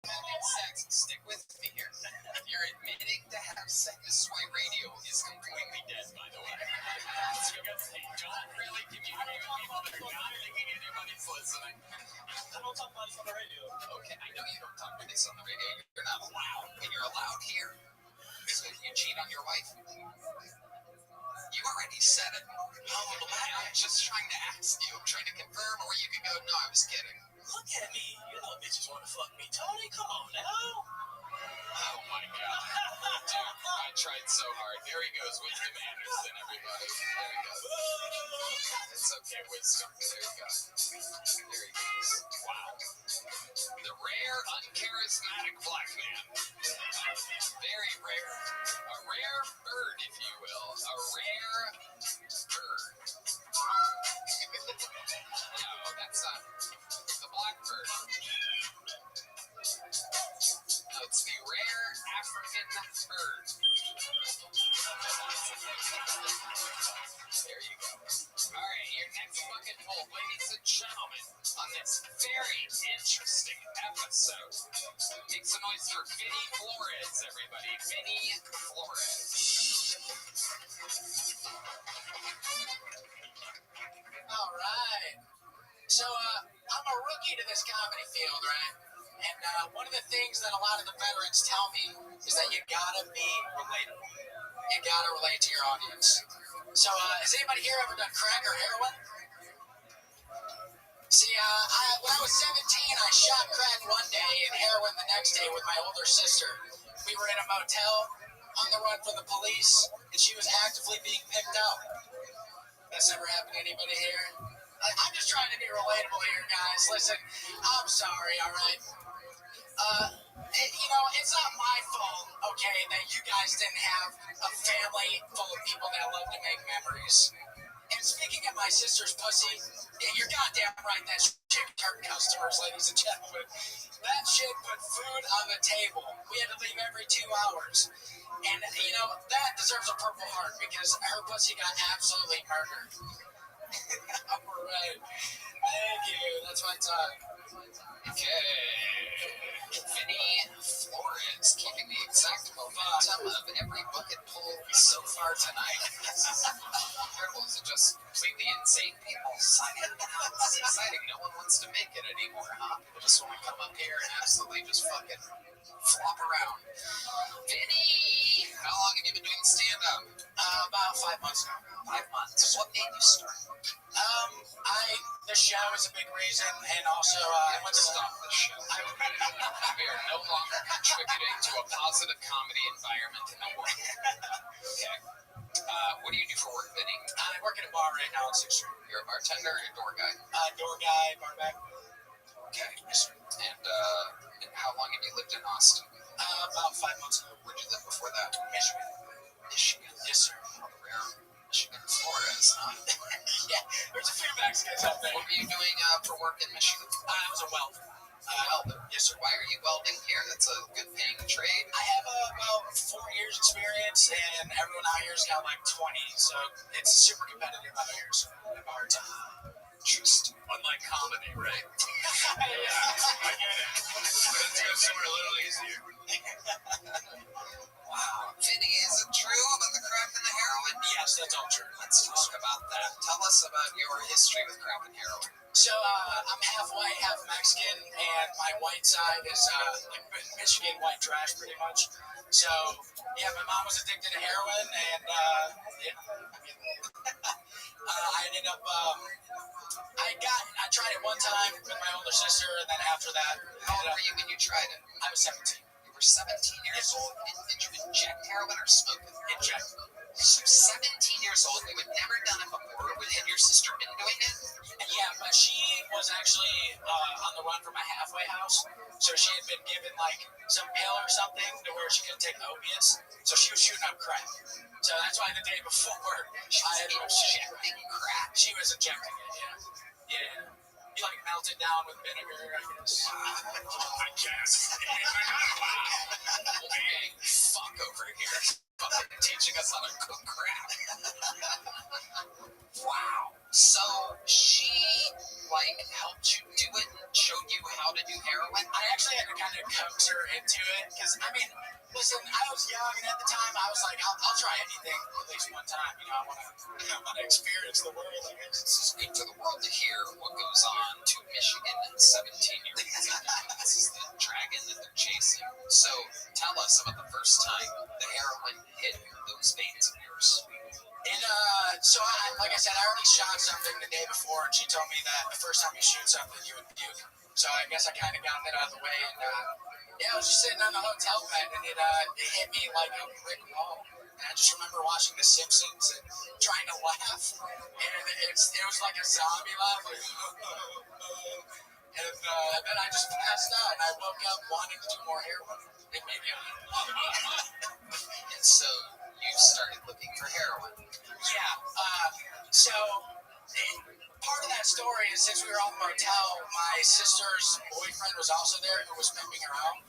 Sex, stick with me here. You're admitting to have sex. This is why radio is completely dead, by the way. So don't really communicate with people that are not thinking anybody's listening. I don't talk about this on the radio. Okay, I know you don't talk about this on the radio. You're not allowed. When you're allowed here, is when you cheat on your wife. You already said it. I'm just trying to ask you. I'm trying to confirm, or you can go, no, I was kidding. Look at me. You know bitches want to fuck me. Tony, come on now. Oh, my God. Dude, I tried so hard. There he goes, Wisdom Anderson, everybody. There he goes. It's okay, Wisdom. There you go. There he goes. Wow. The rare, uncharismatic black man. Very rare. A rare bird, if you will. A rare bird. No, that's not the blackbird. No, it's the rare African bird. There you go. All right, your next bucket full, ladies and gentlemen, on this very interesting episode. Make some noise for Vinny Flores, everybody. Vinny Flores. All right. So, I'm a rookie to this comedy field, right? And one of the things that a lot of the veterans tell me is that you gotta be relatable. You gotta relate to your audience. So, has anybody here ever done crack or heroin? See, when I was 17, I shot crack one day and heroin the next day with my older sister. We were in a motel on the run from the police, and she was actively being picked up. That's never happened to anybody here. I'm just trying to be relatable here, guys. Listen, I'm sorry, all right? It's not my fault, okay, that you guys didn't have a family full of people that love to make memories. And speaking of my sister's pussy, yeah, you're goddamn right, that shit turned customers, ladies and gentlemen. That shit put food on the table. We had to leave every 2 hours. And, that deserves a Purple Heart because her pussy got absolutely murdered. All right. Thank you. That's my time. Okay. Vinny Flores keeping the exact momentum of every bucket pull so far tonight. Incredible. Is it just completely insane people? It's exciting. No one wants to make it anymore, huh? People just want to come up here and absolutely just fucking flop around. Vinny, how long have you been doing stand-up? About 5 months now. 5 months. What made you start? The show is a big reason, and also I went to stop the show. We are no longer contributing to a positive comedy environment in the world. Okay. What do you do for work, Vinny? I work at a bar right now on 6th Street. You're a bartender or a door guy? Door guy, bar back. Okay. Yes, sir. And how long have you lived in Austin? About 5 months ago. Where'd you live before that? Michigan. Michigan? Yes, sir. Oh, rare. Michigan, Flores, huh? Yeah, there's a few Mexicans out there. What were you doing for work in Michigan? I was a welder. Welder? Yes, sir. Why are you welding here? That's a good paying trade. I have about 4 years experience, and everyone out here's got like 20, so it's super competitive out here, so I have a hard time. Just unlike comedy, right? Yeah, I get it. Let's go somewhere a little easier. Wow. Vinny, is it true about the crack and the heroin? Yes, that's all true. Let's talk about that. Tell us about your history with crack and heroin. So, I'm half white, half Mexican, and my white side is like Michigan white trash, pretty much. So, yeah, my mom was addicted to heroin, and I ended up, I tried it one time with my older sister, and then after that, how old were you when you tried it? I was 17. You were 17 years old. Did you inject heroin or smoke it? Inject. So 17 years old, you had never done it before. Had your sister been doing it? Yeah, but she was actually on the run from a halfway house. So she had been given like some pill or something to where she couldn't take opiates. So she was shooting up crack. So that's why the day before she was injecting crack. She was injecting it, yeah. Yeah. He like melted down with vinegar, I guess. I guess. Wow. Hey, fuck over here. Fucking teaching us how to cook crap. Wow. So she helped you do it, showed you how to do heroin. I actually had to kind of coax her into it because listen, I was young and at the time I was like, I'll try anything at least one time. I want to experience the world. Speak to the world to hear what goes on to Michigan 17-year-olds. This is the dragon that they're chasing. So tell us about the first time the heroin hit those veins of yours. And so, like I said, I already shot something the day before, and she told me that the first time you shoot something, you would puke. So I guess I kind of got that out of the way, and I was just sitting on the hotel bed, and it hit me like a brick wall. And I just remember watching The Simpsons and trying to laugh, and it was like a zombie laugh, like, and then I just passed out, and I woke up wanting to do more heroin immediately. And so you started looking for heroin. Yeah. So part of that story is since we were on the motel, my sister's boyfriend was also there who was pimping her out.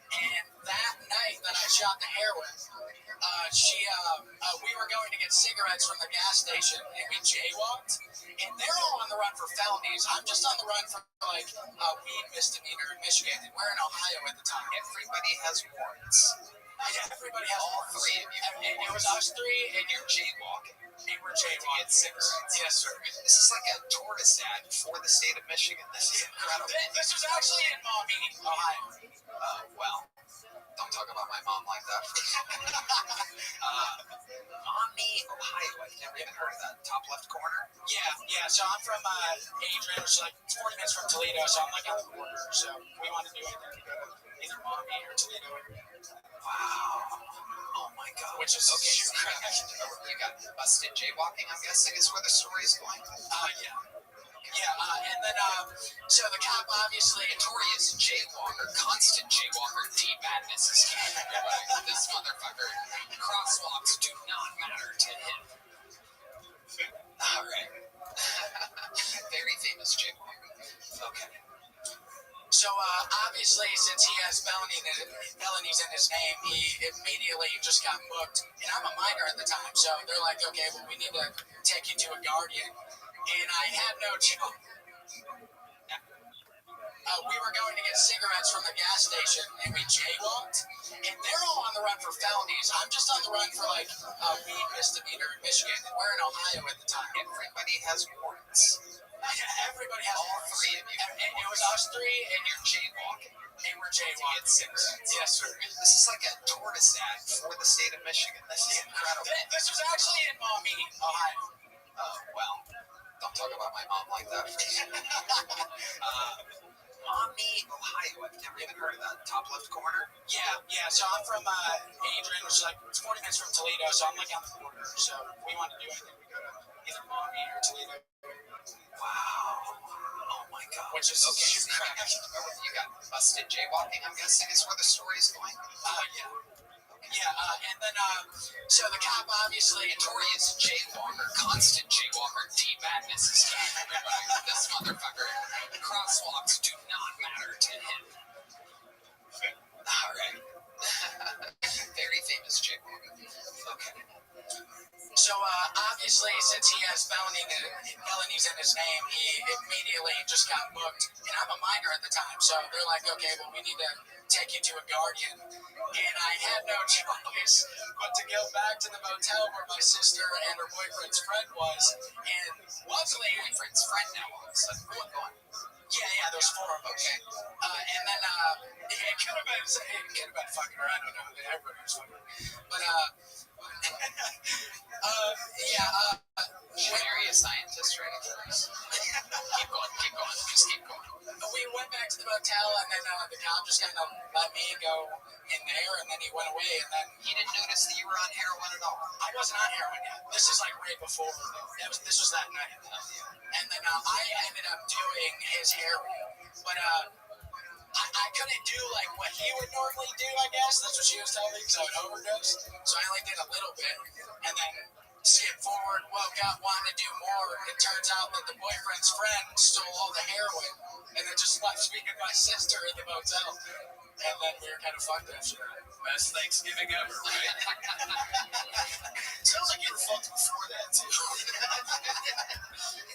And that night that I shot the heroin, we were going to get cigarettes from the gas station, and we jaywalked. And they're all on the run for felonies. I'm just on the run for weed misdemeanor in Michigan, and we're in Ohio at the time. Everybody has warrants. Yeah, everybody has all warrants. Three of you. And it was us three, and you're jaywalking. And we're jaywalking. To get cigarettes. Yes, sir. This is like a tourist ad for the state of Michigan. This is incredible. This was actually in Maumee, Ohio. Well, don't talk about my mom like that. Maumee, Ohio. I've never even heard of that. Top left corner? Yeah. So I'm from Adrian, which is like 40 minutes from Toledo. So I'm like on the border. So we want to do anything to go to either Maumee or Toledo. Wow. Oh my God. Which is okay. You got busted jaywalking, I'm guessing, is where the story is going. Yeah. Yeah, and then, so the cop obviously, notorious jaywalker, constant jaywalker, D-Madness is this motherfucker. Crosswalks do not matter to him. Alright. Very famous jaywalker. Okay. So, obviously, since he has felonies in his name, he immediately just got booked. And I'm a minor at the time, so they're like, okay, well, we need to take you to a guardian. And I had no choice. We were going to get cigarettes from the gas station, and we jaywalked. And they're all on the run for felonies. I'm just on the run for weed misdemeanor in Michigan, and we're in Ohio at the time. Everybody has warrants. Yeah, everybody has all warrants. Three of you. And it was us three, and you're jaywalking. And we're jaywalking. To get cigarettes. Yes, sir. This is like a tourist ad for the state of Michigan. This is incredible. This was actually in Maumee, Ohio. Well, don't talk about my mom like that. Maumee, Ohio. I've never even heard of that. Top left corner? Yeah. So I'm from Adrian, which is like 40 minutes from Toledo. So I'm like on the border. So we want to do anything. We go to either Maumee or Toledo. Wow. Oh my God. Which is okay. You got busted jaywalking, I'm guessing, is where the story is going. Yeah. Yeah, and then, so the cop obviously, notorious jaywalker, constant jaywalker, D-Madness is this motherfucker. Crosswalks do not matter to him. Alright. Very famous jaywalker. Okay. So, obviously, since he has felonies in his name, he immediately just got booked. And I'm a minor at the time, so they're like, okay, well, we need to take you to a guardian. And I had no choice but to go back to the motel where my sister and her boyfriend's friend was. And luckily, boyfriend's friend now was like, what going? Yeah, there's four of them. Okay. And then, it could have been fucking her, I don't know. Everybody was fucking her. But, should marry a scientist right after this. Keep going, just keep going. We went back to the motel, and then the cop just kind of let me go in there, and then he went away, and then he didn't notice that you were on heroin at all. I wasn't on heroin yet. This is like right before. This was that night. And then I ended up doing his heroin, but I couldn't do like what he would normally do, I guess. That's what she was telling me, because I would overdose. So I only did a little bit, and then skip forward, woke up, wanted to do more. It turns out that the boyfriend's friend stole all the heroin, and then just left me and my sister in the motel. And then we were kind of fucked after that. Best Thanksgiving ever, right? Sounds like you were fucked before that, too. It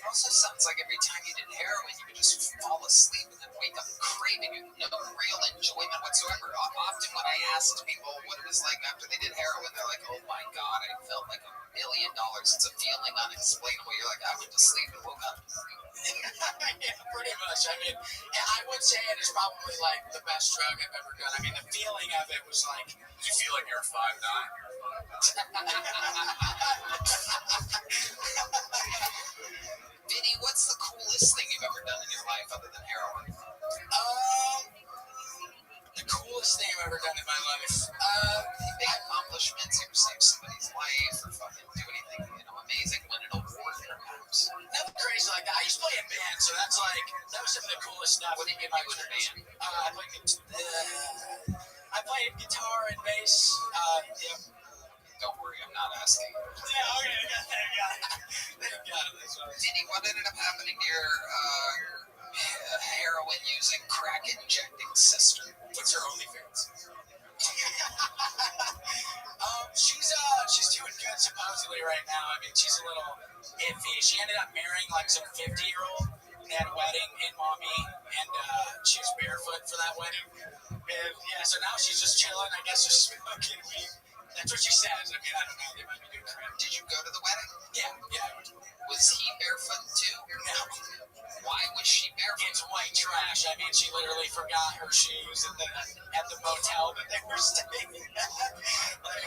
also sounds like every time you did heroin, you would just fall asleep and then wake up craving it. No real enjoyment whatsoever. Often when I asked people what it was like after they did heroin, they're like, oh my God, I felt like $1 million. It's a feeling unexplainable. You're like, I went to sleep and woke up. Yeah, pretty much. I mean, I would say it is probably like the best drug I've ever done. I mean, the feeling of it was like, did you feel like you're 5'9"? Vinny, what's the coolest thing you've ever done in your life other than heroin? The coolest thing I've ever done in my life. Big accomplishments, you ever save somebody's life or fucking do anything, amazing, win an award perhaps. Nothing crazy like that. I used to play in band, so that was some of the coolest stuff. What did you do in a band? I played guitar and bass. Yeah. Don't worry, I'm not asking. Yeah, okay, thank God. Vinny, what ended up happening to your heroin-using, crack-injecting sister? What's her OnlyFans? She's doing good supposedly right now. I mean, she's a little iffy. She ended up marrying like some 50-year-old. They had a wedding in Maumee, and she was barefoot for that wedding. And yeah, so now she's just chilling. I guess just smoking weed. That's what she says. I mean, I don't know. They might be doing crap. Did you go to the wedding? Yeah. Was he barefoot too? No. Why was she barefoot? It's white trash. I mean, she literally forgot her shoes at the motel that they were staying at. Like,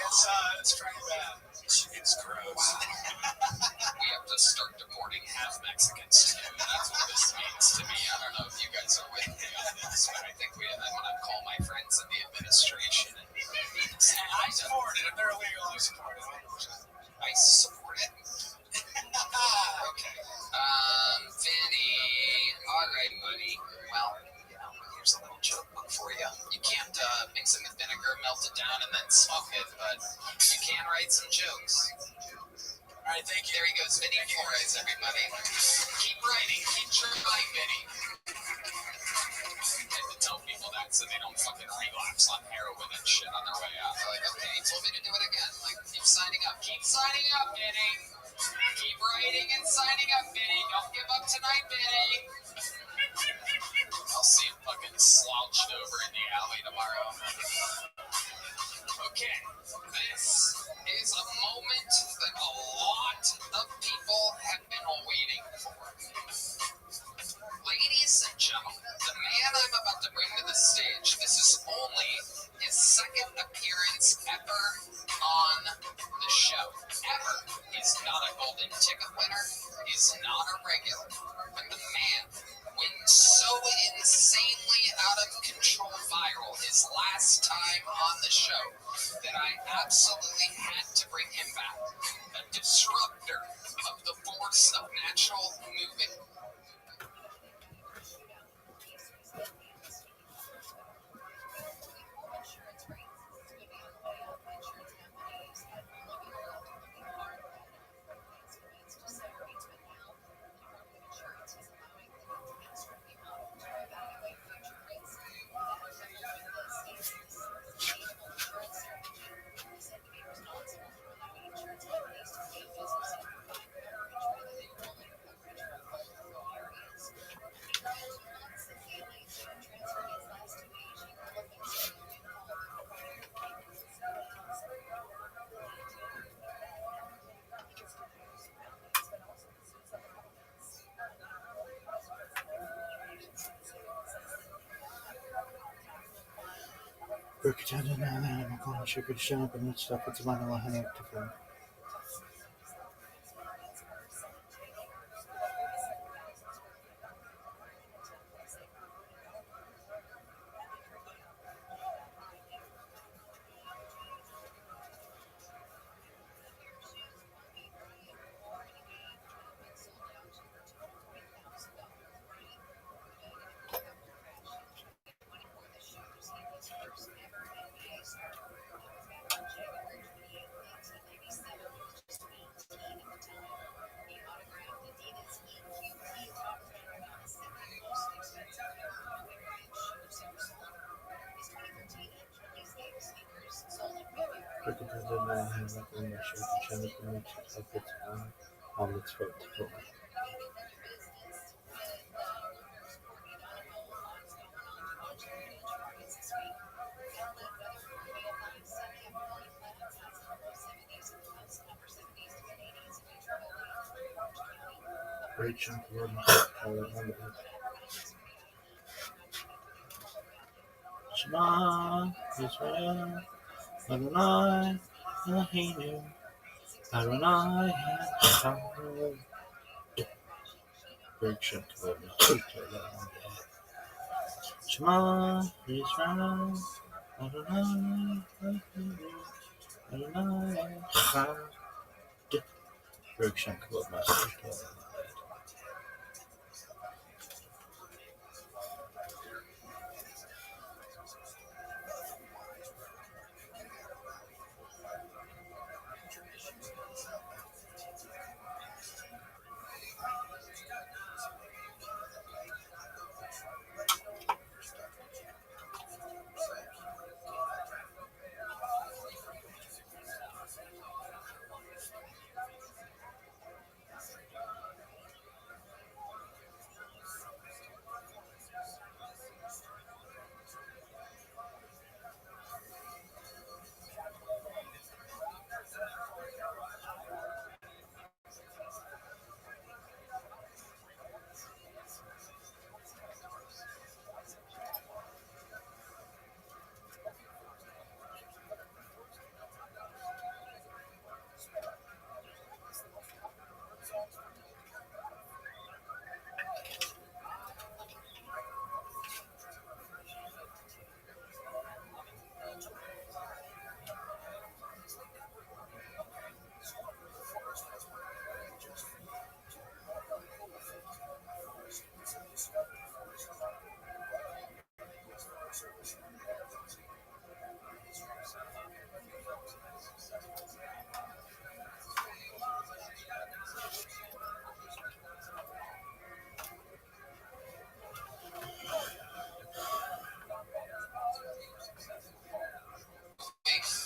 it's pretty bad. It's gross. We have to start deporting half Mexicans too. That's what this means to me. I don't know if you guys are with me on this, but I think I'm going to call my friends in the administration. And I support it. If they're illegal, I support it. I support it? Okay. Vinny. All right, buddy. Well, here's a little joke book for you. You can't mix it with vinegar, melt it down, and then smoke it, but you can write some jokes. All right, thank you. There he goes, Vinny Flores, everybody. Keep writing. Keep trying, Vinny. I have to tell people that so they don't fucking relapse on heroin and shit on their way out. They're like, okay, he told me to do it again. Like, keep signing up. Keep signing up, Vinny. Keep writing and signing up, Vinny. Don't give up tonight, Vinny. I'll see him fucking slouched over in the alley tomorrow. Okay, this is a moment that a lot of people have been waiting for. Ladies and gentlemen, the man I'm about to bring to the stage, this is only his second appearance ever on the show. Ever. He's not a golden ticket winner. He's not a regular. But the man went so insanely out of control viral his last time on the show that I absolutely had to bring him back. A disruptor of the force of natural movement. 그렇게 찾아내는 먹고 식을 시작하는 시작하지만 하나의 특별 On its foot. Great chunk of wood. Shema Israel, Adonai Eloheinu, Adonai Echad. Great chunk of wood. Shema Israel, Adonai Eloheinu, Adonai Echad. Great chunk of wood.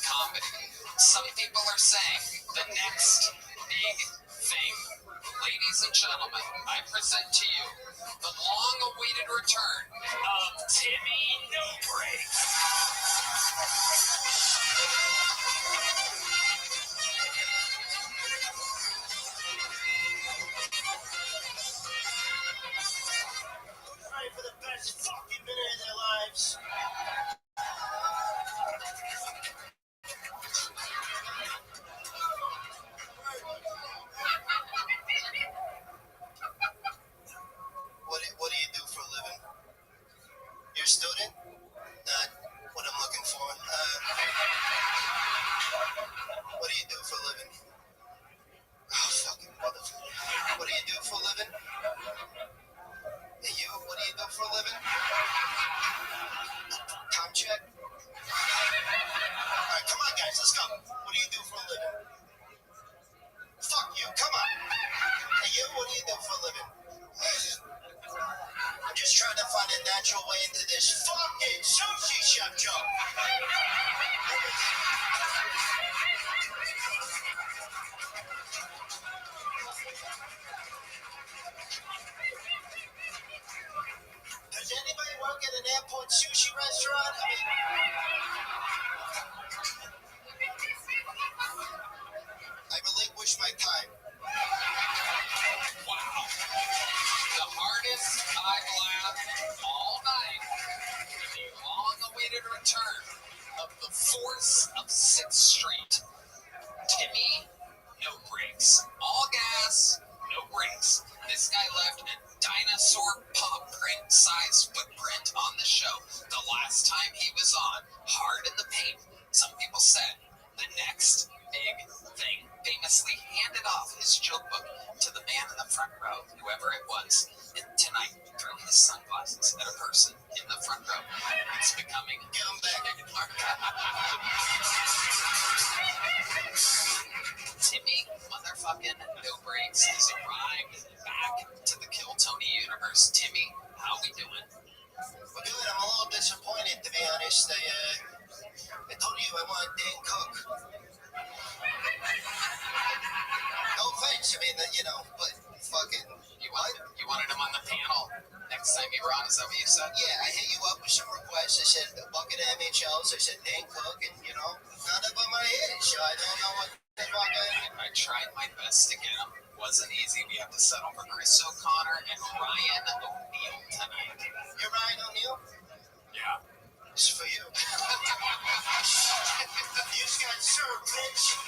Comedy. Some people are saying the next big thing. Ladies and gentlemen, I present to you the long-awaited return of Timmy No Breaks. Trying for the best fucking minute of their lives. What do you do for a living? You're a student? Not what I'm looking for. What do you do for a living? Oh, fucking motherfucker. What do you do for a living? Hey, you, what do you do for a living? Time check? Alright, come on, guys, let's go. What do you do for a living? Fuck you, come on. Hey, you, what do you do for a living? I'm just trying to find a natural way into this fucking sushi shop job. Does anybody work at an airport sushi restaurant? I relinquish my time. Wow. The hardest I've laughed all night. The long-awaited return of the force of 6th Street. Timmy No Breaks. All gas, no brakes. This guy left a dinosaur paw print size footprint on the show the last time he was on. Hard in the paint. Some people said the next big thing. Famously handed off his joke book to the man in the front row, whoever it was. And tonight, threw his sunglasses at a person in the front row. It's becoming Timmy motherfucking No Breaks has arrived back to the Kill Tony universe. Timmy, how we doing? We're good. I'm a little disappointed, to be honest. I told you I wanted Dan Cook. but fucking... You wanted him on the panel next time you were on, is that what you said? Yeah, I hit you up with some requests. I said a bucket of MHLs. I said Dan Cook, and, none of them are his, so I don't know what the fuck I tried my best to get him. Wasn't easy. We have to settle for Chris O'Connor and Ryan O'Neal tonight. You're Ryan O'Neal? Yeah. It's for you. You just got served, bitch.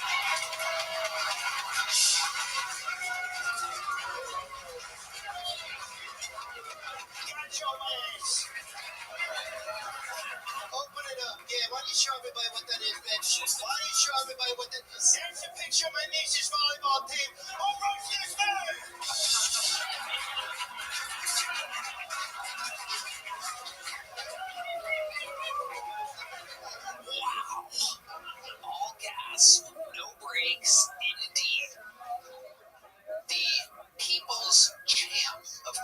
Got your ass. Open it up. Yeah, why don't you show everybody what that is, bitch? Why don't you show everybody what that is? There's a picture of my niece's volleyball team. Oh, Rose's man! Wow. All gas, no brakes, indeed. The people's champ of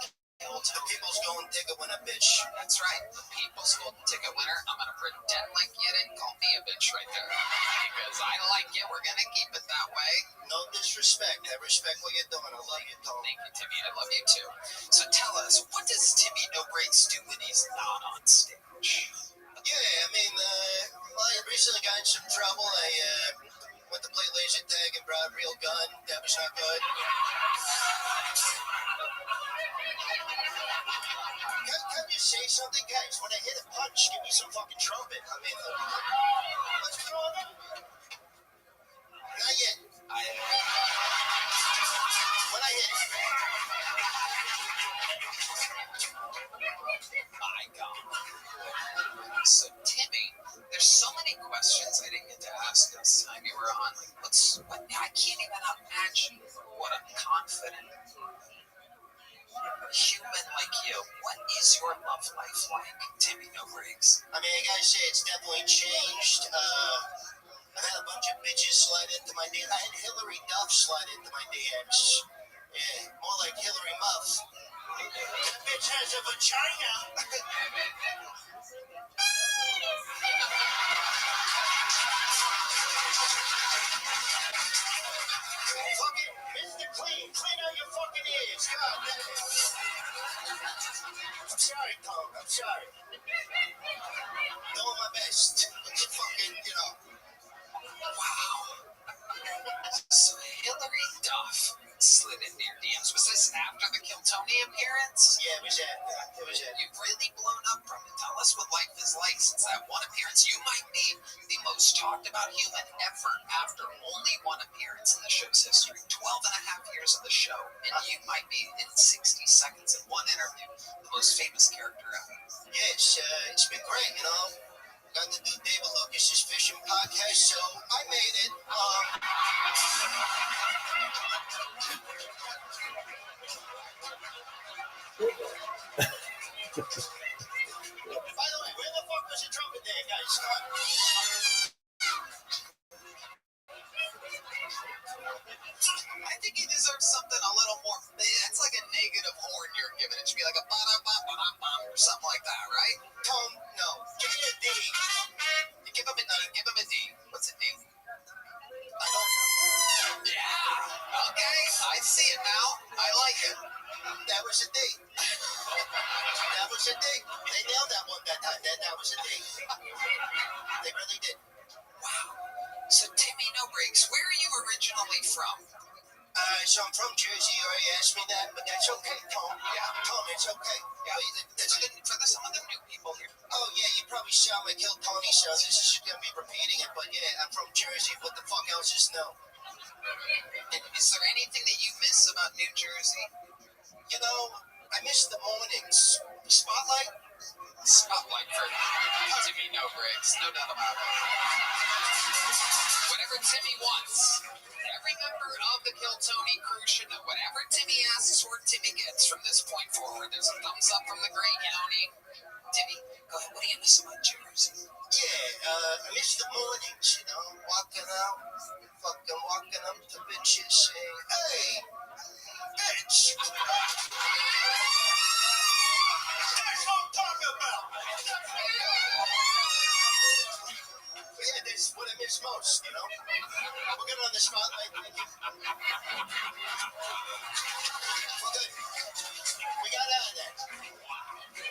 The people's golden ticket winner, bitch. That's right, the people's golden ticket winner. I'm gonna pretend like you didn't call me a bitch right there, because I like you. We're gonna keep it that way. No disrespect. I respect what you're doing. I love you, Tom. Thank you, Timmy. I love you too. So tell us, what does Timmy No Breaks do when he's not on stage? Yeah, I mean, I recently got in some trouble. I went to play laser tag and brought a real gun. That was not good. Can you say something, guys? When I hit a punch, give me some fucking trumpet. I mean, what's going on? Not yet. When I hit it. My God. So, Timmy, there's so many questions I didn't get to ask this time you were on. Like, I can't even imagine what a confident human like you. What is your love life like, Timmy No Breaks? I mean, I gotta say, it's definitely changed. I've had a bunch of bitches slide into my DMs. I had Hillary Duff slide into my DMs. Yeah, more like Hillary Muff. That bitch has a vagina. Fucking Mr. Clean out your fucking ears. God damn it. I'm sorry, Tom. I'm sorry. Doing my best. It's fucking, Wow. So Hillary Duff slid into your DMs. Was this after the Kill Tony appearance? Yeah, it was that. You've really blown up from it. Tell us what life is like since that one appearance. You might be the most talked about human ever after only one appearance in the show's history. 12 and a half years of the show, and you might be in 60 seconds in one interview the most famous character ever. Yeah, it's been great, Got to do David Lucas's fishing podcast, so I made it. By the way, where the fuck was the trumpet there, guys? I think he deserves something a little more. It's like a negative horn you're giving. It should be like a ba-da-ba-ba-da-bum or something like that, right? Tom, no. Give me a D. You give him a D. Give him a D. What's a D? I don't know. Yeah. Okay. I see it now. I like it. That was a D. That was a D. They nailed that one that time. That was a D. They really did. Wow. So Timmy No Breaks, where are you originally from? So I'm from Jersey. You already asked me that, but that's okay, Tom. Yeah. Tom, it's okay. Yeah. That's good for some of the new people here. Oh, yeah, you probably saw my Kill Tony show. This is just going to be repeating it, but yeah, I'm from Jersey. What the fuck else is new? And is there anything that you miss about New Jersey? I miss the mornings. Spotlight? Spotlight for Timmy No Breaks, no doubt about it. Whatever Timmy wants. Every member of the Kill Tony crew should know whatever Timmy asks for, Timmy gets from this point forward. There's a thumbs up from the great Yoni. Timmy, go ahead. What do you miss about Jersey? Yeah, I miss the mornings, walking out, fucking walking up to bitches saying, hey, bitch. That's what I'm talking about. Yeah, that's what I miss matters most, you know? We'll get on the spotlight. Thank you. Well, good. We got out of that.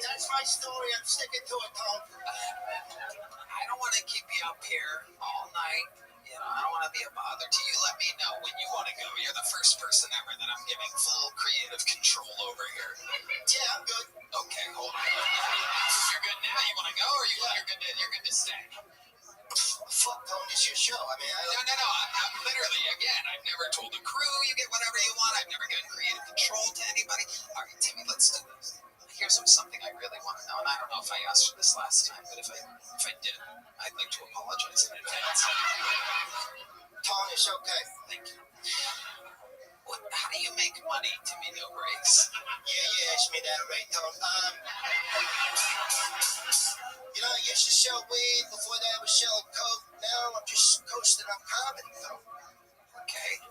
That's my story. I'm sticking to it, Tom. I don't want to keep you up here all night. You know, I don't want to be a bother to you. Let me know when you want to go. You're the first person ever that I'm giving full creative control over here. Yeah, I'm good. Okay, hold on. You're good now? You want to go, or you're good to stay? Fuck, Tom, it's your show. I mean, No. I'm literally, again, I've never told the crew you get whatever you want. I've never given creative control to anybody. All right, Timmy, let's do this. Here's something I really want to know, and I don't know if I asked you this last time, but if I did, I'd like to apologize in advance. Tom, it's okay. Thank you. How do you make money, Timmy No Breaks? Yeah, you asked me that already, Tom. You know, I used to sell weed. Before that, I was selling coke. Now I'm just coasting on comedy, Tom. Okay.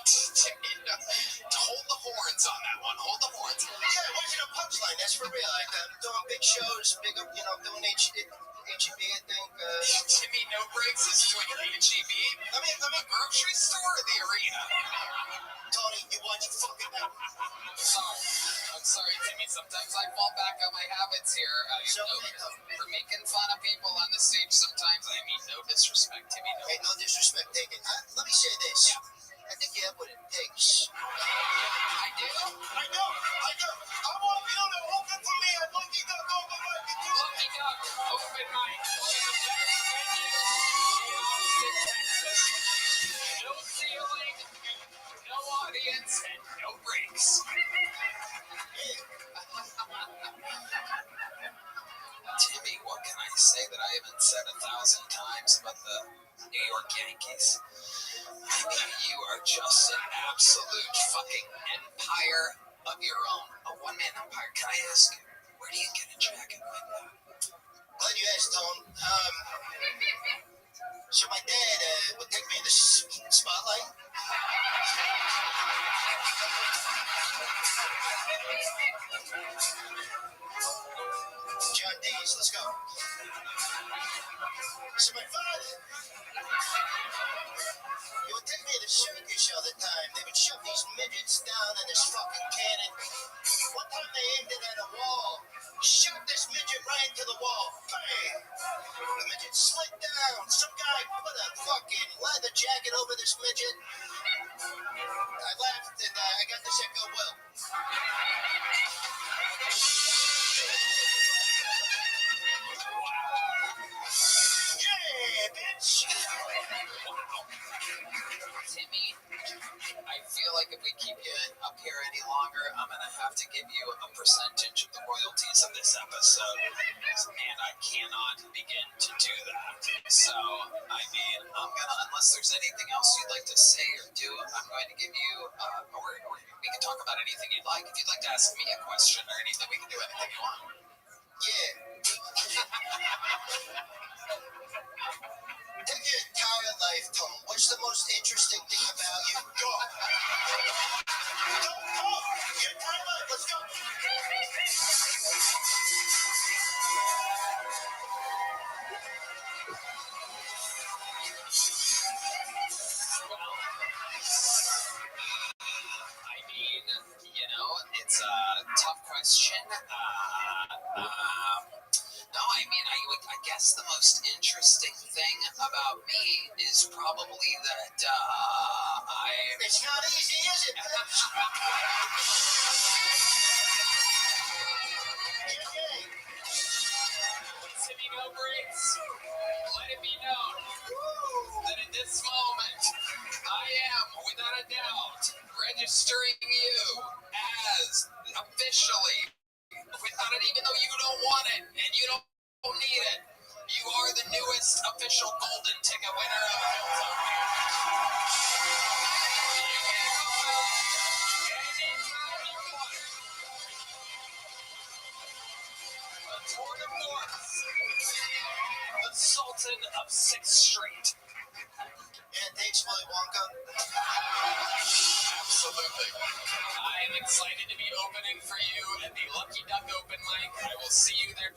Timmy, hold the horns on that one. Hold the horns. Yeah, it wasn't a punchline. That's for real. Like, I'm doing big shows, doing HEB, I think. Timmy No Breaks is doing HEB? I mean, grocery store or the arena? Tony, you watch your fucking mouth. I'm sorry, Timmy. Sometimes I fall back on my habits here. For making fun of people on the stage sometimes. I mean, no disrespect, Timmy. Hey, no disrespect taken. Let me say this. Yeah. I think you have what it takes. I do? I know. I want you to open for me at Lucky Duck Open Mic. Lucky Duck Open Mic. The best venue in Austin, Texas. No ceiling, no audience, and no breaks. Timmy, what can I say that I haven't said 1,000 times about the New York Yankees? I mean, you are just an absolute fucking empire of your own. A one-man empire. Can I ask you, where do you get a jacket like that? Glad you asked, Tom. So my dad would take me to the spotlight. John Dees, let's go. So my father, he would take me to the circus all the time. They would shove these midgets down in this fucking cannon. One time they aimed it at a wall, shoved this midget right into the wall. Bang! The midget slid down. Some guy put a fucking leather jacket over this midget. I laughed and I got this at Goodwill. Yeah, bitch! Timmy, I feel like if we keep you up here any longer, I'm going to have to give you a percentage of the royalties of this episode. And I cannot begin to do that. So, I mean, unless there's anything else you'd like to say or do, I'm going to give you, or we can talk about anything you'd like. If you'd like to ask me a question or anything, we can do anything you want. Yeah. Take your entire life, Tom. What's the most interesting thing about you? Go. Go. Your entire life. Let's go. I mean, you know, it's a tough question. No, I mean, I guess the most interesting thing about me is probably that It's not easy, is it? Timmy No Breaks, let it be known that at this moment, I am, without a doubt, registering you as officially, without it, even though you don't want it and you don't need it, you are the newest official golden ticket winner of Hilltop. The Tour de Force, the Sultan of 6th Street. Yeah, thanks, Willy Wonka. Absolutely. I am excited to be opening for you at the Lucky Duck Open Mic. I will see you there.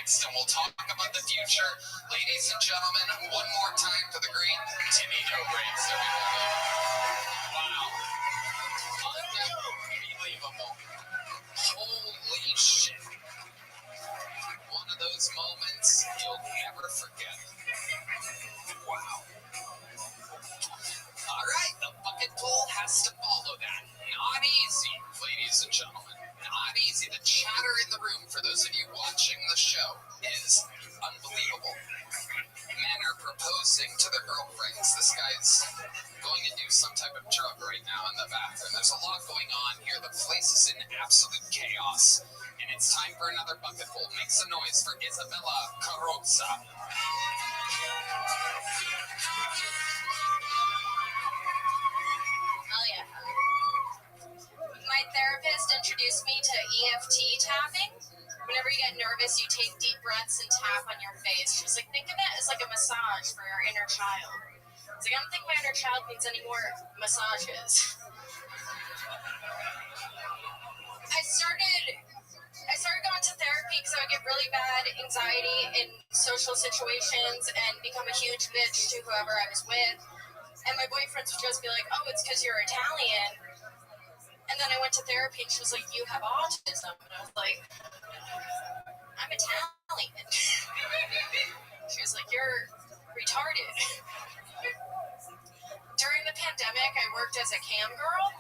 next, and we'll talk about the future. Ladies and gentlemen, one more time to the great Timmy No Breaks, everybody. Wow. Unbelievable. Holy shit. One of those moments you'll never forget. Wow. All right, the bucket pool has to follow that. Not easy, ladies and gentlemen. Not easy. The chatter in the room, for those of you watching the show, is unbelievable. Men are proposing to their girlfriends. This guy's going to do some type of drug right now in the bathroom. There's a lot going on here. The place is in absolute chaos. And it's time for another bucket pool. Make some noise for Isabella Carrozza. Hell yeah. My therapist introduced me to EFT tapping. Whenever you get nervous, you take deep breaths and tap on your face. She was like, think of it as like a massage for your inner child. I was like, I don't think my inner child needs any more massages. I started going to therapy because I would get really bad anxiety in social situations and become a huge bitch to whoever I was with. And my boyfriends would just be like, oh, it's because you're Italian. And then I went to therapy and she was like, you have autism. And I was like, I'm Italian. She was like, you're retarded. During the pandemic, I worked as a cam girl.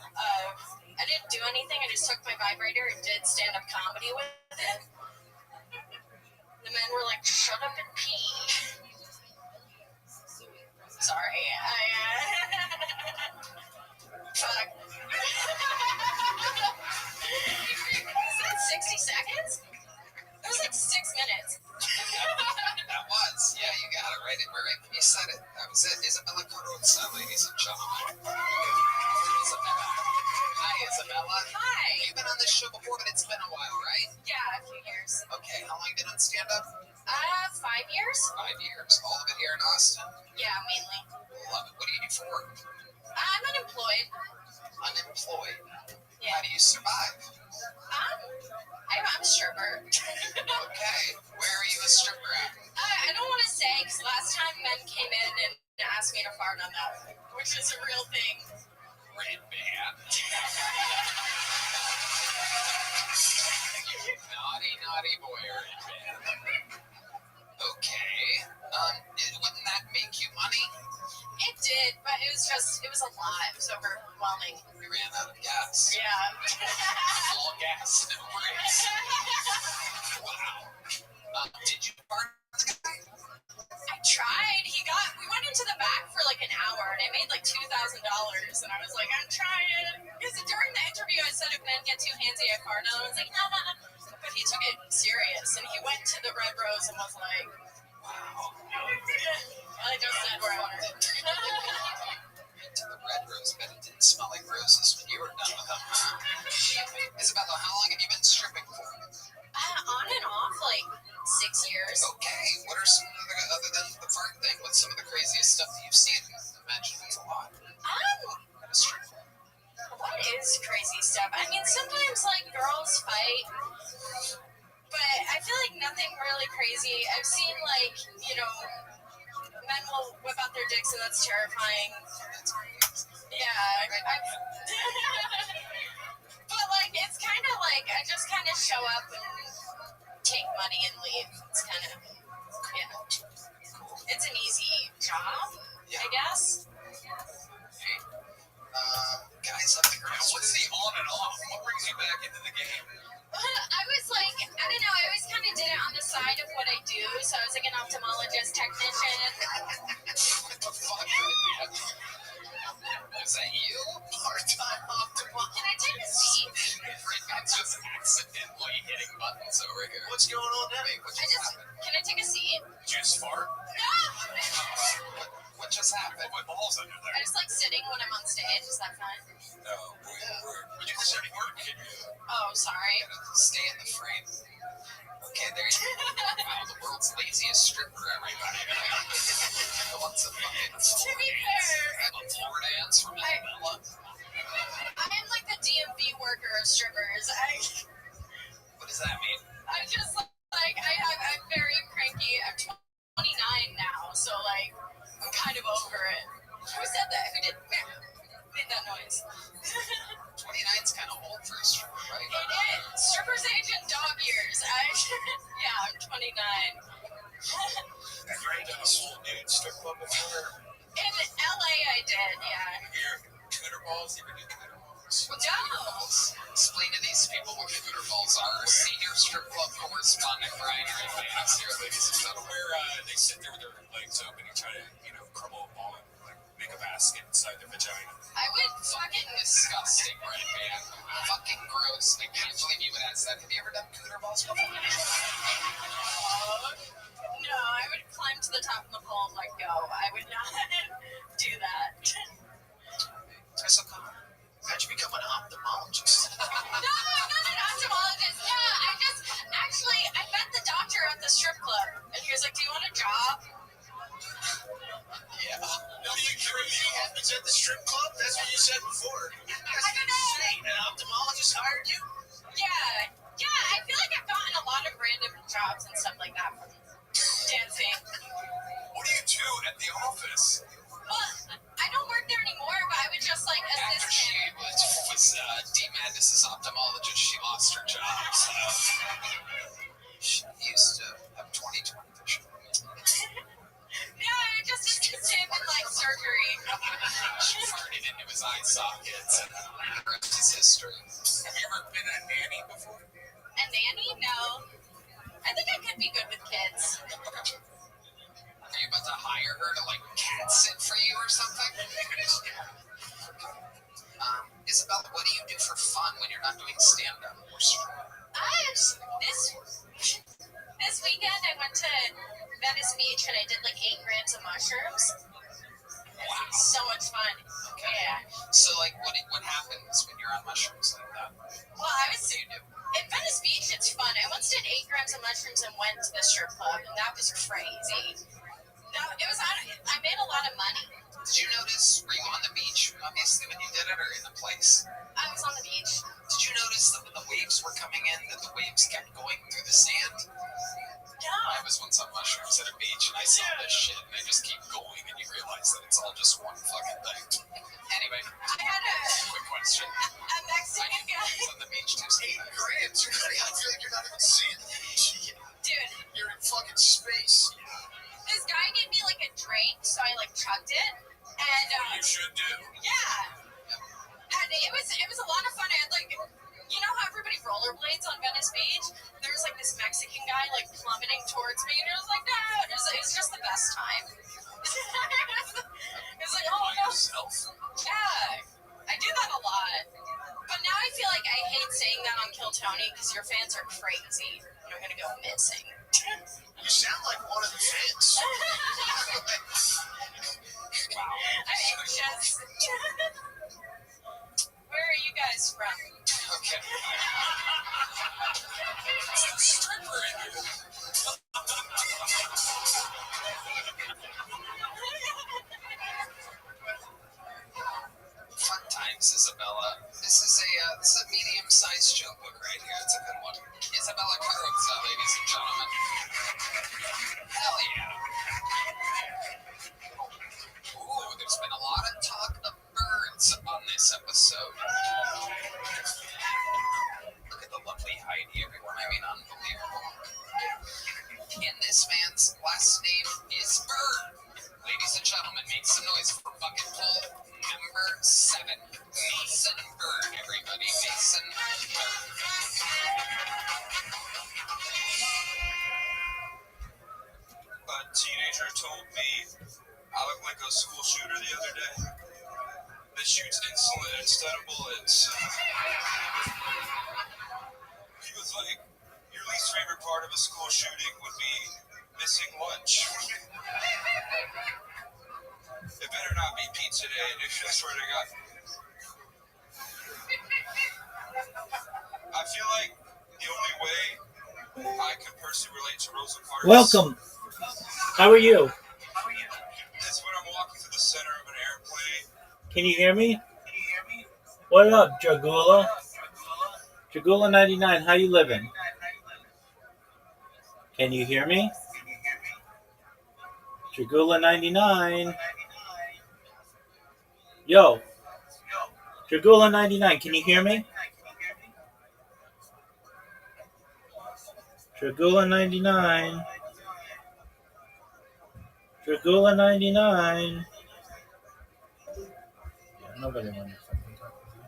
I didn't do anything. I just took my vibrator and did stand-up comedy with it. The men were like, shut up and pee. Sorry. Fuck. Was that 60 seconds? It was like 6 minutes. That was. Yeah, you got it right when you said it. That was it. Isabella Carrozza, ladies and gentlemen. Isabella. Hi, Isabella. Hi. You've been on this show before, but it's been a while, right? Yeah, a few years. Okay, how long have you been on stand-up? 5 years? 5 years. All of it here in Austin? Yeah, mainly. Love it. What do you do for work? I'm unemployed. Unemployed? Yeah. How do you survive? I'm a stripper. Okay. Where are you a stripper at? I don't want to say, because last time men came in and asked me to fart on them, which is a real thing. Red Band. Naughty boy, Red Band. Okay. Wouldn't that make you money? It did, but it was a lot. It was overwhelming. We ran out of gas. Yeah. All gas, no brakes. Wow. Did you fart on the guy? I tried. We went into the back for like an hour, and I made like $2,000, and I was like, I'm trying. Because during the interview, I said if men get too handsy, I fart on. I was like, no. But he took it serious, and he went to the Red Rose and was like, Wow. I just said where I wanted it. To the Red Rose, but it didn't smell like roses when you were done with them. Isabella, how long have you been stripping for? On and off, like 6 years. Okay. What are some of the, other than the fart thing, what's some of the craziest stuff that you've seen? I imagine it's a lot. At a strip club. What is crazy stuff? I mean, sometimes like girls fight, but I feel like nothing really crazy. I've seen like, men will whip out their dicks and that's terrifying. Yeah. But like, it's kind of like, I just kind of show up and take money and leave. It's kind of, it's an easy job, I guess. Hey, guys up the girls. What's the on and off? What brings you back into the game? I was like, I don't know, I always kind of did it on the side of what I do. So I was like an ophthalmologist technician. What the fuck, man? Is that you? Part-time ophthalmologist? Can I take a seat? I'm just accidentally hitting buttons over here. What's going on now? What just happened? Can I take a seat? Did you just fart? No! What just happened? What balls under there? I just like sitting when I'm on stage. Is that fine? No, we're just starting work. Oh, sorry. You gotta stay in the frame. Okay, there you go. Wow, the world's laziest stripper, everybody. What's a fucking To be fair, a floor dance from Isabella? I am like the DMV worker of strippers. What does that mean? I just like, I'm very Yeah, I'm 29. Have you ever done a full nude strip club before? In LA, I did, yeah. Here, cooter balls? You ever do cooter balls? What's cooter balls? Explain to these people what cooter balls are. Senior strip club correspondent Brian Radcliffe here, ladies and gentlemen. Where they sit there with their legs open and try to, crumble a ball and like make a basket inside their vagina. I would Fucking disgusting, right, man? Fucking gross. I can't believe you would ask that. Have you ever done cooter balls before? No, I would climb to the top of the pole and let go. I would not do that. So come on. How'd you become an ophthalmologist? No, I'm not an ophthalmologist. Yeah, I met the doctor at the strip club, and he was like, "Do you want a job?" Yeah. Nothing crazy happens at the strip club? That's what you said before. I don't know. An ophthalmologist hired you? Yeah. I feel like I've gotten a lot of random jobs and stuff like that from dancing. What do you do at the office? Well, I don't work there anymore, but I would just like After assist she him. was D-Madness's ophthalmologist, she lost her job. So she used to have 20/20 vision. Yeah, I would just assist him in like surgery. She farted into his eye sockets, and the rest is history. Have you ever been a nanny before? A nanny? No. I think I could be good with kids. Are you about to hire her to like cat sit for you or something? Isabella, what do you do for fun when you're not doing stand-up or strip? This weekend I went to Venice Beach and I did like 8 grams of mushrooms. Wow. So much fun. Okay. Yeah. So like, what happens when you're on mushrooms like that? Well, What do you do? in Venice Beach, it's fun. I once did 8 grams of mushrooms and went to the strip club, and that was crazy. I made a lot of money. Did you notice, were you on the beach, obviously, when you did it, or in a place? I was on the beach. Did you notice that when the waves were coming in, that the waves kept going through the sand? I was once on mushrooms at a beach, and I saw this shit, and they just keep going, and you realize that it's all just one fucking thing. Anyway, I had quick question. a Mexican guy. I was on the beach too. 8 grams? I feel like you're not even seeing the beach. Dude, You're in fucking space. this guy gave me like a drink, so I like chugged it. And You should do. yeah. And it was a lot of fun. I had like, you know how everybody rollerblades on Venice Beach? There was like this Mexican guy like plummeting towards me, and it was like, no, it was just the best time. It was like, oh no. Yourself? Yeah, I do that a lot. But now I feel like I hate saying that on Kill Tony because your fans are crazy. You're gonna go missing. You sound like one of the fans. Wow. I'm anxious. Where are you guys from? Okay. It's a stripper in here. Fun times, Isabella. This is a medium-sized joke book right here. It's a good one. Isabella Carrozza, ladies and gentlemen. Hell yeah. Ooh, there's been a lot of talk of birds on this episode. Look at the lovely Heidi, everyone. I mean, unbelievable. And this man's last name is Bird. Ladies and gentlemen, make some noise for bucket poll number 7. Mason Bird, everybody. Mason Bird. A teenager told me I look like a school shooter the other day that shoots insulin instead of bullets. He was like, your least favorite part of a school shooting would be missing lunch. It better not be pizza day, dude. I swear to God. I feel like the only way I could personally relate to Rosa Parks. Welcome. How are you? Is when I'm walking through the center of an airplane. Can you hear me? What up, Dragula? Dragula 99, how you living? Can you hear me? Dragula 99. Yo. Dragula 99, can you hear me? Dragula 99. Dragula 99. Yeah, nobody wants to fucking talk to me.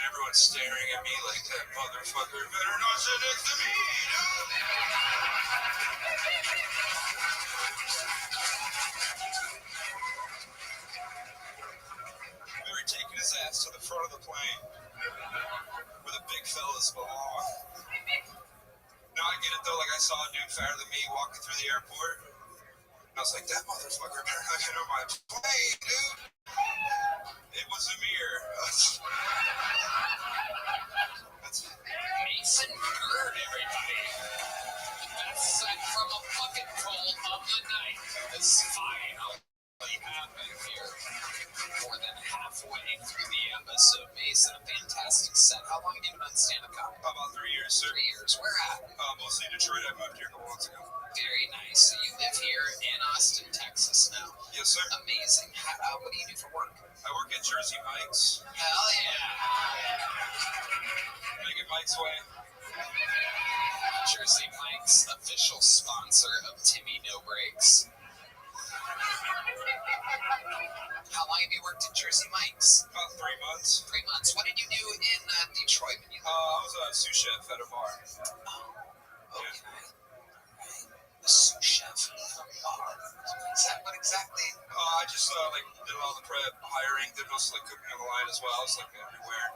Everyone's staring at me like that motherfucker better not sit next to me. We were taking his ass to the front of the plane where the big fellas belong. Now I get it though, like I saw a dude fatter than me walking through the airport. And I was like, that motherfucker better not get on my plane, dude. It was a mirror. Mason Bird, everybody. The best set from a bucket full of the night has finally happened here. More than halfway through the episode. Mason, a fantastic set. How long have you been on stand-up comedy? About 3 years, sir. 3 years. Where at? Mostly Detroit. I moved here a couple months ago. Very nice. So you live here in Austin, Texas now. Yes, sir. Amazing. What do you do for work? I work at Jersey Mike's. Hell yeah. Make it Mike's way. Jersey Mike's, official sponsor of Timmy No Breaks. How long have you worked at Jersey Mike's? About 3 months. 3 months. What did you do in Detroit when you I was a sous chef at a bar. Oh, okay. A sous chef from a bar. Is that what exactly? I just did all the prep, hiring, did most of the cooking on the line as well. I was everywhere.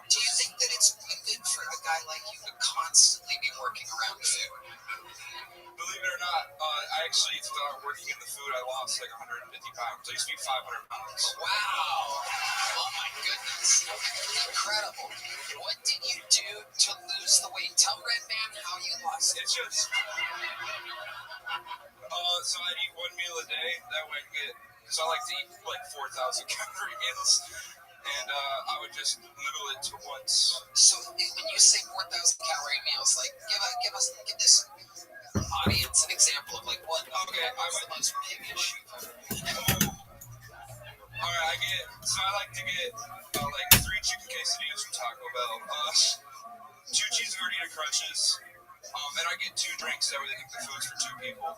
Do you think that it's good for a guy like you to constantly be working around food? Believe it or not, I actually started working in the food. I lost 150 pounds. I used to be 500 pounds. Wow. Oh my goodness. Incredible. What did you do to lose the weight? Tell Redman how you lost it. It's just, so I'd eat one meal a day. That way I can get, because I like to eat 4,000 calorie meals. And I would just limit it to once. So when you say 4,000 calorie meals, give this audience an example of what was the most big issue. Alright, I like to get 3 chicken quesadillas from Taco Bell, 2 cheese gordita crunches, and I get 2 drinks that way they think the food's for 2 people.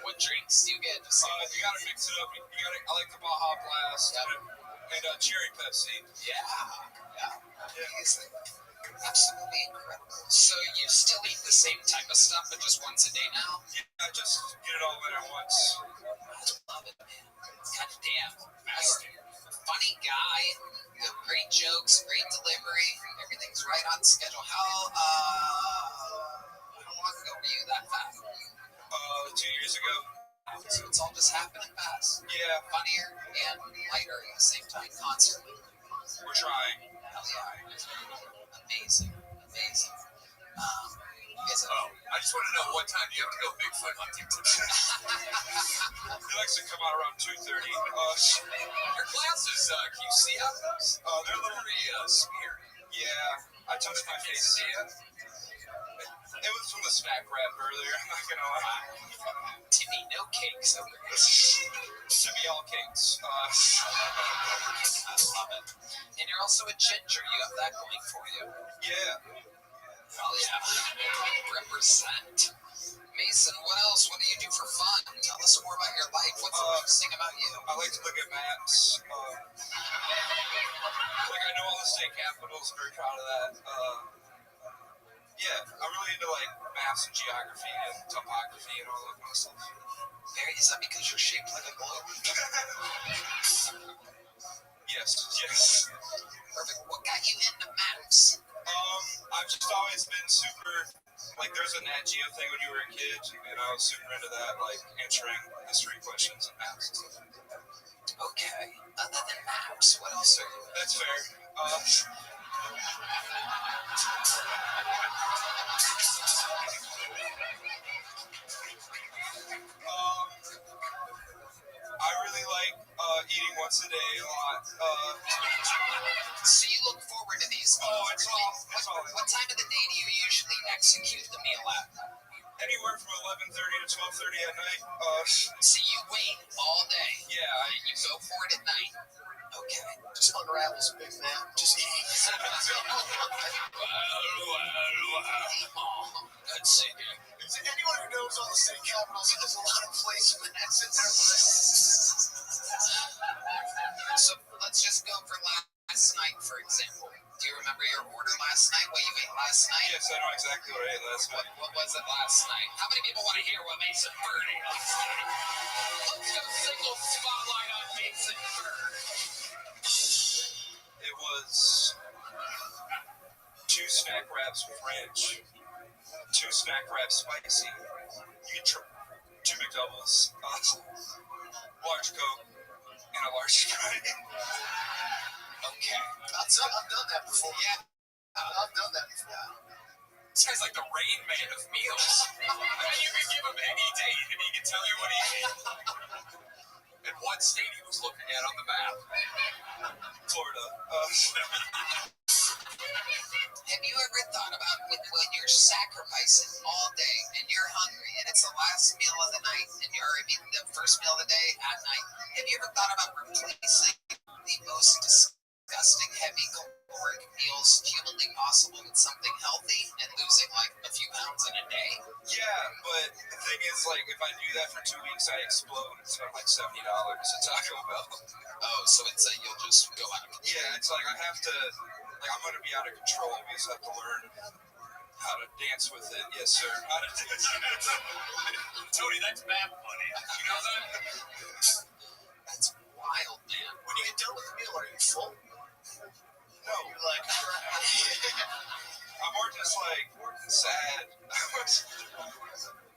What drinks do you get? You gotta mix it up. I like the Baja Blast and cherry Pepsi. Yeah. Amazing. Absolutely incredible. So you still eat the same type of stuff, but just once a day now? Yeah, just get it all in at once. I love it, man. God damn. You're a funny guy. You have great jokes, great delivery. Everything's right on schedule. How long ago were you that fat? 2 years ago. So it's all just happening fast. Yeah. Funnier and lighter at the same time, constantly. We're trying. Hell yeah. Amazing. I just want to know what time you have to go Bigfoot hunting today. He likes to come out around 2:30. Your glasses, can you see out those? They're a little smeary. Yeah, I touched my face. It was from the smack rap earlier, I'm not gonna lie. Timmy No Cakes over here. Timmy All Cakes. I love it. And you're also a ginger. You have that going for you. Yeah. Hell yeah. Represent. Mason, what else? What do you do for fun? Tell us more about your life. What's interesting about you? I like to look at maps. I know all the state capitals. Very proud of that. Yeah, I'm really into maps and geography and topography and all that kind of stuff. Is that because you're shaped like a globe? Yes. Perfect. What got you into maps? I've just always been super, there's a Nat Geo thing when you were a kid, and I was super into that, answering history questions and maps and stuff like that. Okay. Other than maps, what else are you? That's fair. I really like eating once a day a lot. So you look forward to these meals? Oh, it's all. What time of the day do you usually execute the meal at? Anywhere from 11:30 to 12:30 at night. So you wait all day? Yeah. You go for it at night? Okay. Just unravels, big man. Just eat. Let's see here. Anyone who knows all the state capitals has a lot of placemats in their So let's just go for last night, for example. Do you remember your order last night? What you ate last night? Yes, I know exactly what I ate last night. What was it last night? How many people want to hear what Mason Bird ate last night? Let's go single spotlight on Mason Bird. It was 2 snack wraps with ranch, 2 snack wraps spicy. You get 2 McDoubles, large Coke, and a large Sprite. Okay. I've done that before. Yeah. I've done that before. This guy's like the Rain Man of meals. I mean, you could give him any date and he can tell you what he ate. And what state he was looking at on the map. Florida. Have you ever thought about when you're sacrificing all day and you're hungry and it's the last meal of the night and you're eating the first meal of the day at night? Have you ever thought about replacing the most disgusting, heavy caloric meals humanly possible with something healthy and losing like a few pounds in a day? Yeah, but the thing is, like, if I do that for 2 weeks, I explode and spend like $70 at Taco Bell. Oh, so it's you'll just go out of control. Yeah, it's like I have to, like, I'm going to be out of control because I have to learn how to dance with it. Yes, sir. How to dance. Tony, that's math money. You know that? That's wild, man. When you get done with the meal, are you full? No, You're like, I'm more just like sad.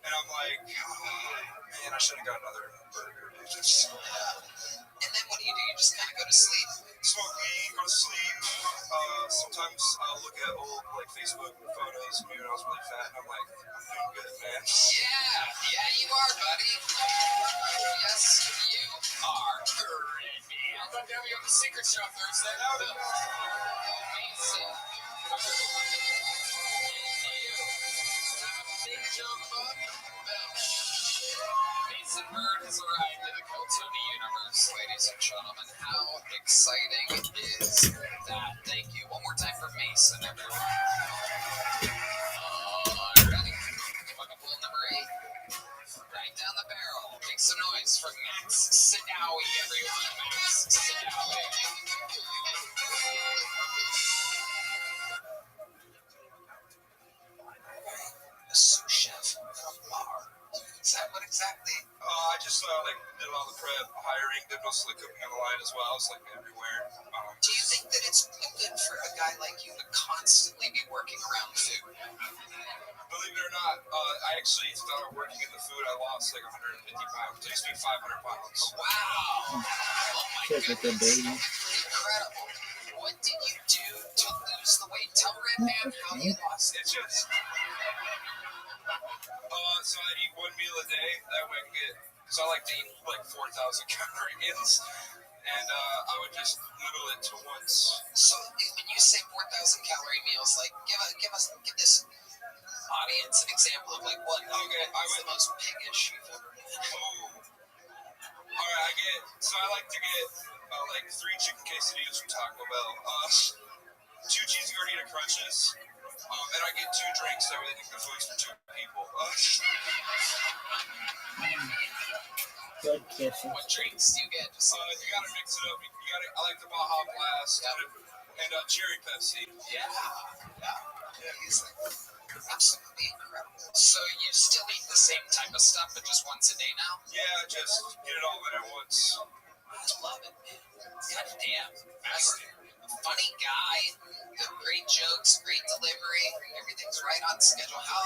And I'm like, oh, man, I should have got another burger. And then what do? You just kind of go to sleep? Smoke weed, go to sleep. Sometimes I'll look at old like Facebook photos of me when I was really fat, and I'm like, I'm doing good, man. Yeah, you are, buddy. Yes, you are. I'm about to have you on the Secret Show Thursday. Amazing. Big jump up. Mason Bird has arrived in the Coltoni universe, ladies and gentlemen. How exciting is that? Thank you. One more time for Mason, everyone. Ready? Fucking pool number 8. Right down the barrel. Make some noise for Max Sidawi, everyone. Max Sidawi. A sous chef from bar. Is that what exactly? I just like did all the prep, hiring, did most of the cooking on the line as well. It's like everywhere. Do you think that it's good for a guy like you to constantly be working around food? Believe it or not, I actually started working in the food. I lost like 150 pounds. I used to be 500 pounds. Wow. Oh my goodness. Incredible. What did you do to lose the weight? Tell Red Man how you lost it. It's just, so I'd eat 1 meal a day. That way I can get, because I like to eat like 4,000 calorie meals. And I would just noodle it to once. So when you say 4,000 calorie meals, like give this audience an example of like what is the most piggish you've ever been. Oh. Alright, I like to get like 3 chicken quesadillas from Taco Bell, 2 cheesy gordita crunches, and I get 2 drinks. That way I think the food's for 2 people. Good kisses. What drinks do you get? You gotta mix it up. I like the Baja Blast and cherry Pepsi. Yeah. Absolutely incredible. So you still eat the same type of stuff, but just once a day now? Yeah, just get it all in at once. I love it, man. God damn. Funny guy. Great jokes, great delivery. Everything's right on schedule. How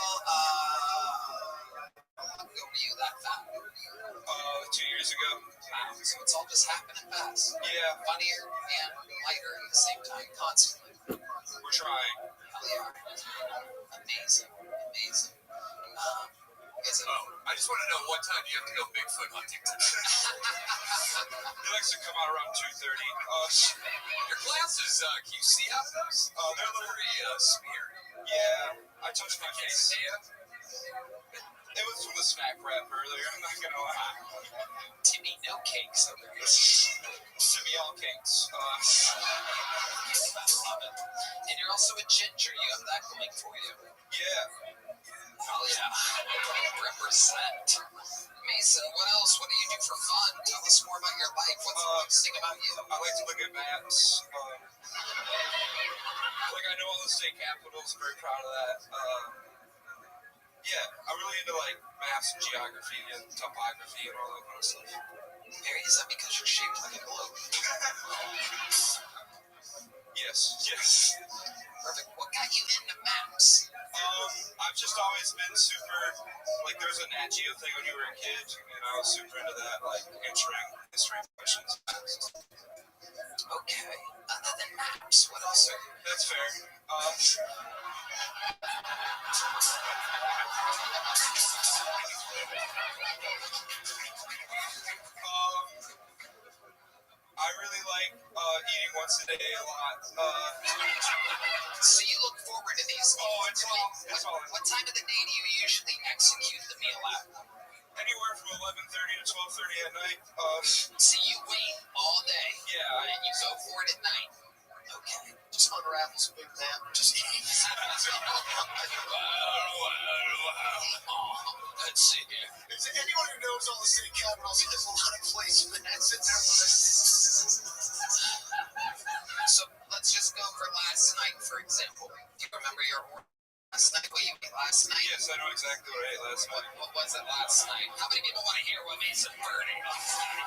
long ago were you that fat? 2 years ago. Wow. So it's all just happening fast. Yeah. Funnier and lighter at the same time, constantly. For trying. Hell yeah. Amazing. Amazing. I just want to know what time do you have to go Bigfoot hunting tonight? He likes to come out around 2:30. Your glasses, can you see out of those? They're very smeared. Yeah, I touched my face. It was from the snack wrap earlier, I'm not gonna lie. Timmy, no cakes over here. Timmy, all cakes. I love it. And you're also a ginger. You have that going for you. Yeah. Oh, yeah. Represent. Mason, what else? What do you do for fun? Tell us more about your life. What's interesting about you? I like to look at maps. Like, I know all the state capitals. I'm very proud of that. Yeah, I'm really into, like, maps and geography and topography and all that kind of stuff. Mary, is that because you're shaped like a globe? Yes. Perfect. What got you into maps? I've just always been super, like, there was a Nat Geo thing when you were a kid, and I was super into that, like, answering history questions. Okay. Other than maps, what else are you? That's fair. I really like eating once a day a lot. So you look forward to these? It's all. What time of the day do you usually execute the meal at? Anywhere from 11:30 to 12:30 at night. So you wait all day. Yeah. And you go for it at night. Okay. Just unravels a big map. Just eats. Wow. Let's see here. Is anyone who knows all the state capitals, there's a lot of placemats in there. So let's just go for last night, for example. Do you remember your order last night? What you ate last night? Yes, I know exactly what I ate last night. What was it last night? How many people want to hear what Mason Bird ate last night?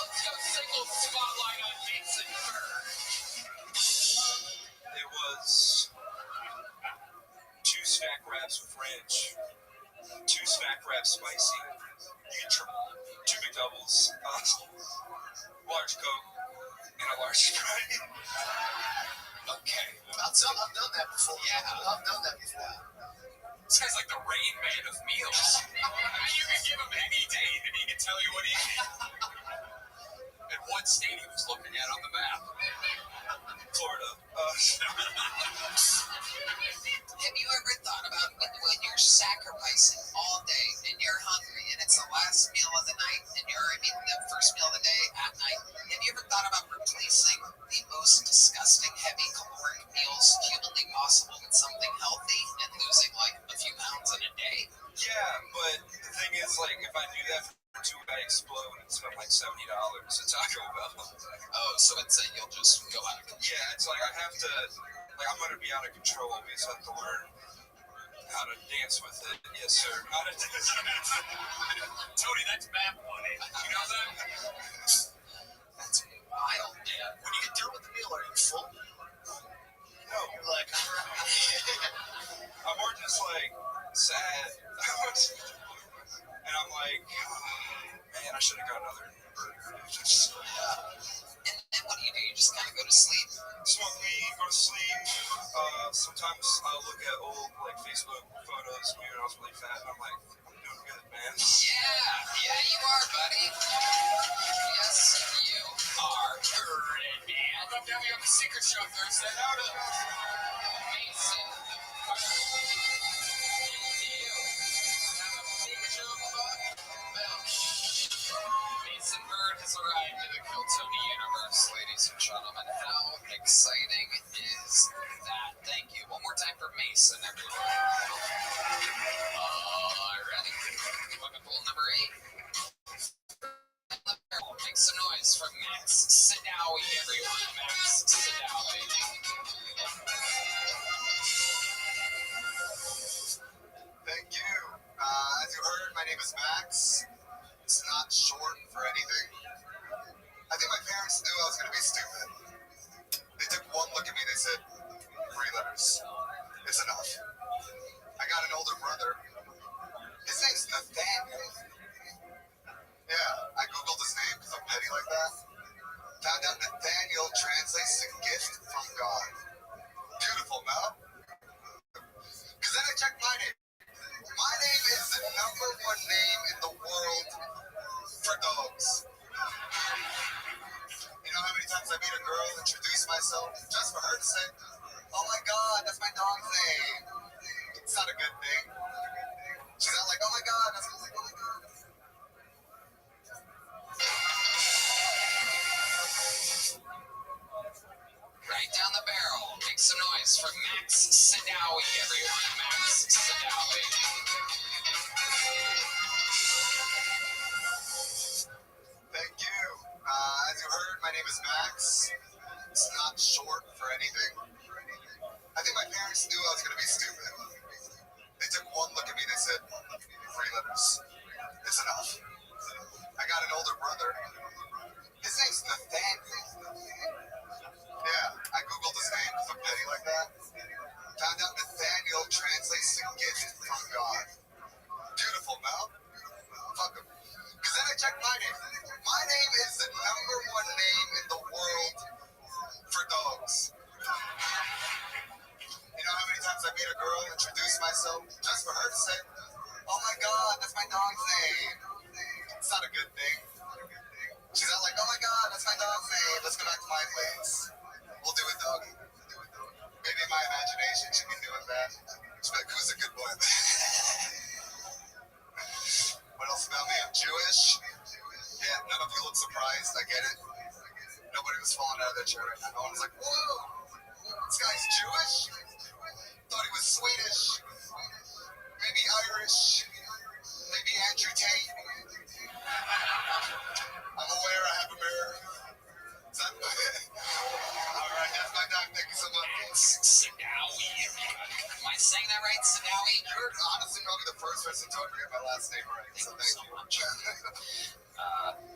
Let's go single spotlight on Mason Bird. It was 2 snack wraps with ranch, 2 snack wraps spicy, you get triple, 2 McDoubles, large Coke, and a large Sprite. Okay. I've done that before. Yeah. I've done that before. This guy's like the Rain Man of meals. I mean, you can give him any date and he can tell you what he ate. And what state he was looking at on the map. Florida. Have you ever thought about when you're sacrificing all day and you're hungry and it's the last meal of the night and the first meal of the day at night, have you ever thought about replacing the most disgusting heavy caloric meals humanly possible with something healthy and losing like a few pounds in a day? Yeah, but the thing is, like, if I do that for 2, I explode and spend like $70 at Taco Bell. Oh, so it's you'll just go out of control. Yeah, it's like I have to, like, I'm gonna be out of control. I just have to learn how to dance with it. Yes, sir. How to dance with it. Tony, that's map money. You know that? That's wild, man. When you get done with the meal, are you full? No, You're like, I'm more just like sad. And I'm like, man, I should have got another burger. And then what do? You just kind of go to sleep? Smoke weed, go to sleep. Sometimes I'll look at old like Facebook photos of me when I was really fat, and I'm like, I'm doing good, man. Yeah, you are, buddy. Yes, you are. Red man. Come down, we got the secret show Thursday. Mason. Mason Bird has arrived in the Kiltony universe, ladies and gentlemen. How exciting is that? Thank you. One more time for Mason, everyone. Alrighty. Bucket bowl number 8. Make some noise from Max Sidowie, everyone. Max Sidowie. thank you. As you heard, my name is Max. It's not short for anything. I think my parents knew I was going to be stupid. They took one look at me, they said, 3 letters. It's enough. I got an older brother. His name's Nathaniel. Yeah, I googled his name because I'm petty like that. Found out Nathaniel translates to gift from God. Beautiful name. It's not a good thing. She's not like, oh my god, that's oh my god. Right down the barrel. Make some noise for Max Sadawi, everyone. Max Sadawi. Thank you. As you heard, my name is Max. It's not short for anything. I think my parents knew I was going to be stupid. They took one look at me, they said, 3 letters. It's enough. I got an older brother. His name's Nathaniel. Yeah, I googled his name because I'm petty like that. Found out Nathaniel translates to gift from God. Beautiful, no? Fuck him. Because then I checked my name. My name is the #1 name in the world for dogs. You know how many times I meet a girl and introduce myself just for her to say, oh my god, that's my dog's name. It's not a good thing. She's not like, oh my god, that's my dog's name. Let's go back to my place. We'll do it, doggy. Maybe in my imagination she'd be doing that. She's like, who's a good boy? What else about me? I'm Jewish. Yeah, none of you look surprised. I get it. Nobody was falling out of their chair right now. No one was like, whoa, this guy's Jewish? Thought he was Swedish. Maybe Irish. Maybe Andrew Tate. I'm aware I have a mirror. Is that alright, that's my dog. Thank you so much. Sadawi. Am I saying that right? Sadawi? You're honestly probably the first person to ever get my last name right. So thank you.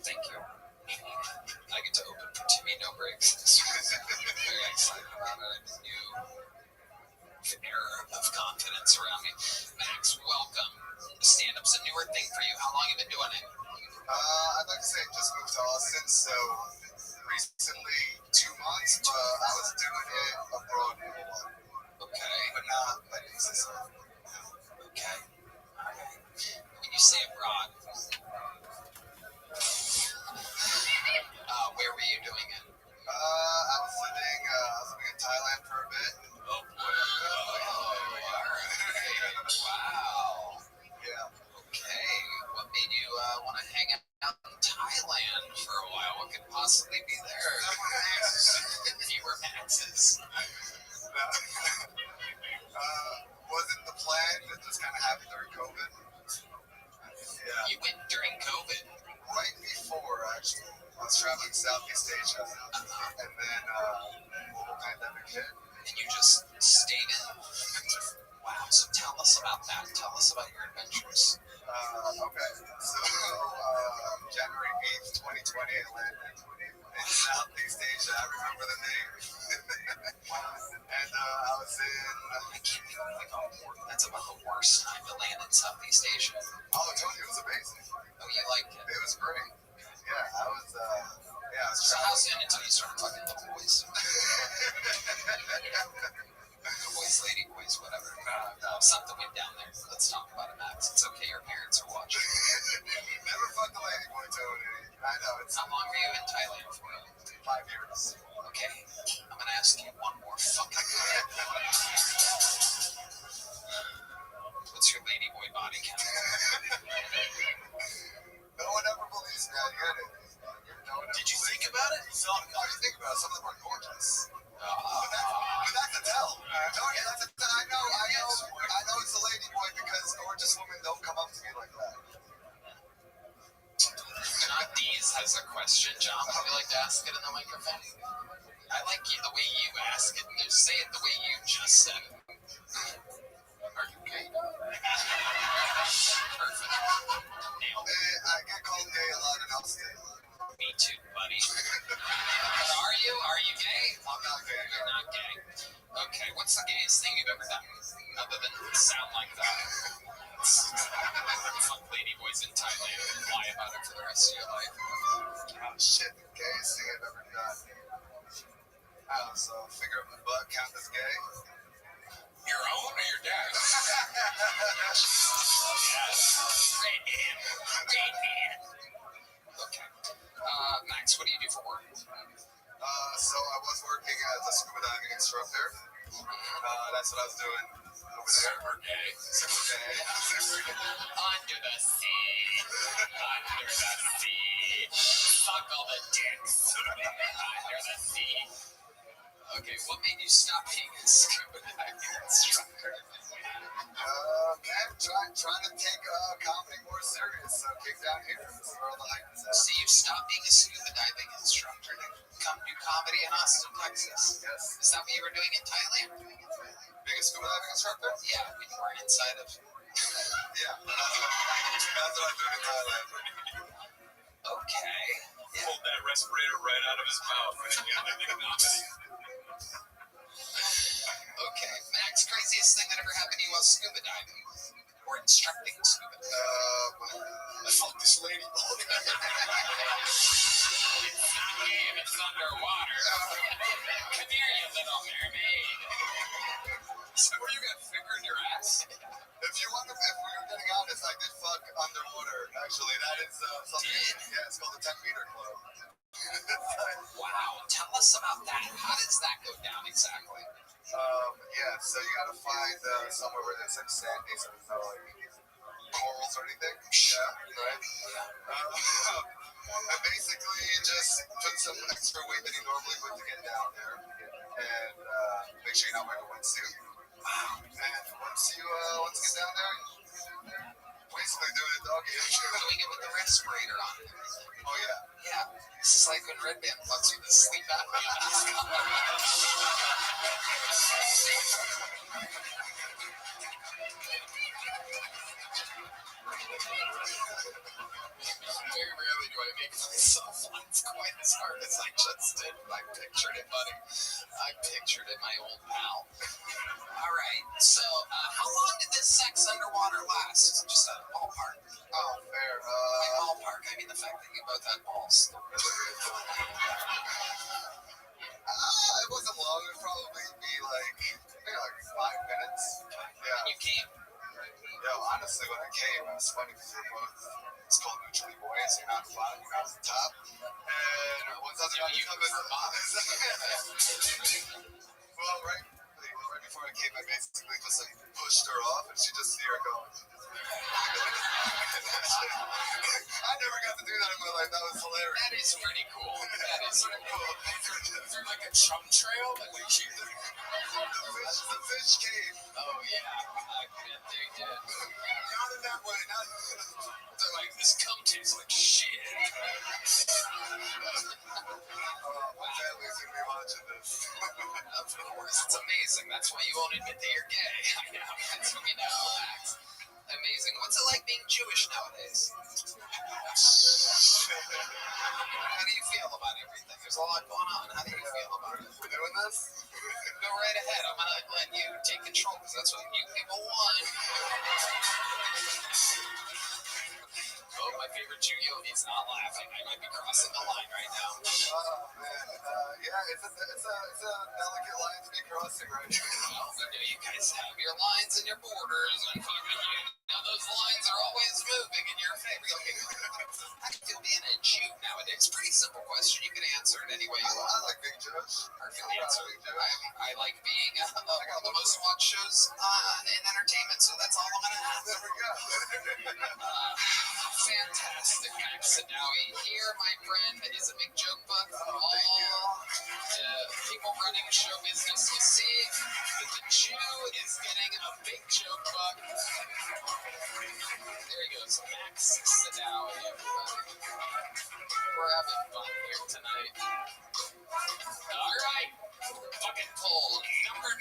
Thank you. I get to open for Timmy No Breaks. Very excited about it. New era of confidence around me. Max, welcome. Stand-up's a newer thing for you. How long have you been doing it? I'd like to say I just moved to Austin, so recently 2 months, but I was doing it abroad for a while. Okay. But not like consistently. Okay. When you say abroad, where were you doing it? I was living in Thailand for a bit. Oh, wow. Yeah. Okay. What made you want to hang out in Thailand for a while? What could possibly be there? Fewer Maxes. Wasn't the plan. It just kind of happened during COVID. Yeah. You went during COVID? Right before, actually. I was traveling Southeast Asia, and then the pandemic hit. And you just stayed in? Wow, so tell us about that. Tell us about your adventures. Okay, so January 8th, 2020, I landed in Southeast Asia. I remember the name. And I was in... I can't even believe that's about the worst time to land in Southeast Asia. Oh, I told you it was amazing. Oh, you liked it? It was great. Yeah, I was So how soon until you started fucking the boys? Boys, lady boys, whatever. Something went down there. Let's talk about it, Max. It's okay, your parents are watching. Never fucked a lady boy, Tony. I know. How long were you in Thailand for? 5 years. Okay, I'm gonna ask you one more fucking What's your lady boy body count? No one ever believes me. I get it. Did you think about it? No, you think about it. Some of them are gorgeous. But that's a tell. Tony, that's a tell. I know it's a lady boy because gorgeous women don't come up to me like that. John Dees has a question. John, would you like to ask it in the microphone? I like you the way you ask it. Just say it the way you just said it. Are you gay? Perfect. Nailed it. I get called gay a lot in Austin. Me too, buddy. But are you? Are you gay? I'm not gay. You're not gay. Okay, what's the gayest thing you've ever done? Other than sound like that. Fuck lady boys in Thailand and lie about it for the rest of your life. Oh, shit, the gayest thing I've ever done. So figure up the butt count as gay. Your own or your dad's? Red man. Red man. Okay. Max, what do you do for work? So I was working as a scuba diving instructor. That That's what I was doing over there. Super gay. Super gay. Super gay. Under the sea. Under the sea. Fuck all the dicks. Under the sea. Okay, what made you stop being a scuba diving instructor? Man, trying to take comedy more serious. So came down here. This is where all the hype is at. So you stopped being a scuba diving instructor to come do comedy in Austin, Texas? Yes. Is that what you were doing in Thailand? Being a scuba diving instructor? Yeah, when you were inside of... Yeah. That's what I'm doing in Thailand. Okay. Yeah. Pulled that respirator right out of his mouth when he got into comedy. Okay. Max, craziest thing that ever happened to you while scuba diving? Or instructing scuba diving? I fucked this lady. It's not gay if it's underwater. Come here, you little mermaid. So where you got finger in your ass? If we were getting honest, I did fuck underwater. Actually, that is something. Yeah, it's called the 10-meter club. Wow, tell us about that. How does that go down exactly? Yeah, so you gotta find somewhere where there's like sandy, so there's no like corals or anything. Yeah, right. And basically, you just put some extra weight that you normally would to get down there, and make sure you don't wear a wetsuit. Wow. And once you get down there, basically doing a doggy. Doing it with the respirator on. Oh yeah. Yeah. This is like when Red Band fucks with the sleep apnea mask on. Very rarely do I make myself laugh quite as hard as I just did. I pictured it, buddy. I pictured it, my old pal. All right. So, how long did this sex underwater last? Just a ballpark. Oh, fair. By ballpark, I mean the fact that you both had balls. It wasn't long. It would probably be like, maybe like 5 minutes. Yeah. And you came. Yo, honestly, when I came, it was funny because we were both, it's called neutrally buoyant, so you're not flat, you're not on the top. And once I was about to come in, well, right before I came, I basically just like pushed her off, and she just see her going. I never got to do that in my life. That was hilarious. That is pretty cool. That is pretty cool. Is there like a chum trail? Like the fish came. Oh, yeah. I bet they did. Not in that way. They're like, this cum tastes like shit. My family's going to be watching this. Of course. It's amazing. That's why you won't admit that you're gay. I know. That's what we know. Max. Amazing. What's it like being Jewish nowadays? How do you feel about everything? There's a lot going on. How do you feel about it? We're doing this? Go right ahead. I'm going to let you take control because that's what you people want. Oh, my favorite Jew, he's not laughing. I might be crossing the line right now. Oh, man. Yeah, it's a delicate line to be crossing right now. Well, I know you guys have your lines and your borders and fucking now those lines are always moving in your favor. Okay. How do you feel being a Jew nowadays? Pretty simple question. You can answer it any way you want. I like being Jewish. Perfect answer. I like being one of the most watched shows in entertainment, so that's all I'm going to ask. There we go. Fantastic, Max Sadawi. Here, my friend, is a big joke book for all people running show business to see that the Jew is getting a big joke book. There he goes, Max Sadawi, everybody. We're having fun here tonight. All right, bucket poll number 9.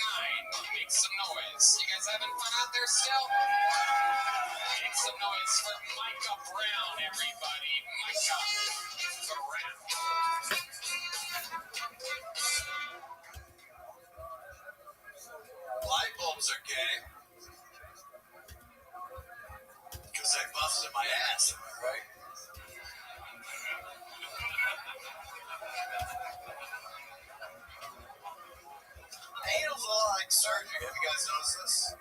Make some noise. You guys having fun out there still? Make some noise for Micah Brown, everybody. Micah Brown. Light bulbs are gay. Because I busted my ass, am I right? Anal's a lot like surgery. Have you guys noticed this?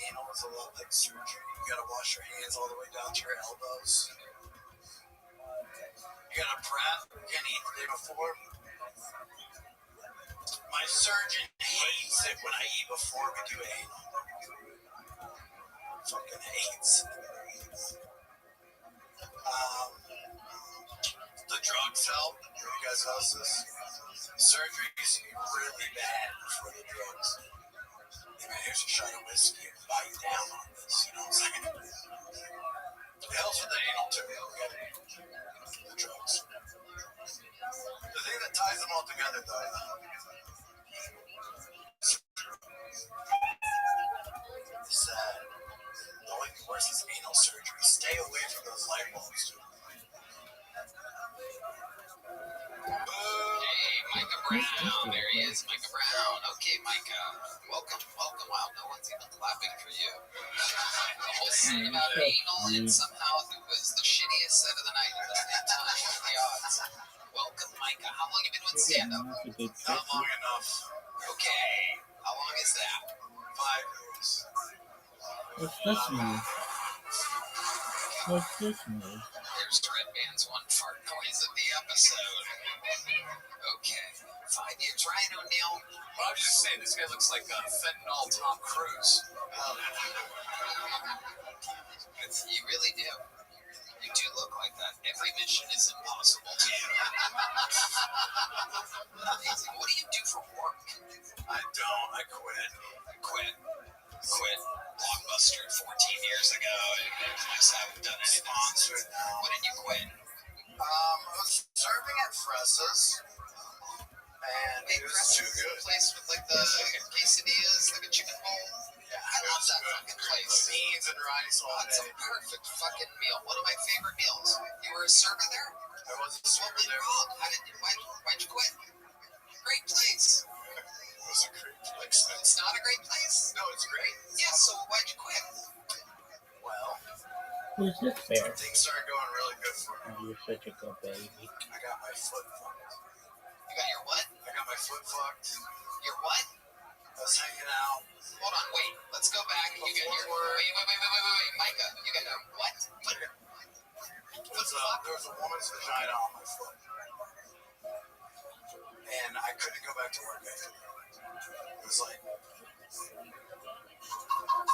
Anal is a lot like surgery. You gotta wash your hands all the way down to your elbows. You gotta prep. You can't eat the day before. My surgeon hates it when I eat before we do anal. Fucking hates. The drugs help. You guys notice this? Surgery's really bad for the drugs. Man, here's a shot of whiskey. Bite down on this, you know what I'm saying? It helps with the anal too. The drugs. The thing that ties them all together, though, is that the only thing worse is anal surgery. Stay away from those light bulbs, dude. Hey, Micah Brown. There he is, Micah Brown. Okay, Micah. Welcome. Wow, no one's even clapping for you. The whole scene about anal, and somehow it was the shittiest set of the night at the same time. What are the odds? Welcome, Micah. How long have you been doing stand-up? Not long enough. Okay. How long is that? 5 years. What's this move? What's this move? There's Red Band's one fart noise of the episode. Okay. 5 years. Ryan O'Neal. Well, I was just saying, this guy looks like fentanyl Tom Cruise. You really do. You do look like that. Every mission is impossible to you. Amazing. What do you do for work? I don't. I quit. Quit. Blockbuster 14 years ago. And just haven't done anything. Sponsored now. What did you quit? I was serving at Fressa's. And it was too good. Place with like the quesadillas, like a chicken bowl. Yeah, I love that fucking place. Beans and rice all That's a day. perfect fucking meal. One of my favorite meals. You were a server there? I was a What server went there. wrong? Why'd you quit? Great place. It was a great place. It's not a great place? No, it's great. Yeah, so why'd you quit? Well, Who's this bear? things started going really good for me. Oh, you're such a good baby. I got my foot fucked. You got your what? I got my foot fucked. Your what? I was hanging out. Hold on, wait. Let's go back. You got your... Wait. Micah, you got your what? There was a woman's vagina on my foot. And I couldn't go back to work after that. It was like...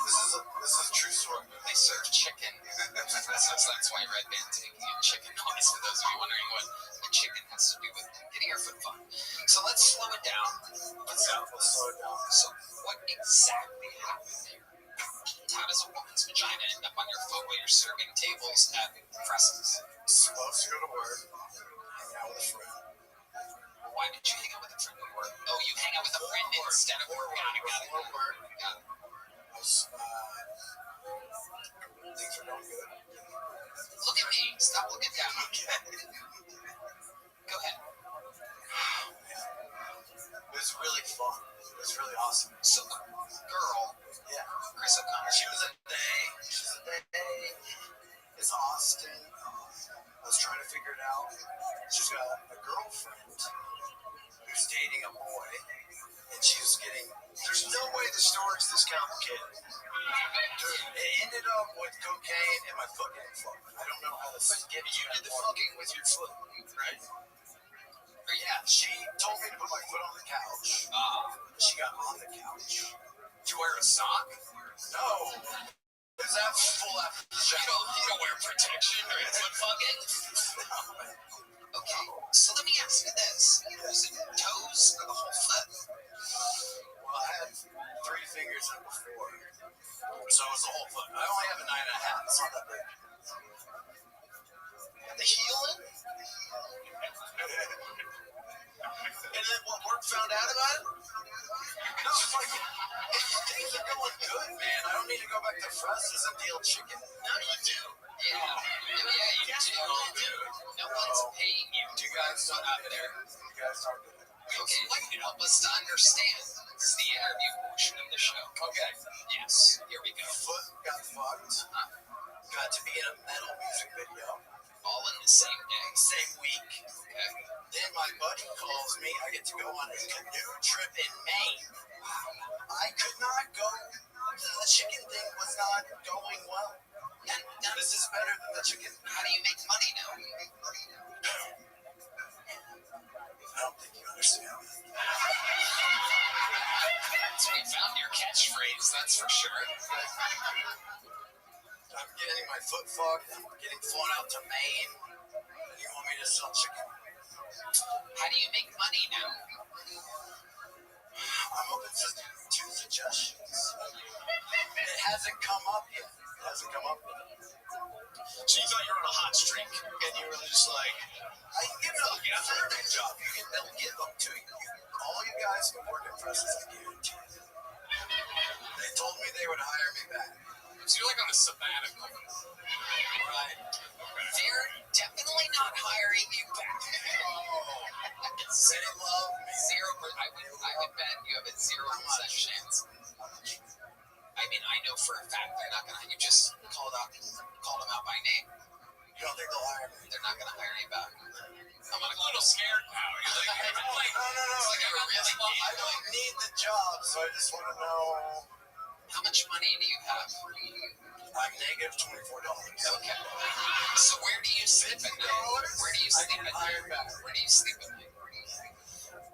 This is a true story. They serve chicken. That's why Red Band's making a chicken noise, for those of you wondering what the chicken has to do with getting your foot fucked. So let's slow it down. Let's slow it down. So what exactly happened? How does a woman's vagina end up on your foot while you're serving tables at Fressa's? Supposed to go to work, hang out with a friend. Why did you hang out with a friend at work? Oh, you hang out with a friend instead of work. Got it. Things are going good. Look at me. Stop looking down. Go ahead. It was really fun. It was really awesome. So the girl, Yeah. Chris O'Connor, She was a day. It's Austin. I was trying to figure it out. She's got a girlfriend who's dating a boy, and she's getting... There's no way the story's this complicated. Dude, it ended up with cocaine and my foot getting fucked. I don't know how to get you did the fucking with your foot, right? Yeah, she told me to put my foot on the couch. She got on the couch. Did you wear a sock? No. Is that full after the shower? you don't wear protection during foot fucking? Okay, so let me ask you this. Was it toes or the whole foot? Well, I had 3 fingers in before. So it was the whole foot. I only have a 9.5. It's not that big. The healing? And then what, work found out about it? No, it's like, things are going good, man. I don't need to go back to Fressa's and deal chicken. No, you do. Yeah, you do. No one's paying you. Do you guys talk out there? You guys talk to them. Okay, help us to understand. This is the interview portion of the show. Okay. Yes, here we go. Foot got fucked. Got to be in a metal music video. All in the same day. Same week. Okay. Then my buddy calls me. I get to go on a canoe trip in Maine. I could not go. The chicken thing was not going well. And this is better than the chicken. How do you make money now? I I don't think you understand. So we found your catchphrase, that's for sure. I'm getting my foot fucked. I'm getting flown out to Maine. And you want me to sell chicken? How do you make money now? I'm open to suggestions. It hasn't come up yet. So you thought you were on a hot streak, and you were just like, I can give it a third job. They'll give them to you. All you guys who work at presses, I guarantee. They told me they would hire me back. So you're like on a sabbatical. Right. They're definitely not hiring you back. They love me. I would bet you have a 0% chance. I mean, I know for a fact they're not gonna. You just called them out by name. You don't think they'll hire me? They're not gonna hire you back. I'm a little scared now. No. I don't need the job, so I just want to know. How much money do you have? I'm negative $24. Okay. So where do you sleep at night? Where do you sleep at night?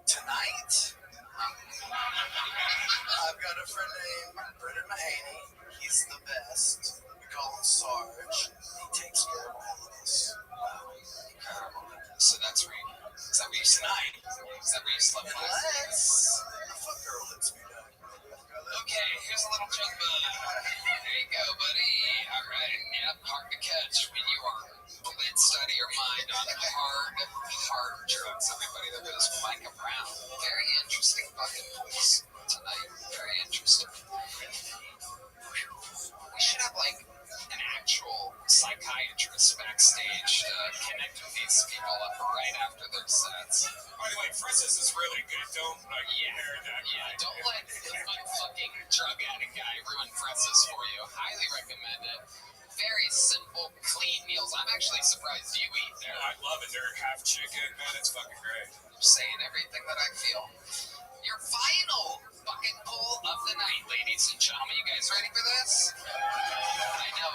Tonight? I've got a friend named Brendan Mahaney. He's the best. We call him Sarge. He takes care of all of us. So that's where is that where you tonight? Is that where you slept last night? Unless the fuck girl lets me down. Okay, here's a little junk bug. There you go, buddy. All right. Yep, hard to catch when you are blitzed out of your mind on hard drugs. Everybody that goes Micah Brown. Very interesting fucking voice tonight. Very interesting. We should have like an actual psychiatrist backstage to connect with these people up right after their sets. By the way, Francis is really good. Don't hear that. Yeah, don't let a fucking drug addict guy ruin Francis for you. Highly recommend it. Very simple, clean meals. I'm actually surprised you eat there. I love it. They're half chicken. Man, it's fucking great. I'm saying everything that I feel. Your final fucking poll of the night, ladies and gentlemen. You guys ready for this? I know.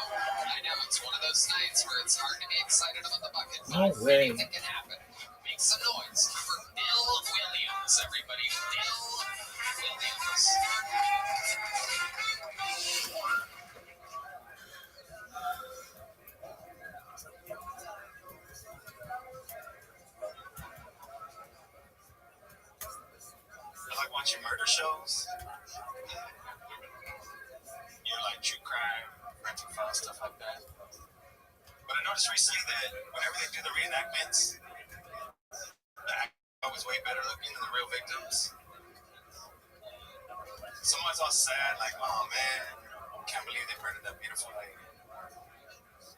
It's one of those nights where it's hard to be excited about the bucket. No way. Anything can happen. Make some noise for Bill Williams, everybody. Bill Williams. I like watching murder shows. You like true crime, rental file, stuff like that. But I noticed recently that whenever they do the reenactments, the actor was way better looking than the real victims. Someone's all sad, like, oh man, can't believe they murdered that beautiful lady.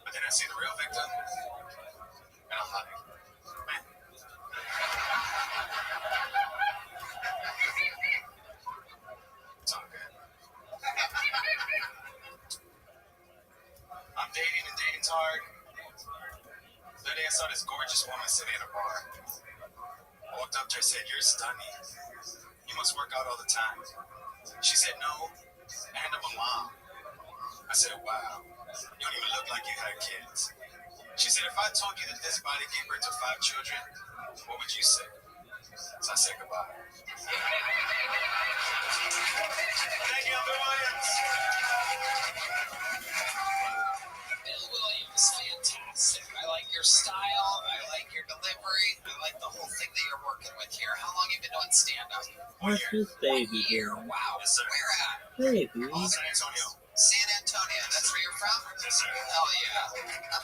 But then I see the real victim, and I'm like, man. It's all good. I'm dating and dating's hard. The other day I saw this gorgeous woman sitting in a bar. I walked up to her and said, you're stunning. You must work out all the time. She said, no, and I'm a mom. I said, wow, you don't even look like you had kids. She said, if I told you that this body gave birth to 5 children, what would you say? So I said goodbye. Thank you, Bill Williams. Bill Williams, fantastic. I like your style. I like your delivery. I like the whole thing that you're working with here. How long have you been doing stand-up? Where's this baby Year. doing? Wow. Yes, sir. Where at? Baby. San Antonio. San Antonio. That's where you're from? Yes, sir. Hell yeah.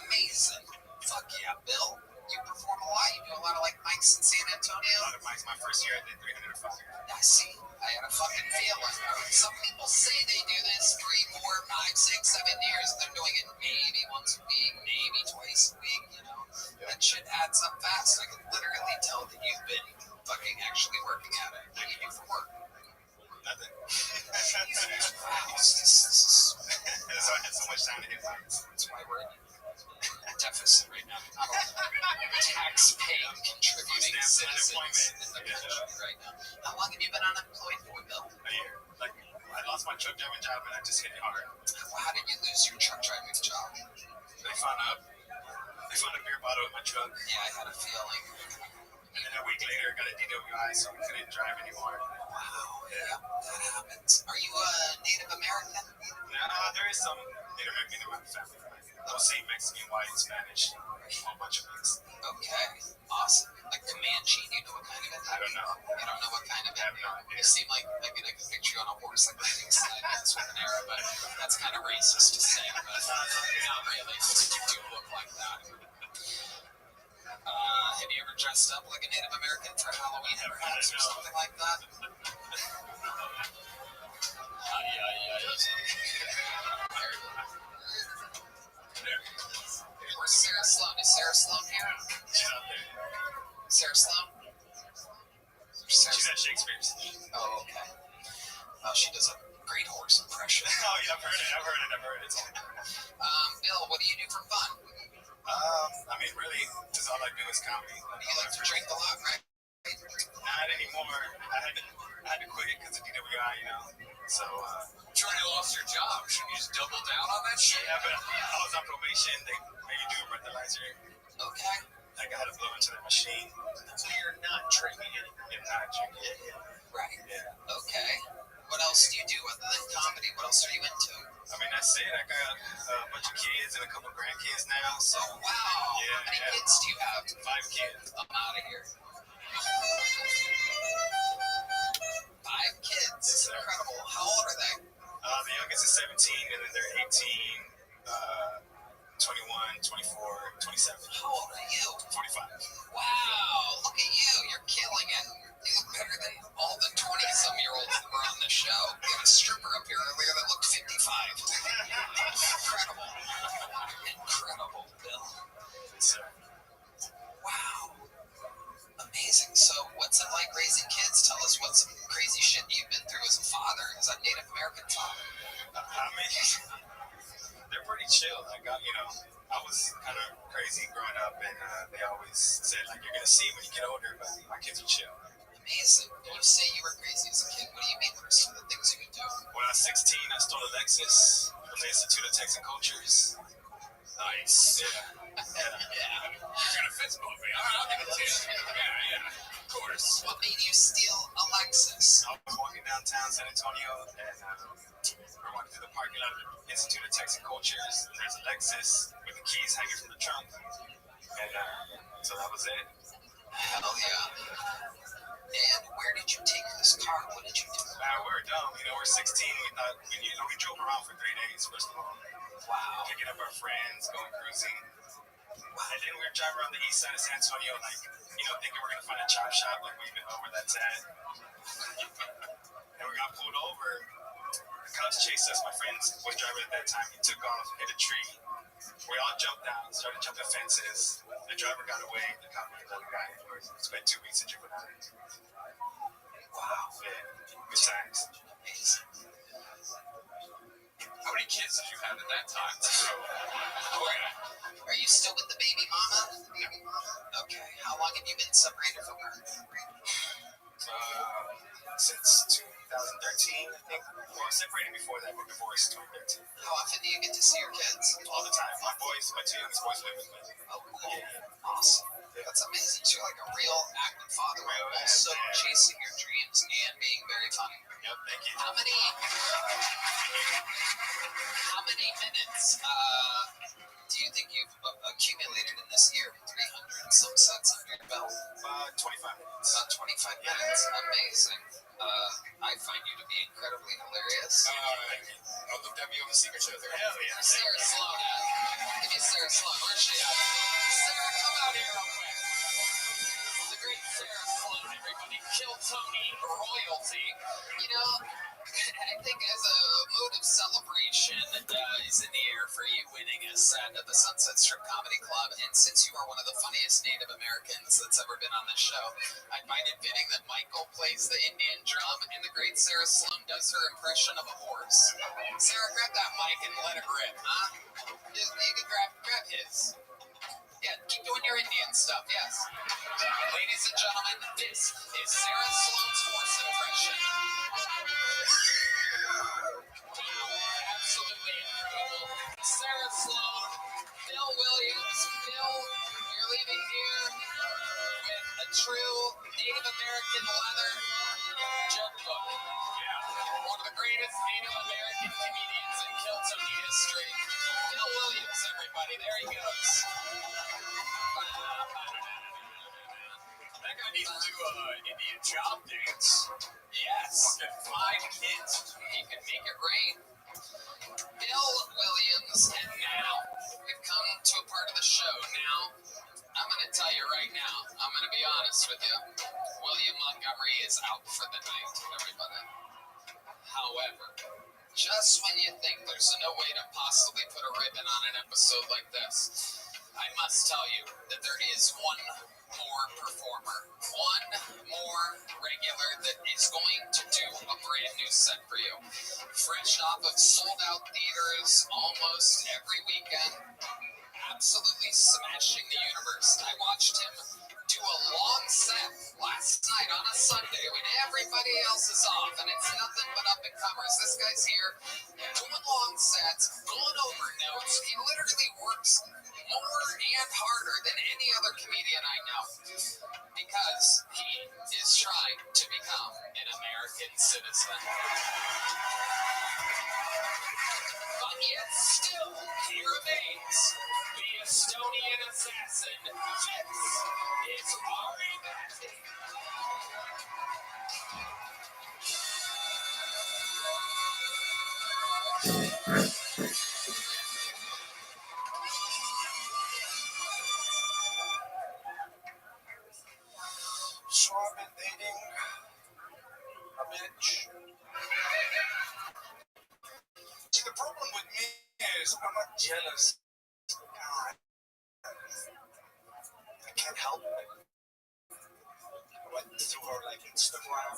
Amazing. Fuck yeah, Bill. You perform a lot. You do a lot of like mics in San Antonio. A lot of mics. My first year I did 305. I see. I had a fucking feeling. Some people say they do this 3, 4, 5, 6, 7 years. They're doing it maybe once a week, maybe twice a week, you know. That shit adds up fast. I can literally tell that you've been fucking actually working at it. What do you do for work? Nothing. Jesus. Wow. So I had so much time to do things. That's why we're in deficit right now. Tax-paying, contributing citizens in the country right now. How long have you been unemployed for, Bill? A year. Like, I lost my truck driving job and I just hit it hard. How did you lose your truck driving job? They found a beer bottle in my truck. Yeah, I had a feeling. And then a week later, got a DWI, so we couldn't drive anymore. Wow. Yeah, that happens. Are you a Native American? No, there is some Native American in my family. Mostly Mexican, white, Spanish, a whole bunch of mix. Okay, awesome. Like Comanche, do you know what kind of it? I don't know. You don't know what kind of it? I have no idea. You seem like I can picture you on a horse like riding sideways with an arrow, but that's kind of racist to say, but not really. You do look like that. Have you ever dressed up like a Native American for Halloween perhaps or something like that? Where's Sarah Sloan? Is Sarah Sloan here? She's out there. Sarah Sloan? She's at Shakespeare's. Oh, okay. She does a great horse impression. Oh, yeah, I've heard it. Bill, what do you do for fun? I mean, really, just all I do is comedy. Do you like to drink a lot, right? Not anymore. I had to quit it because of DWI, you know. So, You already lost your job. Shouldn't you just double down on that shit? yeah, but I was on probation. They made me do a breathalyzer. Okay. Like, I had to blow into the machine. So you're not drinking it? And not drinking it. Right. Yeah. Okay. What else do you do other than comedy? What else are you into? I mean, that's it. I got a bunch of kids and a couple grandkids now. So, Oh, wow. Yeah, How many yeah. kids do you have? 5 kids. I'm out of here. 5 kids. Yes, sir. Incredible. How old are they? The youngest is 17, and then they're 18, 21, 24, 27. How old are you? 45. Wow. Look at you. You're killing it. You look better than all the 20-some-year-olds that were on the show. We had a stripper up here earlier that looked 55. Incredible. Incredible, Bill. So, Wow. Amazing. So what's it like raising kids? Tell us what some crazy shit you've been through as a father, as a Native American father. I mean, they're pretty chill. Like, I was kind of crazy growing up, and they always said, like, you're going to see when you get older, but my kids are chill. Amazing. You say you were crazy as a kid. What do you mean? What are some of the things you would do? When I was 16, I stole a Lexus from the Institute of Texan Cultures. Nice. Yeah. Yeah. You're gonna fist bump me. All right, I'll give it to you. Yeah. Of course. What made you steal a Lexus? I was walking downtown San Antonio, and we're walking through the parking lot of the Institute of Texan Cultures, and there's a Lexus with the keys hanging from the trunk. And so that was it. Hell yeah. And where did you take this car? What did you do? We were dumb. We're 16. We thought, we drove around for 3 days, first of all. Wow. Picking up our friends, going cruising. And then we were driving around the east side of San Antonio, like, thinking we're going to find a chop shop, like we know where that's at. And we got pulled over. The cops chased us. My friend was driving at that time. He took off, hit a tree. We all jumped out, started jumping fences. The driver got away. The cop got another guy. We spent 2 weeks in juvenile. Wow. Yeah, good times. Amazing. How many kids did you have at that time? Are you still with the baby mama? Okay. How long have you been separated from her? Since 2013, I think. Well, separated before that, but divorced 2013. How often do you get to see your kids? All the time. My 2 youngest boys live with me. Oh, cool. Awesome. That's amazing. So you're like a real active father, Real also active. chasing your dreams and being very funny. Yep, thank you. How many minutes do you think you've accumulated in this year? 300 and some sets under your belt. 25 minutes. About 25 minutes. Amazing. I find you to be incredibly hilarious. I'll look at me on the secret show there. Hell yeah. Sarah Sloan. Give me Sarah Sloan. Where's she at? Sarah, come out here real quick. The great Sarah Sloan, everybody. Kill Tony royalty. I think as a mode of celebration is in the air for you winning a set at the Sunset Strip Comedy Club, and since you are one of the funniest Native Americans that's ever been on this show, I find it fitting that Michael plays the Indian drum and the great Sarah Sloan does her impression of a horse. Sarah, grab that mic and let it rip, huh? You can grab his. Yeah, keep doing your Indian stuff, yes. Ladies and gentlemen, this is Sarah Sloan's horse impression. Absolutely incredible. Sarah Sloan, Bill Williams. Bill, you're leaving here with a true Native American leather joke book. Yeah. One of the greatest Native American comedians in Kiltony history. Bill Williams, everybody. There he goes. That guy needs to do an Indian job dance. Yes. Fucking 5 kids. He can make it rain. Bill Williams, and now we've come to a part of the show. Now, I'm going to tell you right now, I'm going to be honest with you. William Montgomery is out for the night, everybody. However, just when you think there's no way to possibly put a ribbon on an episode like this, I must tell you that there is one more performer, one more regular that is going to do a brand new set for you. Fresh off of sold out theaters almost every weekend, absolutely smashing the universe. I watched him do a long set last night on a Sunday when everybody else is off and it's nothing but up and comers. This guy's here doing long sets, going over notes. He literally works more and harder than any other comedian I know because he is trying to become an American citizen. But yet still, he remains the Estonian assassin. This is Ari Matty. So I've been dating a bitch. See, the problem with me is I'm not jealous. I can't help it. I went through her like Instagram.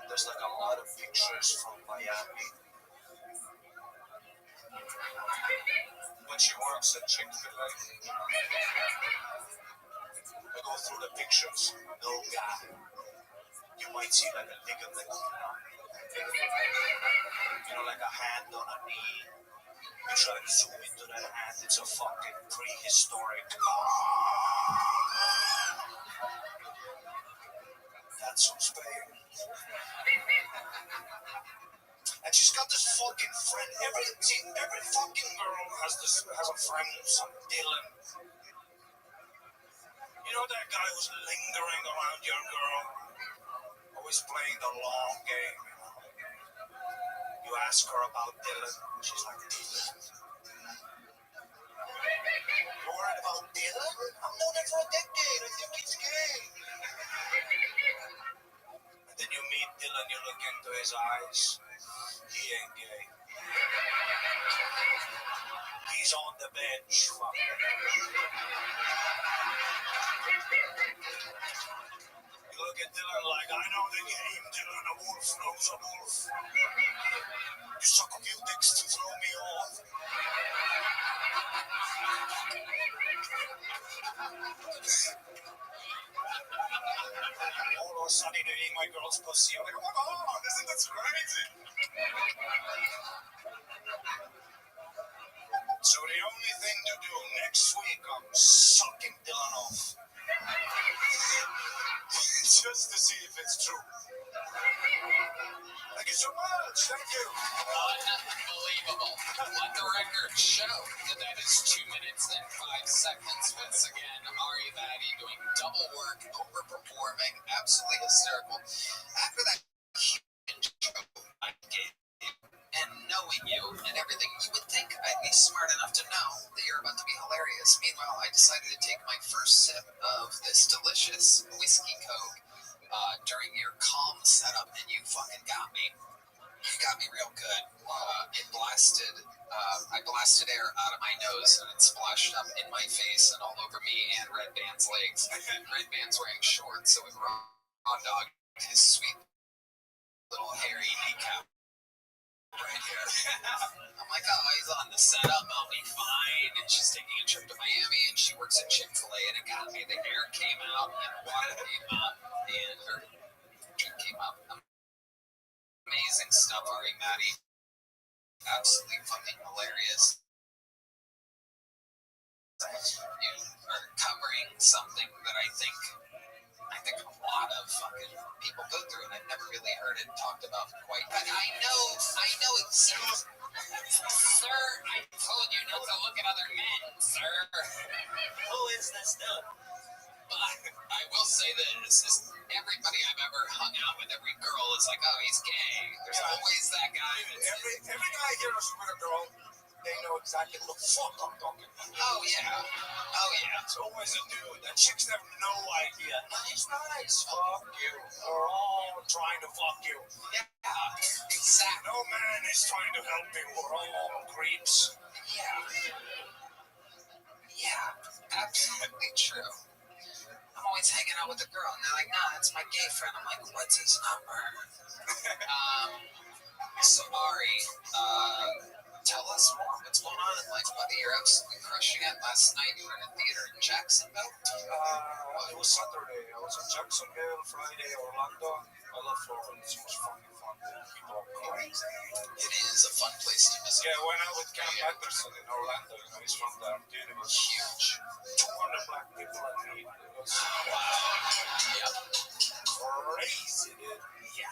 There's like a lot of pictures from Miami. When she works at Chick-fil-A. I go through the pictures. No guy. You might see like a ligament. You know, like a hand on a knee. You try to zoom into that hand. It's a fucking prehistoric. That's who's paying. And she's got this fucking friend. Every fucking girl has a friend, some Dylan. You know that guy who's lingering around your girl, always playing the long game. You ask her about Dylan, she's like, Dylan? You're worried about Dylan? I've known him for a decade. I think he's gay. And then you meet Dylan, you look into his eyes. He ain't gay. He's on the bench. Fuck. You look at Dylan like, I know the game, Dylan. A wolf knows a wolf. You suck a few dicks to throw me off. All of a sudden, eating my girl's pussy. I'm like, oh my god, isn't that crazy? So the only thing to do next week, I'm sucking Dylan off. Just to see if it's true. Thank you so much. Thank you. Unbelievable. Let the record show that is 2 minutes and 5 seconds. Once again, Ari Matty doing double work, overperforming, absolutely hysterical. After that intro I gave you, and knowing you and everything, you would think I'd be smart enough to know that you're about to be hilarious. Meanwhile, I decided to take my first sip of this delicious whiskey Coke during your calm setup, and you fucking got me. You got me real good. It blasted. I blasted air out of my nose, and it splashed up in my face and all over me and Red Band's legs. Red Band's wearing shorts, so it raw dog his sweet little hairy kneecap right here. I'm like, oh, he's on the setup. I'll be fine. And she's taking a trip to Miami, and she works at Chick-fil-A, and it got me. The hair came out, and water came up, and her drink came up. Amazing stuff, Ari Matty. Absolutely fucking hilarious. You are covering something that I think lot of fucking people go through, and I've never really heard it talked about quite. But I know exactly. Sir, I told you not to look at other men, sir. Who is this dude? But I will say this: is everybody I've ever hung out with, every girl is like, oh, he's gay. There's always that guy. Every guy here is with a girl. They know exactly what the fuck I'm talking about. Oh yeah. It's always a dude. And chicks have no idea. Nice. Fuck you. We're all trying to fuck you. Yeah, exactly. No man is trying to help you. We're all creeps. Yeah, absolutely true. I'm always hanging out with a girl, and they're like, nah, that's my gay friend. I'm like, what's his number? So Ari, tell us more. What's going on in life, buddy? You're absolutely crushing it. Last night you were in a theater in Jacksonville. It was Saturday. I was in Jacksonville, Friday, Orlando. I love Florida. It's so much fucking fun. People are crazy. It is a fun place to visit. Yeah, I went out with Cam Patterson in Orlando. You know, he's from there. Dude, it was Huge. 200 black people at me. It was Yep. crazy, dude. Yeah,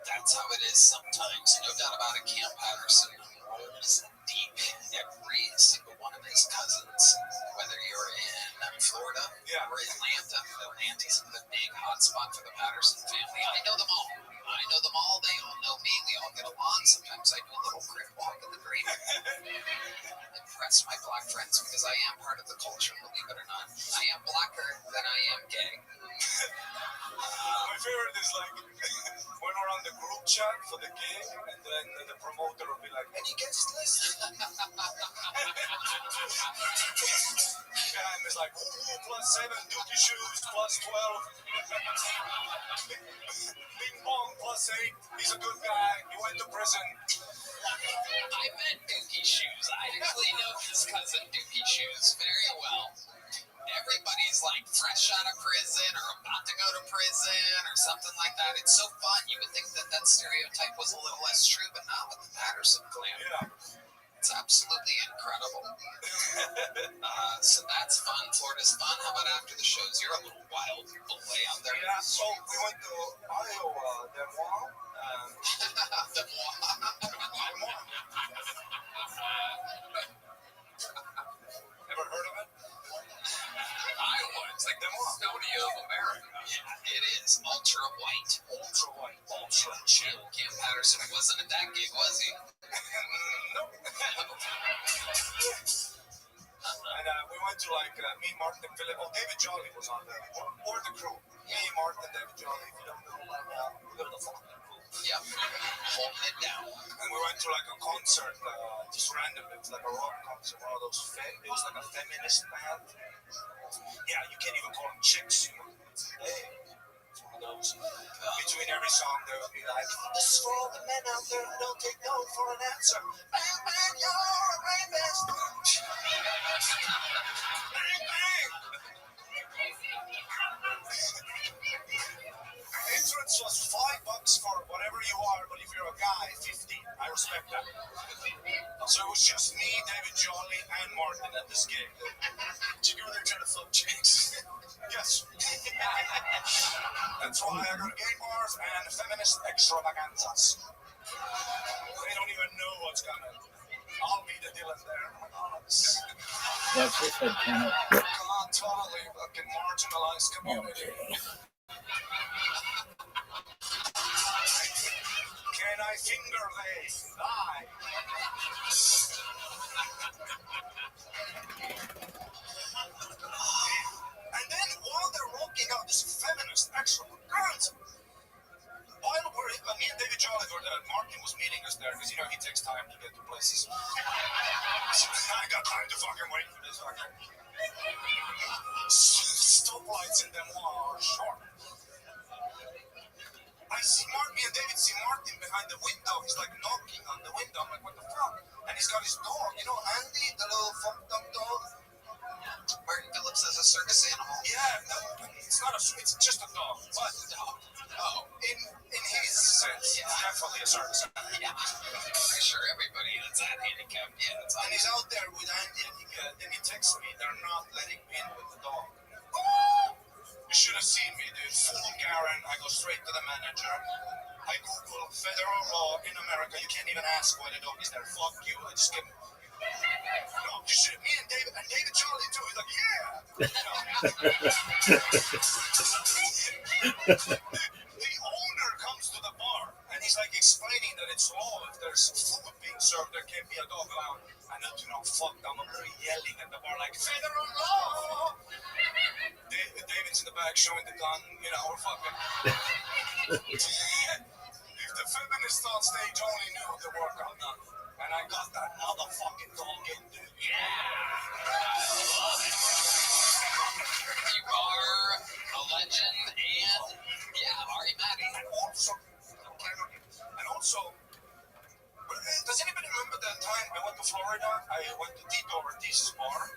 that's how it is sometimes. No doubt about it. Cam Patterson rolls deep every single one of his cousins, whether you're in Florida or Atlanta. Atlanta's the big hotspot for the Patterson family. I know them all. They all know me. We all get along. Sometimes I do a little crip walk in the green. Impress my black friends because I am part of the culture, believe it or not. I am blacker than I am gay. My favorite is like when we're on the group chat for the game, and then the promoter will be like, any guest list? And it's like, +7, Dookie Shoes, +12. Bing Bong, +8. He's a good guy. He went to prison. I met Dookie Shoes. I actually know his cousin Dookie Shoes very well. Everybody's like fresh out of prison or about to go to prison or something like that. It's so fun. You would think that stereotype was a little less true, but not with the Patterson clan. Yeah. It's absolutely incredible. So that's fun. Florida's fun. How about after the shows? You're a little wild boy out there. Yeah, so we went to Iowa, Des Moines. Des Moines. Ever heard of it? Iowa, it's like the Estonia of America. Yeah, it is. Ultra white. Ultra chill. Cam Patterson wasn't at that gig, was he? Nope. And we went to me, Martin, and Philip. Oh, David Jolly was on there. Or the crew. Me, Martin, and David Jolly. If you don't know we're the fucking crew. Yeah. Holding it down. And we went to a concert, just randomly. It was like a rock concert. One of those. It was like a feminist band. Yeah, you can't even call them chicks, you know. Hey. Those. Between every song, there would be like, this is for all the men out there who don't take no for an answer. Bang, bang, you're a rapist. Bang, bang. Entrance was $5 for whatever you are, but if you're a guy, 50. I respect that. So it was just me, David Jolly, and Martin at this gig. Did you go there trying to flip chicks? Yes. That's why I go to gay bars and feminist extravaganzas. They don't even know what's coming. I'll be the Dylan there. That's this head camera. Come on, totally fucking marginalized community. Can I finger they? Die. And then while they're walking out, this feminist extravaganza, while me and David Jolly were there, Martin was meeting us there because, you know, he takes time to get to places. I got time to fucking wait for this fucking stoplights in Des Moines are short. I see me and David see Martin behind the window. He's like knocking on the window. I'm like, what the fuck? And he's got his dog, you know, Andy, the little fucked up dog. Martin Phillips as a circus animal? Yeah, no, it's not it's just a dog. But in his sense, it's definitely a circus animal. Yeah, I'm pretty sure everybody that's that handicapped, and he's out there with Andy, and then he texts me, they're not letting me in with the dog. You should have seen me, dude. Full Karen. I go straight to the manager. I Google federal law in America. You can't even ask why the dog is there. Fuck you. I just get. No, you should. Me and David Charlie too. He's like, the owner comes to the bar and he's like explaining that it's law. If there's food being served, there can't be a dog around. And then, fuck them. I'm yelling at the bar like, federal law. David's in the back showing the gun. We're fucking. If the feminists on stage only knew the work I've done. And I got that motherfucking dog in, dude. Yeah. You are a legend, and Ari Matty. And also, does anybody remember that time I went to Florida? I went to Tito Ortiz's bar,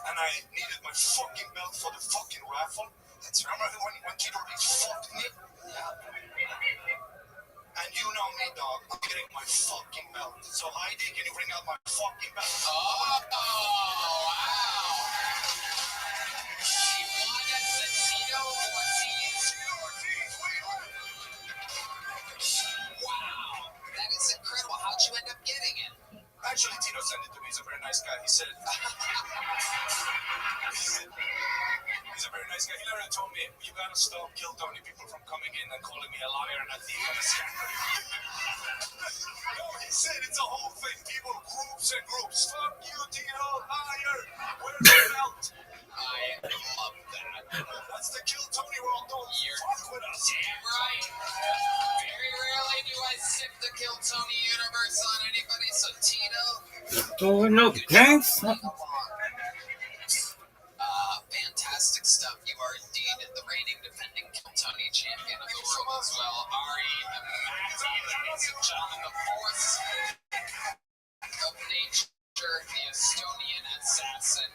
and I needed my fucking belt for the fucking raffle. Remember when Tito Ortiz fucked me? Yeah. And you know me, dog. I'm getting my fucking belt. So Heidi, can you bring out my fucking belt? Oh, wow. She won at the Tito Ortiz. Wow. That is incredible. How'd you end up getting it? Actually, Tito sent it to me. He's a very nice guy. He said... He's a very nice guy. He literally told me, you gotta stop Kill Tony people from coming in and calling me a liar and a thief and a scammer. No, he said it's a whole thing. People, groups and groups. Fuck you, Tito, liar. Where's the belt? I love that. That's the Kill Tony world. Don't fuck with us. Damn right. Very rarely do I stick the Kill Tony universe on anybody, so Tito. Oh, no, thanks. Fantastic stuff. You are indeed the reigning defending Kill Tony champion of the world as well. Ari Matty, ladies and gentlemen, the force of nature, the Estonian assassin.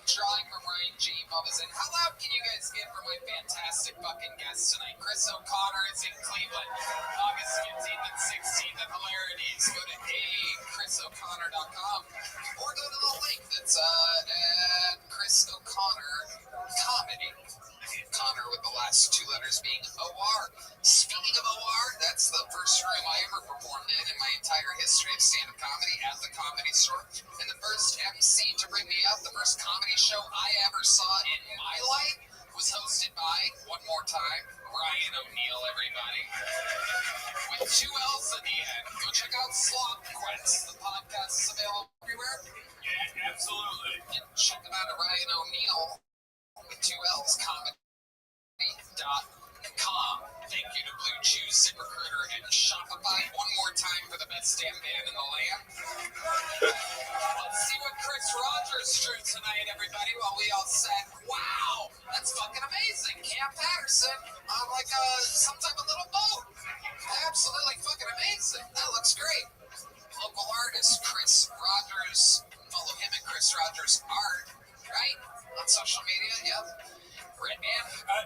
Drawing from Ryan G. Bubba's in. How loud can you guys get for my fantastic fucking guest tonight? Chris O'Connor is in Cleveland, August 15th and 16th at Hilarities. Go to chrisoconnor.com or go to the link that's at Chris O'Connor Comedy. Connor with the last two letters being OR. Speaking of OR, that's the first room I ever performed in my entire history of stand-up comedy at the Comedy Store. And the first MC to bring me up, the first comedy show I ever saw in my life was hosted by, one more time, Ryan O'Neal, everybody. With 2 L's at the end. Go check out Slop Quest. The podcast is available everywhere. Yeah, absolutely. And check them out at Ryan O'Neal with 2 L's, comedy.com. Thank you to Blue Chew, ZipRecruiter, and Shopify. One more time for the best damn band in the land. Let's see what Chris Rogers drew tonight, everybody, while we all said, wow, that's fucking amazing. Cam Patterson on like some type of little boat. Absolutely fucking amazing. That looks great. Local artist Chris Rogers. Follow him at Chris Rogers Art, right? On social media, yep. Man.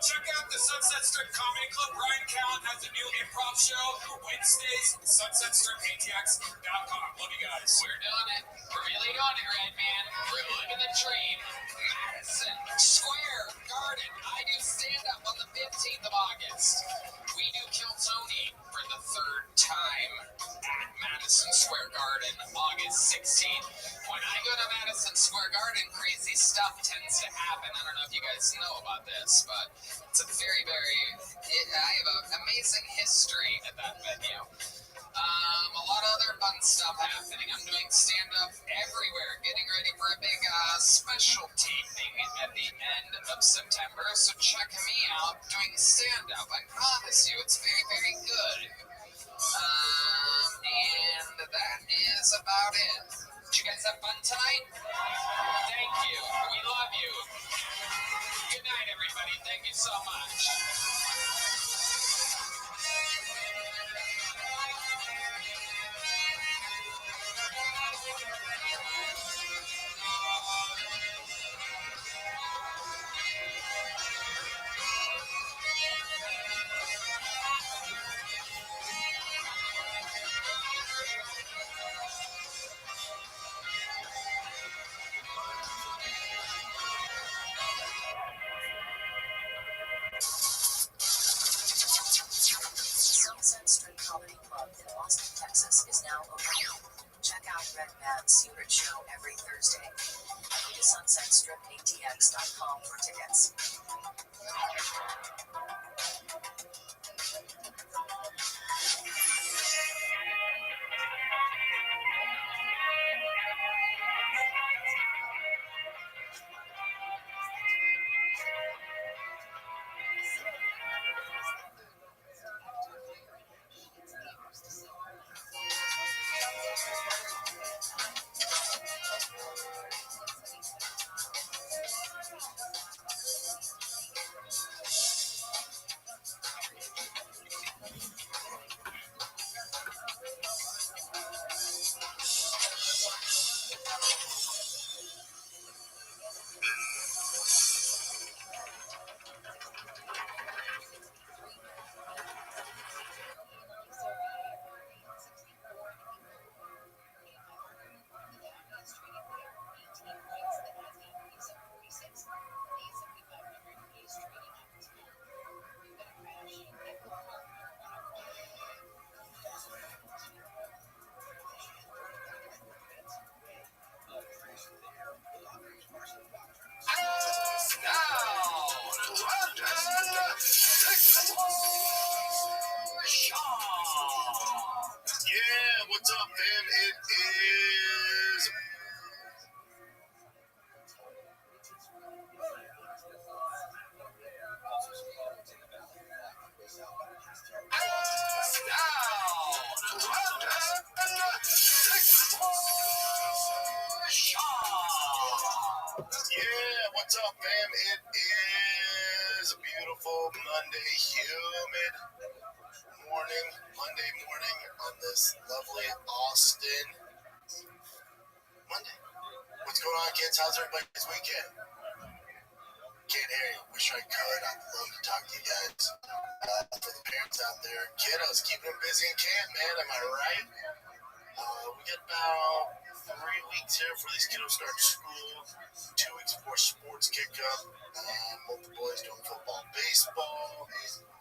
Check out the Sunset Strip Comedy Club. Brian Callen has a new improv show Wednesdays, sunsetstripatx.com. Love you guys. We're doing it. We're really doing it, Red Man. We're living the dream. Madison Square Garden. I do stand-up on the 15th of August. We do Kill Tony for the 3rd time at Madison Square Garden, August 16th. When I go to Madison Square Garden, crazy stuff tends to happen. I don't know if you guys know about this, but it's a very, I have an amazing history at that venue. A lot of other fun stuff happening. I'm doing stand-up everywhere, getting ready for a big special taping at the end of September, so check me out doing stand-up. I promise you, it's very, very good. And that is about it. Did you guys have fun tonight? Thank you. We love you. Good night, everybody. Thank you so much. Secret show every Thursday. Go to sunsetstripatx.com for tickets. Yeah, what's up, man? It is. Yeah, what's up, fam? It is a beautiful Monday, humid Monday morning on this lovely Austin Monday. What's going on, kids? How's everybody's weekend? Can't hear you. Wish I could. I'd love to talk to you guys. For the parents out there, kiddos, keeping them busy in camp, man. Am I right? We get about 3 weeks here before these kiddos start school. 2 weeks before sports kick up. Both the boys doing football and baseball.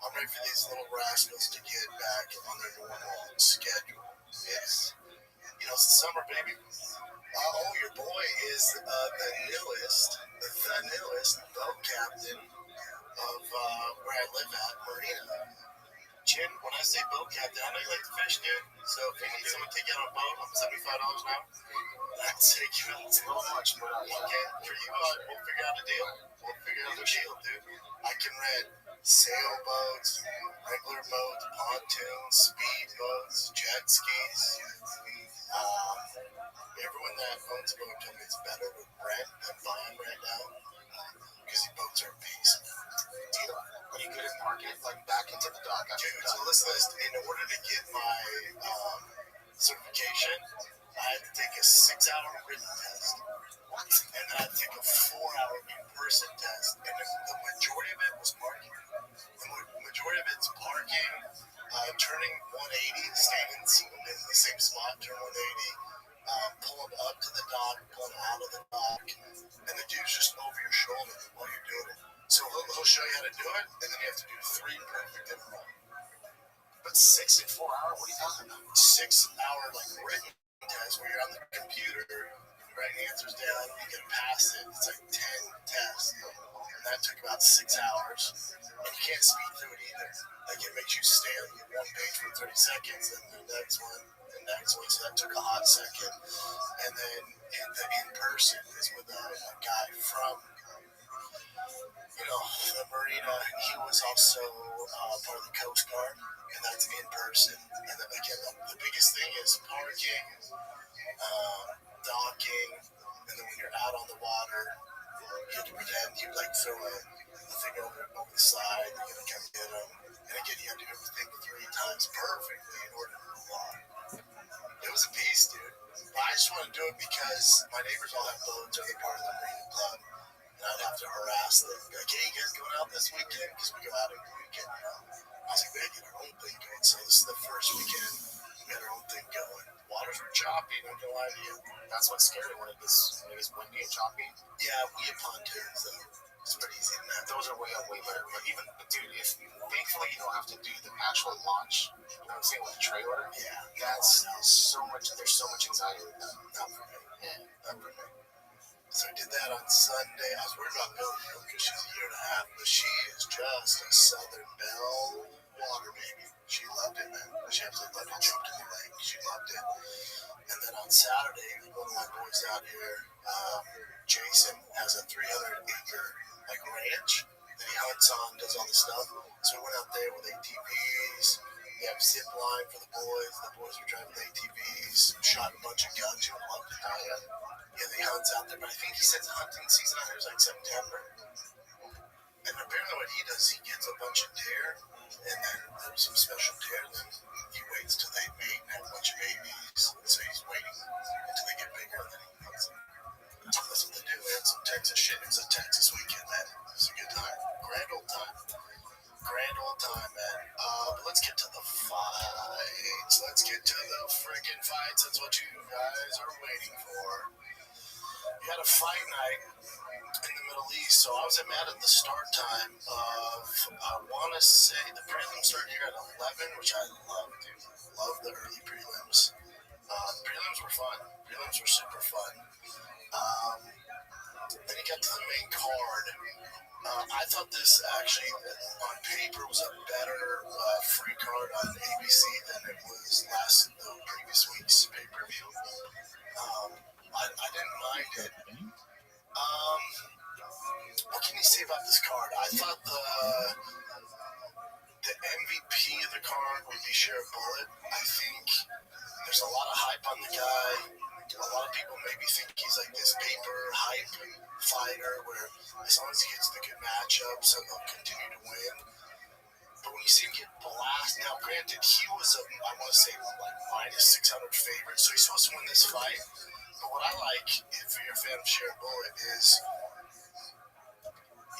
I'm ready for these little rascals to get back on their normal schedule. It's the summer, baby. Your boy is the newest boat captain of where I live at, Marina. Chin, when I say boat captain, I know you like to fish, dude. So if you need someone to take you on a boat, I'm $75 an hour. That's take you out so much, bro. Okay, for you, we'll figure out a deal. Dude. I can rent sailboats, regular boats, pontoons, speed boats, jet skis. Everyone that owns a boat told me it's better to rent than buy right now because the boats are a beast. Deal. Are you good at parking? Like back into the dock? Dude, so listen, in order to get my certification, I had to take a 6-hour written test. What? And then I had to take a 4-hour in-person test. And the majority of it was parking. The majority of it's parking, turning 180, staying in the same spot, turn 180, pulling up to the dock, pulling out of the dock, and the dude's just over your shoulder while you're doing it. So he'll show you how to do it, and then you have to do 3 perfect in a row. But 6 and 4 hours, what are you talking about? 6-hour written test where you're on the computer, writing answers down, you can pass it. It's like 10 tests. And that took about 6 hours. And you can't speed through it either. It makes you stay on one page for 30 seconds, and the next one. So that took a hot second. And then the in-person is with a guy from the Marina. He was also part of the Coast Guard, and that's in person. And then again, the biggest thing is parking, docking, and then when you're out on the water, you have to pretend you throw a thing over the side, you're gonna come get them. And again, you have to do everything 3 times perfectly in order to move on. It was a piece, dude. But I just want to do it because my neighbors all have boats, or they're part of the Marina Club. And I'd have to harass them. Like, hey, you guys going out this weekend? Because we go out every weekend, I was like, we gotta get our own thing going. So this is the first weekend. We got our own thing going. Waters were choppy, not gonna lie to you. That's what's scary when it is windy and choppy. Yeah, we have pontoons, though. It's pretty easy to have. Those are way better. But dude, thankfully you don't have to do the actual launch. You know what I'm saying, with the trailer. Yeah, That's so much. There's so much anxiety with that. Not for me. met on Sunday. I was worried about Billy because she's a year and a half, but she is just a Southern Belle water baby. She loved it, man. She absolutely loved it. Jumped in the lake. She loved it. And then on Saturday, one of my boys out here, Jason, has a 300-acre ranch that he hunts on, does all the stuff. So we went out there with ATVs. We have zip line for the boys. The boys were driving the ATVs, shot a bunch of guns. You would love to tell you. Yeah, they hunts out there, but I think he says the hunting season out here is like September. And apparently what he does, he gets a bunch of deer, and then there's some special deer, and then he waits till they mate and have a bunch of babies. So he's waiting until they get bigger, and then he hunts them. That's what they do. We had some Texas shit. It was a Texas weekend, man. It was a good time. Grand old time. Grand old time, man. But let's get to the fights. Let's get to the freaking fights. That's what you guys are waiting for. You had a fight night in the Middle East. So I was mad at the start time of, I want to say, the prelims start here at 11, which I love, dude. Love the early prelims. Prelims were fun. Prelims were super fun. Then you got to the main card. I thought this actually, on paper, was a better free card on ABC than it was the previous week's pay-per-view. I didn't mind it. What can you say about this card? I thought the MVP of the card would be Sheriff Bullet. I think there's a lot of hype on the guy. A lot of people maybe think he's like this paper hype fighter where as long as he gets the good matchups, he'll continue to win. But when you see him get blasted, now granted, he was I want to say like minus 600 favorite, so he's supposed to win this fight. But what I like, if you're a fan of Sheriff Bullet, is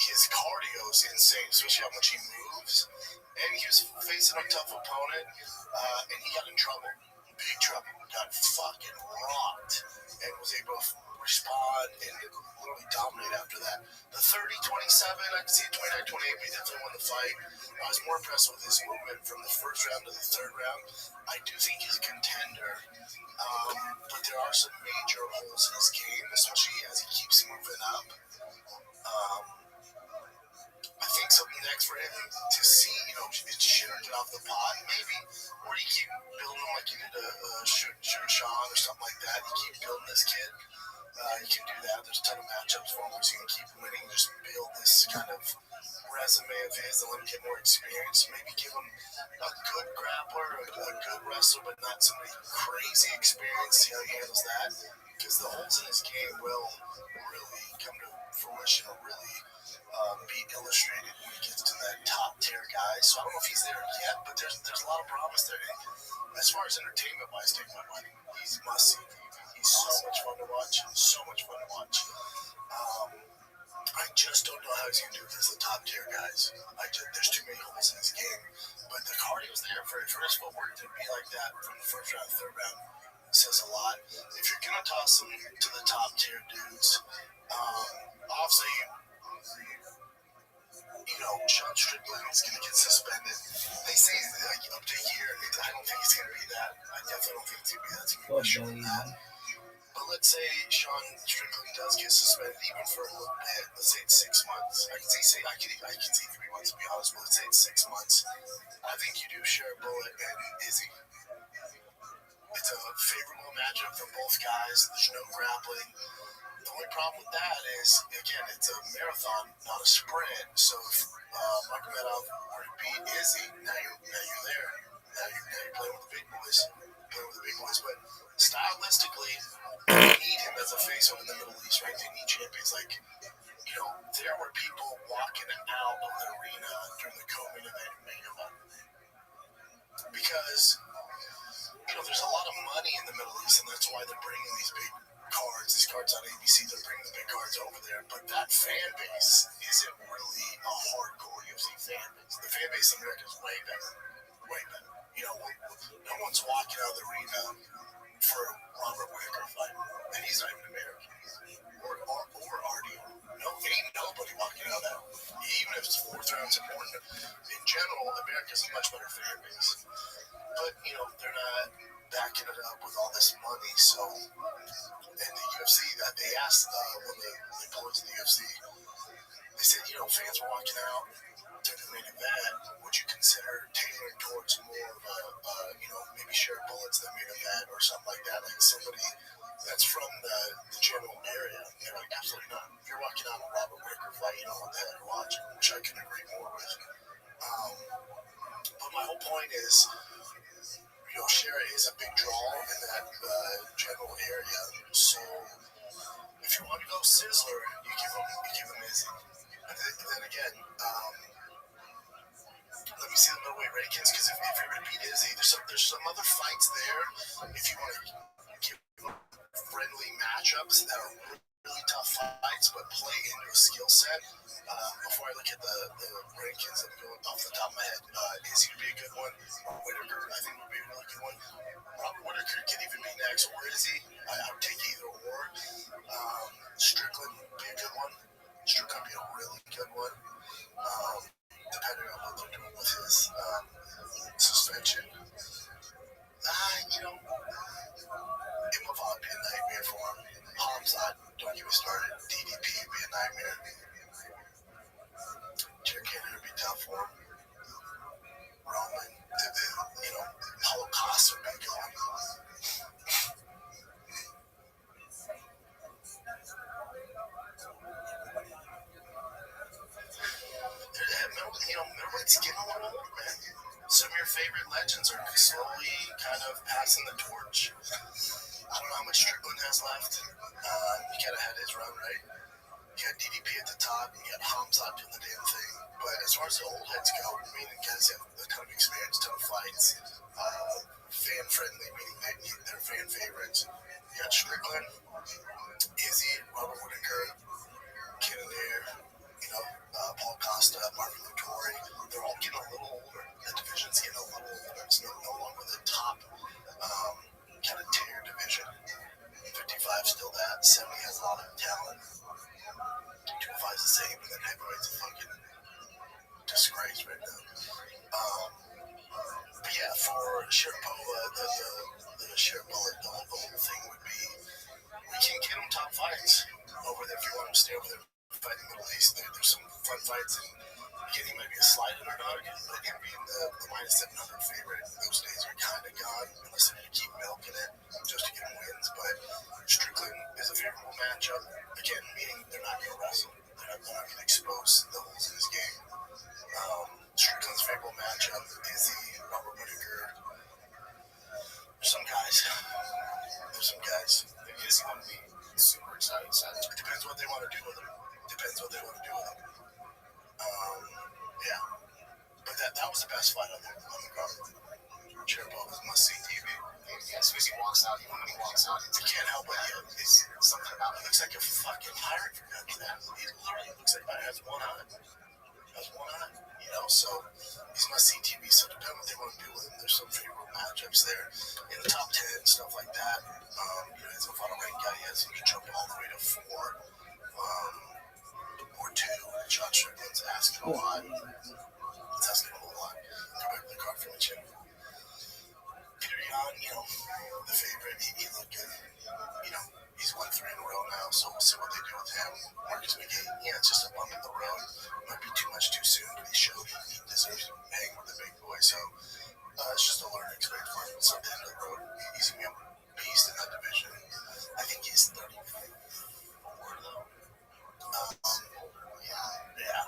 his cardio is insane, especially how much he moves. And he was facing a tough opponent, and he got in trouble. Big trouble. Got fucking rocked and was able to respond and literally dominate after that. The 30-27, I can see 29-28, but he definitely won the fight. I was more impressed with his movement from the first round to the third round. I do think he's a contender, but there are some major holes in his game, especially as he keeps moving up. I think something next for him to see, it's shit or get off the pot, maybe, or you keep building him like you did a Sean or something like that. You keep building this kid. You can do that. There's a ton of matchups for him where you can keep winning, just build this kind of resume of his and let him get more experience. Maybe give him a good grappler, a good wrestler, but not somebody crazy experienced. See how he handles that. Because the holes in his game will really come to fruition or really be illustrated when he gets to that top tier guy. So I don't know if he's there yet, but there's a lot of promise there. As far as entertainment wise, take my money. He's must see. He's so much fun to watch. So much fun to watch. I just don't know how he's going to do it against the top tier guys. There's too many holes in his game. But the cardio's there for his footwork to be like that from the first round to third round. Says a lot. If you're going to toss him to the top tier dudes, obviously, Sean Strickland is going to get suspended. They say up to a year. I don't think it's going to be that. I definitely don't think it's going to be that. It's going to be much shorter than that. But let's say Sean Strickland does get suspended even for a little bit. Let's say it's 6 months. I can see 3 months to be honest, but let's say it's 6 months. I think you do Sheriff Bullet and Izzy. It's a favorable matchup for both guys. There's no grappling. The only problem with that is, again, it's a marathon, not a sprint. So if Magomedov were to beat Izzy, now you're there. Now you're playing with the big boys. But stylistically, they need him as a face over the Middle East, right? They need champions. Like, there were people walking out of the arena during the COVID event main event. Because there's a lot of money in the Middle East, and that's why they're bringing these cards on ABC. They're bringing the big cards over there. But that fan base isn't really a hardcore UFC fan base. The fan base in America is way better. No one's walking out of the arena for a Robert Whittaker fight, and he's not even American. Or RDO. Ain't nobody walking out of that. Even if it's fourth round's important. In general, America's a much better fan base. But, they're not backing it up with all this money. So, and the UFC, they asked one of the employees of the UFC. They said, fans were walking out during the main event. Would you consider tailoring towards more of maybe share bullets than main event or something like that? Like somebody that's from the general area. They're like, absolutely not. If you're walking out on a Robert Whittaker fight, you know what the hell you're watching, which I couldn't agree more with. But my whole point is, Shera is a big draw in that general area. So if you want to go Sizzler, you give him Izzy. And then again, let me see the middleweight rankings, because if you're going to beat Izzy, there's some other fights there. If you want to give friendly matchups that are really tough fights, but play into a skill set. Before I look at the rankings, I'm going off the top of my head. Izzy would be a good one. Whittaker, I think, would be a really good one. Robert Whittaker can even be next, or Izzy. I would take either or. Strickland would be a good one. Strickland would be a really good one. Depending on what they're doing with his suspension. Imavon would be a nightmare for him. Hamzat, don't get me started. DDP would be a nightmare. Jared Cannon would be tough for him. Roman, Holocaust would be going. Middleweight's getting a little older, man. Some of your favorite legends are slowly kind of passing the torch. I don't know how much Strickland has left. He kind of had his run, right? You got DDP at the top, you got Hamzat doing the damn thing. But as far as the old heads go, meaning guys have a ton of experience, ton of fights, fan friendly, meaning they're fan favorites. You got Strickland, Izzy, Robert Whittaker, Cannonier, Paul Costa, Marvin Vettori. They're all getting a little older. The division's getting a little older. It's no longer the top kind of tier division. 55 still that. 70 has a lot of talent. 205 is the same, and then heavyweight's a fucking disgrace right now. But yeah, for Sharapova, the Sharapova, the whole thing would be, we can get them top fights over there if you want them to stay over there fight in the Middle East. There's some fun fights, and getting maybe a slight underdog, but him being the minus 700 favorite, those days are kind of gone, unless they keep milking it just to get wins. But Strickland is a favorable matchup, again, meaning they're not going to wrestle. They're not going to expose the holes in his game. Strickland's favorable matchup is the Robert Whittaker. There's some guys. Izzy would be super exciting. It depends what they want to do with him. Yeah. But that was the best fight on the card. Sharapova was must-see TV. Yeah, as soon as he walks out, even when he walks out, you can't help but it's something about it. Looks like a fucking pirate for God's sake. He literally looks like he has one eye. So he's must-see TV. So depending on what they want to do with him, there's some favorable matchups there in the top 10, stuff like that. As a final rank guy, he has him to jump all the way to 4 or 2. John Strickland's asking a lot. It's asking a whole lot. Go back to the card for me, Jim. Peter Yan, the favorite, he looked good. He's won 3 in a row now, so we'll see what they do with him. Marcus McGee, it's just a bump in the road. Might be too much too soon, but he showed he deserves to hang with the big boy. So it's just a learning experience for him. So at the end of the road, he's going to be a beast in that division. I think he's 34, though. Yeah.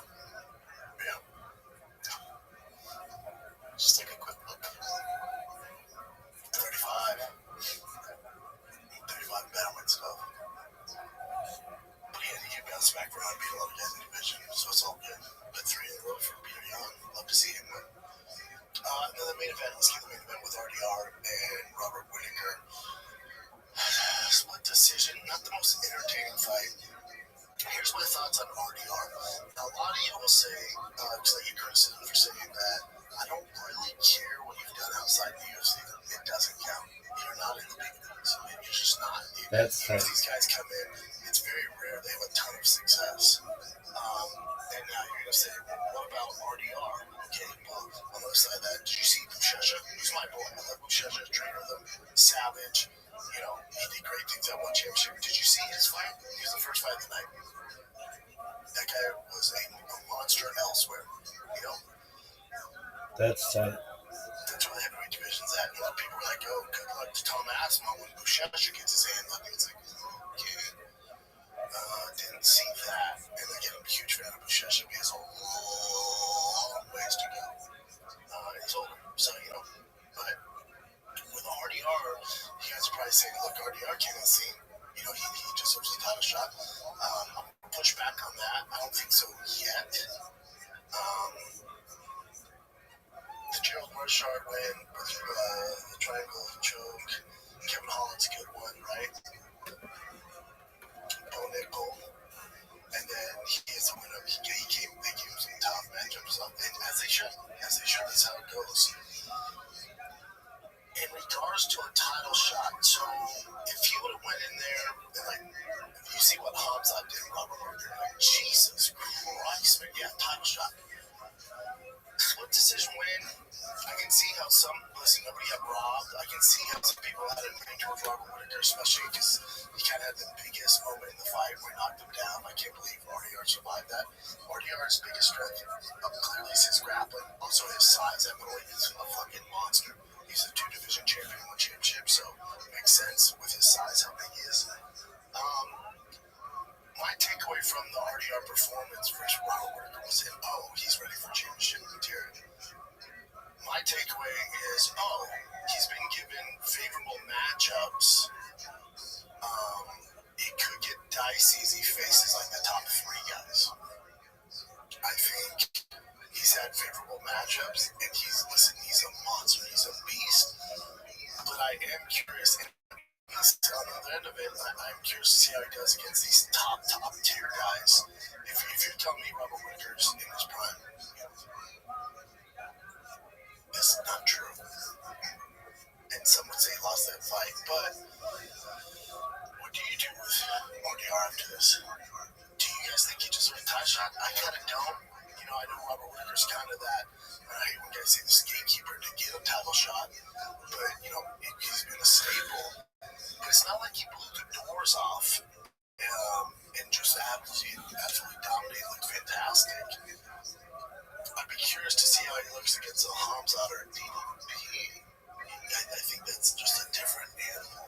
just take a quick look. 35 battlement stuff. But he can bounce back around, beat a lot of guys in the division, so it's all good. But 3 in a row for Peter Yan. Love to see him win. And then the main event, let's get the main event with RDR and Robert Whittaker. Split decision, not the most entertaining fight. Here's my thoughts on RDR. Now, a lot of you will say, because I get criticism for saying that, I don't really care what you've done outside the UFC. It doesn't count. You're not in the big leagues. You're just not. That's right. These guys come in, it's very rare they have a ton of success. And now you're going to say, well, what about RDR? Okay, well, on the other side of that, did you see Buchecha? He's my boy. I love Buchecha, trainer of them. Savage. he did great things at one championship. Did you see his fight? He was the first fight of the night. That guy was a monster elsewhere. That's tight. That's where the heavyweight division's at. A lot of people are like, oh, good luck to Tom Aspinall when Buchecha gets his hand up. It's like, okay, didn't see that. And again, I'm a huge fan of Buchecha. He has a long ways to go. He's older, so, but with RDR, you guys are probably saying, look, RDR cannot see. He deserves a title shot. I'm going to push back on that. I don't think so yet. The Gerald Marchard win with the triangle choke. Kevin Holland's a good one, right? Bo Nickel. And then he is the winner. They gave him some tough matchups. And as they should. That's how it goes. In regards to a title shot, so if he would have went in there, and you see what Hamzat did, Robert Parker, Jesus Christ, man, yeah, title shot. Split decision win. I can see how nobody got robbed. I can see how some people had it leaning towards Robert Whittaker, especially because he kind of had the biggest moment in the fight where he knocked him down. I can't believe RDR survived that. RDR's biggest strength clearly is his grappling, also his size. Emily is a fucking monster. He's a 2-division champion, 1 championship, so it makes sense with his size how big he is. My takeaway from the RDR performance versus Robert Whittaker was he's ready for championship material. My takeaway is, he's been given favorable matchups. It could get dicey as he faces like the top 3 guys. I think he's had favorable matchups, and he's a monster, he's a beast. But I am curious, and on the other end of it, I'm curious to see how he does against these top tier guys. If you're telling me Robert Whittaker's in his prime, that's not true. And some would say he lost that fight, but what do you do with RDR after this? Do you guys think he deserves a title shot? I kind of don't. I know Robert Whittaker's kind of that. I hate when guys say this gatekeeper to get a title shot, but he's been a staple. But it's not like he blew the doors off and just absolutely dominated, looked fantastic. I'd be curious to see how he looks against a Hamzat or a DDP. I think that's just a different animal.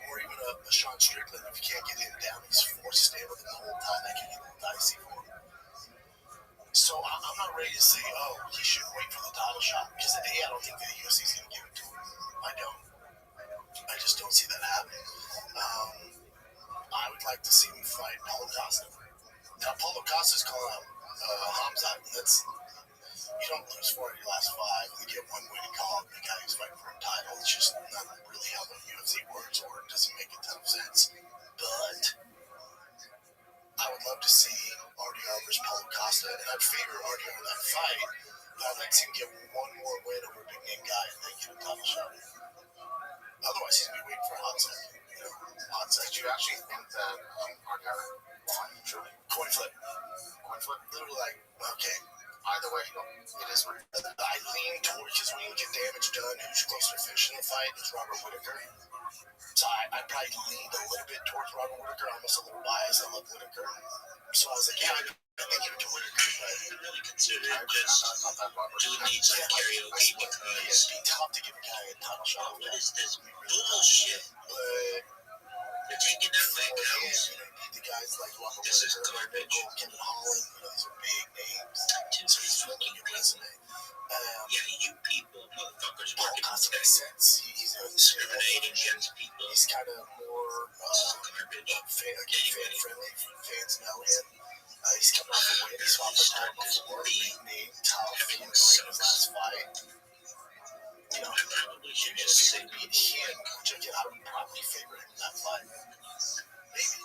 Or even a Sean Strickland, if you can't get him down, he's forced to stay with him the whole time. That can get a little dicey for him. So I'm not ready to say, he should wait for the title shot. Because A, I don't think the UFC is going to give it to him. I don't. I just don't see that happening. I would like to see him fight Paulo Costa. Now, Paulo Costa's calling out Hamzat. You don't lose 4 of your last 5. You get 1 win and call the guy who's fighting for a title. It's just not really how the UFC works, or it doesn't make a ton of sense. But I would love to see RDR versus Paulo Costa, and I'd favor RDR in that fight, but I'd like to see him get 1 more win over a big name guy and then get a title shot. Otherwise, he's going to be waiting for a hot second. Did you actually think that RDR won? Truly? Coin flip. Literally okay. Either way, it is what it is. I lean towards, because when you get damage done, who's closer to finishing the fight is Robert Whittaker. So I probably leaned a little bit towards Robert Whittaker, almost a little biased. I love Whittaker. So I was like, I think give it to Whittaker, but I really consider this doing needs of karaoke because it'd be tough to give a guy a title shot. what is this bullshit? But They're taking their leg out. the guys like Robert This is Whittaker, garbage. Kevin Holland, these are big names. Dude, So he's fucking fucking good people. resume. Yeah, you people, motherfuckers, Paul working Costa makes sense. He's discriminating against people. He's kind of more Garbage. fan-friendly. Fans know him. He's coming off a win. He's fought the time before. Big name, tough. He was great in his last fight. I probably should If just you say would beat him, I would probably favor him in that fight. Maybe.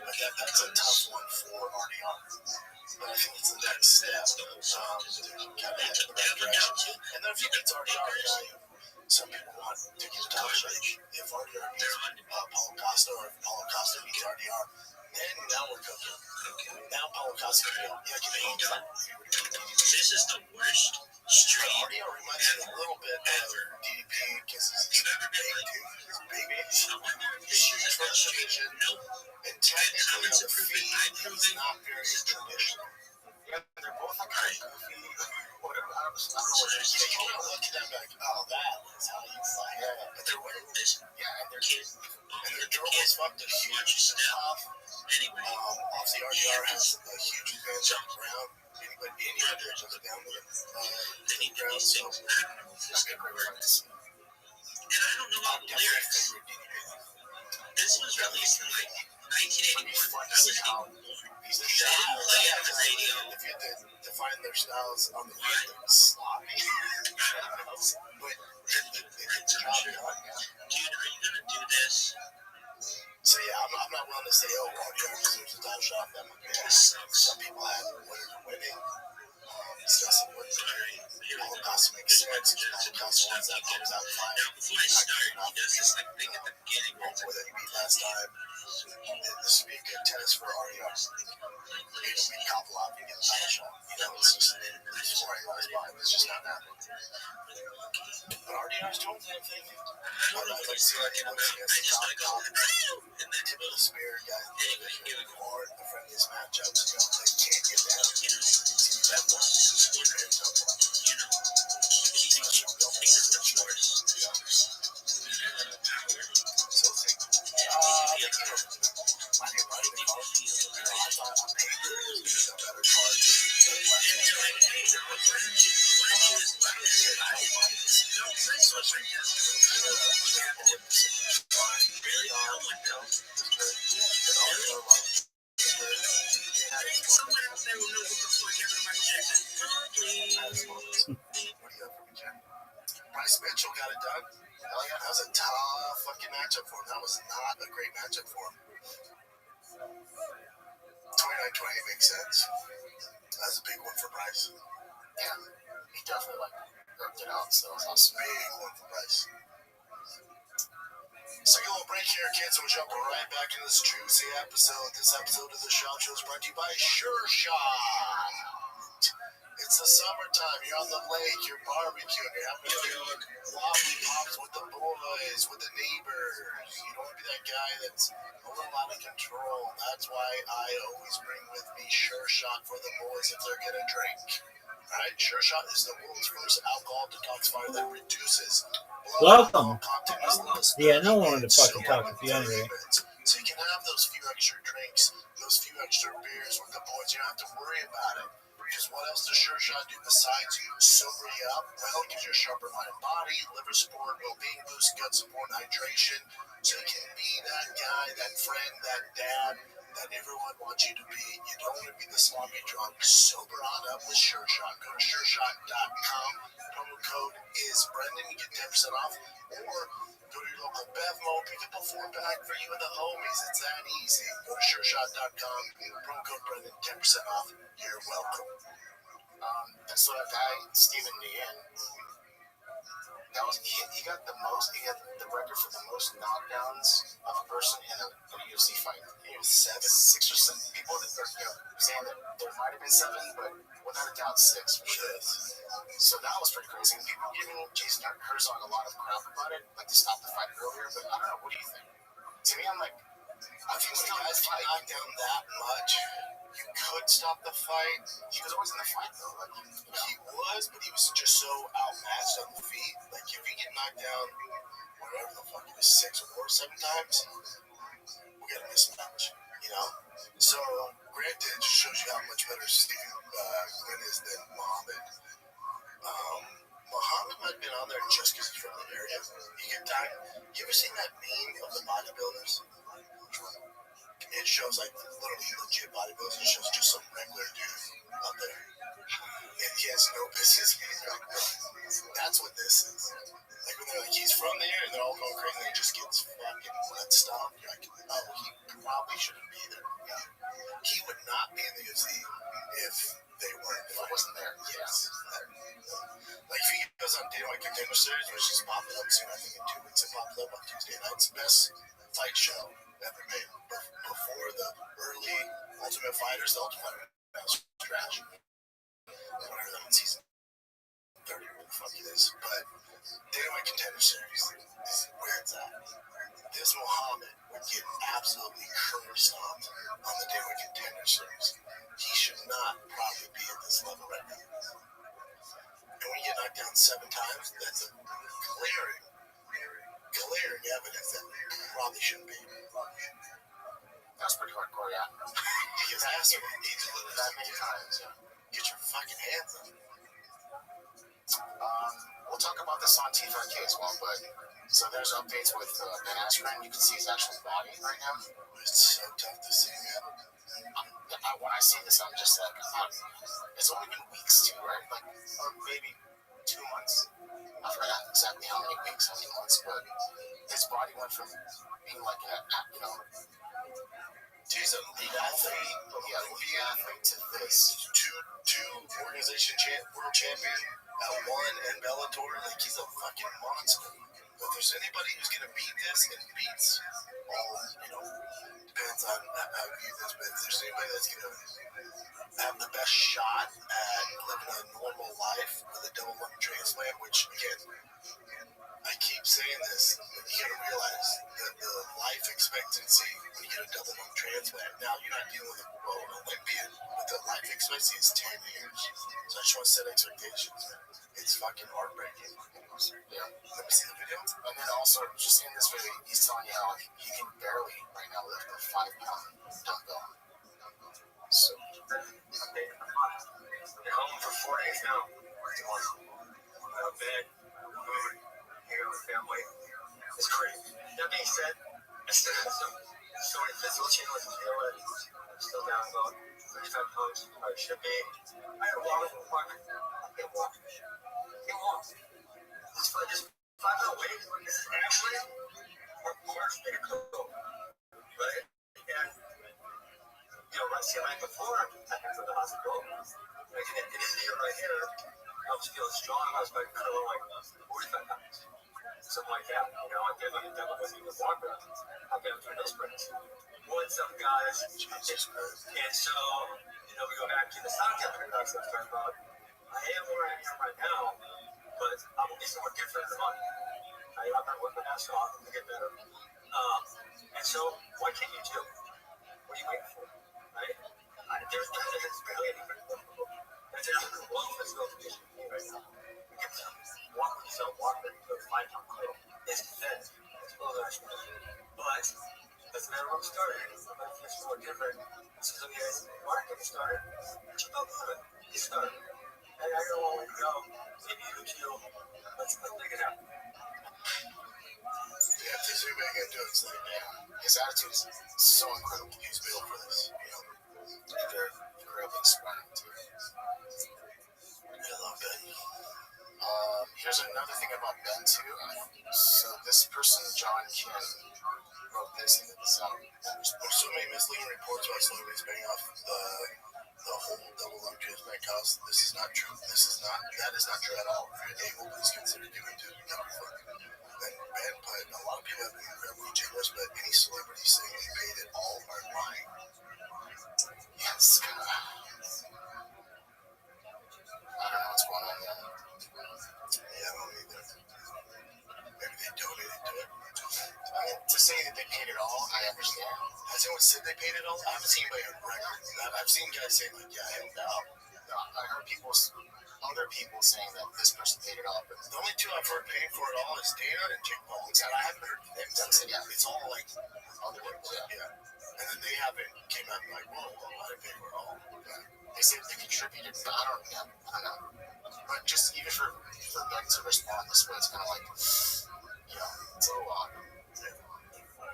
But that's a tough one for RDR. But I think it's the next step. that's the whole song. Kind of head in the right direction. And then if he beats RDR, some people want to get a title shot. If RDR beats Paulo Costa, or if Paulo Costa beats RDR, then now we're cooking. Now Paulo Costa can go, give me a This is the worst stream RDR reminds me a little bit of DDP because he's a big dude. He's big. Huge for the division. And technically on the feet, he's not very traditional. Yeah, they're both kind of goofy. Whatever. I don't know what they're saying. You can't look at them like, oh, that is how you fight. Yeah, but they're wearing this. Yeah, and they're kids. And they're durable as fuck. They're huge. They're tough. Anyway, obviously RDR has a huge advantage on the ground. Any other jumps down with him. then he ground, so I don't know. It's good words. And I don't know all the lyrics. This was released in like 1981. I was young. These are They didn't play it on the radio. If you had to define their styles on the radio, sloppy. But it's a job done. Dude, are you gonna do this? So yeah, I'm not willing to say, oh, RDR deserves a title shot. This sucks. Some people have winning. It's just a win. Holocaust makes sense. Holocaust ones that comes out fine. Now, before I start, he does this like thing at the beginning where it's like, that he beat last time. This would be a good tennis for RDR. He just beat Kopilov and get a title shot. You know, it's just before he lies by. It's just not happening. But RDR's doing the damn thing. I'd like to see like he looks against the top and then tip of the spear guy. Or the friendliest matchups, you know, they can't get down. You know, that one. Bryce Mitchell got it done. Hell yeah, that was a tough fucking matchup for him. That was not a great matchup for him. 29-20 makes sense. That's a big one for Bryce. Yeah, he definitely worked it out, so that's awesome. Big one for Bryce. So a little break here, kids, and we'll jump right back into this juicy episode. This episode of the Shop Show is brought to you by Sure Shot. It's the summertime. You're on the lake. You're barbecuing. You're having a few lollipops with the boys, with the neighbors. You don't want to be that guy that's a little out of control. That's why I always bring with me Sure Shot for the boys if they're going to drink. All right, Sure Shot is the world's first alcohol detoxifier that reduces Welcome. content. Yeah, no one wanted to fucking talk with you anyway. So you can have those few extra drinks, those few extra beers with the boys. You don't have to worry about it. Because what else does Sure Shot do besides sober you up? Well, it gives you a sharper mind and body, liver support, well-being boost, gut support, and hydration. So you can be that guy, that friend, that dad that everyone wants you to be. You don't want to be the sloppy drunk. Sober on up with Sure Shot. Go to SureShot.com. Promo code is Brendan. You get 10% off. Or go to your local Bevmo. Pick up a 4-pack for you and the homies. It's that easy. Go to SureShot.com. Promo code Brendan. 10% off. You're welcome. So that guy, Stephen Dean, he got the record for the most knockdowns of a person in a UFC fight. He was 6 or 7 people that are saying that there might have been 7, but without a doubt 6 for sure. So that was pretty crazy. And people giving Jason Herzog a lot of crap about it, like to stop the fight earlier. But I don't know. What do you think? To me, I'm like, I think when guys get knocked down that much, you could stop the fight. He was always in the fight, though. Like, he was, but he was just so outmatched on the feet. Like, if he get knocked down, whatever the fuck it is, 6 or 7 times, we got a mismatch, you know? So, granted, it just shows you how much better Stephen Gwynn is than Muhammad. Muhammad might have been on there just because he's from the area. You ever seen that meme of the bodybuilders? It shows like literally legit bodybuilders. It shows just some regular dude up there, and he has no business being like, that's what this is. Like when they're like, he's from there, and they're all going crazy, and he just gets fucking blood stomped. You're like, oh, he probably shouldn't be there. He would not be in the UFC if they weren't. If I wasn't there, yes. Like if he goes on Dana White Contender Series, which is popping up soon, I think in 2 weeks, it pops up on Tuesday nights. Best fight show ever made. Before the early Ultimate Fighters, the Ultimate Fighter was trash. Whatever that season 30, where the fuck it is. But Dynamite Contender Series is where it's at. This Muhammad would get absolutely curb stomped on the Dynamite Contender Series. He should not probably be at this level right now. And when you get knocked down 7 times, that's a glaring evidence that he probably shouldn't be. That's pretty hardcore, yeah. Because that's what he delivers that many times, yeah. Get your fucking hands up. We'll talk about this on T5K as well, but so there's updates with Ben Askren. You can see his actual body right now. It's so tough to see, man. When I see this, I'm just like, it's only been weeks too, right? Like, or maybe 2 months. I forgot exactly how many weeks, how many months, but his body went from being like he's a league athlete, to this. Two organization world champion at one and Bellator. Like, he's a fucking monster. But if there's anybody who's gonna beat this and beats all, depends on how you view this, but if there's anybody that's gonna have the best shot at living a normal life with a double lung transplant, which again, I keep saying this, but you gotta realize that the life expectancy when you get a double lung transplant, now you're not dealing with an Olympian, but the life expectancy is 10 years. So I just want to set expectations, man. It's fucking heartbreaking. Yeah. Let me see the video. And then also, just in this video, he's telling you how he can barely right now lift a 5-pound dumbbell. So, you're home for 4 days now. Not bad. Food, here with family. It's crazy. That being said, I still have some sort of physical challenges to deal with. I'm still down about 35 pounds from where I should be. I had a walk in the park. I can't walk. It's fun. Just 5 pound weight. This is actually more physical, right? And the night before I had to the hospital. It is here right here. I was feeling strong. I was like curling like 45 pounds. Something like that. I did like a double with the walker. I'll get through those sprints. What's up, guys? And so, we go back to the sound temperature that I was talking about. I am where I am right now, but I will be somewhat different in a month. I'm going to work my ass off to get better. And so, what can you do? What are you waiting for? Right? There's barely anything. There's one physical condition right now. You can walk with yourself, walk with your 5-pound club. It's fed. It's a little extra. But doesn't matter where we started. It's more different. So some of you guys want to get started. But you don't do it. You start. And I don't want to go. Maybe you too. Let's make it happen. Yeah, if there's anybody gonna do it, it's like, his attitude is so incredible. he's built for this. Very incredibly inspiring too. I love Ben. Here's another thing about Ben too. So this person, John Kim, wrote this and this out. There's so many misleading reports about celebrities paying off the whole double lung transplant cost. This is not true. That is not true at all. If you're able, please consider doing it. And Ben, but a lot of people have been incredibly generous, but any celebrity saying they paid it all are lying. Yeah, it's kind of, I don't know what's going on there. Yeah, I don't either. Maybe they donated to it. I mean, to say that they paid it all, I understand. Has anyone said they paid it all? I haven't seen anybody on record. I've seen guys saying, like, yeah, I helped out. I heard other people saying that this person paid it all, but The only two I've heard paying for it all is Dana and Jake Paul. And I haven't heard them say, yeah, it's all like other people, yeah. And then they haven't came out and like, whoa, I didn't pay for it all. Yeah. They said they contributed, but I don't know. But just even for them to respond this way, it's kind of like, it's a little odd.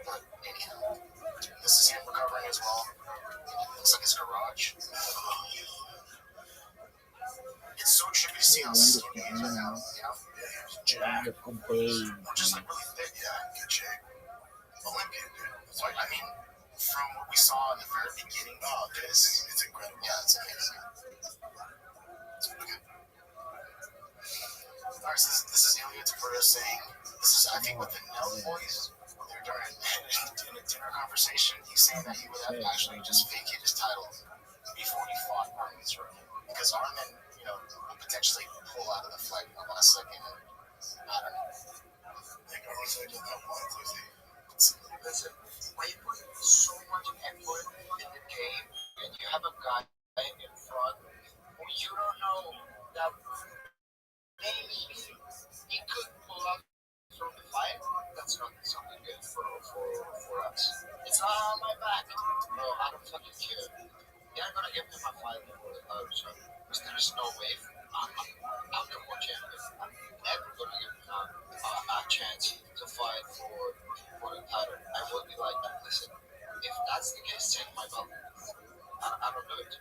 But anyhow, this is him recovering as well. It looks like his garage. It's so trippy to see how skinny he is right now. Wonderful babe. Just like really thick. Yeah, good shape. Olympian, dude. So, I mean, from what we saw in the very beginning, It's incredible. yeah, it's amazing. Okay. Alright, so this is Ilya Taburio saying, this is, I think, with the Nelly boys, they're during in a dinner conversation, he's saying that he would have actually just vacate his title before he fought Armin's Road. Because Armin, potentially pull out of the fight in the last second. I don't know. I think Arthur did that once. Listen, when you put so much effort in the game and you have a guy in front who you don't know that maybe he could pull out from the fight, that's not something good for us. It's not on my back. No, I don't fucking care. You're not gonna give me my fight because there's no way I'm the world champion. I'm never gonna give him a chance to fight for the title. I will be like, listen, if that's the case, take my belt. I don't do it.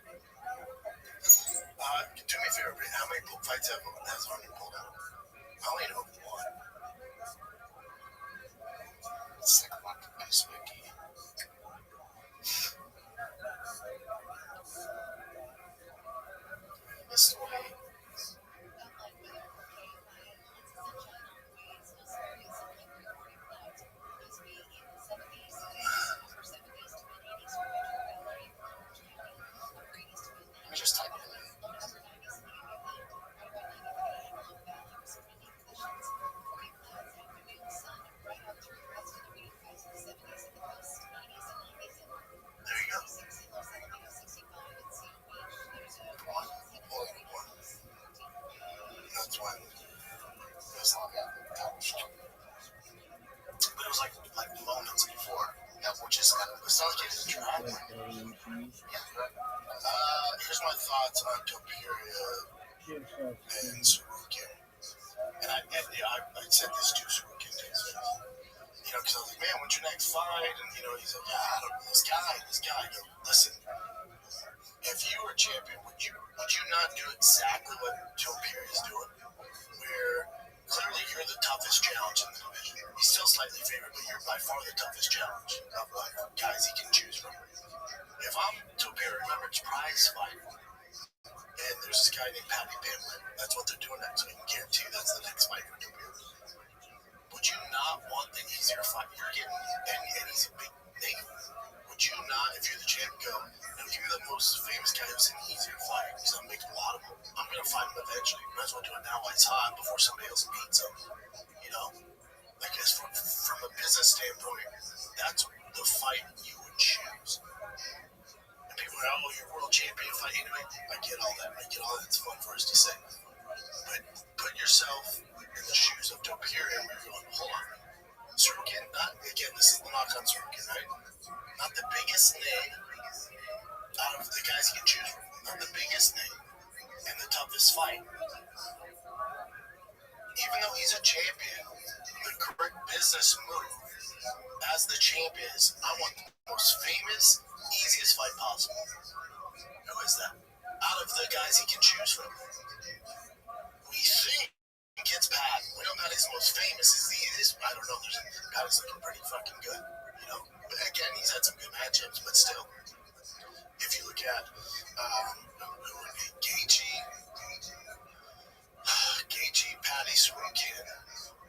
Do me a favor, how many fights has Arnie pulled out? I only know one. Second one could be Swicky. This way. Let me just type it in. There you go. One. That's when it was long after. But it was like moments before. Yeah, which is kind of, it's not like it's a drag. Here's my thoughts on Topuria and Sarukin. And I said this to Sarukin too. Because I was like, man, when's your next fight? And he's like, I don't know, this guy. I go, listen, if you were champion, would you not do exactly what Topuria is doing? Where clearly you're the toughest challenge in the division. He's still slightly favored, but you're by far the toughest challenge of guys he can choose from. If I'm Topuria, remember it's prize fight, and there's this guy named Paddy Pimblett. That's what they're doing next. So I can guarantee you that's the next fight for Topuria. Would you not want the easier fight? You're getting, and he's a big name. Would you not, if you're the champ, go, give me the most famous guy who's an easier fight? Because I'm making a lot of them. I'm going to fight him eventually. Might as well do it now while it's hot before somebody else beats him. I guess from a business standpoint, that's the fight you would choose. And people are, you're world champion fight anyway. I get all that. It's fun for us to say. But put yourself in the shoes of Topuria and you're going, hold on. Sarukin, again, this is the knock on Sarukin, right? Not the biggest name out of the guys you can choose from. Not the biggest name and the toughest fight. Even though he's a champion, the correct business move as the champ is, I want the most famous, easiest fight possible. Who is that? Out of the guys he can choose from. We think it's Pat. We know Patty's most famous. Is the easiest. I don't know. Patty's looking pretty fucking good. But again, he's had some good matchups, but still. If you look at Gaethje, Patty, Sarukin.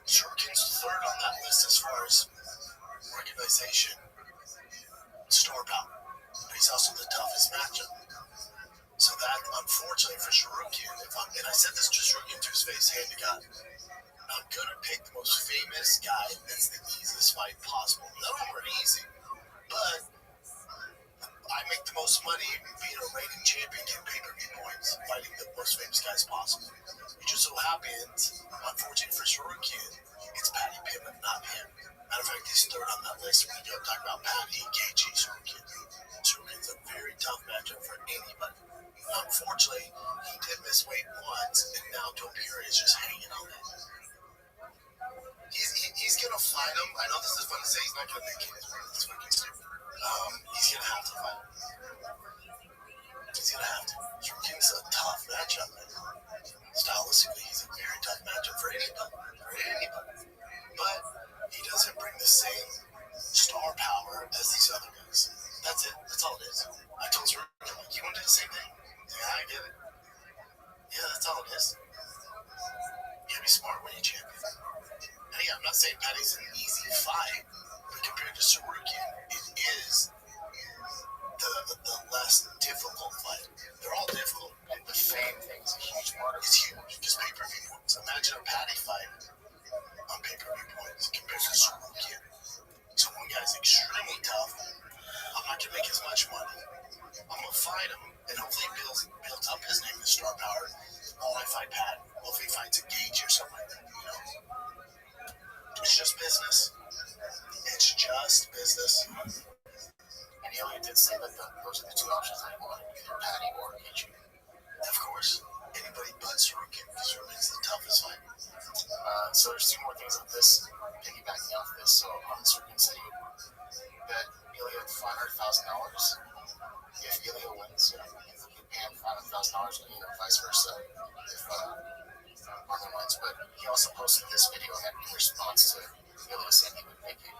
Sarukin's third on that list as far as organization, star power. But he's also the toughest matchup. So that, unfortunately for Sarukin, and I said this to Sarukin to his face, hand to God, I'm going to pick the most famous guy that's the easiest fight possible. None of them are easy, but I make the most money being a reigning champion, getting pay-per-view points, fighting the most famous guys possible. It just so happens, unfortunately for Sarukin, it's Paddy Pimblett, not him. Matter of fact, he's third on that list when you talk about Paddy, Gaethje, Sarukin. Sarukin's a very tough matchup for anybody. Unfortunately, he did miss weight once, and now Topuria is just hanging on it. He's gonna fight him. I know this is fun to say. He's not gonna make it. It's fucking stupid. He's gonna have to fight him. He's gonna have to. Sarukin's a tough matchup, man. Stylistically, he's a very tough matchup for anybody. But he doesn't bring the same star power as these other guys. That's it. That's all it is. I told Sarukin, you want to do the same thing? Yeah, I get it. Yeah, that's all it is. You gotta be smart when you're champion. And yeah, I'm not saying Paddy's an easy fight, but compared to Sarukin, it is the less difficult fight. They're all difficult, and the fame thing's a huge much money. I'm gonna fight him, and hopefully builds up his name and star power. While I fight Pat, hopefully he fights a Gage or something like that. You know, it's just business. It's just business. And Elliot did say that those are the two options that he wanted, either Patty or Gage. Of course, anybody but Sorokin, because Sorokin's the toughest fight. So there's two more things of this, piggybacking off this. So Sorokin said he would bet Elliot $500,000 if Elio wins. He'd pay him $500,000 and vice versa if Marlon wins. But he also posted this video in response to Elio saying he would vacate.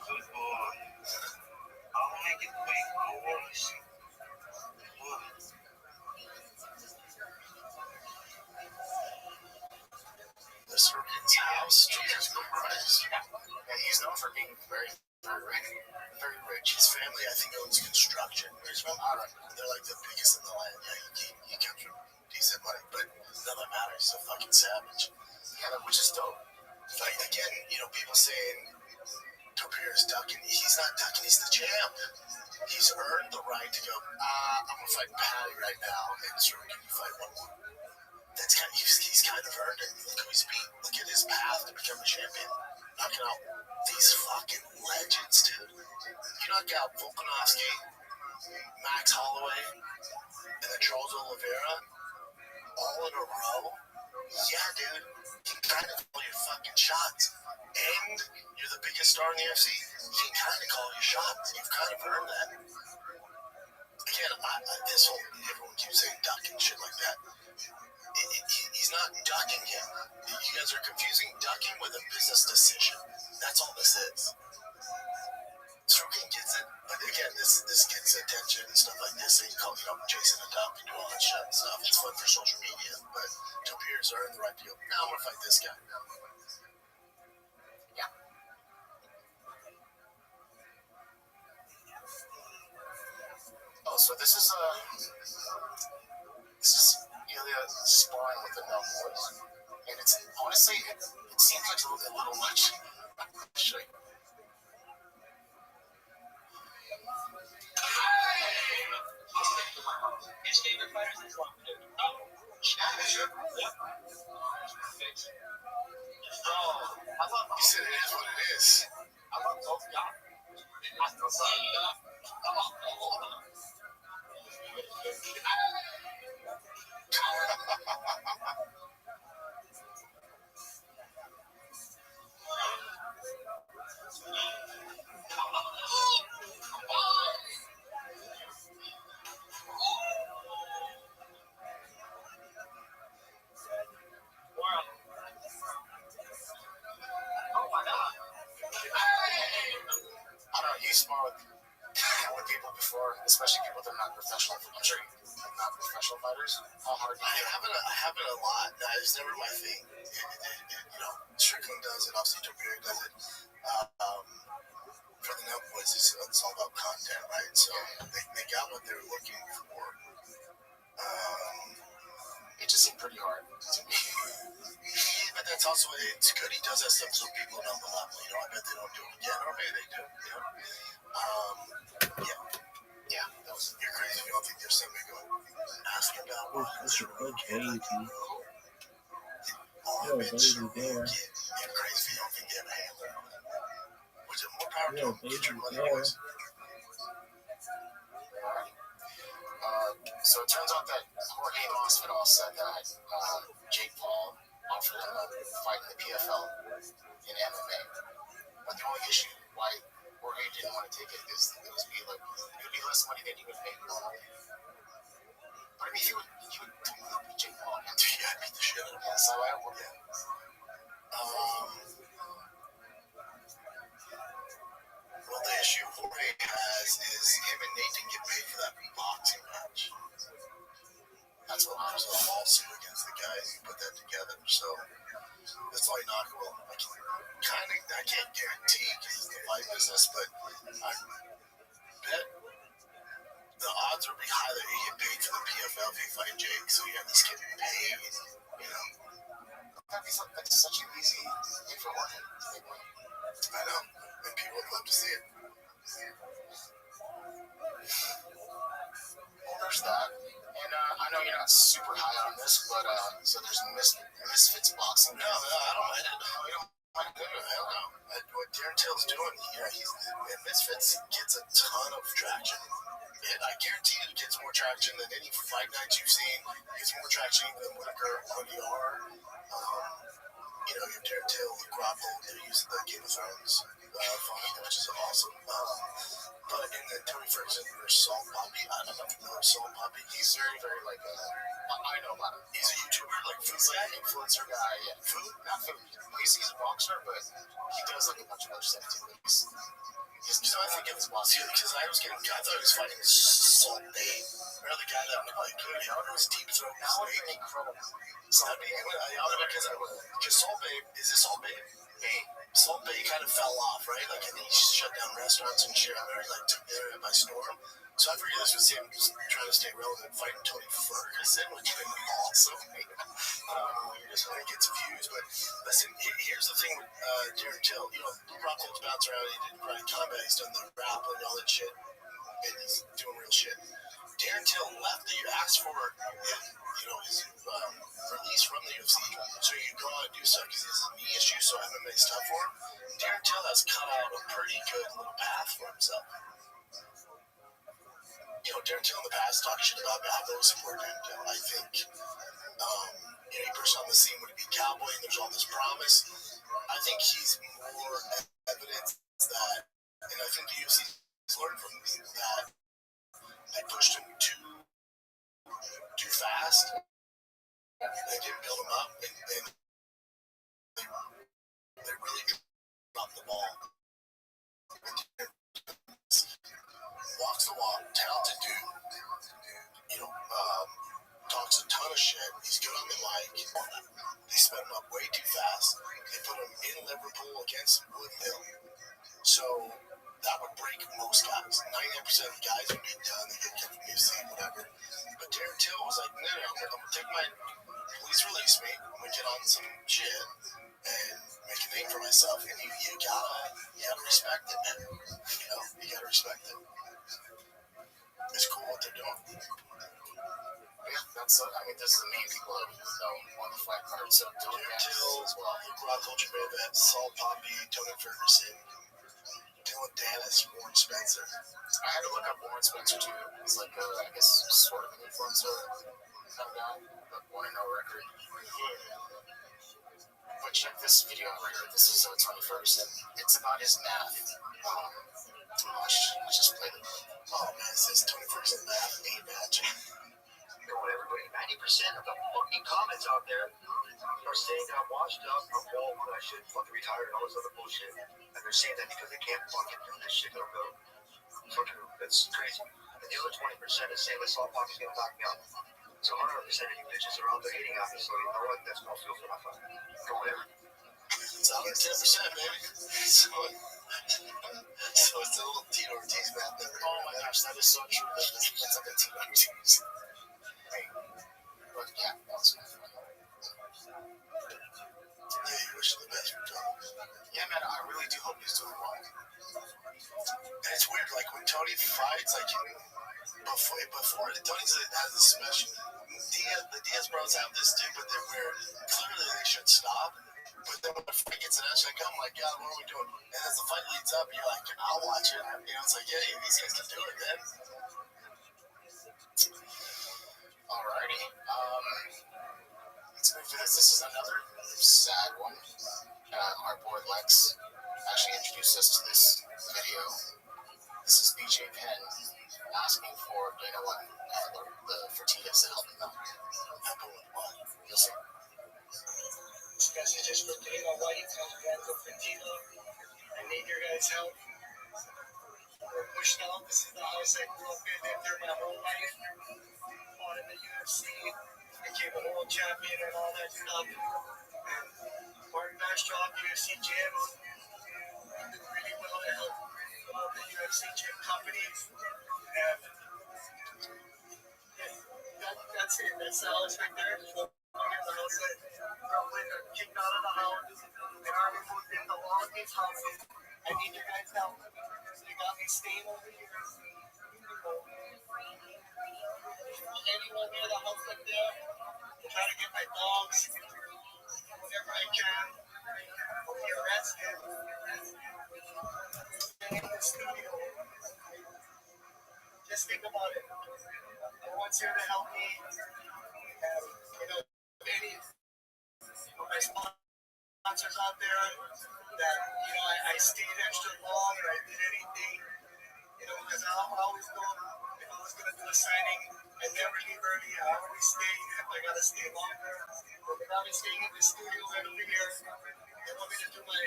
Good boy. I'll make it quick, no worries. Good. The Sorokin's house, Jesus Christ. Yeah, he's known for being very, very rich. Very rich. His family, I think, owns construction. They're like the biggest in the land. Yeah, he comes from decent money, but none of that matters. He's a fucking savage. Yeah, which is dope. Like, again, people saying Topier is ducking. He's not ducking. He's the champ. He's earned the right to go, I'm going to fight Patty right now, and Sorokin, you fight one more. That's kind of, he's kind of earned it. Look who he's beat. Look at his path to become a champion. Knocking out these fucking legends, dude. You knock out Volkanovski, Max Holloway, and then Charles Oliveira all in a row. Yeah, dude. You can kind of call your fucking shots. And you're the biggest star in the UFC. You can kind of call your shots. You've kind of earned that. Again, this whole, everyone keeps saying ducking shit like that. He's not ducking him. You guys are confusing ducking with a business decision. That's all this is. Sorokin gets it, but again, this gets attention and stuff like this. And you call Jason a duck and do all that shit and stuff. It's fun for social media, but Topier's earned the right to go, now I'm gonna fight this guy. Yeah. Oh, so this is Ilya sparring with the Mel boys, and it's honestly it seems like a little much. Actually. His favorite fighters is one. Yep. I thought You said it is what it is. I love both guys. I don't know, you spar with people before, especially people that are not professional. I'm sure you're not professional fighters. How hard do you I haven't a lot. It's never my thing. Strickland does it. Obviously, Topier does it. For the Nut Boys, it's all about content, right? So they got what they were looking for. It just seemed pretty hard to me. But that's also, it's good he does that stuff so people know the level. I bet they don't do it again, or maybe they do. Yeah, that was. You're crazy if you don't think there's something to go ask about. That's a good baby. You're crazy if you don't think they have a handler on it. Which is more power to them. Get your money, boys. So it turns out that Jorge Masvidal said that Jake Paul offered him a fight in the PFL in MMA. But the only issue why Jorge didn't want to take it is it would be less money than he would make normally. But I mean, he would totally beat Jake Paul. Yeah, beat the shit out of him. Yeah, so I would. Well, the issue Jorge has is him and Nathan get paid for that boxing match. That's what there's a lawsuit against the guys who put that together. So that's why Knockable, I can't guarantee because it's the fight business, but I bet the odds would be high that you get paid for the PFL if you fight Jake. So you have this kid paid, That'd be such an easy thing for Jorge to make money. I know. to see it. Well, there's that. And I know you're not super high on this, but so there's Misfits boxing. No, I don't mind it. No, you don't mind it. Hell no. What Darren Till's doing, Misfits gets a ton of traction. I guarantee you it gets more traction than any fight nights you've seen. It gets more traction even than Whitaker or ODR. You have Darren Till, Rabbi, they're using the Game of Thrones font, which is awesome. But in the Tony Ferguson versus Salt Poppy, I don't know if you know Salt Poppy. He's very, very I know about him. He's a YouTuber, food influencer guy. Yeah, food, not food. He's a boxer, but he does a bunch of other stuff too. I think it was boss here because I thought he was fighting Salt Bay. Remember the guy that was deep throat? Incredible. Salt Bay. Because Salt Bay is this Salt Bay? Salt Bay kind of fell off, right? I think he shut down restaurants and shit. Took the area by storm. So I figured this was him just trying to stay relevant, fighting Tony Ferguson, which would have been awesome. Just want to get some views. But listen, here's the thing with Darren Till. Rock holds bounce around. He did karate combat. He's done the grappling, all that shit. And he's doing real shit. Darren Till left the asked for his release from the UFC so he could go out and do stuff because he has a knee issue, so MMA is tough for him. Darren Till has cut out a pretty good little path for himself. Darren Till in the past talked shit about me. I've always supported Darren Till. I think he burst on the scene when he beat Cowboy and there's all this promise. I think he's more evidence that, and I think the UFC has learned from that I pushed him too fast. They didn't build him up, and they really dropped the ball. Walks the walk, talented dude. Talks a ton of shit. He's good on the mic. They sped him up way too fast. They put him in Liverpool against Woodville. So that would break most guys. 99% of the guys would be done. They get kicked from UFC, whatever. But Darren Till was like, no, I'm going to take please release me. I'm going to get on some shit and make a name for myself. And you gotta respect it, man. You gotta respect it. It's cool what they're doing. Yeah, this is the main people that on the fight card. So Darren Till as well. Rock Culture Mayvet, Salt Poppy, Tony Ferguson, Dylan Dennis, Warren Spencer. I had to look up Warren Spencer too. He's I guess, sort of an influencer kind of guy, but 1-0 record. But check this video out right here. This is Tony Ferguson. It's about his math. Let's just play the. Oh man, it says Tony Ferguson math ain't matching. Everybody, 90% of the fucking comments out there are saying that I'm washed up, I'm old, when I should fucking retire and all this other bullshit. And they're saying that because they can't fucking do this shit. That's crazy. And the other 20% is saying that Salt Poppy's gonna knock me out. So 100% of you bitches are out there hating on me, so you know what? That's no feel for my fucking. Go whatever. It's 110%, baby. So it's a little Tito Ortiz math there. Oh my gosh, that is so true. That's like a Tito Ortiz. But yeah, that's good. Yeah, you wish him the best for Tony. Yeah, man, I really do hope he's doing well. And it's weird, when Tony fights, before Tony has a special. The Diaz bros have this too, but where clearly they should stop. But then when the fight gets an edge, I'm like, God, what are we doing? And as the fight leads up, you're like, I'll watch it. It's like, yeah, these guys can do it, man. Alrighty. Let's move to this. This is another sad one. Our boy Lex actually introduced us to this video. This is BJ Penn asking for Dana White and the Fertitas to help him out. Help him with what? You'll see. This message is for Dana White and Lorenzo Fertitta. I need your guys' help. We're pushed out. This is the house I grew up in through my whole life. Fought in the UFC, became a world champion and all that stuff. And Martin Bastrop, UFC Gym, did really well to help promote the UFC Gym companies. And that's it. That's the house right there. Kicked out of the house, and I moved into all of these houses. I need your guys' help. got me staying over here. Anyone near the house up there, try to get my dogs whenever I can. Be arrested. In the studio. Just think about it. No one's here to help me. And, any of my sponsors out there that, I stayed extra long or I did anything, because I always go, if I was going to do a signing, I never leave early. I always stay if I got to stay longer. But now I'm staying in the studio right over here. They want me to do my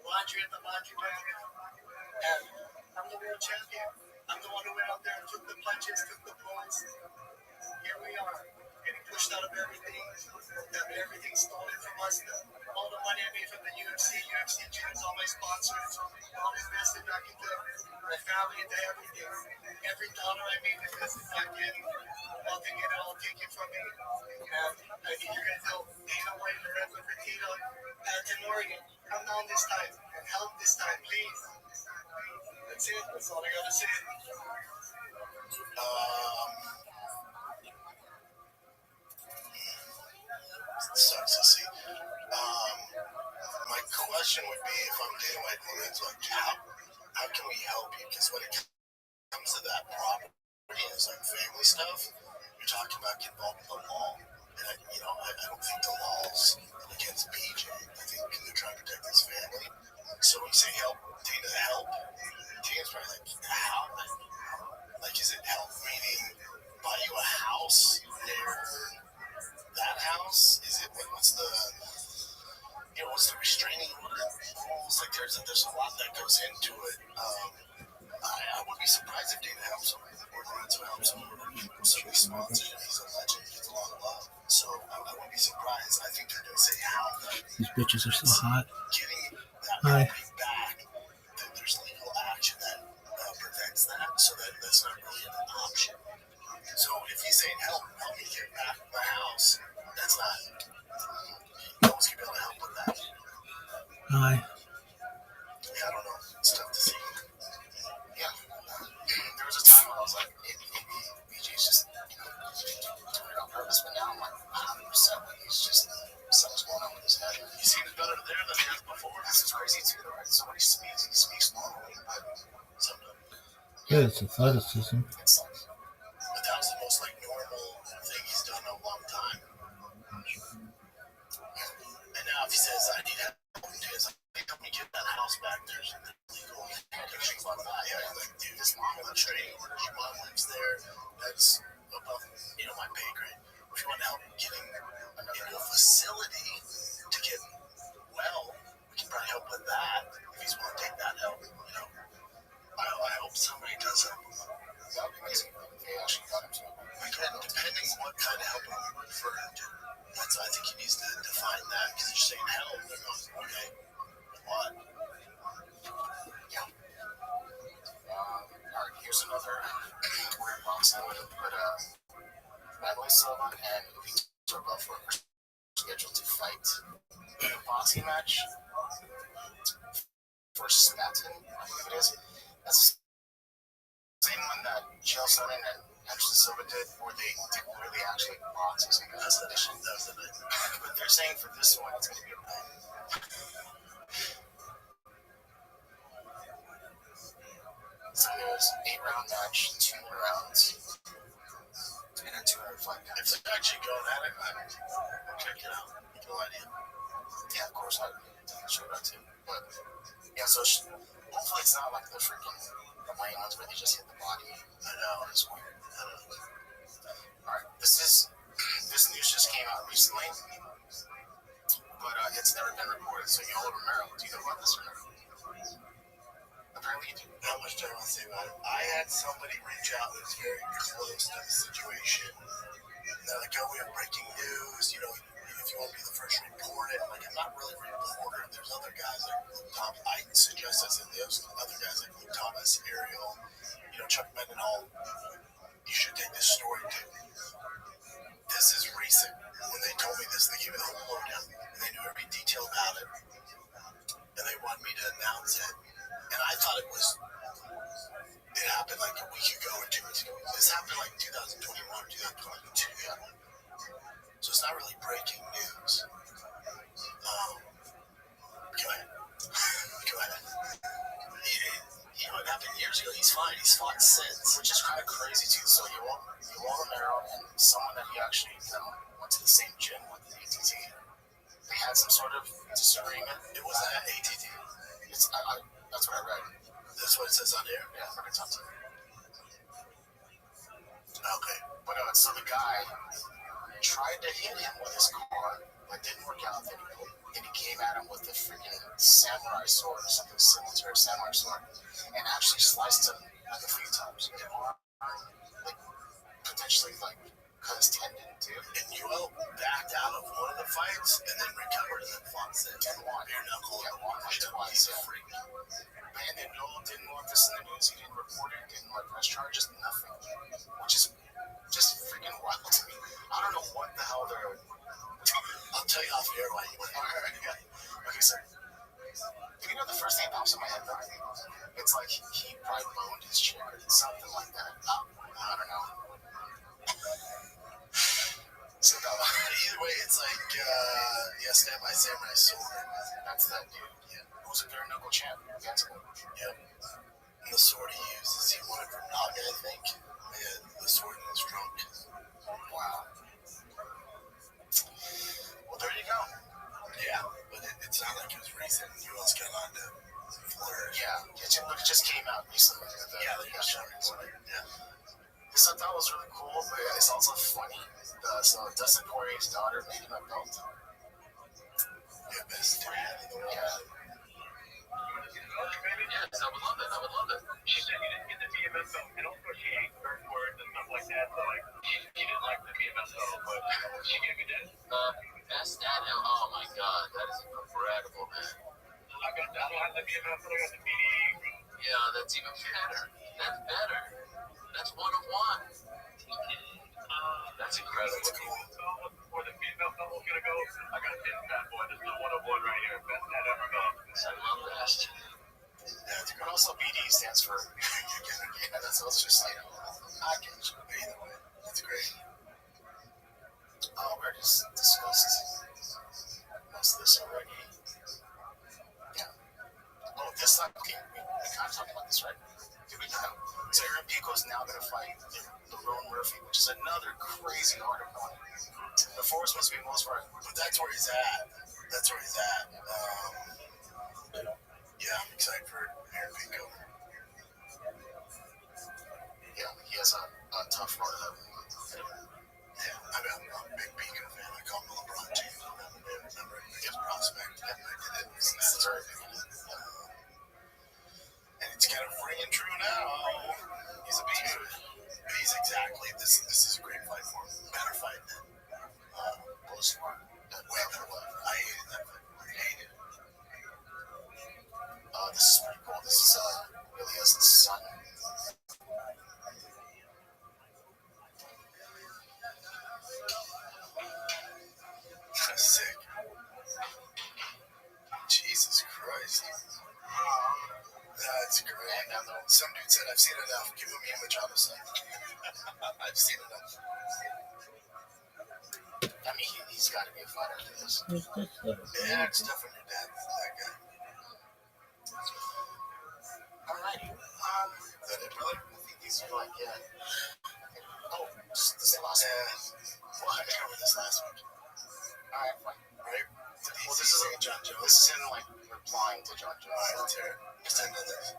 laundry at the laundromat. And I'm the world champion. I'm the one who went out there and took the punches, took the blows. Here we are, getting pushed out of everything, having everything stolen from us. All the money I made from the UFC gyms, all my sponsors, all invested back into my family, into everything. Every dollar I made invested back in. Nothing get it all taken from me. And I need you guys to help Dana White, Lorenzo Fertitta, Pat Oregon. Come down this time and help this time, please. That's it. That's all I gotta say. Sucks to see. My question would be, if I'm Dana White Lorenzo, like, how can we help you? Because when it comes to that property, it's like family stuff. You're talking about getting involved with the law, and I don't think the law's against PJ. I think they're trying to protect his family. So when you say help, Dana help, Dana's probably like, how? Like, is it help meaning buy you a house near that house? Is it like, what's the restraining order rules? Like, there's a lot that goes into it. I would be surprised if Dana helps him or Lorenzo helps him. So he sponsors him. He's a legend. He gets a lot of love. So I wouldn't be surprised. I think they're going to say how. These bitches are so hot. Getting that property back, that there's legal action that prevents that, so that that's not really an option. So if he's saying help me get back my house, that's not. No one's going to be able to help with that. Hi. Yeah, I don't know. It's tough to see. Yeah. There was a time when I was like, maybe BJ's just doing it on purpose, but now I'm like 100% like he's just something's going on with his head. He seems better there than he has before. That's just crazy too, though, right? So when he speaks normally, but sometimes. Yeah, it's athleticism. It's like, but that was the most like normal thing he's done in a long time. And now if he says I need help, help me get that house back, there's legal conditions about that. Yeah, like, dude, his mom lives straight. Your mom lives there. That's above, my pay grade. If you want to help getting into a facility to get well, we can probably help with that. If he's willing to take that help, I hope somebody does help him. That would be amazing. They actually got him to help him. Depending what kind of help I'm referring to. That's why I think he needs to define that, because you're saying help. They're going, okay, what? Yeah. Alright, here's another weird boxing one, but Natalie Silva and Victor Belfort are scheduled to fight in a boxing match for Spaten, I believe it is. That's the same one that Chael Sonnen and Anderson Silva did, where they didn't really actually box. That's the mission. But they're saying for this one, it's going to be a so there's 8-round match, 2 rounds, and a 2-round fight. If they're actually going at it, I'll check it out. No idea. Yeah, of course, I'd show that too. But yeah, so hopefully it's not like the freaking Wayne ones where they just hit the body. I know, it's weird. I don't know. Alright, this news just came out recently, but it's never been reported. So Yoel Romero, do you know about this or not? Apparently you do. How much do I want to say about it? I had somebody reach out that was very close to the situation. And they're like, oh, we have breaking news. If you want to be the first to report it. I'm like, I'm not really a reporter. There's other guys like Luke Thomas. I suggest that there's other guys like Luke Thomas, Ariel, Chuck Mendenhall. You should take this story too. This is recent. When they told me this, they gave me the whole lowdown. And they knew every detail about it. And they wanted me to announce it. And I thought it was years ago. He's fine. He's fought since, which is kind of crazy too. So you walk Romero and someone that he actually went to the same gym with, the ATT. They had some sort of disagreement. It wasn't at ATT. That's what I read. That's what it says on here. Yeah, I can talk to you. Okay, but so the guy tried to hit him with his car, but didn't work out. Then he came at him with a freaking samurai sword or something similar to a samurai sword, and actually sliced him like a few times. Like potentially like cut his tendon too. And Yoel backed out of one of the fights and then recovered and then fought since. And won. Bare knuckle. Yeah, won like twice. Yeah. And then Yoel didn't want this in the news. He didn't report it. Didn't press charges. Nothing. Which is just freaking wild to me. I don't know what the hell they're. I'll tell you off air why you went. Okay, so you know the first thing that pops in my head, though? It's like he probably boned his chick or something like that. I don't know. So either way, it's like stand by samurai sword. That's that dude. Yeah, who's a bare knuckle champ? Yep. And the sword he uses, he won it from Naga, I think. Yeah, the sword in his trunk. Wow. Well, there you go. Yeah, but it's not like it was recent. You else got on to flourish. Yeah, it just came out recently. Yeah. This I thought was really cool, but it's also funny. So Dustin Poirier's daughter made him a belt. Yeah, best friend in the world. Yeah. Yes, I would love it. She said you didn't get the BMF belt, and also she hates curse words and stuff like that. So like, she didn't like the BMF belt, but she gave me this. Best dad. Oh my God, that is incredible, man. I don't have the BMF, but I got the BD. Yeah, that's even better. That's better. That's 1 of 1. That's incredible. That's cool. Where the female belt was gonna go, I got this bad boy. This is the 1 of 1 right here. Best dad ever belt. I love that. Yeah, and also BD stands for. Yeah, that's also just like package. Either way, that's great. Oh, we're just discussed most of this already. Yeah. Oh, this time, okay, we kind of talked about this, right? Did we know? So Aaron Pico is now going to fight the Rowan Murphy, which is another crazy article. The force must be most part, but that's where he's at. Yeah, I'm excited for Aaron Pico. Yeah, he has a tough road ahead. Yeah, I'm a big Pico fan. I call him LeBron James. Remember, he's a prospect. And it's kind of ringing true now. He's a beast. He's exactly this. This is a great fight for him. Better fight than Smart. Way better fight. I hated that fight. This is pretty cool. This is Ilias' son. Sick. Jesus Christ. That's great. Some dude said, I've seen enough. Give me a Machado son. I've seen enough. I mean, he's got to be a fighter for this. Yeah, it's tough when your dad is that guy. Alrighty. Is that it, brother? I think these are like, Oh, this is the last one. Well, I covered this last week. Alright, fine. Right? Well, this is John Jones. This is him, like, replying to John Jones. Alright, let's hear it. Just end of this.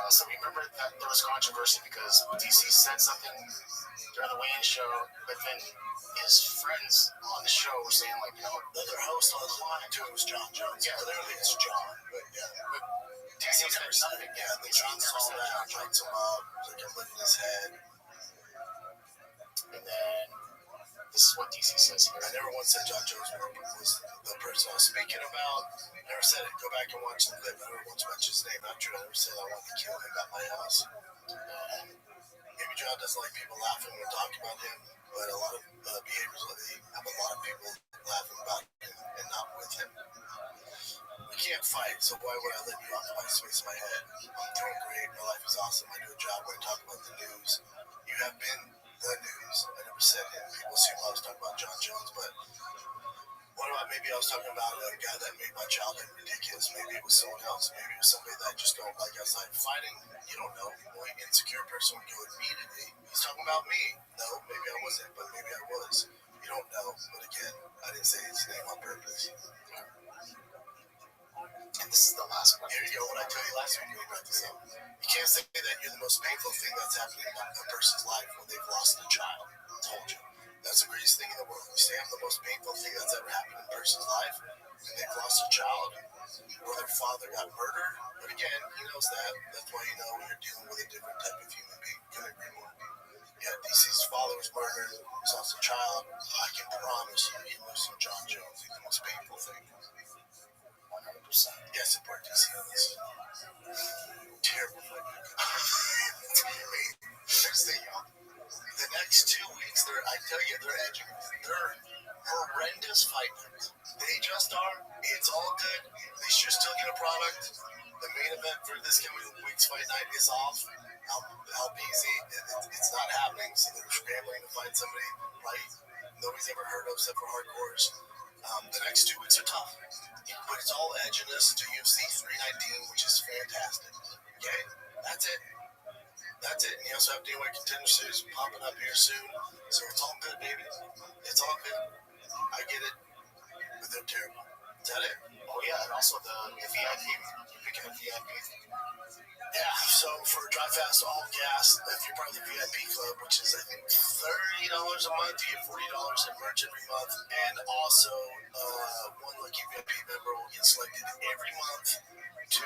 So remember that there was controversy because DC said something during the weigh-in show, but then his friends on the show were saying, like, the other host on the line to it was John Jones. Yeah, literally it's John, but DC said something. Yeah, the John saw that, lights him up, like him lifting his head. And then this is what DC says here. I never once said John Jones was the person I was speaking about. I never said it. Go back and watch the clip. I never once mentioned his name. Not true. I never said I wanted to kill him at my house. Maybe John doesn't like people laughing when we talk about him, but a lot of behaviors have a lot of people laughing about him and not with him. We can't fight, so why would I let you off my space in my head? I'm doing great. My life is awesome. I do a job where I talk about the news. You have been the news. I never said it. People assume I was talking about John Jones, but what about maybe I was talking about a guy that made my childhood ridiculous? because maybe it was someone else. Maybe it was somebody that I just don't like outside fighting. You don't know. An insecure person would go immediately. He's talking about me. No, maybe I wasn't, but maybe I was. You don't know. But again, I didn't say his name on purpose. And this is the last one. Here you go. What I tell you last week, you brought this up. You can't say that you're the most painful thing that's happening in a person's life when they've lost a child. I told you. That's the greatest thing in the world. You say I'm the most painful thing that's ever happened in a person's life when they've lost a child or their father got murdered. But again, he knows that. That's why you know you're dealing with a different type of human being. Couldn't agree more. Yeah, DC's father was murdered. He's lost a child. I can promise you, he losing John Jones is the most painful thing. 100%. Yes, support DC on this. Terrible. Next thing, y'all. The next 2 weeks, I tell you, they're edging. They're horrendous fight nights. They just are. It's all good. They should still get a product. The main event for this coming week's fight night is off. LBZ, it's not happening, so they're scrambling to find somebody right nobody's ever heard of except for hardcores. The next 2 weeks are tough. But it's all edging us to UFC 319, which is fantastic. Okay? That's it. That's it. And you also have DIY Contender Series popping up here soon. So it's all good, baby. It's all good. I get it. But they're terrible. Is that it? Oh, yeah, and also the VIP. You pick up VIP. Yeah, so for Drive Fast All Gas, if you're part of the VIP club, which is I think $30 a month, you get $40 in merch every month, and also one lucky VIP member will get selected every month to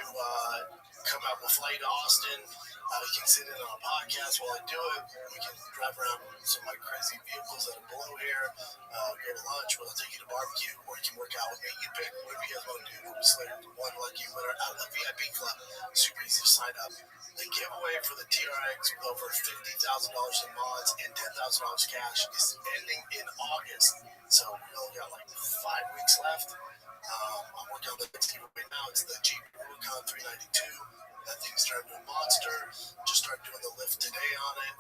come out. We'll fly you to Austin. You can sit in on a podcast while I do it. We can drive around some of my crazy vehicles that are below here. Go to lunch. We'll take you to barbecue, or you can work out with me. You pick whatever you guys want to do. We'll just select one lucky winner out of the VIP club. Super easy to sign up. The giveaway for the TRX with over $50,000 in mods and $10,000 cash is ending in August. So we only got like 5 weeks left. I'm working on the next giveaway now. It's the Jeep Rubicon 392. That thing's turned into a monster. Just started doing the lift today on it.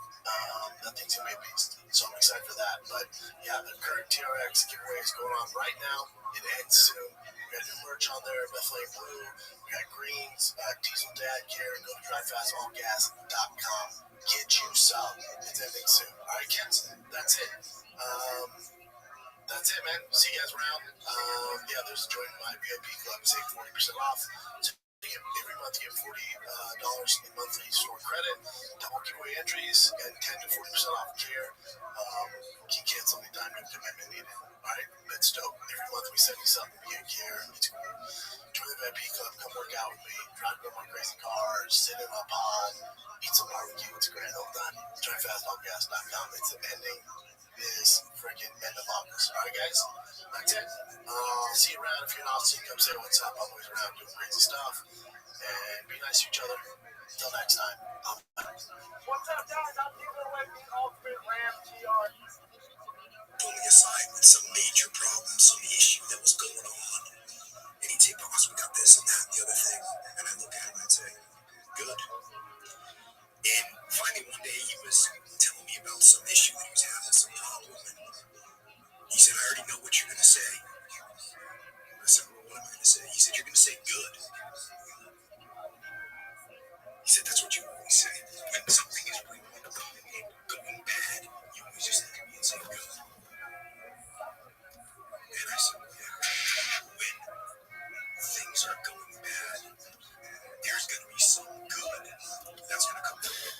That thing's gonna be a beast. So I'm excited for that. But yeah, the current TRX giveaway is going on right now. It ends soon. We got new merch on there, Bethlehem Blue. We got greens, diesel dad gear. Go to drivefastallgas.com. Get you some. It's ending soon. All right, kids. That's it. That's it, man. See you guys around. Yeah, there's join my VIP club. Save 40% off. Every month you get $40 in monthly store credit, double giveaway entries, and 10 to 40% off gear. You can cancel anytime your commitment needed. Alright, that's dope. Every month we send you something, you get gear. It's cool. Join the VIP club, come work out with me, drive around my crazy cars, sit in my pod, eat some barbecue. It's a grand old time. Drivefastallgas.com. It's ending this freaking end of August. Alright, guys? That's it. I'll see you around. If you're in Austin, come say what's up. I'm always around doing crazy stuff. And be nice to each other. Until next time. What's up, guys? I'm giving away the Ultimate Ram TR. Pulling aside with some major problem, some issue that was going on. And he'd say, boss, we got this and that and the other thing. And I'd look at him and I'd say, good. And finally one day he was telling me about some issue that he was having, some problem. And he said, I already know what you're going to say. I said, well, what am I going to say? He said, you're going to say good. He said, that's what you always say. When something is really going bad, you always just look at me and say good. And I said, yeah, when things are going bad, there's going to be some good that's going to come from it.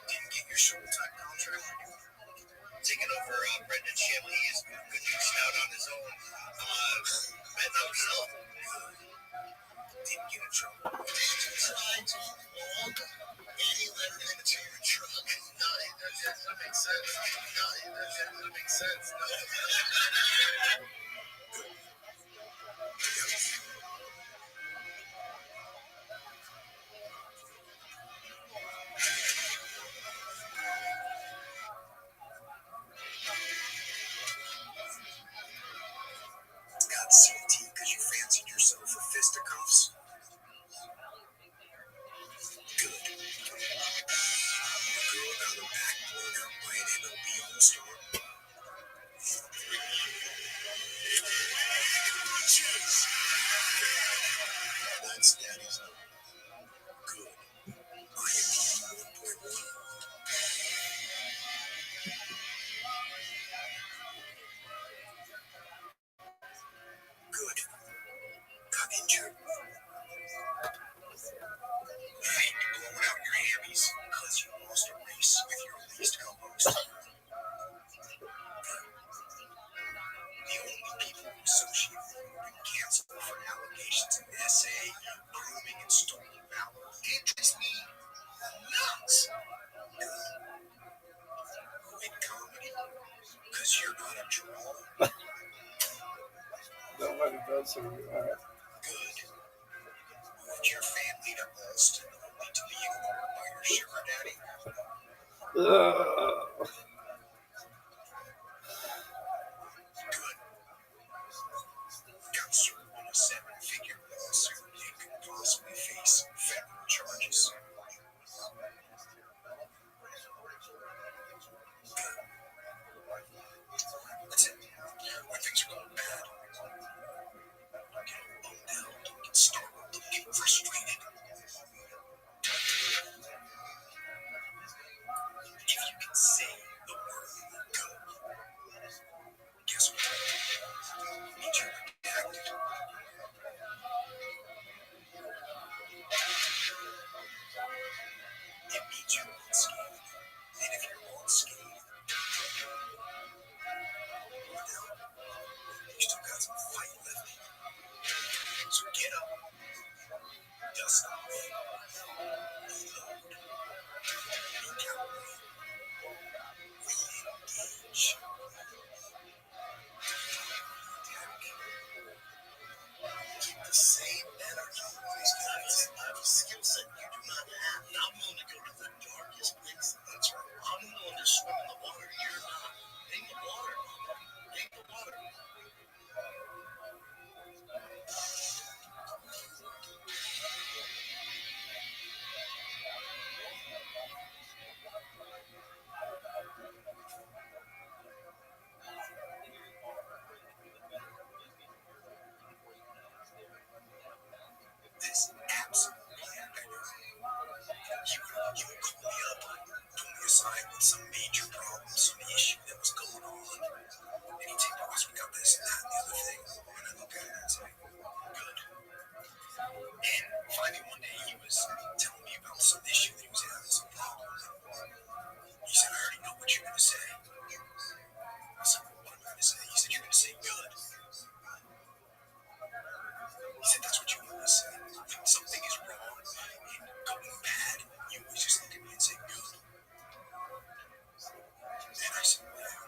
Didn't get your Showtime contract. Taking over Brendan Shanley is good news out on his own. Betting on himself. Didn't get in trouble. Tried to walk, and he let it into your truck. No, that makes sense. No, that makes sense. No. Got CT because you fancied yourself a fisticuffs? Good. The girl got her back blown out by an MLB All-Star. Cheers. see. Good. Want your family to boast and only to be ignored by your sugar daddy? Ugh. Good. Got served on a 7-figure lawsuit and could possibly face federal charges. Good. That's it. When things are going bad, get bummed out, get startled, get frustrated. If you can say the word good, guess what? It means you're redacted. It means you're unscathed. And if you're unscathed, you still got some fight left in you. So get up, dust off, reload, recalibrate, re-engage. Keep the same energy. These guys have a skill set you do not have. I'm willing to go to the darkest place. That's right. I'm willing to swim in the water. You're not. Ain't the water. Ain't the water. This absolutely happened. You would call me up, pull me aside with some major problem, some issue that was going on. And he'd say, boss, we got this and that and the other thing. And I'd look at it and say, good. And finally one day he was telling me about some issue that he was having, some problem. He said, I already know what you're going to say. I said, well, what am I going to say? He said, you're going to say good. He said, that's what you want to say. When something is wrong and going bad, you always just look at me and say good. And I said, well,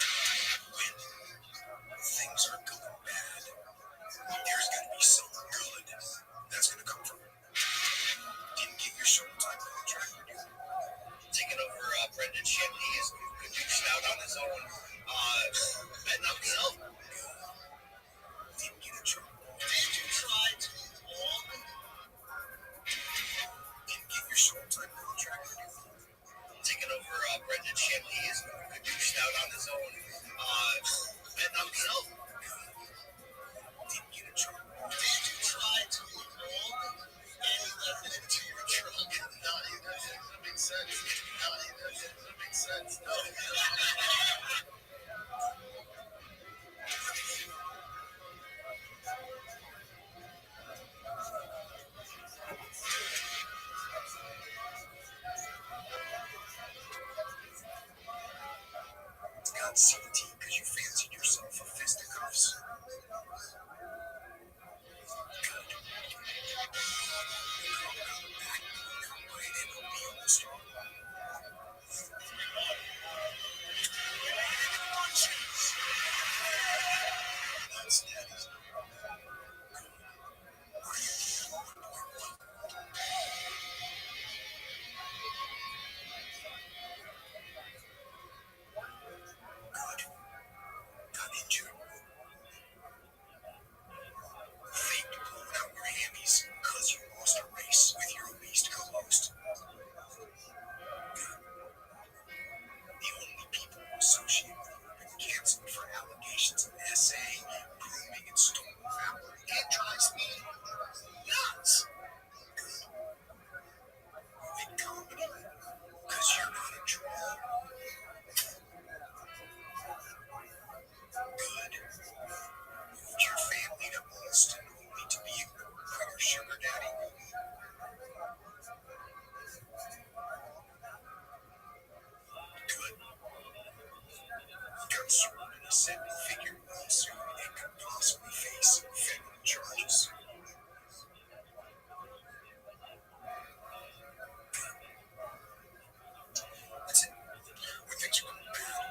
when things are going bad, there's going to be some good that's going to come from it. Didn't get your Showtime contract renewed. Taking over Brendan Shanley is produced out on his own. Betting on himself. Didn't get a job. Did you try too long? Didn't get your Showtime contract renewed. Taking over Brendan Shanley is produced out on his own. Betting on himself. Didn't get a job. Did you try too long? And you left it into your truck. No, it doesn't make sense. No, it doesn't make sense. No. Got CT because you fancied yourself a fisticuffs. Good. Combine MLB All-Star. That's daddy's number. Are you 1.1? Good. Got injured. Faked blowing out your hammies because you lost a race with your obese co-host. Good. The only people who associate with you have been canceled for allegations of SA, grooming, and stolen valor. It drives me nuts. Good. You hate comedy because you're not a draw. Good. Want your family to boast and only to be ignored by your sugar daddy? Good. Got served in a 7-figure lawsuit and could possibly face federal charges. That's it. When things are going bad,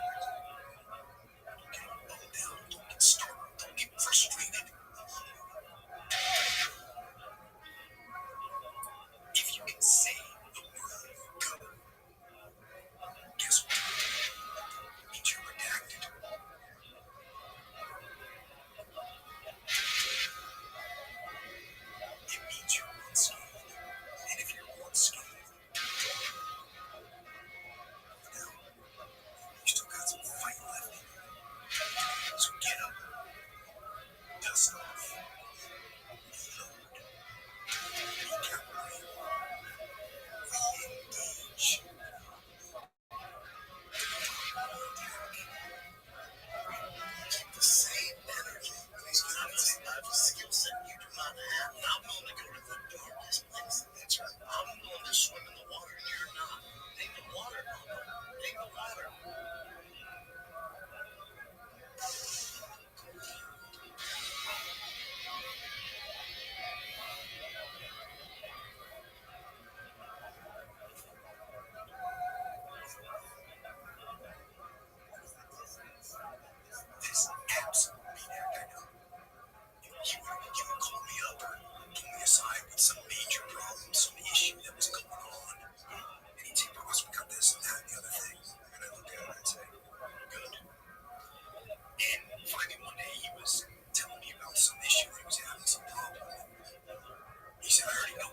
get bummed out, get startled, get frustrated.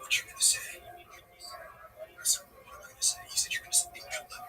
what you're going to say. I said, what am I going to say? He said, you're going to say good luck.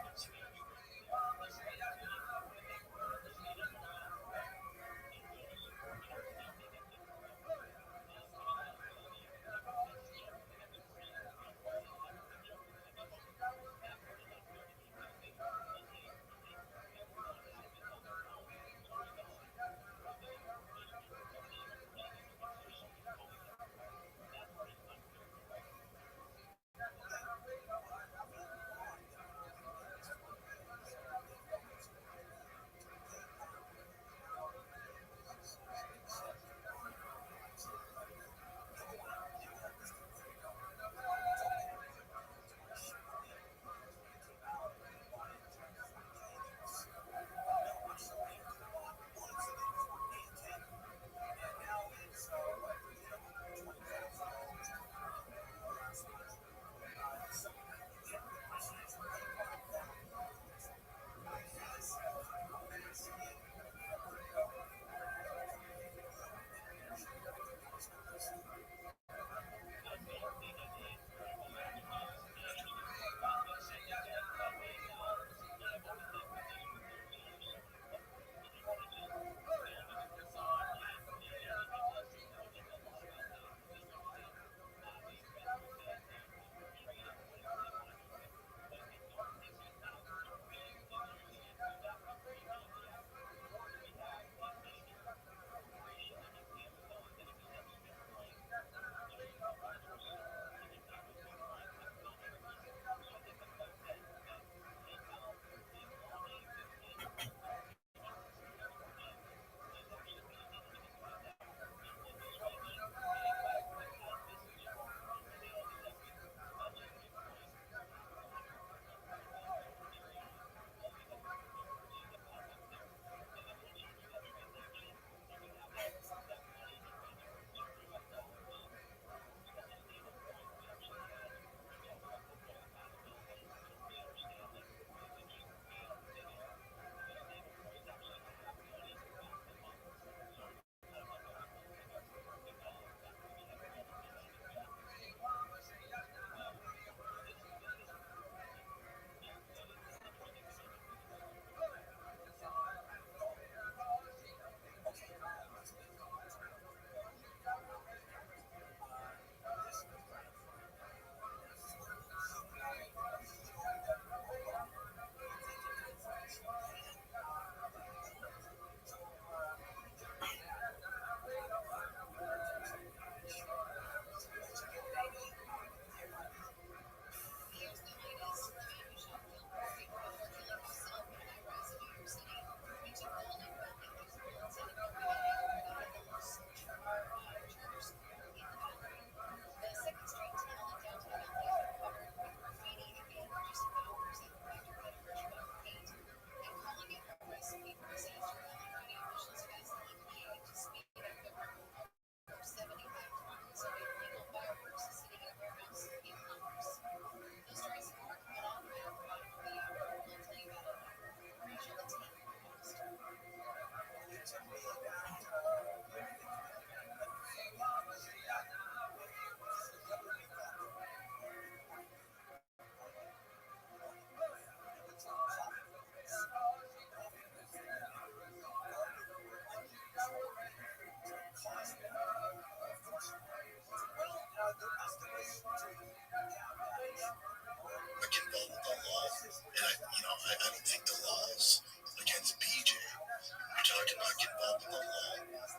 I can vote with the law, and I don't think the laws against BJ. You're talking about getting involved with the law,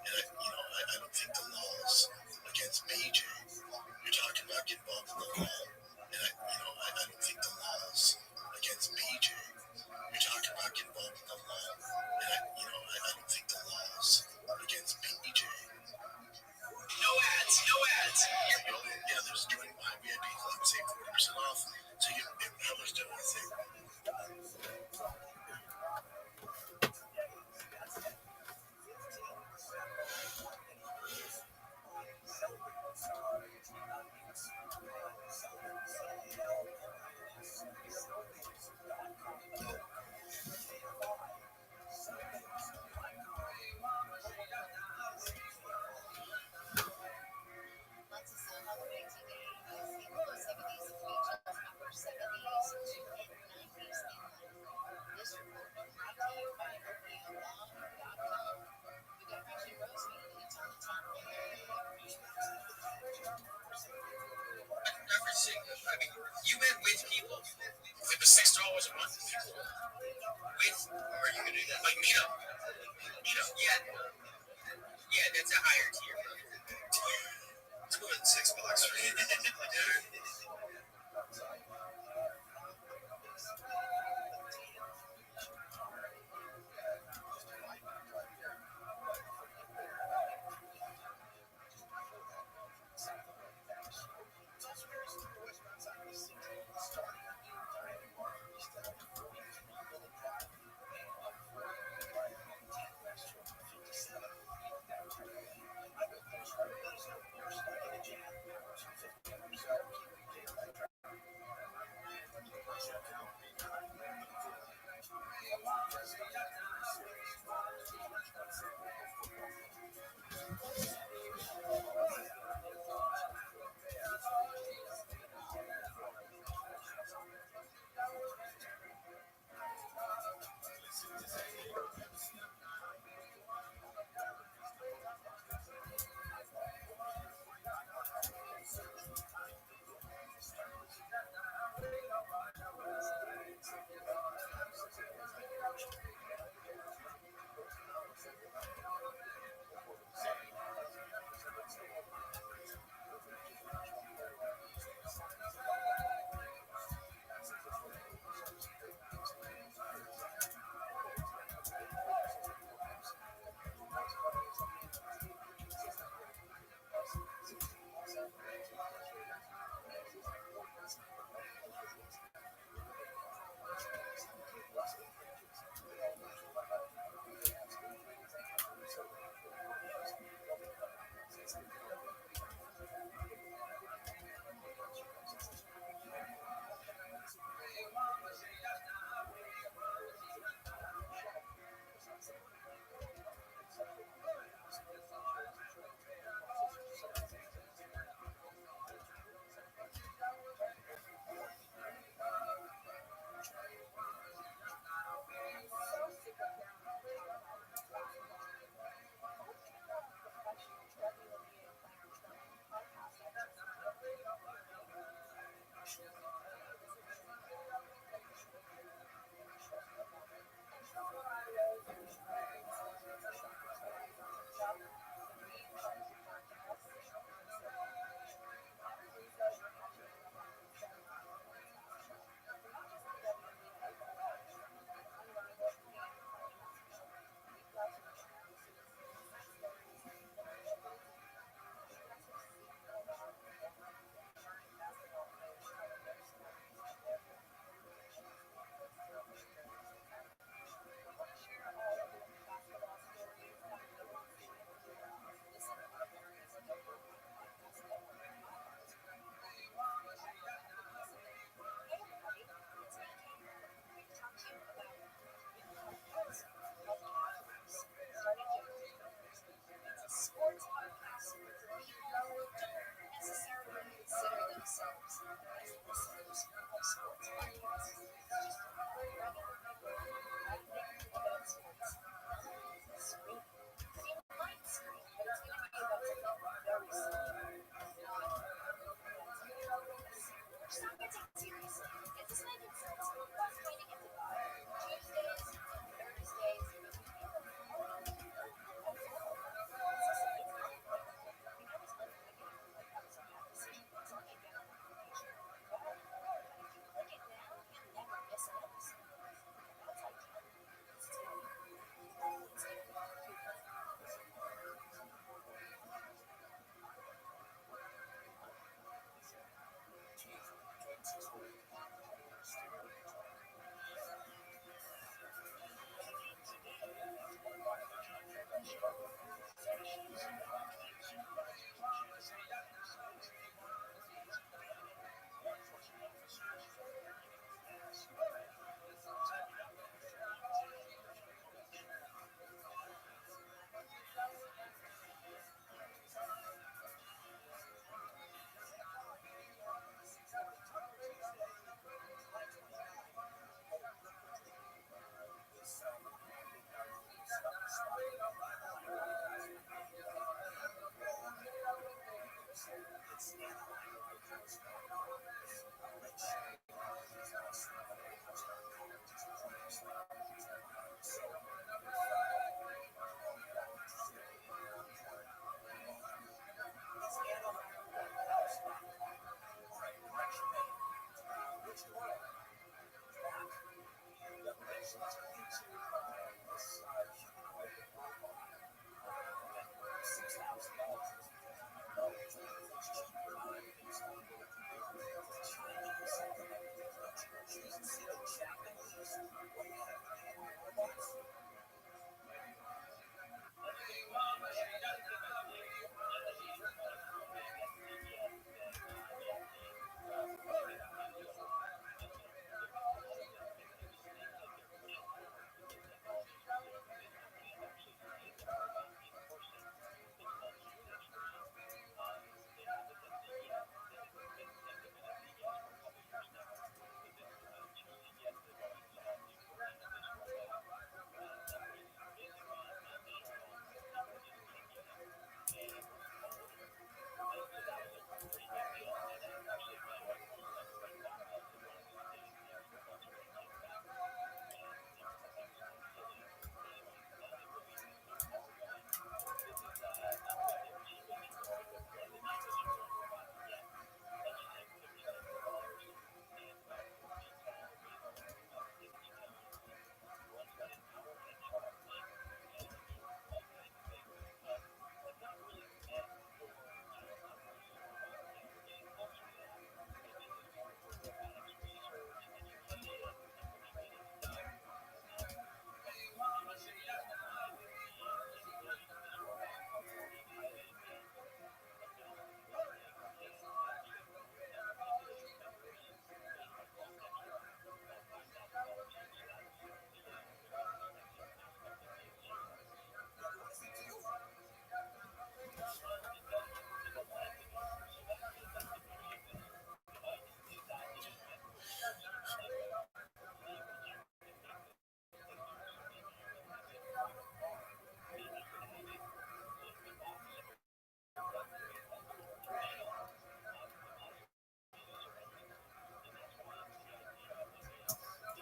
and I don't think the laws against BJ. You're talking about getting involved with the law, and I don't think the laws against BJ. You're talking about getting involved with the law, and I don't think the laws against BJ. No ads, no ads. Yeah, there's join my VIP club, save 40% off. So you get how much do I save? mean, you went with people. With the $6 a month. With, Or are you gonna do that? like, meet up. Yeah. Yeah, that's a higher tier. It's more than $6 for dinner.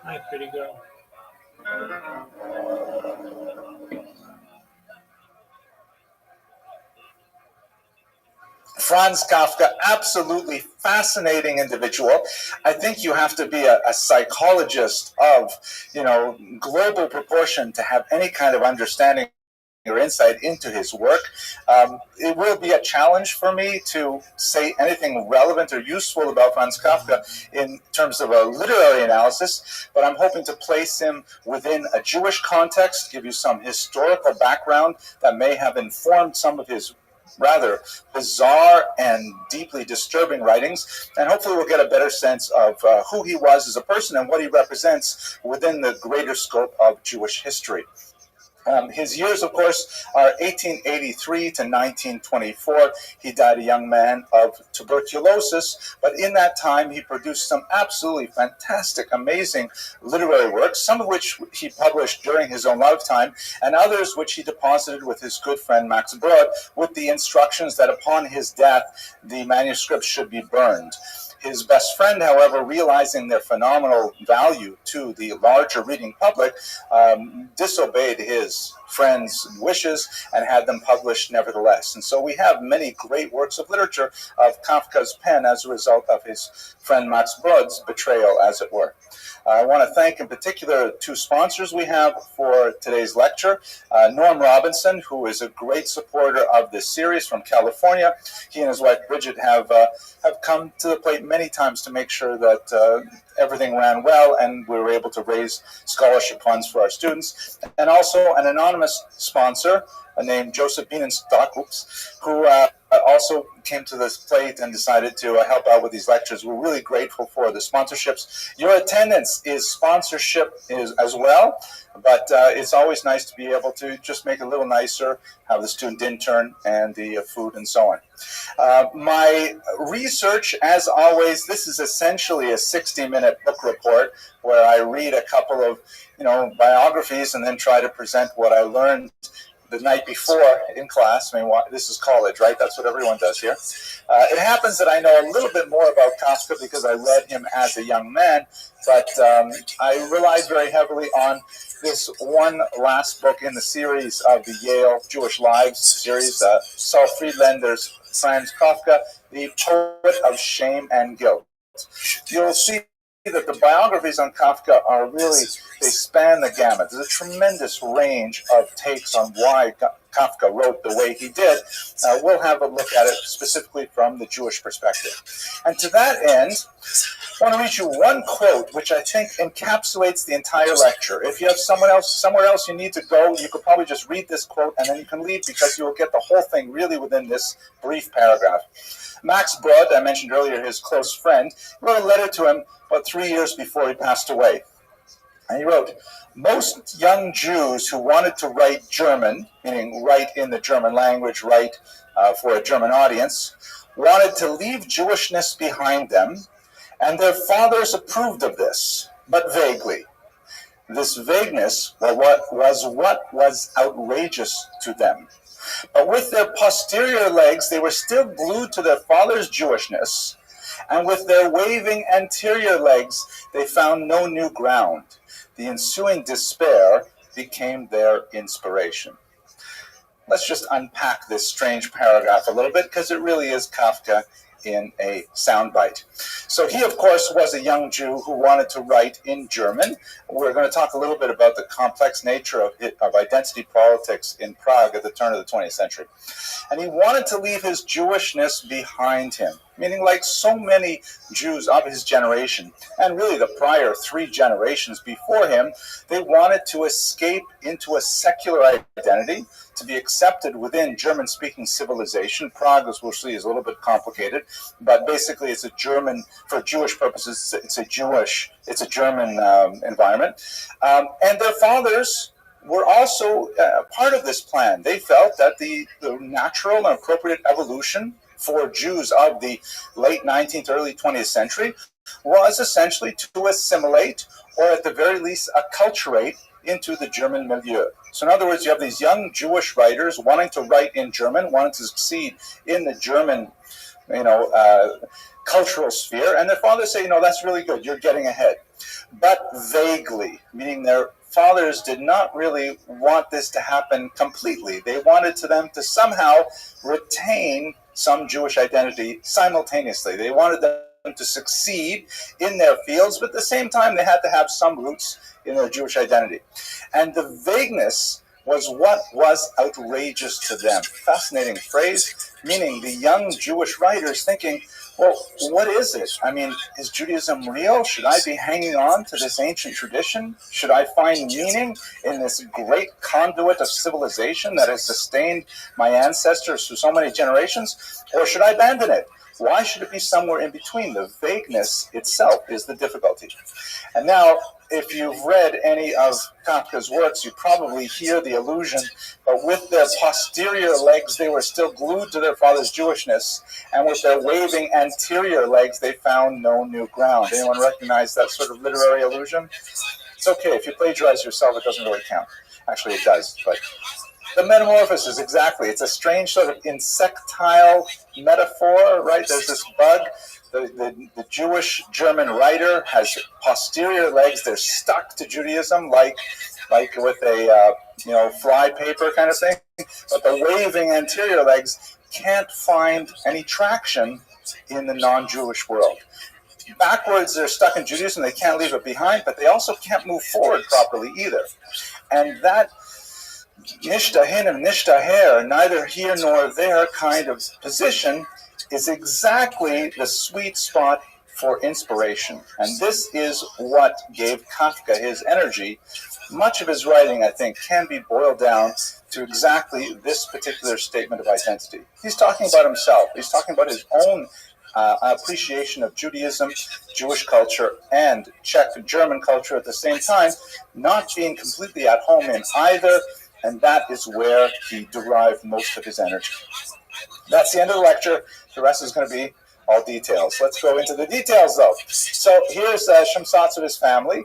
Hi, pretty girl. Franz Kafka, absolutely fascinating individual. I think you have to be a psychologist of, global proportion to have any kind of understanding or insight into his work. It will be a challenge for me to say anything relevant or useful about Franz Kafka in terms of a literary analysis, but I'm hoping to place him within a Jewish context, give you some historical background that may have informed some of his rather bizarre and deeply disturbing writings, and hopefully we'll get a better sense of who he was as a person and what he represents within the greater scope of Jewish history. His years, of course, are 1883 to 1924. He died a young man of tuberculosis, but in that time he produced some absolutely fantastic, amazing literary works, some of which he published during his own lifetime, and others which he deposited with his good friend Max Brod, with the instructions that upon his death the manuscripts should be burned. His best friend, however, realizing their phenomenal value to the larger reading public, disobeyed his friend's wishes and had them published nevertheless. And so we have many great works of literature of Kafka's pen as a result of his friend Max Brod's betrayal, as it were. I want to thank in particular two sponsors we have for today's lecture. Norm Robinson, who is a great supporter of this series from California. He and his wife Bridget have come to the plate many times to make sure that everything ran well and we were able to raise scholarship funds for our students. And also an anonymous sponsor named Joseph Bienenstock, who also came to this plate and decided to help out with these lectures. We're really grateful for the sponsorships. Your attendance is sponsorship as well, but it's always nice to be able to just make it a little nicer, have the student intern and the food and so on. My research, as always, this is essentially a 60-minute book report where I read a couple of biographies and then try to present what I learned the night before in class. I mean, this is college, right? That's what everyone does here. It happens that I know a little bit more about Kafka because I read him as a young man, but I relied very heavily on this one last book in the series of the Yale Jewish Lives series, Saul Friedlander's Franz Kafka, The Poet of Shame and Guilt. You'll see that the biographies on Kafka are really, they span the gamut. There's a tremendous range of takes on why Kafka wrote the way he did. We'll have a look at it specifically from the Jewish perspective. And to that end, I want to read you one quote which I think encapsulates the entire lecture. If you have somewhere else you need to go, you could probably just read this quote and then you can leave because you will get the whole thing really within this brief paragraph. Max Brod, I mentioned earlier, his close friend, wrote a letter to him about 3 years before he passed away. And he wrote, "Most young Jews who wanted to write German, meaning write in the German language, write for a German audience, wanted to leave Jewishness behind them, and their fathers approved of this, but vaguely. This vagueness was what was outrageous to them. But with their posterior legs, they were still glued to their father's Jewishness, and with their waving anterior legs, they found no new ground. The ensuing despair became their inspiration." Let's just unpack this strange paragraph a little bit, because it really is Kafka in a soundbite. So he, of course, was a young Jew who wanted to write in German. We're going to talk a little bit about the complex nature of identity politics in Prague at the turn of the 20th century. And he wanted to leave his Jewishness behind him, meaning like so many Jews of his generation, and really the prior 3 generations before him, they wanted to escape into a secular identity, to be accepted within German-speaking civilization. Prague, as we'll see, is a little bit complicated, but basically it's a German, for Jewish purposes, it's a German environment. And their fathers were also part of this plan. They felt that the natural and appropriate evolution for Jews of the late 19th, early 20th century was essentially to assimilate, or at the very least acculturate, into the German milieu. So in other words, you have these young Jewish writers wanting to write in German, wanting to succeed in the German, cultural sphere, and their fathers say, that's really good, you're getting ahead. But vaguely, meaning their fathers did not really want this to happen completely. They wanted them to somehow retain some Jewish identity simultaneously. They wanted them to succeed in their fields, but at the same time they had to have some roots in their Jewish identity. And the vagueness was what was outrageous to them. Fascinating phrase, meaning the young Jewish writers thinking, well, what is it? I mean, is Judaism real? Should I be hanging on to this ancient tradition? Should I find meaning in this great conduit of civilization that has sustained my ancestors through so many generations? Or should I abandon it? Why should it be somewhere in between? The vagueness itself is the difficulty. And now, if you've read any of Kafka's works, you probably hear the allusion, but with their posterior legs, they were still glued to their father's Jewishness, and with their waving anterior legs, they found no new ground. Anyone recognize that sort of literary allusion? It's okay. If you plagiarize yourself, it doesn't really count. Actually, it does, but the metamorphosis, exactly. It's a strange sort of insectile metaphor, right? There's this bug. The Jewish German writer has posterior legs. They're stuck to Judaism like with a fly paper kind of thing. But the waving anterior legs can't find any traction in the non-Jewish world. Backwards, they're stuck in Judaism. They can't leave it behind, but they also can't move forward properly either. And that nishtahin and nishtaher, neither here nor there kind of position is exactly the sweet spot for inspiration. And this is what gave Kafka his energy. Much of his writing, I think, can be boiled down to exactly this particular statement of identity. He's talking about himself. He's talking about his own appreciation of Judaism, Jewish culture, and Czech-German culture at the same time, not being completely at home in either, and that is where he derived most of his energy. That's the end of the lecture. The rest is going to be all details. Let's go into the details, though. So here's Shamsatz's family.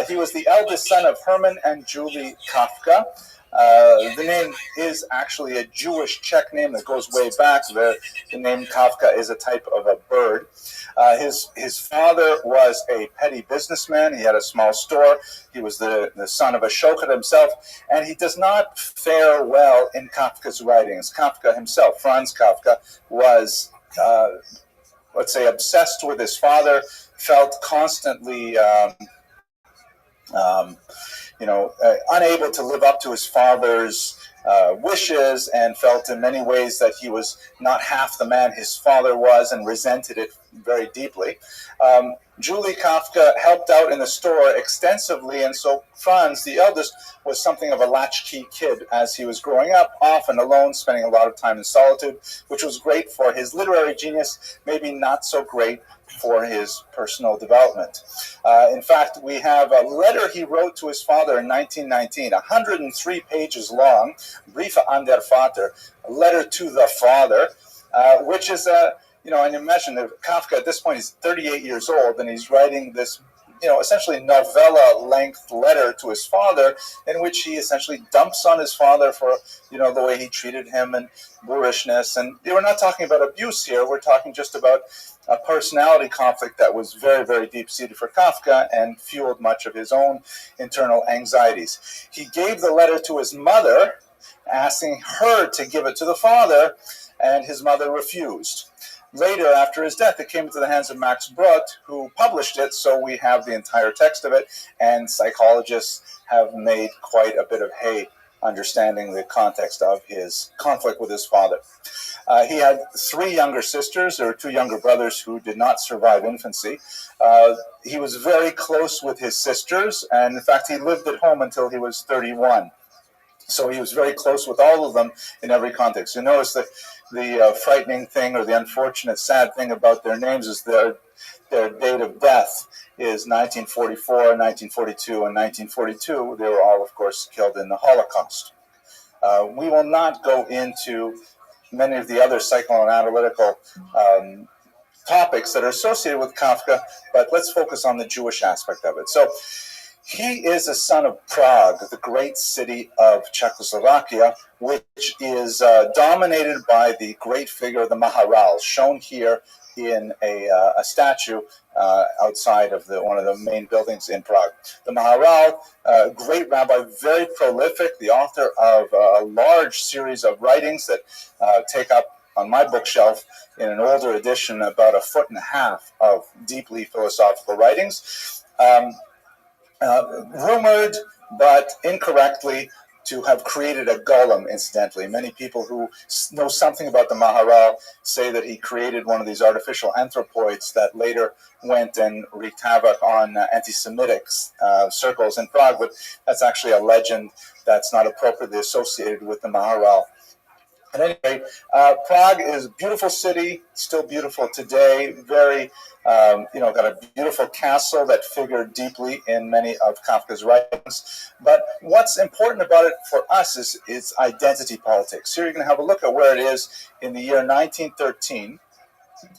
He was the eldest son of Herman and Julie Kafka. The name is actually a Jewish Czech name that goes way back. The name Kafka is a type of a bird. His father was a petty businessman. He had a small store. He was the son of a shochet himself, and he does not fare well in Kafka's writings. Kafka himself, Franz Kafka, was, let's say, obsessed with his father, felt constantly unable to live up to his father's wishes, and felt in many ways that he was not half the man his father was, and resented it very deeply. Julie Kafka helped out in the store extensively, and so Franz, the eldest, was something of a latchkey kid as he was growing up, often alone, spending a lot of time in solitude, which was great for his literary genius, maybe not so great for his personal development. In fact, we have a letter he wrote to his father in 1919, 103 pages long, Briefe an der Vater, a letter to the father, which is and imagine that Kafka at this point is 38 years old, and he's writing this, essentially novella-length letter to his father, in which he essentially dumps on his father for, the way he treated him and boorishness. And we're not talking about abuse here. We're talking just about a personality conflict that was very, very deep-seated for Kafka and fueled much of his own internal anxieties. He gave the letter to his mother, asking her to give it to the father, and his mother refused. Later, after his death, it came into the hands of Max Brod, who published it, so we have the entire text of it, and psychologists have made quite a bit of hay understanding the context of his conflict with his father. He had 3 younger sisters. There were 2 younger brothers who did not survive infancy. He was very close with his sisters, and in fact, he lived at home until he was 31. So he was very close with all of them in every context. You notice that the frightening thing, or the unfortunate, sad thing about their names is their date of death is 1944, 1942, and 1942. They were all, of course, killed in the Holocaust. We will not go into many of the other psychoanalytical topics that are associated with Kafka, but let's focus on the Jewish aspect of it. So He is a son of Prague, the great city of Czechoslovakia, which is dominated by the great figure of the Maharal, shown here in a statue outside of one of the main buildings in Prague. The Maharal, great rabbi, very prolific, the author of a large series of writings that take up on my bookshelf in an older edition about 1.5 feet of deeply philosophical writings. Rumored, but incorrectly, to have created a golem, incidentally. Many people who know something about the Maharal say that he created one of these artificial anthropoids that later went and wreaked havoc on anti-Semitic circles in Prague, but that's actually a legend that's not appropriately associated with the Maharal. At any rate, Prague is a beautiful city, still beautiful today, very, got a beautiful castle that figured deeply in many of Kafka's writings. But what's important about it for us is its identity politics. Here you're going to have a look at where it is in the year 1913.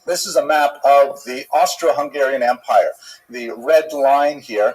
This is a map of the Austro-Hungarian Empire. The red line here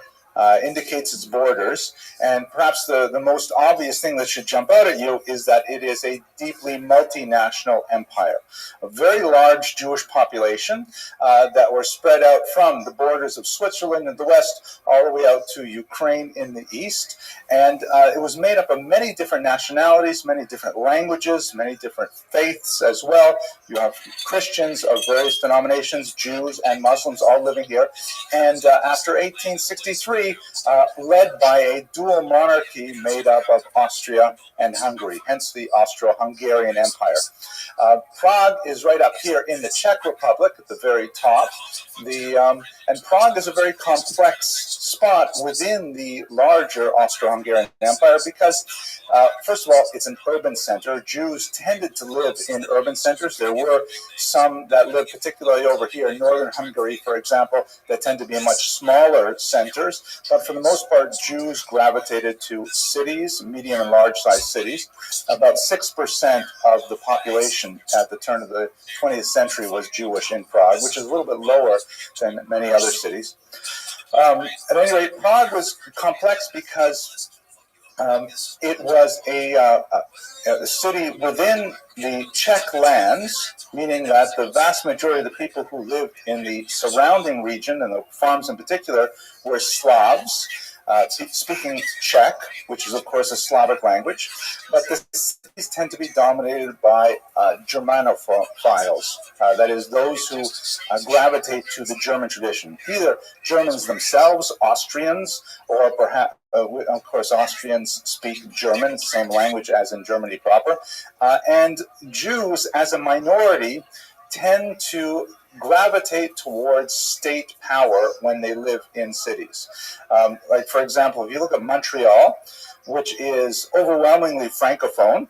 indicates its borders, and perhaps the most obvious thing that should jump out at you is that it is a deeply multinational empire. A very large Jewish population that were spread out from the borders of Switzerland in the west all the way out to Ukraine in the east, and it was made up of many different nationalities, many different languages, many different faiths as well. You have Christians of various denominations, Jews and Muslims all living here, and after 1863, led by a dual monarchy made up of Austria and Hungary, hence the Austro-Hungarian Empire. Prague is right up here in the Czech Republic at the very top. And Prague is a very complex spot within the larger Austro-Hungarian Empire because, first of all, it's an urban center. Jews tended to live in urban centers. There were some that lived particularly over here in northern Hungary, for example, that tend to be in much smaller centers. But for the most part, Jews gravitated to cities, medium and large-sized cities. About 6% of the population at the turn of the 20th century was Jewish in Prague, which is a little bit lower than many other cities. At any rate, Prague was complex because it was a city within the Czech lands, meaning that the vast majority of the people who lived in the surrounding region, and the farms in particular, were Slavs, speaking Czech, which is, of course, a Slavic language. But the cities tend to be dominated by Germanophiles, that is, those who gravitate to the German tradition, either Germans themselves, Austrians, or perhaps, of course, Austrians speak German, same language as in Germany proper, and Jews as a minority tend to gravitate towards state power when they live in cities. Like, for example, if you look at Montreal, which is overwhelmingly Francophone,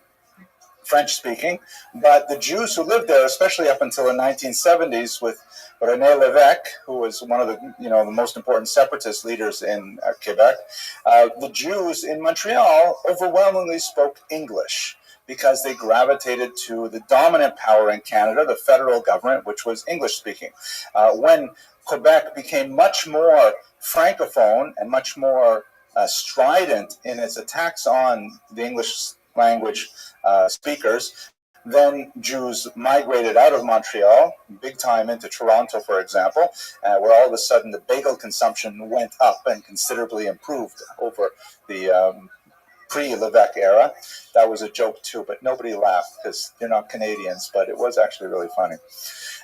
French-speaking, but the Jews who lived there, especially up until the 1970s with René Lévesque, who was one of the most important separatist leaders in Quebec, the Jews in Montreal overwhelmingly spoke English because they gravitated to the dominant power in Canada, the federal government, which was English-speaking. When Quebec became much more Francophone and much more strident in its attacks on the English language speakers, then Jews migrated out of Montreal, big time into Toronto, for example, where all of a sudden the bagel consumption went up and considerably improved over the pre-Lévesque era. That was a joke too, but nobody laughed because they're not Canadians, but it was actually really funny.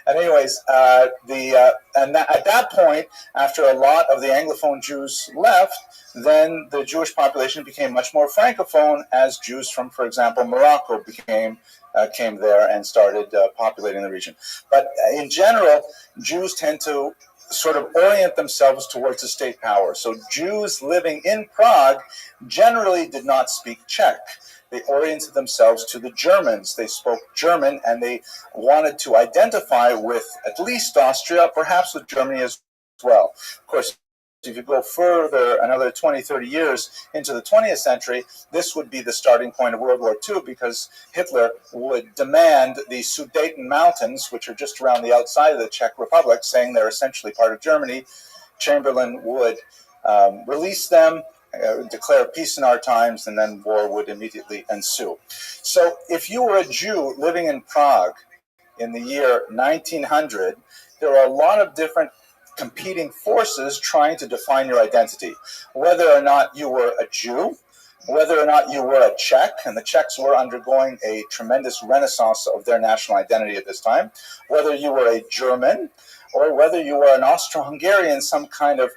And anyways, at that point, after a lot of the Anglophone Jews left, then the Jewish population became much more Francophone as Jews from, for example, Morocco came there and started populating the region. But in general, Jews tend to sort of orient themselves towards the state power. So Jews living in Prague generally did not speak Czech. They oriented themselves to the Germans. They spoke German, and they wanted to identify with at least Austria, perhaps with Germany as well. Of course, if you go further another 20, 30 years into the 20th century, this would be the starting point of World War II, because Hitler would demand the Sudeten Mountains, which are just around the outside of the Czech Republic, saying they're essentially part of Germany. Chamberlain would release them, declare peace in our times, and then war would immediately ensue. So if you were a Jew living in Prague in the year 1900, there were a lot of different competing forces trying to define your identity. Whether or not you were a Jew, whether or not you were a Czech, and the Czechs were undergoing a tremendous renaissance of their national identity at this time, whether you were a German, or whether you were an Austro-Hungarian, some kind of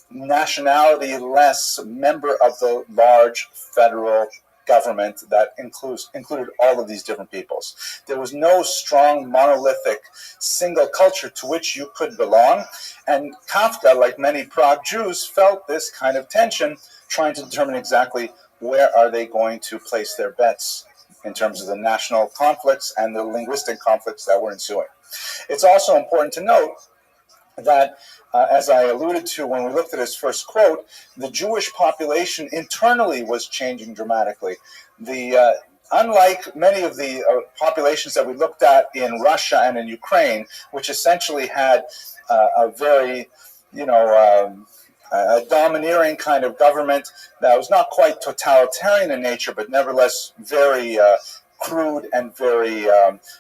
nationality-less member of the large federal government that included all of these different peoples. There was no strong, monolithic, single culture to which you could belong. And Kafka, like many Prague Jews, felt this kind of tension, trying to determine exactly where are they going to place their bets in terms of the national conflicts and the linguistic conflicts that were ensuing. It's also important to note that, as I alluded to when we looked at his first quote, the Jewish population internally was changing dramatically. Unlike many of the populations that we looked at in Russia and in Ukraine, which essentially had a very, a domineering kind of government that was not quite totalitarian in nature, but nevertheless very crude and very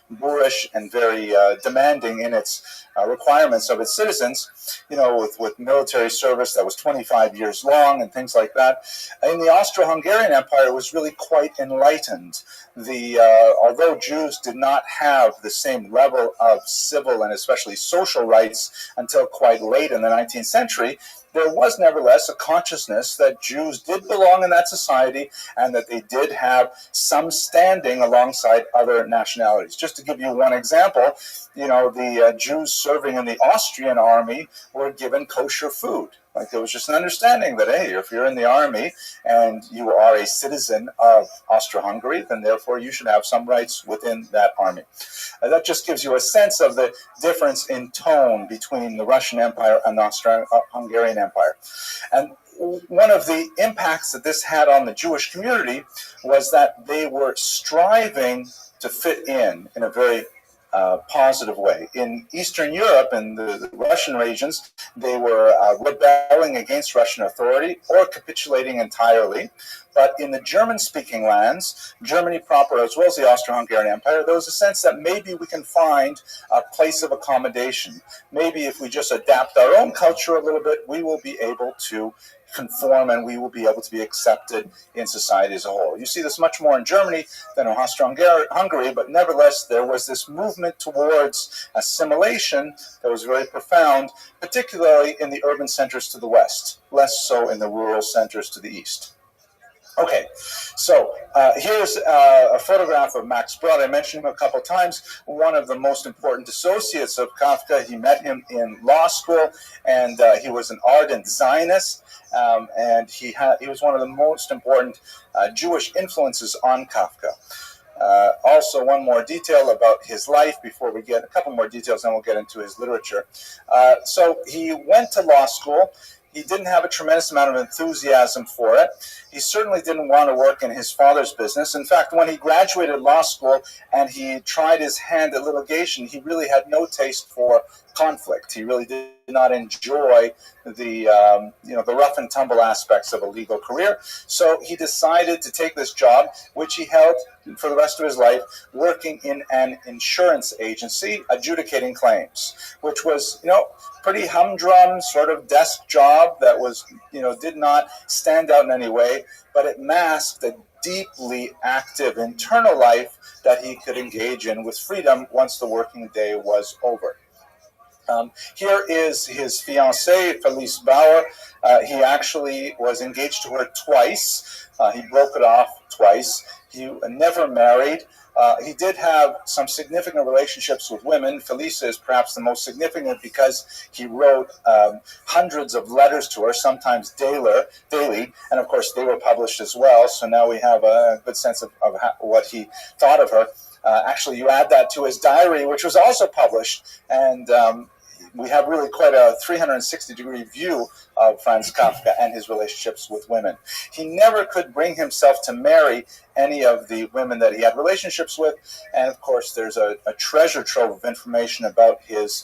boorish and very demanding in its requirements of its citizens, with military service that was 25 years long and things like that. In the Austro-Hungarian Empire, it was really quite enlightened. Although Jews did not have the same level of civil and especially social rights until quite late in the 19th century, there was nevertheless a consciousness that Jews did belong in that society and that they did have some standing alongside other nationalities. Just to give you one example, the Jews serving in the Austrian army were given kosher food. Like, there was just an understanding that, hey, if you're in the army and you are a citizen of Austro-Hungary, then therefore you should have some rights within that army. That just gives you a sense of the difference in tone between the Russian Empire and the Austro-Hungarian Empire. And one of the impacts that this had on the Jewish community was that they were striving to fit in a very positive way. In Eastern Europe and the Russian regions, they were rebelling against Russian authority or capitulating entirely. But in the German-speaking lands, Germany proper as well as the Austro-Hungarian Empire, there was a sense that maybe we can find a place of accommodation. Maybe if we just adapt our own culture a little bit, we will be able to conform and we will be able to be accepted in society as a whole. You see this much more in Germany than in Austro-Hungary, but nevertheless there was this movement towards assimilation that was very profound, particularly in the urban centers to the west, less so in the rural centers to the east. Okay, so here's a photograph of Max Brod. I mentioned him a couple times. One of the most important associates of Kafka. He met him in law school, and he was an ardent Zionist, and he was one of the most important Jewish influences on Kafka. Also, one more detail about his life before we get a couple more details, and we'll get into his literature. So he went to law school. He didn't have a tremendous amount of enthusiasm for it. He certainly didn't want to work in his father's business. In fact, when he graduated law school and he tried his hand at litigation, he really had no taste for conflict. He really did not enjoy the rough and tumble aspects of a legal career. So he decided to take this job, which he held for the rest of his life, working in an insurance agency, adjudicating claims, which was, pretty humdrum sort of desk job that was, did not stand out in any way, but it masked a deeply active internal life that he could engage in with freedom once the working day was over. Here is his fiancée, Felice Bauer. He actually was engaged to her twice. He broke it off twice. He never married. He did have some significant relationships with women. Felice is perhaps the most significant because he wrote hundreds of letters to her, sometimes daily, and of course they were published as well. So now we have a good sense of what he thought of her. Actually, you add that to his diary, which was also published, and we have really quite a 360-degree view of Franz Kafka and his relationships with women. He never could bring himself to marry any of the women that he had relationships with, and of course there's a treasure trove of information about his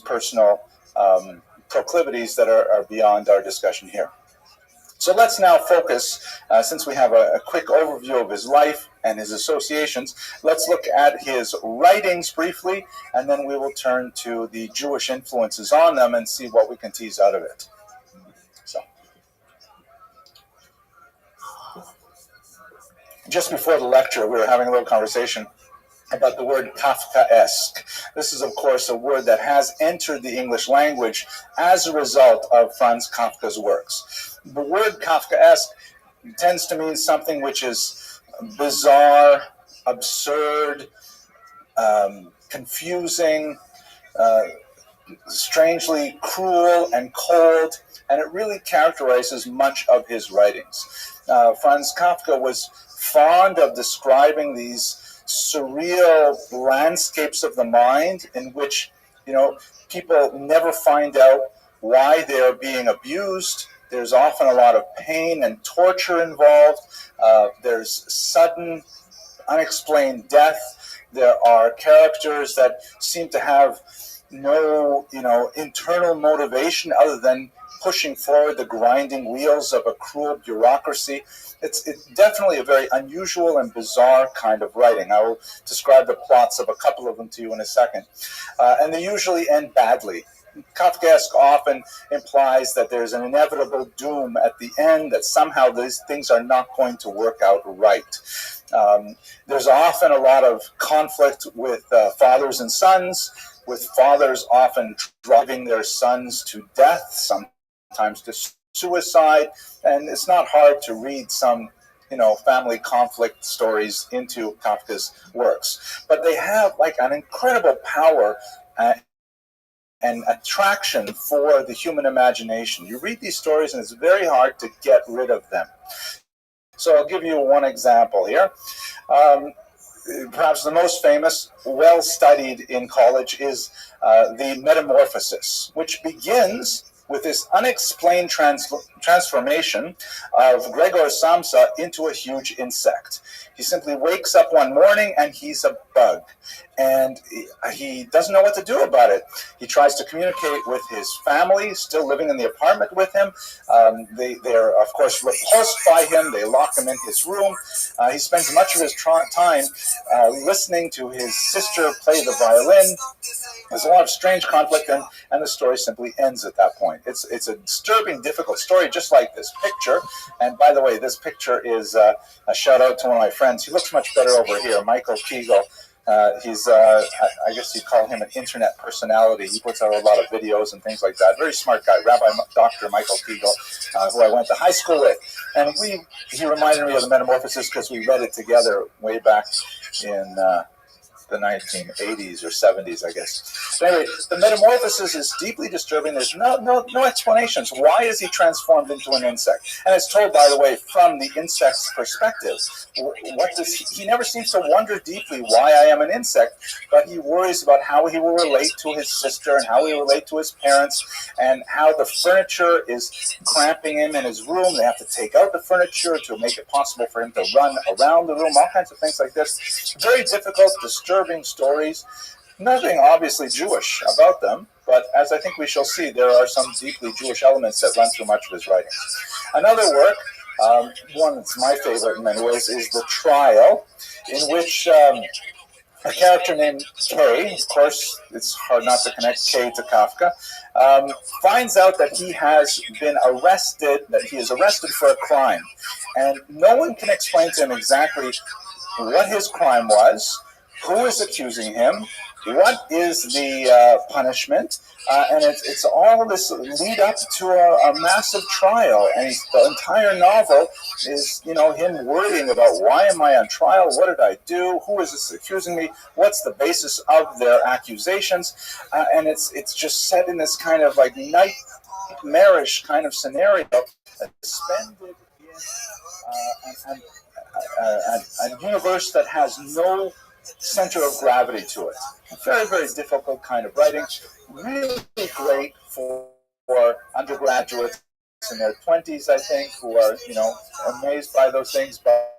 personal proclivities that are beyond our discussion here. So let's now focus, since we have a quick overview of his life and his associations, let's look at his writings briefly, and then we will turn to the Jewish influences on them and see what we can tease out of it. So, just before the lecture, we were having a little conversation about the word Kafkaesque. This is, of course, a word that has entered the English language as a result of Franz Kafka's works. The word Kafkaesque tends to mean something which is bizarre, absurd, confusing, strangely cruel and cold, and it really characterizes much of his writings. Franz Kafka was fond of describing these surreal landscapes of the mind in which, people never find out why they're being abused. There's often a lot of pain and torture involved. There's sudden, unexplained death. There are characters that seem to have no, internal motivation other than pushing forward the grinding wheels of a cruel bureaucracy. It's definitely a very unusual and bizarre kind of writing. I will describe the plots of a couple of them to you in a second. And they usually end badly. Kafkaesque often implies that there's an inevitable doom at the end, that somehow these things are not going to work out right. There's often a lot of conflict with fathers and sons, with fathers often driving their sons to death, sometimes to suicide, and it's not hard to read some, family conflict stories into Kafka's works. But they have like an incredible power and attraction for the human imagination. You read these stories and it's very hard to get rid of them. So I'll give you one example here. Perhaps the most famous, well studied in college, is the Metamorphosis, which begins with this unexplained transformation of Gregor Samsa into a huge insect. He simply wakes up one morning and he's a bug. And he doesn't know what to do about it. He tries to communicate with his family, still living in the apartment with him. They're, of course, repulsed by him. They lock him in his room. He spends much of his time listening to his sister play the violin. There's a lot of strange conflict, and the story simply ends at that point. It's a disturbing, difficult story, just like this picture. And by the way, this picture is a shout out to one of my friends. He looks much better over here, Michael Kegel. He's, I guess you'd call him an internet personality. He puts out a lot of videos and things like that. Very smart guy, Rabbi Dr. Michael Kegel, who I went to high school with. And he reminded me of the Metamorphosis because we read it together way back in the 1980s or 70s, I guess. But anyway, the Metamorphosis is deeply disturbing. There's no explanations. Why is he transformed into an insect? And it's told, by the way, from the insect's perspective. He never seems to wonder deeply why I am an insect, but he worries about how he will relate to his sister and how he will relate to his parents and how the furniture is cramping him in his room. They have to take out the furniture to make it possible for him to run around the room, all kinds of things like this. Very difficult, disturbing stories. Nothing obviously Jewish about them, but as I think we shall see, there are some deeply Jewish elements that run through much of his writings. Another work, one that's my favorite in many ways, is The Trial, in which a character named Kay, of course, it's hard not to connect Kay to Kafka, finds out that he has been arrested, that he is arrested for a crime. And no one can explain to him exactly what his crime was, who is accusing him, what is the punishment, and it's all this lead up to a massive trial. And the entire novel is, him worrying about, why am I on trial? What did I do? Who is this accusing me? What's the basis of their accusations? And it's just set in this kind of like nightmarish kind of scenario, suspended in a universe that has no center of gravity to it. Very, very difficult kind of writing. Really great for undergraduates in their 20s, I think, who are, amazed by those things. But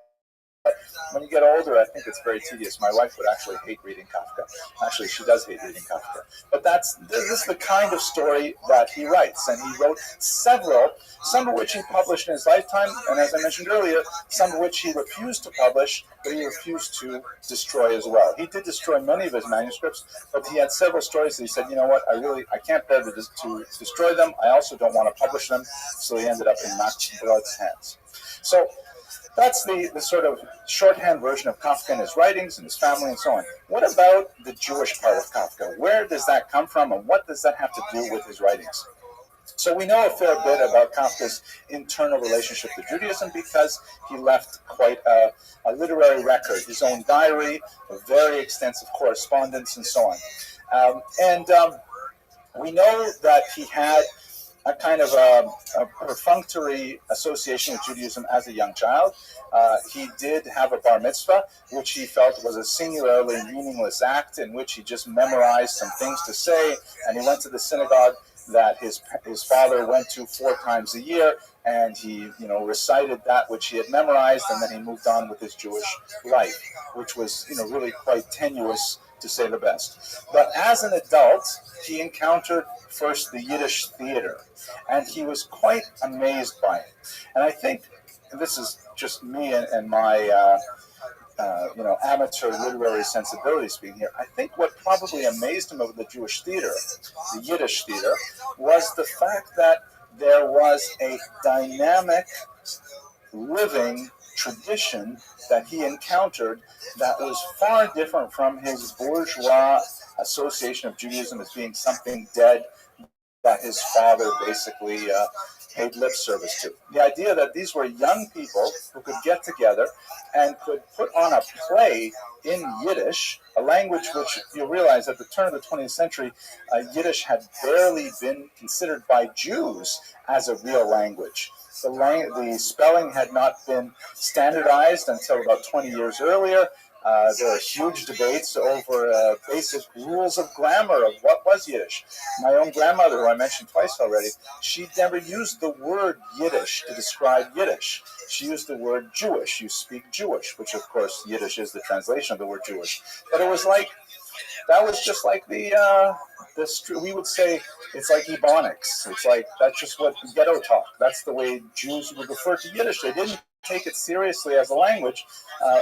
when you get older, I think it's very tedious. My wife would actually hate reading Kafka. Actually, she does hate reading Kafka. But this is the kind of story that he writes. And he wrote several, some of which he published in his lifetime, and as I mentioned earlier, some of which he refused to publish, but he refused to destroy as well. He did destroy many of his manuscripts, but he had several stories that he said, you know what, I can't bear to destroy them. I also don't want to publish them. So he ended up in Max Broad's hands. So that's the sort of shorthand version of Kafka and his writings and his family and so on. What about the Jewish part of Kafka? Where does that come from, and what does that have to do with his writings? So we know a fair bit about Kafka's internal relationship to Judaism because he left quite a literary record, his own diary, a very extensive correspondence, and so on. We know that he had a kind of a perfunctory association with Judaism as a young child. He did have a bar mitzvah, which he felt was a singularly meaningless act in which he just memorized some things to say, and he went to the synagogue that his father went to 4 times a year, and he recited that which he had memorized, and then he moved on with his Jewish life, which was really quite tenuous, to say the best. But as an adult, he encountered first the Yiddish theater, and he was quite amazed by it. And I think this is just me and my amateur literary sensibility speaking here. I think what probably amazed him of the Jewish theater, the Yiddish theater, was the fact that there was a dynamic, living tradition that he encountered that was far different from his bourgeois association of Judaism as being something dead that his father basically paid lip service to. The idea that these were young people who could get together and could put on a play in Yiddish, a language which you realize at the turn of the 20th century, Yiddish had barely been considered by Jews as a real language. The spelling had not been standardized until about 20 years earlier. There are huge debates over basic rules of grammar of what was Yiddish. My own grandmother, who I mentioned twice already, she never used the word Yiddish to describe Yiddish. She used the word Jewish. You speak Jewish, which of course Yiddish is the translation of the word Jewish. But it was like, that was just like we would say it's like Ebonics. It's like, that's just what ghetto talk. That's the way Jews would refer to Yiddish. They didn't take it seriously as a language,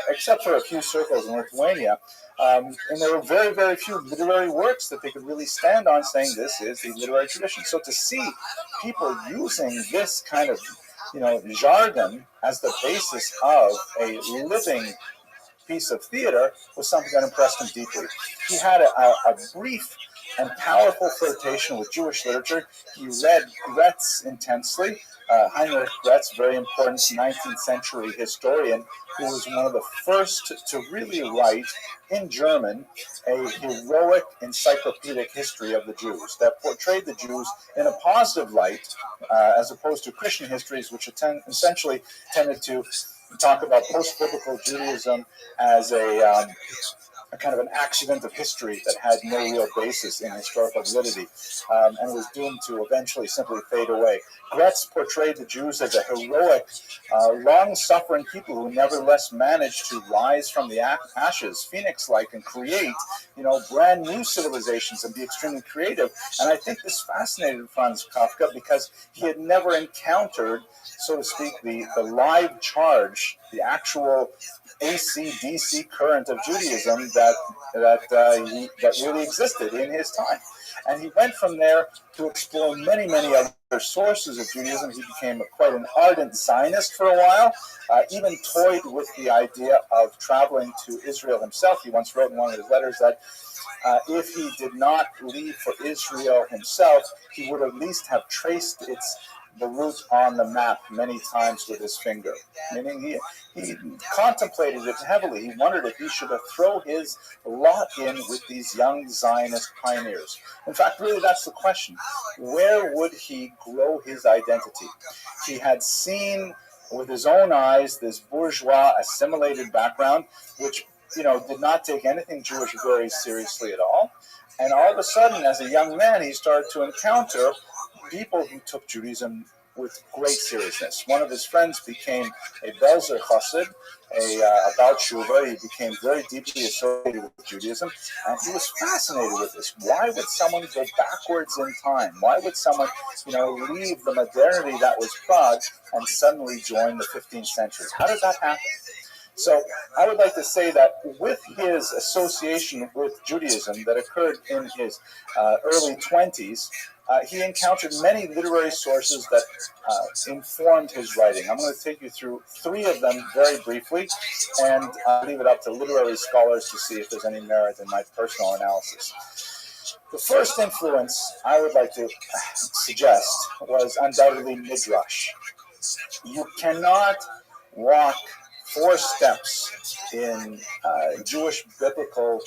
except for a few circles in Lithuania. And there were very, very few literary works that they could really stand on saying this is the literary tradition. So to see people using this kind of, jargon as the basis of a living piece of theater was something that impressed him deeply. He had a brief and powerful flirtation with Jewish literature. He read Gretz intensely. Heinrich Gretz, very important 19th century historian, who was one of the first to really write in German a heroic encyclopedic history of the Jews that portrayed the Jews in a positive light, as opposed to Christian histories, which essentially tended to talk about post-biblical Judaism as a kind of an accident of history that had no real basis in historical validity, and was doomed to eventually simply fade away. Gretz portrayed the Jews as a heroic, long-suffering people who nevertheless managed to rise from the ashes, phoenix-like, and create, brand new civilizations and be extremely creative. And I think this fascinated Franz Kafka because he had never encountered, so to speak, the live charge, the actual AC/DC current of Judaism that really existed in his time. And he went from there to explore many, many other sources of Judaism. He became quite an ardent Zionist for a while, even toyed with the idea of traveling to Israel himself. He once wrote in one of his letters that if he did not leave for Israel himself, he would at least have traced the route on the map many times with his finger. Meaning he contemplated it heavily. He wondered if he should have thrown his lot in with these young Zionist pioneers. In fact, really that's the question. Where would he grow his identity? He had seen with his own eyes this bourgeois assimilated background, which did not take anything Jewish very seriously at all. And all of a sudden, as a young man, he started to encounter people who took Judaism with great seriousness. One of his friends became a Belzer Chassid, a Baal Tshuva. He became very deeply associated with Judaism, and he was fascinated with this. Why would someone go backwards in time? Why would someone, leave the modernity that was Prague and suddenly join the 15th century? How did that happen? So I would like to say that with his association with Judaism that occurred in his early 20s, he encountered many literary sources that informed his writing. I'm going to take you through 3 of them very briefly, and I'll leave it up to literary scholars to see if there's any merit in my personal analysis. The first influence I would like to suggest was undoubtedly Midrash. You cannot walk 4 steps in Jewish biblical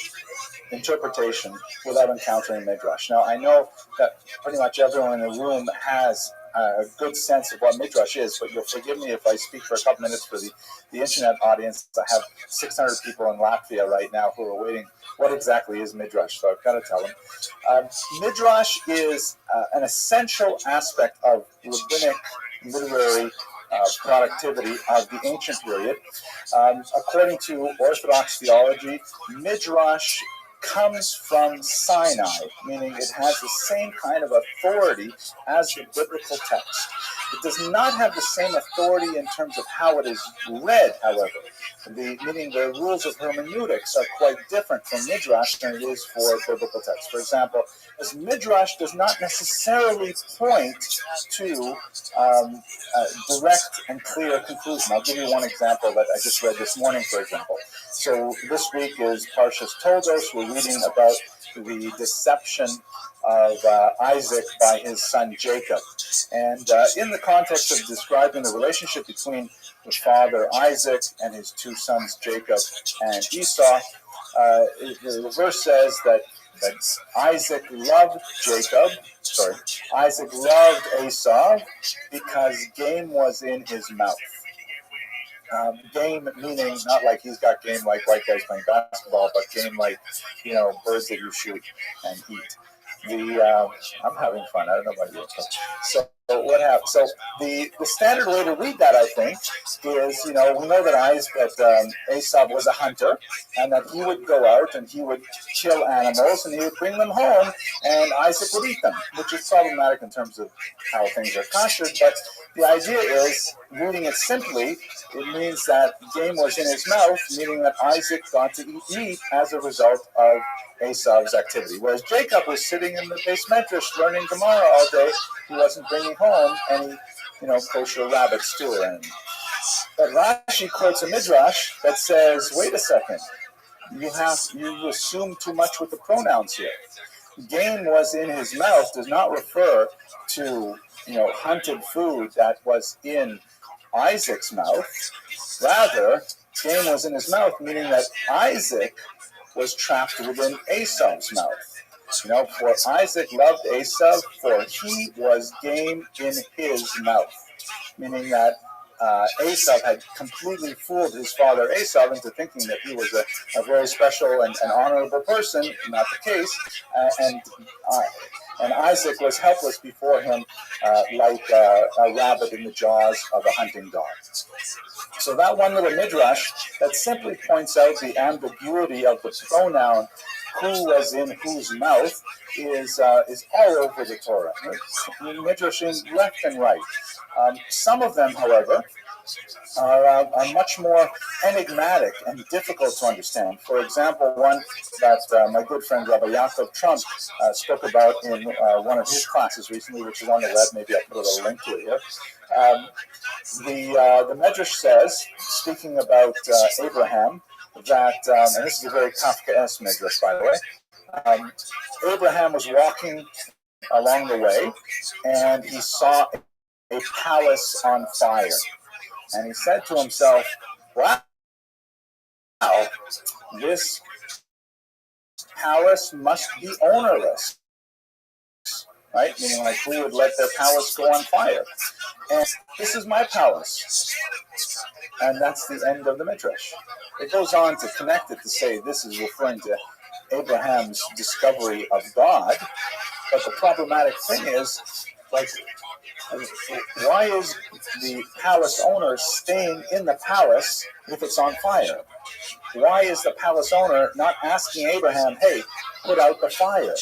interpretation without encountering Midrash. Now, I know that pretty much everyone in the room has a good sense of what Midrash is, but you'll forgive me if I speak for a couple minutes for the internet audience. I have 600 people in Latvia right now who are waiting. What exactly is Midrash? So I've got to tell them. Midrash is an essential aspect of rabbinic literary productivity of the ancient period. According to Orthodox theology, Midrash comes from Sinai, meaning it has the same kind of authority as the biblical text. It does not have the same authority in terms of how it is read, however. Meaning the rules of hermeneutics are quite different from Midrash than it is for biblical text. For example, as Midrash does not necessarily point to direct and clear conclusion. I'll give you one example that I just read this morning, for example. So this week is Parshas Toldos. We're reading about the deception of Isaac by his son Jacob. And in the context of describing the relationship between the father Isaac and his 2 sons Jacob and Esau, the verse says that Isaac loved Esau because game was in his mouth. Game meaning not like he's got game like white guys playing basketball, but game like, birds that you shoot and eat. I'm having fun. I don't know about you. So what happened? So the standard way to read that, I think, is, we know that Esau was a hunter, and that he would go out and he would kill animals and he would bring them home, and Isaac would eat them, which is problematic in terms of how things are kosher. But the idea is, reading it simply, it means that game was in his mouth, meaning that Isaac got to eat meat as a result of Esau's activity. Whereas Jacob was sitting in the base medrash learning Gemara all day. He wasn't bringing home any, kosher rabbit stew or anything. But Rashi quotes a midrash that says, wait a second, you assume too much with the pronouns here. Game was in his mouth does not refer to, hunted food that was in Isaac's mouth. Rather, game was in his mouth, meaning that Isaac was trapped within Esau's mouth. For Isaac loved Esau, for he was game in his mouth. Meaning that Esau had completely fooled his father Esau into thinking that he was a very special and honorable person. Not the case. And Isaac was helpless before him like a rabbit in the jaws of a hunting dog. So that one little midrash that simply points out the ambiguity of the pronoun who was in whose mouth is all over the Torah. Midrashim left and right. Some of them, however, are much more enigmatic and difficult to understand. For example, one that my good friend Rabbi Yaakov Trump spoke about in one of his classes recently, which is on the web. Maybe I'll put a little link to it here. The Medrash says, speaking about Abraham, that, and this is a very Kafkaesque Medrash, by the way, Abraham was walking along the way, and he saw a palace on fire. And he said to himself, wow, this palace must be ownerless. Right? Meaning, like, who would let their palace go on fire? And this is my palace. And that's the end of the Midrash. It goes on to connect it to say this is referring to Abraham's discovery of God. But the problematic thing is, like, Why is the palace owner staying in the palace if it's on fire? Why is the palace owner not asking Abraham, hey, put out the fire?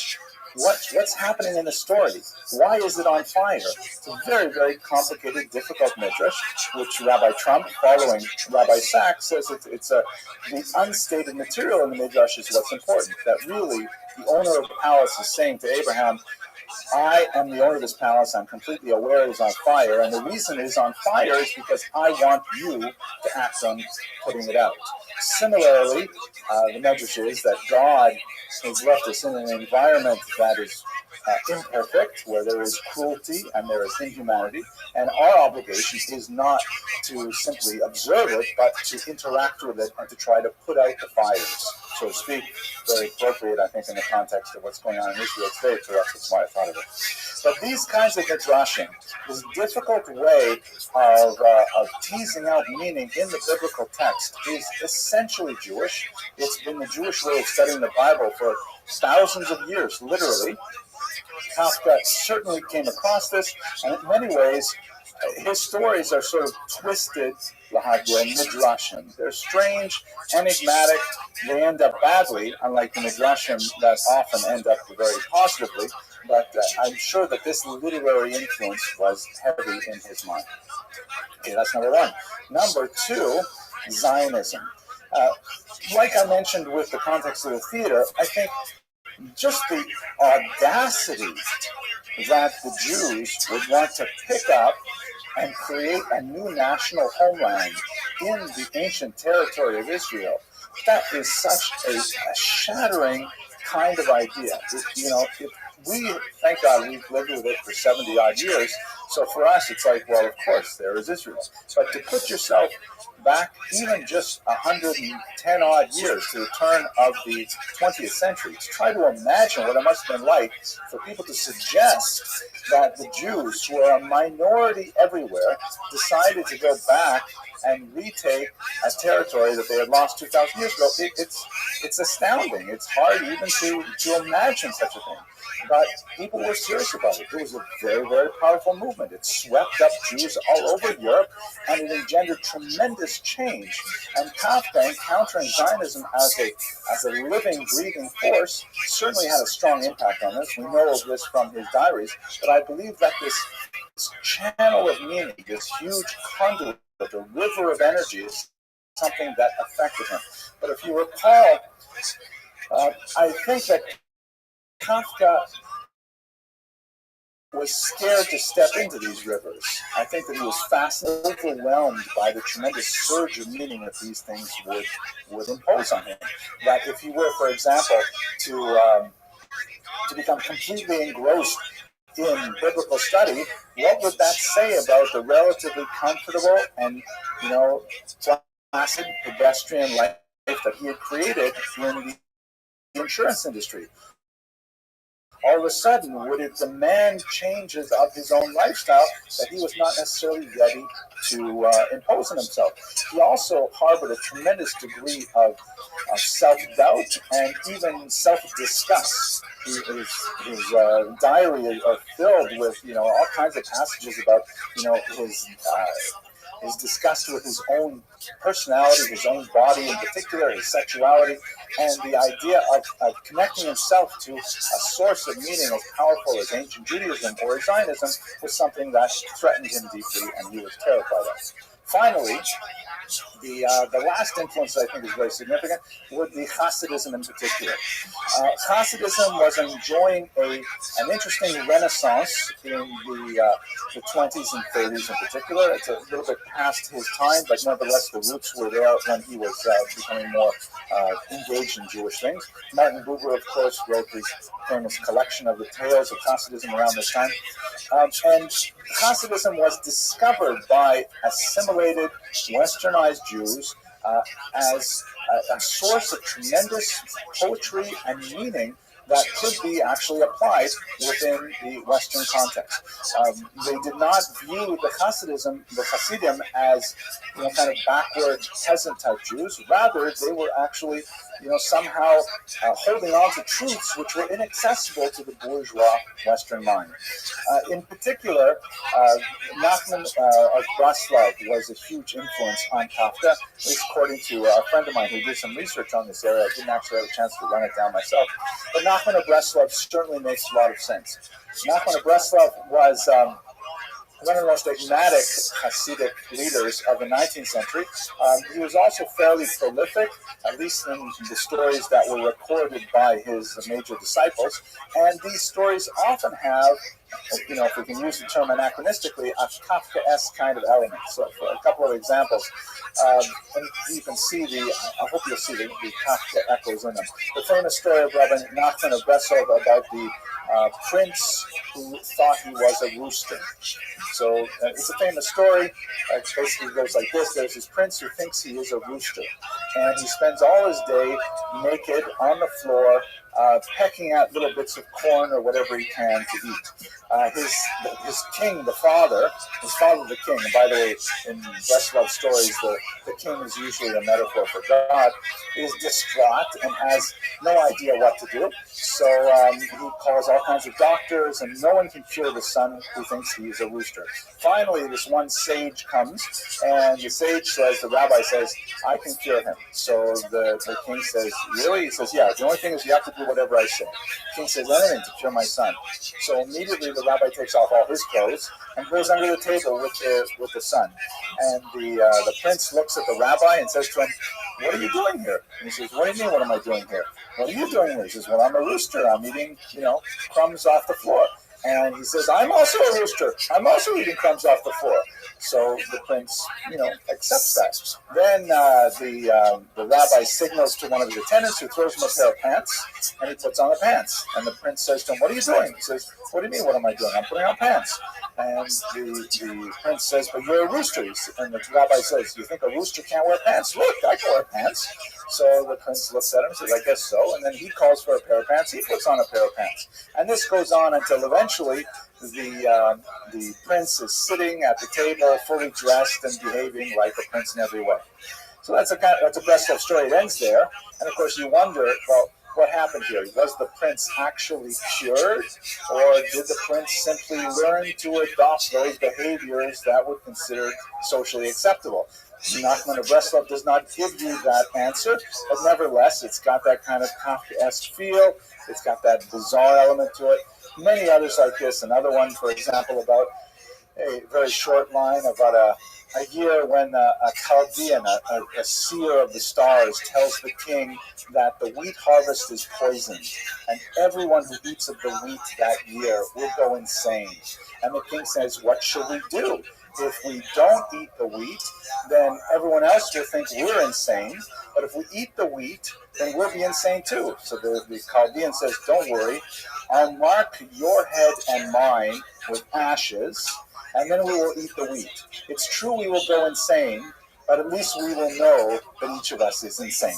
What's happening in the story? Why is it on fire? It's a very, very complicated, difficult midrash, which Rabbi Trump, following Rabbi Sachs, says the unstated material in the midrash is what's important. That really the owner of the palace is saying to Abraham, I am the owner of this palace. I'm completely aware it is on fire, and the reason it is on fire is because I want you to act on putting it out. Similarly, the medrash is that God has left us in an environment that is imperfect, where there is cruelty and there is inhumanity, and our obligation is not to simply observe it, but to interact with it and to try to put out the fires, so to speak. Very appropriate, I think, in the context of what's going on in Israel today, so that's why I thought of it. But these kinds of midrashim, this difficult way of teasing out meaning in the biblical text, is essentially Jewish. It's been the Jewish way of studying the Bible for thousands of years, literally. Kafka certainly came across this, and in many ways, his stories are sort of twisted, midrashim. They're strange, enigmatic. They end up badly, unlike the midrashim that often end up very positively. But I'm sure that this literary influence was heavy in his mind. Okay, that's number one. Number two, Zionism. Like I mentioned with the context of the theater, I think just the audacity that the Jews would want to pick up and create a new national homeland in the ancient territory of Israel, that is such a shattering kind of idea. Thank God, we've lived with it for 70 odd years. So for us, it's like, well, of course, there is Israel. But to put yourself back even just 110 odd years to the turn of the 20th century, to try to imagine what it must have been like for people to suggest that the Jews, who are a minority everywhere, decided to go back and retake a territory that they had lost 2,000 years ago. It's astounding. It's hard even to imagine such a thing. But people were serious about it. It was a very, very powerful movement. It swept up Jews all over Europe, and it engendered tremendous change. And Kafka, encountering Zionism as a living, breathing force, certainly had a strong impact on this. We know of this from his diaries, but I believe that this channel of meaning, this huge conduit, the river of energy, is something that affected him. But if you recall, I think that Kafka was scared to step into these rivers. I think that he was fascinated, overwhelmed by the tremendous surge of meaning that these things would impose on him. That if he were, for example, to become completely engrossed in biblical study, what would that say about the relatively comfortable and, placid pedestrian life that he had created in the insurance industry? All of a sudden, would it demand changes of his own lifestyle that he was not necessarily ready to impose on himself? He also harbored a tremendous degree of self-doubt and even self-disgust. His diary are filled with all kinds of passages about his disgust with his own personality, his own body in particular, his sexuality, and the idea of connecting himself to a source of meaning as powerful as ancient Judaism or Zionism was something that threatened him deeply, and he was terrified of. Finally, the last influence that I think is very significant would be Hasidism in particular. Hasidism was enjoying an interesting renaissance in the 20s and 30s in particular. It's a little bit past his time, but nevertheless the roots were there when he was becoming more engaged in Jewish things. Martin Buber, of course, wrote his famous collection of the tales of Hasidism around this time. And Hasidism was discovered by assimilated, westernized Jews as a source of tremendous poetry and meaning that could be actually applied within the Western context. They did not view the Hasidim as kind of backward peasant type Jews. Rather, they were actually somehow holding on to truths which were inaccessible to the bourgeois Western mind. In particular, Nachman of Breslov was a huge influence on Kafka, at least according to a friend of mine who did some research on this area. I didn't actually have a chance to run it down myself. But Nachman of Breslov certainly makes a lot of sense. Nachman of Breslov was one of the most enigmatic Hasidic leaders of the 19th century. He was also fairly prolific, at least in the stories that were recorded by his major disciples. And these stories often have, if we can use the term anachronistically, a Kafkaesque kind of element. So for a couple of examples, and you can see I hope you'll see the Kafka echoes in them. The famous story of Rabbi Nachman of Breslov about the prince who thought he was a rooster. So it's a famous story. It basically goes like this. There's this prince who thinks he is a rooster, and he spends all his day naked on the floor, pecking at little bits of corn or whatever he can to eat. His king, his father the king, and by the way, in Breslov stories, the king is usually a metaphor for God, is distraught and has no idea what to do. So he calls all kinds of doctors, and no one can cure the son who thinks he's a rooster. Finally, this one sage comes, and the rabbi says, I can cure him. So the king says, really? He says, yeah, the only thing is you have to do whatever I say. The king says, anything to cure my son. So immediately the rabbi takes off all his clothes and goes under the table with the son. And the prince looks at the rabbi and says to him, what are you doing here? And he says, what do you mean, what am I doing here? What are you doing here? He says, well, I'm a rooster. I'm eating, crumbs off the floor. And he says, I'm also a rooster. I'm also eating crumbs off the floor. So the prince, accepts that. Then the rabbi signals to one of his attendants who throws him a pair of pants, and he puts on the pants. And the prince says to him, what are you doing? He says, what do you mean, what am I doing? I'm putting on pants. And the prince says, but you're a rooster. And the rabbi says, you think a rooster can't wear pants? Look, I can wear pants. So the prince looks at him and says, I guess so. And then he calls for a pair of pants. He puts on a pair of pants. And this goes on until eventually the prince is sitting at the table, fully dressed and behaving like a prince in every way. So that's a Breslov story. It ends there. And of course you wonder, well, what happened here? Was the prince actually cured, or did the prince simply learn to adopt those behaviors that were considered socially acceptable? Nachman of Breslov does not give you that answer, but nevertheless, it's got that kind of Kafkaesque feel. It's got that bizarre element to it. Many others like this. Another one, for example, about a very short line about a year when a Chaldean, a seer of the stars, tells the king that the wheat harvest is poisoned, and everyone who eats of the wheat that year will go insane. And the king says, what should we do? If we don't eat the wheat, then everyone else will think we're insane. But if we eat the wheat, then we'll be insane too. So the Chaldean says, don't worry. I'll mark your head and mine with ashes, and then we will eat the wheat. It's true we will go insane, but at least we will know that each of us is insane.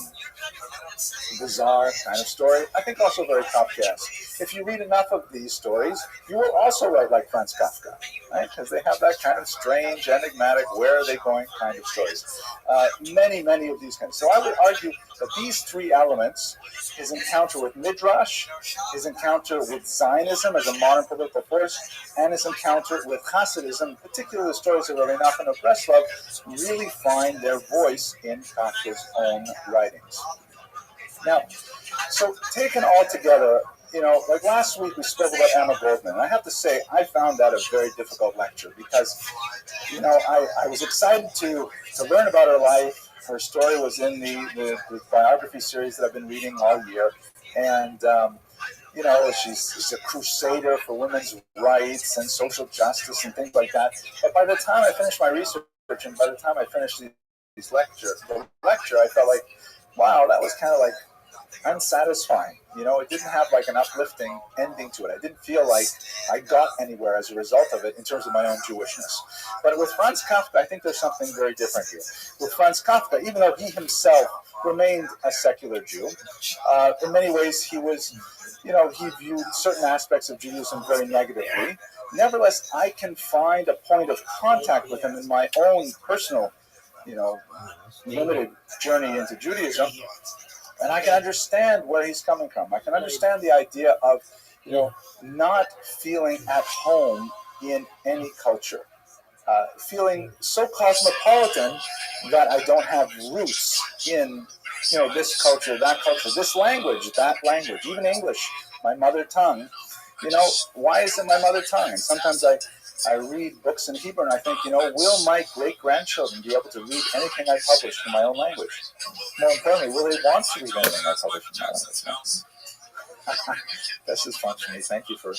Bizarre kind of story. I think also very Kafkaesque. If you read enough of these stories, you will also write like Franz Kafka, right? Because they have that kind of strange, enigmatic, where are they going kind of stories. Many of these kinds. So I would argue that these three elements, his encounter with Midrash, his encounter with Zionism as a modern political force, and his encounter with Hasidism, particularly the stories of Rabbi Nachman of Breslov, really find their voice in Kafka's own writings. Now, so taken all together, like last week we spoke about Emma Goldman, and I have to say I found that a very difficult lecture because, I was excited to learn about her life. Her story was in the biography series that I've been reading all year, and she's a crusader for women's rights and social justice and things like that. But by the time I finished my research and by the time I finished the lecture, I felt like, wow, that was kind of like unsatisfying. It didn't have like an uplifting ending to it. I didn't feel like I got anywhere as a result of it in terms of my own Jewishness. But with Franz Kafka, I think there's something very different here. With Franz Kafka, even though he himself remained a secular Jew, in many ways he was, he viewed certain aspects of Judaism very negatively. Nevertheless, I can find a point of contact with him in my own personal, limited journey into Judaism. And I can understand where he's coming from. I can understand the idea of, not feeling at home in any culture. Feeling so cosmopolitan that I don't have roots in, this culture, that culture, this language, that language, even English, my mother tongue. Why is it my mother tongue? And sometimes I read books in Hebrew and I think, will my great-grandchildren be able to read anything I publish in my own language? More importantly, will they want to read anything I publish in my language? This is fun for me. Thank you for,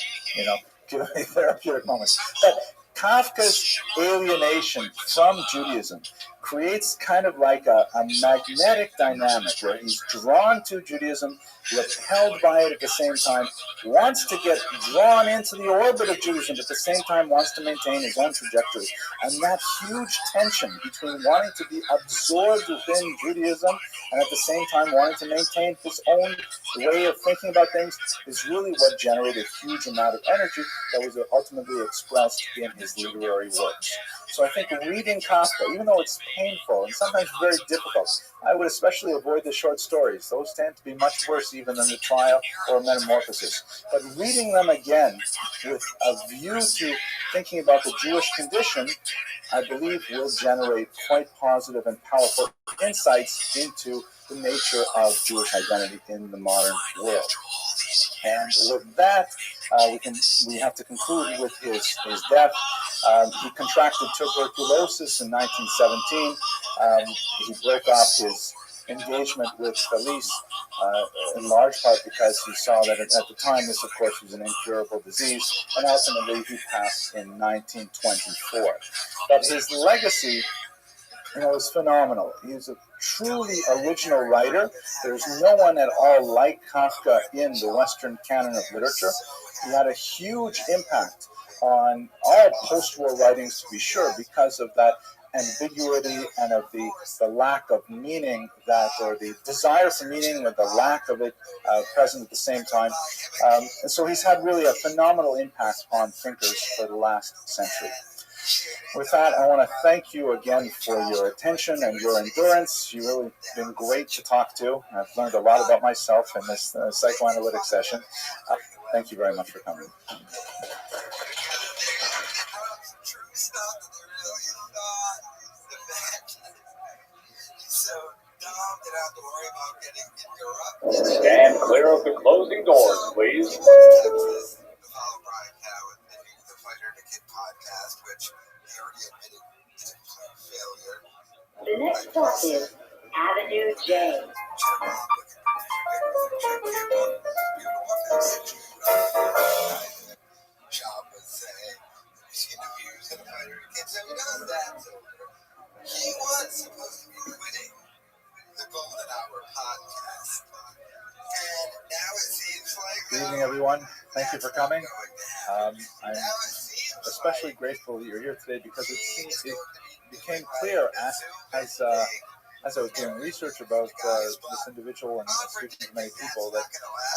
giving me therapeutic moments. But Kafka's alienation from Judaism creates kind of like a magnetic dynamic where he's drawn to Judaism, repelled by it at the same time, wants to get drawn into the orbit of Judaism, but at the same time wants to maintain his own trajectory. And that huge tension between wanting to be absorbed within Judaism and at the same time wanting to maintain his own way of thinking about things is really what generated a huge amount of energy that was ultimately expressed in his literary works. So I think reading Kafka, even though it's painful and sometimes very difficult, I would especially avoid the short stories. Those tend to be much worse even than the trial or metamorphosis. But reading them again with a view to thinking about the Jewish condition, I believe will generate quite positive and powerful insights into the nature of Jewish identity in the modern world. And with that, we have to conclude with his death. He contracted tuberculosis in 1917. He broke off his engagement with Felice in large part because he saw that at the time this, of course, was an incurable disease, and ultimately he passed in 1924. But his legacy is phenomenal. He's a truly original writer. There's no one at all like Kafka in the Western canon of literature. He had a huge impact on all post-war writings, to be sure, because of that ambiguity and of the lack of meaning or the desire for meaning or the lack of it present at the same time. And so he's had really a phenomenal impact on thinkers for the last century. With that, I want to thank you again for your attention and your endurance. You've really been great to talk to. I've learned a lot about myself in this psychoanalytic session. Thank you very much for coming. Stand clear of the closing doors, please. The next stop is Avenue J. He was supposed to be quitting the Golden Hour podcast. And now it seems like... Good evening, everyone. Thank you for coming. I'm especially grateful that you're here today because it became clear as I was doing research about this individual and speaking to many people that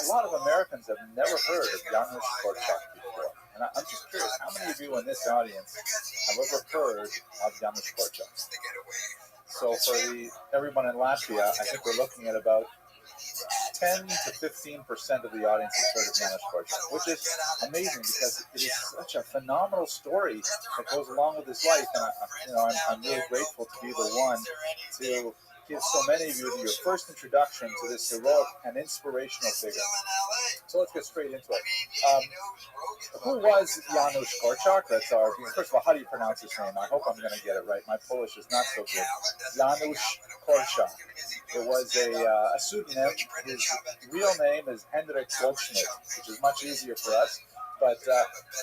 a lot of Americans have never heard of Janusz Korczak before. And I'm just curious, how many of you in this audience have ever heard of Janusz Korczak? So for everyone in Latvia, I think we're looking at about 10 to 15% of the audience has heard of Janusz Korczak, which is amazing because it is such a phenomenal story that goes along with his life. And I'm really grateful to be the one to give so many of you your first introduction to this heroic and inspirational figure. So let's get straight into it. Who was Janusz Korczak? First of all, how do you pronounce his name? I hope I'm going to get it right. My Polish is not so good. Janusz Korczak. It was a pseudonym. His real name is Henryk Goldschmidt, which is much easier for us. But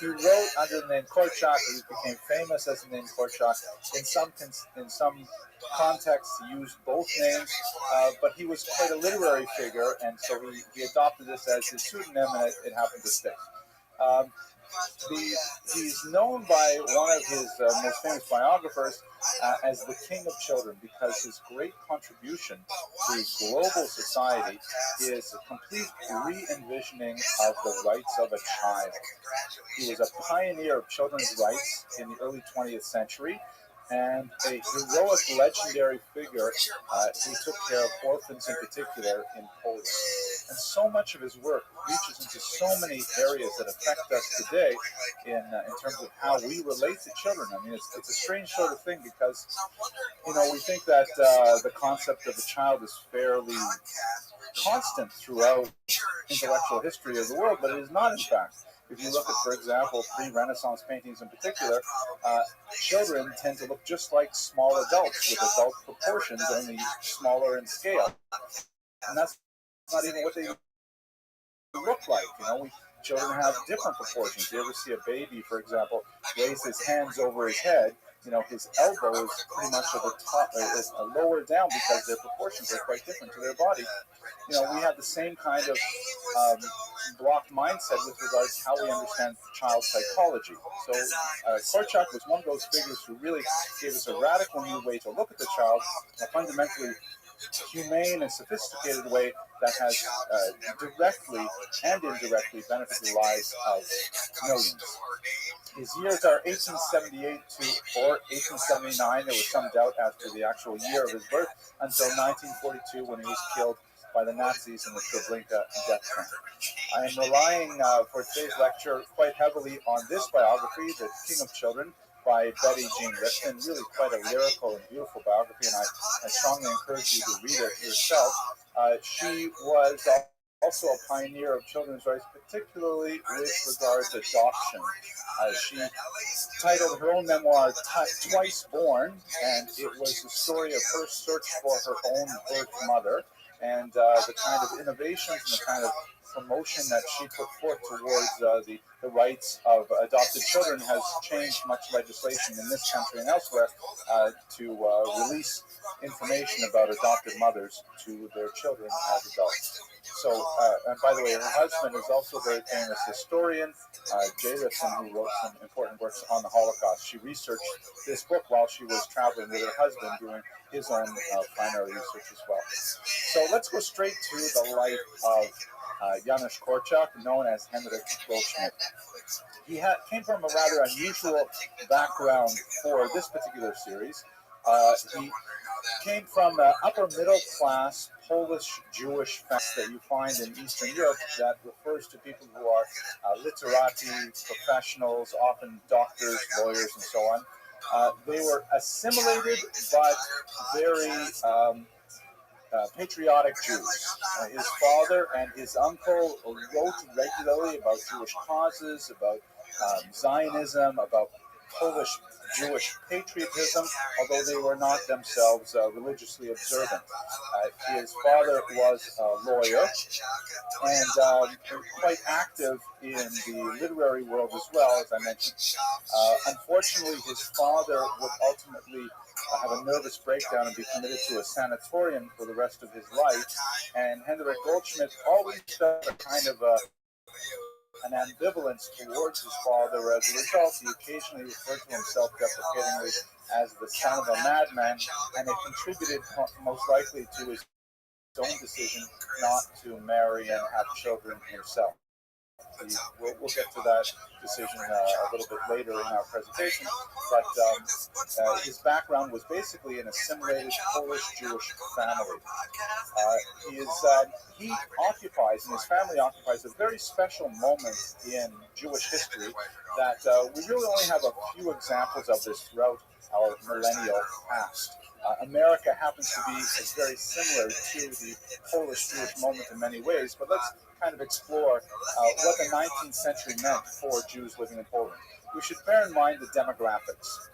he wrote under the name Korczak. He became famous as the name Korczak. In some contexts, he used both names, but he was quite a literary figure, and so he adopted this as his pseudonym, and it happened to stick. He's known by one of his most famous biographers as the King of Children because his great contribution to global society is a complete re-envisioning of the rights of a child. He was a pioneer of children's rights in the early 20th century, and a heroic, legendary figure. He took care of orphans in particular in Poland. And so much of his work reaches into so many areas that affect us today in terms of how we relate to children. I mean, it's a strange sort of thing because, we think that the concept of a child is fairly constant throughout intellectual history of the world, but it is not, in fact. If you look at, for example, pre-Renaissance paintings in particular, children tend to look just like small adults with adult proportions, only smaller in scale. And that's not even what they look like. Children have different proportions. You ever see a baby, for example, raise his hands over his head? His elbow is pretty much at the top, is lower down because their proportions are quite different to their body. We have the same kind of blocked mindset with regards to how we understand child psychology. So Korczak was one of those figures who really gave us a radical new way to look at the child, a fundamentally humane and sophisticated way that has directly and indirectly benefited the lives of millions. His years are 1878 or 1879. There was some doubt as to the actual year of his birth until 1942 when he was killed by the Nazis in the Treblinka death camp. I am relying for today's lecture quite heavily on this biography, The King of Children, by Betty Jean Rifton. Really quite a lyrical and beautiful biography, and I strongly encourage you to read it yourself. She was also a pioneer of children's rights, particularly with regard to adoption. She titled her own memoir Twice Born, and it was the story of her search for her own birth mother, and the kind of innovations and the kind of promotion that she put forth towards the rights of adopted children has changed much legislation in this country and elsewhere to release information about adopted mothers to their children as adults. So, and by the way, her husband is also a very famous historian, Jay Rifton, who wrote some important works on the Holocaust. She researched this book while she was traveling with her husband, doing his own primary research as well. So let's go straight to the life of Janusz Korczak, known as Henryk Goldschmidt. He came from a rather unusual background for this particular series. He came from the upper middle class Polish Jewish family that you find in Eastern Europe that refers to people who are literati, professionals, often doctors, lawyers, and so on. They were assimilated but very patriotic Jews. His father and his uncle wrote regularly about Jewish causes, about Zionism, about Polish Jewish patriotism, although they were not themselves religiously observant. His father was a lawyer and quite active in the literary world as well, as I mentioned. Unfortunately, his father would ultimately have a nervous breakdown and be committed to a sanatorium for the rest of his life. And Henryk Goldschmidt always felt a kind of an ambivalence towards his father. As a result, he occasionally referred to himself deprecatingly as the son of a madman, and it contributed most likely to his own decision not to marry and have children himself. We'll get to that decision a little bit later in our presentation, but his background was basically an assimilated Polish Jewish family. He occupies, and his family occupies, a very special moment in Jewish history that we really only have a few examples of this throughout our millennial past. America happens to be very similar to the Polish Jewish moment in many ways, but let's kind of explore what the 19th century meant for Jews living in Poland. We should bear in mind the demographics.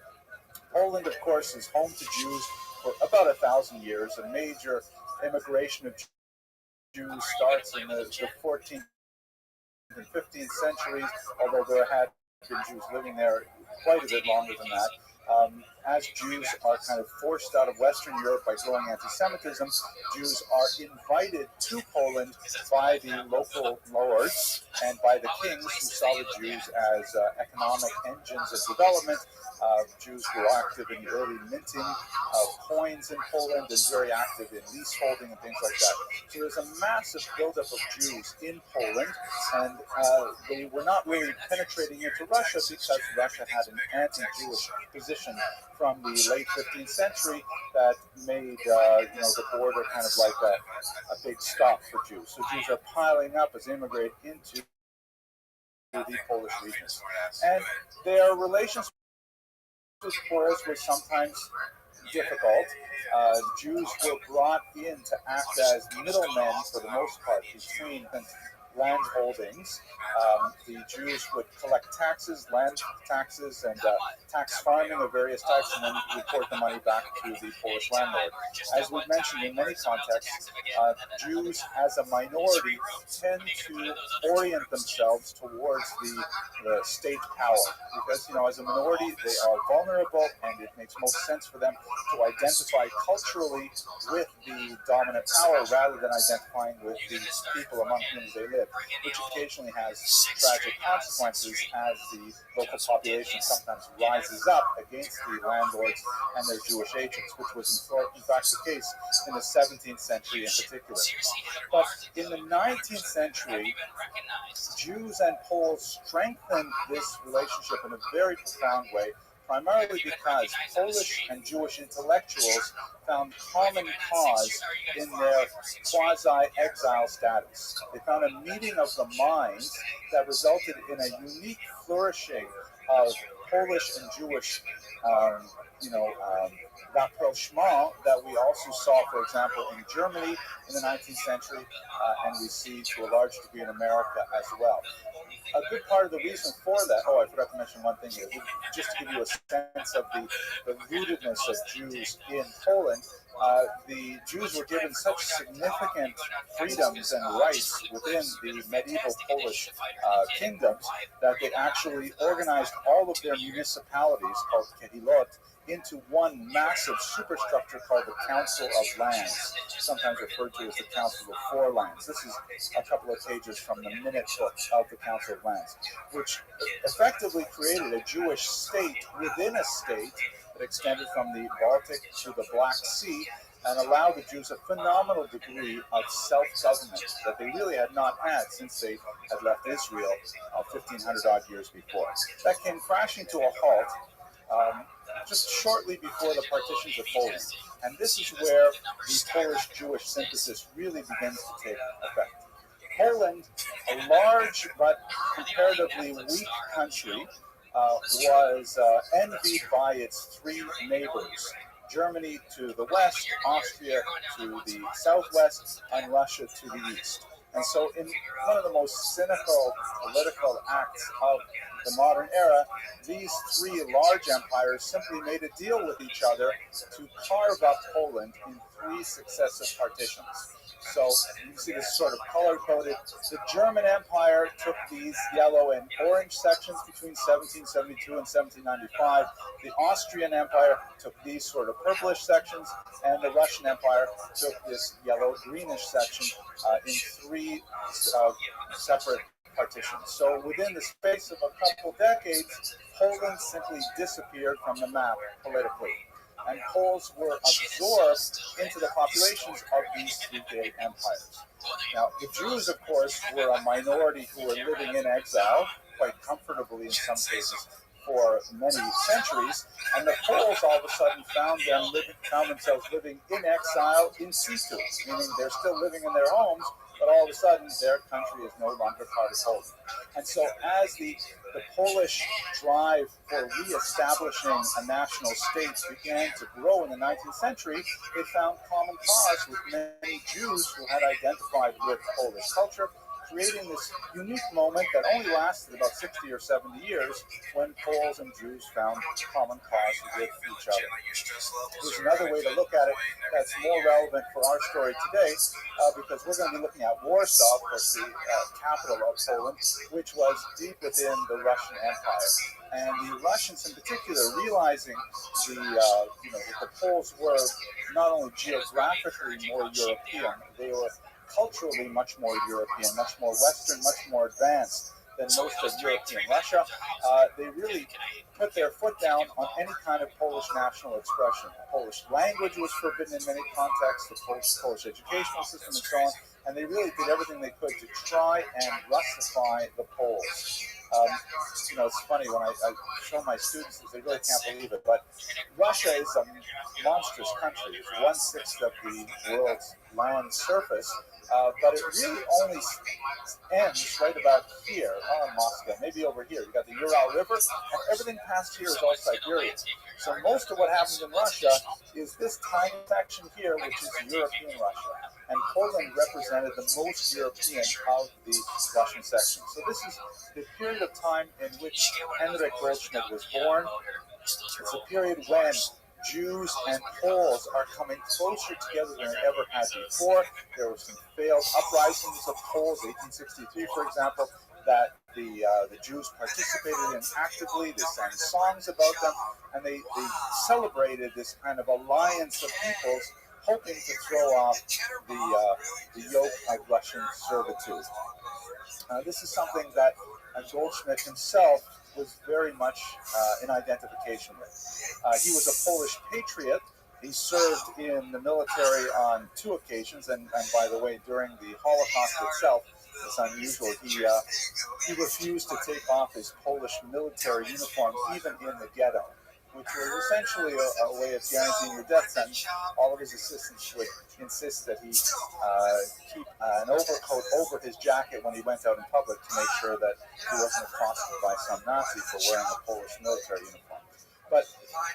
Poland, of course, is home to Jews for about 1,000 years. A major immigration of Jews starts in the 14th and 15th centuries, although there had been Jews living there quite a bit longer than that. As Jews are kind of forced out of Western Europe by growing anti-Semitism, Jews are invited to Poland by the local lords and by the kings who saw the Jews as economic engines of development. Jews were active in the early minting of coins in Poland and very active in leaseholding and things like that. So there's a massive buildup of Jews in Poland, and they were not really penetrating into Russia because Russia had an anti-Jewish position from the late 15th century that made the border kind of like a big stop for Jews. So Jews are piling up as they immigrate into the Polish regions. And their relations with Poles was sometimes difficult. Jews were brought in to act as middlemen for the most part between land holdings. The Jews would collect taxes, land taxes, and tax farming of various types, and then report the money back to the Polish landlord. As we've mentioned in many contexts, Jews as a minority tend to orient themselves towards the state power because, as a minority, they are vulnerable, and it makes most sense for them to identify culturally with the dominant power rather than identifying with the people among whom they live, which occasionally has tragic consequences as the local population sometimes rises up against the landlords and their Jewish agents, which was in fact the case in the 17th century in particular. But in the 19th century, Jews and Poles strengthened this relationship in a very profound way, primarily because Polish and Jewish intellectuals found common cause in their quasi-exile status. They found a meeting of the minds that resulted in a unique flourishing of Polish and Jewish, rapprochement that we also saw, for example, in Germany in the 19th century, and we see to a large degree in America as well. A good part of the reason for that, I forgot to mention one thing here, just to give you a sense of the rootedness of Jews in Poland. The Jews were given such significant freedoms and rights within the medieval Polish kingdoms that they actually organized all of their municipalities, called kehilot, into one massive superstructure called the Council of Lands, sometimes referred to as the Council of Four Lands. This is a couple of pages from the minute book of the Council of Lands, which effectively created a Jewish state within a state that extended from the Baltic to the Black Sea and allowed the Jews a phenomenal degree of self-government that they really had not had since they had left Israel 1,500 odd years before. That came crashing to a halt just shortly before the partitions of Poland. And this is where the Polish-Jewish synthesis really begins to take effect. Poland, a large but comparatively weak country, was envied by its three neighbors: Germany to the west, Austria to the southwest, and Russia to the east. And so in one of the most cynical political acts of the modern era, these three large empires simply made a deal with each other to carve up Poland in three successive partitions. So you can see this sort of color-coded. The German Empire took these yellow and orange sections between 1772 and 1795. The Austrian Empire took these sort of purplish sections, and the Russian Empire took this yellow-greenish section in three separate partitions. So within the space of a couple decades, Poland simply disappeared from the map politically, and Poles were absorbed into the populations of these three great empires. Now, the Jews, of course, were a minority who were living in exile, quite comfortably in some cases, for many centuries, and the Poles all of a sudden found themselves living in exile in situ, meaning they're still living in their homes, but all of a sudden their country is no longer part of Poland. And so as the Polish drive for re-establishing a national state began to grow in the 19th century, they found common cause with many Jews who had identified with Polish culture, creating this unique moment that only lasted about 60 or 70 years when Poles and Jews found common cause with each other. There's another way to look at it that's more relevant for our story today, because we're going to be looking at Warsaw, of course, the capital of Poland, which was deep within the Russian Empire. And the Russians in particular, realizing that the Poles were not only geographically more European, they were culturally much more European, much more Western, much more advanced than most of European Russia. They really put their foot down on any kind of Polish national expression. Polish language was forbidden in many contexts, the Polish educational system and so on, and they really did everything they could to try and Russify the Poles. It's funny when I show my students this, they really can't believe it, but Russia is a monstrous country. It's 1/6 of the world's land surface, but it really only ends right about here, not in Moscow, maybe over here. You got the Ural River, and everything past here is all Siberia. So most of what happens in Russia is this tiny section here, which is European Russia. And Poland represented the most European of the Russian section. So this is the period of time in which Henryk Goldschmidt was born. It's a period when Jews and Poles are coming closer together than they ever had before. There were some failed uprisings of Poles, 1863, for example, that the Jews participated in actively. They sang songs about them, and they celebrated this kind of alliance of peoples, hoping to throw off the yoke of Russian servitude. This is something that Goldschmidt himself was very much in identification with. He was a Polish patriot. He served in the military on 2 occasions, and by the way, during the Holocaust itself, it's unusual. He refused to take off his Polish military uniform, even in the ghetto, which was essentially a way of guaranteeing your death sentence. All of his assistants would insist that he keep an overcoat over his jacket when he went out in public to make sure that he wasn't accosted by some Nazi for wearing a Polish military uniform. But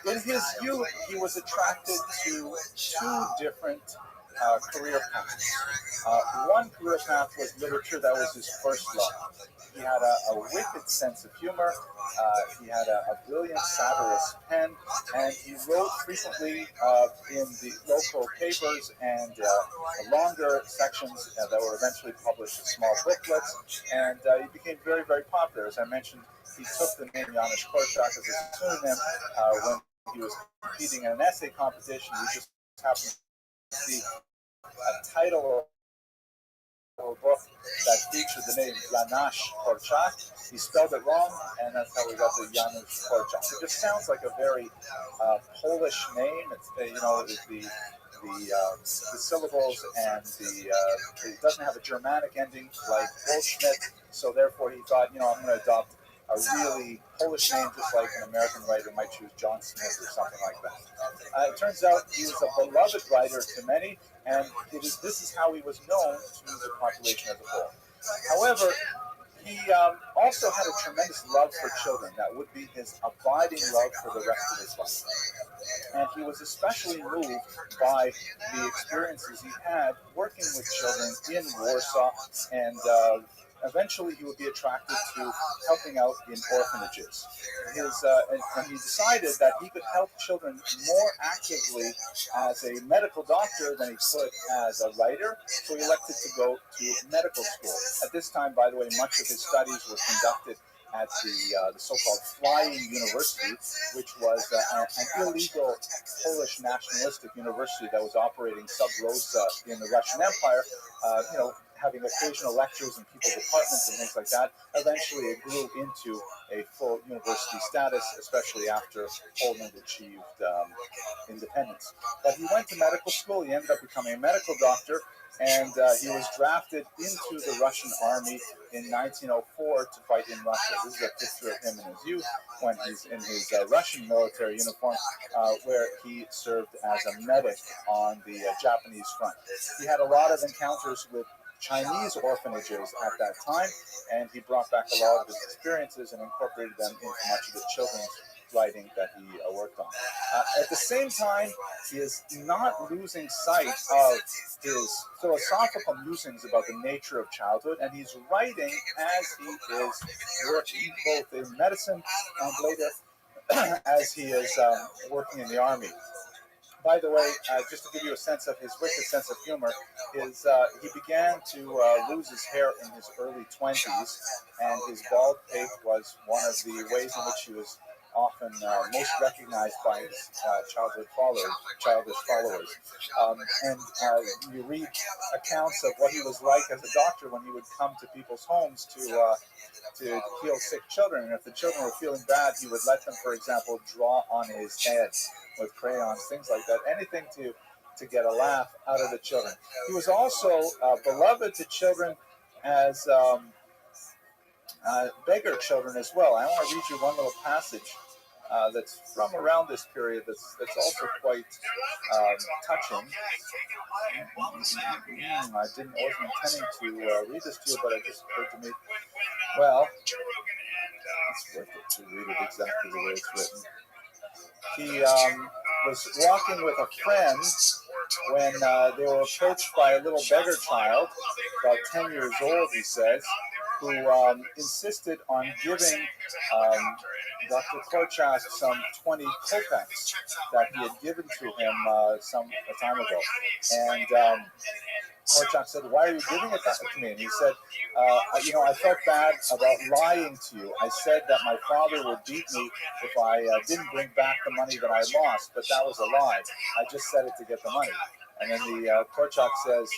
in his youth, he was attracted to 2 different career paths. One career path was literature. That was his first love. He had a wicked sense of humor. He had a brilliant satirist pen, and he wrote frequently in the local papers and longer sections that were eventually published as small booklets. And he became very, very popular. As I mentioned, he took the name Janusz Korczak as a pseudonym when he was competing in an essay competition. He just happened to see a title or a book that featured the name Janusz Korczak. He spelled it wrong, and that's how we got the Janusz Korczak. It just sounds like a very Polish name. It's the syllables and it doesn't have a Germanic ending like Goldschmidt. So therefore, he thought, I'm going to adopt a really Polish name, just like an American writer might choose John Smith or something like that. It turns out he was a beloved writer to many, and this is how he was known to the population as a whole. However, he also had a tremendous love for children. That would be his abiding love for the rest of his life. And he was especially moved by the experiences he had working with children in Warsaw, and eventually he would be attracted to helping out in orphanages. And he decided that he could help children more actively as a medical doctor than he could as a writer, so he elected to go to medical school. At this time, by the way, much of his studies were conducted at the so-called Flying University, which was an illegal Polish nationalistic university that was operating sub rosa in the Russian Empire, having occasional lectures in people's apartments and things like that. Eventually, it grew into a full university status, especially after Poland achieved independence. But he went to medical school. He ended up becoming a medical doctor, and he was drafted into the Russian army in 1904 to fight in Russia. This is a picture of him in his youth when he's in his Russian military uniform, where he served as a medic on the Japanese front. He had a lot of encounters with Chinese orphanages at that time, and he brought back a lot of his experiences and incorporated them into much of the children's writing that he worked on. At the same time, he is not losing sight of his philosophical musings about the nature of childhood, and he's writing as he is working both in medicine and later as he is working in the army. By the way, just to give you a sense of his wicked sense of humor, he began to lose his hair in his early 20s, and his bald pate was one of the ways in which he was often most recognized by his childish followers. And you read accounts of what he was like as a doctor when he would come to people's homes to heal sick children. And if the children were feeling bad, he would let them, for example, draw on his head with crayons, things like that, anything to get a laugh out of the children. He was also beloved to children as beggar children as well. I want to read you one little passage that's from around this period that's also quite touching. I wasn't intending to read this to you, but it just occurred to me. Well, it's worth it to read it exactly the way it's written. He was walking with a friend when they were approached by a little beggar child, about 10 years old, he says, who insisted on giving Dr. Korchak some 20 kopecks that he had given to him some time ago. And Korchak said, "Why are you giving it to me?" And he said, I felt bad about lying to you. I said that my father would beat me if I didn't bring back the money that I lost, but that was a lie. I just said it to get the money." And then the Korchak says,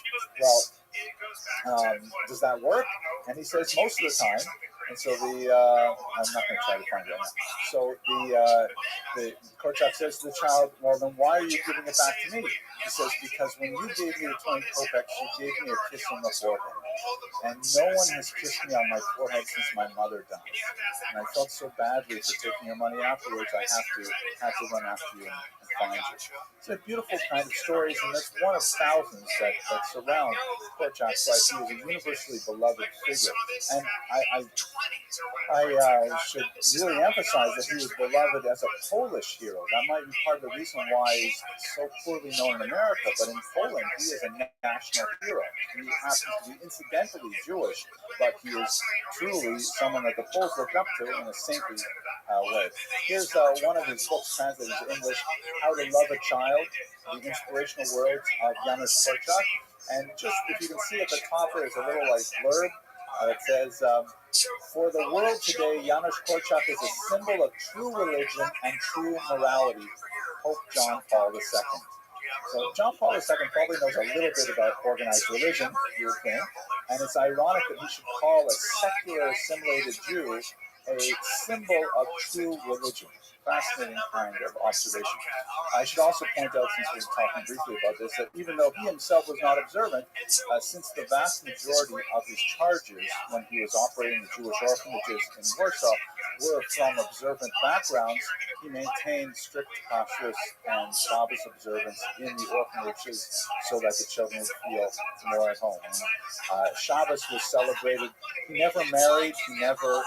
"Well, does that work?" And he says, "Most of the time." And so I'm not going to try to find it right now. So the Korchak says to the child, "Well, then why are you giving it back to me?" He says, "Because when you gave me the 20 kopecks, you gave me a kiss on the forehead. And no one has kissed me on my forehead since my mother died. And I felt so badly for taking your money afterwards, I had to run after you and find you." It's a beautiful kind of stories, and it's one of thousands that surround Korchak. So he was a universally beloved figure. And I should really emphasize that he was beloved as a Polish hero. That might be part of the reason why he's so poorly known in America, but in Poland, he is a national hero. He happens to be incidentally Jewish, but he is truly someone that the Poles look up to in a saintly way. Here's one of his books translated to English, How to Love a Child, the inspirational words of Janusz Korczak. And just, if you can see at the top, there's a little blurb that says, "For the world today, Janusz Korczak is a symbol of true religion and true morality. Pope John Paul II." So John Paul II probably knows a little bit about organized religion, you would think, and it's ironic that he should call a secular assimilated Jew a symbol of true religion. Fascinating kind of observation. I should also point out, since we're talking briefly about this, that even though he himself was not observant, since the vast majority of his charges when he was operating the Jewish orphanages in Warsaw were from observant backgrounds, he maintained strict kashrus and Shabbos observance in the orphanages so that the children would feel more at home. Shabbos was celebrated. He never married. He never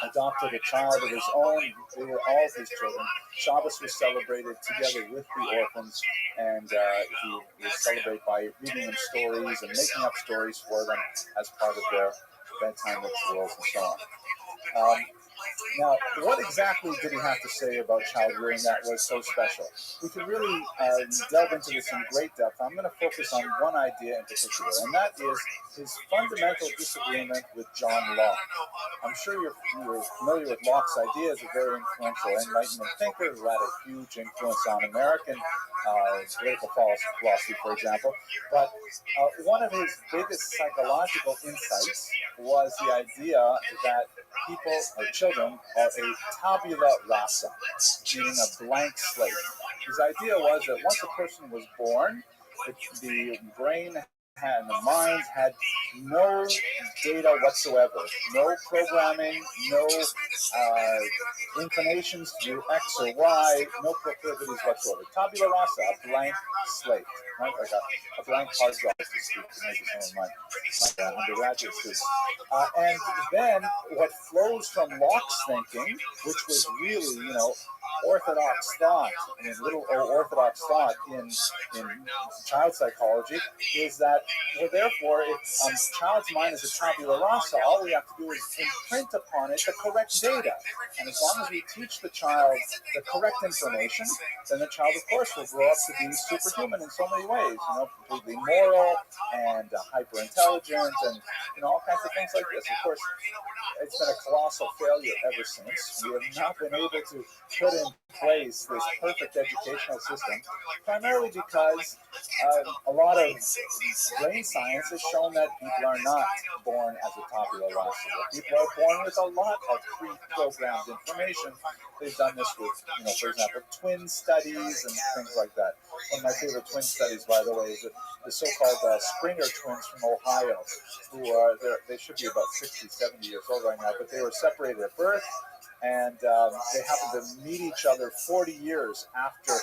adopted a child of his own. They were all his children. Shabbos was celebrated together with the orphans, and he was celebrated by reading them stories and making up stories for them as part of their bedtime rituals and so on. Now, what exactly did he have to say about child rearing that was so special? We could really delve into this in great depth. I'm going to focus on one idea in particular, and that is his fundamental disagreement with John Locke. I'm sure you're familiar with Locke's ideas, a very influential Enlightenment thinker who had a huge influence on American political philosophy, for example. But one of his biggest psychological insights was the idea that people or children are a tabula rasa, meaning a blank slate. His idea was that once a person was born, the brain and the mind had no data whatsoever, no programming, no inclinations to do X or Y, no proclivities whatsoever. Tabula rasa, a blank slate, right? Like a blank hard drive, to speak to maybe some of my undergraduate students. And then what flows from Locke's thinking, which was really, orthodox thought, little orthodox thought in child psychology, is that, therefore, if a child's mind is a tabula rasa, all we have to do is imprint upon it the correct data. And as long as we teach the child the correct information, then the child, of course, will grow up to be superhuman in so many ways, completely moral and hyper intelligent and all kinds of things like this. Of course, it's been a colossal failure ever since. We have not been able to put in place this perfect educational system, primarily because a lot of brain science has shown that people are not born as a tabula rasa. People are born with a lot of pre-programmed information. They've done this with, for example, twin studies and things like that. One of my favorite twin studies, by the way, is the so-called Springer twins from Ohio, who are they should be about 60, 70 years old right now, but they were separated at birth, and they happened to meet each other 40 years after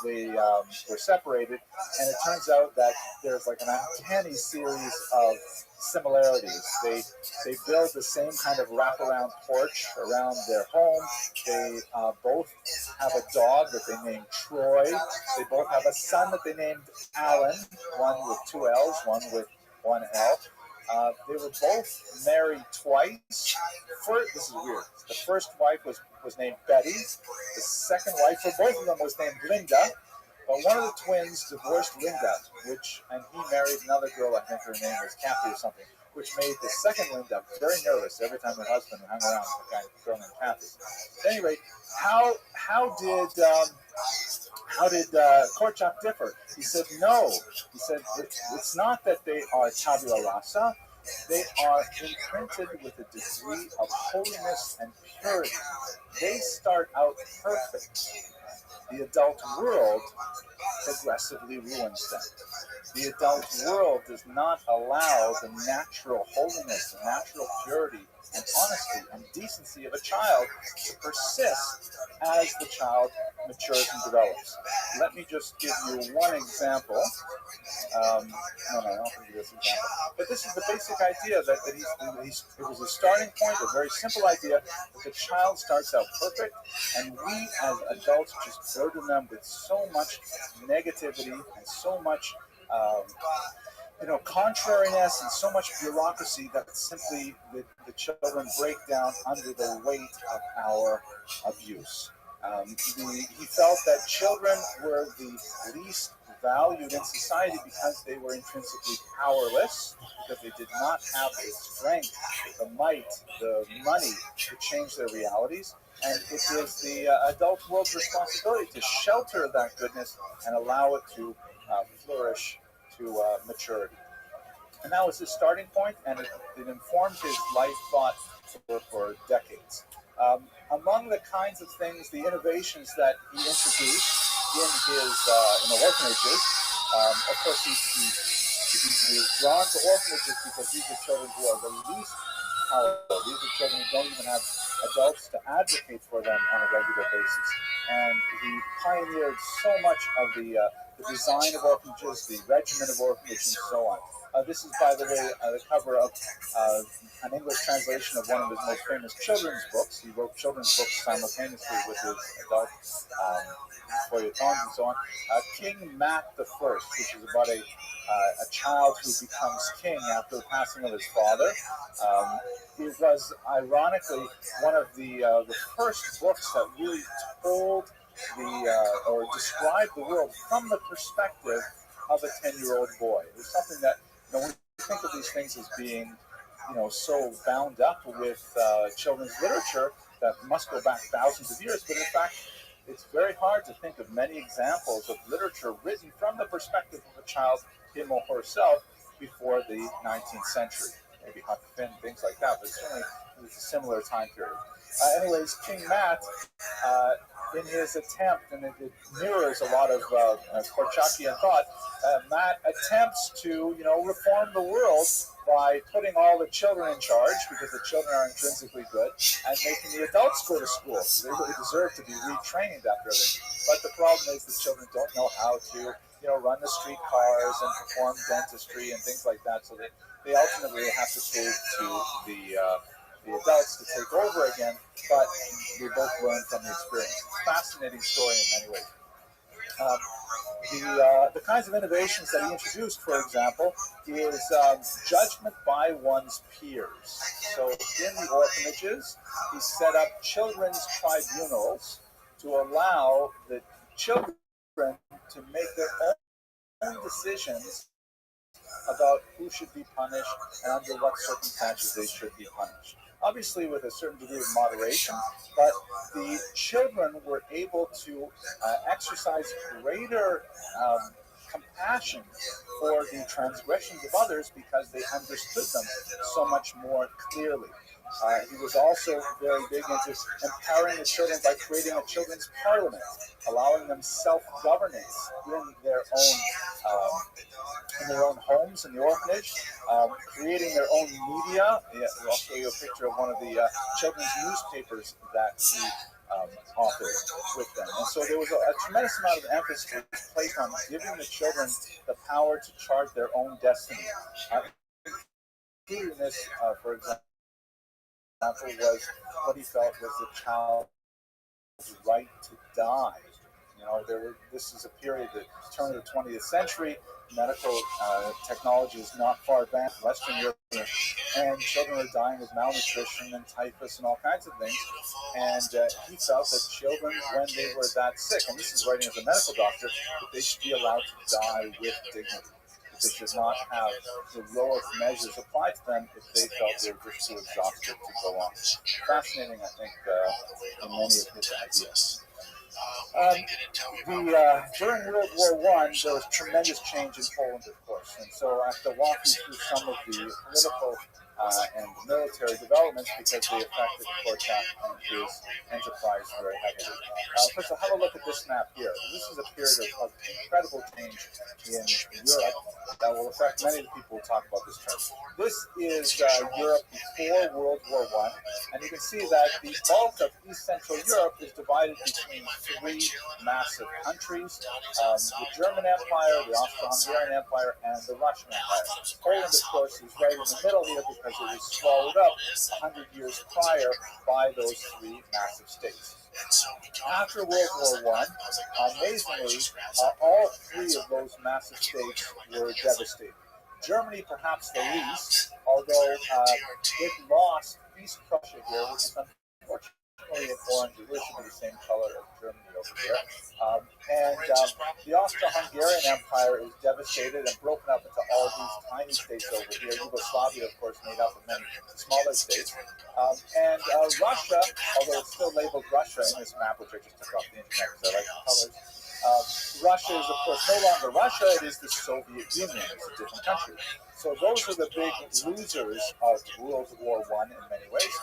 they were separated, and it turns out that there's like an uncanny series of similarities. They build the same kind of wraparound porch around their home. They both have a dog that they named Troy. They both have a son that they named Alan, one with two L's, one with one L. They were both married twice. This is weird. The first wife was named Betty. The second wife for both of them was named Linda. But one of the twins divorced Linda, and he married another girl, I think her name was Kathy or something, which made the second Linda very nervous every time her husband hung around with a girl named Kathy. At any rate, how did Korchak differ? He said no. He said it's not that they are tabula rasa. They are imprinted with a degree of holiness and purity. They start out perfect. The adult world progressively ruins them. The adult world does not allow the natural holiness, the natural purity, and honesty and decency of a child to persist as the child matures and develops. Let me just give you one example. No, I don't give you this example. But this is the basic idea that it was a starting point, a very simple idea, that the child starts out perfect, and we as adults just burden them with so much negativity and so much contrariness and so much bureaucracy that simply the children break down under the weight of our abuse. He felt that children were the least valued in society because they were intrinsically powerless, because they did not have the strength, the might, the money to change their realities. And it is the adult world's responsibility to shelter that goodness and allow it to flourish to maturity. And that was his starting point, and it informed his life thought for decades. Among the kinds of things, the innovations that he introduced in the orphanages, of course, he was drawn to orphanages because these are children who are the least powerful. These are children who don't even have adults to advocate for them on a regular basis. And he pioneered so much of the design of orphanages, the regimen of orphanages, and so on. This is, by the way, the cover of an English translation of one of his most famous children's books. He wrote children's books simultaneously with his adult feuilletons and so on. King Matt the First, which is about a child who becomes king after the passing of his father. It was, ironically, one of the first books that really told or described the world from the perspective of a 10-year-old boy. It was something that, we think of these things as being, so bound up with children's literature that must go back thousands of years, but in fact, it's very hard to think of many examples of literature written from the perspective of a child, him or herself, before the 19th century. Maybe Huck Finn, things like that, but certainly it's a similar time period. Anyways, King Matt, in his attempt, and it mirrors a lot of Korchakian thought, Matt attempts to, reform the world by putting all the children in charge, because the children are intrinsically good, and making the adults go to school. So they really deserve to be retrained after everything. But the problem is the children don't know how to, run the streetcars and perform dentistry and things like that. So they ultimately have to pay to the adults to take over again, but we both learn from the experience. Fascinating story in many ways. The kinds of innovations that he introduced, for example, is judgment by one's peers. So in the orphanages, he set up children's tribunals to allow the children to make their own decisions about who should be punished and under what circumstances they should be punished. Obviously with a certain degree of moderation, but the children were able to exercise greater compassion for the transgressions of others because they understood them so much more clearly. He was also very big into empowering the children by creating a children's parliament. allowing them self-governance in their own homes in the orphanage, creating their own media. Yeah, I'll show you a picture of one of the children's newspapers that he authored with them. And so there was a tremendous amount of emphasis placed on giving the children the power to chart their own destiny. Including this, for example, was what he felt was the child's right to die. This is a period, the turn of the 20th century. Medical technology is not far advanced in Western Europe, and children are dying of malnutrition and typhus and all kinds of things. And he felt that children, when they were that sick, and this is writing as a medical doctor, that they should be allowed to die with dignity. That they should not have heroic measures applied to them if they felt they were just too exhausted to go on. Fascinating, I think, in many of his ideas. During World War I, there was tremendous change in Poland, of course, and so after walking through some of the political and military developments, because they affected Korczak and his enterprise very heavily. First, have a look at this map here. This is a period of incredible change in Europe that will affect many of the people who talk about this term. This is Europe before World War I, and you can see that the bulk of East Central Europe is divided between three massive countries, the German Empire, the Austro-Hungarian Empire, and the Russian Empire. Poland, of course, is right in the middle here because it was swallowed up 100 years prior by those three massive states. After World War I, amazingly, all three of those massive states were devastated. Germany, perhaps the least, although it lost East Prussia here, which is unfortunately in orange. It really should be the same color as Germany over here. The Austro-Hungarian Empire is devastated and broken up into all these tiny states over here. Yugoslavia, of course, made up of many smaller states. Russia, although it's still labeled Russia in this map, which I just took off the internet because I like the colors, Russia is, of course, no longer Russia. It is the Soviet Union. It's a different country. So those are the big losers of World War I in many ways.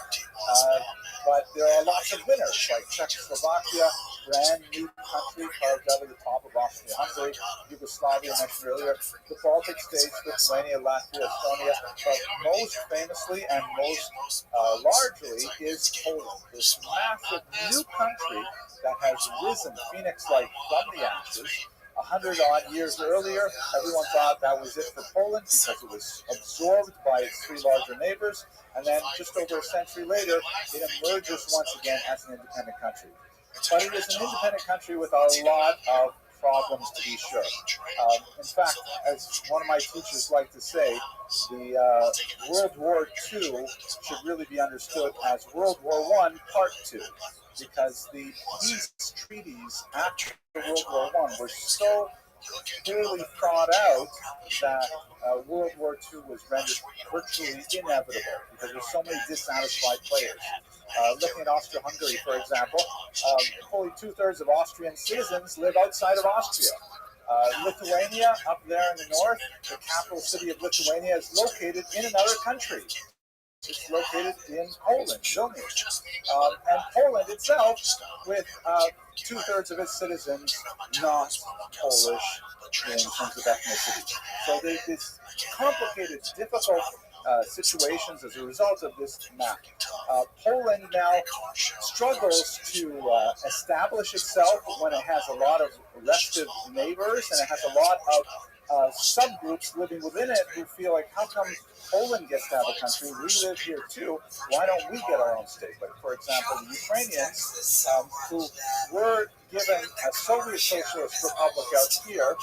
But there are lots of winners, like Czechoslovakia, brand new country carved out of the top of Austria-Hungary, Yugoslavia, I mentioned earlier, the Baltic states, Lithuania, Latvia, Estonia, but most famously and most largely is Poland, this massive new country that has risen phoenix-like from the ashes. 100-odd years earlier, everyone thought that was it for Poland because it was absorbed by its three larger neighbors, and then just over a century later, it emerges once again as an independent country. But it is an independent country with a lot of problems, to be sure. In fact, as one of my teachers liked to say, the World War II should really be understood as World War I Part 2, because the peace treaties after World War I were so clearly thought out that World War II was rendered virtually inevitable because there's so many dissatisfied players. Looking at Austria-Hungary, for example, fully 2/3 of Austrian citizens live outside of Austria. Lithuania, up there in the north, the capital city of Lithuania is located in another country. It's located in Poland, Vilnius. And Poland itself, with 2/3 of its citizens not Polish in terms of ethnicity. So there's this complicated, difficult situations as a result of this map. Poland now struggles to establish itself when it has a lot of restive neighbors and it has a lot of subgroups living within it who feel like, how come Poland gets to have a country? We live here too. Why don't we get our own state? Like, for example, the Ukrainians who were given a Soviet Socialist Republic out here,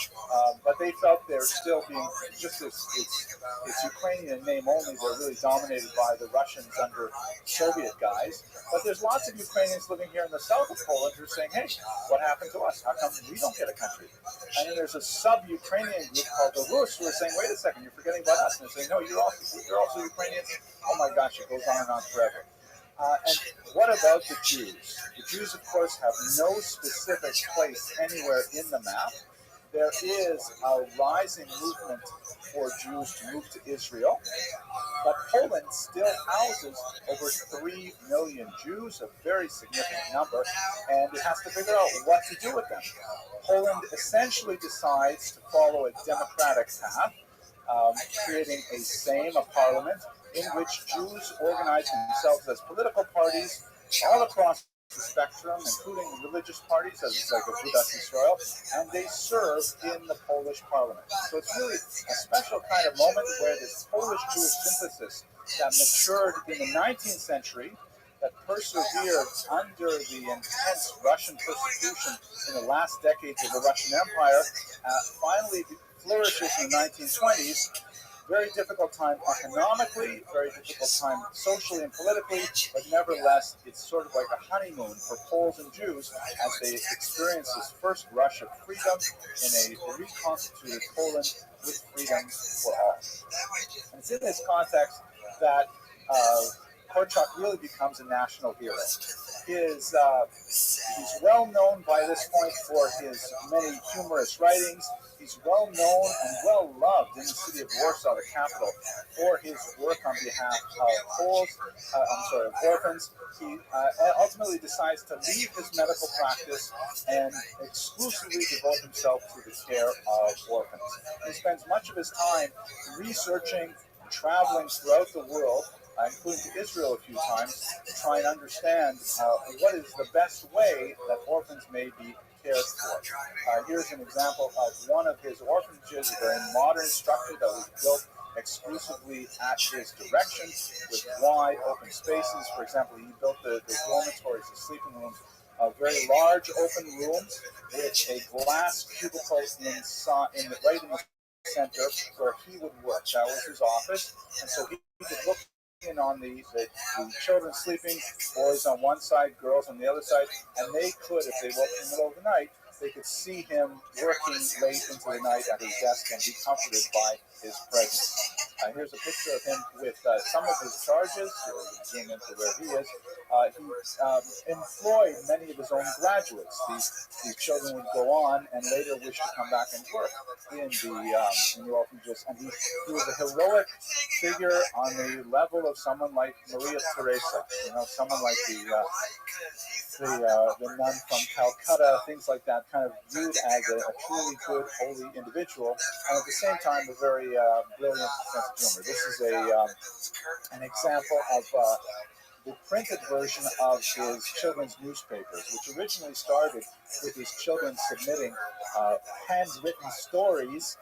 but they felt they're still being just it's Ukrainian name only. They're really dominated by the Russians under Soviet guys. But there's lots of Ukrainians living here in the south of Poland who are saying, hey, what happened to us? How come we don't get a country? And then there's a sub-Ukrainian group called the Rus who are saying, wait a second, you're forgetting about us. And they're saying, no, you're also Ukrainians. Oh my gosh, it goes on and on forever. And what about the Jews? The Jews, of course, have no specific place anywhere in the map. there is a rising movement for Jews to move to Israel, but Poland still houses over 3 million Jews, a very significant number, and it has to figure out what to do with them. Poland essentially decides to follow a democratic path, creating a Sejm, a parliament, in which Jews organize themselves as political parties all across the spectrum, including religious parties, as like Agudas Israel, and they serve in the Polish parliament. So it's really a special kind of moment where this Polish-Jewish synthesis that matured in the 19th century, that persevered under the intense Russian persecution in the last decades of the Russian Empire, finally flourishes in the 1920s. Very difficult time economically, very difficult time socially and politically, but nevertheless, it's sort of like a honeymoon for Poles and Jews as they experience this first rush of freedom in a reconstituted Poland with freedom for all. And it's in this context that Korczak really becomes a national hero. He's well known by this point for his many humorous writings. He's well known and well loved in the city of Warsaw, the capital, for his work on behalf of orphans. He ultimately decides to leave his medical practice and exclusively devote himself to the care of orphans. He spends much of his time researching and traveling throughout the world, including to Israel a few times, to try and understand what is the best way that orphans may be cared for. Here's an example of one of his orphanages, a very modern structure that was built exclusively at his direction, with wide open spaces. For example, he built the dormitories, the sleeping rooms, very large open rooms with a glass cubicle right in the center where he would work. That was his office, and so he could look in on the children sleeping, boys on one side, girls on the other side, and they could, if they woke in the middle of the night, they could see him working late into the night at his desk and be comforted by his presence. Here's a picture of him with some of his charges. We'll zoom into where he is. He employed many of his own graduates. These children would go on and later wish to come back and work in the orphanages. And he was a heroic figure on the level of someone like Maria Theresa, someone like the nun from Calcutta, things like that, kind of viewed as a truly good, holy individual, and at the same time a very brilliant sense of humor. This is an example of the printed version of his children's newspapers, which originally started with his children submitting handwritten stories,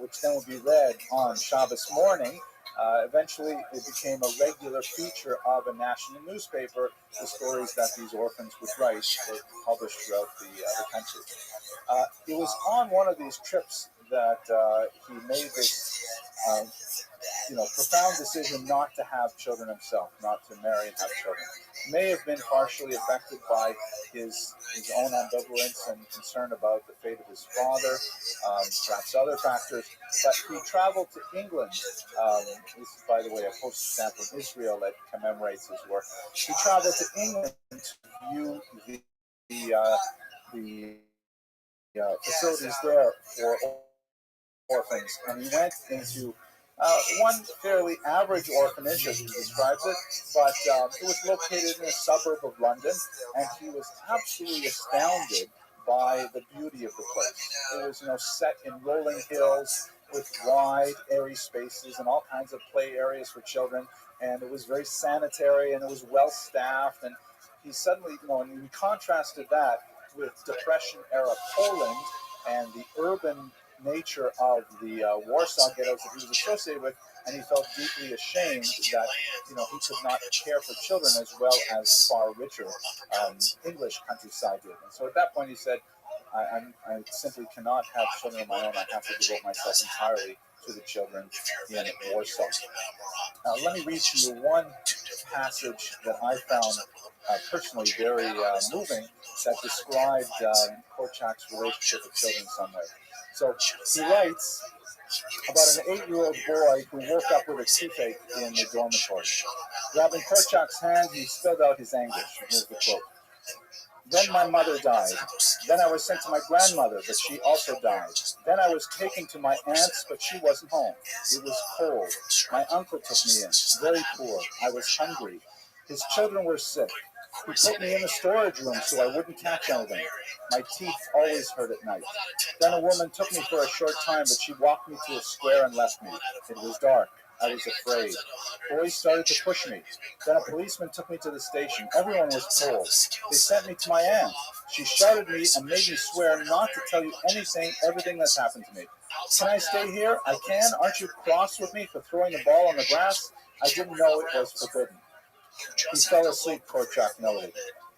which then would be read on Shabbos morning. Eventually, it became a regular feature of a national newspaper. The stories that these orphans would write were published throughout the country. It was on one of these trips that he made this profound decision not to have children himself, not to marry and have children. May have been partially affected by his own ambivalence and concern about the fate of his father, perhaps other factors, but he traveled to England. This is, by the way, a postage stamp from Israel that commemorates his work. He traveled to England to view the facilities there for orphans, and he went into one fairly average orphanage, as he describes it, but it was located in a suburb of London, and he was absolutely astounded by the beauty of the place. It was, set in rolling hills with wide, airy spaces and all kinds of play areas for children, and it was very sanitary and it was well staffed. And he suddenly, and we contrasted that with Depression-era Poland and the urban nature of the Warsaw ghettos that he was associated with, and he felt deeply ashamed that he could not care for children as well as far richer English countryside did. And so at that point he said, I simply cannot have children of my own. I have to devote myself entirely to the children in Warsaw. Now let me read to you one passage that I found personally very moving, that described Korczak's relationship with children in some way. So he writes about an 8-year-old boy who woke up with a toothache in the dormitory. Grabbing Korczak's hand, he spilled out his anguish. Here's the quote. Then my mother died. Then I was sent to my grandmother, but she also died. Then I was taken to my aunt's, but she wasn't home. It was cold. My uncle took me in, very poor. I was hungry. His children were sick. He put me in the storage room so I wouldn't catch anything. My teeth always hurt at night. Then a woman took me for a short time, but she walked me to a square and left me. It was dark. I was afraid. Boys started to push me. Then a policeman took me to the station. Everyone was told. They sent me to my aunt. She shouted at me and made me swear not to tell you everything that's happened to me. Can I stay here? I can. Aren't you cross with me for throwing the ball on the grass? I didn't know it was forbidden. He fell asleep, Korchak noted.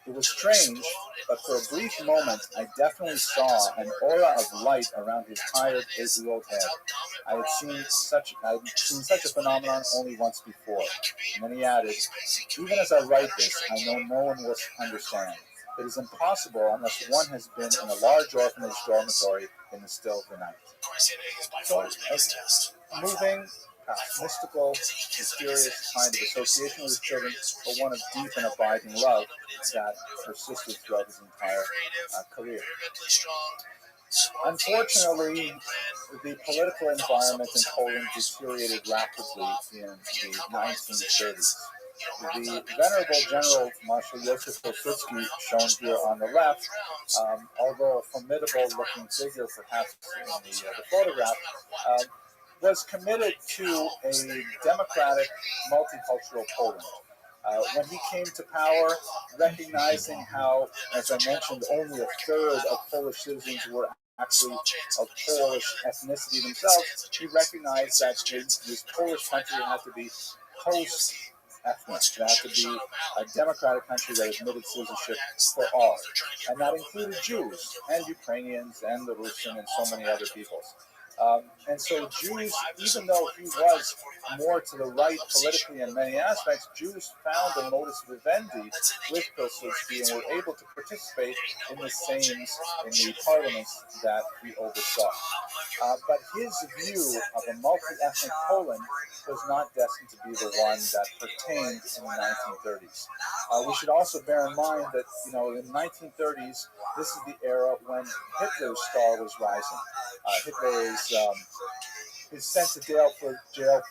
It was strange, but for a brief moment I definitely saw an aura of light around his tired 8-year-old head. I had seen such a phenomenon only once before. And then he added, even as I write this, I know no one will understand. It is impossible unless one has been in a large orphanage dormitory in the still of the night. So, moving past mystical, mysterious kind of association with his children for one of deep and abiding love that persisted throughout his entire career. Unfortunately, the political environment in Poland deteriorated rapidly in the 1930s. The venerable General Marshal Joseph Pilsudski, shown here on the left, although a formidable-looking figure perhaps in the photograph, was committed to a democratic, multicultural Poland. When he came to power, recognizing how, as I mentioned, only a third of Polish citizens were actually of Polish ethnicity themselves, he recognized that this Polish country had to be post-ethnic. It had to be a democratic country that admitted citizenship for all. And that included Jews and Ukrainians and the Russian and so many other peoples. And so Jews, even though he was more to the right politically in many aspects, Jews found a modus vivendi with Pilsudski and were able to participate in the Sejms, in the parliaments that he oversaw. But his view of a multi-ethnic Poland was not destined to be the one that pertained in the 1930s. We should also bear in mind that, in the 1930s, this is the era when Hitler's star was rising. Hitler is sent to jail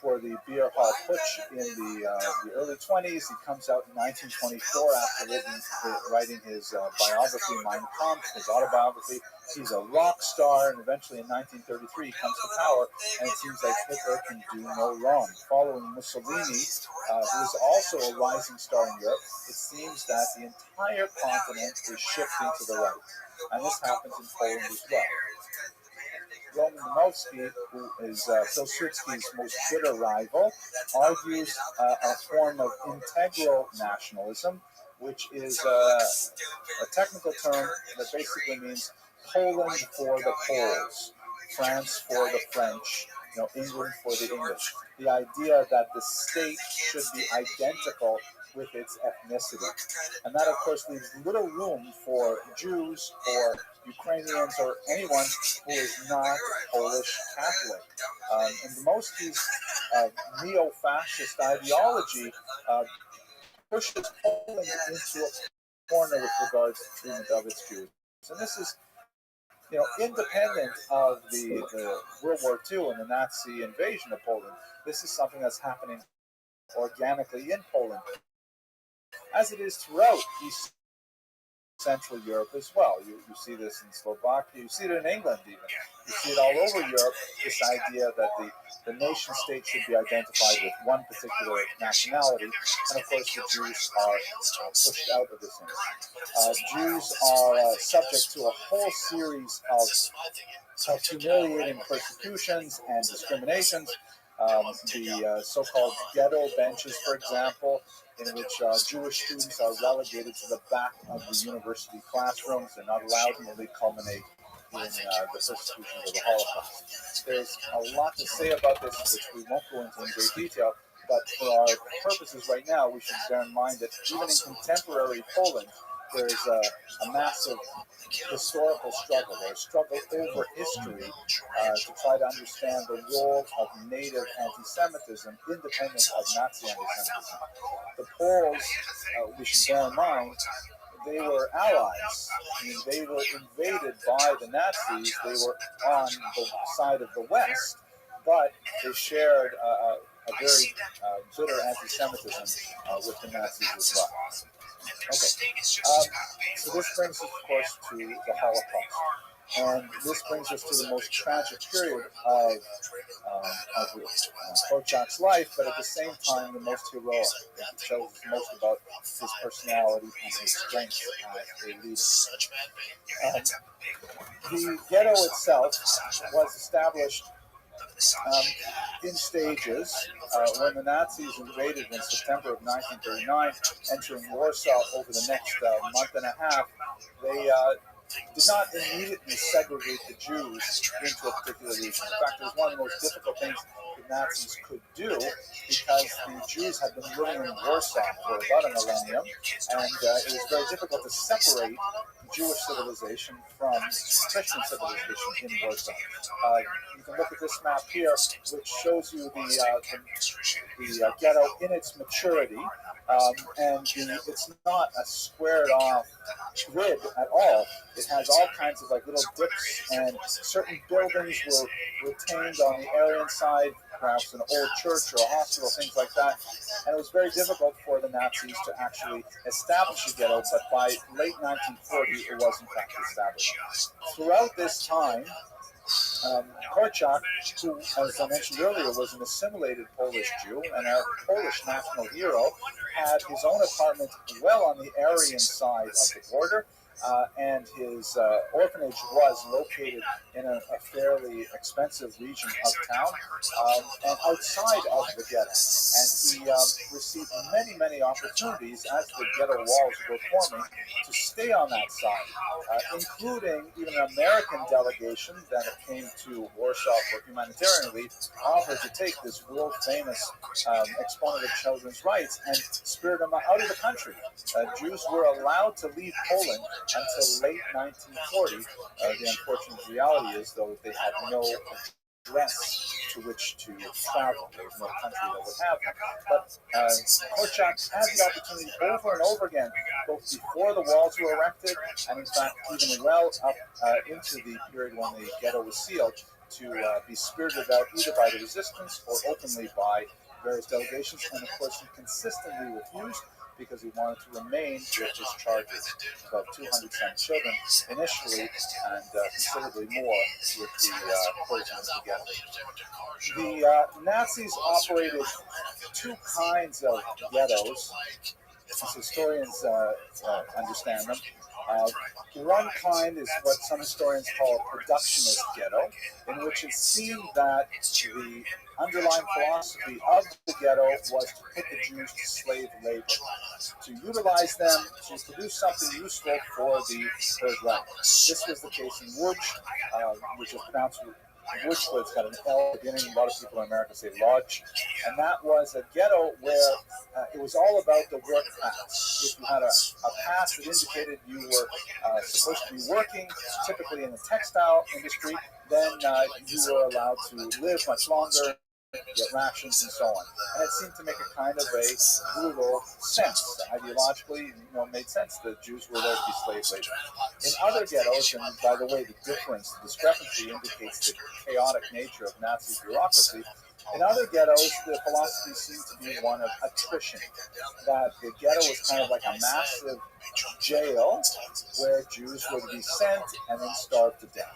for the beer hall putsch in the early 20s. He comes out in 1924 after writing his biography, Mein Kampf, his autobiography. He's a rock star, and eventually in 1933 he comes to power, and it seems like Hitler can do no wrong. Following Mussolini, who is also a rising star in Europe, it seems that the entire continent is shifting to the right, and this happens in Poland as well. Roman Dmowski, who is Pilsudski's most bitter rival, argues a form of integral nationalism, which is a technical term that basically means Poland for the Poles, France for the French, England for the English. The idea that the state should be identical with its ethnicity. And that, of course, leaves little room for Jews or Ukrainians or anyone who is not Polish Catholic. And Dmowski's neo-fascist ideology pushes Poland into a corner with regards to treatment of its Jews. And this is, independent of the World War II and the Nazi invasion of Poland. This is something that's happening organically in Poland, as it is throughout East Central Europe as well. You see this in Slovakia, you see it in England even. You see it all over Europe, this idea that the nation state should be identified with one particular nationality, and of course the Jews are pushed out of this image. Jews are subject to a whole series of humiliating persecutions and discriminations. The so-called ghetto benches, for example, in which Jewish students are relegated to the back of the university classrooms and not allowed to really culminate in the persecution of the Holocaust. There's a lot to say about this, which we won't go into in great detail, but for our purposes right now, we should bear in mind that even in contemporary Poland, there's a massive historical struggle. There's a struggle over history to try to understand the role of native anti-Semitism independent of Nazi anti-Semitism. The Poles, we should bear in mind, they were allies. I mean, they were invaded by the Nazis. They were on the side of the West, but they shared a very bitter anti-Semitism with the Nazis as well. Okay, so this brings us, of course, to the Holocaust. And this brings us to the most tragic period of Korczak's life, but at the same time, the most heroic. It shows most about his personality and his strength as a leader. The ghetto itself was established in stages. When the Nazis invaded in September of 1939, entering Warsaw over the next month and a half, they did not immediately segregate the Jews into a particular region. In fact, it was one of the most difficult things the Nazis could do because the Jews had been living in Warsaw for about a millennium, and it was very difficult to separate Jewish civilization from Christian civilization in Warsaw. You can look at this map here, which shows you the ghetto in its maturity, and it's not a squared-off grid at all. It has all kinds of like little dips, and certain buildings were retained on the Aryan side, perhaps an old church or a hospital, things like that. And it was very difficult for the Nazis to actually establish a ghetto, but by late 1940, it was in fact established. Throughout this time, Korczak, who, as I mentioned earlier, was an assimilated Polish Jew and a Polish national hero, had his own apartment well on the Aryan side of the border, and his orphanage was located in a fairly expensive region of town and outside of the ghetto. And he received many opportunities as the ghetto walls were forming to stay on that side, including even an American delegation that came to Warsaw for humanitarian relief offered to take this world-famous exponent of children's rights and spirit them out of the country. Jews were allowed to leave Poland until late 1940. The unfortunate reality is, though, that they had no address to which to travel. There was no country that would have them. But Korczak had the opportunity over and over again, both before the walls were erected and, in fact, even well up into the period when the ghetto was sealed, to be spirited out either by the resistance or openly by various delegations. And, of course, he consistently refused, because he wanted to remain with his charges. About 200 some children initially, and considerably more with the closing of the ghetto. The Nazis operated two kinds of ghettos, as historians understand them. One kind is what some historians call a productionist ghetto, in which it seemed that the underlying philosophy of the ghetto was to put the Jews to slave labor, to utilize them to produce something useful for the Third Reich. This was the case in Łódź, which is pronounced Łódź, but it's got an L at the beginning. A lot of people in America say Lodge. And that was a ghetto where it was all about the work pass. If you had a pass that indicated you were supposed to be working, typically in the textile industry, then you were allowed to live much longer, get rations and so on. And it seemed to make a kind of a brutal sense. Ideologically, made sense that Jews were there to be slave labor. In other ghettos, and by the way, the difference, the discrepancy indicates the chaotic nature of Nazi bureaucracy. In other ghettos, the philosophy seemed to be one of attrition, that the ghetto was kind of like a massive jail where Jews were to be sent and then starved to death.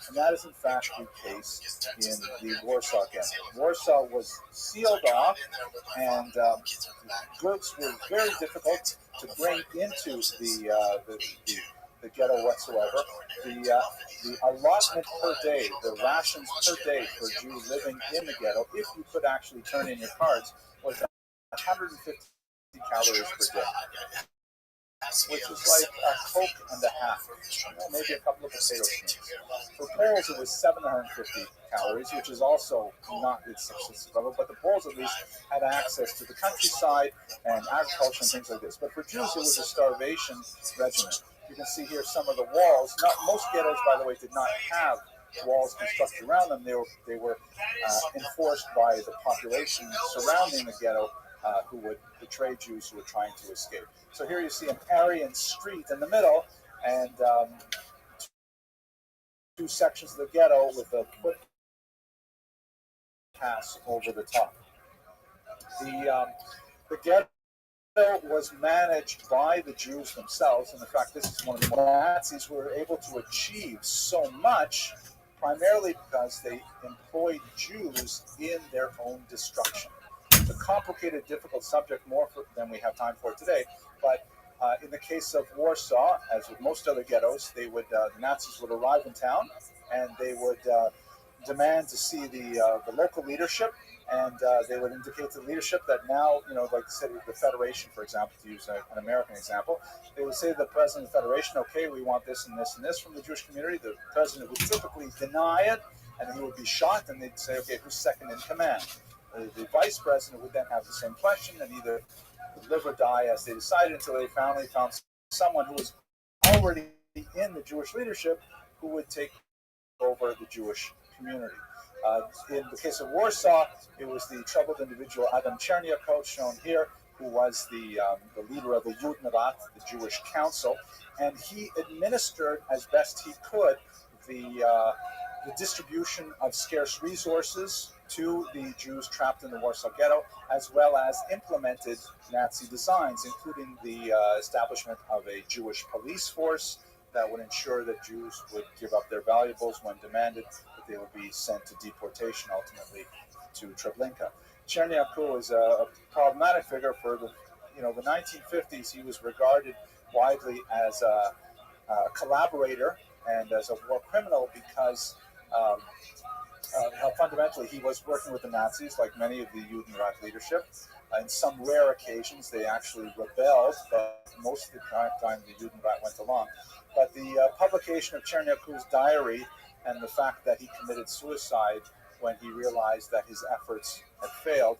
And that is in fact the case in the Warsaw ghetto. Warsaw was sealed off, and goods were very difficult to bring into the ghetto whatsoever. The allotment per day, the rations per day for a Jew living in the ghetto, if you could actually turn in your cards, was 150 calories per day, which is like a Coke and a half, maybe a couple of potato skins. For Poles, it was 750 calories, which is also not its subsistence level, but the Poles at least had access to the countryside and agriculture and things like this. But for Jews, it was a starvation regimen. You can see here some of the walls. Most ghettos, by the way, did not have walls constructed around them. They were enforced by the population surrounding the ghetto who would betray Jews who were trying to escape. So here you see an Aryan street in the middle, and two sections of the ghetto with a footpath over the top. The ghetto was managed by the Jews themselves, and in fact, this is one of the Nazis were able to achieve so much, primarily because they employed Jews in their own destruction. It's a complicated, difficult subject, more than we have time for today. But in the case of Warsaw, as with most other ghettos, the Nazis would arrive in town, and they would demand to see the local leadership, and they would indicate to the leadership that now, like the city, the Federation, for example, to use an American example, they would say to the president of the Federation, okay, we want this and this and this from the Jewish community. The president would typically deny it, and then he would be shot, and they'd say, okay, who's second in command? The vice president would then have the same question, and either live or die as they decided, until they finally found someone who was already in the Jewish leadership who would take over the Jewish community. In the case of Warsaw, it was the troubled individual Adam Cherniakov, shown here, who was the leader of the Judenrat, the Jewish Council, and he administered as best he could the distribution of scarce resources to the Jews trapped in the Warsaw Ghetto, as well as implemented Nazi designs, including the establishment of a Jewish police force that would ensure that Jews would give up their valuables when demanded, that they would be sent to deportation, ultimately to Treblinka. Cherniakov is a problematic figure for the 1950s. He was regarded widely as a collaborator and as a war criminal because fundamentally he was working with the Nazis, like many of the Judenrat leadership. In some rare occasions, they actually rebelled, but most of the time the Judenrat went along. But the publication of Cherniakov's diary and the fact that he committed suicide when he realized that his efforts had failed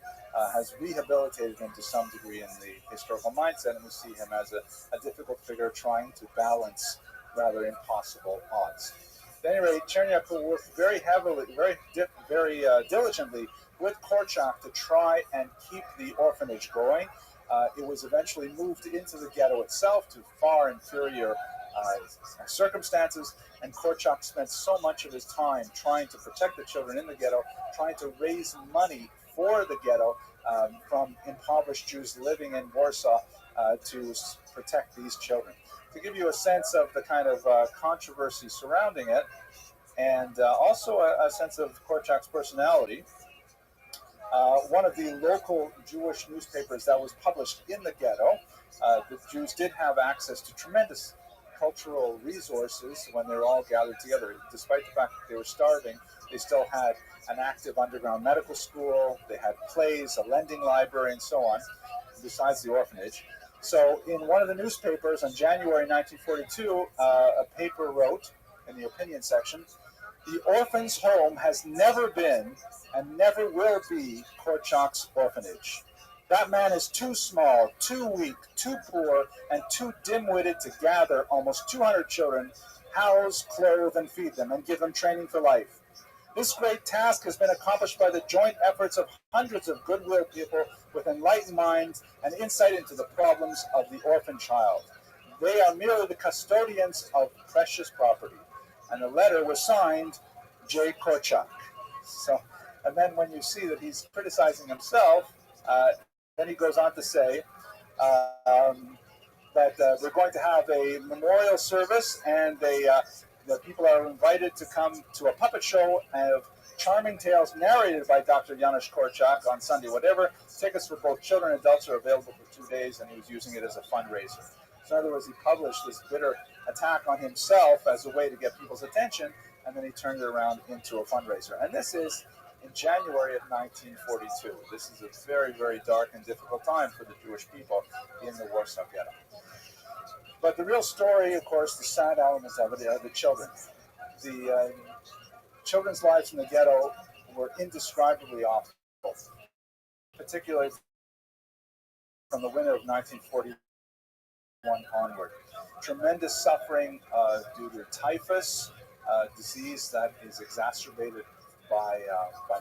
has rehabilitated him to some degree in the historical mindset, and we see him as a difficult figure trying to balance rather impossible odds. At any rate, Cherniakov worked very heavily, very diligently with Korczak to try and keep the orphanage going. It was eventually moved into the ghetto itself to far inferior circumstances, and Korczak spent so much of his time trying to protect the children in the ghetto, trying to raise money for the ghetto from impoverished Jews living in Warsaw to protect these children. To give you a sense of the kind of controversy surrounding it, and also a sense of Korczak's personality, one of the local Jewish newspapers that was published in the ghetto, the Jews did have access to tremendous cultural resources when they were all gathered together. Despite the fact that they were starving, they still had an active underground medical school, they had plays, a lending library, and so on, besides the orphanage. So in one of the newspapers on January 1942, a paper wrote in the opinion section, "The orphan's home has never been and never will be Korczak's orphanage. That man is too small, too weak, too poor, and too dim-witted to gather almost 200 children, house, clothe, and feed them, and give them training for life. This great task has been accomplished by the joint efforts of hundreds of goodwill people with enlightened minds and insight into the problems of the orphan child. They are merely the custodians of precious property." And the letter was signed J. Korczak. So, and then when you see that he's criticizing himself, then he goes on to say that we're going to have a memorial service, and the people are invited to come to a puppet show of charming tales narrated by Dr. Janusz Korczak on Sunday. Whatever, tickets for both children and adults are available for 2 days, and he was using it as a fundraiser. So in other words, he published this bitter attack on himself as a way to get people's attention, and then he turned it around into a fundraiser. And this is in January of 1942. This is a very, very dark and difficult time for the Jewish people in the Warsaw Ghetto. But the real story, of course, the sad elements of it are the children. The children's lives in the ghetto were indescribably awful, particularly from the winter of 1941 onward. Tremendous suffering due to typhus, disease that is exacerbated by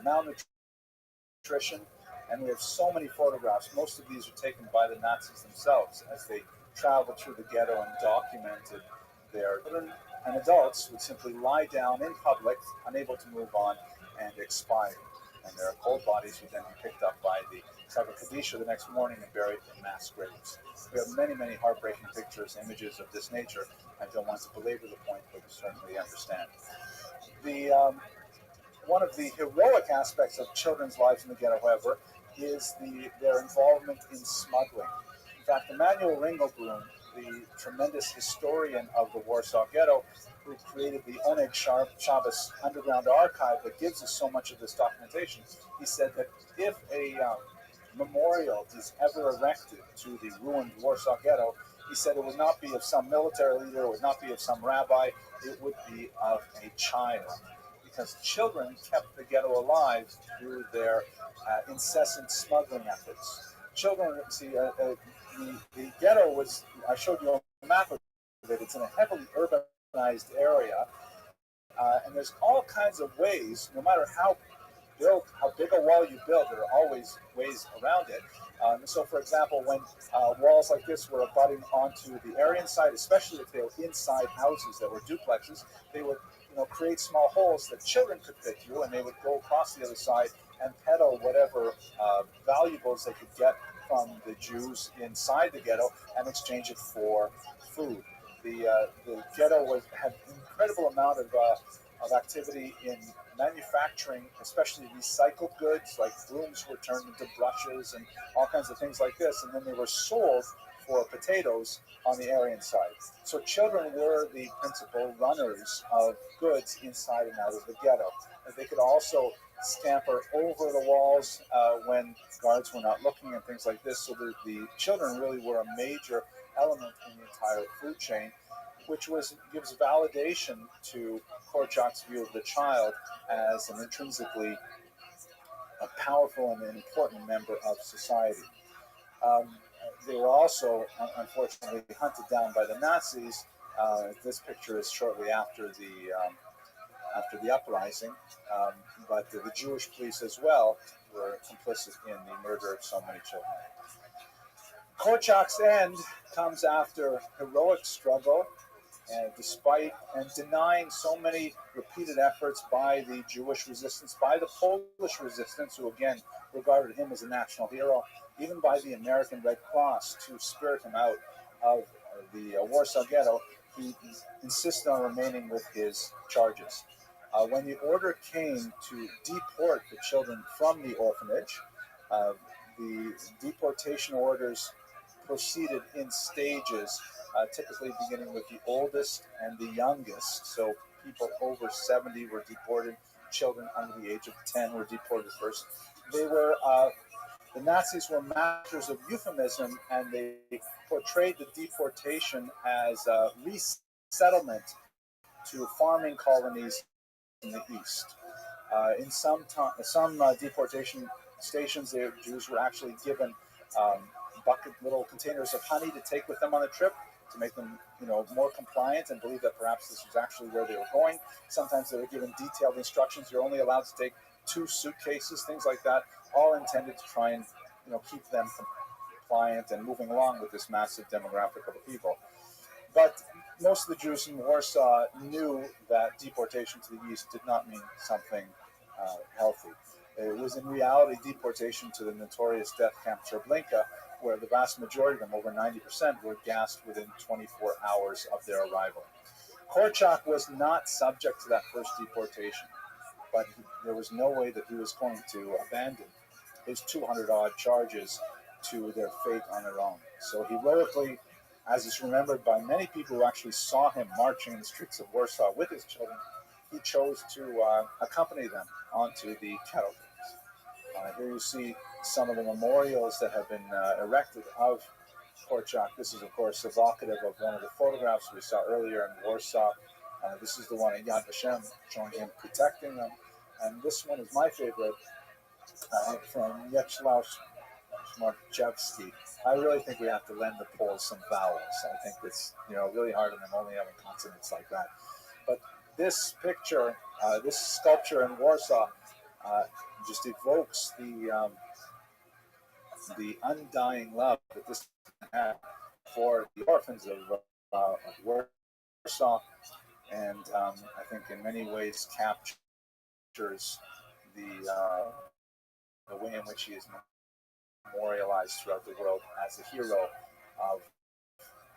malnutrition, And we have so many photographs. Most of these are taken by the Nazis themselves as they traveled through the ghetto and documented their children and adults would simply lie down in public, unable to move on, and expire. And their cold bodies would then be picked up by the Tzava Kadisha the next morning and buried in mass graves. We have many, many heartbreaking pictures, images of this nature. I don't want to belabor the point, but you certainly understand. One of the heroic aspects of children's lives in the ghetto, however, is their involvement in smuggling. In fact, Emanuel Ringelblum, the tremendous historian of the Warsaw Ghetto, who created the Oneg Shabbos underground archive that gives us so much of this documentation, he said that if a memorial is ever erected to the ruined Warsaw Ghetto, he said it would not be of some military leader, it would not be of some rabbi, it would be of a child. Because children kept the ghetto alive through their incessant smuggling efforts. Children, see, the ghetto was, I showed you a map of it, it's in a heavily urbanized area, and there's all kinds of ways, no matter how big a wall you build, there are always ways around it. So, for example, when walls like this were abutting onto the Aryan side, especially if they were inside houses that were duplexes, they would create small holes that children could fit through, and they would go across the other side and peddle whatever valuables they could get from the Jews inside the ghetto and exchange it for food. The ghetto had an incredible amount of activity in manufacturing, especially recycled goods, like brooms were turned into brushes and all kinds of things like this, and then they were sold for potatoes on the Aryan side. So children were the principal runners of goods inside and out of the ghetto. And they could also scamper over the walls when guards were not looking and things like this. So the children really were a major element in the entire food chain, which gives validation to Korczak's view of the child as an intrinsically powerful and an important member of society. They were also, unfortunately, hunted down by the Nazis. This picture is shortly after the uprising, but the Jewish police as well were complicit in the murder of so many children. Korczak's end comes after heroic struggle, despite and denying so many repeated efforts by the Jewish resistance, by the Polish resistance, who again regarded him as a national hero, even by the American Red Cross to spirit him out of the Warsaw Ghetto. He insisted on remaining with his charges. When the order came to deport the children from the orphanage, the deportation orders proceeded in stages, typically beginning with the oldest and the youngest. So people over 70 were deported, children under the age of 10 were deported first. The Nazis were masters of euphemism, and they portrayed the deportation as a resettlement to farming colonies in the east. In some deportation stations, the Jews were actually given little containers of honey to take with them on the trip to make them, more compliant and believe that perhaps this was actually where they were going. Sometimes they were given detailed instructions. You're only allowed to take 2 suitcases, things like that, all intended to try and, keep them compliant and moving along with this massive demographic of the people. But most of the Jews in Warsaw knew that deportation to the east did not mean something healthy. It was in reality deportation to the notorious death camp Treblinka, where the vast majority of them, over 90%, were gassed within 24 hours of their arrival. Korczak was not subject to that first deportation, but there was no way that he was going to abandon his 200-odd charges to their fate on their own. So heroically, as is remembered by many people who actually saw him marching in the streets of Warsaw with his children, he chose to accompany them onto the cattle trains. Here you see some of the memorials that have been erected of Korczak. This is, of course, evocative of one of the photographs we saw earlier in Warsaw. This is the one in Yad Vashem, showing him protecting them. And this one is my favorite, from Mieczysław Smarczewski. I really think we have to lend the Poles some vowels. I think it's really hard on them only having consonants like that. But this picture, this sculpture in Warsaw, just evokes the the undying love that this man had for the orphans of Warsaw, and I think in many ways captures the way in which he is memorialized throughout the world as a hero of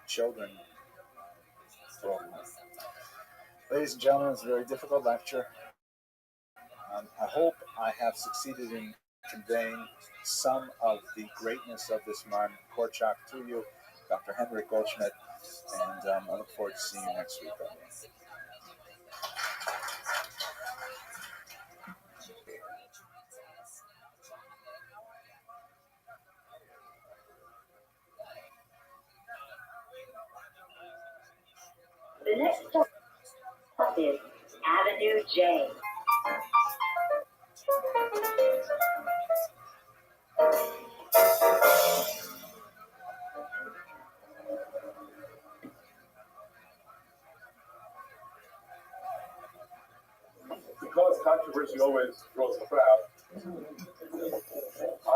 children. Ladies and gentlemen, it's a very difficult lecture. I hope I have succeeded in conveying some of the greatness of this man, Korczak, to you, Dr. Henrik Goldschmidt, and I look forward to seeing you next week. The next stop is Avenue J. Because controversy always draws a crowd,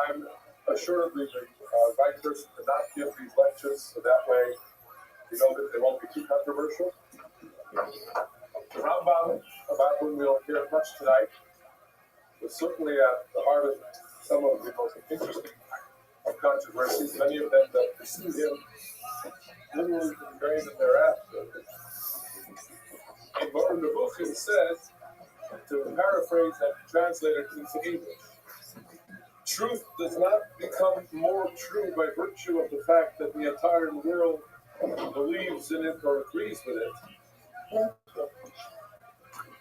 I'm assuredly the right person to not give these lectures, so that way you know that they won't be too controversial. The Rambam, about whom we'll hear much tonight, was certainly at the heart of some of the most interesting controversies, many of them that precede him, literally from the grave and thereafter. And Moran Nebuchim says, to paraphrase and translate it into English, truth does not become more true by virtue of the fact that the entire world believes in it or agrees with it,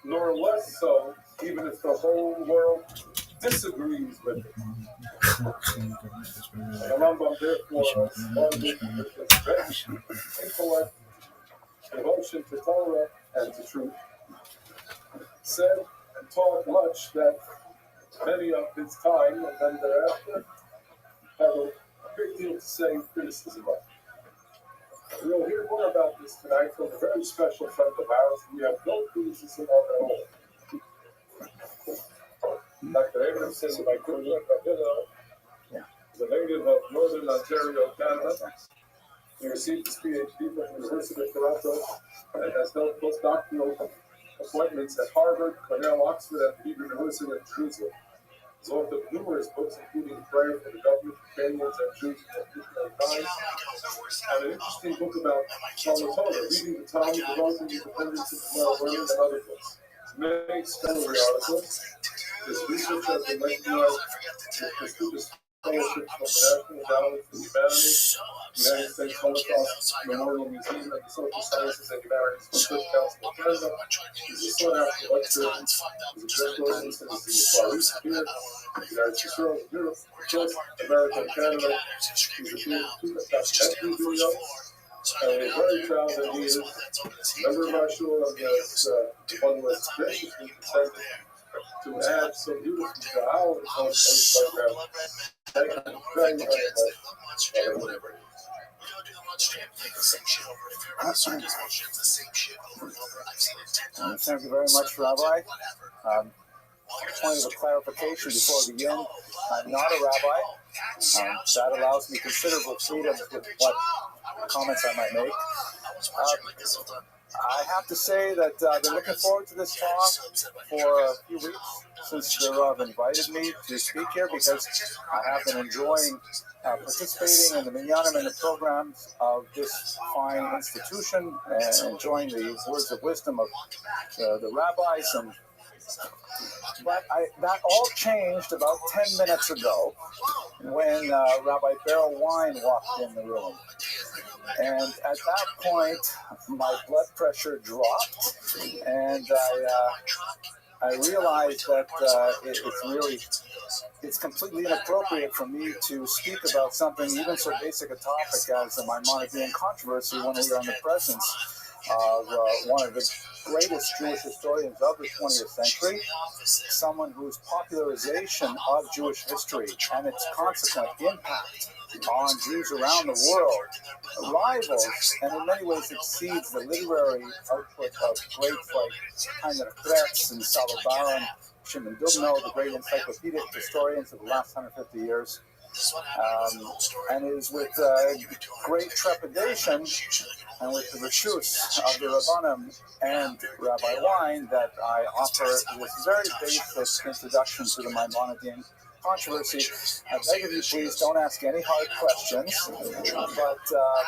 nor less so even if the whole world disagrees with it. The Rambam therefore responded with his intellect, devotion to Torah and to truth, said and taught much that many of his time and then thereafter have a great deal to say criticism of. We'll hear more about this tonight from a very special friend of ours. We have no criticism of at all. Dr. Abramson, my good friend, is a native of Northern Ontario, Canada. He received his PhD from the University of Toronto and has held postdoctoral appointments at Harvard, Cornell, Oxford, and the Hebrew University of Jerusalem. He's authored numerous books, including Prayer for the Government, Companions, and Jews in Times, and an interesting book about Talmud Torah, reading the Talmud, developing independence in Khmer learning, and other books. Many scholarly articles. His research has been recognized with prestigious fellowships from the National Endowment for Humanities, United States Holocaust Memorial Museum, and the Social Sciences and Humanities Research Council of Canada. He's a sought-after lecturer. He's a direct resident of the Far East here, the United States, Europe, America, and Canada. He's appeared in 2 documentary videos. And we're very proud that he is a member of our shul and has one was graciously consented to add so beautifully to our program. Thank you very, very much. Thank you very much, Rabbi. Point of a clarification before we begin. I'm not a rabbi. That allows me considerable freedom with what comments I might make. I have to say that I've been looking forward to this talk for a few weeks since they've invited me to speak here, because I have been enjoying participating in the minyanim and the programs of this fine institution and enjoying the words of wisdom of the rabbis. But that all changed about 10 minutes ago when Rabbi Beryl Wine walked in the room. And at that point, my blood pressure dropped, and I realized that it's completely inappropriate for me to speak about something even so basic a topic as the Maimonidean controversy when we are in the presence of one of the greatest Jewish historians of the 20th century, someone whose popularization of Jewish history and its consequent impact on Jews around the world rivals and in many ways exceeds the literary output of greats like Heinrich Kretz and Salo Baron, Shimon Dubno, the great encyclopedic historians of the last 150 years. and it is with great trepidation and with the reshus of the Rabbanim and Rabbi Wein that I offer this very basic introduction to the Maimonidean controversy. I beg of you, please don't ask any hard questions, but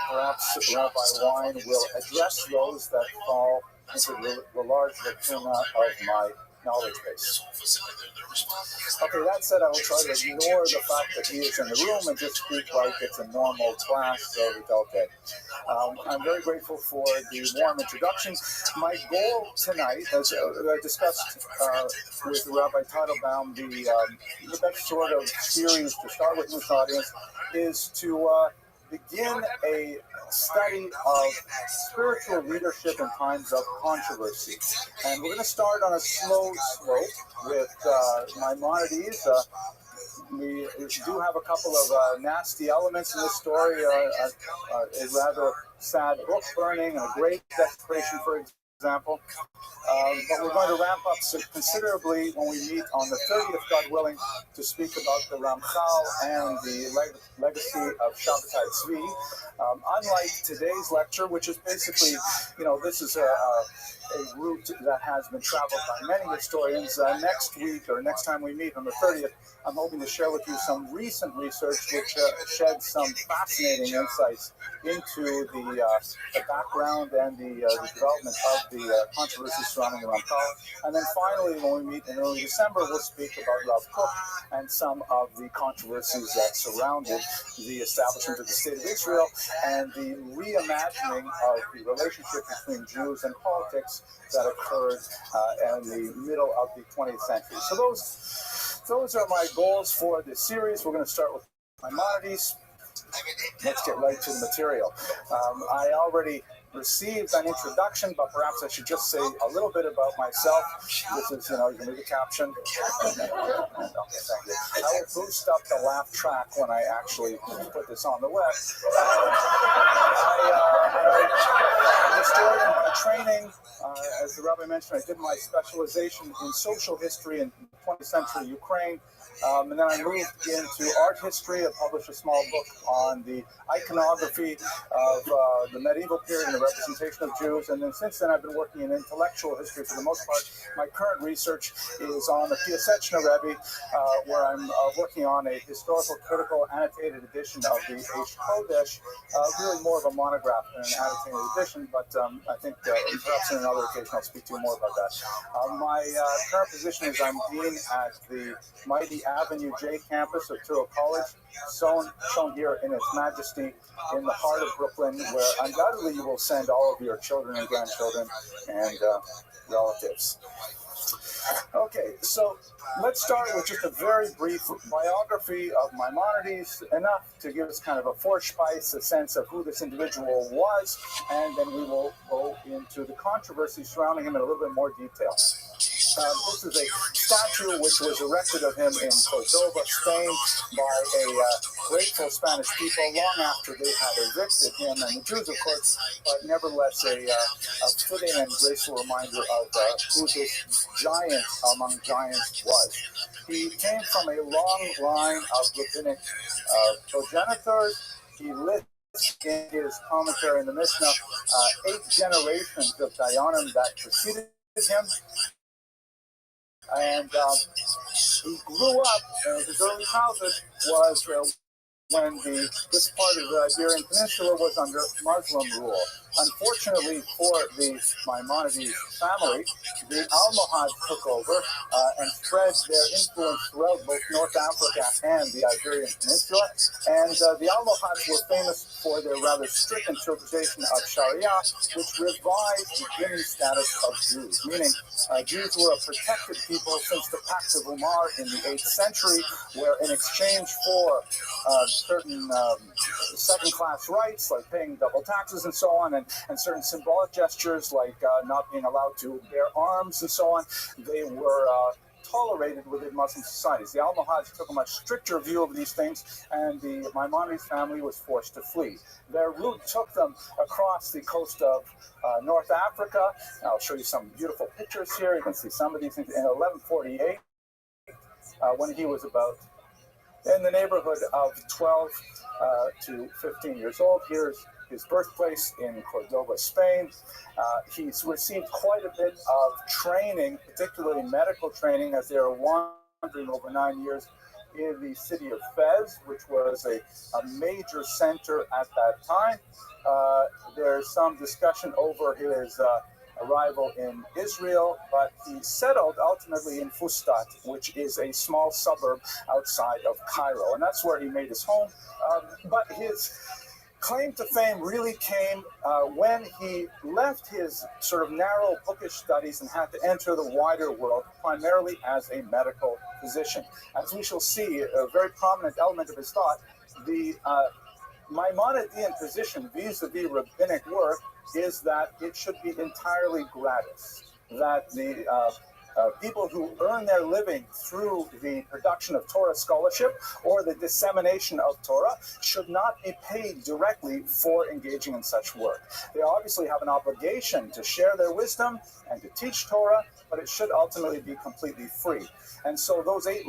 perhaps Rabbi Wein will address those that fall into the large lacuna of my knowledge base. Okay, that said, I will try to ignore the fact that he is in the room and just speak like it's a normal class, so it's okay. I'm very grateful for the warm introduction. My goal tonight, as I discussed with Rabbi Teitelbaum, the best sort of series to start with this audience is to begin a study of spiritual leadership in times of controversy. And we're going to start on a slow slope with Maimonides. We do have a couple of nasty elements in this story, a rather sad book burning and a great desecration, for example. But we're going to ramp up considerably when we meet on the 30th, God willing, to speak about the Ramchal and the legacy of Shabbatai Tzvi. Unlike today's lecture, which is basically, this is a route that has been traveled by many historians. Next week, or next time we meet on the 30th, I'm hoping to share with you some recent research which sheds some fascinating insights into the background and the development of the controversy surrounding the Ramchal. And then finally, when we meet in early December, we'll speak about Rav Kook and some of the controversies that surrounded the establishment of the State of Israel and the reimagining of the relationship between Jews and politics that occurred in the middle of the 20th century. So those are my goals for this series. We're going to start with Maimonides. Let's get right to the material. I already received an introduction, but perhaps I should just say a little bit about myself. This is, you can read the caption. Okay, thank you. I will boost up the laugh track when I actually put this on the web. I'm a historian by training. As the Rabbi mentioned, I did my specialization in social history in 20th century Ukraine. And then I moved into art history. I published a small book on the iconography of the medieval period and the representation of Jews. And then since then, I've been working in intellectual history for the most part. My current research is on the Piaseczna Rabbi, where I'm working on a historical critical annotated edition of the Eish Kodesh, really more of a monograph than an annotated edition, but I think perhaps in another occasion I'll speak to you more about that. My current position is I'm dean at the mighty Avenue J campus of Touro College, shown here in its majesty in the heart of Brooklyn, where undoubtedly you will send all of your children and grandchildren and relatives. Okay, so let's start with just a very brief biography of Maimonides, enough to give us kind of a Vorspice, a sense of who this individual was, and then we will go into the controversy surrounding him in a little bit more detail. This is a statue which was erected of him in Cordova, Spain, by a grateful Spanish people long after they had evicted him and the Jews, of course, but nevertheless a fitting and graceful reminder of who this giant among giants was. He came from a long line of rabbinic progenitors. He lists in his commentary in the Mishnah 8 generations of Dayanim that preceded him. And he grew up, his early childhood was when this part of the Iberian Peninsula was under Muslim rule. Unfortunately for the Maimonides family, the Almohads took over and spread their influence throughout both North Africa and the Iberian Peninsula. And the Almohads were famous for their rather strict interpretation of Sharia, which revived the dhimmi status of Jews, meaning Jews were a protected people since the Pact of Umar in the 8th century, where in exchange for certain second-class rights, like paying double taxes and so on, and certain symbolic gestures like not being allowed to bear arms and so on, they were tolerated within Muslim societies. The Almohads took a much stricter view of these things, and the Maimonides family was forced to flee. Their route took them across the coast of North Africa. I'll show you some beautiful pictures here. You can see some of these things in 1148, when he was about in the neighborhood of 12 to 15 years old. Here's his birthplace in Cordoba, Spain. He's received quite a bit of training, particularly medical training, as they were wandering over 9 years in the city of Fez, which was a major center at that time. There's some discussion over his arrival in Israel, but he settled ultimately in Fustat, which is a small suburb outside of Cairo, and that's where he made his home. But his claim to fame really came when he left his sort of narrow bookish studies and had to enter the wider world, primarily as a medical physician. As we shall see, a very prominent element of his thought, the Maimonidean position vis-a-vis rabbinic work is that it should be entirely gratis, that the people who earn their living through the production of Torah scholarship or the dissemination of Torah should not be paid directly for engaging in such work. They obviously have an obligation to share their wisdom and to teach Torah, but it should ultimately be completely free. And so those 8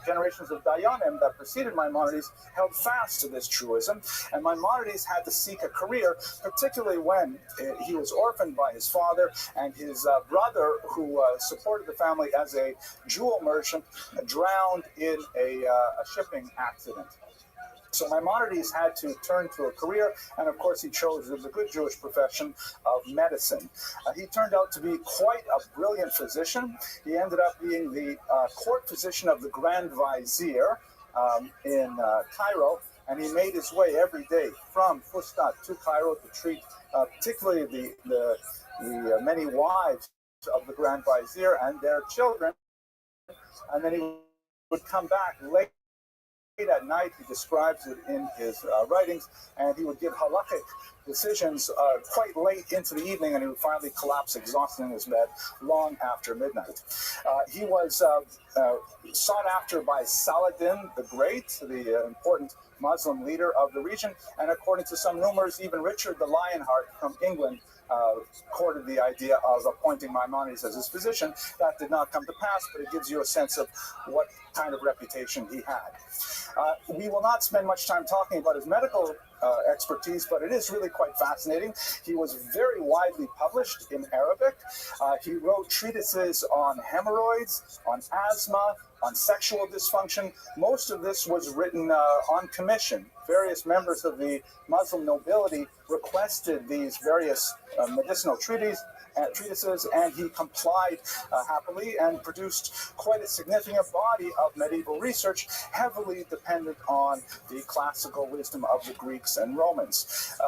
generations of Dayanim that preceded Maimonides held fast to this truism, and Maimonides had to seek a career, particularly when he was orphaned by his father, and his brother, who supported the family as a jewel merchant, drowned in a shipping accident. So Maimonides had to turn to a career, and of course he chose the good Jewish profession of medicine. He turned out to be quite a brilliant physician. He ended up being the court physician of the Grand Vizier in Cairo, and he made his way every day from Fustat to Cairo to treat particularly the many wives of the Grand Vizier and their children, and then he would come back late at night. He describes it in his writings, and he would give halakhic decisions quite late into the evening, and he would finally collapse exhausted in his bed long after midnight. He was sought after by Saladin the Great, the important Muslim leader of the region, and according to some rumors, even Richard the Lionheart from England courted the idea of appointing Maimonides as his physician. That did not come to pass, but it gives you a sense of what kind of reputation he had. We will not spend much time talking about his medical expertise, but it is really quite fascinating. He was very widely published in Arabic. He wrote treatises on hemorrhoids, on asthma, on sexual dysfunction. Most of this was written on commission. Various members of the Muslim nobility requested these various medicinal treatises, and he complied happily and produced quite a significant body of medieval research, heavily dependent on the classical wisdom of the Greeks and Romans.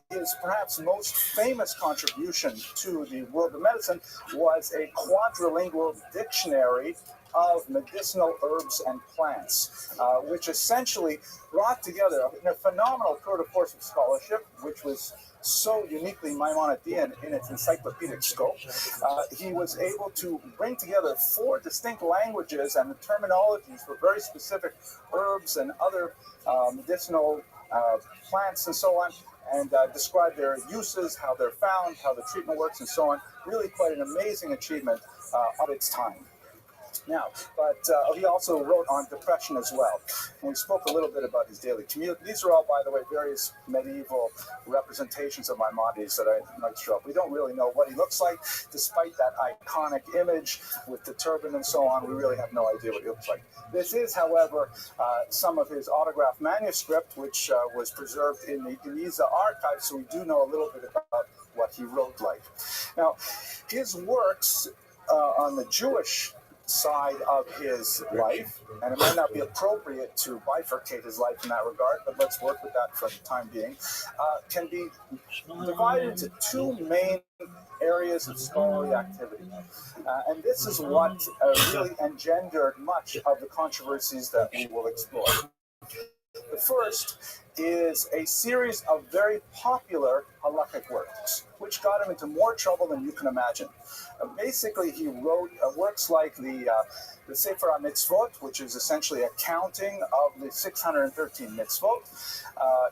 His perhaps most famous contribution to the world of medicine was a quadrilingual dictionary of medicinal herbs and plants, which essentially brought together a phenomenal tour de force of scholarship, which was so uniquely Maimonidean in its encyclopedic scope. He was able to bring together 4 distinct languages and the terminologies for very specific herbs and other medicinal plants and so on, and describe their uses, how they're found, how the treatment works, and so on. Really quite an amazing achievement of its time. Now, but he also wrote on depression as well. And we spoke a little bit about his daily commute. These are all, by the way, various medieval representations of Maimonides that I might show up. We don't really know what he looks like, despite that iconic image with the turban and so on. We really have no idea what he looks like. This is, however, some of his autographed manuscript, which was preserved in the Geniza archive, so we do know a little bit about what he wrote like. Now, his works on the Jewish side of his life, and it might not be appropriate to bifurcate his life in that regard, but let's work with that for the time being, can be divided into 2 main areas of scholarly activity. And this is what really engendered much of the controversies that we will explore. The first is a series of very popular halakhic works, which got him into more trouble than you can imagine. Basically, he wrote works like the Sefer HaMitzvot, which is essentially a counting of the 613 mitzvot.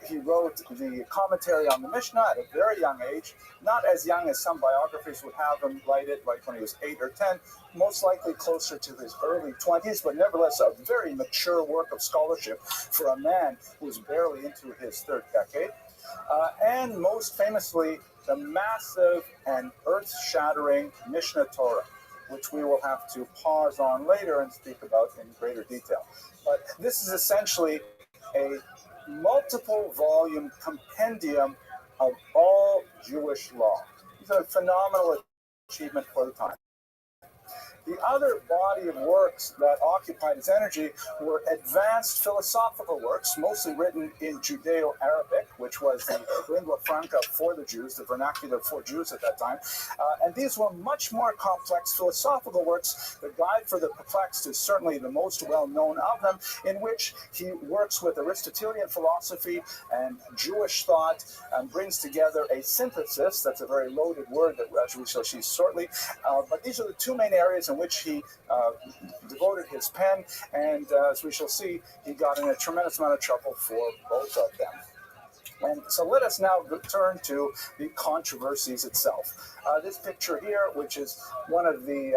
He wrote the commentary on the Mishnah at a very young age, not as young as some biographies would have him write it, like when he was 8 or 10, most likely closer to his early 20s, but nevertheless a very mature work of scholarship for a man who was barely into his third decade. And most famously, the massive and earth-shattering Mishnah Torah, which we will have to pause on later and speak about in greater detail. But this is essentially a multiple volume compendium of all Jewish law. It's a phenomenal achievement for the time. The other body of works that occupied his energy were advanced philosophical works, mostly written in Judeo-Arabic, which was the lingua franca for the Jews, the vernacular for Jews at that time. And these were much more complex philosophical works. The Guide for the Perplexed is certainly the most well-known of them, in which he works with Aristotelian philosophy and Jewish thought and brings together a synthesis. That's a very loaded word that we shall see shortly. But these are the two main areas in which he devoted his pen, and as we shall see, he got in a tremendous amount of trouble for both of them. And so let us now turn to the controversies itself. This picture here, which is one of the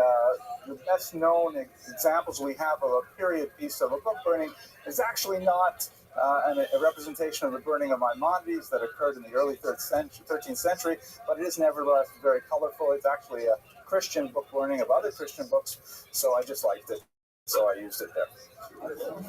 best known examples we have of a period piece of a book burning, is actually not a representation of the burning of Maimonides that occurred in the early 13th century, but it is nevertheless very colorful. It's actually a Christian book burning of other Christian books, so I just liked it, so I used it there.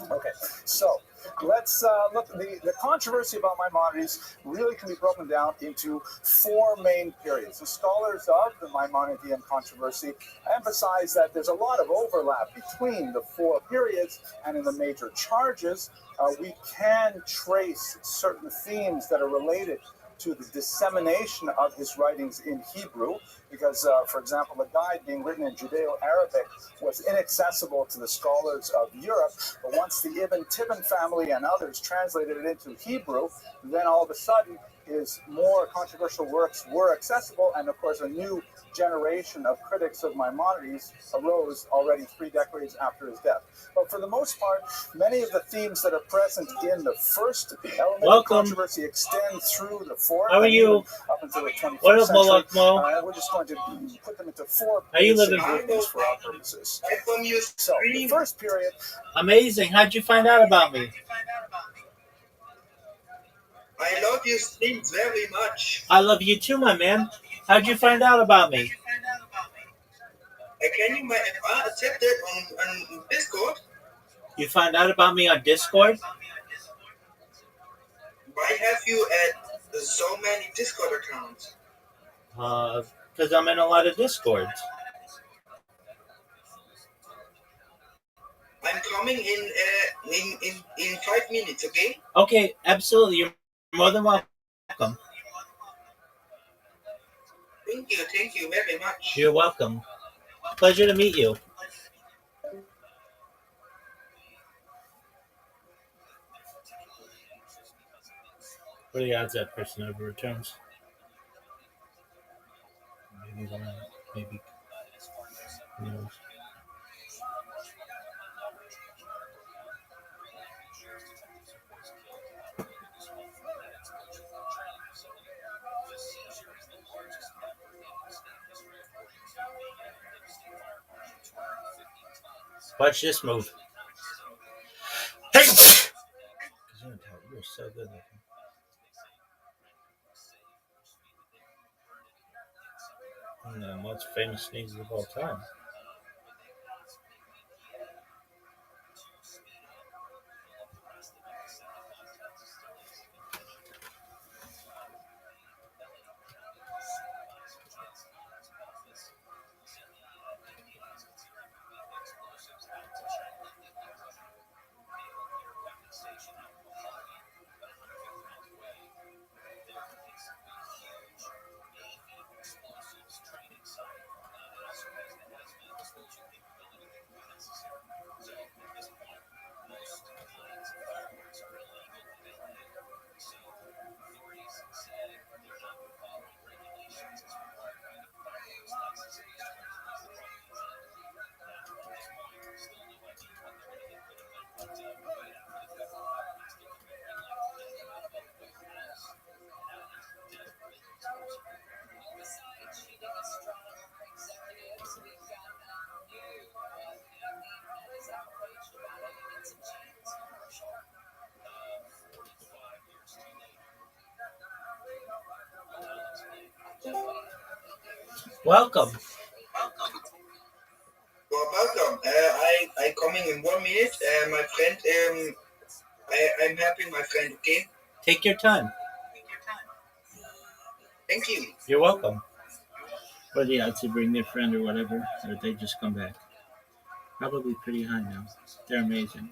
Okay, so let's look. The controversy about Maimonides really can be broken down into four main periods. The scholars of the Maimonidean controversy emphasize that there's a lot of overlap between the four periods, and in the major charges, we can trace certain themes that are related to the dissemination of his writings in Hebrew, because, for example, the Guide, being written in Judeo-Arabic, was inaccessible to the scholars of Europe. But once the Ibn Tibbon family and others translated it into Hebrew, then all of a sudden his more controversial works were accessible, and of course a new generation of critics of Maimonides arose already 3 decades after his death. But for the most part, many of the themes that are present in the first element of controversy extend through the fourth. How are you? Up until the 21st What up, century. Mo? And we're just going to put them into four How you living? groupings for our purposes. So the first period. Amazing. How'd you find out about me? I love your stream very much. I love you too, my man. How'd you find out about me? Can you accept it on Discord? You found out about me on Discord? Why have you at so many Discord accounts? Because I'm in a lot of Discords. I'm coming in 5 minutes, okay? Okay, absolutely. You're more than welcome. Thank you very much. You're welcome. Pleasure to meet you. What are the odds that person ever returns? Maybe one, maybe. Who knows? Watch this move. Hey! You're so good looking. One of the most famous sneezes of all time. Welcome. Well, welcome. I coming in 1 minute. My friend, I'm helping my friend. Okay. Take your time. Thank you. You're welcome. Or the odds to bring their friend or whatever, or they just come back. Probably pretty high now. They're amazing.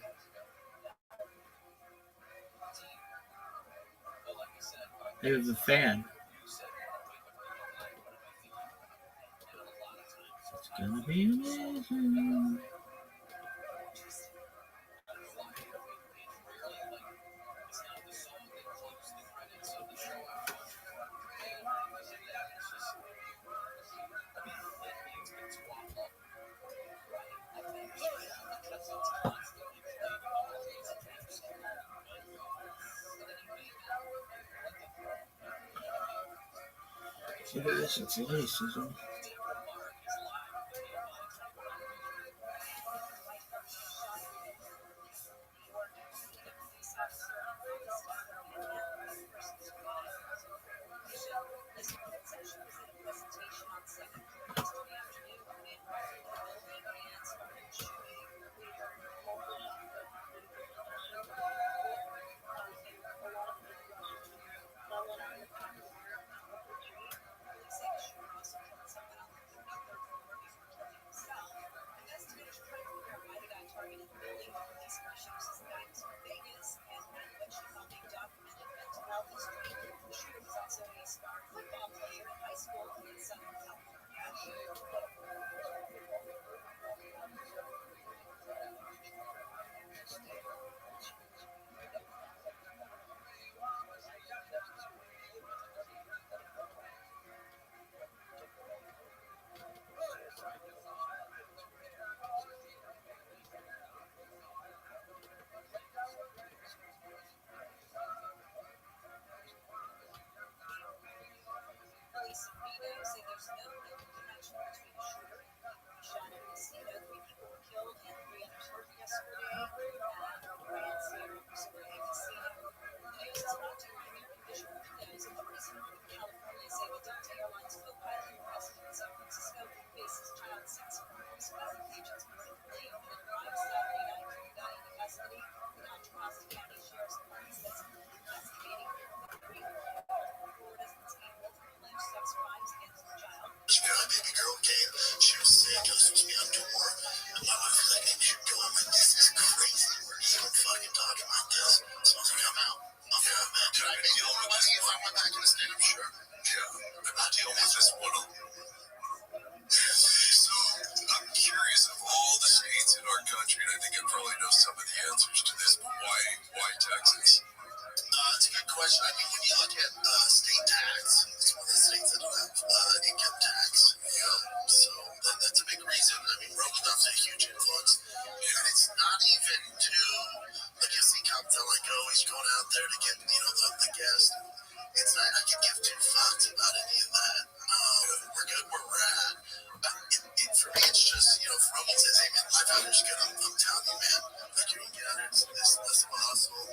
They have a fan. It's gonna be amazing. Look at this, it's lace, isn't it? My baby girl came. She was sick. It was supposed to be on tour. And my wife was like, maybe you should go. I'm like, this is crazy. We're even fucking talking about this. So I was like, I'm out. Yeah, man. Did I deal with this? If I went back to the state, I'm sure. Yeah. I'm not dealing with this one. So I'm curious of all the states in our country, and I think I probably know some of the answers to this, but why Texas? It's a good question. I mean, when you look at state tax, it's one of the states that don't have income tax. Yeah. So that's a big reason. I mean, Roosevelt a huge influence. Yeah. And it's not even to, like, you see cops tell, like, oh, he's going out there to get, the guest. It's not, I can give two fucks about any of that. We're good where we're at. For me, it's just, if Roman says, hey, man, life out here's good, I'm telling you, man, like, you can get out here, it's less of a hustle.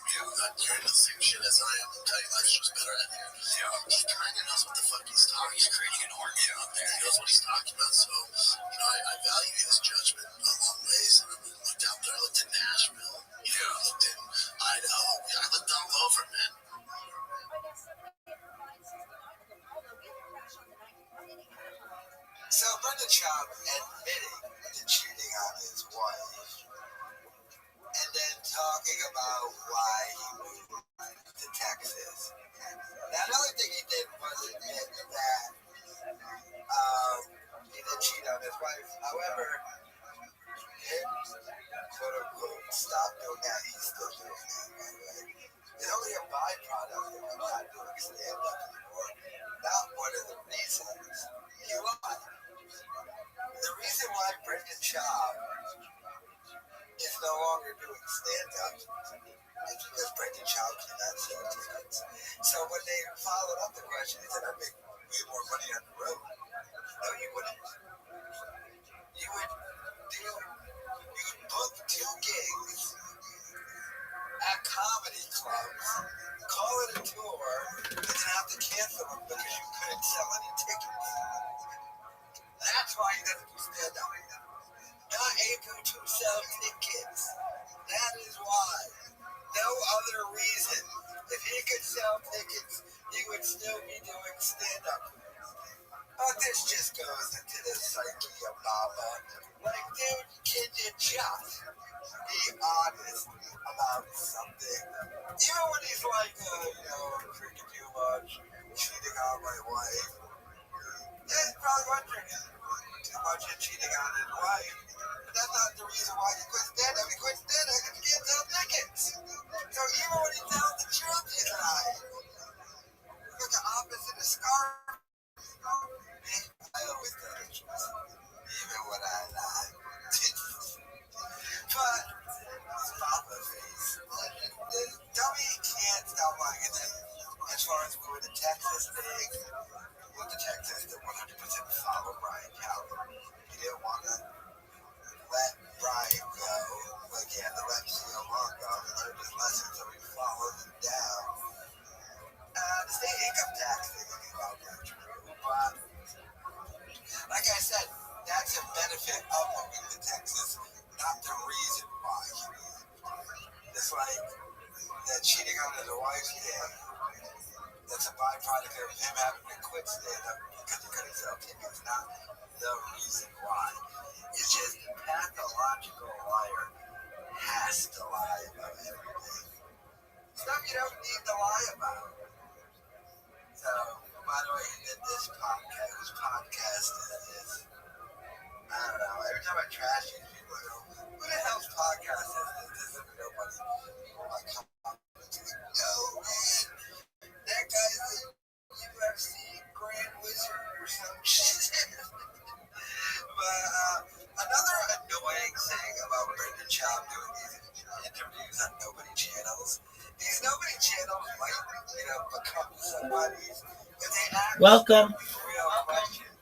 You're into the same shit as I am. I'm telling you, life's just better out here. Yeah. He kind of knows what the fuck he's talking about. He's creating an army out there. He knows what he's talking about. So, I value his judgment in a long ways. And I looked out there. I looked in Nashville. I looked in Idaho. I looked all over, man. So Brendan Schaub admitting to cheating on his wife, and then talking about why he moved to Texas. Now, another thing he did was admit that he did cheat on his wife. However, him, quote unquote, stop doing that. He's still doing that, by the way. It's only a byproduct of him not doing stand-up anymore. Not one of the reasons. He lied. The reason why Brendan Schaub is no longer doing stand-up is because Brendan Schaub cannot sell tickets. So when they followed up the question, he said, I make way more money on the road. No, you wouldn't. You would book 2 gigs at comedy clubs, call it a tour, and then have to cancel them because you couldn't sell any tickets. why he doesn't do stand-up. Not able to sell tickets. That is why. No other reason. If he could sell tickets, he would still be doing stand-up. But this just goes into the psyche of Baba. Like, dude, can you just be honest about something? Even when he's like, drinking too much, cheating on my wife. Yeah, he's probably wondering too much and cheating on his wife. But that's not the reason why he quit stand-up. He quit stand-up because he can't sell tickets. So even when he tells the truth, he's lying. Look, the opposite of Scar. I always tell the truth, even when I lie. But his Papa face, the dummy can't stop lying. And then, as far as with the Texas thing, with the Texas, they 100% follow Brian Calvin. He didn't want to let Brian go, like he had to let C.O. Long go. He learned his lesson, so he followed him down. The state income tax thing is about that true, but like I said, that's a benefit of moving to Texas, not the reason why he moved. It's like that cheating on his wife, that's a byproduct of him having to quit stand-up because he couldn't sell tickets, not the reason why. It's just a pathological liar has to lie about everything. Stuff you don't need to lie about. So, by the way, he did this podcast. Whose podcast is this? I don't know. Every time I trash these people, I go, who the hell's podcast is this? This is nobody. I come up with no, man. That guy's a UFC Grand Wizard or some shit. But another annoying thing about Brendan Schaub doing these interviews on nobody channels, these nobody channels might, become somebody's, but they ask Welcome. real questions.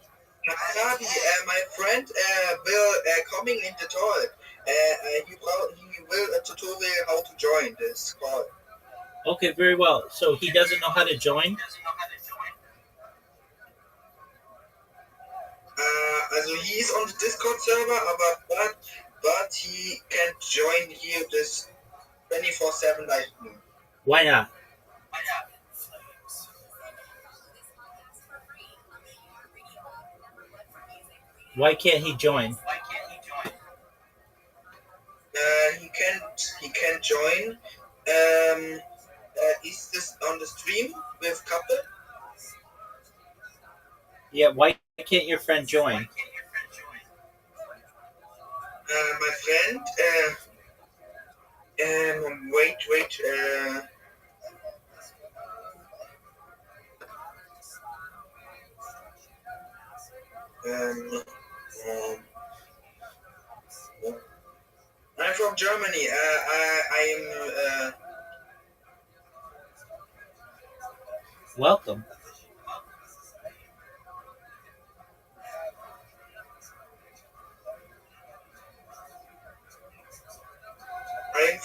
Rabbi, my friend will coming in the talk. He will a tutorial how to join this call. Okay, very well. So he doesn't know how to join? Also he's on the Discord server, but he can't join here this 24/7 live stream. Why not? Why can't he join? He can't join. Is this on the stream with couple? Yeah, why can't your friend join? My friend, wait, I'm from Germany. I'm Welcome.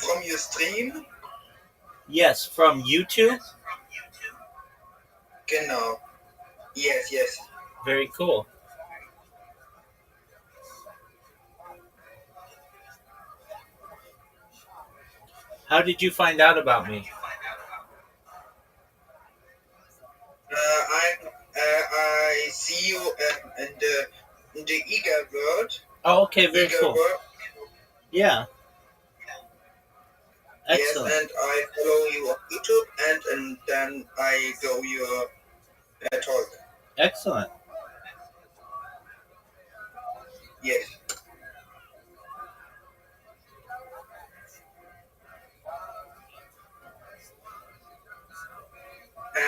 from your stream. Yes, from YouTube? Genau. Yes. Very cool. How did you find out about me? I see you in the eager world. Oh, okay, very cool. World. Yeah. Excellent. Yes, and I follow you on YouTube, and then I go your talk. Excellent. Yes.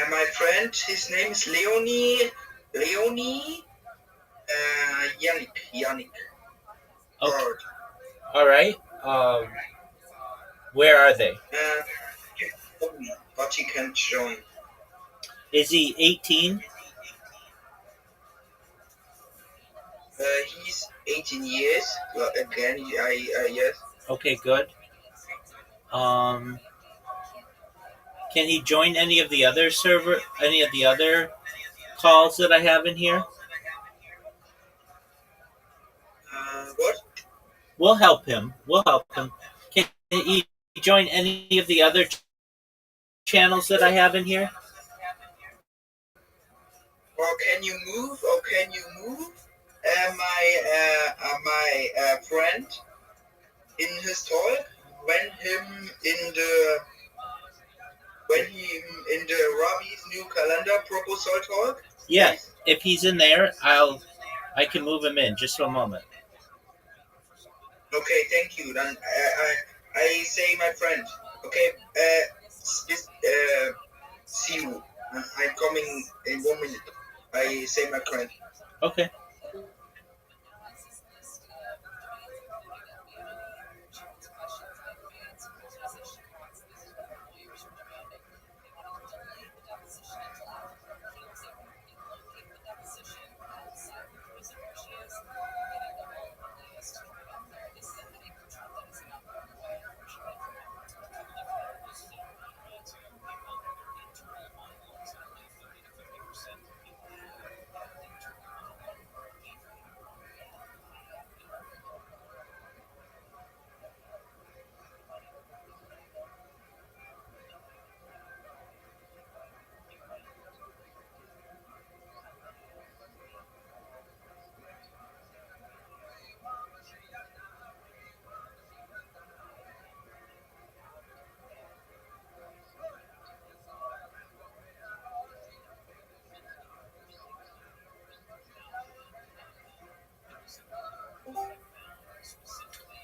My friend, his name is Leonie, Yannick. Okay. All right. Where are they? But he can't join. Is he 18? He's 18 years. Well, again, yes. Okay, good. Can he join any of the other calls that I have in here? We'll help him. Can he join any of the other channels that I have in here? Or can you move? My friend in his talk when he in the Rabbi's new calendar proposal talk? Yeah, if he's in there, I can move him in. Just for a moment. Okay, thank you. Then I say my friend. Okay, see you. I'm coming in 1 minute. I say my friend. Okay.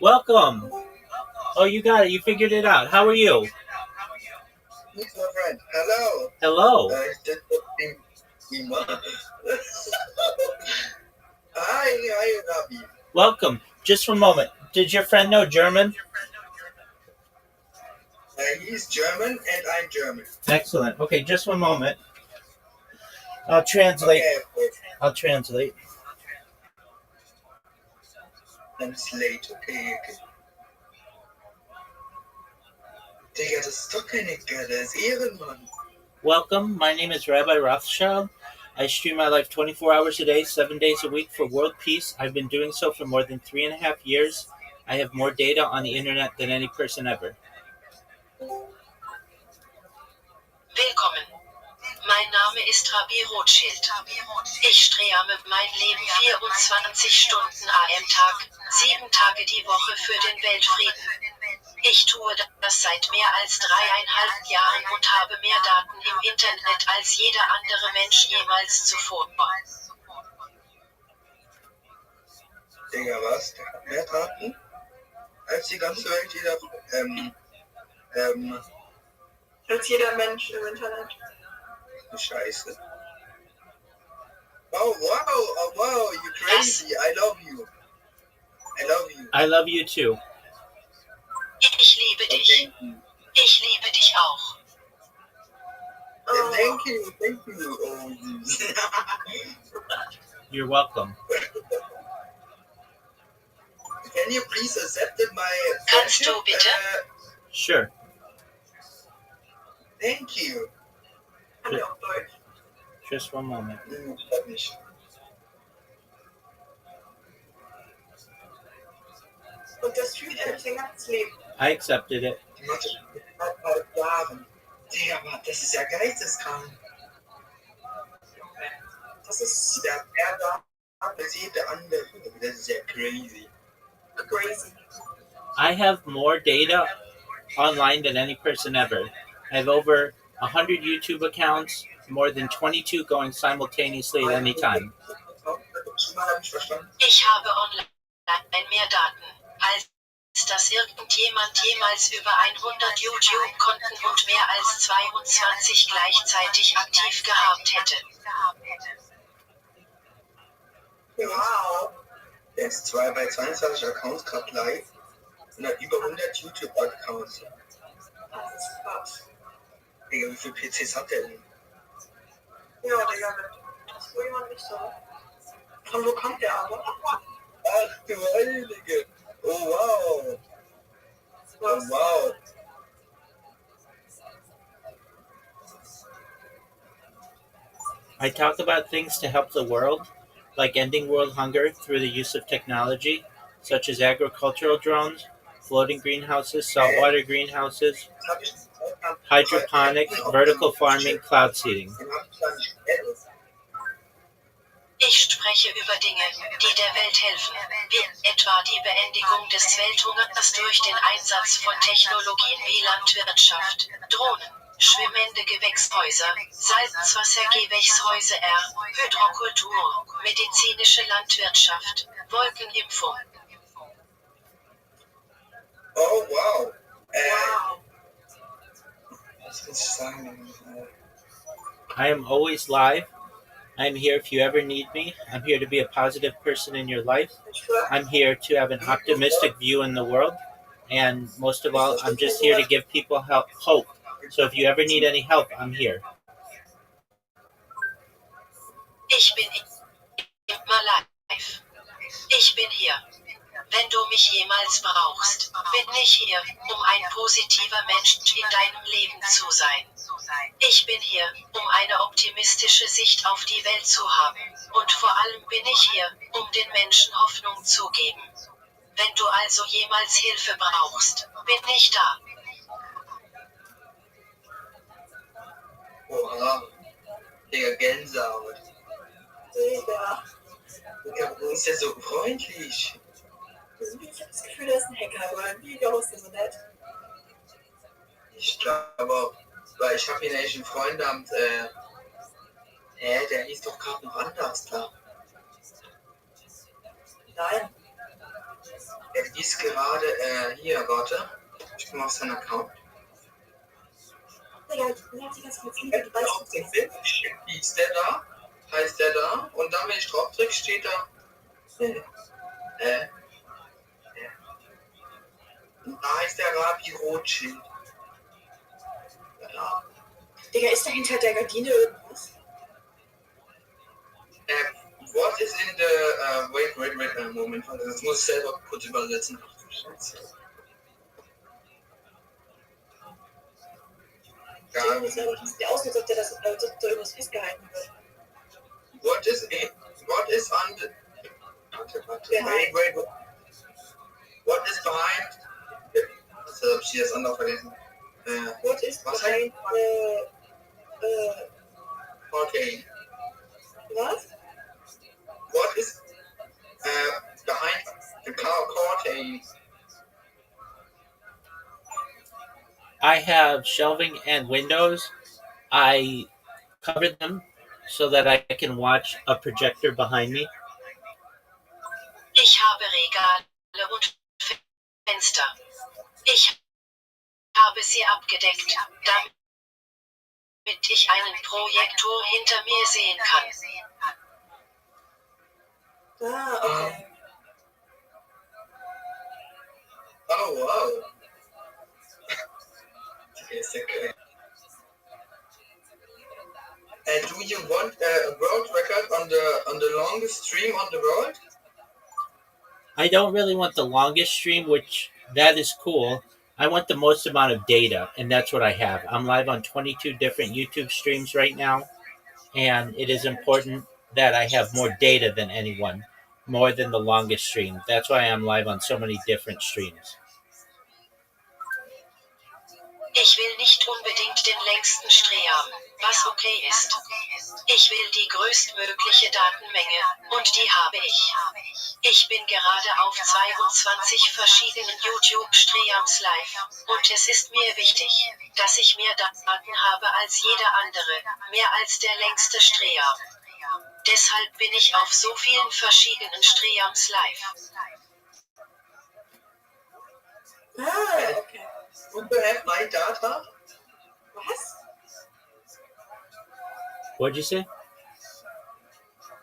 Welcome. Oh, you got it. You figured it out. How are you? Meet my friend. Hello. Hello. Hi, Rabbi. Welcome. Just for a moment. Did your friend know German? He's German and I'm German. Excellent. Okay, just one moment. I'll translate. Okay. I'll translate. Translate, okay. Digga, das ist doch keine Götter, das ist Ehrenmann. Welcome. My name is Rabbi ROTHSCHILD. I stream my life 24 hours a day, 7 days a week for world peace. I've been doing so for more than 3.5 years. I have more data on the internet than any person ever. Willkommen. Mein Name ist Rabbi Rothschild. Ich streame mein Leben 24 Stunden am Tag, 7 Tage die Woche für den Weltfrieden. Ich tue das seit mehr als 3,5 Jahren und habe mehr Daten im Internet als jeder andere Mensch jemals zuvor. Digga, was? Der hat mehr Daten als die ganze Welt, als jeder Mensch im Internet. Scheiße. Oh, wow, you're crazy. I love you. I love you too. Ich liebe dich. Ich liebe dich auch. Oh. Thank you. Oh, You're welcome. Can you please accept my Kannst du bitte? Sure. Thank you. Just one moment. Und das fühlt ein ganzes Leben. I accepted it. Digga, Mann, das ist ja geisteskrank. Das ist der da, das sieht der andere. Das ist ja crazy. I have more data online than any person ever. I have over 100 YouTube accounts, more than 22 going simultaneously at any time. Ich habe online mehr Daten, als dass irgendjemand jemals über 100 YouTube-Konten und mehr als 22 gleichzeitig aktiv gehabt hätte. Wow. Der ist bei 22 Accounts gerade live und hat über 100 YouTube-Accounts. Das ist krass. Digga, wie viele PCs hat der denn? Ja, Digga, das ist jemand nicht so. Von wo kommt der aber? Ach du Heilige. Oh wow. Oh wow. I talk about things to help the world, like ending world hunger through the use of technology, such as agricultural drones, floating greenhouses, saltwater greenhouses, hydroponics, vertical farming, cloud seeding. Ich spreche über Dinge, die der Welt helfen, wie etwa die Beendigung des Welthungers durch den Einsatz von Technologien wie Landwirtschaft, Drohnen, schwimmende Gewächshäuser, Salzwassergewächshäuser, Hydrokultur, medizinische Landwirtschaft, Wolkenimpfung. Oh, wow. Was muss ich sagen? I am always live. I'm here if you ever need me. I'm here to be a positive person in your life. I'm here to have an optimistic view in the world. And most of all, I'm just here to give people hope. So if you ever need any help, I'm here. Ich bin immer live. Ich bin hier. Wenn du mich jemals brauchst, bin ich hier, um ein positiver Mensch in deinem Leben zu sein. Ich bin hier, um eine optimistische Sicht auf die Welt zu haben. Und vor allem bin ich hier, um den Menschen Hoffnung zu geben. Wenn du also jemals Hilfe brauchst, bin ich da. Oha. Digga, Gänsehaut. Digga. Warum ist der so freundlich? Ich habe das Gefühl, er ist ein Hacker, aber wie ist der so nett? Ich glaube auch, weil ich habe hier nämlich einen Freund namens, der hieß doch gerade noch anders da. Nein. Er hieß gerade, hier, warte. Ich komme auf seinen Account. Digga, du hast die ganze Zeit Fliege, du weißt nicht. Wie ist der da? Heißt der da? Und dann, wenn ich drauf drücke, steht da. Und da heißt der Rabbi ROTHSCHILD. Ja. Digga, ist da hinter der Gardine irgendwas? What is in the, wait, Moment, das muss ich selber kurz übersetzen. Ja, das sieht aus, als ob da irgendwas festgehalten wird. What is on the, wait, what is behind, was habe ich hier das andere vergessen? What is behind okay. Was? What is behind the curtain? I have shelving and windows. I cover them so that I can watch a projector behind me. Ich habe Regale und Fenster. Ich habe sie abgedeckt, damit ich einen Projektor hinter mir sehen kann. Ah, okay. Oh, wow. Yes, okay. Do you want a world record on the longest stream on the world? I don't really want the longest stream, which that is cool. I want the most amount of data, and that's what I have. I'm live on 22 different YouTube streams right now, and it is important that I have more data than anyone, more than the longest stream. That's why I'm live on so many different streams. Ich will nicht unbedingt den längsten Stream, was okay ist. Ich will die größtmögliche Datenmenge, und die habe ich. Ich bin gerade auf 22 verschiedenen YouTube-Streams live, und es ist mir wichtig, dass ich mehr Daten habe als jeder andere, mehr als der längste Stream. Deshalb bin ich auf so vielen verschiedenen Streams live. Ah, okay. Do you have my data? Was? What'd you say?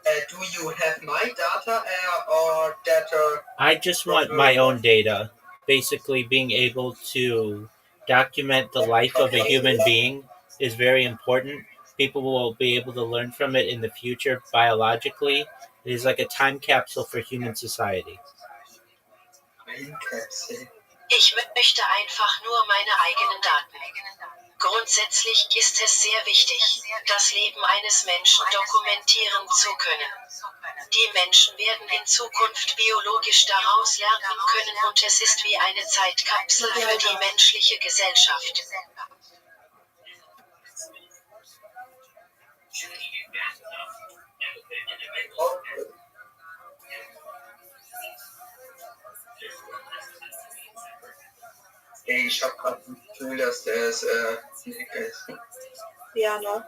Do you have my data or data? I just want my own data. Basically, being able to document the life of a human being is very important. People will be able to learn from it in the future biologically. It is like a time capsule for human society. Ich möchte einfach nur meine eigenen Daten. Grundsätzlich ist es sehr wichtig, das Leben eines Menschen dokumentieren zu können. Die Menschen werden in Zukunft biologisch daraus lernen können und es ist wie eine Zeitkapsel für die menschliche Gesellschaft. Ich habe gerade das Gefühl, dass der ist ist. Ja, ne?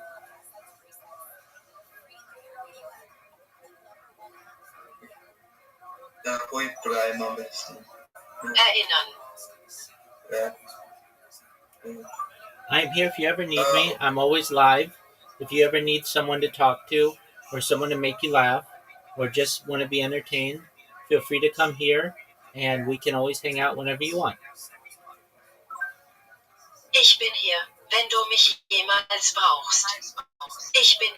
Ja, ruhig bleiben am besten. Erinnern. Ja. I'm here if you ever need me. I'm always live. If you ever need someone to talk to, or someone to make you laugh, or just want to be entertained, feel free to come here, and we can always hang out whenever you want. Ich bin hier, wenn du mich jemals brauchst. Ich bin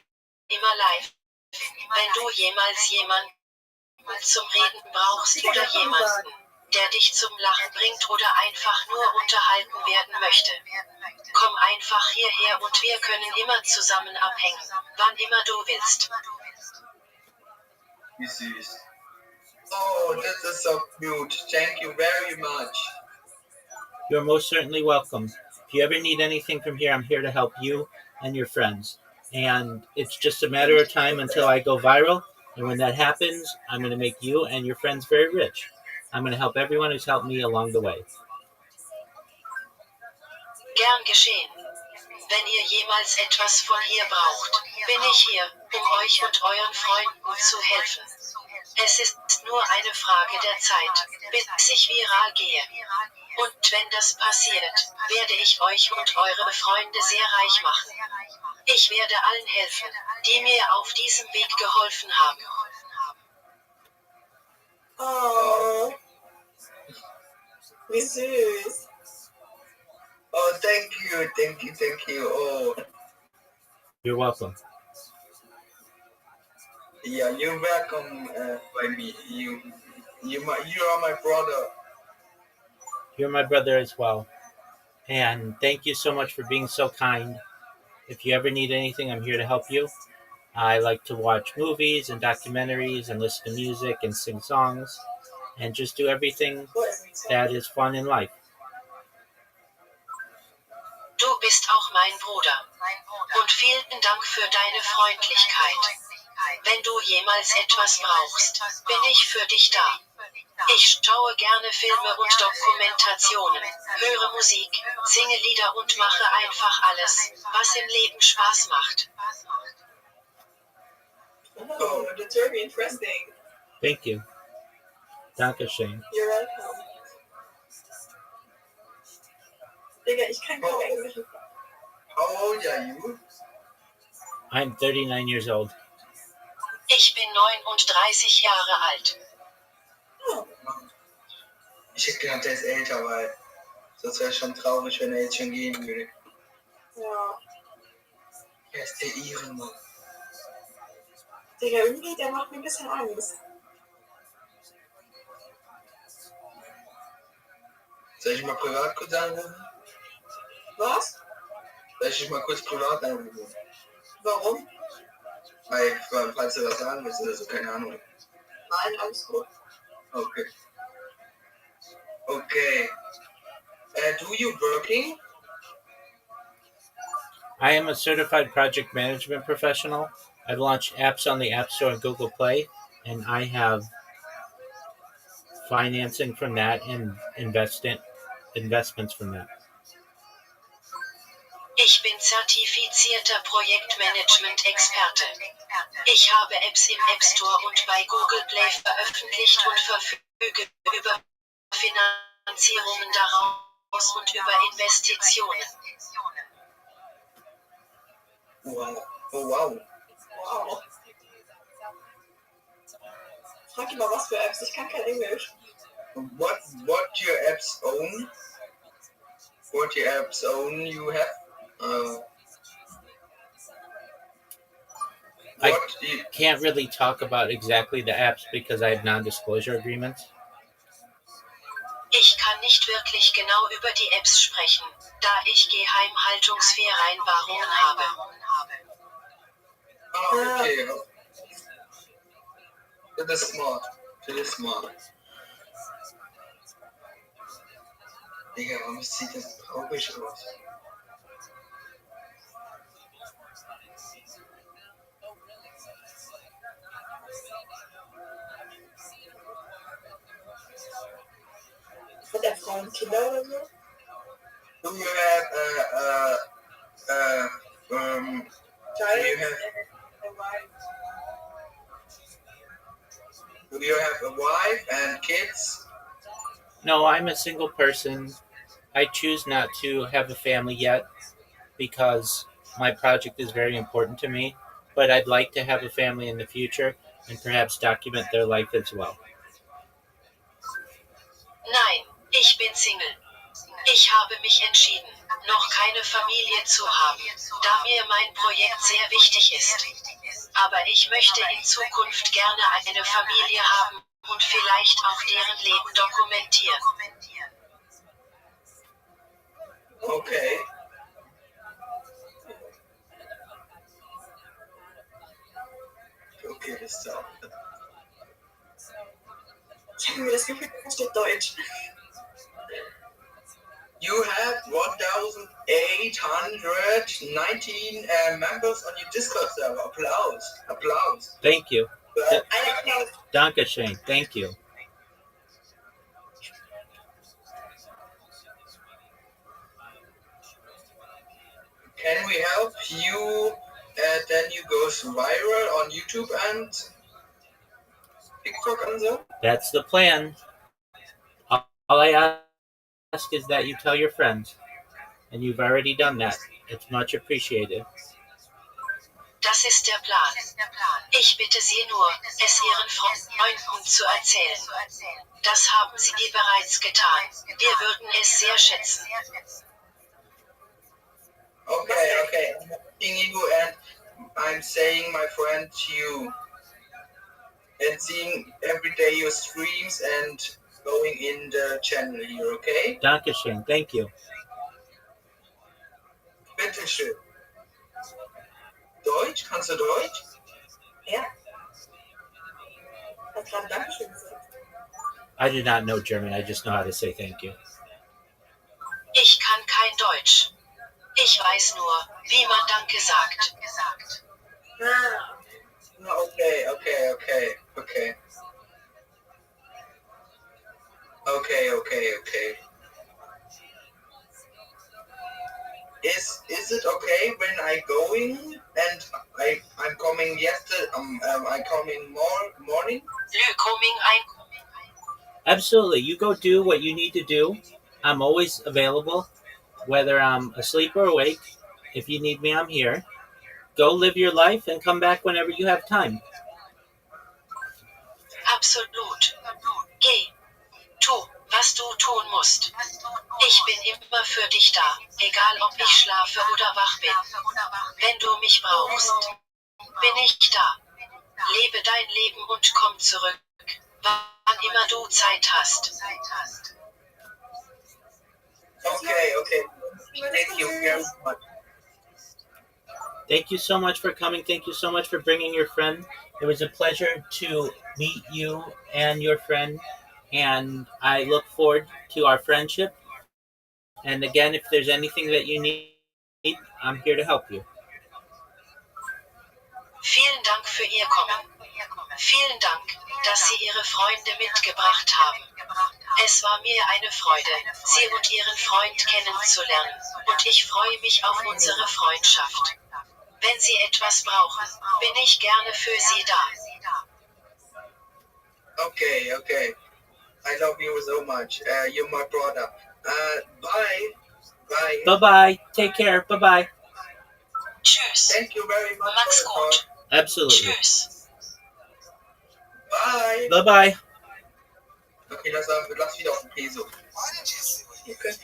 immer live. Wenn du jemals jemanden zum Reden brauchst oder jemanden, der dich zum Lachen bringt oder einfach nur unterhalten werden möchte. Komm einfach hierher und wir können immer zusammen abhängen, wann immer du willst. Wie süß. Oh, this is so cute. Thank you very much. You're most certainly welcome. If you ever need anything from here, I'm here to help you and your friends. And it's just a matter of time until I go viral. And when that happens, I'm going to make you and your friends very rich. I'm going to help everyone who's helped me along the way. Gern geschehen. Wenn ihr jemals etwas von hier braucht, bin ich hier, um euch und euren Freunden zu helfen. Es ist nur eine Frage der Zeit, bis ich viral gehe. Und wenn das passiert, werde ich euch und eure Freunde sehr reich machen. Ich werde allen helfen, die mir auf diesem Weg geholfen haben. Oh, wie süß. Oh, thank you. Oh. You're welcome. Yeah, you're welcome by me. You are my brother. You're my brother as well. And thank you so much for being so kind. If you ever need anything, I'm here to help you. I like to watch movies and documentaries and listen to music and sing songs and just do everything that is fun in life. Du bist auch mein Bruder. Und vielen Dank für deine Freundlichkeit. Wenn du jemals etwas brauchst, bin ich für dich da. Ich schaue gerne Filme und Dokumentationen, höre Musik, singe Lieder und mache einfach alles, was im Leben Spaß macht. Oh, that's very interesting. Thank you. Dankeschön. You're welcome. Digga, ich kann kein Englisch. How old are you? I'm 39 years old. Ich bin 39 Jahre alt. Oh. Ich hätte gedacht, der ist älter, weil sonst wäre es schon traurig, wenn er jetzt schon gehen würde. Ja. Er ist der Ehrenmann. Digga, irgendwie, der macht mir ein bisschen Angst. Soll ich mal privat kurz anrufen? Was? Soll ich dich mal kurz privat anrufen? Warum? Weil, falls du was sagen willst oder so, keine Ahnung. Nein, alles gut. Okay. Do you working? I am a certified project management professional. I've launched apps on the App Store and Google Play, and I have financing from that and investments from that. Ich bin zertifizierter Projektmanagement-Experte. Ich habe Apps im App Store und bei Google Play veröffentlicht und verfüge über Finanzierungen daraus und über Investitionen. Wow. Oh, wow. Wow. Frag ihn mal, was für Apps. Ich kann kein Englisch. What your apps own? What your apps own you have? I can't really talk about exactly the apps because I have non-disclosure agreements. Ich kann nicht wirklich genau über die Apps sprechen, da ich Geheimhaltungsvereinbarungen habe. Okay. Das ist smart. Das ist smart. Digga, warum sieht das traurig aus? Hat er Frauen und Kinder oder so? Do you have do you have a wife and kids? No, I'm a single person. I choose not to have a family yet because my project is very important to me, but I'd like to have a family in the future and perhaps document their life as well. Nein, ich bin Single. Ich habe mich entschieden, noch keine Familie zu haben, da mir mein Projekt sehr wichtig ist. Aber ich möchte in Zukunft gerne eine Familie haben und vielleicht auch deren Leben dokumentieren. Okay. Okay, das ist auch. Ich habe mir das Gefühl, da steht Deutsch. You have 1,819 members on your Discord server. Applaus. Applaus. Thank you. Well, Dankeschön. Thank you. can we help you? Then you go viral on YouTube and TikTok and so? That's the plan. All I ask is that you tell your friends, and you've already done that. It's much appreciated. Das ist der Plan. Ich bitte Sie nur, es Ihren Freunden zu erzählen. Das haben Sie bereits getan. Wir würden es sehr schätzen. Okay. I'm seeing you and I'm saying my friend to you. And seeing every day your streams and going in the channel here, okay? Dankeschön. Thank you. Bitteschön. Deutsch? Kannst du Deutsch? Ja. Hat gerade Dankeschön gesagt. I do not know German. I just know how to say thank you. Ich kann kein Deutsch. Ich weiß nur, wie man Danke sagt. Okay. Is it okay when I going and I'm coming yesterday? I come in morning. You coming ein? Absolutely. You go do what you need to do. I'm always available, whether I'm asleep or awake. If you need me, I'm here. Go live your life and come back whenever you have time. Absolut. Geh. Tu, was du tun musst. Ich bin immer für dich da, egal ob ich schlafe oder wach bin. Wenn du mich brauchst, bin ich da. Lebe dein Leben und komm zurück, wann immer du Zeit hast. Okay. Thank you very much. Thank you so much for coming. Thank you so much for bringing your friend. It was a pleasure to meet you and your friend, and I look forward to our friendship. And again, if there's anything that you need, I'm here to help you. Vielen Dank für Ihr Kommen. Vielen Dank, dass Sie Ihre Freunde mitgebracht haben. Es war mir eine Freude, Sie und Ihren Freund kennenzulernen, und ich freue mich auf unsere Freundschaft. Wenn Sie etwas brauchen, bin ich gerne für Sie da. Okay. I love you so much. You're my brother. Bye. Bye-bye. Take care. Bye-bye. Tschüss. Thank you very much. Mach's gut. Absolutely. Tschüss. Bye. Bye-bye. Okay, lass wieder auf den Peso. Why did you see what you Okay.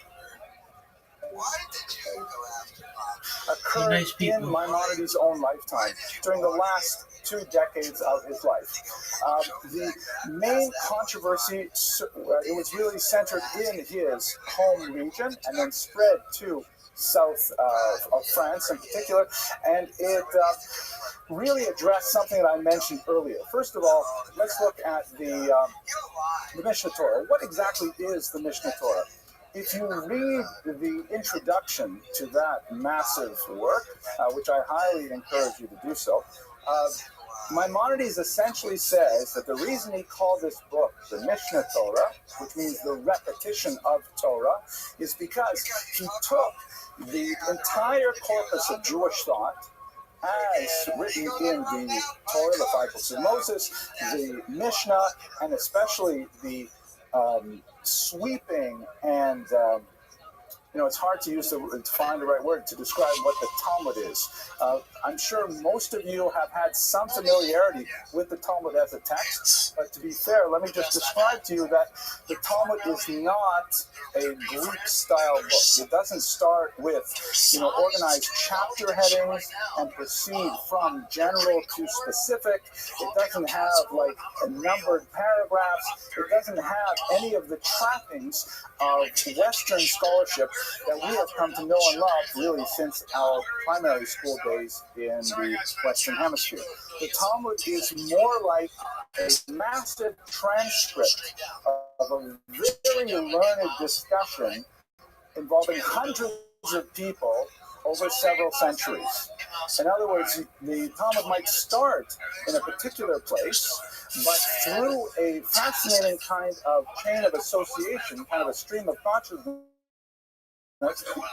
Why did you go after Bob? Occurred Nice people. in Maimonides' own lifetime during the last 2 decades of his life. The main controversy, it was really centered in his home region and then spread to south of France in particular, and it really addressed something that I mentioned earlier. First of all, let's look at the Mishnah Torah. What exactly is the Mishnah Torah? If you read the introduction to that massive work, which I highly encourage you to do so, Maimonides essentially says that the reason he called this book the Mishnah Torah, which means the repetition of Torah, is because he took the entire corpus of Jewish thought as written in the Torah, the five books of Moses, the Mishnah, and especially the sweeping and it's hard to find the right word to describe what the Talmud is. I'm sure most of you have had some familiarity with the Talmud as a text, but to be fair, let me just describe to you that the Talmud is not a Greek-style book. It doesn't start with, organized chapter headings and proceed from general to specific. It doesn't have, numbered paragraphs. It doesn't have any of the trappings of Western scholarship that we have come to know and love really since our primary school days in the Western Hemisphere. The Talmud is more like a massive transcript of a very learned discussion involving hundreds of people over several centuries. In other words, the Talmud might start in a particular place, but through a fascinating kind of chain of association, kind of a stream of consciousness,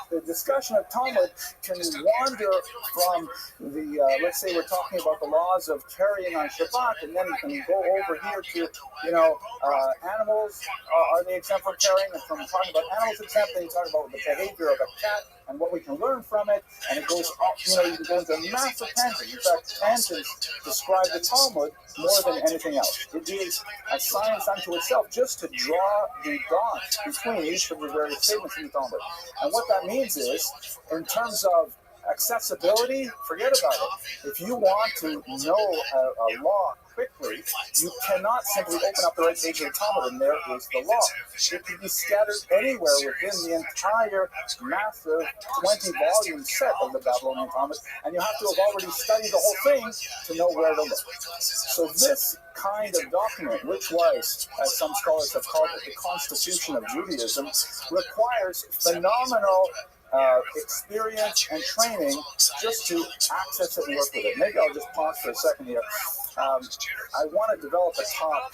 the discussion of Talmud can wander from the, let's say we're talking about the laws of carrying on Shabbat, and then you can go over here to, animals, are they exempt from carrying? And from talking about animals exempt, then you talk about the behavior of a cat and what we can learn from it, and it goes up, you can go into a massive tangent. In fact, tangents describe the Talmud more than anything else. It is a science unto itself just to draw the dots between each of the various statements in the Talmud. And what that means is, in terms of accessibility, forget about it. If you want to know a law quickly, you cannot simply open up the right page of the Talmud and there is the law. It can be scattered anywhere within the entire massive 20-volume set of the Babylonian Talmud, and you have to have already studied the whole thing to know where to look. So this kind of document, which was, as some scholars have called it, the Constitution of Judaism, requires phenomenal experience and training just to access it and work with it. Maybe I'll just pause for a second here. I want to develop a talk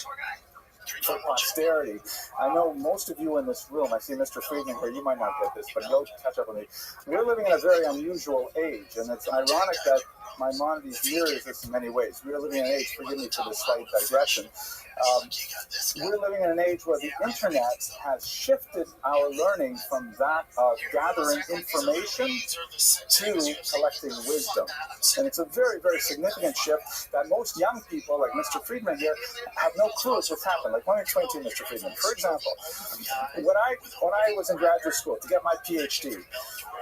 for posterity. I know most of you in this room, I see Mr. Friedman here, you might not get this, but you'll catch up with me. We're living in a very unusual age, and it's ironic that Maimonides mirrors this in many ways. We're living in an age, forgive me for this slight digression, we're living in an age where the internet has shifted our learning from that of gathering information to collecting wisdom. And it's a very, very significant shift that most young people, like Mr. Friedman here, have no clue what's happened. Like, let me explain to you, Mr. Friedman. For example, when I was in graduate school to get my PhD,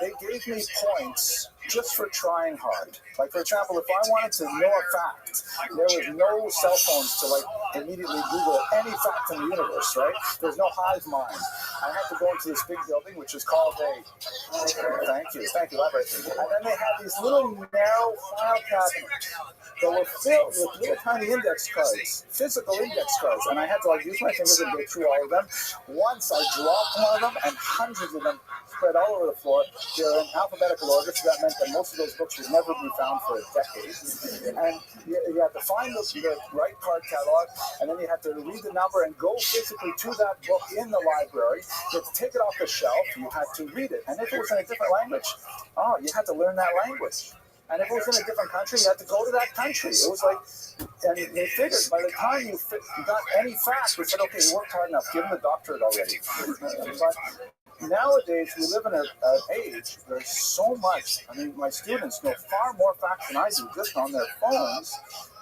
they gave me points just for trying hard. Like, for example, if I wanted to know a fact, there was no cell phones to immediately Google any fact in the universe, right? There's no hive mind. I had to go into this big building, which is called thank you, library. And then they had these little narrow file cabinets that were filled with little tiny index cards, physical index cards, and I had to use my fingers and go through all of them. Once I dropped one of them, and hundreds of them spread all over the floor. They're in alphabetical order, so that meant that most of those books would never be found for a decade. And you have to find the right card catalog, and then you have to read the number and go physically to that book in the library. You have to take it off the shelf. You had to read it. And if it was in a different language, you had to learn that language. And if it was in a different country, you had to go to that country. It was like, and they figured by the time you got any fact, we said, okay, you worked hard enough, give them the doctorate already. But nowadays, we live in an age where there's so much. I mean, my students know far more facts than I do just on their phones,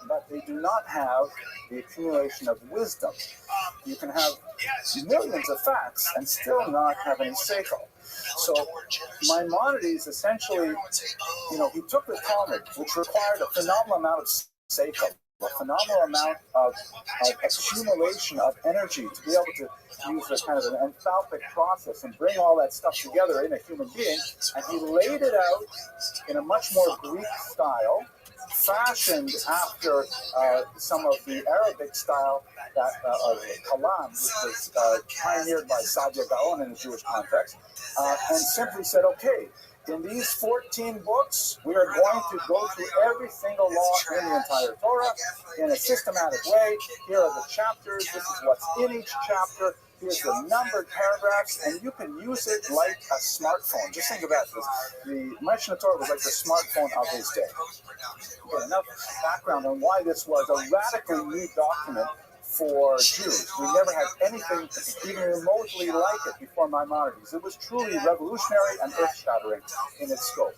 but they do not have the accumulation of wisdom. You can have millions of facts and still not have any seichel. So Maimonides essentially, he took the Talmud, which required a phenomenal amount of seichel. a phenomenal amount of accumulation of energy to be able to use a kind of an enthalpic process and bring all that stuff together in a human being. And he laid it out in a much more Greek style, fashioned after some of the Arabic style that of Kalam, which was pioneered by Saadia Gaon in the Jewish context, and simply said, okay, in these 14 books, we are going to go through every single law in the entire Torah in a systematic way. Here are the chapters. This is what's in each chapter. Here's the numbered paragraphs, and you can use it like a smartphone. Just think about this. The Mishnah Torah was like the smartphone of his day. Okay, enough background on why this was a radically new document for Jews. We never had anything even remotely like it before Maimonides. It was truly revolutionary and earth-shattering in its scope.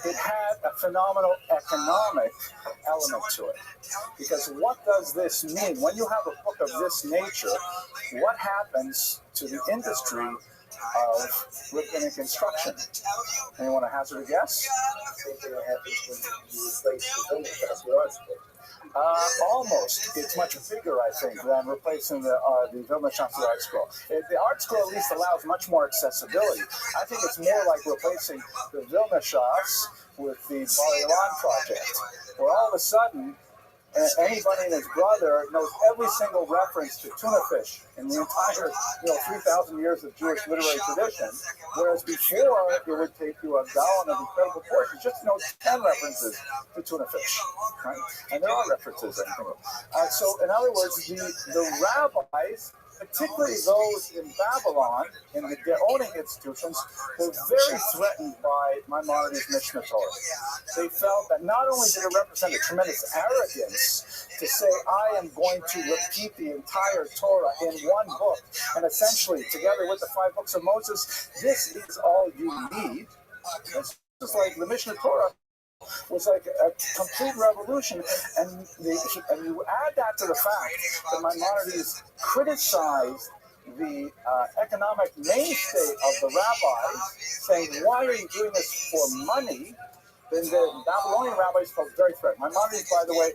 It had a phenomenal economic element to it. Because what does this mean? When you have a book of this nature, what happens to the industry of rabbinic instruction? Anyone to hazard a guess? Almost. It's much bigger, I think, than replacing the Vilna Shamsi art scroll. The art scroll at least allows much more accessibility. I think it's more like replacing the Vilna Shas with the Bar Ilan project, where all of a sudden anybody and his brother knows every single reference to tuna fish in the entire 3,000 years of Jewish literary tradition, whereas before it would take you a gallon of incredible portions just to know 10 references to tuna fish, right? And there are references. So in other words, the rabbis, particularly those in Babylon, in the Gaonic institutions, were very threatened by Maimonides' Mishnah Torah. They felt that not only did it represent a tremendous arrogance to say, I am going to repeat the entire Torah in one book, and essentially, together with the 5 books of Moses, this is all you need. This is like the Mishnah Torah was like a complete revolution, and you add that to the fact that Maimonides criticized the economic mainstay of the rabbis, saying, why are you doing this for money? Then the Babylonian rabbis felt very threatened. Maimonides, by the way,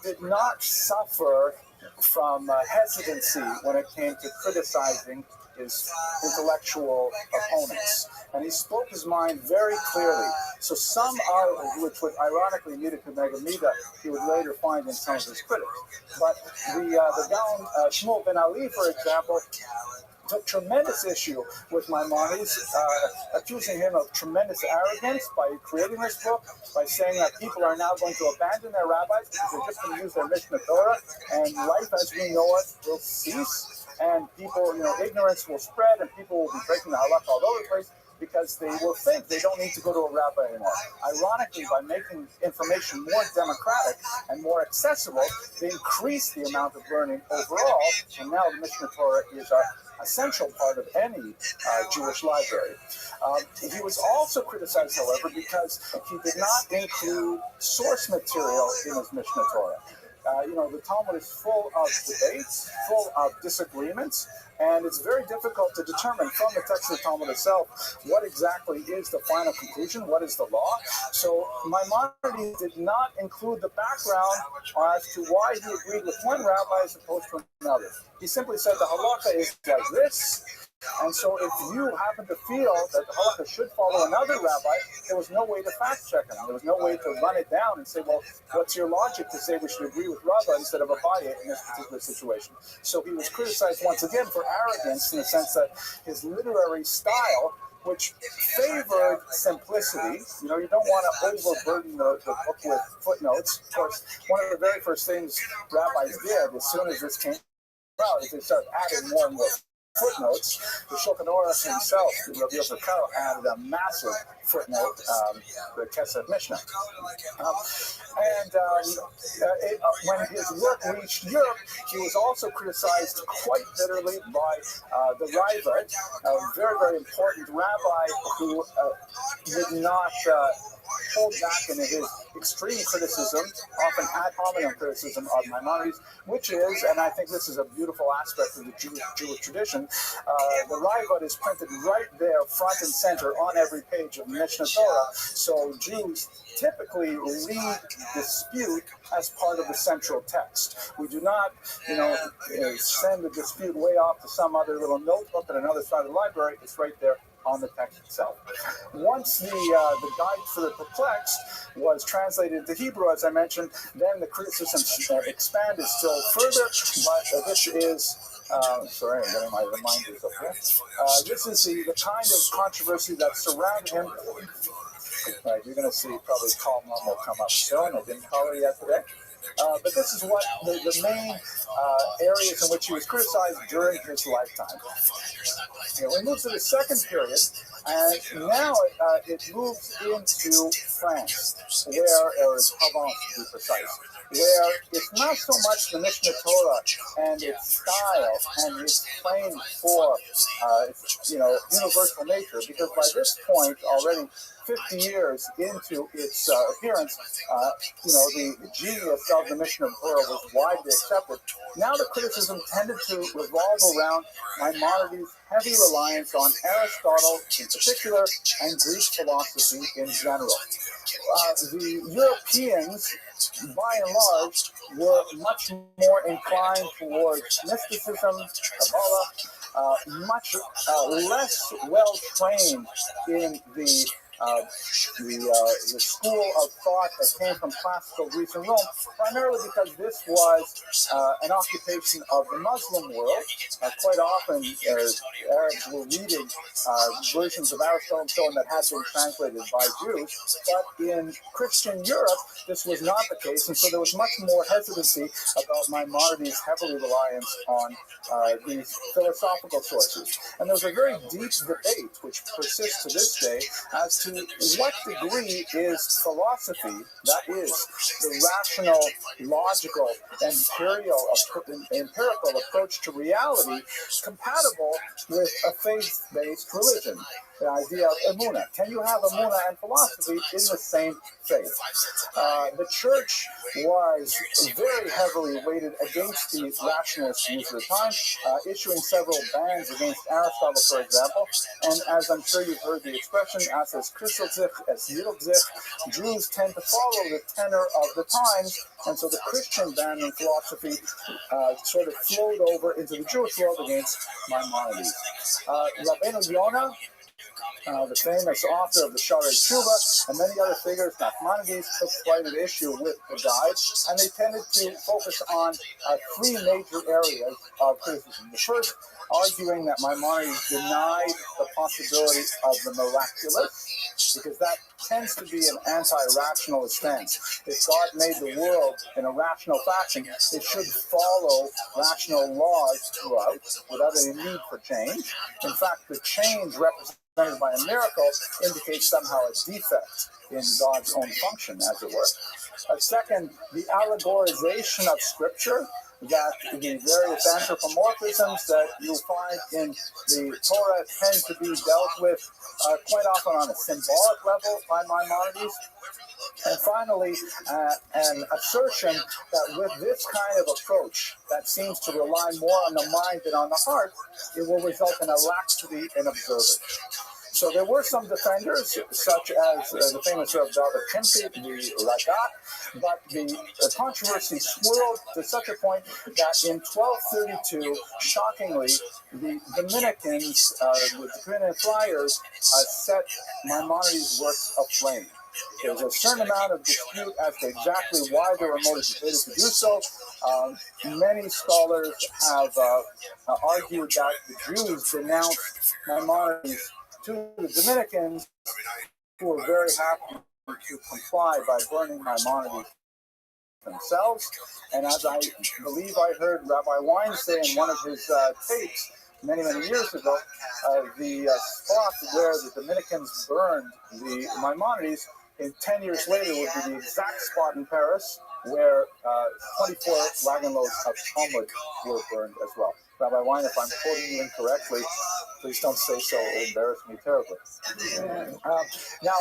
did not suffer from hesitancy when it came to criticizing his intellectual opponents. And he spoke his mind very clearly. So some are, which would ironically lead to Megamida, he would later find in some of his critics. But the Gaon Shmuel ben Ali, for example, took tremendous issue with Maimonides, accusing him of tremendous arrogance by creating this book, by saying that people are now going to abandon their rabbis because they're just going to use their Mishnah Torah, and life as we know it will cease, and people, ignorance will spread, and people will be breaking the halakha all over the place because they will think they don't need to go to a rabbi anymore. Ironically, by making information more democratic and more accessible, they increase the amount of learning overall, and now the Mishnah Torah is an essential part of any Jewish library. He was also criticized, however, because he did not include source material in his Mishnah Torah. The Talmud is full of debates, full of disagreements, and it's very difficult to determine from the text of the Talmud itself what exactly is the final conclusion, what is the law. So Maimonides did not include the background as to why he agreed with one rabbi as opposed to another. He simply said the halakha is like this, and so if you happen to feel that the halakha should follow another rabbi, there was no way to fact check him. There was no way to run it down and say, well, what's your logic to say we should agree with Rabbi instead of Abaye in this particular situation? So he was criticized once again for arrogance in the sense that his literary style, which favored simplicity, you don't want to overburden the book with footnotes. Of course, one of the very first things rabbis did as soon as this came out is they started adding more and more footnotes. The Shulchan Aruch himself, Rabbi Yosef Karo, added a massive footnote, the Kesef Mishnah. When his work reached Europe, he was also criticized quite bitterly by the Rabbi, a very, very important rabbi who did not pulled back in his extreme criticism, often ad hominem criticism of Maimonides, which is, and I think this is a beautiful aspect of the Jewish tradition, the Raavad is printed right there, front and center, on every page of the Mishnah Torah. So Jews typically read dispute as part of the central text. We do not, send the dispute way off to some other little notebook at another side of the library. It's right there on the text itself. Once the Guide for the Perplexed was translated into Hebrew, as I mentioned, then the criticism expanded still further, but this is sorry, I'm getting my reminders up here. This is the kind of controversy that surrounded him. Right, you're going to see probably Call Mom will come up soon. I didn't call her yet today. But this is what the main areas in which he was criticized during his lifetime. We move to the second period, and now it moves into France, or Provence to be precise, where it's not so much the Mishnah Torah and its style and its claim for universal nature, because by this point already 50 years into its appearance, the genius of the Mishnah Torah was widely accepted. Now the criticism tended to revolve around Maimonides' heavy reliance on Aristotle in particular and Greek philosophy in general. The Europeans, by and large, were much more inclined towards mysticism, Kabbalah, much less well trained in the school of thought that came from classical Greece and Rome, primarily because this was an occupation of the Muslim world. Quite often, Arabs were reading versions of Aristotle and so on that had been translated by Jews, but in Christian Europe, this was not the case, and so there was much more hesitancy about Maimonides' heavily reliance on these philosophical sources. And there was a very deep debate, which persists to this day, as to what degree is philosophy, that is, the rational, logical, empirical approach to reality, compatible with a faith-based religion. The idea of emunah. Can you have emunah and philosophy in the same faith? The church was very heavily weighted against the rationalist views of the time, issuing several bans against Aristotle, for example. And as I'm sure you've heard the expression, as es Christel sich, es yield sich, Jews tend to follow the tenor of the times, and so the Christian ban on philosophy sort of flowed over into the Jewish world against Maimonides. Rabbeinu Yonah, the famous author of the Sha'arei Tshuva, and many other figures, Nachmanides, took quite an issue with the Guide, and they tended to focus on three major areas of criticism. The first, arguing that Maimonides denied the possibility of the miraculous, because that tends to be an anti-rationalist stance. If God made the world in a rational fashion, it should follow rational laws throughout without any need for change. In fact, the change represented by a miracle indicates somehow a defect in God's own function, as it were. Second, the allegorization of Scripture, that the various anthropomorphisms that you find in the Torah tend to be dealt with quite often on a symbolic level by Maimonides. And finally, an assertion that with this kind of approach that seems to rely more on the mind than on the heart, it will result in a laxity in observance. So there were some defenders, such as the famous Rabbi, the Ragat, but the controversy swirled to such a point that in 1232, shockingly, the Dominicans, the Dominican friars, set Maimonides' works aflame. There's a certain amount of dispute as to exactly why they were motivated to do so. Many scholars have argued that the Jews denounced Maimonides to the Dominicans, who were very happy to comply by burning Maimonides themselves. And as I believe I heard Rabbi Wein say in one of his tapes many, many years ago, the spot where the Dominicans burned the Maimonides 10 years later would be the exact spot in Paris where 24 wagon loads of Talmud were burned as well. Rabbi Wein, if I'm quoting you incorrectly, Please don't say so. It will embarrass me terribly. Now,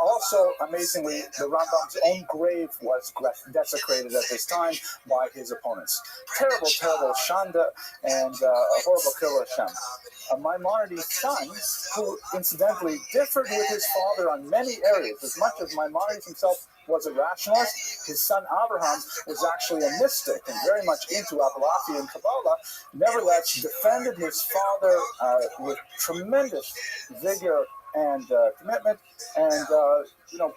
also, amazingly, the Rambam's own grave was desecrated at this time by his opponents. Terrible, terrible Shanda and a horrible Chil Hashem. Maimonides' son, who incidentally differed with his father on many areas, as much as Maimonides himself was a rationalist, his son Abraham was actually a mystic and very much into Apollophia and Kabbalah, nevertheless defended his father with tremendous vigor and commitment, and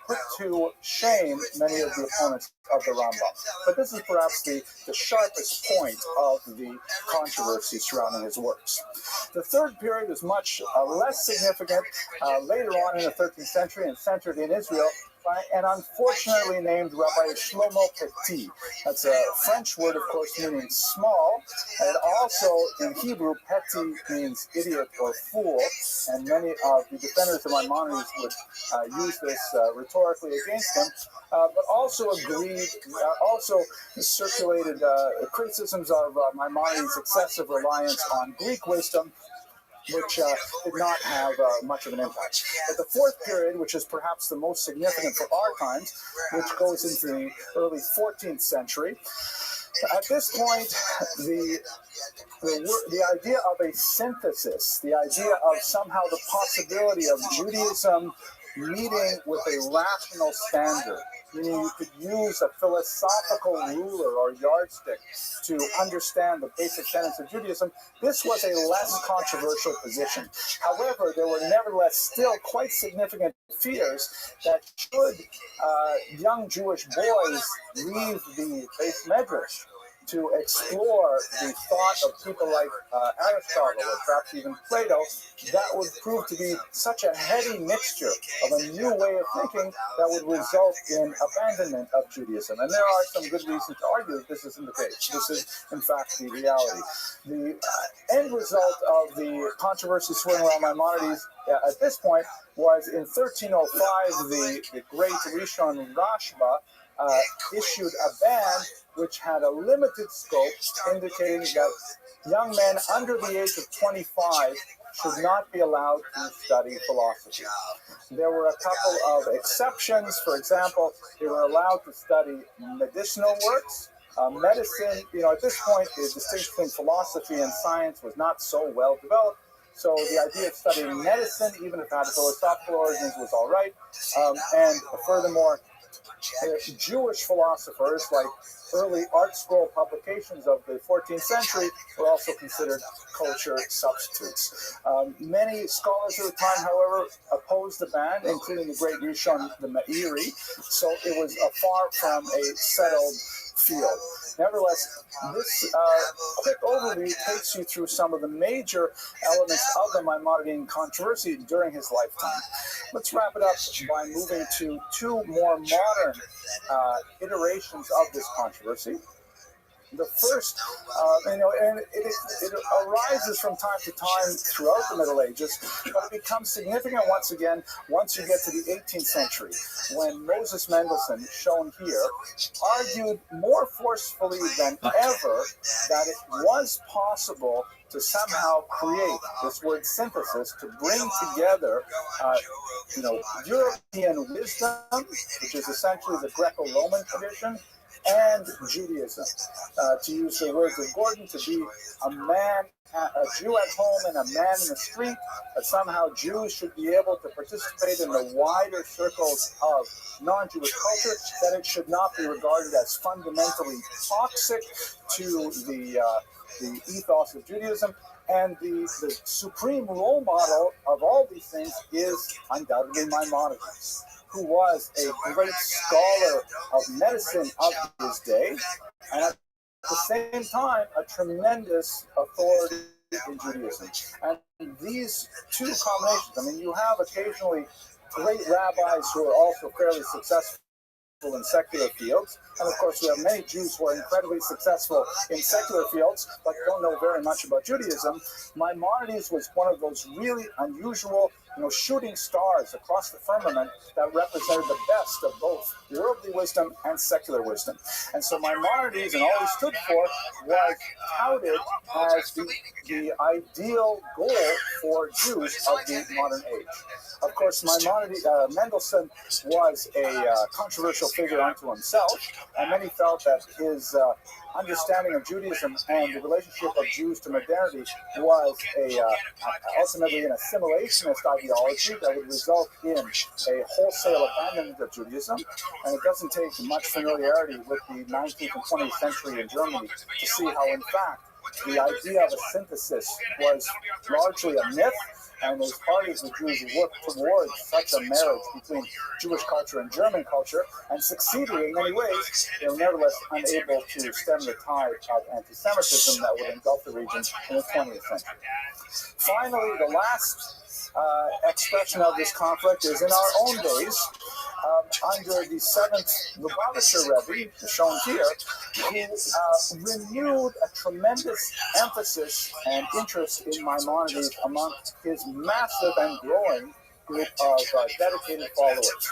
put to shame many of the opponents of the Rambam. But this is perhaps the sharpest point of the controversy surrounding his works. The third period is much less significant later on in the 13th century and centered in Israel, by an unfortunately named Rabbi Shlomo Petit. That's a French word, of course, meaning small, and also in Hebrew, Petit means idiot or fool, and many of the defenders of Maimonides would use this rhetorically against him, but also circulated criticisms of Maimonides' excessive reliance on Greek wisdom, which did not have much of an impact. But the fourth period, which is perhaps the most significant for our times, which goes into the early 14th century, at this point, the idea of a synthesis, the idea of somehow the possibility of Judaism meeting with a rational standard, meaning you could use a philosophical ruler or yardstick to understand the basic tenets of Judaism, this was a less controversial position. However, there were nevertheless still quite significant fears that should young Jewish boys leave the Beis Medrash to explore the thought of people like Aristotle or perhaps even Plato, that would prove to be such a heady mixture of a new way of thinking that would result in abandonment of Judaism. And there are some good reasons to argue that this isn't the case. This is, in fact, the reality. The end result of the controversy swirling around Maimonides at this point was in 1305, the great Rishon Rashba issued a ban which had a limited scope, indicating that young men under the age of 25 should not be allowed to study philosophy. There were a couple of exceptions. For example, they were allowed to study medicinal works. Medicine, at this point, the distinction between philosophy and science was not so well developed. So the idea of studying medicine, even if it had philosophical origins, was all right. And furthermore, Jewish philosophers, like early art scroll publications of the 14th century, were also considered kosher substitutes. Many scholars of the time, however, opposed the ban, including the great Rishon the Meiri, so it was far from a settled field. Nevertheless, this quick overview takes you through some of the major elements of the Maimonidean controversy during his lifetime. Let's wrap it up by moving to two more modern iterations of this controversy. The first, and it arises from time to time throughout the Middle Ages, but it becomes significant once again once you get to the 18th century, when Moses Mendelssohn, shown here, argued more forcefully than ever that it was possible to somehow create this word synthesis, to bring together, European wisdom, which is essentially the Greco-Roman tradition, and Judaism. To use the words of Gordon, to be a man, a Jew at home and a man in the street, that somehow Jews should be able to participate in the wider circles of non-Jewish culture, that it should not be regarded as fundamentally toxic to the ethos of Judaism. And the supreme role model of all these things is undoubtedly Maimonides, who was a great scholar of medicine of his day, and at the same time, a tremendous authority in Judaism. And these two combinations, you have occasionally great rabbis who are also fairly successful in secular fields, and of course we have many Jews who are incredibly successful in secular fields but don't know very much about Judaism. Maimonides was one of those really unusual shooting stars across the firmament that represented the best of both worldly wisdom and secular wisdom. And so Maimonides and all he stood for was touted as the ideal goal for Jews of the modern age. Of course, Mendelssohn was a controversial figure unto himself, and many felt that his understanding of Judaism and the relationship of Jews to modernity was ultimately an assimilationist ideology that would result in a wholesale abandonment of Judaism. And it doesn't take much familiarity with the 19th and 20th century in Germany to see how, in fact, the idea of a synthesis was largely a myth. And as hard as the Jews worked towards such a marriage between Jewish culture and German culture, and succeeded in many ways, they were nevertheless unable to stem the tide of anti-Semitism that would engulf the region in the 20th century. Finally, the last expression of this conflict is in our own days, under the 7th Lubavitcher Rabbi, shown here, who renewed a tremendous emphasis and interest in Maimonides among his massive and growing group of dedicated followers.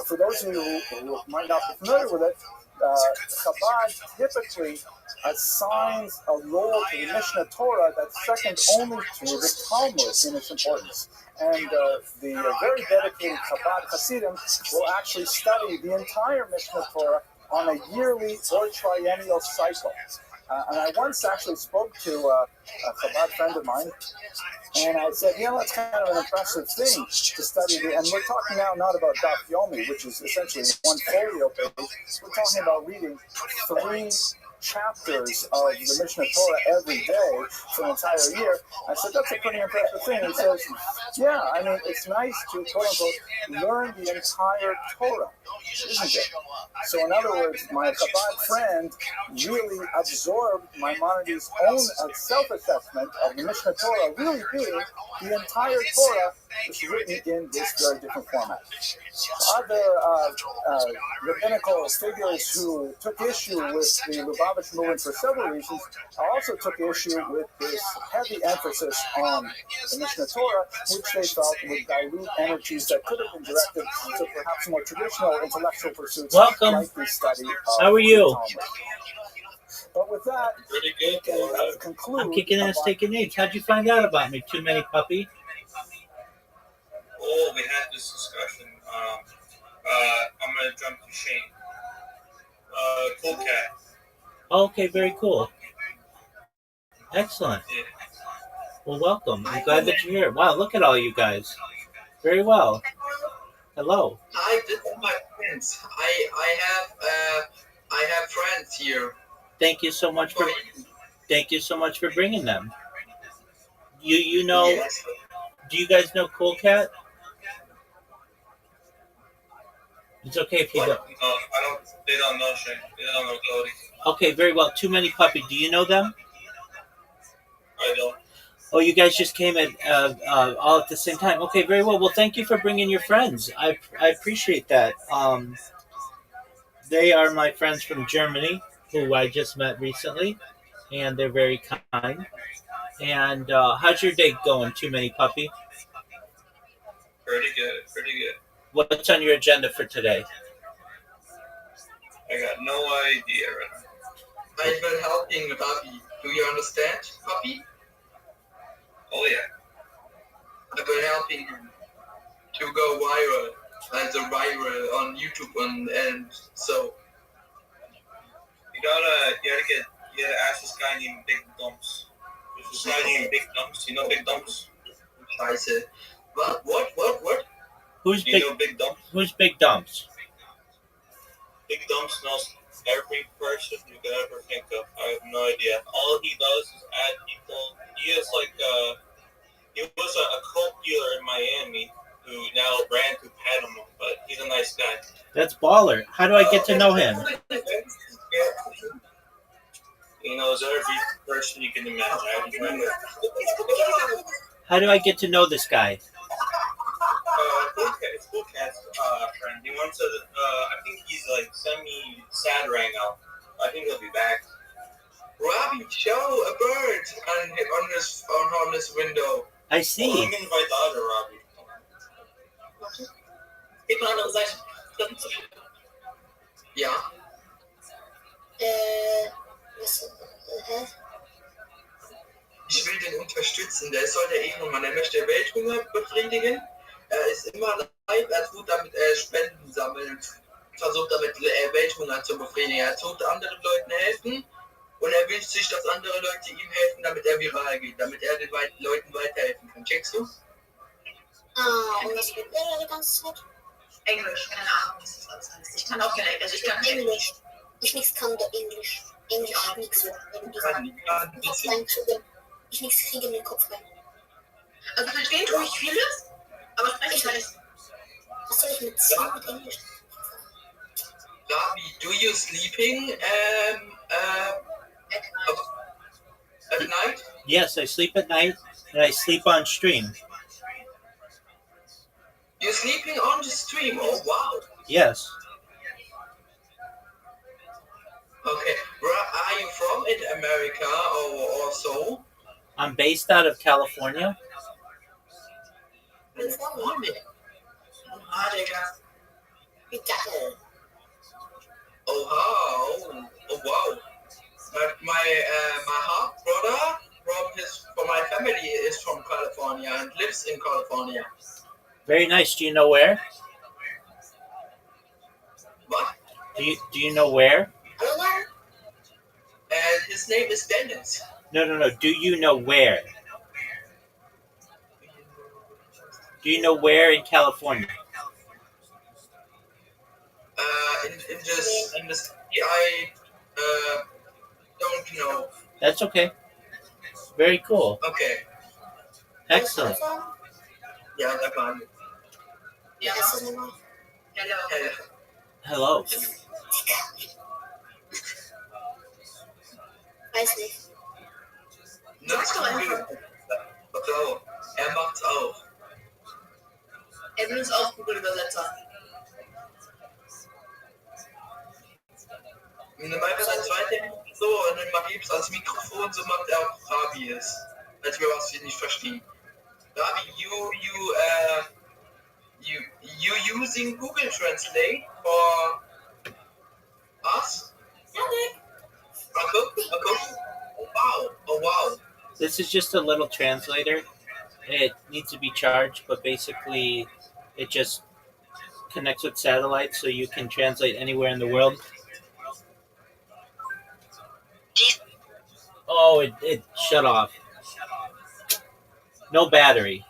For those of you who might not be familiar with it, Chabad typically assigns a role to the Mishnah Torah that's second only to the Talmud in its importance. And the very dedicated Chabad Hasidim will actually study the entire Mishnah Torah on a yearly or triennial cycle. And I once actually spoke to a Chabad friend of mine, and I said, that's kind of an impressive thing to study. And we're talking now not about Daf Yomi, which is essentially one folio page. We're talking about reading 3 chapters of the Mishnah Torah every day for an entire year. I said, that's a pretty impressive thing. He says, it's nice to, quote-unquote, learn the entire Torah, isn't it? So in other words, my Chabad friend really absorbed Maimonides' own self-assessment of the Mishnah Torah really being the entire Torah is written in this very different format. Other rabbinical figures who took issue with the Lubavitch movement for several reasons also took issue with this heavy emphasis on the Mishnah Torah, which they felt would dilute energies that could have been directed to perhaps more traditional intellectual pursuits. Welcome. Like the study of How are you? But with that, pretty good. Conclude. I'm kicking ass, taking names. How'd you find out about me? Too many puppy? Oh, we had this discussion. I'm gonna jump to Shane. Cool cat. Okay, very cool. Excellent. Yeah. Well, welcome. I'm glad that you're here. Wow, look at all you guys. Very well. Hello. Hi, this is my friends. I have friends here. Thank you so much for bringing them. You know, Yes. Do you guys know Cool Cat? It's okay if you don't. No, I don't. They don't know Shane. They don't know Cody. Okay, very well. Too many puppy. Do you know them? I don't. Oh, you guys just came at all at the same time. Okay, very well. Well, thank you for bringing your friends. I appreciate that. They are my friends from Germany, who I just met recently, and they're very kind. And how's your day going, Too Many Puppy? Pretty good. Pretty good. What's on your agenda for today? I got no idea right now. I've been helping Rabbi. Do you understand, Puppy? Oh yeah. I've been helping him to go viral as a viral on YouTube and so. You gotta ask this guy named Big Dumps. There's this guy named Big Dumps. You know Big Dumps? Scheiße. What? Who's You know Big Dumps? Who's Big Dumps? Big Dumps knows every person you could ever think of. I have no idea. All he does is add people. He is he was a coke dealer in Miami who now ran to Panama, but he's a nice guy. That's baller. How do I get to know him? He knows every person you can imagine. How do I get to know this guy? Cool cat's friend. He wants to. I think he's semi-sad right now. I think he'll be back. Rabbi, show a bird on his window. I see. Well, let me invite the other Robbie. Geht mal andere Seite. Ja. Hä? Ich will den unterstützen. Der soll der Ehrenmann. Er möchte Welthunger befriedigen. Er ist immer live. Er tut damit Spenden sammelt. Versucht damit Welthunger zu befriedigen. Er tut anderen Leuten helfen. Und er wünscht sich, dass andere Leute ihm helfen, damit er viral geht. Damit er den Leuten weiterhelfen kann. Checkst du? Und was wird der die ganze Zeit? Englisch, keine Ahnung, was das alles heißt. Ich kann auch keine Englisch. Ich kann Englisch. Ich nix kann da Englisch. Englisch nix. Ich nix kriege in den Kopf rein. Also verstehen tue ich vieles, aber sprechen kann ich. Was soll ich mit 10 mit Englisch? Rabbi, do you sleeping at night? Yes, I sleep at night and I sleep on stream. You're sleeping on the stream? Oh, wow. Yes. Okay. Where are you from in America or so? I'm based out of California. Oh, wow. Oh, wow. My half brother from my family is from California and lives in California. Very nice. Do you know where? What? Do you know where? And his name is Dennis. No. Do you know where? Do you know where in California? In this I don't know. That's okay. Very cool. Okay. Excellent. Yeah, that one. Ja. Hello. Hello. Weiß nicht. Sagst du einfach. So, er macht's auch. Er benutzt auch Google-Übersetzer. Manchmal sein zweiter so und dann macht es als Mikrofon, so macht er auch Rabbi es. Als wir was wir nicht verstehen. Rabbi, you using Google Translate for us? Okay. Oh wow. This is just a little translator. It needs to be charged, but basically it just connects with satellites so you can translate anywhere in the world. Oh, it shut off. No battery.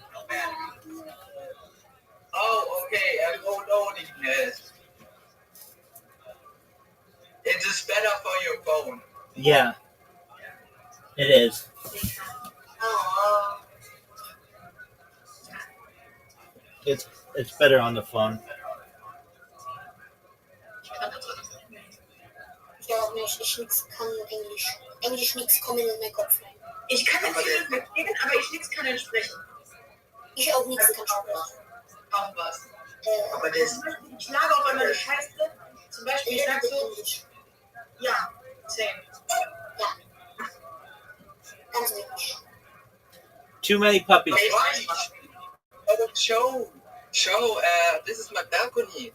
Oh, okay. I'm loading it. It is better for your phone. Yeah, it is. It's better on the phone. Ja, auch nicht. Ich nix kann Englisch. Englisch nix kommen in meinen Kopf rein. Ich kann nicht viel verstehen, aber ich nichts kann entsprechen. Ich auch nix kann sprechen. Auch was. Aber das Ich schlage auf einmal eine Scheiße. Zum Beispiel, ich sag so, ja, 10. Ja. Ganz wenig. Too many puppies. Show. This is my balcony.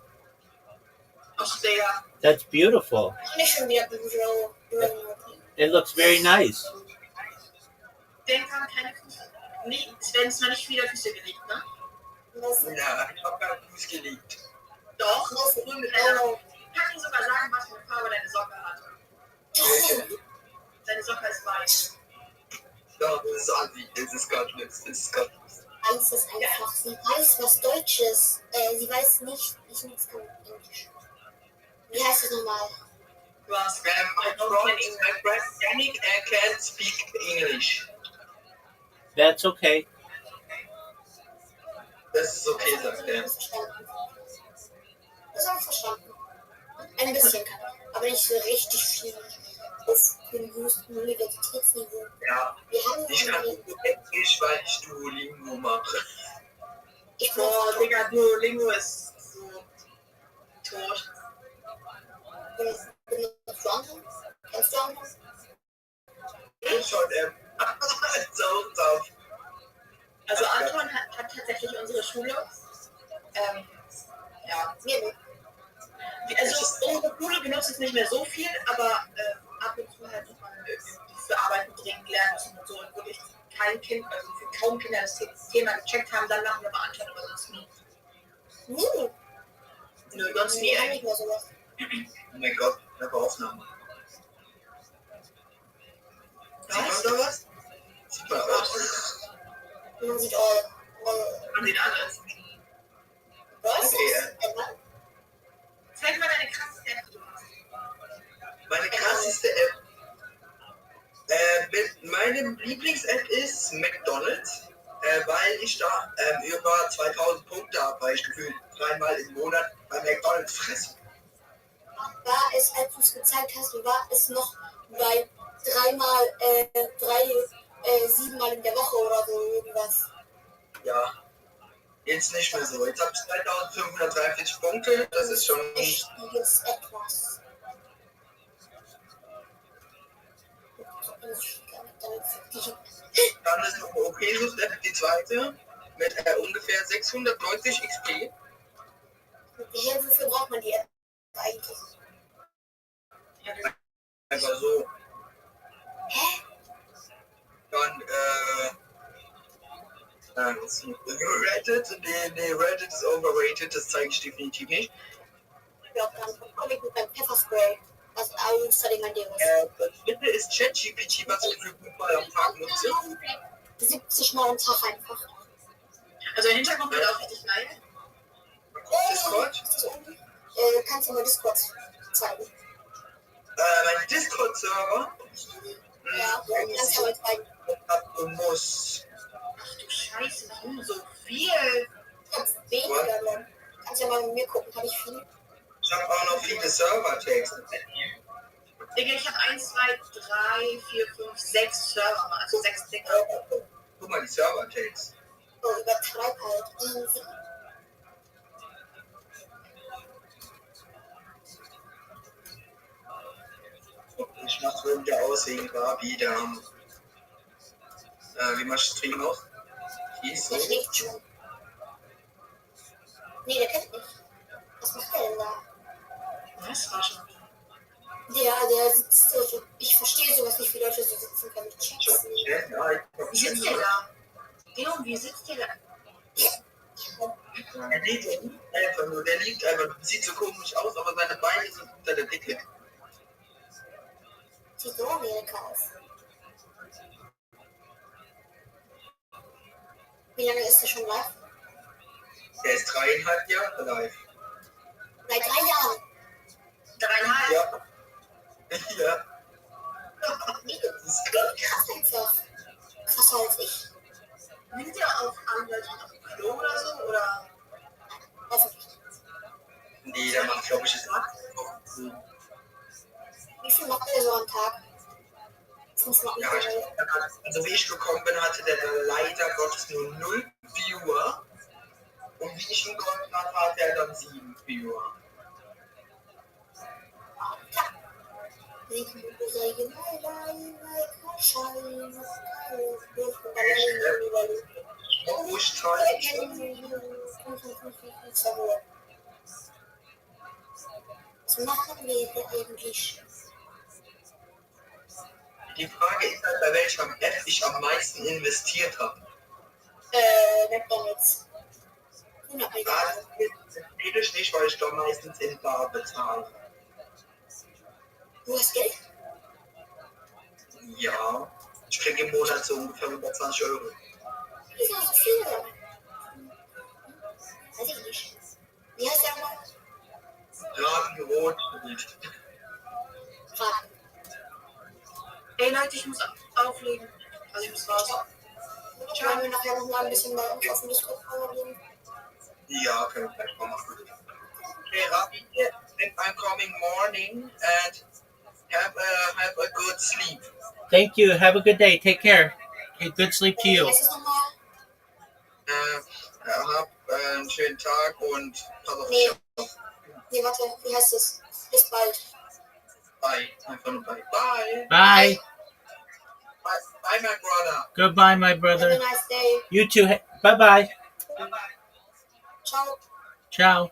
Ach, der. That's beautiful. Nicht schon wieder Büro. It looks very nice. Den kann keine Füße. Nee, Sven ist noch nicht wieder Füße gelegt, ne? Ja, ich hab keinen Fuß gelegt. Doch, früh mit einer. Ich kann dir sogar sagen, was für eine Farbe deine Socke hat. Deine Socke ist weiß. Ja, das ist Adi. Das ist Gottlos. Eins ist einfach, sie weiß was Deutsches. Sie weiß nicht, ich nichts kann Englisch. Wie heißt es nochmal? Was? My friend Yannick can't speak English. That's okay. Das ist okay, sagt er. Das habe ich verstanden. Ein bisschen kann ich, aber nicht so richtig viel. Auf dem höchsten Universitätsniveau. Ja, ich kann Englisch, weil ich Duolingo mache. Digga, Duolingo ist so tot. Benutzt du Anton? Kennst du Anton? Schon, so. Also Anton hat tatsächlich unsere Schule Ja, mir nicht. Also unsere Schule benutzt es nicht mehr so viel, aber ab und zu halt nochmal für Arbeiten dringend lernen müssen und so. Und wirklich kein Kind, also für kaum Kinder das Thema gecheckt haben, dann machen wir mal anschauen, aber sonst nie. Nie. Nö, sonst nie. Nicht mehr sowas. Oh mein Gott, ich habe Aufnahme. Sieht man da was? Sieht man aus? Man sieht all. Man sieht alles. Was? Okay, Zeig mal deine krasseste App, die du hast. meine krasseste App. Meine Lieblings-App ist McDonald's, weil ich da über 2000 Punkte habe, weil ich gefühlt 3-mal im Monat bei McDonald's fresse. War es, als du es gezeigt hast, war es noch bei 7-mal in der Woche oder so irgendwas? Ja, jetzt nicht mehr so. Jetzt habe ich 2543 Punkte, das ist schon nicht. Wichtiges etwas. Dann ist noch OKSUS-App, die zweite, mit ungefähr 690 XP. Wofür braucht man die App eigentlich? Einfach so. Hä? Dann, Reddit, nee, Reddit ist overrated, das zeige ich definitiv nicht. Ja, dann komme ich mit meinem Pfefferspray. Was außerdem mein Ding ist. Das dritte ist ChatGPT, was ich für 5-mal am Tag nutze. 70 Mal am Tag einfach. Also der Hintergrund wird auch richtig geil. Discord? Kannst du mal Discord zeigen? Mein Discord-Server? Ja, kannst du mal zeigen. Muss. Ach du Scheiße, warum so viel? Ganz weniger, Mann. Kannst ja mal mit mir gucken, habe ich viel. Ich habe auch noch viele Server-Tags. Digga, ich habe 1, 2, 3, 4, 5, 6 Server, also 6 Dinger. Guck mal, die Server-Tags. Oh, übertreib halt. Easy. Ich mach so wieder aussehen, Rabbi, da. Wie machst du Stream aus? Hieß so? Der schläft schon. Nee, der kennt nicht. Was macht der denn da? Was war schon? Der sitzt so. Ich verstehe sowas nicht, wie Leute so sitzen können. Ich check's nicht. Wie sitzt der da? Leon, wie sitzt der da? Der liegt einfach nur, der liegt einfach, sieht so komisch aus, aber seine Beine sind unter der Decke. Sieht so Amerika aus. Wie lange ist der schon live? Der ist 3,5 Jahre live. Seit 3 Jahren. 3,5? Ja. Ja. Das ist krass einfach. Krasser als ich. Nimmt der auf Anwalt auf dem Klo oder so? Oder? Hoffentlich. Nee, der macht, glaube ich, das Wie viel macht der so am Tag? 5 Mal ja, also wie ich gekommen bin, hatte der leider Gottes nur 0 Viewer. Und wie ich ihn gekommen habe, hatte er dann 7 Viewer. Was machen wir hier eigentlich? Die Frage ist halt, bei welchem App ich am meisten investiert habe. McDonald's. Das empfehle ich nicht, weil ich doch meistens in Bar bezahle. Du hast Geld? Ja, ich kriege im Monat so ungefähr 120 Euro. Wieso so viel? Weiß ich nicht. Wie heißt der mal? Rabbi, ROTHSCHILD. Rabbi. Ey Leute, ich muss auflegen. Also ich muss raus. Wollen wir nachher noch mal ein bisschen bei uns auf dem Discord gehen? Ja, können wir vielleicht mal machen. Okay, Rabbi, I'm coming morning and have a good sleep. Thank you. Have a good day. Take care. Okay, good sleep to you. Was ist nochmal? Hab einen schönen Tag und pass auf Nee. dich auf. Nee, warte, wie heißt es? Bis bald. Bye. Einfach nur bye. Bye. Bye. Bye, bye my brother. Goodbye, my Have a brother. nice day. You too. Bye-bye. Ciao. Ciao.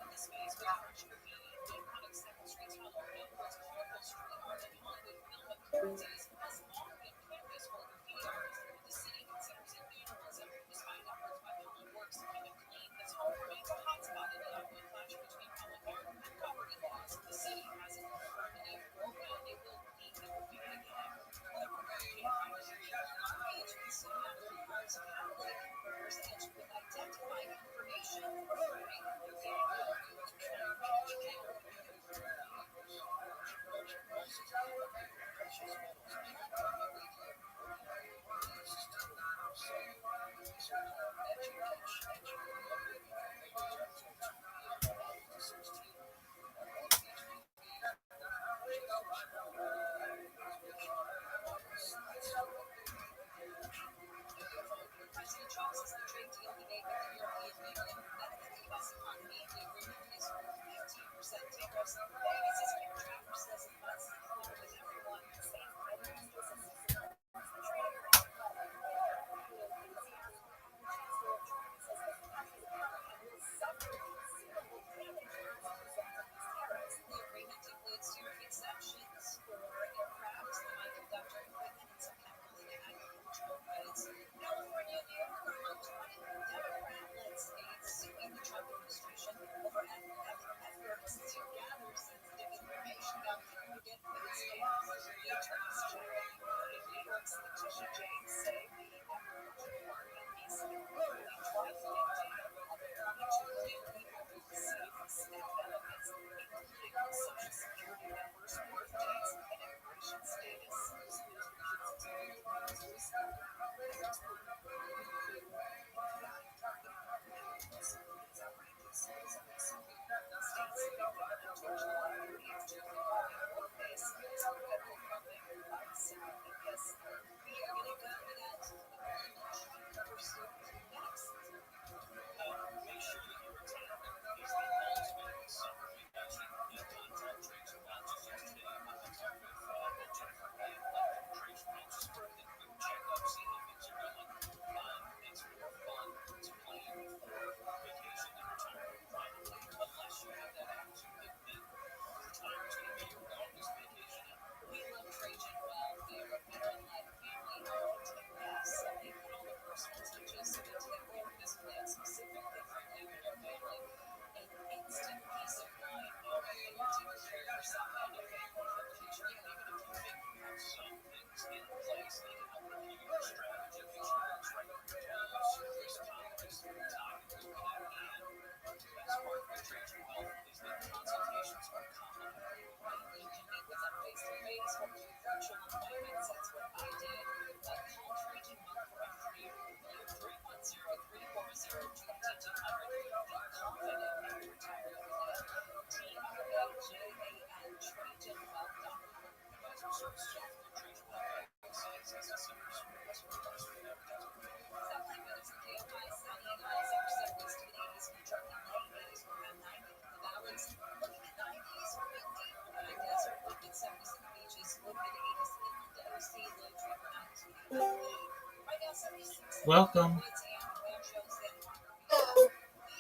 Welcome.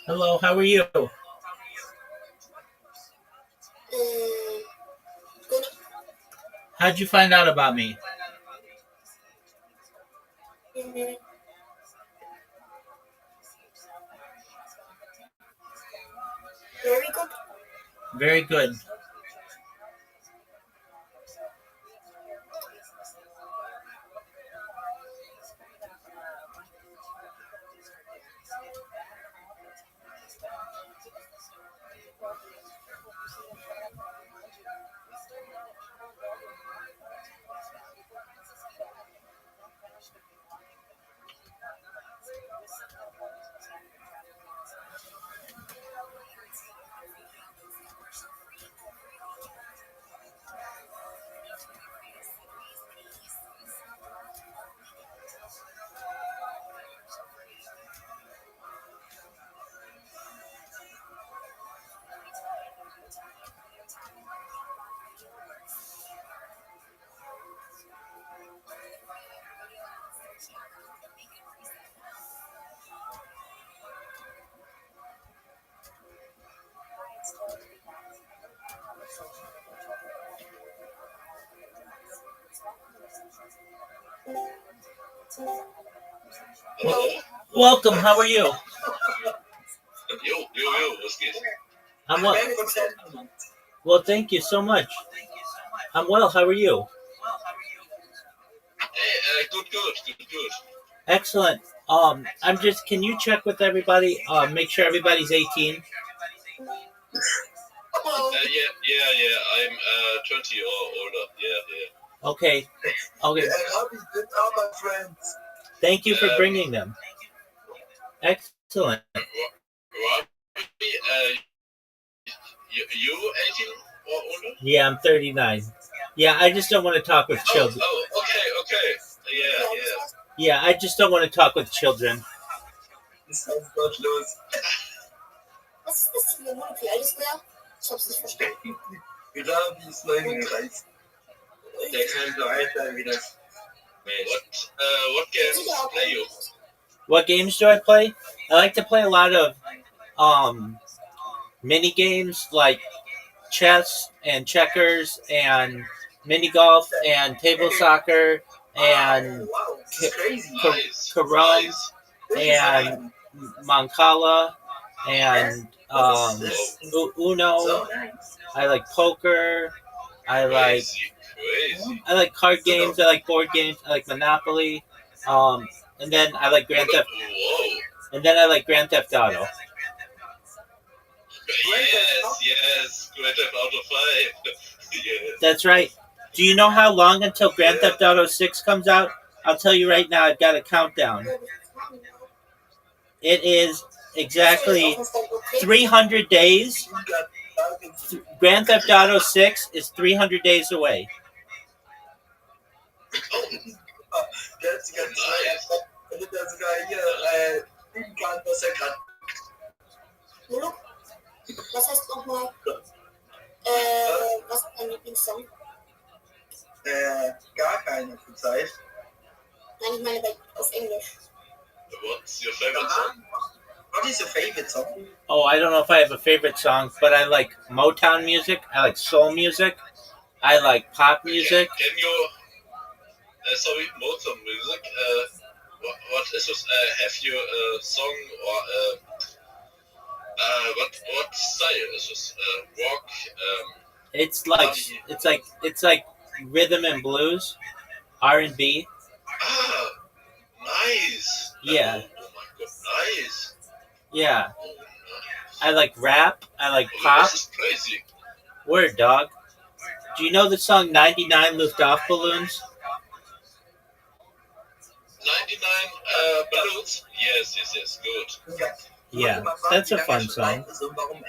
Hello, how are you? Good. How'd you find out about me? Mm, Very good. Very good. Welcome, how are you? Was geht? I'm well. Well, thank you so much. I'm well, how are you? Hey, good. Excellent. Can you check with everybody? Make sure everybody's 18. Yeah. I'm 20 or older. Yeah. Okay. Okay. Rabbi, these are my friends. Thank you for bringing them. Excellent. Rabbi, you 18 or older? Yeah, I'm 39. Yeah, I just don't want to talk with children. Oh, okay. Yeah. Yeah, I just don't want to talk with children. Das heißt gottlos. Was ist das hier? Wie alt ist der? Ich hab's nicht verstanden. Rabbi ist 39. Der kann so alt sein wie das. What games play you? What games do I play? I like to play a lot of mini games like chess and checkers and mini golf and table soccer and carom and mancala and Uno. I like poker. I like card games. I like board games. I like Monopoly. And then I like Grand Theft. And then I like Grand Theft Auto. Yes, Grand Theft Auto 5. Yes. That's right. Do you know how long until Grand Theft Auto 6 comes out? I'll tell you right now, I've got a countdown. It is exactly 300 days. Grand Theft Auto 6 is 300 days away. That's nice. Und dann sogar hier üben kann, was kann. Muluk, was heißt nochmal? Was ist dein Lieblingssong? Gar keine zurzeit. Nein, ich meine auf Englisch. What's your favorite song? What is your favorite song? Oh, I don't know if I have a favorite song, but I like Motown music. I like soul music. I like pop music. Can you... sorry, Motown music. What is this? Have you a song or what style is this? Rock. It's like rhythm and blues, R&B. Ah, nice. Yeah. Oh my god, nice. Yeah. Oh, nice. I like rap. I like pop. This is crazy. Word, dog. Do you know the song 99 Luftwaffe Balloons? 99 Balloons? Yes, good. Yeah, that's a fun song. Warum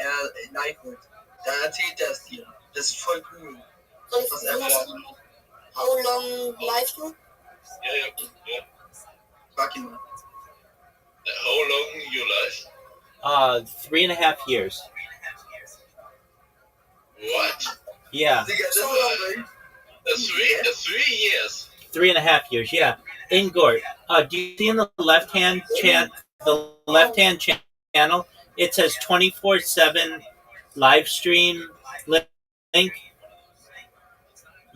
live wird. Da erzählt er es dir. Das ist voll cool. How long live you? Yeah. Frag ihn mal. How long you live? 3.5 years. What? Yeah. 3 years. 3.5 years, yeah. Ingor, do you see in the left-hand channel? It says 24/7 live stream link,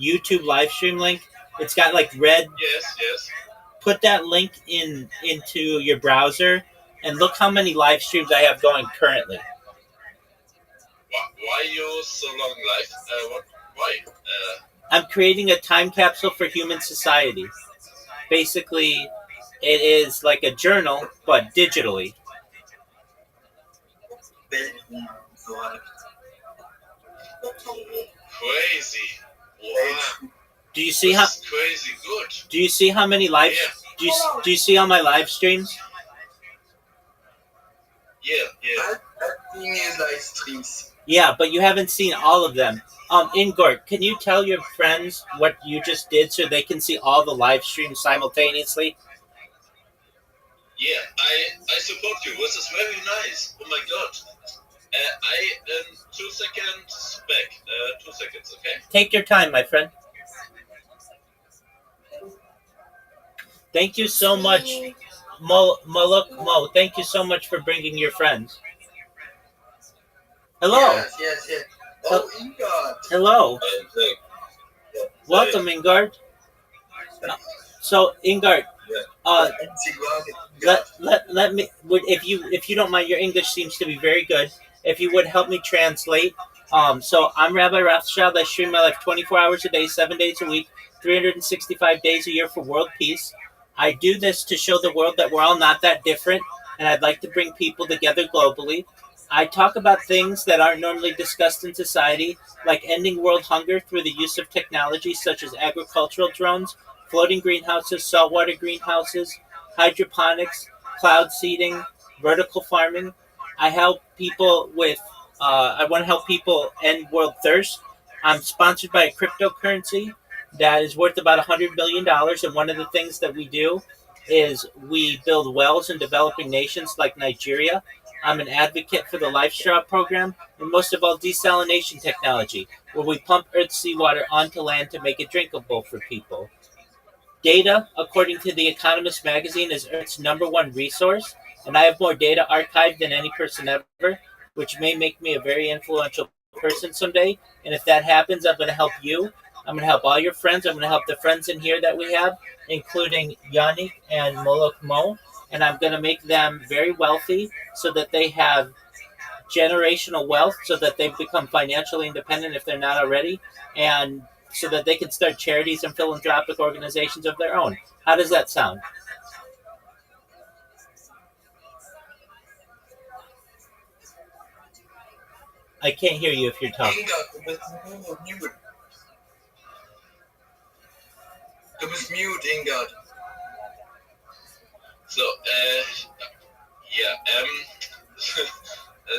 YouTube live stream link. It's got like red. Yes. Put that link into your browser and look how many live streams I have going currently. Why you so long live? Why? I'm creating a time capsule for human society. Basically, it is like a journal, but digitally. Crazy. Wow. Do you see how? Crazy good. Do you see how many live? Yeah. Do you see all my live streams? Yeah. I've seen his live streams. Yeah, but you haven't seen all of them. Ingor, can you tell your friends what you just did so they can see all the live streams simultaneously? Yeah, I support you. This is very nice. Oh my god. I 2 seconds back. 2 seconds, okay? Take your time, my friend. Thank you so much, Mo. Thank you so much for bringing your friends. Hello. Yes. Oh, Ingard. Hello. Welcome, Ingard. So, Ingard, let me. If you don't mind, your English seems to be very good. If you would help me translate. So I'm Rabbi Rothschild. I stream my life 24 hours a day, 7 days a week, 365 days a year for world peace. I do this to show the world that we're all not that different, and I'd like to bring people together globally. I talk about things that aren't normally discussed in society, like ending world hunger through the use of technology such as agricultural drones, floating greenhouses, saltwater greenhouses, hydroponics, cloud seeding, vertical farming. I help people with. I want to help people end world thirst. I'm sponsored by a cryptocurrency that is worth about $100 million, and one of the things that we do is we build wells in developing nations like Nigeria. I'm an advocate for the Life Straw program, and most of all, desalination technology, where we pump Earth's seawater onto land to make it drinkable for people. Data, according to The Economist magazine, is Earth's #1 resource, and I have more data archived than any person ever, which may make me a very influential person someday. And if that happens, I'm going to help you. I'm going to help all your friends. I'm going to help the friends in here that we have, including Yannick and Moloch Mo, and I'm going to make them very wealthy so that they have generational wealth, so that they become financially independent if they're not already, and so that they can start charities and philanthropic organizations of their own. How does that sound? I can't hear you if you're talking. Du bist mute, Ingard. So, yeah,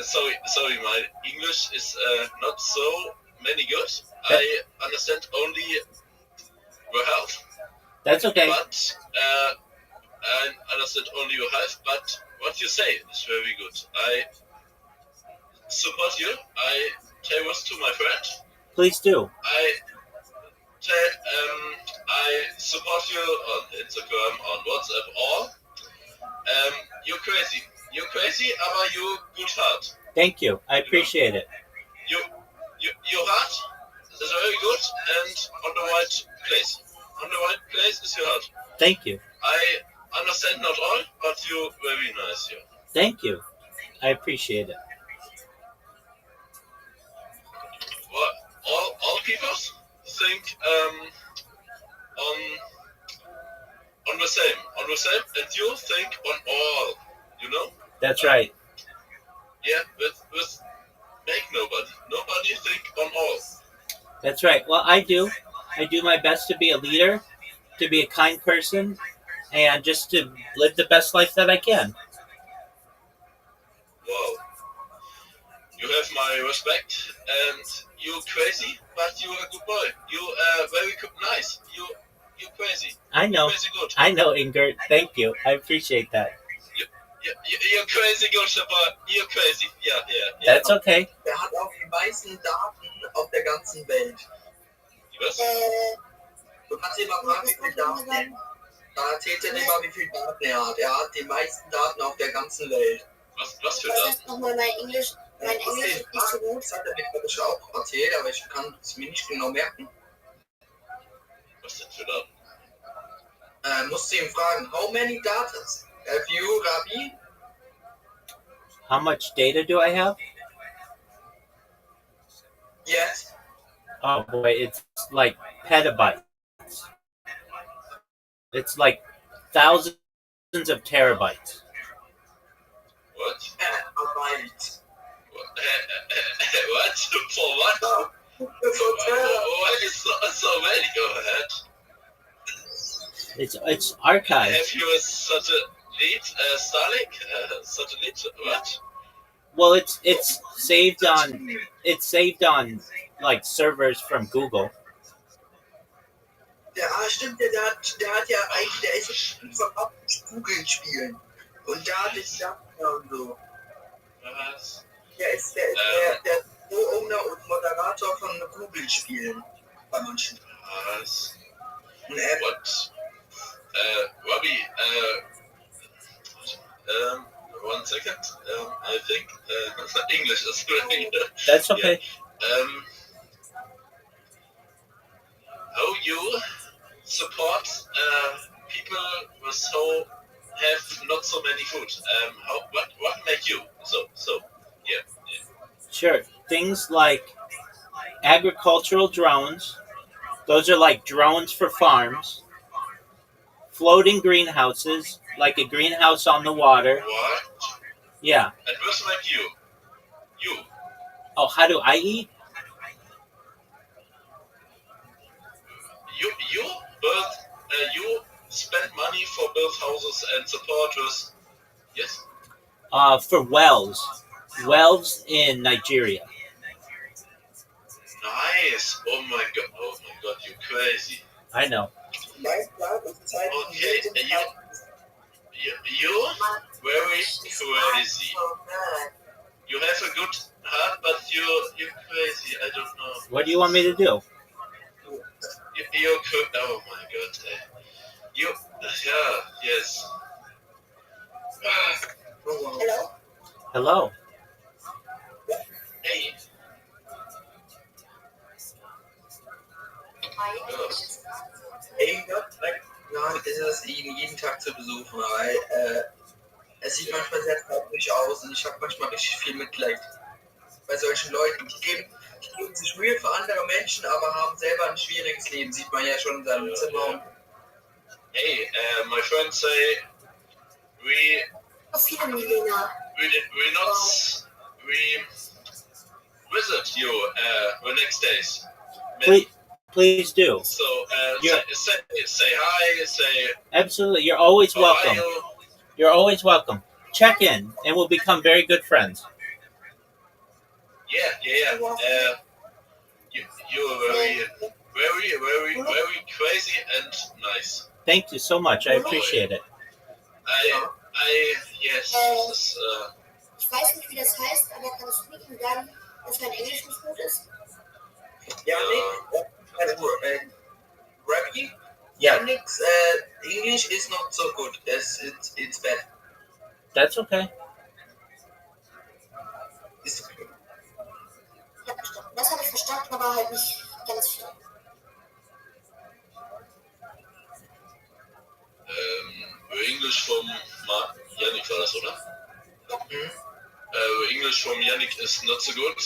sorry, my English is not so many good. I understand only your half. That's okay. But I understand only your half, but what you say is very good. I support you. I tell this to my friend. Please do. I support you on Instagram, on WhatsApp, all. You're crazy. You're crazy, but you good heart. Thank you. I appreciate it. Your heart is very good and on the right place. On the right place is your heart. Thank you. I understand not all, but you're very nice here. Thank you. I appreciate it. Well, all people think on the same, and you think on all, you know? That's right. Yeah, with make nobody think on all. That's right. Well, I do my best to be a leader, to be a kind person, and just to live the best life that I can. Wow. You have my respect, and you're crazy, but you're a good boy. You are very nice. You're crazy. I know. You're crazy good. I know, Ingrid. Thank you. I appreciate that. You're crazy good, but you're crazy. Yeah. That's okay. Er hat auch die meisten Daten auf der ganzen Welt. Was? Du kannst ihn mal fragen, wie viele Daten. Da erzählt er immer, wie viele Daten er hat. Er hat die meisten Daten auf der ganzen Welt. Was für Was Daten? heißt nochmal mein Englisch? Mein Englisch ist nicht so gut. Das hat er mir, glaube ich, auch erzählt, aber ich kann es mir nicht genau merken. Was denn für Daten? Musst du ihn fragen, how many data have you, Rabbi? How much data do I have? Yes. Oh boy, it's like petabytes. It's like thousands of terabytes. What? Petabyte. What? For what? Why is so many? Go ahead. It's archived. Have you a satellite, Starlink? Satellite? What? Well, it's saved on like servers from Google. Stimmt, der hat ja eigentlich, der ist von Google spielen. Und da hat ich Daten und so. Was? Der ist der Co-Owner und Moderator von Google spielen. Bei manchen. Was? What? Rabbi, 1 second. I think English is great. That's okay. Yeah. How you support people with so have not so many food? What make you so? Yeah. Sure. Things like agricultural drones. Those are like drones for farms. Floating greenhouses, like a greenhouse on the water. What? Yeah. And person like you. Oh, how do I eat? You spend money for build houses and support with. Yes. For wells in Nigeria. Nice. Oh my god, you crazy. I know. Okay, you very crazy. You have a good heart, but you're crazy. I don't know. What do you want me to do? You're oh my god. Yes. Hello? Hello. Hey. Ja, ist es ihn jeden Tag zu besuchen, weil es sieht manchmal sehr traurig aus und ich habe manchmal richtig viel Mitleid bei solchen Leuten. Die geben sich Mühe für andere Menschen, aber haben selber ein schwieriges Leben, sieht man ja schon in seinem Zimmer. Hey, my friends say we visit you the next days. Please do. So say hi. Say absolutely. You're always welcome. You're always welcome. Check in, and we'll become very good friends. Yeah. You're very crazy and nice. Thank you so much. I appreciate it. Yes. Ich weiß nicht, wie das heißt, aber kannst du mir sagen, dass mein Englisch nicht gut ist? Ja, Rabbi? Yeah. English is not so good. It's bad. That's okay. Das habe ich verstanden, aber halt nicht ganz viel. English from Yannick war das, oder? Mhm. English from Yannick is not so good.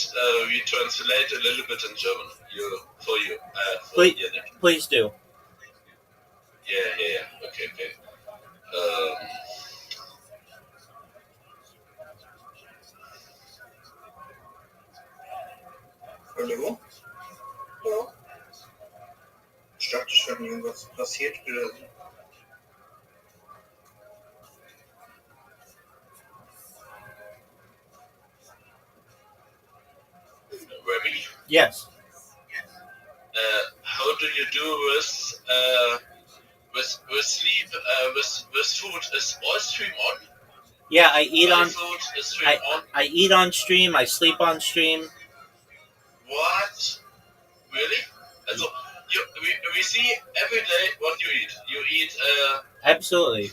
We translate a little bit in German for Yannick. Please do. Yeah. Okay. Hallo? Ja. Ich dachte schon, irgendwas passiert oder so. Rabbi? Yes. How do you do with sleep? With food? Is all stream on? Yeah, I eat on. Food is stream on. I eat on stream. I sleep on stream. What? Really? Also, we see every day what you eat. You eat Absolutely.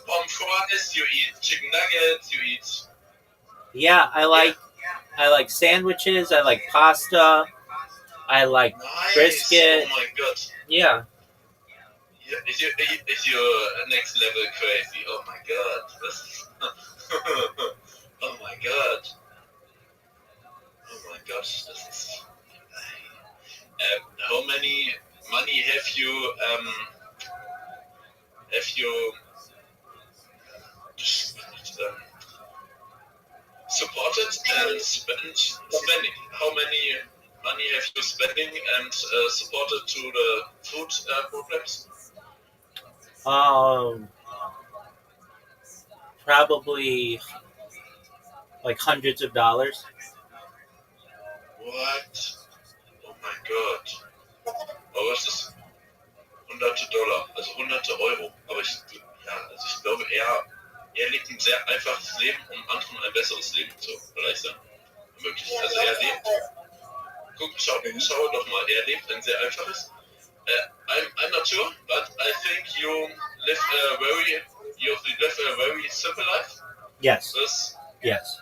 Pommes fries. You eat chicken nuggets. You eat. Yeah, I like sandwiches. I like pasta. I like Nice. brisket. Oh my god. Yeah. Is your next level crazy? Oh my god. Oh my god. Oh my gosh. This is. How many money have you supported and spending? How many money have you spending and supported to the food programs? Probably like hundreds of dollars. What? Oh my god. Aber es ist hunderte Dollar, also hunderte Euro. Aber ich glaube, er lebt ein sehr einfaches Leben, um anderen ein besseres Leben zu erleichtern. Möglich. Also er lebt. Schau doch mal, er lebt ein sehr einfaches. I'm not sure, but I think you live a very simple life. Yes. Yes.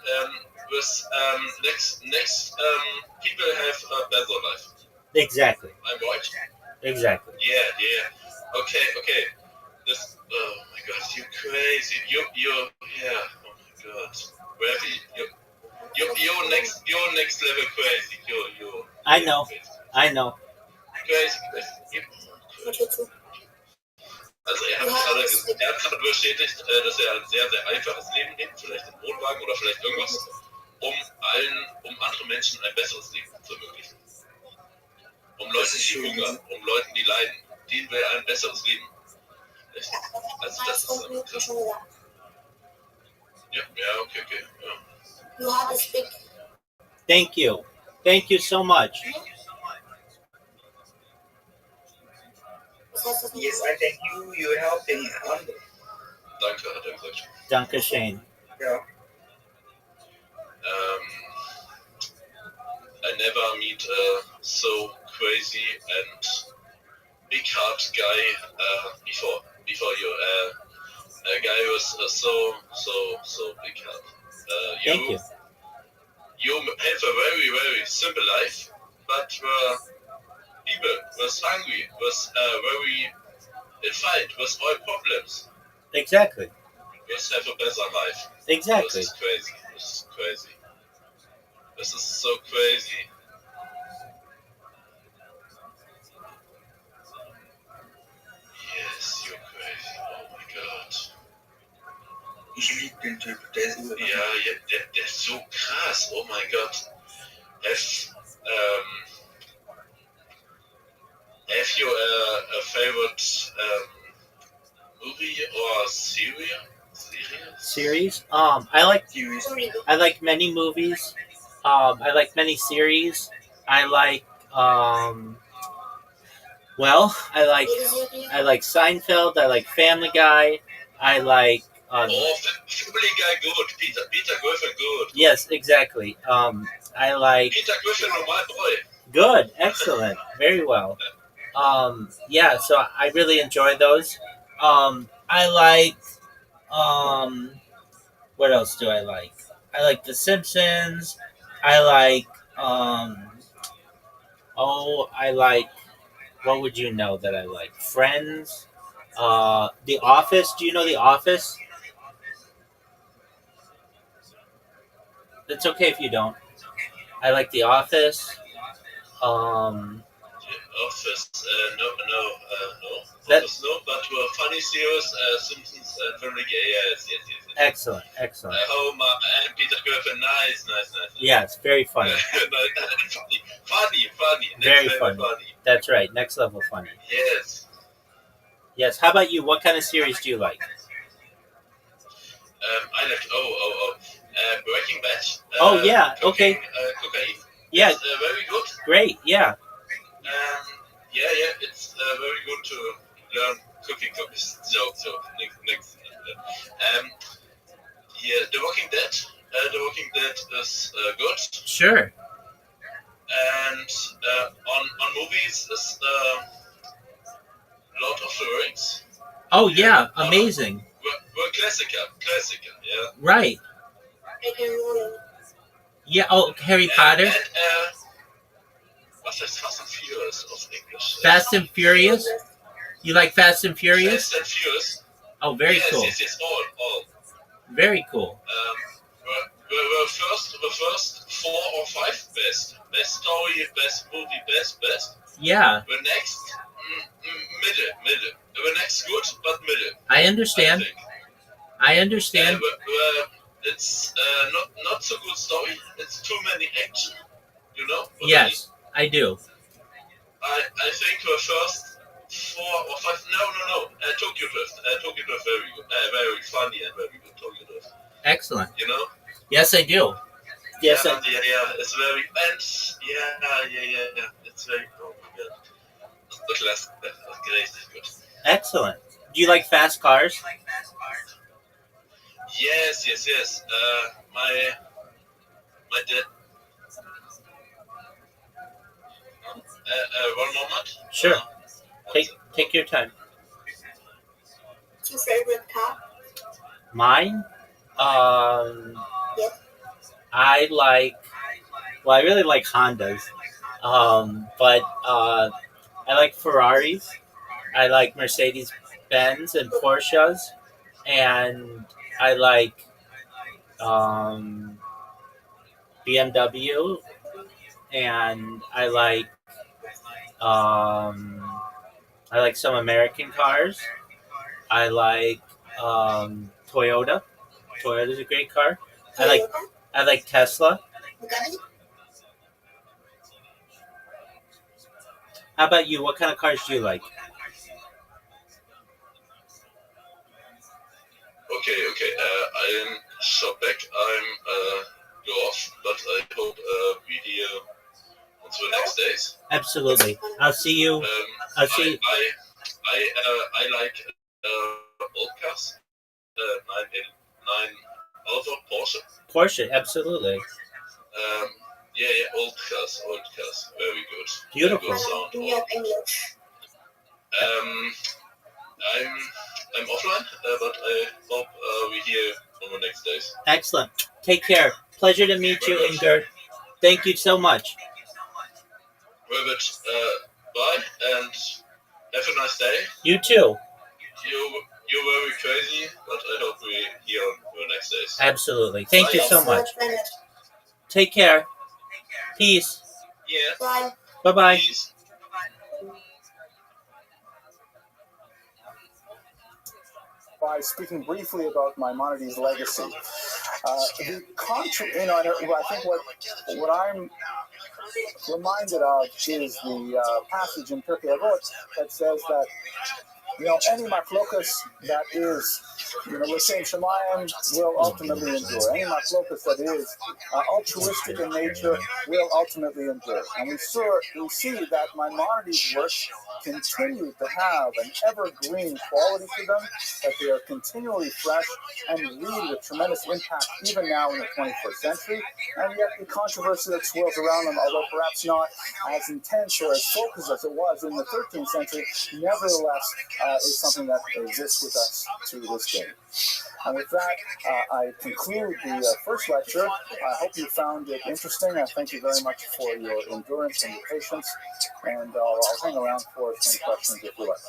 Next people have a better life. Exactly. I'm right. Exactly. Yeah. Okay. This. Oh my God, you crazy. You. Yeah. Oh my God. Rabbi, you're next level crazy. You. I know. Crazy. Also er hat gerade bestätigt, dass er ein sehr, sehr einfaches Leben lebt, vielleicht im Wohnwagen oder vielleicht irgendwas, um anderen Menschen ein besseres Leben zu ermöglichen. Um Leuten, die hungern, um Leuten, die leiden, denen will er ein besseres Leben. Also das ist krass. Ja, okay. Ja. Thank you so much. Yes, I thank you. You're helping others. Danke, hat er gesagt. Danke schön. Yeah. I never meet a so crazy and big heart guy before you. A guy was so big heart. Thank you. You have a very, very simple life, but people was hungry, was very in fight, was all problems. Exactly. Was have a better life. Exactly. This is crazy. This is so crazy. Yes, you're crazy. Oh my God. Ich liebe den Typ, der ist über. Ja, der ist so krass. Oh my God. Have you a favorite movie or series? Series? I like many movies. I like many series. I like I like Seinfeld. I like Family Guy. I like. Family Guy good. Peter Griffin good. Yes, exactly. I like. Peter Griffin, my boy. Good, excellent, very well. Yeah, so I really enjoy those. I like. What else do I like? I like The Simpsons. I like. I like. What would you know that I like? Friends. The Office. Do you know The Office? It's okay if you don't. I like The Office. Office, no. Office, no, but funny series, Simpsons and Family Guy, yes. Excellent. Home and Peter Griffin, nice. Yes, very funny. funny. Very funny. That's right, next level funny. Yes. How about you? What kind of series do you like? I like Breaking Bad. Yeah. Okay. Cocaine. Yeah. It's, very good. Great. Yeah. It's very good to learn cooking. So next. The Walking Dead. The Walking Dead is good. Sure. And on movies is Lord of the Rings. Oh yeah, amazing. Were classical, yeah. Right. Yeah. Oh, Harry Potter. And what's that? Fast and Furious of English. Fast and Furious. You like Fast and Furious? Fast and Furious. Oh, very cool. Yes, all. Very cool. The first 4 or 5 best story, best movie, best. Yeah. The next middle. The next good, but middle. I understand. I understand. It's not so good story. It's too many action. You know. Yes, I do. I think the first 4 or 5. No. Tokyo Drift. Tokyo Drift very good. Very funny and very good. Tokyo Drift. Excellent. You know. Yes, I do. Yes, yeah, it's very yeah. It's very cool. Yeah. The class, great, good. Excellent. Do you like fast cars? Yes. My dad. One moment. Sure. Take your time. What's your favorite car? Mine? Yep. I really like Hondas. But I like Ferraris. I like Mercedes-Benz and Porsches. And I like BMW. And I like some American cars. I like Toyota. Toyota's a great car. I like Tesla. How about you? What kind of cars do you like? Okay. I'm Shabek. I'm go off, but I hope video on the next days. Absolutely. I'll see you. I like old cars. 9 also Porsche. Absolutely. Old cars, very good. Beautiful. Very good sound. Do you have English? I'm offline, but I hope we hear on the next days. Excellent. Take care. Pleasure to meet you, Inger. Thank you so much. Very good. Bye and have a nice day. You too. You're very crazy, but I hope we hear on the next days. Absolutely. Thank Bye. you so much. Take care. Peace. Yeah. Bye. Bye-bye. Peace. By speaking briefly about Maimonides' legacy, I think what I'm reminded of is the passage in Pirkei Avot that says that any machlokas that is, we're saying Shemayim will ultimately endure. Any machlokas that is altruistic in nature will ultimately endure. And we see that Maimonides' work continue to have an evergreen quality to them, that they are continually fresh and lead with tremendous impact even now in the 21st century. And yet the controversy that swirls around them, although perhaps not as intense or as focused as it was in the 13th century, nevertheless is something that exists with us to this day. And with that, I conclude the first lecture. I hope you found it interesting. I thank you very much for your endurance and your patience. And I'll hang around for some questions if you like.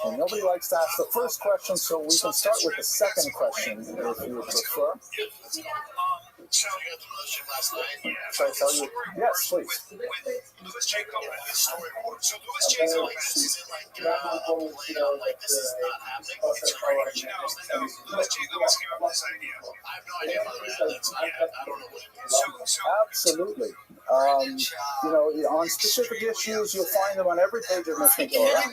And nobody likes to ask the first question, so we can start with the second question if you prefer. Show you at the mothership last night. Should I tell you? Yes, please. Louis Jacob, storyboard. So Louis Jacob is like play out like this is not happening. It's crazy. Louis Jacob is here with this idea. I have no idea whether it happens yet. I don't know what it is. Absolutely. On specific issues, you'll find them on every page of Mishnah Torah,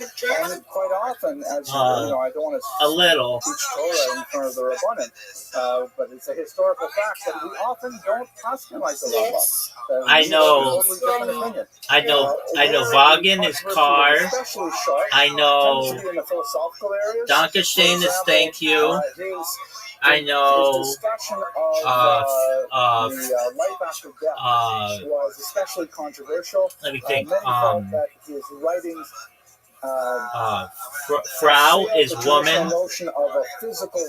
and quite often, as I don't want to a little teach Torah in front of the Rabbanim, but it's a historical fact that we often don't customize the Rambam. I know Vaughan is car. I know Dankenstein is thank you. I know. His discussion of the life after death was especially controversial. Let me think. Many felt that his writings Frau is woman. Notion of a physical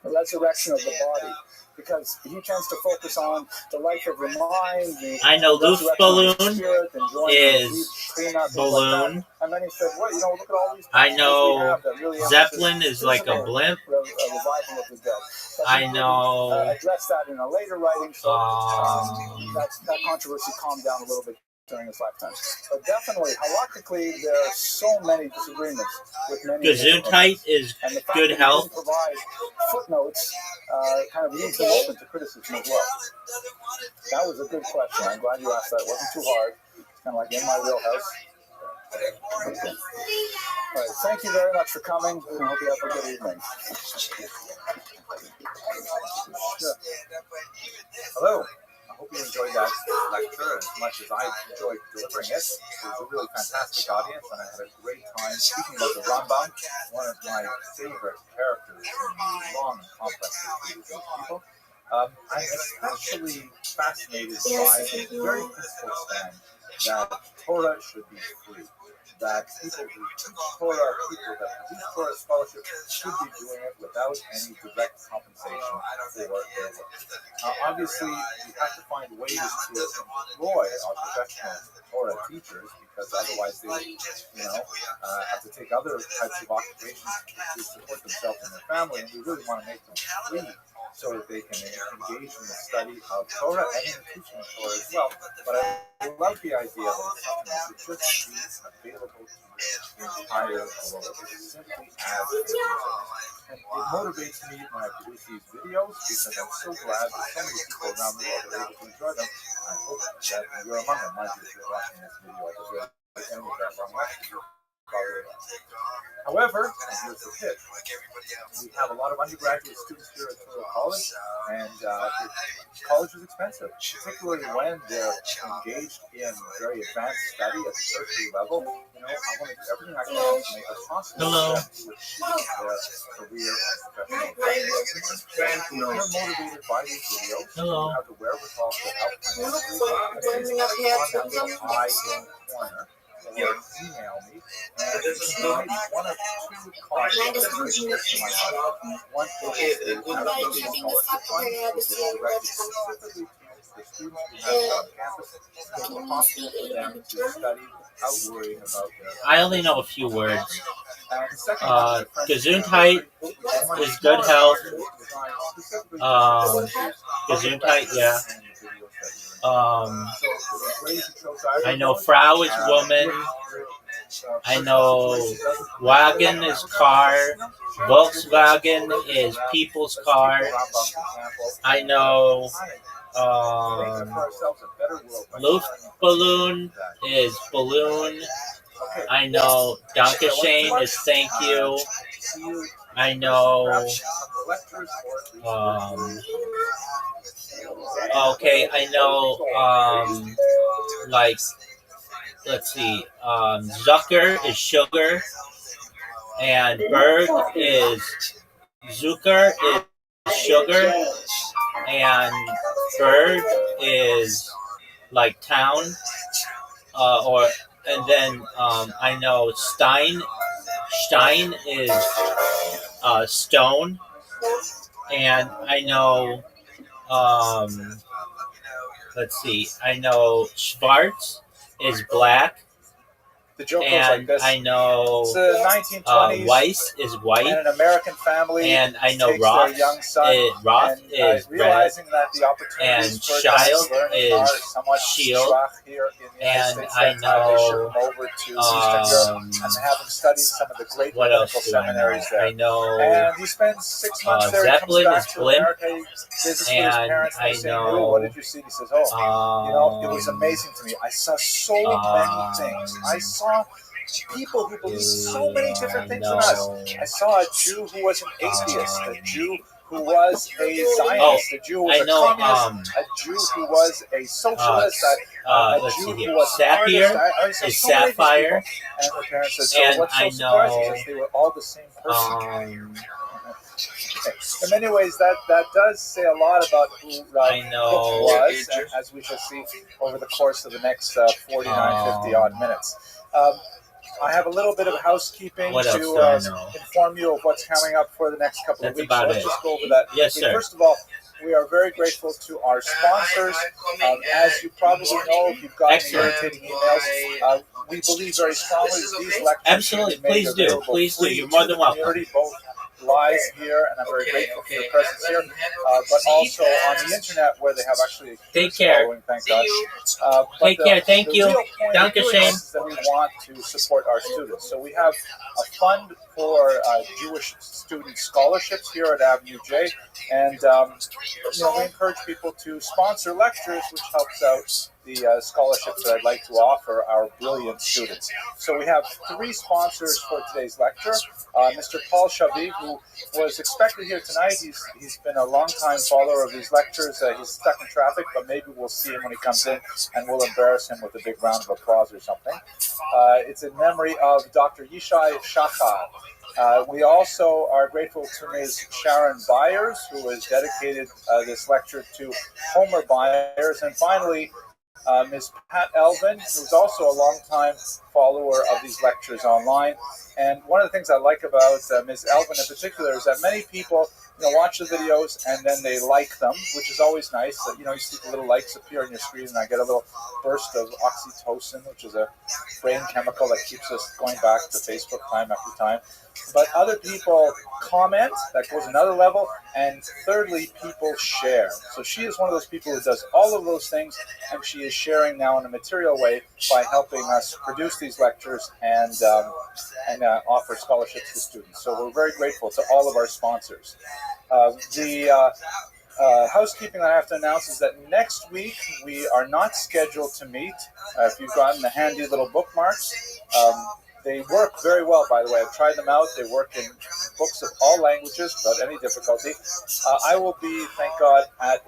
resurrection of the body, because he tends to focus on the life of the mind. I know Luftballon is balloon. And then he said, "Well, look at all these I know really Zeppelin is like a blimp. Revival of the dead." I know. Addressed that in a later writing, so that controversy calmed down a little bit during his lifetime. But definitely, halakhically, there are so many disagreements with many. Gesundheit is good health. Provide footnotes kind of leaves them open to criticism as well. That was a good question. I'm glad you asked that. It wasn't too hard. It's kind of like in my wheelhouse. All right, thank you very much for coming. I hope you have a good evening. Sure. Hello. I hope you enjoyed that lecture as much as I enjoyed delivering it. It was a really fantastic audience, and I had a great time speaking about the Rambam, one of my favorite characters in the long and complex history of those people. I'm especially fascinated by the very principled stand that Torah should be free, that people who teach Torah, people that produce Torah scholarship, should be doing it without any direct compensation for their work. Obviously, we have to find ways to employ our professional Torah teachers, because otherwise they have to take other types of occupations to support themselves and their family, and we really want to make them free so that they can engage in the study of Torah and in the teaching of Torah as well. But I love the idea that it's something that should just be available to the entire world. It's simply as it is. And it motivates me when I produce these videos, because I'm so glad that so many people around the world are able to enjoy them. I hope that you're among them. Mind you, if you're watching this video, I just really end with that wrong message. However, and here's the hit, we have a lot of undergraduate students here at Torah College, and college is expensive, particularly when they're engaged in very advanced study at the tertiary level. I want to do everything I can to make it possible for them to achieve their career and professional goals. If you're motivated by these videos, you have the wherewithal to help financially. I in the corner. Or email me, and this is one of two causes that restrict my life. One is the scholarship fund, which is directed specifically to the students we have on campus, to make it possible for them to study without worrying about their... I only know a few words. Gesundheit is good health. Gesundheit, yeah. I know Frau is woman. I know Wagen is car. Volkswagen is people's car. I know Luftballon is balloon. I know Dankeschön is thank you. I know okay, I know let's see, Zucker is sugar, and Berg is Zucker is sugar, and Berg is like town, and then I know Stein is stone, and I know let's see, I know Schwarz is black. The joke and goes like this. I know it's the 1920s, Weiss is white, and an American family and I know takes Roth, their young son, Roth and, is realizing red, that the opportunities and for Child learning are is somewhat shield, schwach here in the United and States. I They ship know them over to Eastern Europe and have them study some of the great what medical else do I know? seminaries there. I know And he spends 6 months there. Zeppelin He comes is back to blimp, America. He visits with his and parents. They I say, know "Hey, what did you see?" He says, "Oh, it was amazing to me. I saw so many things. I saw people who believe so many different things than us. I saw a Jew who was an atheist, a Jew who was a Zionist, a Jew who was a communist, a Jew who was a socialist, a Jew who was an artist. Is Sapphire, and the parents said, "So and what's so I surprising know is they were all the same person." Okay. in many ways, that does say a lot about who Rav Kook was, and as we shall see over the course of the next 50 odd minutes. I have a little bit of housekeeping to inform you of what's coming up for the next couple of weeks. So let's just go over that. Yes, sir. First of all, we are very grateful to our sponsors. As you probably know, if you've gotten irritating emails, we believe very strongly that these lectures absolutely, please do. Please do. You're more than welcome. Both live here, and I'm very grateful for your presence here, but also on the internet where they have actually take care. Thank God. Take care. Thank you. Dankeschön. That we want to support our students. So we have a fund for Jewish student scholarships here at Avenue J, and we encourage people to sponsor lectures, which helps out the scholarships that I'd like to offer our brilliant students. So we have 3 sponsors for today's lecture. Mr. Paul Shavi, who was expected here tonight. He's been a long-time follower of these lectures. He's stuck in traffic, but maybe we'll see him when he comes in, and we'll embarrass him with a big round of applause or something. It's in memory of Dr. Yishai Shachar. We also are grateful to Ms. Sharon Byers, who has dedicated this lecture to Homer Byers. And finally, Ms. Pat Elvin, who's also a longtime follower of these lectures online. And one of the things I like about Ms. Elvin in particular is that many people watch the videos and then they like them, which is always nice. You see the little likes appear on your screen, and I get a little burst of oxytocin, which is a brain chemical that keeps us going back to Facebook time after time. But other people comment, that goes another level, and thirdly, people share. So she is one of those people who does all of those things, and she is sharing now in a material way by helping us produce these lectures and offer scholarships to students. So we're very grateful to all of our sponsors. Housekeeping that I have to announce is that next week we are not scheduled to meet. If you've gotten the handy little bookmarks, they work very well, by the way. I've tried them out. They work in books of all languages without any difficulty. I will be, thank God, I'll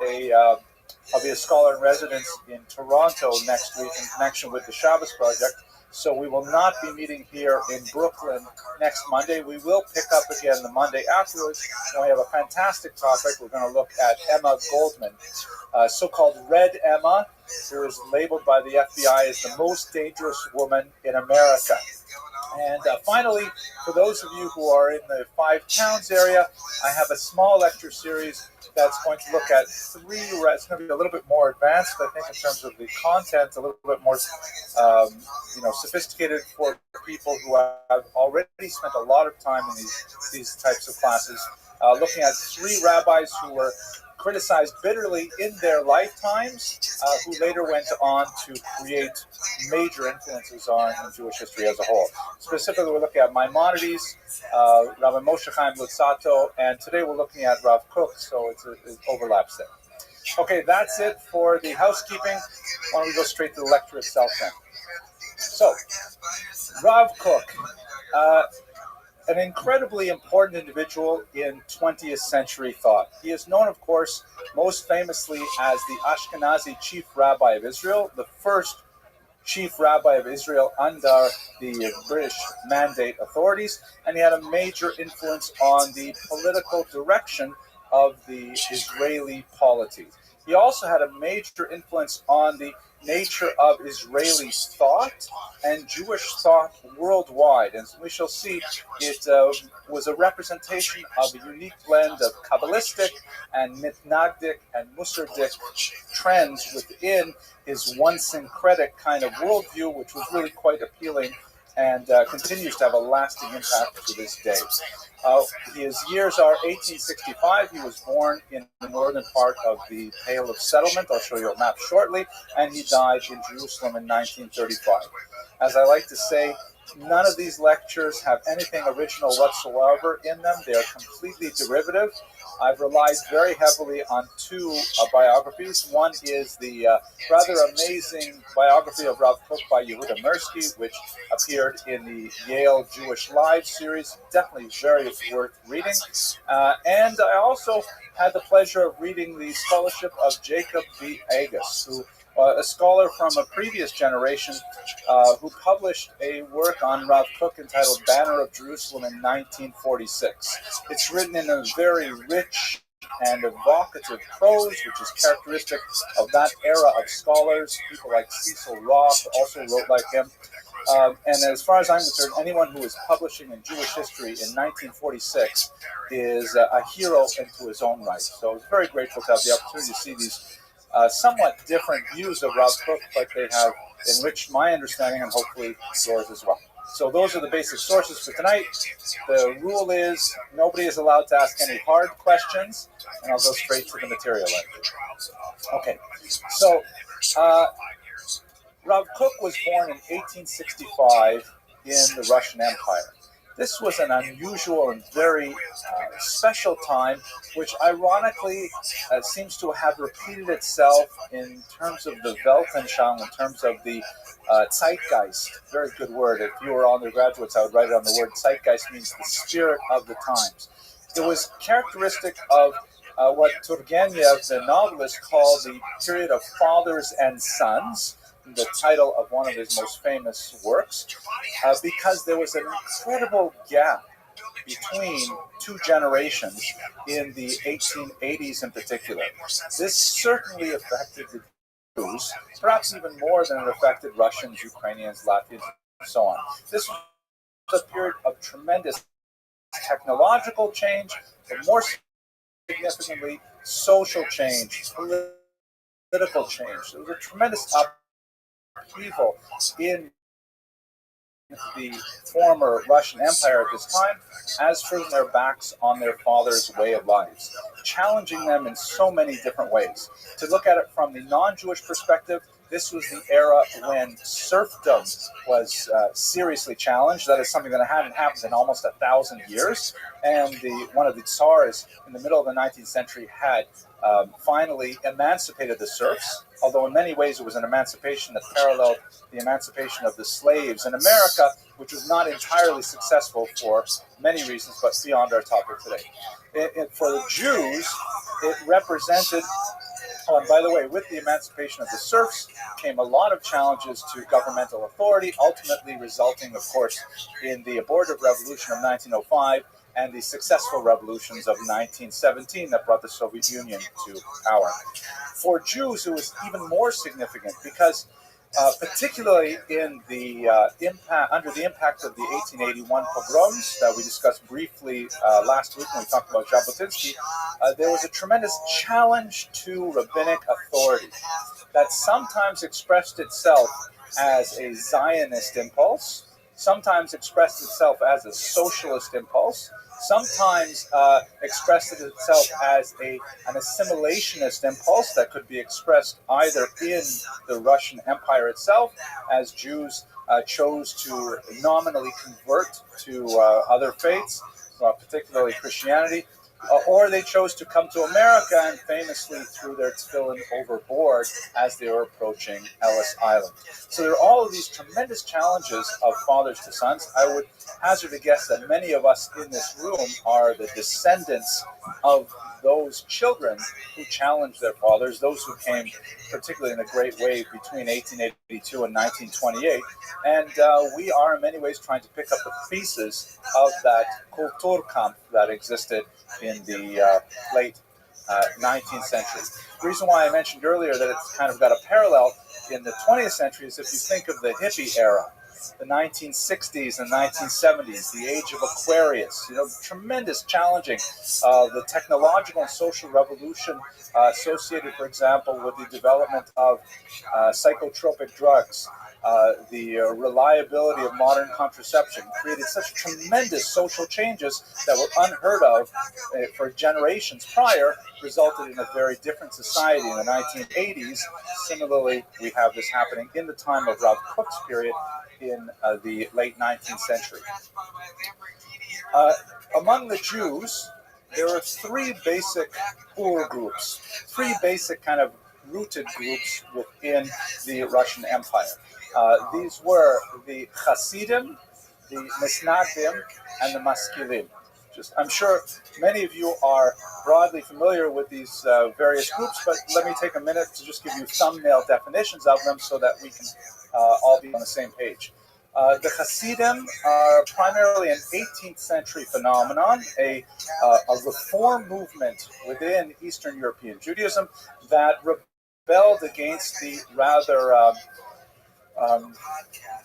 be a scholar in residence in Toronto next week in connection with the Shabbos Project. So we will not be meeting here in Brooklyn next Monday. We will pick up again the Monday afterwards, and we have a fantastic topic. We're going to look at Emma Goldman, so-called Red Emma, who is labeled by the FBI as the most dangerous woman in America. And finally, for those of you who are in the Five Towns area, I have a small lecture series that's going to look at it's going to be a little bit more advanced, I think, in terms of the content, a little bit more, sophisticated for people who have already spent a lot of time in these types of classes, looking at 3 rabbis who were criticized bitterly in their lifetimes, who later went on to create major influences on Jewish history as a whole. Specifically, we're looking at Maimonides, Rabbi Moshe Chaim Luzzatto, and today we're looking at Rav Kook, so it overlaps there. Okay, that's it for the housekeeping. Why don't we go straight to the lecture itself then? So, Rav Kook, an incredibly important individual in 20th century thought. He is known, of course, most famously as the Ashkenazi chief rabbi of Israel, the first chief rabbi of Israel under the British Mandate authorities, and he had a major influence on the political direction of the Israeli polity. He also had a major influence on the nature of Israeli thought and Jewish thought worldwide. And we shall see it was a representation of a unique blend of Kabbalistic and Mitnagdic and Mussardic trends within his one syncretic kind of worldview, which was really quite appealing and continues to have a lasting impact to this day. His years are 1865. He was born in the northern part of the Pale of Settlement. I'll show you a map shortly. And he died in Jerusalem in 1935. As I like to say, none of these lectures have anything original whatsoever in them. They are completely derivative. I've relied very heavily on 2 biographies. One is the rather amazing biography of Rav Kook by Yehuda Mirsky, which appeared in the Yale Jewish Live series. Definitely very worth reading. And I also had the pleasure of reading the scholarship of Jacob B. Agus, who a scholar from a previous generation who published a work on Rav Kook entitled Banner of Jerusalem in 1946. It's written in a very rich and evocative prose, which is characteristic of that era of scholars. People like Cecil Roth also wrote like him. And as far as I'm concerned, anyone who is publishing in Jewish history in 1946 is a hero into his own right. So I was very grateful to have the opportunity to see these somewhat different views of Rav Kook, but they have enriched my understanding and hopefully yours as well. So those are the basic sources for tonight. The rule is nobody is allowed to ask any hard questions, and I'll go straight to the material. Okay, so Rav Kook was born in 1865 in the Russian Empire. This was an unusual and very special time, which ironically seems to have repeated itself in terms of the Weltanschauung, in terms of the zeitgeist. Very good word. If you were undergraduates, I would write it on the word. Zeitgeist means the spirit of the times. It was characteristic of what Turgenev, the novelist, called the period of fathers and sons, the title of one of his most famous works, because there was an incredible gap between two generations in the 1880s in particular. This certainly affected the Jews, perhaps even more than it affected Russians, Ukrainians, Latvians, and so on. This was a period of tremendous technological change, but more significantly, social change, political change. There was a tremendous upheaval in the former Russian Empire at this time, as turned their backs on their father's way of life, challenging them in so many different ways. To look at it from the non-Jewish perspective, this was the era when serfdom was seriously challenged. That is something that hadn't happened in almost 1,000 years. And one of the tsars in the middle of the 19th century had finally emancipated the serfs, although in many ways it was an emancipation that paralleled the emancipation of the slaves in America, which was not entirely successful for many reasons, but beyond our topic today. For the Jews, it represented, oh, and by the way, with the emancipation of the serfs came a lot of challenges to governmental authority, ultimately resulting, of course, in the abortive revolution of 1905 and the successful revolutions of 1917 that brought the Soviet Union to power. For Jews, it was even more significant because particularly in the under the impact of the 1881 pogroms that we discussed briefly last week when we talked about Jabotinsky, there was a tremendous challenge to rabbinic authority that sometimes expressed itself as a Zionist impulse, sometimes expressed itself as a socialist impulse, sometimes expressed itself as an assimilationist impulse that could be expressed either in the Russian Empire itself, as Jews chose to nominally convert to other faiths, particularly Christianity, or they chose to come to America and famously threw their tefillin overboard as they were approaching Ellis Island. So there are all of these tremendous challenges of fathers to sons. I would hazard a guess that many of us in this room are the descendants of those children who challenged their fathers, those who came particularly in a great wave between 1882 and 1928. And we are in many ways trying to pick up the pieces of that Kulturkampf that existed in the late 19th century. The reason why I mentioned earlier that it's kind of got a parallel in the 20th century is if you think of the hippie era, the 1960s and 1970s, the age of Aquarius, tremendous challenging, the technological and social revolution associated, for example, with the development of psychotropic drugs, the reliability of modern contraception created such tremendous social changes that were unheard of for generations prior, resulted in a very different society in the 1980s. Similarly, we have this happening in the time of Rav Kook's period in the late 19th century. Among the Jews, there are three basic groups, three basic kind of rooted groups within the Russian Empire. These were the Hasidim, the Misnagdim, and the Maskilim. I'm sure many of you are broadly familiar with these various groups, but let me take a minute to just give you thumbnail definitions of them so that we can all be on the same page. The Hasidim are primarily an 18th century phenomenon, a reform movement within Eastern European Judaism that rebelled against the rather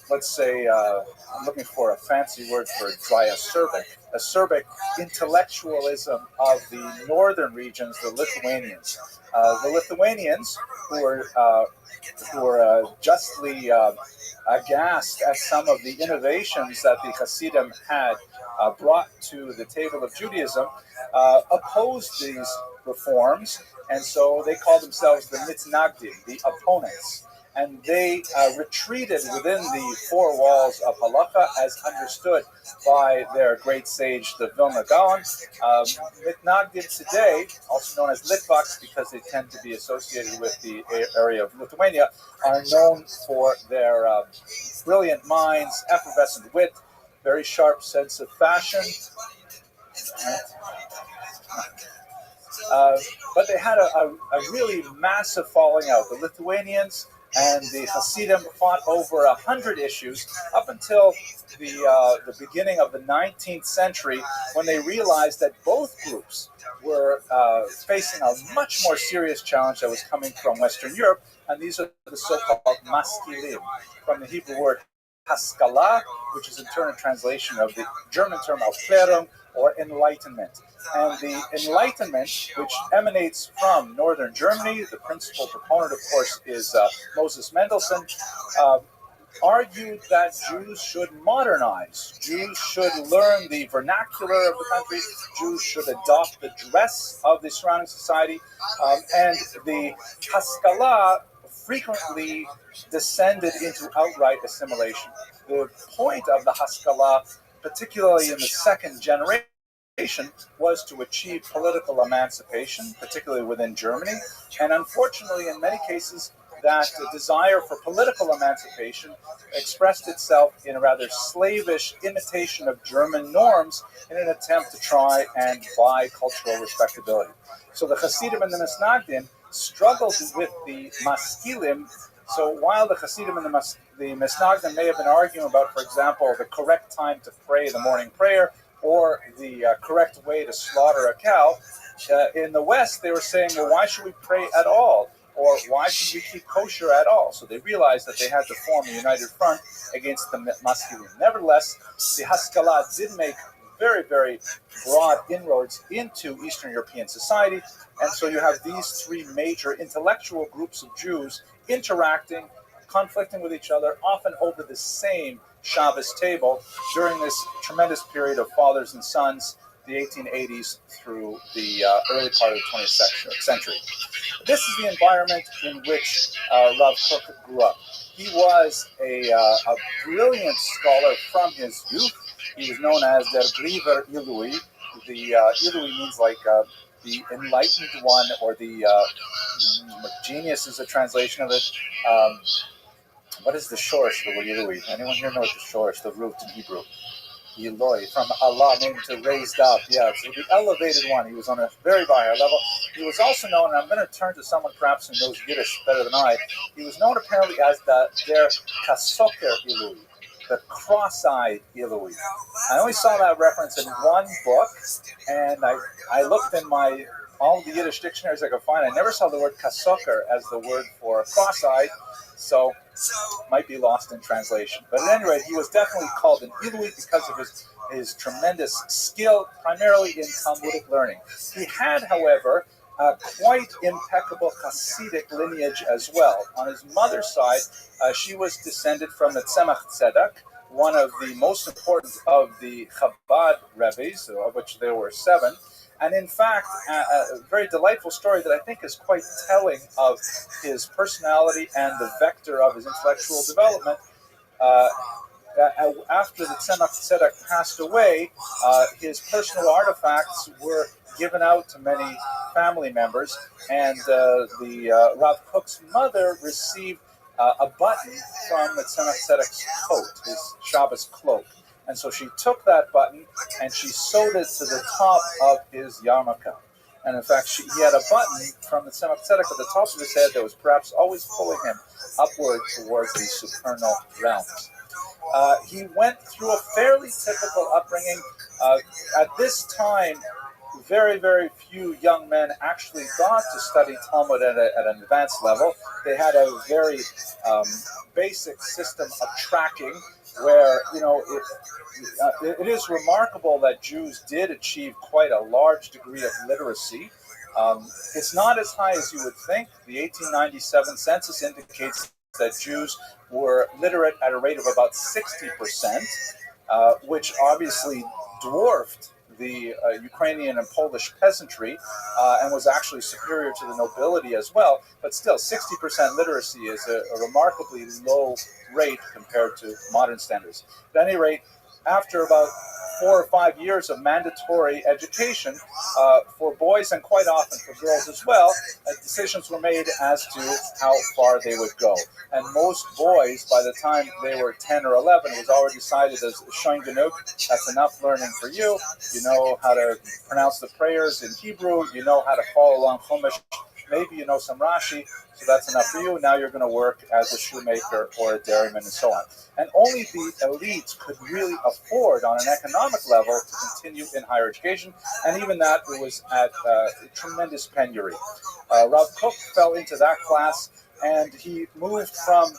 let's say, I'm looking for a fancy word for dry acerbic intellectualism of the northern regions, the Lithuanians. The Lithuanians, who were justly aghast at some of the innovations that the Hasidim had brought to the table of Judaism, opposed these reforms, and so they called themselves the Mitznagdim, the opponents. And they retreated within the four walls of Halacha as understood by their great sage, the Vilna Gaon. Mitnagdim today, also known as Litvaks because they tend to be associated with the area of Lithuania, are known for their brilliant minds, effervescent wit, very sharp sense of fashion. But they had a really massive falling out. The Lithuanians and the Hasidim fought over 100 issues up until the beginning of the 19th century, when they realized that both groups were facing a much more serious challenge that was coming from Western Europe, and these are the so-called maskilim, from the Hebrew word haskalah, which is in turn a translation of the German term Aufklärung, or enlightenment. And the Enlightenment, which emanates from northern Germany, the principal proponent, of course, is Moses Mendelssohn, argued that Jews should modernize. Jews should learn the vernacular of the country. Jews should adopt the dress of the surrounding society. And the Haskalah frequently descended into outright assimilation. The point of the Haskalah, particularly in the second generation, was to achieve political emancipation, particularly within Germany. And unfortunately, in many cases, that desire for political emancipation expressed itself in a rather slavish imitation of German norms in an attempt to try and buy cultural respectability. So the Hasidim and the Misnagdim struggled with the Maskilim. So while the Hasidim and the Misnagdim may have been arguing about, for example, the correct time to pray the morning prayer, or the correct way to slaughter a cow, in the West they were saying, well, why should we pray at all? Or why should we keep kosher at all? So they realized that they had to form a united front against the Maskilim. Nevertheless, the Haskalah did make very, very broad inroads into Eastern European society, and so you have these three major intellectual groups of Jews interacting, conflicting with each other, often over the same Shabbos table during this tremendous period of fathers and sons, the 1880s through the early part of the 20th century. This is the environment in which Rav Kook grew up. He was a brilliant scholar from his youth. He was known as der Griever Ilui. The Ilui means like the enlightened one, or the genius is a translation of it. What is the shorish of the word Ilui? Anyone here know what the shorish, the root in Hebrew? Eloi, from Allah, meaning to raised up. Yeah, so the elevated one. He was on a very high level. He was also known, and I'm going to turn to someone perhaps who knows Yiddish better than I. He was known apparently as der Kasoker Ilui, the cross-eyed Ilui. I only saw that reference in one book, and I looked in all the Yiddish dictionaries I could find. I never saw the word kasoker as the word for cross-eyed, so might be lost in translation. But at any rate, he was definitely called an Ilui because of his tremendous skill, primarily in Talmudic learning. He had, however, a quite impeccable Hasidic lineage as well. On his mother's side, she was descended from the Tzemach Tzedek, one of the most important of the Chabad Rebbes, of which there were 7. And in fact, a very delightful story that I think is quite telling of his personality and the vector of his intellectual development. After the Tzemach Tzedek passed away, his personal artifacts were given out to many family members, and the Rav Kook's mother received a button from the Tzemach Tzedek's coat, his Shabbos cloak. And so she took that button and she sewed it to the top of his yarmulke. And in fact, he had a button from the Tzemach Tzedek at the top of his head that was perhaps always pulling him upward towards the supernal realms. He went through a fairly typical upbringing. At this time, very, very few young men actually got to study Talmud at an advanced level. They had a very basic system of tracking where, it is remarkable that Jews did achieve quite a large degree of literacy. It's not as high as you would think. The 1897 census indicates that Jews were literate at a rate of about 60%, which obviously dwarfed the Ukrainian and Polish peasantry and was actually superior to the nobility as well. But still, 60% literacy is a remarkably low rate compared to modern standards. At any rate, after about 4 or 5 years of mandatory education for boys and quite often for girls as well, decisions were made as to how far they would go. And most boys, by the time they were 10 or 11, it was already decided as Shoin Genug, that's enough learning for you. You know how to pronounce the prayers in Hebrew. You know how to follow along Chumash. Maybe you know some Rashi, so that's enough for you. Now you're going to work as a shoemaker or a dairyman and so on. And only the elites could really afford on an economic level to continue in higher education, and even that was at tremendous penury. Rav Kook fell into that class, and he moved from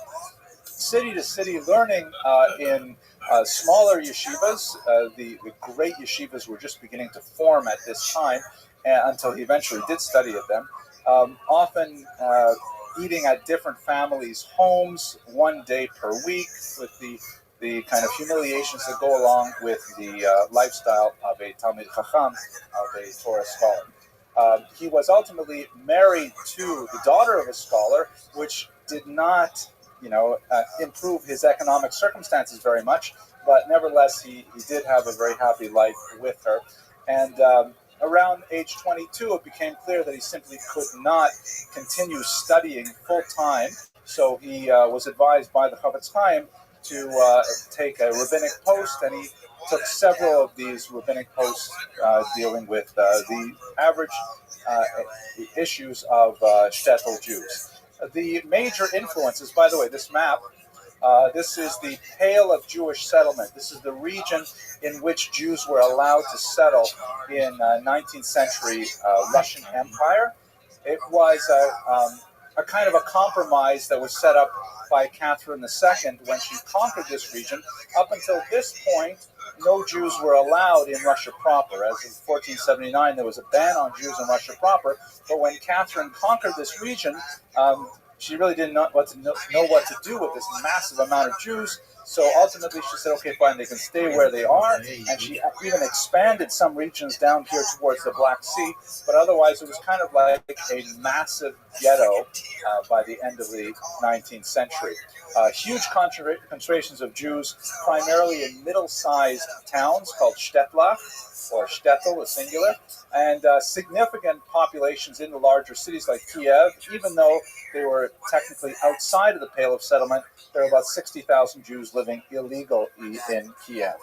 city to city learning in smaller yeshivas. The great yeshivas were just beginning to form at this time, until he eventually did study at them. Often eating at different families' homes 1 day per week, with the kind of humiliations that go along with the lifestyle of a Talmid Chacham, of a Torah scholar. He was ultimately married to the daughter of a scholar, which did not, improve his economic circumstances very much, but nevertheless, he did have a very happy life with her. And around age 22, it became clear that he simply could not continue studying full-time, so he was advised by the Chofetz Chaim to take a rabbinic post, and he took several of these rabbinic posts dealing with the average issues of shtetl Jews. The major influences, by the way, this map, this is the Pale of Jewish settlement. This is the region in which Jews were allowed to settle in 19th century Russian Empire. It was a kind of a compromise that was set up by Catherine II when she conquered this region. Up until this point, no Jews were allowed in Russia proper. As in 1479, there was a ban on Jews in Russia proper. But when Catherine conquered this region, she really didn't know what to do with this massive amount of Jews. So ultimately she said, okay, fine, they can stay where they are. And she even expanded some regions down here towards the Black Sea. But otherwise, it was kind of like a massive ghetto by the end of the 19th century. Huge concentrations of Jews, primarily in middle-sized towns called shtetla, or shtetl, a singular, and significant populations in the larger cities like Kiev. Even though they were technically outside of the Pale of Settlement, there were about 60,000 Jews living illegally in Kiev.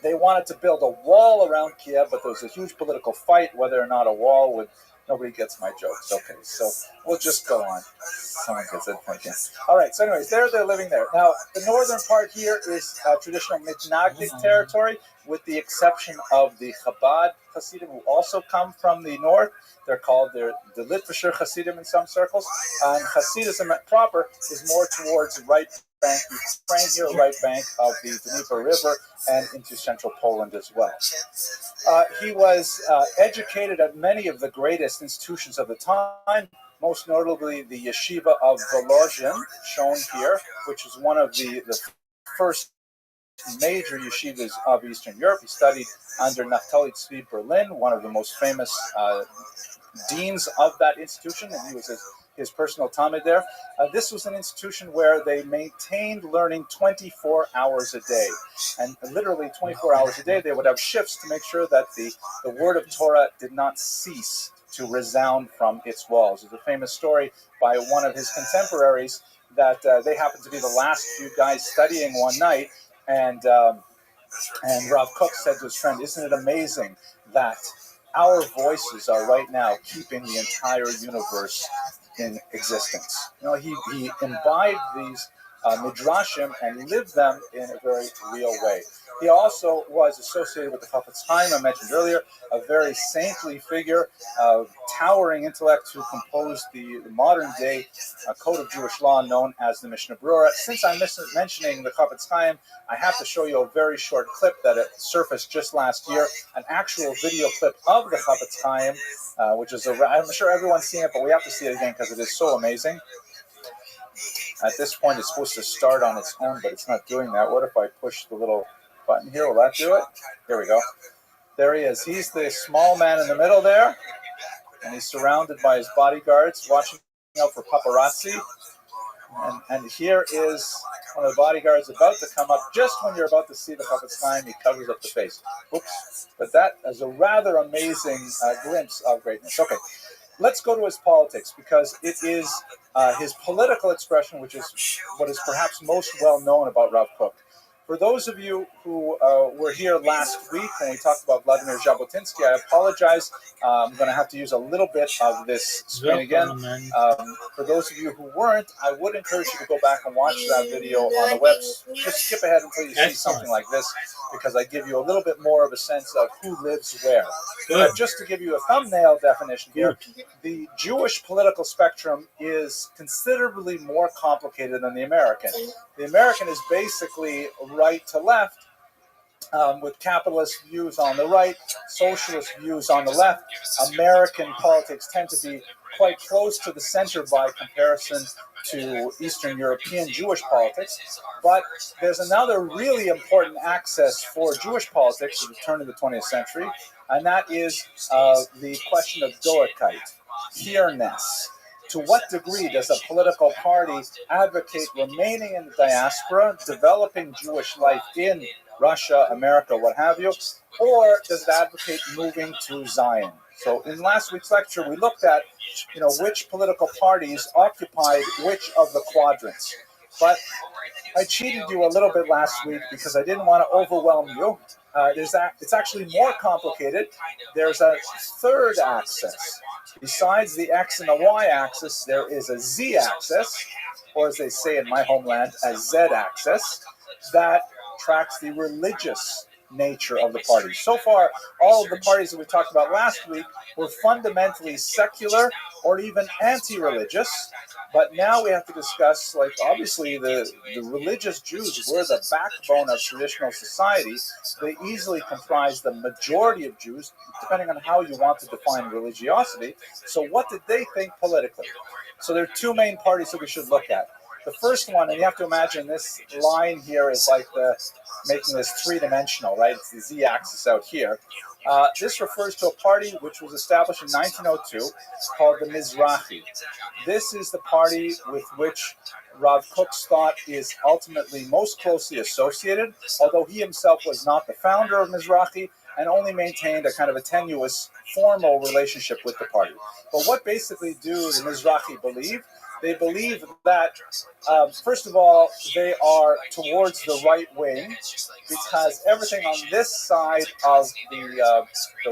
They wanted to build a wall around Kiev, but there was a huge political fight whether or not a wall would... Nobody gets my jokes. Okay, so we'll just go on. Someone gets it. Okay. All right, so anyways, they're living there. Now, the northern part here is traditional Mitnagdic territory, with the exception of the Chabad Hasidim, who also come from the north. They're called the Litvischer Hasidim in some circles. And Hasidism proper is more towards right bank Ukraine here, right bank of the Dnieper River, and into central Poland as well. He was educated at many of the greatest institutions of the time, most notably the Yeshiva of Volozhin, shown here, which is one of the first major yeshivas of Eastern Europe. He studied under Naftali Tzvi Berlin, one of the most famous deans of that institution, and he was his personal talmid there. This was an institution where they maintained learning 24 hours a day. And literally 24 hours a day, they would have shifts to make sure that the word of Torah did not cease to resound from its walls. There's a famous story by one of his contemporaries that they happened to be the last few guys studying one night, And Rav Kook said to his friend, "Isn't it amazing that our voices are right now keeping the entire universe in existence?" You know, he imbibed these midrashim and lived them in a very real way. He also was associated with the Chafetz Chaim, I mentioned earlier, a very saintly figure, towering intellect who composed the modern-day code of Jewish law known as the Mishnah Berurah. Since I'm mentioning the Chafetz Chaim, I have to show you a very short clip that surfaced just last year, an actual video clip of the Chafetz Chaim, which is, I'm sure everyone's seen it, but we have to see it again because it is so amazing. At this point, it's supposed to start on its own, but it's not doing that. What if I push the little button here? Will that do it? Here we go. There he is. He's the small man in the middle there, and he's surrounded by his bodyguards watching out for paparazzi. And here is one of the bodyguards about to come up. Just when you're about to see the Chafetz Chaim, he covers up the face. Oops. But that is a rather amazing glimpse of greatness. Okay. Let's go to his politics, because it is his political expression, which is what is perhaps most well known about Rav Kook. For those of you who were here last week when we talked about Vladimir Jabotinsky, I apologize. I'm going to have to use a little bit of this screen again. For those of you who weren't, I would encourage you to go back and watch that video on the web. Just skip ahead until you see something like this, because I give you a little bit more of a sense of who lives where. But just to give you a thumbnail definition here, the Jewish political spectrum is considerably more complicated than the American. The American is basically right to left, with capitalist views on the right, socialist views on the left. American politics tend to be quite close to the center by comparison to Eastern European Jewish politics. But there's another really important axis for Jewish politics at the turn of the 20th century, and that is the question of Doekeit, here-ness. To what degree does a political party advocate remaining in the diaspora, developing Jewish life in Russia, America, what have you, or does it advocate moving to Zion? So in last week's lecture, we looked at, which political parties occupied which of the quadrants. But I cheated you a little bit last week because I didn't want to overwhelm you. It's actually more complicated. There's a third axis. Besides the X and the Y axis, there is a Z axis, or as they say in my homeland, a Z axis, that tracks the religious nature of the parties. So far, all of the parties that we talked about last week were fundamentally secular or even anti-religious. But now we have to discuss, obviously the religious Jews were the backbone of traditional society. They easily comprise the majority of Jews, depending on how you want to define religiosity. So what did they think politically? So there are two main parties that we should look at. The first one, and you have to imagine this line here is like making this three-dimensional, right? It's the Z-axis out here. This refers to a party which was established in 1902 called the Mizrahi. This is the party with which Rav Kook's thought is ultimately most closely associated, although he himself was not the founder of Mizrahi and only maintained a kind of a tenuous formal relationship with the party. But what basically do the Mizrahi believe? They believe that, first of all, they are towards the right wing because everything on this side of the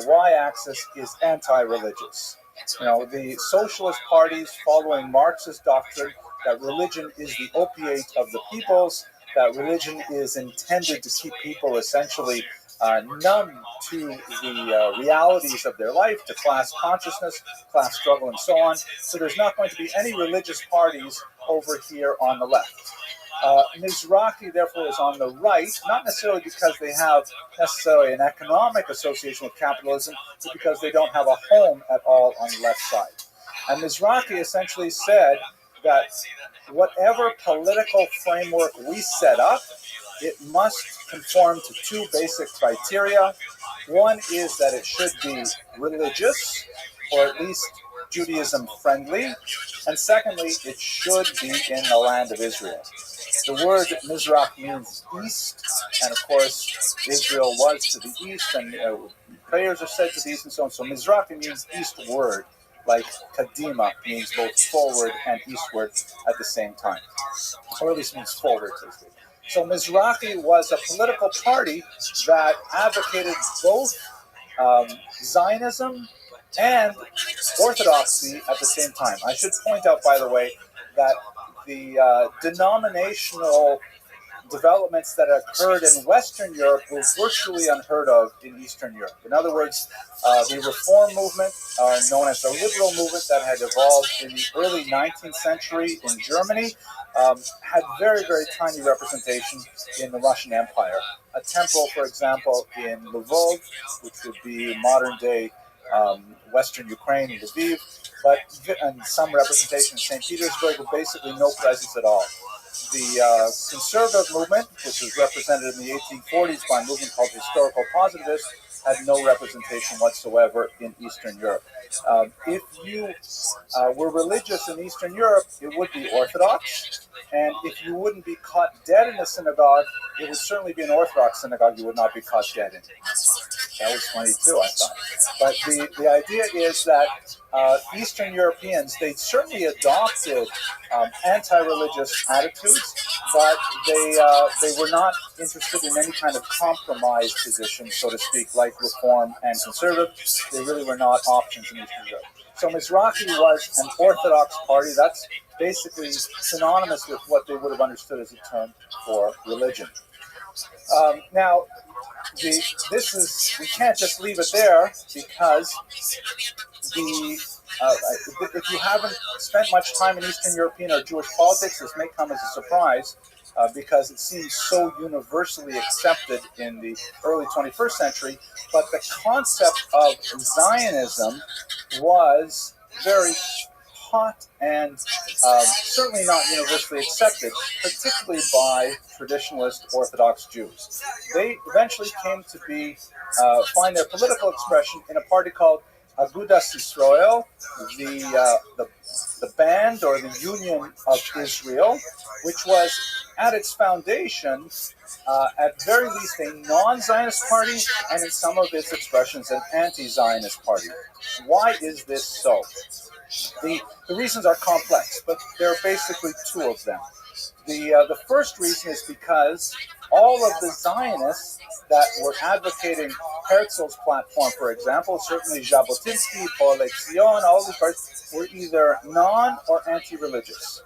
y-axis is anti-religious. The socialist parties following Marxist doctrine that religion is the opiate of the peoples, that religion is intended to keep people essentially numb to the realities of their life, to class consciousness, class struggle, and so on. So there's not going to be any religious parties over here on the left. Mizrahi, therefore, is on the right, not necessarily because they have necessarily an economic association with capitalism, but because they don't have a home at all on the left side. And Mizrahi essentially said that whatever political framework we set up, it must conform to two basic criteria. One is that it should be religious, or at least Judaism friendly, and secondly, it should be in the land of Israel. The word Mizrach means east, and of course Israel was to the east, and prayers are said to the east and so on. So Mizrachi means eastward, like Kadima means both forward and eastward at the same time, or at least means forward, so to speak. So Mizrahi was a political party that advocated both Zionism and Orthodoxy at the same time. I should point out, by the way, that the denominational developments that occurred in Western Europe were virtually unheard of in Eastern Europe. In other words, the Reform movement, known as the liberal movement that had evolved in the early 19th century in Germany, had very, very tiny representation in the Russian Empire. A temple, for example, in Lvov, which would be modern-day Western Ukraine, Lviv, and some representation in St. Petersburg, but basically no presence at all. The conservative movement, which was represented in the 1840s by a movement called historical positivists, had no representation whatsoever in Eastern Europe. If you were religious in Eastern Europe, it would be Orthodox, and if you wouldn't be caught dead in a synagogue, it would certainly be an Orthodox synagogue you would not be caught dead in. That was funny too, I thought. But the idea is that Eastern Europeans, they certainly adopted anti-religious attitudes, but they were not interested in any kind of compromise position, so to speak, like Reform and Conservative. They really were not options in Eastern Europe. So Mizrahi was an Orthodox party. That's basically synonymous with what they would have understood as a term for religion. Now, we can't just leave it there, because if you haven't spent much time in Eastern European or Jewish politics, this may come as a surprise, because it seems so universally accepted in the early 21st century, but the concept of Zionism was very hot and certainly not universally accepted, particularly by traditionalist Orthodox Jews. They eventually came to find their political expression in a party called Agudas Yisrael, the band or the Union of Israel, which was at its foundation, at very least, a non-Zionist party, and in some of its expressions, an anti-Zionist party. Why is this so? The reasons are complex, but there are basically two of them. The first reason is because all of the Zionists that were advocating Herzl's platform, for example, certainly Jabotinsky, Paul Zion, all these parties, were either non- or anti-religious.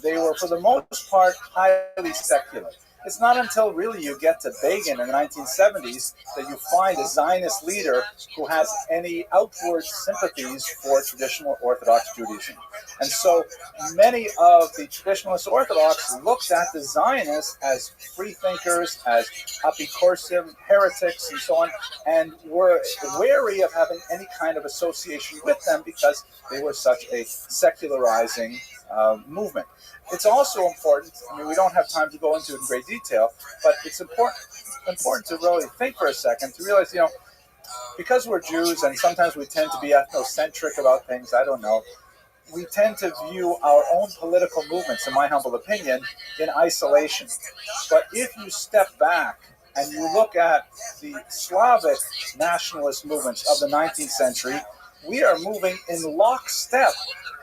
They were, for the most part, highly secular. It's not until really you get to Begin in the 1970s that you find a Zionist leader who has any outward sympathies for traditional Orthodox Judaism. And so many of the traditionalist Orthodox looked at the Zionists as freethinkers, as apikorsim, heretics, and so on, and were wary of having any kind of association with them because they were such a secularizing movement. It's also important, we don't have time to go into it in great detail, but it's important to really think for a second, to realize, because we're Jews and sometimes we tend to be ethnocentric about things, I don't know, we tend to view our own political movements, in my humble opinion, in isolation. But if you step back and you look at the Slavic nationalist movements of the 19th century, we are moving in lockstep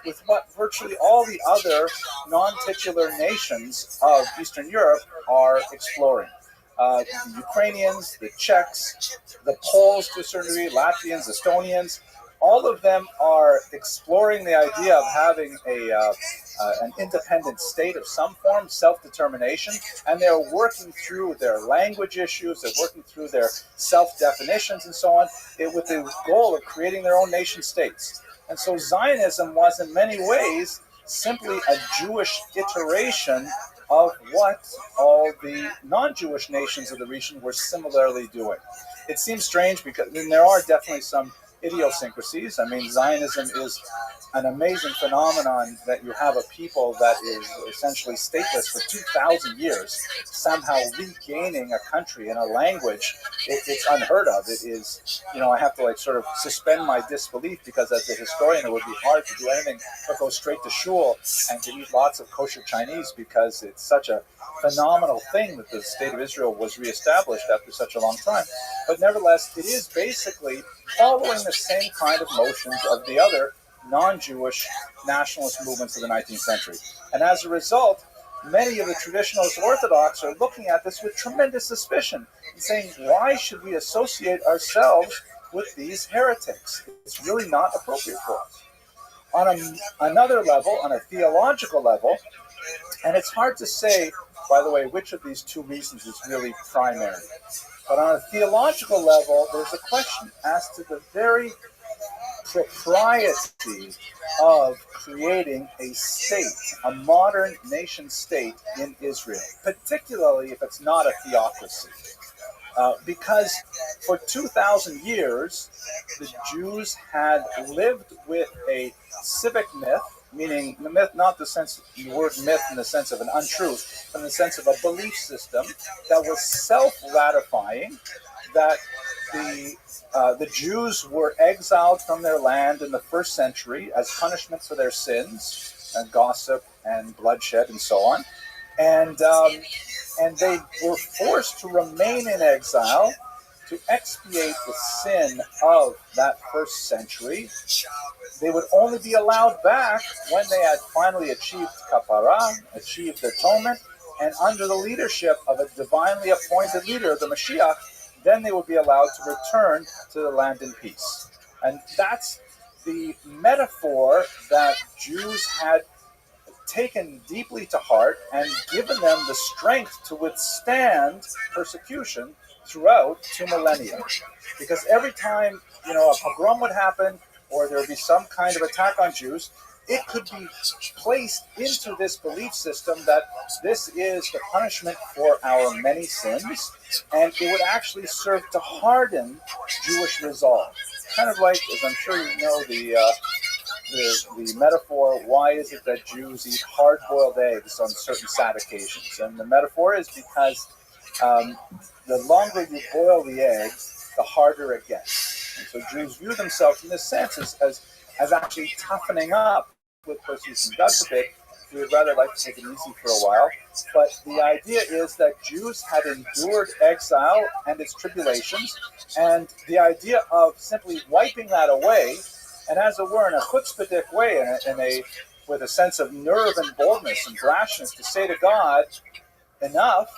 with what virtually all the other non-titular nations of Eastern Europe are exploring. The Ukrainians, the Czechs, the Poles to a certain degree, Latvians, Estonians, all of them are exploring the idea of having an independent state of some form, self-determination, and they're working through their language issues, they're working through their self-definitions and so on, with the goal of creating their own nation states. And so Zionism was in many ways simply a Jewish iteration of what all the non-Jewish nations of the region were similarly doing. It seems strange because there are definitely some idiosyncrasies. I mean, Zionism is an amazing phenomenon that you have a people that is essentially stateless for 2,000 years, somehow regaining a country and a language. It's unheard of. It is, I have to sort of suspend my disbelief because as a historian, it would be hard to do anything but go straight to shul and to eat lots of kosher Chinese because it's such a phenomenal thing that the state of Israel was reestablished after such a long time. But nevertheless, it is basically following the same kind of motions of the other non-Jewish nationalist movements of the 19th century. And as a result, many of the traditionalist Orthodox are looking at this with tremendous suspicion and saying, why should we associate ourselves with these heretics? It's really not appropriate for us. On another level, on a theological level, and it's hard to say, by the way, which of these two reasons is really primary. But on a theological level, there's a question as to the very propriety of creating a state, a modern nation state in Israel, particularly if it's not a theocracy. Because for 2,000 years, the Jews had lived with a civic myth, meaning the myth, not the word myth in the sense of an untruth, but in the sense of a belief system that was self-ratifying, that the Jews were exiled from their land in the first century as punishment for their sins and gossip and bloodshed and so on. And they were forced to remain in exile to expiate the sin of that first century. They would only be allowed back when they had finally achieved kapara, achieved atonement, and under the leadership of a divinely appointed leader, the Mashiach, then they would be allowed to return to the land in peace. And that's the metaphor that Jews had taken deeply to heart and given them the strength to withstand persecution throughout 2 millennia. Because every time, a pogrom would happen or there would be some kind of attack on Jews, it could be placed into this belief system that this is the punishment for our many sins, and it would actually serve to harden Jewish resolve. Kind of like, as I'm sure you know, the metaphor, why is it that Jews eat hard-boiled eggs on certain sad occasions? And the metaphor is because the longer you boil the egg, the harder it gets. And so Jews view themselves in this sense as actually toughening up with persecution. God forbid, we would rather like to take it easy for a while. But the idea is that Jews had endured exile and its tribulations, and the idea of simply wiping that away, and as it were, in a chutzpahdik way, with a sense of nerve and boldness and brashness, to say to God, enough,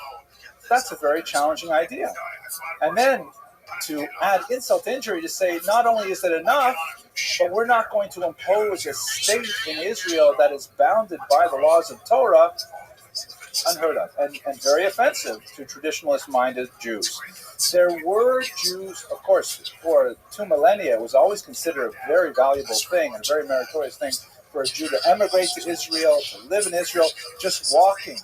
that's a very challenging idea. And then to add insult to injury, to say not only is it enough, but we're not going to impose a state in Israel that is bounded by the laws of Torah, unheard of, and very offensive to traditionalist-minded Jews. There were Jews, of course, for 2 millennia, it was always considered a very valuable thing and a very meritorious thing for a Jew to emigrate to Israel, to live in Israel. Just walking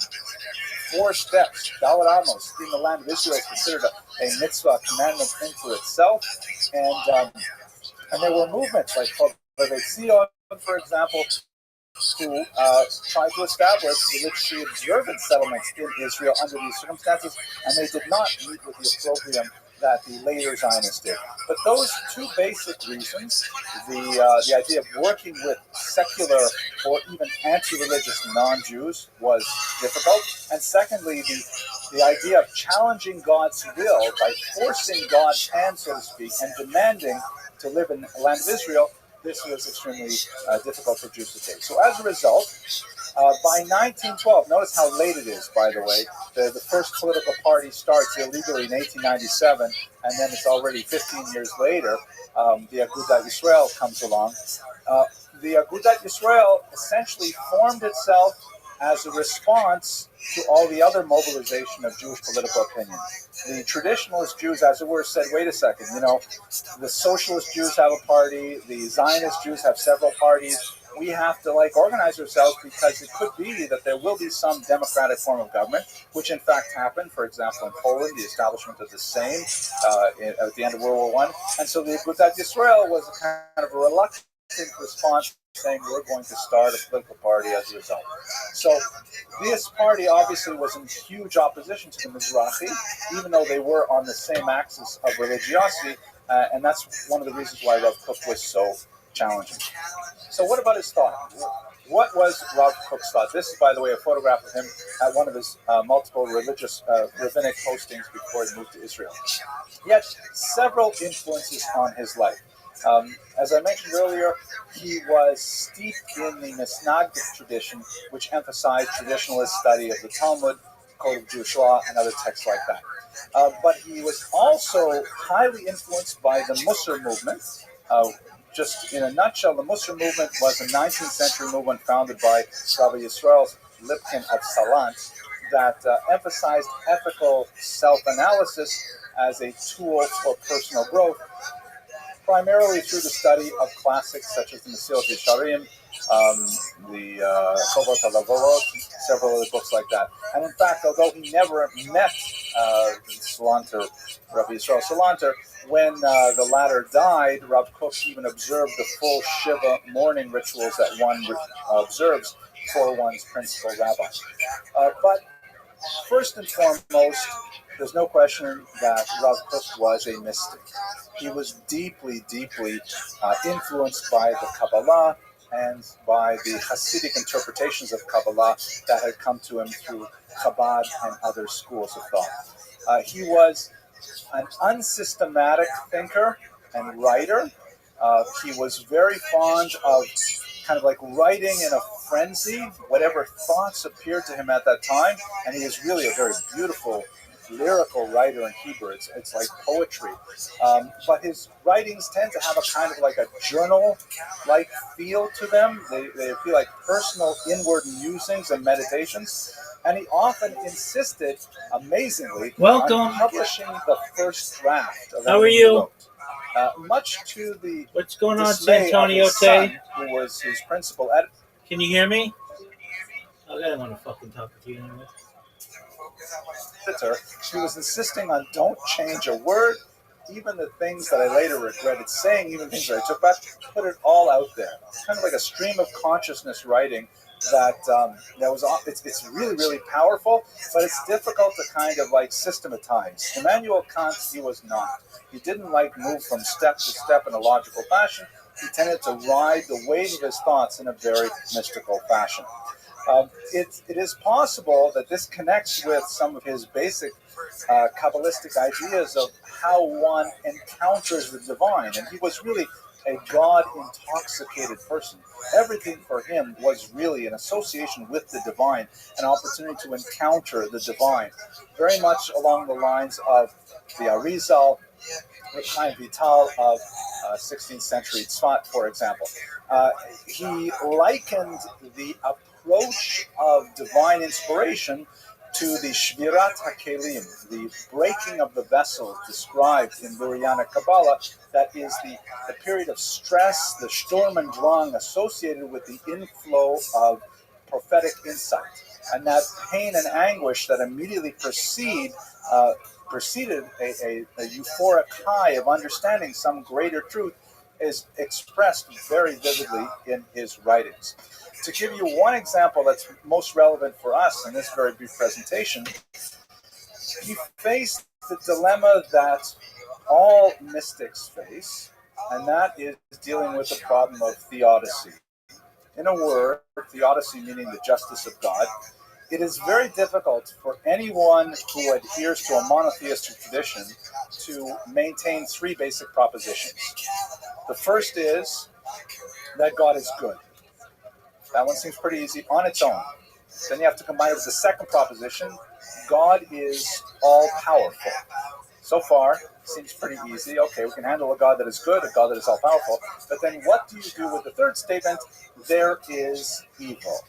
4 steps, Dalet Amos, in the land of Israel is considered a mitzvah, commandment into itself. And there were movements like Rabbi, for example, who tried to establish religiously observant settlements in Israel under these circumstances, and they did not meet with the opprobrium that the later Zionists did. But those 2 basic reasons, the idea of working with secular or even anti-religious non-Jews was difficult, and secondly, the idea of challenging God's will by forcing God's hand, so to speak, and demanding to live in the land of Israel, this was extremely difficult for Jews to take. So as a result, by 1912, notice how late it is, by the way. The first political party starts illegally in 1897, and then it's already 15 years later, the Agudat Yisrael comes along. The Agudat Yisrael essentially formed itself as a response to all the other mobilization of Jewish political opinion. The traditionalist Jews, as it were, said, wait a second, the socialist Jews have a party, the Zionist Jews have several parties. We have to organize ourselves because it could be that there will be some democratic form of government, which in fact happened, for example, in Poland, the establishment of the Sejm at the end of World War I. And so the Agudat Yisrael was a kind of a reluctant response, saying we're going to start a political party as a result. So this party obviously was in huge opposition to the Mizrahi, even though they were on the same axis of religiosity, and that's one of the reasons why Rav Kook was so challenging. So what about his thought? What was Rav Kook's thought? This is, by the way, a photograph of him at one of his multiple religious rabbinic postings before he moved to Israel. He had several influences on his life. As I mentioned earlier, he was steeped in the Misnagdic tradition, which emphasized traditionalist study of the Talmud, Code of Jewish Law, and other texts like that. But he was also highly influenced by the Musar movement. Just in a nutshell, the Musar movement was a 19th century movement founded by Rabbi Yisrael Lipkin of Salant that emphasized ethical self-analysis as a tool for personal growth, primarily through the study of classics such as the Mesilat Yesharim, the Chovot HaLevavot, several other books like that. And in fact, although he never met Salanter, Rabbi Yisrael Salanter, when the latter died, Rav Kook even observed the full Shiva mourning rituals that one observes for one's principal rabbi. But first and foremost, there's no question that Rav Kook was a mystic. He was deeply, deeply influenced by the Kabbalah and by the Hasidic interpretations of Kabbalah that had come to him through Chabad and other schools of thought. He was an unsystematic thinker and writer. He was very fond of kind of like writing in a frenzy, whatever thoughts appeared to him at that time, and he is really a very beautiful lyrical writer in Hebrew. It's like poetry. But his writings tend to have a kind of like a journal-like feel to them. They feel like personal inward musings and meditations. And he often insisted, amazingly, on publishing the first draft of How are everything you? he wrote. Much to the What's going on, dismay of Santonio his son, who was his principal editor. Can you hear me? I don't want to fucking talk to you anymore. She was insisting on don't change a word, even the things that I later regretted saying, even things that I took back, put it all out there. It's kind of like a stream of consciousness writing that was. It's really, really powerful, but it's difficult to kind of like systematize. Immanuel Kant, he was not. He didn't like move from step to step in a logical fashion. He tended to ride the wave of his thoughts in a very mystical fashion. It is possible that this connects with some of his basic Kabbalistic ideas of how one encounters the divine. And he was really a God-intoxicated person. Everything for him was really an association with the divine, an opportunity to encounter the divine, very much along the lines of the Arizal, Chaim Vital of 16th century Tzfat, for example. He likened the approach of divine inspiration to the Shvirat HaKelim, the breaking of the vessel described in Luriana Kabbalah, that is the period of stress, the Sturm und Drang associated with the inflow of prophetic insight. And that pain and anguish that immediately preceded a euphoric high of understanding some greater truth is expressed very vividly in his writings. To give you one example that's most relevant for us in this very brief presentation, he faced the dilemma that all mystics face, and that is dealing with the problem of theodicy. In a word, theodicy meaning the justice of God. It is very difficult for anyone who adheres to a monotheistic tradition to maintain three basic propositions. The first is that God is good. That one seems pretty easy on its own. Then you have to combine it with the second proposition. God is all-powerful. So far, seems pretty easy. Okay, we can handle a God that is good, a God that is all-powerful. But then what do you do with the third statement? There is evil.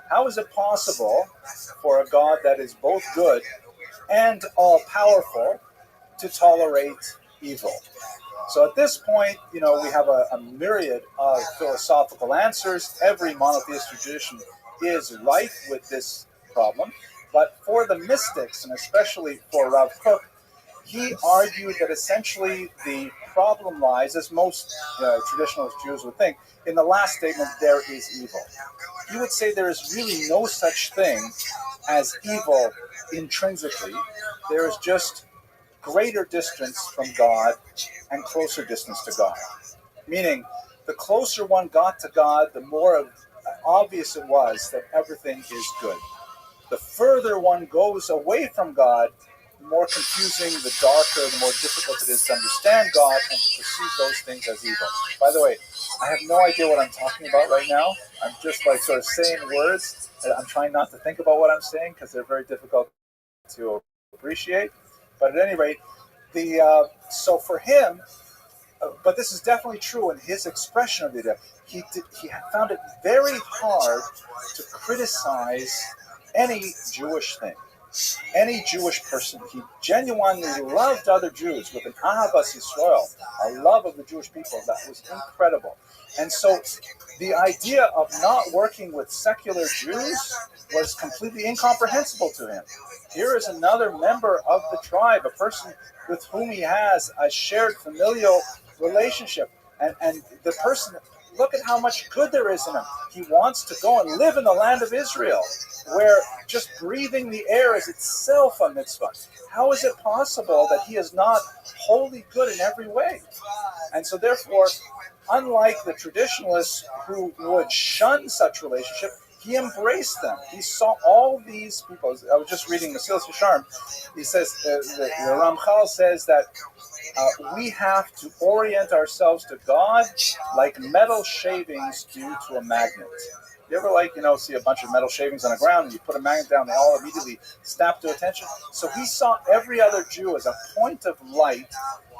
How is it possible for a God that is both good and all-powerful to tolerate evil? So at this point, we have a myriad of philosophical answers. Every monotheistic tradition is rife with this problem. But for the mystics, and especially for Rav Kook, he argued that essentially the problem lies, as most traditionalist Jews would think, in the last statement, there is evil. He would say there is really no such thing as evil intrinsically. There is just greater distance from God and closer distance to God. Meaning, the closer one got to God, the more obvious it was that everything is good. The further one goes away from God, more confusing, the darker, the more difficult it is to understand God and to perceive those things as evil. By the way, I have no idea what I'm talking about right now. I'm just like sort of saying words. I'm trying not to think about what I'm saying because they're very difficult to appreciate. But at any rate, so for him, but this is definitely true in his expression of the idea. He found it very hard to criticize any Jewish thing, any Jewish person. He genuinely loved other Jews with an ahavas Yisrael, a love of the Jewish people that was incredible. And so the idea of not working with secular Jews was completely incomprehensible to him. Here is another member of the tribe, a person with whom he has a shared familial relationship. And the person, look at how much good there is in him. He wants to go and live in the land of Israel, where just breathing the air is itself a mitzvah. How is it possible that he is not wholly good in every way? And so therefore, unlike the traditionalists who would shun such relationship, he embraced them. He saw all these people. I was just reading Mesilas Yesharim. He says, the Ramchal says that we have to orient ourselves to God like metal shavings do to a magnet. You ever see a bunch of metal shavings on the ground and you put a magnet down, they all immediately snap to attention? So he saw every other Jew as a point of light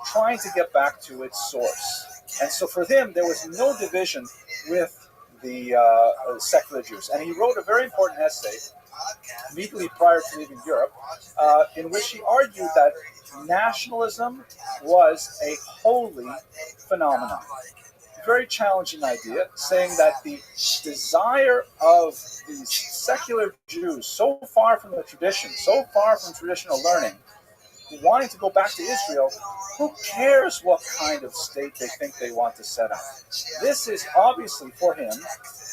trying to get back to its source. And so for him, there was no division with the secular Jews. And he wrote a very important essay immediately prior to leaving Europe, in which he argued that nationalism was a holy phenomenon. Very challenging idea, saying that the desire of these secular Jews, so far from the tradition, so far from traditional learning, wanting to go back to Israel, who cares what kind of state they think they want to set up? This is obviously for him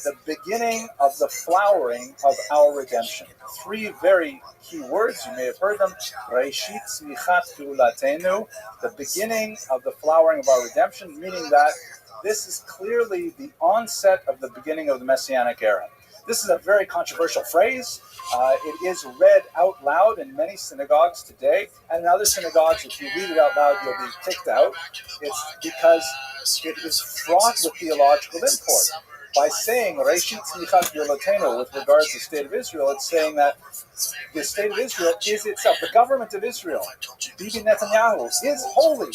the beginning of the flowering of our redemption. Three very key words, you may have heard them. Reishit tzmichat geulatenu, the beginning of the flowering of our redemption, meaning that this is clearly the onset of the beginning of the Messianic era. This is a very controversial phrase. It is read out loud in many synagogues today, and in other synagogues, if you read it out loud, you'll be kicked out. It's because it is fraught with theological import. By saying Reishit tzmichat geulatenu with regards to the state of Israel, it's saying that the state of Israel is itself, the government of Israel, Bibi Netanyahu, is holy,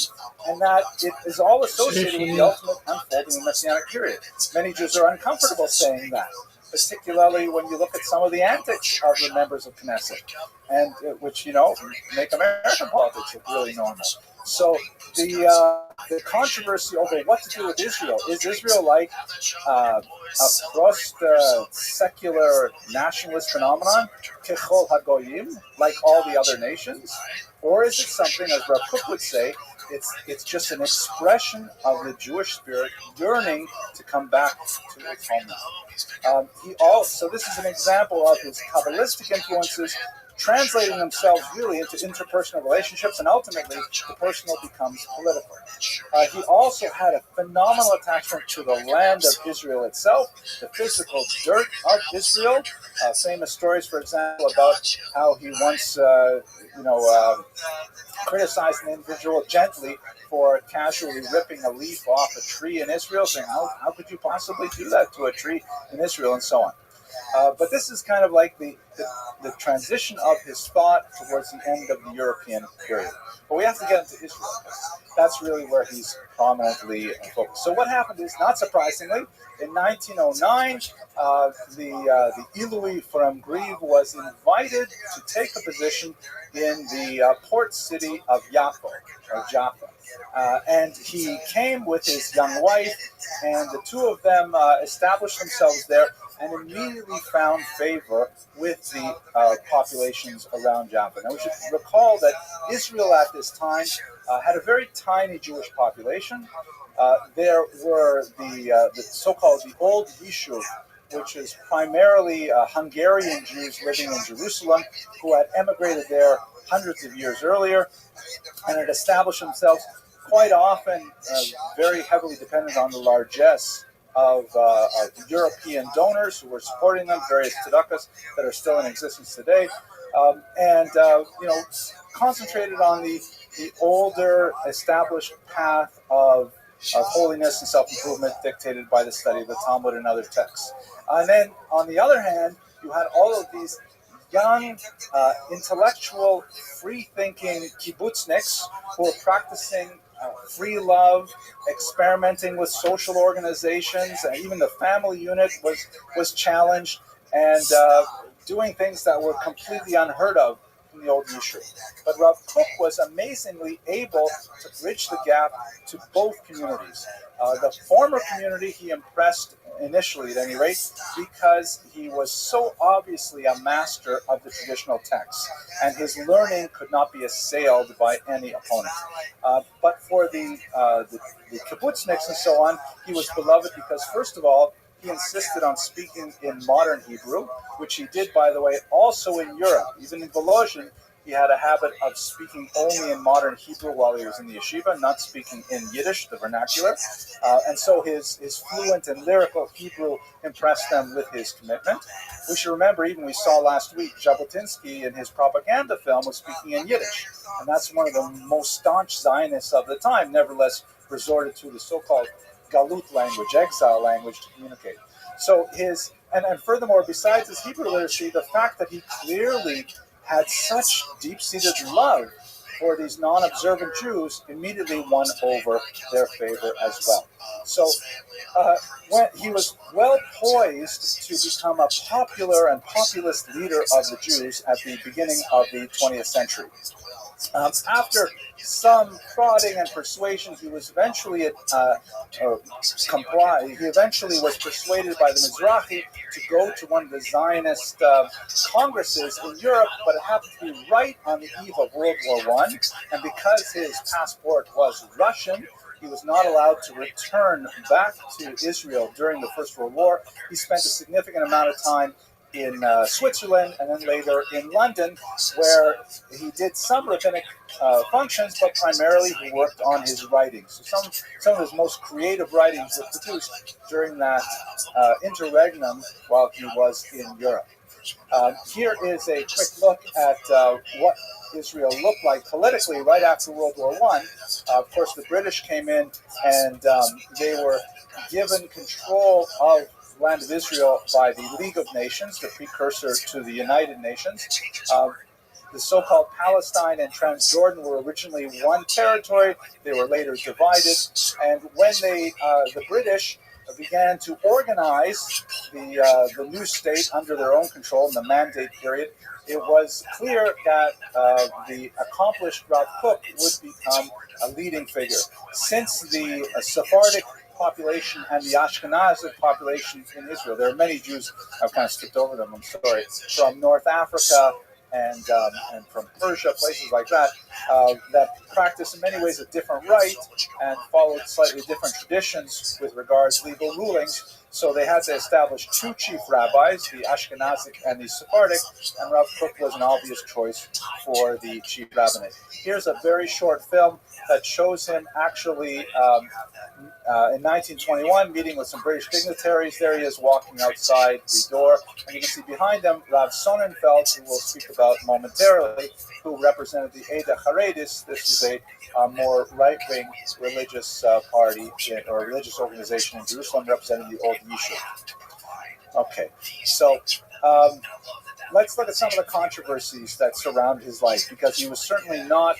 and that it is all associated with the ultimate unfolding of the Messianic period. Many Jews are uncomfortable saying that, particularly when you look at some of the antics of the members of Knesset, and which make American politics look really normal. So the controversy over what to do with Israel, is Israel like a secular nationalist phenomenon, kechol hagoyim, like all the other nations, or is it something, as Rav Kook would say, it's just an expression of the Jewish spirit yearning to come back to its homeland. So this is an example of his Kabbalistic influences translating themselves really into interpersonal relationships, and ultimately the personal becomes political. He also had a phenomenal attachment to the land of Israel itself, the physical dirt of Israel. Famous stories, for example, about how he once criticized an individual gently for casually ripping a leaf off a tree in Israel, saying, how could you possibly do that to a tree in Israel, and so on. But this is kind of like the transition of his thought towards the end of the European period. But we have to get into Israel, because that's really where he's prominently focused. So what happened is, not surprisingly, in 1909, the Ilui from Grieve was invited to take a position in the port city of Jaffa. And he came with his young wife, and the two of them established themselves there and immediately found favor with the populations around Jaffa. Now we should recall that Israel at this time had a very tiny Jewish population. There were the so-called the Old Yishuv, which is primarily Hungarian Jews living in Jerusalem who had emigrated there hundreds of years earlier and had established themselves, quite often very heavily dependent on the largesse of European donors who were supporting them, various tzedakahs that are still in existence today. concentrated on the older established path of holiness and self-improvement dictated by the study of the Talmud and other texts. And then, on the other hand, you had all of these young, intellectual, free-thinking kibbutzniks who were practicing free love, experimenting with social organizations, and even the family unit was challenged, and doing things that were completely unheard of in the old Yishuv. But Rav Kook was amazingly able to bridge the gap to both communities. The former community he impressed initially, at any rate, because he was so obviously a master of the traditional texts, and his learning could not be assailed by any opponent. But for the kibbutzniks and so on, he was beloved because, first of all, he insisted on speaking in modern Hebrew, which he did, by the way, also in Europe. Even in Volozhin, he had a habit of speaking only in modern Hebrew while he was in the yeshiva, not speaking in Yiddish, the vernacular. And so his fluent and lyrical Hebrew impressed them with his commitment. We should remember, even we saw last week, Jabotinsky in his propaganda film was speaking in Yiddish. And that's one of the most staunch Zionists of the time, nevertheless resorted to the so-called Galut language, exile language, to communicate. So and furthermore, besides his Hebrew literacy, the fact that he clearly had such deep-seated love for these non-observant Jews immediately won over their favor as well. So when he was well poised to become a popular and populist leader of the Jews at the beginning of the 20th century. After some prodding and persuasion, he was eventually He eventually was persuaded by the Mizrahi to go to one of the Zionist congresses in Europe, but it happened to be right on the eve of World War I, and because his passport was Russian, he was not allowed to return back to Israel during the First World War. He spent a significant amount of time in Switzerland and then later in London, where he did some rabbinic functions, but primarily he worked on his writings. So some of his most creative writings were produced during that interregnum while he was in Europe. Here is a quick look at what Israel looked like politically right after World War I. Of course, the British came in and they were given control of the land of Israel by the League of Nations, the precursor to the United Nations. The so-called Palestine and Transjordan were originally one territory. They were later divided. And when the British began to organize the new state under their own control in the Mandate period, it was clear that the accomplished Rav Kook would become a leading figure. Since the Sephardic population and the Ashkenazic population in Israel, there are many Jews, I've kind of skipped over them, I'm sorry, from North Africa and from Persia, places like that, that practice in many ways a different rite and followed slightly different traditions with regards to legal rulings. So they had to establish two chief rabbis, the Ashkenazic and the Sephardic, and Rav Kook was an obvious choice for the chief rabbinate. Here's a very short film that shows him actually in 1921 meeting with some British dignitaries. There he is walking outside the door, and you can see behind him Rav Sonnenfeld, who we'll speak about momentarily, who represented the Eda Haredis. This is a more right-wing religious party or religious organization in Jerusalem representing the old Yishuv. Okay, so let's look at some of the controversies that surround his life, because he was certainly not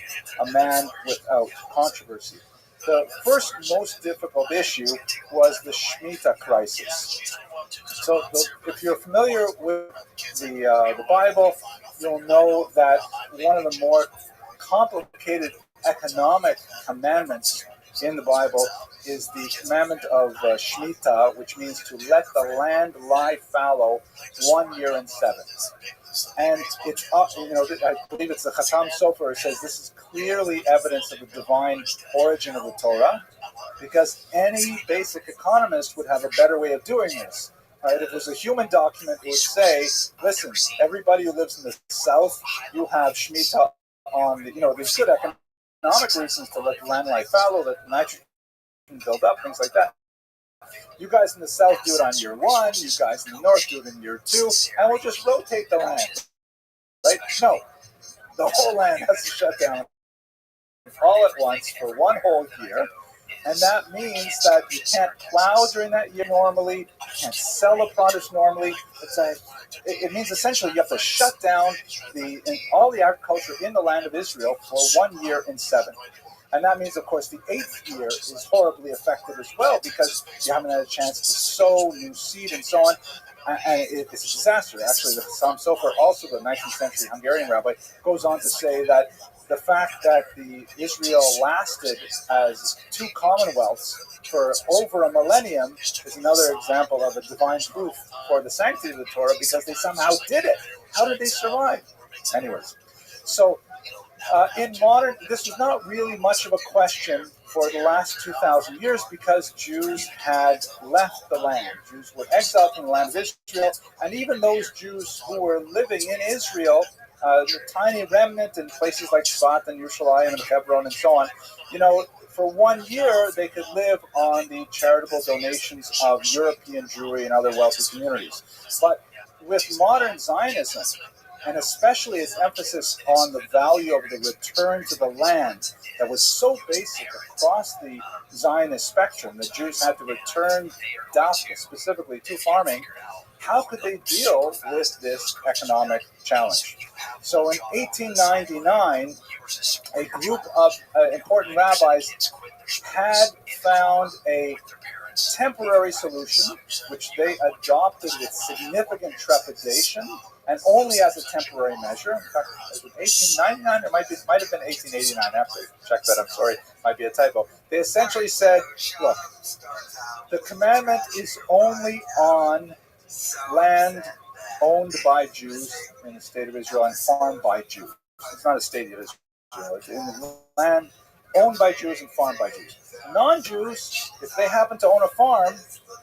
a man without controversy. The first most difficult issue was the Shemitah crisis. So if you're familiar with the Bible, you'll know that one of the more complicated economic commandments in the Bible is the commandment of Shemitah, which means to let the land lie fallow 1 year and 7. And it's, I believe it's the Chatam Sofer says this is clearly evidence of the divine origin of the Torah, because any basic economist would have a better way of doing this. Right? If it was a human document, it would say, listen, everybody who lives in the south, you have Shemitah on there's good economic reasons to let the land lie fallow, let the nitrogen build up, things like that. You guys in the south do it on year 1, you guys in the north do it in year 2, and we'll just rotate the land. right? No, the whole land has to shut down all at once for one whole year. And that means that you can't plow during that year normally, you can't sell the produce normally. It means essentially you have to shut down all the agriculture in the land of Israel for 1 year in 7. And that means, of course, the 8th year is horribly affected as well because you haven't had a chance to sow new seed and so on. And it's a disaster. Actually, the Sam Sofer, also the 19th century Hungarian rabbi, goes on to say that the fact that Israel lasted as 2 commonwealths for over a millennium is another example of a divine proof for the sanctity of the Torah because they somehow did it. How did they survive? Anyways, so in modern, this was not really much of a question for the last 2,000 years because Jews had left the land. Jews were exiled from the land of Israel, and even those Jews who were living in Israel, the tiny remnant in places like Tzfat and Yerushalayim and Hebron and so on, for 1 year they could live on the charitable donations of European Jewry and other wealthy communities. But with modern Zionism, and especially its emphasis on the value of the return to the land that was so basic across the Zionist spectrum, that Jews had to return specifically to farming, how could they deal with this economic challenge? So in 1899, a group of important rabbis had found a temporary solution, which they adopted with significant trepidation, and only as a temporary measure. In fact, was it 1899? It might have been 1889. I have to check that. I'm sorry. Might be a typo. They essentially said, look, the commandment is only on land owned by Jews in the state of Israel and farmed by Jews. It's not a state of Israel. It's in the land owned by Jews and farmed by Jews. Non-Jews, if they happen to own a farm,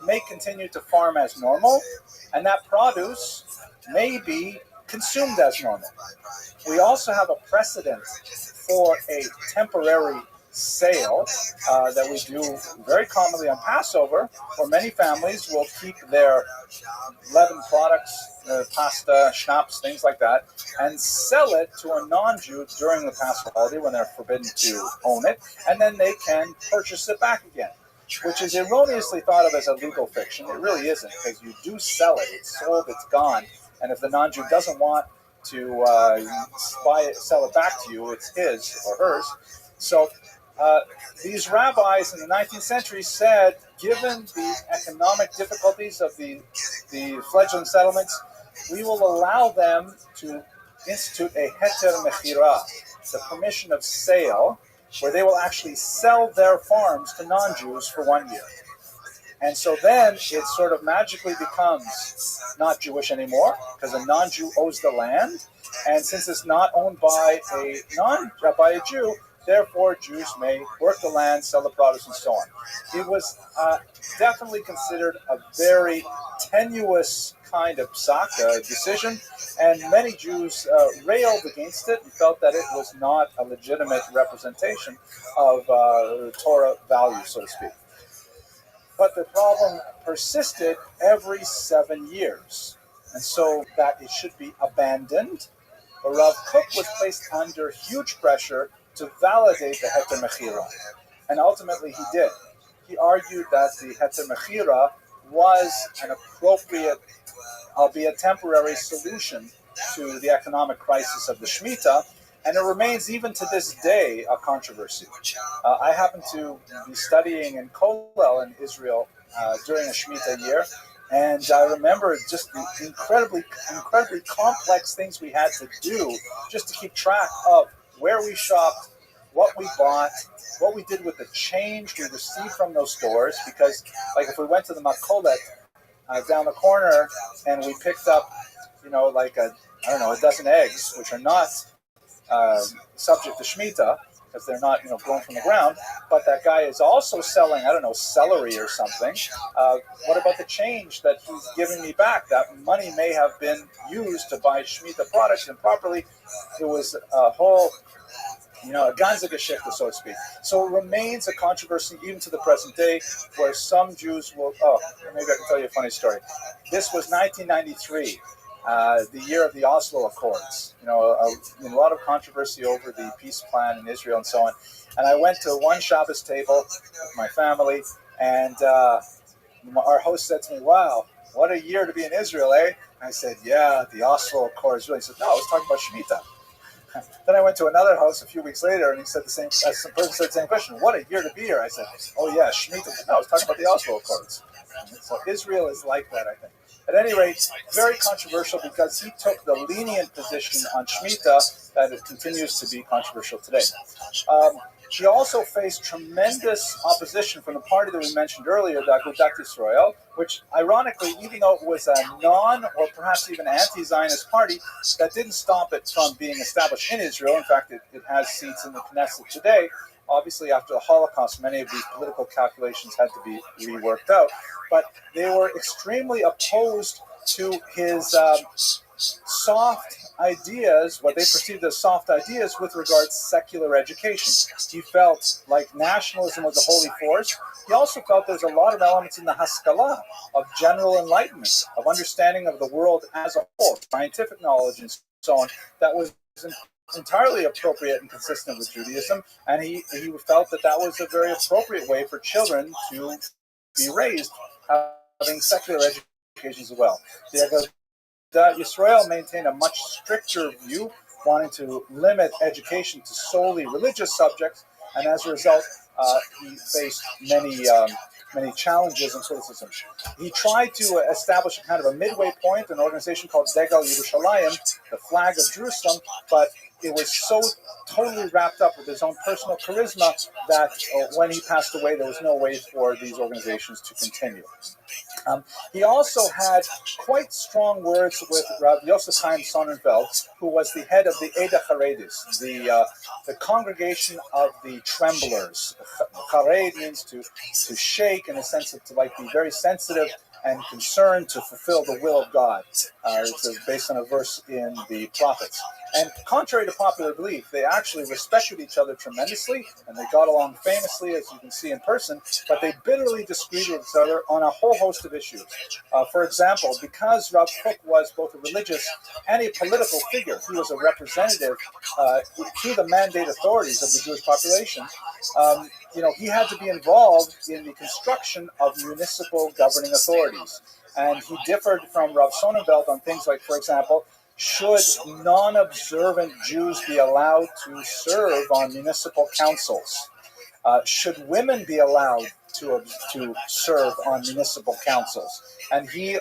may continue to farm as normal, and that produce may be consumed as normal. We also have a precedent for a temporary sale that we do very commonly on Passover, where many families will keep their leavened products, pasta, schnapps, things like that, and sell it to a non-Jew during the Passover holiday when they're forbidden to own it, and then they can purchase it back again, which is erroneously thought of as a legal fiction. It really isn't, because you do sell it. It's sold, it's gone, and if the non-Jew doesn't want to buy it, sell it back to you, it's his or hers. So these rabbis in the 19th century said, given the economic difficulties of the fledgling settlements, we will allow them to institute a heter mechira, the permission of sale, where they will actually sell their farms to non-Jews for 1 year. And so then it sort of magically becomes not Jewish anymore, because a non-Jew owes the land, and since it's not owned by a Jew, therefore Jews may work the land, sell the produce, and so on. It was definitely considered a very tenuous kind of decision, and many Jews railed against it and felt that it was not a legitimate representation of Torah values, so to speak. But the problem persisted every 7 years, and so that it should be abandoned. But Rav Kook was placed under huge pressure to validate the heter mechira, and ultimately he did. He argued that the heter mechira was an appropriate, albeit temporary, solution to the economic crisis of the Shemitah, and it remains even to this day a controversy. I happen to be studying in Kollel in Israel during a Shemitah year, and I remember just the incredibly complex things we had to do just to keep track of where we shopped, what we bought, what we did with the change we received from those stores. Because, like, if we went to the Makolet down the corner and we picked up, a dozen eggs, which are not subject to Shemitah, because they're not, grown from the ground, but that guy is also selling, celery or something. What about the change that he's giving me back? That money may have been used to buy Shemitah products improperly. It was a whole, a ganze Geschichte, so to speak. So it remains a controversy even to the present day, where some Jews will, maybe I can tell you a funny story. This was 1993. the year of the Oslo Accords. A lot of controversy over the peace plan in Israel and so on. And I went to one Shabbos table with my family, and our host said to me, "Wow, what a year to be in Israel, eh?" I said, "Yeah, the Oslo Accords." He said, "No, I was talking about Shemitah." Then I went to another house a few weeks later, and he said some person said the same question. "What a year to be here!" I said, "Oh yeah, Shemitah." No, I was talking about the Oslo Accords. So Israel is like that, I think. At any rate, very controversial because he took the lenient position on Shemitah that it continues to be controversial today. He also faced tremendous opposition from the party that we mentioned earlier, the Agudat Yisrael, which ironically, even though it was a non or perhaps even anti-Zionist party, that didn't stop it from being established in Israel. In fact, it has seats in the Knesset today. Obviously, after the Holocaust, many of these political calculations had to be reworked out. But they were extremely opposed to his soft ideas, what they perceived as soft ideas with regards to secular education. He felt like nationalism was a holy force. He also felt there's a lot of elements in the Haskalah of general enlightenment, of understanding of the world as a whole, scientific knowledge and so on, that was entirely appropriate and consistent with Judaism, and he felt that was a very appropriate way for children to be raised, having secular education as well. Yisrael maintained a much stricter view, wanting to limit education to solely religious subjects, and as a result, he faced many challenges and criticism. He tried to establish a kind of a midway point, an organization called Degal Yerushalayim, the flag of Jerusalem, but it was so totally wrapped up with his own personal charisma that when he passed away, there was no way for these organizations to continue. He also had quite strong words with Rav Yosef Chaim Sonnenfeld, who was the head of the Eda Haredis, the congregation of the tremblers. Chared means to shake, in a sense of to be very sensitive and concerned to fulfill the will of God. It's based on a verse in the prophets. And contrary to popular belief, they actually respected each other tremendously, and they got along famously, as you can see in person, but they bitterly disagreed with each other on a whole host of issues. For example, because Rav Kook was both a religious and a political figure, he was a representative to the mandate authorities of the Jewish population, he had to be involved in the construction of municipal governing authorities. And he differed from Rav Sonnenfeld on things like, for example, should non-observant Jews be allowed to serve on municipal councils? Should women be allowed to serve on municipal councils? And he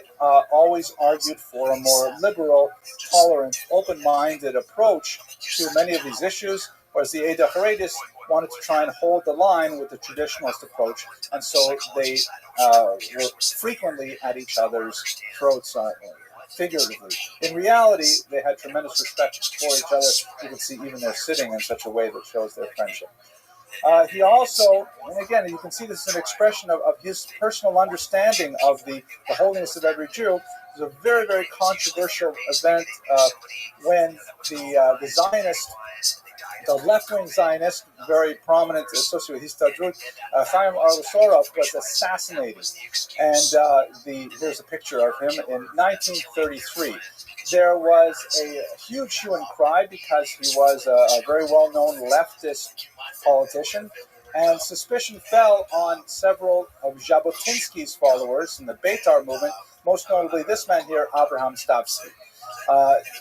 always argued for a more liberal, tolerant, open-minded approach to many of these issues, whereas the Eda Haredis wanted to try and hold the line with the traditionalist approach, and so they were frequently at each other's throats, figuratively. In reality, they had tremendous respect for each other. You can see even they're sitting in such a way that shows their friendship. He also, and again, you can see this is an expression of his personal understanding of the holiness of every Jew. It was a very, very controversial event when the Zionist, the left-wing Zionist, very prominent associated with Histadrut, Chaim Arlusorov, was assassinated. And here's a picture of him in 1933. There was a huge hue and cry because he was a very well-known leftist politician, and suspicion fell on several of Jabotinsky's followers in the Beitar movement, most notably this man here, Abraham Stavsky.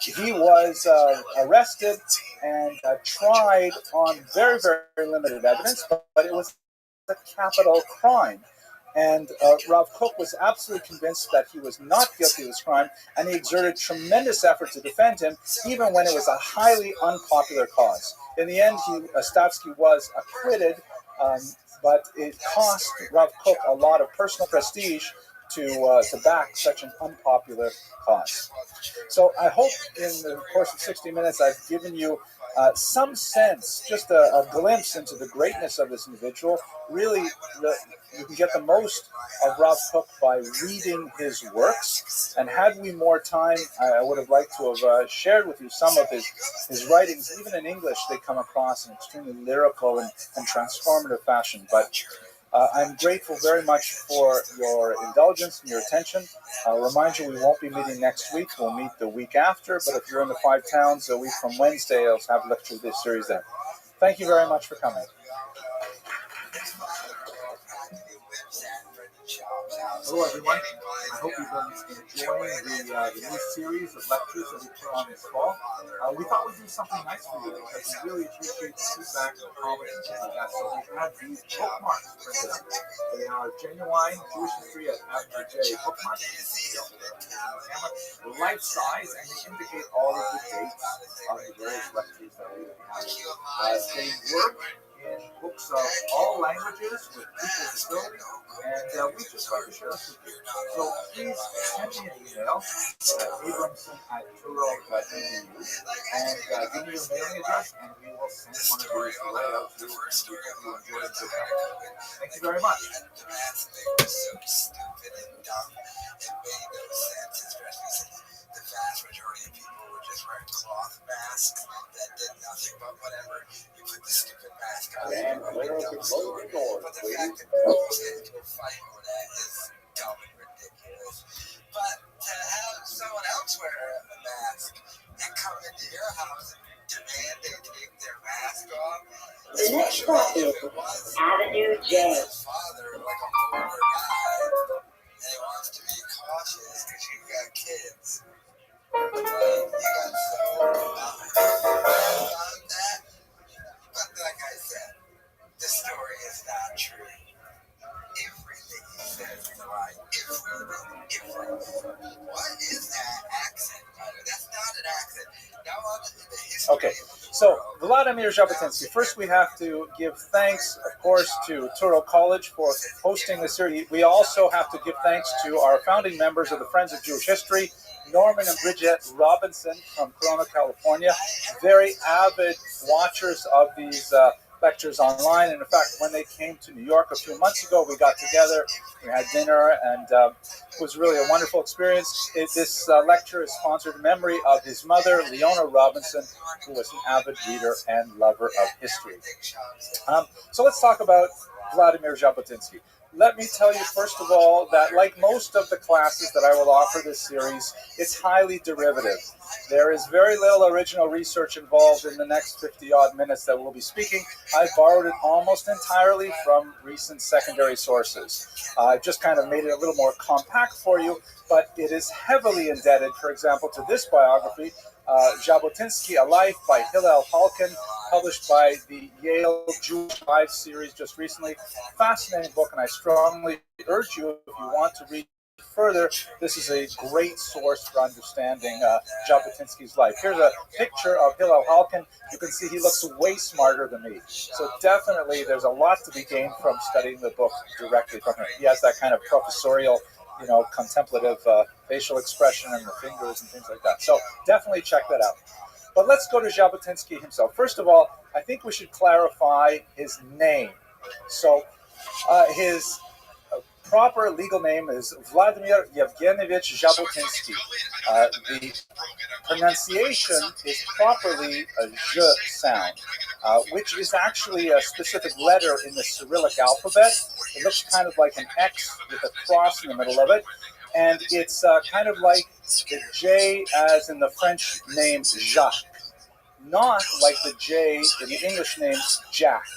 He was arrested and tried on very, very limited evidence, but it was a capital crime. And Rav Kook was absolutely convinced that he was not guilty of this crime, and he exerted tremendous effort to defend him, even when it was a highly unpopular cause. In the end, Stavsky was acquitted, but it cost Rav Kook a lot of personal prestige to back such an unpopular cause. So I hope in the course of 60 minutes I've given you some sense, just a glimpse into the greatness of this individual. Really, you can get the most of Rav Kook by reading his works. And had we more time, I would have liked to have shared with you some of his writings. Even in English, they come across in extremely lyrical and transformative fashion. But I'm grateful very much for your indulgence and your attention. I'll remind you we won't be meeting next week. We'll meet the week after, but if you're in the 5 towns, a week from Wednesday, I'll have a lecture this series then. Thank you very much for coming. Hello everyone, I hope you've been enjoying the new series of lectures that we put on this fall. We thought we'd do something nice for you because we really appreciate the feedback and the comments and things like that. So we had these bookmarks printed up. They are genuine Jewish history at J bookmarks. Life size, and they indicate all of the dates of the various lectures that we have. They work in books of all languages with equal facility, and we just like to share this with you. So please send me an email at abramson@turo.edu and give me your mailing address, and we will send one of these right out to you. Thank you very much. The vast majority of people were just wearing cloth masks that did nothing but whatever. You put the stupid mask on and clear up the store. But the fact that people get into a fight over that is dumb and ridiculous. But to have someone else wear a mask and come into your house and demand they take their mask off, the next stop is Avenue J. His father, like a older guy, and he wants to be cautious because you got kids. You got so on that. But like I said, the story is not true. Everything he says is right. Everything. What is that accent, brother? That's not an accent. Now on the history. Okay, so Vladimir Jabotinsky. First, we have to give thanks, of course, to Touro College for hosting this series. We also have to give thanks to our founding members of the Friends of Jewish History, Norman and Bridget Robinson from Corona, California, very avid watchers of these lectures online. And in fact, when they came to New York a few months ago, we got together, we had dinner, and it was really a wonderful experience. This lecture is sponsored in memory of his mother, Leona Robinson, who was an avid reader and lover of history. So let's talk about Vladimir Jabotinsky. Let me tell you, first of all, that like most of the classes that I will offer this series, it's highly derivative. There is very little original research involved in the next 50-odd minutes that we'll be speaking. I borrowed it almost entirely from recent secondary sources. I've just kind of made it a little more compact for you, but it is heavily indebted, for example, to this biography, Jabotinsky, A Life by Hillel Halkin, published by the Yale Jewish Lives series just recently. Fascinating book, and I strongly urge you, if you want to read further, this is a great source for understanding Jabotinsky's life. Here's a picture of Hillel Halkin. You can see he looks way smarter than me. So definitely there's a lot to be gained from studying the book directly from him. He has that kind of professorial, contemplative facial expression and the fingers and things like that. So definitely check that out. But let's go to Jabotinsky himself. First of all, I think we should clarify his name. So his proper legal name is Vladimir Yevgenyevich Jabotinsky. The pronunciation is properly a zh sound, which is actually a specific letter in the Cyrillic alphabet. It looks kind of like an X with a cross in the middle of it. And it's kind of like the J as in the French name Jacques, not like the J in the English name Jack.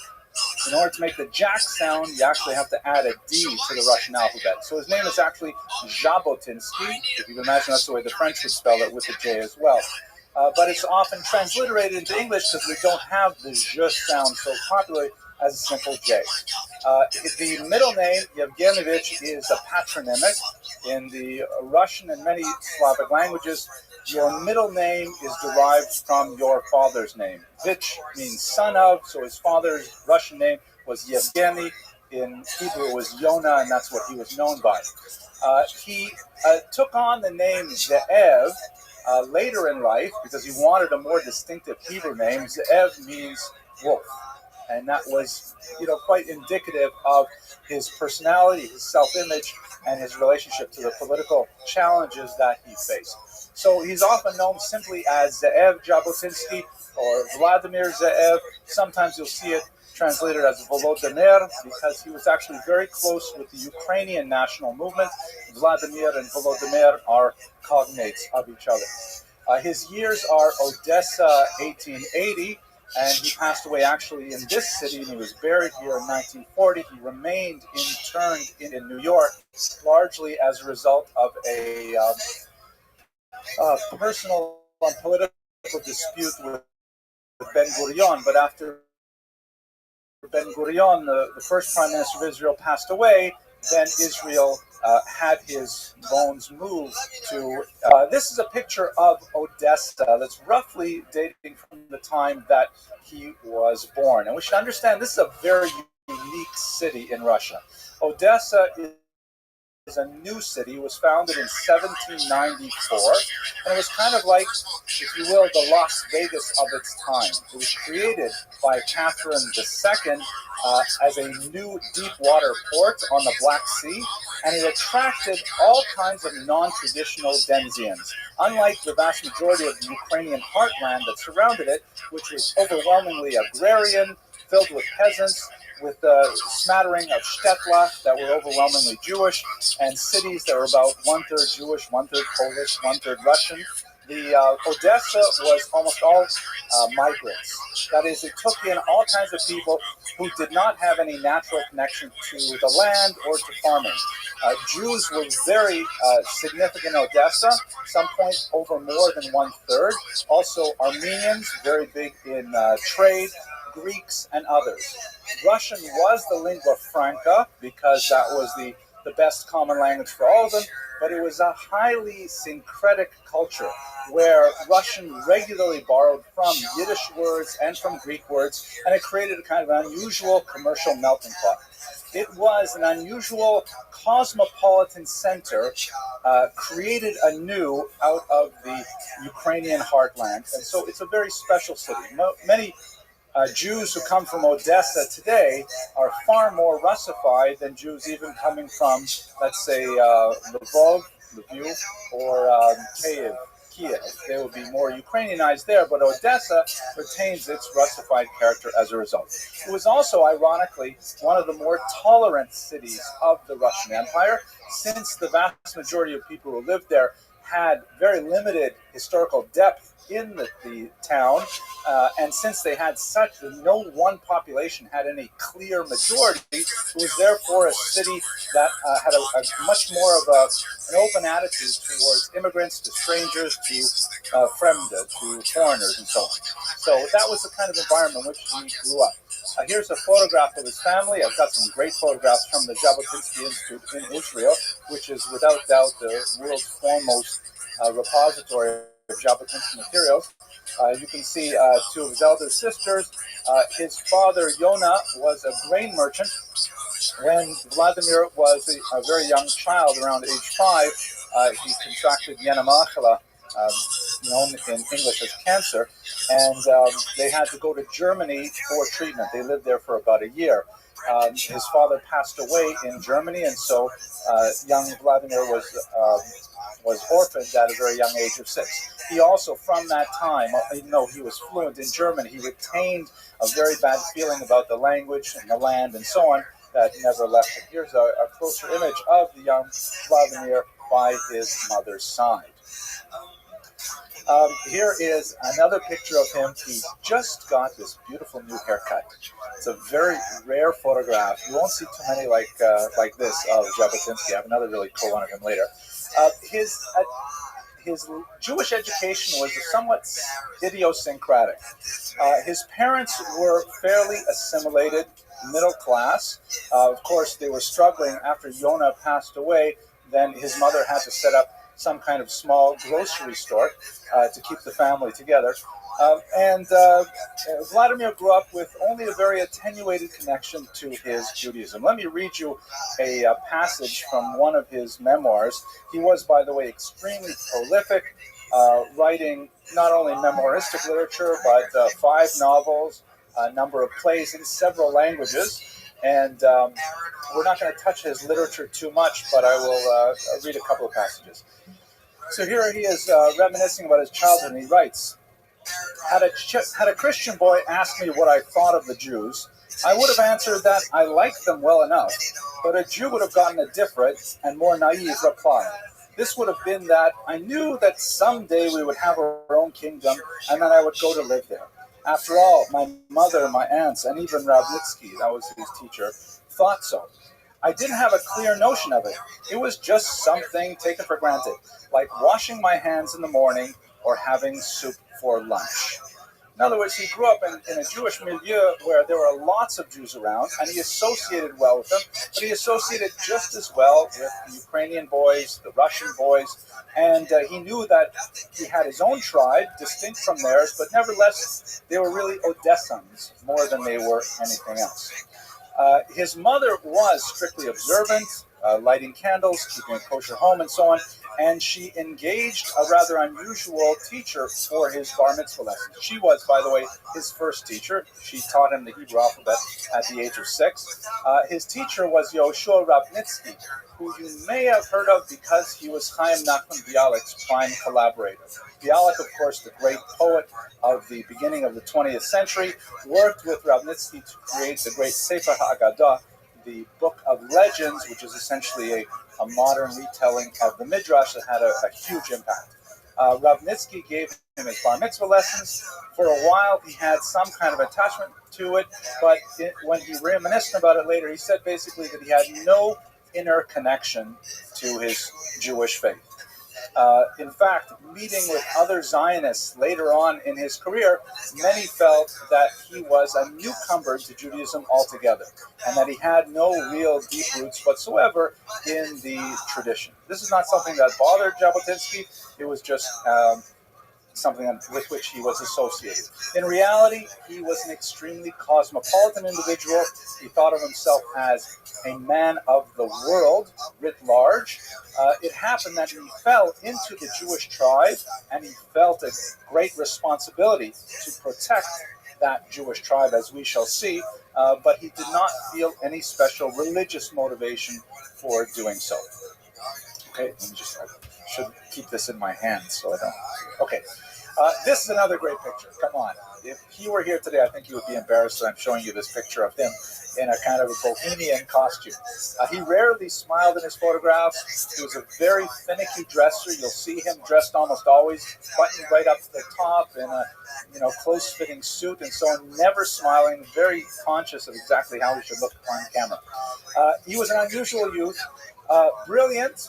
In order to make the Jack sound, you actually have to add a D to the Russian alphabet. So his name is actually Jabotinsky. If you can imagine, that's the way the French would spell it, with the J as well. But it's often transliterated into English because we don't have the zh sound so popularly as a simple J. The middle name, Yevgenyevich, is a patronymic. In the Russian and many Slavic languages, your middle name is derived from your father's name. Vich means son of, so his father's Russian name was Yevgeny. In Hebrew, it was Yonah, and that's what he was known by. He took on the name Ze'ev later in life because he wanted a more distinctive Hebrew name. Ze'ev means wolf. And that was, quite indicative of his personality, his self-image, and his relationship to the political challenges that he faced. So he's often known simply as Ze'ev Jabotinsky or Vladimir Ze'ev. Sometimes you'll see it translated as Volodymyr because he was actually very close with the Ukrainian national movement. Vladimir and Volodymyr are cognates of each other. His years are Odessa 1880, and he passed away actually in this city, and he was buried here in 1940. He remained interned in New York, largely as a result of a personal and political dispute with Ben-Gurion. But after Ben-Gurion, the first prime minister of Israel, passed away, then Israel had his bones moved to... this is a picture of Odessa that's roughly dating from the time that he was born. And we should understand this is a very unique city in Russia. Odessa is a new city. It was founded in 1794, and it was kind of like, if you will, the Las Vegas of its time. It was created by Catherine II as a new deep water port on the Black Sea, and it attracted all kinds of non-traditional Denzians. Unlike the vast majority of the Ukrainian heartland that surrounded it, which was overwhelmingly agrarian, filled with peasants, with a smattering of shtetla that were overwhelmingly Jewish, and cities that were about one-third Jewish, one-third Polish, one-third Russian. The Odessa was almost all migrants. That is, it took in all kinds of people who did not have any natural connection to the land or to farming. Jews were very significant in Odessa, some point over more than one-third. Also Armenians, very big in trade, Greeks, and others. Russian was the lingua franca because that was the best common language for all of them, but it was a highly syncretic culture where Russian regularly borrowed from Yiddish words and from Greek words, and it created a kind of unusual commercial melting pot. It was an unusual cosmopolitan center created anew out of the Ukrainian heartland, and so it's a very special city. Many Jews who come from Odessa today are far more Russified than Jews even coming from, let's say, Lvov, or Kiev. They will be more Ukrainianized there, but Odessa retains its Russified character as a result. It was also, ironically, one of the more tolerant cities of the Russian Empire, since the vast majority of people who lived there had very limited historical depth in the town, and since they had no one population had any clear majority, it was therefore a city that had a much more of an open attitude towards immigrants, to strangers, to fremde, to foreigners, and so on. So that was the kind of environment in which he grew up. Here's a photograph of his family. I've got some great photographs from the Jabotinsky Institute in Israel, which is without doubt the world's foremost repository of Jabotinsky materials. You can see two of his elder sisters. His father, Yona, was a grain merchant. When Vladimir was a very young child, around age 5, he contracted Yenemachela, known in English as cancer, and they had to go to Germany for treatment. They lived there for about a year. His father passed away in Germany, and so young Vladimir was orphaned at a very young age of 6. He also, from that time, even though he was fluent in German, he retained a very bad feeling about the language and the land and so on that never left him. Here's a closer image of the young Vladimir by his mother's side. Here is another picture of him. He just got this beautiful new haircut. It's a very rare photograph. You won't see too many like this of Jabotinsky. I have another really cool one of him later. His Jewish education was somewhat idiosyncratic. His parents were fairly assimilated, middle class. Of course, they were struggling after Yona passed away. Then his mother had to set up some kind of small grocery store to keep the family together. Vladimir grew up with only a very attenuated connection to his Judaism. Let me read you a passage from one of his memoirs. He was, by the way, extremely prolific, writing not only memoiristic literature, but 5 novels, a number of plays in several languages. And we're not going to touch his literature too much, but I will read a couple of passages. So here he is reminiscing about his childhood, and he writes, Had a Christian boy asked me what I thought of the Jews, I would have answered that I liked them well enough, but a Jew would have gotten a different and more naive reply. This would have been that I knew that someday we would have our own kingdom and that I would go to live there. After all, my mother, my aunts, and even Rabnitsky, that was his teacher, thought so. I didn't have a clear notion of it. It was just something taken for granted, like washing my hands in the morning or having soup for lunch. In other words, he grew up in a Jewish milieu where there were lots of Jews around, and he associated well with them, but he associated just as well with the Ukrainian boys, the Russian boys, and he knew that he had his own tribe, distinct from theirs, but nevertheless, they were really Odessans more than they were anything else. His mother was strictly observant, lighting candles, keeping a kosher home, and so on, and she engaged a rather unusual teacher for his bar mitzvah lessons. She was, by the way, his first teacher. She taught him the Hebrew alphabet at the age of 6. His teacher was Yoshua Rabnitsky, who you may have heard of because he was Chaim Nachman Bialik's prime collaborator. Bialik, of course, the great poet of the beginning of the 20th century, worked with Rabnitsky to create the great Sefer HaAgadah, the Book of Legends, which is essentially a modern retelling of the Midrash that had a huge impact. Rabnitsky gave him his bar mitzvah lessons. For a while, he had some kind of attachment to it, but when he reminisced about it later, he said basically that he had no inner connection to his Jewish faith. In fact, meeting with other Zionists later on in his career, many felt that he was a newcomer to Judaism altogether, and that he had no real deep roots whatsoever in the tradition. This is not something that bothered Jabotinsky. It was just something with which he was associated. In reality, he was an extremely cosmopolitan individual. He thought of himself as a man of the world, writ large. It happened that he fell into the Jewish tribe, and he felt a great responsibility to protect that Jewish tribe, as we shall see, but he did not feel any special religious motivation for doing so. Okay, let me just, I should keep this in my hands so I don't. Okay. This is another great picture. Come on. If he were here today, I think he would be embarrassed that I'm showing you this picture of him in a kind of a bohemian costume. He rarely smiled in his photographs. He was a very finicky dresser. You'll see him dressed almost always buttoned right up to the top in a close-fitting suit and so on, never smiling, very conscious of exactly how he should look on camera. He was an unusual youth, brilliant.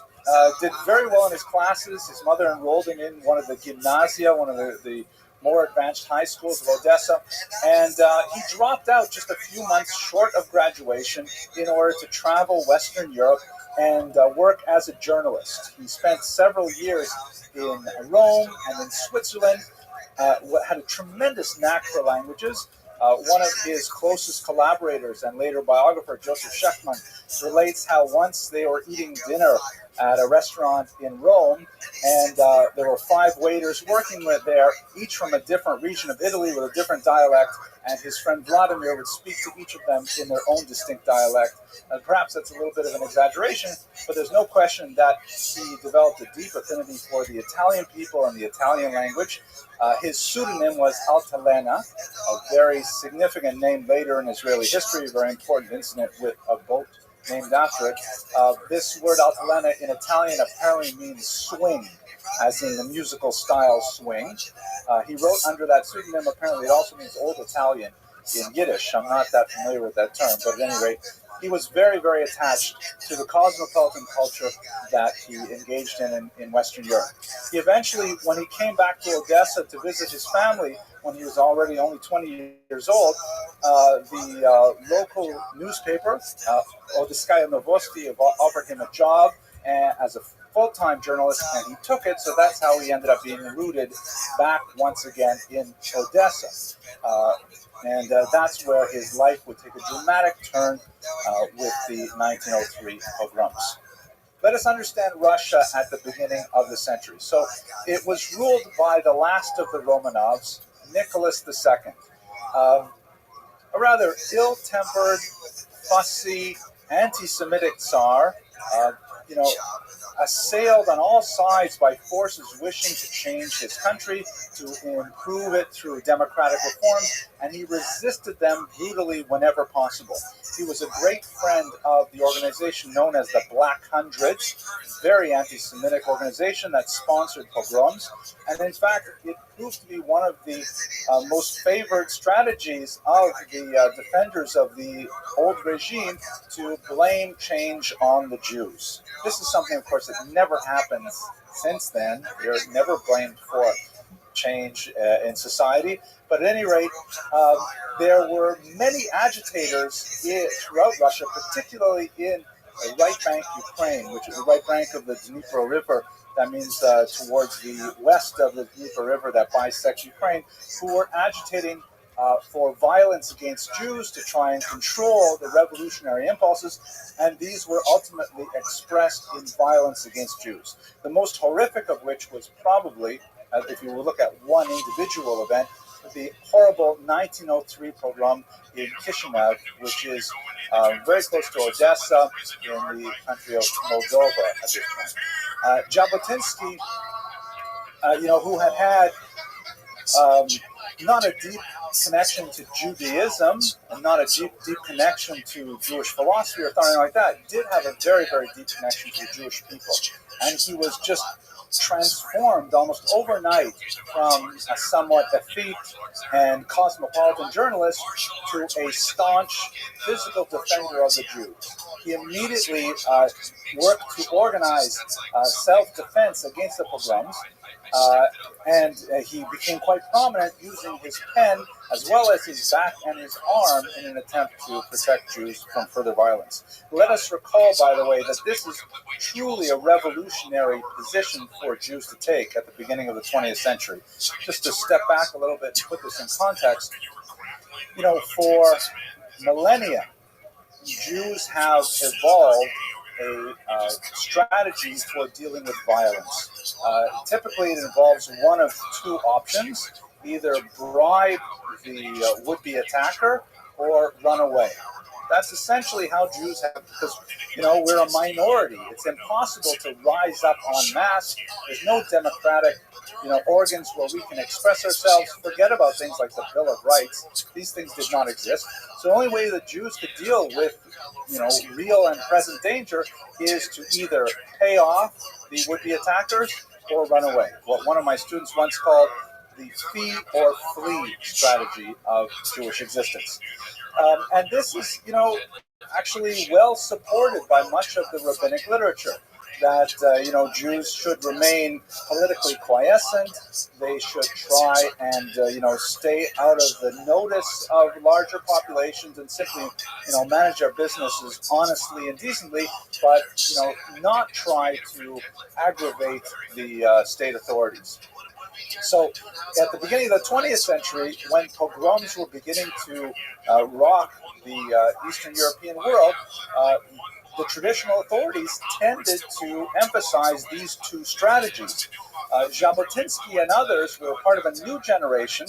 Did very well in his classes. His mother enrolled him in one of the gymnasia, one of the more advanced high schools of Odessa, and he dropped out just a few months short of graduation in order to travel Western Europe and work as a journalist. He spent several years in Rome and in Switzerland, had a tremendous knack for languages. One of his closest collaborators and later biographer, Joseph Shechtman, relates how once they were eating dinner at a restaurant in Rome, and there were 5 waiters working there, each from a different region of Italy with a different dialect, and his friend Vladimir would speak to each of them in their own distinct dialect. And perhaps that's a little bit of an exaggeration, but there's no question that he developed a deep affinity for the Italian people and the Italian language. His pseudonym was Altalena, a very significant name later in Israeli history, a very important incident with a boat named after it. This word Altalena in Italian apparently means swing, as in the musical style swing. He wrote under that pseudonym. Apparently it also means Old Italian in Yiddish. I'm not that familiar with that term, but at any rate, he was very, very attached to the cosmopolitan culture that he engaged in Western Europe. He eventually, when he came back to Odessa to visit his family, when he was already only 20 years old, the local newspaper, Odesskaya Novosti, offered him a job as a full-time journalist, and he took it, so that's how he ended up being rooted back once again in Odessa. And that's where his life would take a dramatic turn with the 1903 pogroms. Let us understand Russia at the beginning of the century. So it was ruled by the last of the Romanovs, Nicholas II, a rather ill-tempered, fussy, anti-Semitic Tsar, assailed on all sides by forces wishing to change his country, to improve it through democratic reforms, and he resisted them brutally whenever possible. He was a great friend of the organization known as the Black Hundreds, very anti-Semitic organization that sponsored pogroms, and in fact, it proved to be one of the most favored strategies of the defenders of the old regime to blame change on the Jews. This is something, of course, that never happens since then. They're never blamed for change in society. But at any rate, there were many agitators throughout Russia, particularly in the right bank Ukraine, which is the right bank of the Dnieper River. That means towards the west of the Dnieper River that bisects Ukraine, who were agitating for violence against Jews to try and control the revolutionary impulses, and these were ultimately expressed in violence against Jews. The most horrific of which was probably, if you look at one individual event, the horrible 1903 pogrom in Kishinev, which is very close to Odessa in the country of Moldova at this point. Jabotinsky, who had not a deep connection to Judaism and not a deep connection to Jewish philosophy or something like that, did have a very, very deep connection to the Jewish people. And he was just transformed almost overnight from a somewhat effete and cosmopolitan journalist to a staunch physical defender of the Jews. He immediately worked to organize self-defense against the pogroms, and he became quite prominent using his pen as well as his back and his arm in an attempt to protect Jews from further violence. Let us recall, by the way, that this is truly a revolutionary position for Jews to take at the beginning of the 20th century. Just to step back a little bit and put this in context, for millennia, Jews have evolved a strategy for dealing with violence. Typically, it involves one of two options: either bribe the would-be attacker or run away. That's essentially how Jews have, because, we're a minority. It's impossible to rise up en masse. There's no democratic, organs where we can express ourselves. Forget about things like the Bill of Rights. These things did not exist. So the only way the Jews could deal with, real and present danger is to either pay off the would-be attackers or run away. What one of my students once called the fee or flee strategy of Jewish existence. And this is, actually well supported by much of the rabbinic literature, that, Jews should remain politically quiescent. They should try and, stay out of the notice of larger populations and simply, manage their businesses honestly and decently, but, not try to aggravate the state authorities. So at the beginning of the 20th century, when pogroms were beginning to rock the Eastern European world, the traditional authorities tended to emphasize these two strategies. Jabotinsky and others were part of a new generation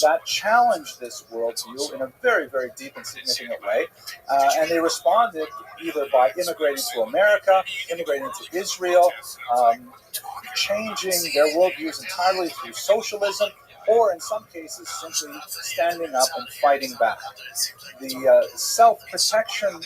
that challenged this worldview in a very, very deep and significant way. And they responded either by immigrating to America, immigrating to Israel, changing their worldviews entirely through socialism, or in some cases simply standing up and fighting back. The self-protection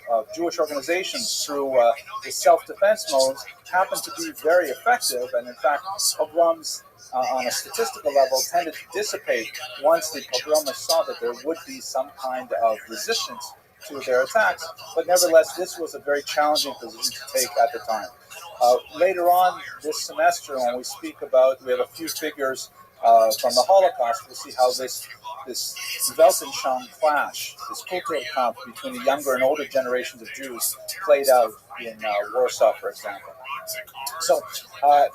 of Jewish organizations through the self-defense modes happened to be very effective, and in fact, pogroms on a statistical level tended to dissipate once the pogromists saw that there would be some kind of resistance to their attacks. But nevertheless, this was a very challenging position to take at the time. Later on this semester, when we speak about, we have a few figures from the Holocaust, we'll see how this Weltanschauung clash, this cultural conflict between the younger and older generations of Jews played out in Warsaw, for example. So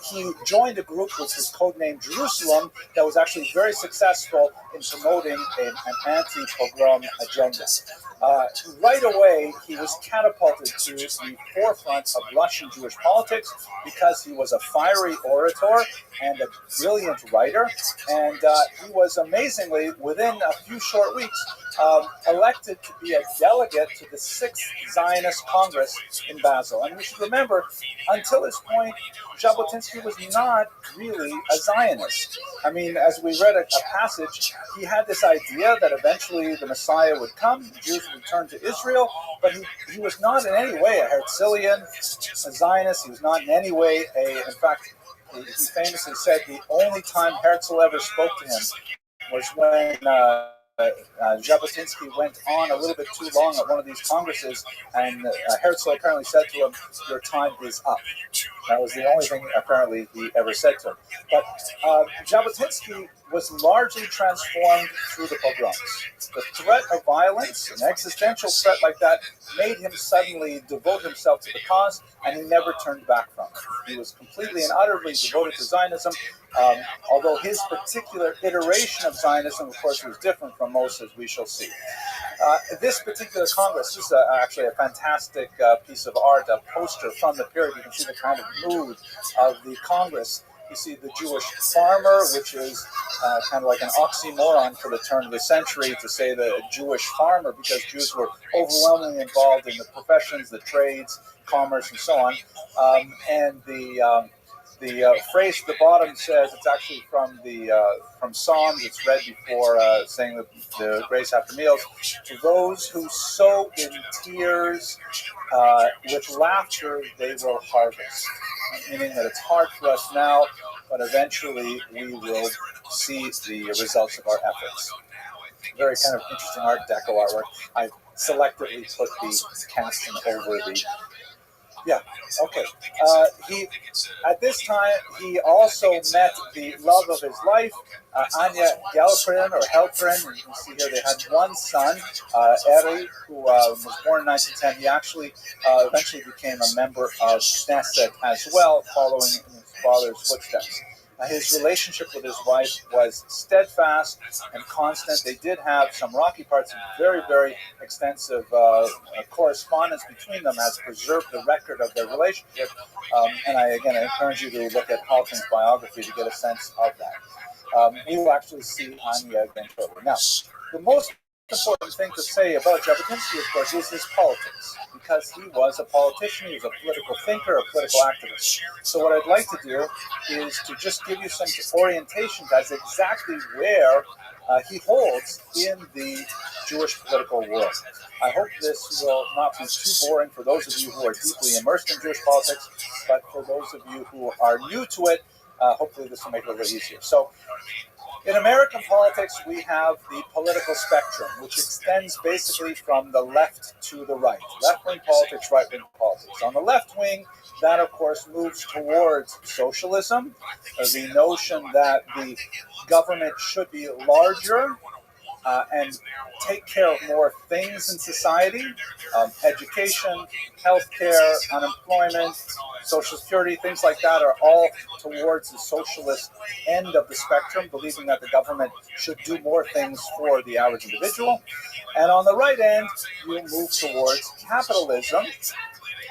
he joined a group which was codenamed Jerusalem that was actually very successful in promoting an anti-pogrom agenda. Right away, he was catapulted to the forefront of Russian Jewish politics because he was a fiery orator and a brilliant writer. And he was amazingly, within a few short weeks, elected to be a delegate to the 6th Zionist Congress in Basel. And we should remember, until this point, Jabotinsky was not really a Zionist. I mean, as we read a passage, he had this idea that eventually the Messiah would come, the Jews would return to Israel, but he was not in any way a Herzlian, a Zionist. He was not in any way in fact, he famously said the only time Herzl ever spoke to him was when Jabotinsky went on a little bit too long at one of these congresses, and Herzl apparently said to him, "Your time is up." That was the only thing apparently he ever said to him. But Jabotinsky was largely transformed through the pogroms. The threat of violence, an existential threat like that, made him suddenly devote himself to the cause, and he never turned back from it. He was completely and utterly devoted to Zionism, although his particular iteration of Zionism, of course, was different from most, as we shall see. This particular Congress is actually a fantastic piece of art, a poster from the period. You can see the kind of mood of the Congress. You see the Jewish farmer, which is kind of like an oxymoron for the turn of the century to say the Jewish farmer, because Jews were overwhelmingly involved in the professions, the trades, commerce, and so on. And the phrase at the bottom says, it's actually from Psalms. It's read before saying the grace after meals. To those who sow in tears, with laughter they will harvest. Meaning that it's hard for us now, but eventually we will see the results of our efforts. Very kind of interesting Art Deco artwork. I selectively put the casting over the... Yeah, okay. At this time, he also met the love of his life, Anya Gelperin, or Helperin. You can see here they had one son, Eri, who was born in 1910. He actually eventually became a member of Knesset as well, following his father's footsteps. His relationship with his wife was steadfast and constant. They did have some rocky parts, and very, very extensive correspondence between them has preserved the record of their relationship. And I encourage you to look at Halton's biography to get a sense of that. We will actually see Anya again shortly. Now, the most important thing to say about Jabotinsky, of course, is his politics, because he was a politician, he was a political thinker, a political activist. So what I'd like to do is to just give you some orientation as exactly where he holds in the Jewish political world. I hope this will not be too boring for those of you who are deeply immersed in Jewish politics, but for those of you who are new to it, hopefully this will make it a little easier. So, in American politics, we have the political spectrum, which extends basically from the left to the right. Left-wing politics, right-wing politics. On the left wing, that, of course, moves towards socialism, the notion that the government should be larger and take care of more things in society, education, healthcare, unemployment, Social Security, things like that are all towards the socialist end of the spectrum, believing that the government should do more things for the average individual. And on the right end, you move towards capitalism.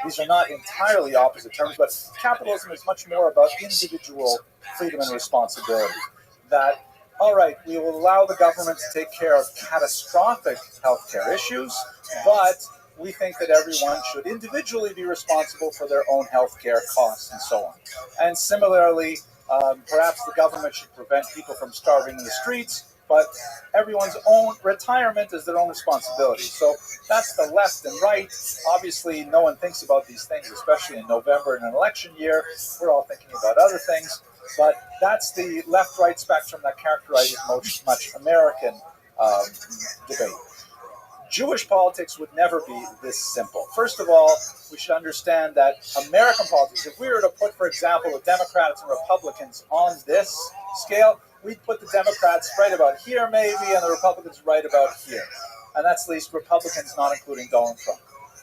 These are not entirely opposite terms, but capitalism is much more about individual freedom and responsibility. That, all right, we will allow the government to take care of catastrophic healthcare issues, but we think that everyone should individually be responsible for their own healthcare costs and so on. And similarly, perhaps the government should prevent people from starving in the streets, but everyone's own retirement is their own responsibility. So that's the left and right. Obviously, no one thinks about these things, especially in November in an election year. We're all thinking about other things. But that's the left-right spectrum that characterizes much American debate. Jewish politics would never be this simple. First of all, we should understand that American politics, if we were to put, for example, the Democrats and Republicans on this scale, we'd put the Democrats right about here maybe, and the Republicans right about here. And that's at least Republicans, not including Donald Trump.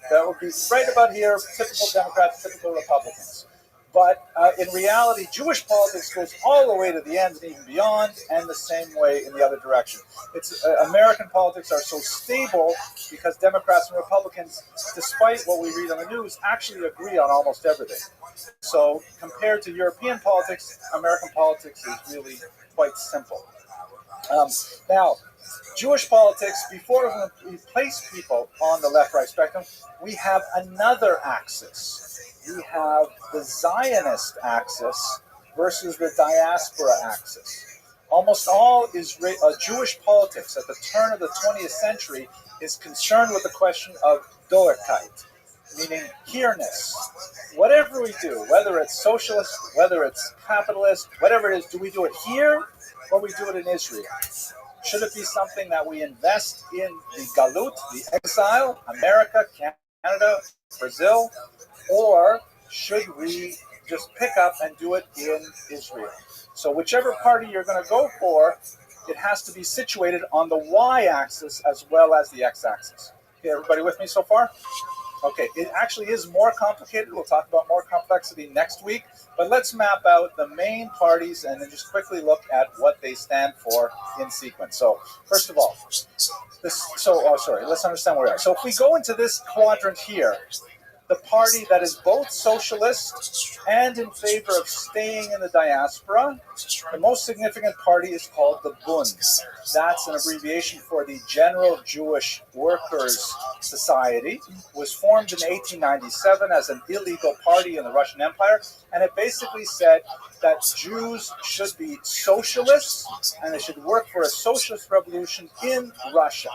That would be right about here, typical Democrats, typical Republicans. But in reality, Jewish politics goes all the way to the end and even beyond, and the same way in the other direction. It's American politics are so stable because Democrats and Republicans, despite what we read on the news, actually agree on almost everything. So compared to European politics, American politics is really quite simple. Now, Jewish politics, before we place people on the left-right spectrum, we have another axis. We have the Zionist axis versus the diaspora axis. Almost all Jewish politics at the turn of the 20th century is concerned with the question of Doerkeit, meaning here-ness. Whatever we do, whether it's socialist, whether it's capitalist, whatever it is, do we do it here or we do it in Israel? Should it be something that we invest in the galut, the exile, America, Canada, Brazil, or should we just pick up and do it in Israel? So whichever party you're going to go for, it has to be situated on the y-axis as well as the x-axis. Okay, everybody with me so far? Okay, it actually is more complicated. We'll talk about more complexity next week. But let's map out the main parties and then just quickly look at what they stand for in sequence. So, first of all, let's understand where we are. So if we go into this quadrant here, the party that is both socialist and in favor of staying in the diaspora, the most significant party is called the Bund. That's an abbreviation for the General Jewish Workers' Society. It was formed in 1897 as an illegal party in the Russian Empire, and it basically said that Jews should be socialists and they should work for a socialist revolution in Russia.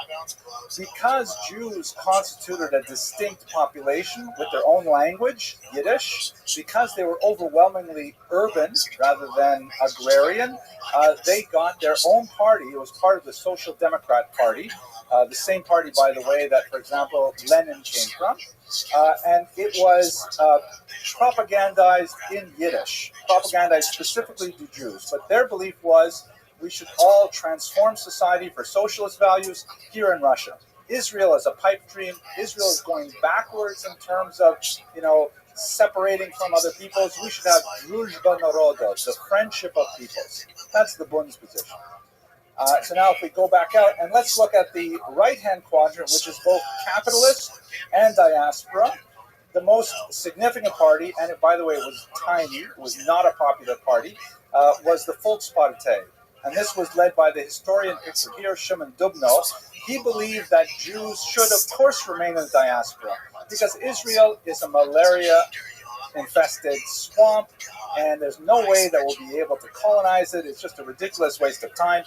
Because Jews constituted a distinct population with their own language, Yiddish, because they were overwhelmingly urban rather than agrarian, they got their own party. It was part of the Social Democrat Party, the same party, by the way, that, for example, Lenin came from. And it was propagandized in Yiddish, propagandized specifically to Jews. But their belief was we should all transform society for socialist values here in Russia. Israel is a pipe dream. Israel is going backwards in terms of, separating from other peoples. We should have družba narodov, the friendship of peoples. That's the Bund's position. So now if we go back out, and let's look at the right-hand quadrant, which is both capitalist and diaspora. The most significant party, and it, by the way, it was tiny, it was not a popular party, was the Volkspartei. And this was led by the historian pictured here, Shimon Dubno. He believed that Jews should, of course, remain in the diaspora because Israel is a malaria-infested swamp, and there's no way that we'll be able to colonize it. It's just a ridiculous waste of time.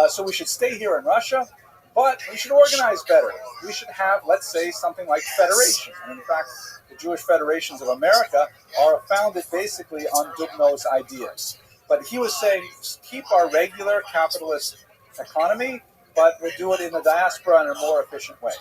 So we should stay here in Russia, but we should organize better. We should have, let's say, something like federation. And in fact, the Jewish Federations of America are founded basically on Dubno's ideas. But he was saying, keep our regular capitalist economy, but we'll do it in the diaspora in a more efficient way.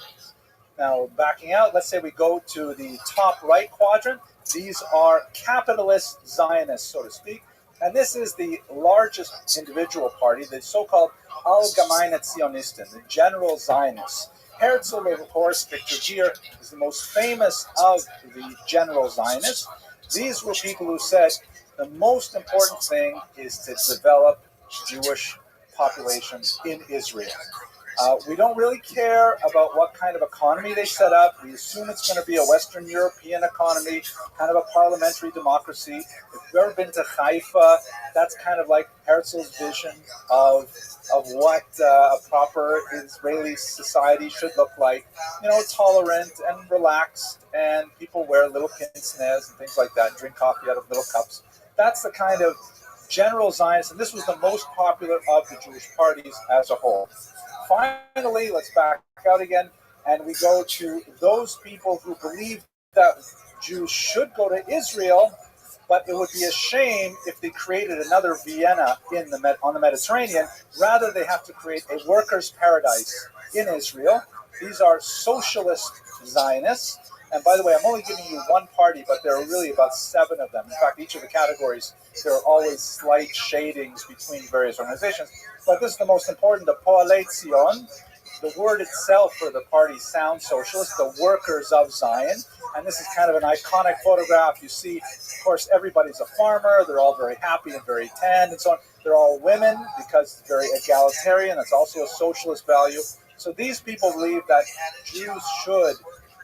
Now, backing out, let's say we go to the top right quadrant. These are capitalist Zionists, so to speak. And this is the largest individual party, the so-called Allgemeine Zionisten, the General Zionists. Herzl, of course, pictured here, is the most famous of the General Zionists. These were people who said the most important thing is to develop Jewish populations in Israel. We don't really care about what kind of economy they set up. We assume it's going to be a Western European economy, kind of a parliamentary democracy. If you've ever been to Haifa, that's kind of like Herzl's vision of what a proper Israeli society should look like. Tolerant and relaxed, and people wear little pince-nez and things like that, drink coffee out of little cups. That's the kind of General Zionist, and this was the most popular of the Jewish parties as a whole. Finally, let's back out again, and we go to those people who believe that Jews should go to Israel, but it would be a shame if they created another Vienna on the Mediterranean. Rather, they have to create a workers' paradise in Israel. These are socialist Zionists. And by the way, I'm only giving you one party, but there are really about 7 of them. In fact, each of the categories, there are always slight shadings between various organizations. But this is the most important, the Poalei Zion. the word itself for the party sounds socialist, the Workers of Zion. And this is kind of an iconic photograph. You see, of course, everybody's a farmer. They're all very happy and very tanned and so on. They're all women because it's very egalitarian. That's also a socialist value. So these people believe that Jews should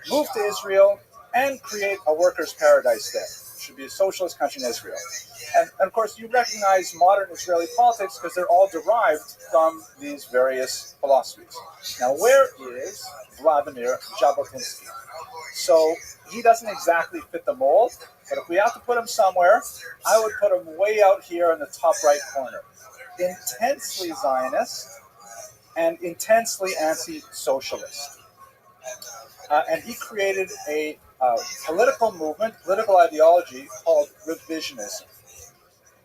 move to Israel and create a workers' paradise there. It should be a socialist country in Israel. And of course, you recognize modern Israeli politics because they're all derived from these various philosophies. Now, where is Vladimir Jabotinsky? So he doesn't exactly fit the mold, but if we have to put him somewhere, I would put him way out here in the top right corner. Intensely Zionist and intensely anti-socialist. And he created a political movement, political ideology called revisionism.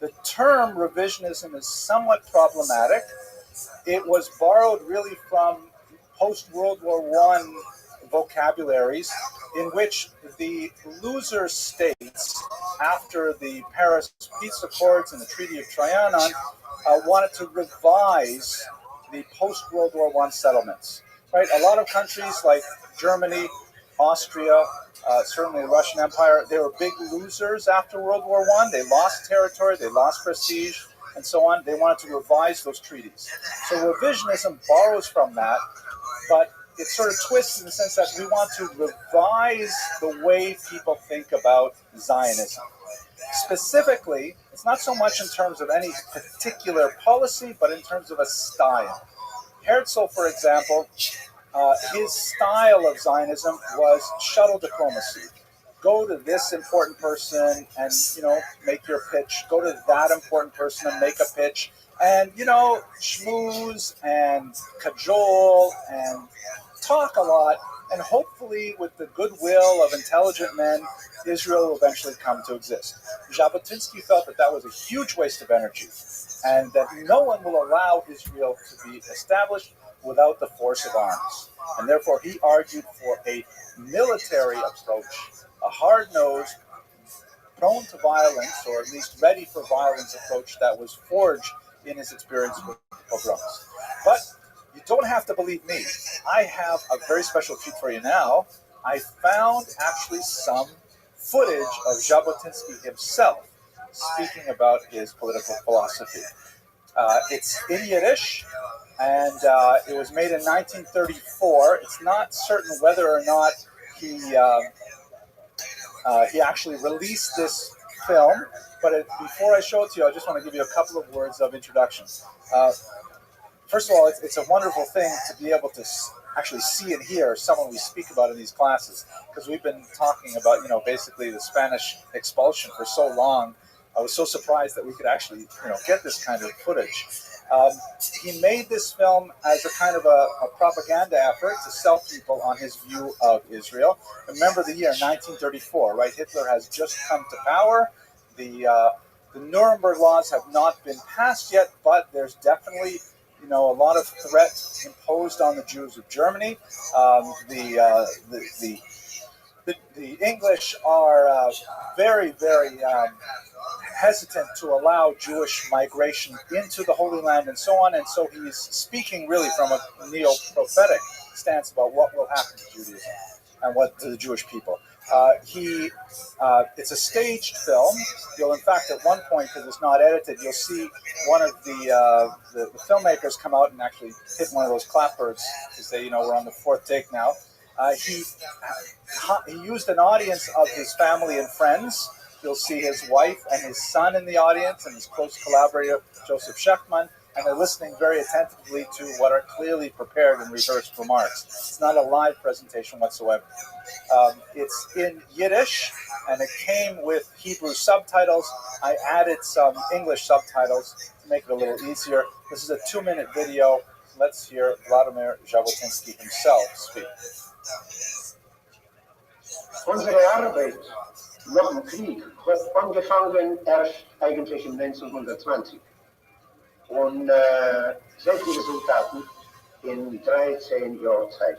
The term revisionism is somewhat problematic. It was borrowed really from post-World War I vocabularies in which the loser states, after the Paris Peace Accords and the Treaty of Trianon, wanted to revise the post-World War I settlements. Right? A lot of countries like Germany, Austria, certainly the Russian Empire, they were big losers after World War I. They lost territory, they lost prestige, and so on. They wanted to revise those treaties. So revisionism borrows from that, but it sort of twists in the sense that we want to revise the way people think about Zionism. Specifically, it's not so much in terms of any particular policy, but in terms of a style. Herzl, for example, his style of Zionism was shuttle diplomacy. Go to this important person and, make your pitch. Go to that important person and make a pitch. And, schmooze and cajole and talk a lot. And hopefully, with the goodwill of intelligent men, Israel will eventually come to exist. Jabotinsky felt that that was a huge waste of energy and that no one will allow Israel to be established without the force of arms. And therefore, he argued for a military approach, a hard-nosed, prone to violence, or at least ready for violence approach that was forged in his experience with pogroms. But you don't have to believe me. I have a very special treat for you now. I found actually some footage of Jabotinsky himself speaking about his political philosophy. It's in Yiddish, and it was made in 1934. It's not certain whether or not he actually released this film, but before I show it to you, I just want to give you a couple of words of introduction. First of all, it's a wonderful thing to be able to actually see and hear someone we speak about in these classes, because we've been talking about, basically the Spanish expulsion for so long. I was so surprised that we could actually, get this kind of footage. He made this film as a kind of a propaganda effort to sell people on his view of Israel. Remember the year 1934, right? Hitler has just come to power. The Nuremberg laws have not been passed yet, but there's definitely, a lot of threat imposed on the Jews of Germany. The English are very, very hesitant to allow Jewish migration into the Holy Land and so on, and so he's speaking really from a neo-prophetic stance about what will happen to Judaism and what to the Jewish people. It's a staged film. You'll, in fact, at one point, because it's not edited, you'll see one of the filmmakers come out and actually hit one of those clapbirds to say, we're on the fourth take now. He used an audience of his family and friends. You'll see his wife and his son in the audience and his close collaborator, Joseph Shechtman, and they're listening very attentively to what are clearly prepared and rehearsed remarks. It's not a live presentation whatsoever. It's in Yiddish, and it came with Hebrew subtitles. I added some English subtitles to make it a little easier. This is a 2-minute video. Let's hear Vladimir Jabotinsky himself speak. Unsere Arbeit nach dem Krieg hat angefangen erst eigentlich in 1920 und solche Resultaten in 13 Jahren Zeit.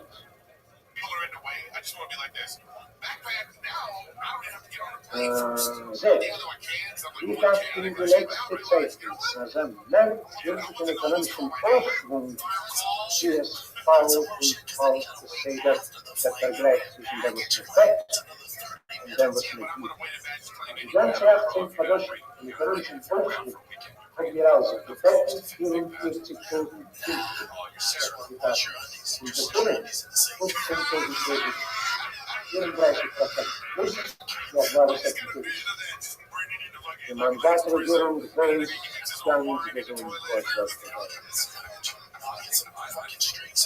Wie das in der letzten Zeit ist, also merkwürdigen ökonomischen Aufschwung, die es Paul und Paul steht der Vergleich zwischen dem Respekt und dem, was man tut. Die ganze Aktion verdammt in der literarische Volksschrift hat wir also gebeten 44.000 und bekommen 15.000 Leute, 34%. Das ist der wahre Sekretär. Die Mandatsregierung weiß, dann ist es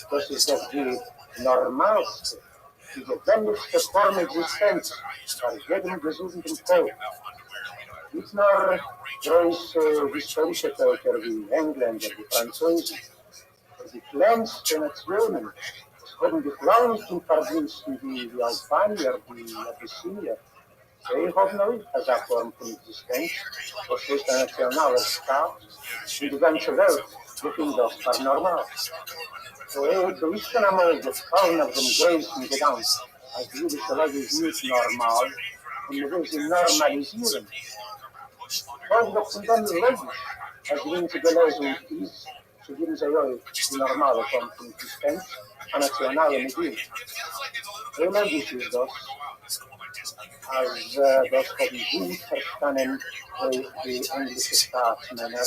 Das ist doch die normalste, die lebendigste Form Existenz bei jedem gesunden Volk. Nicht nur große historische Völker wie Engländer, die Franzosen, die kleinsten Nationen, es wurden die kleinsten Verdiensten wie Albanier, die Abyssinier. Sie haben auch eine Form von Existenz, das ist ein nationaler Staat, und die ganze Welt befindet das für normal. So du bist schon einmal gefallen auf dem größten Gedanken, als jüdische Leute ist nicht normal, und wir will sie normalisieren. Folgt doch von dem logisch, als wenn sie gelesen ist, so geben sie euch die normale Form von Existenz, eine nationale Medien. So logisch ist das, als das haben gut verstanden durch die englische Staatsmänner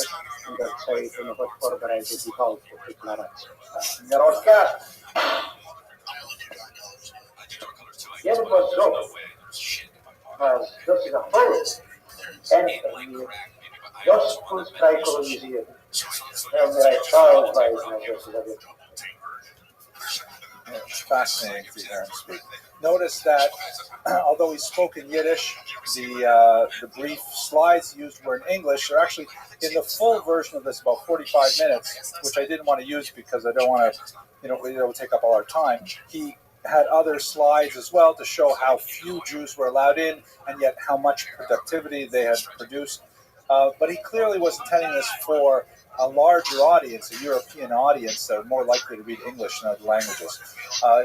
in der Zeit und noch vorbereitet die Walddeklaration. Der Oscar. Jedenfalls so, als das ist ein Volk, endlich das uns frei kolonisiert. Wenn wir ein Zahlweisen auf das ist. It's fascinating to hear him speak. Notice that although he spoke in Yiddish, the brief slides he used were in English. They're actually in the full version of this, about 45 minutes, which I didn't want to use because I don't want to, it will take up all our time. He had other slides as well to show how few Jews were allowed in and yet how much productivity they had produced. But he clearly was intending this for a larger audience, a European audience that are more likely to read English than other languages.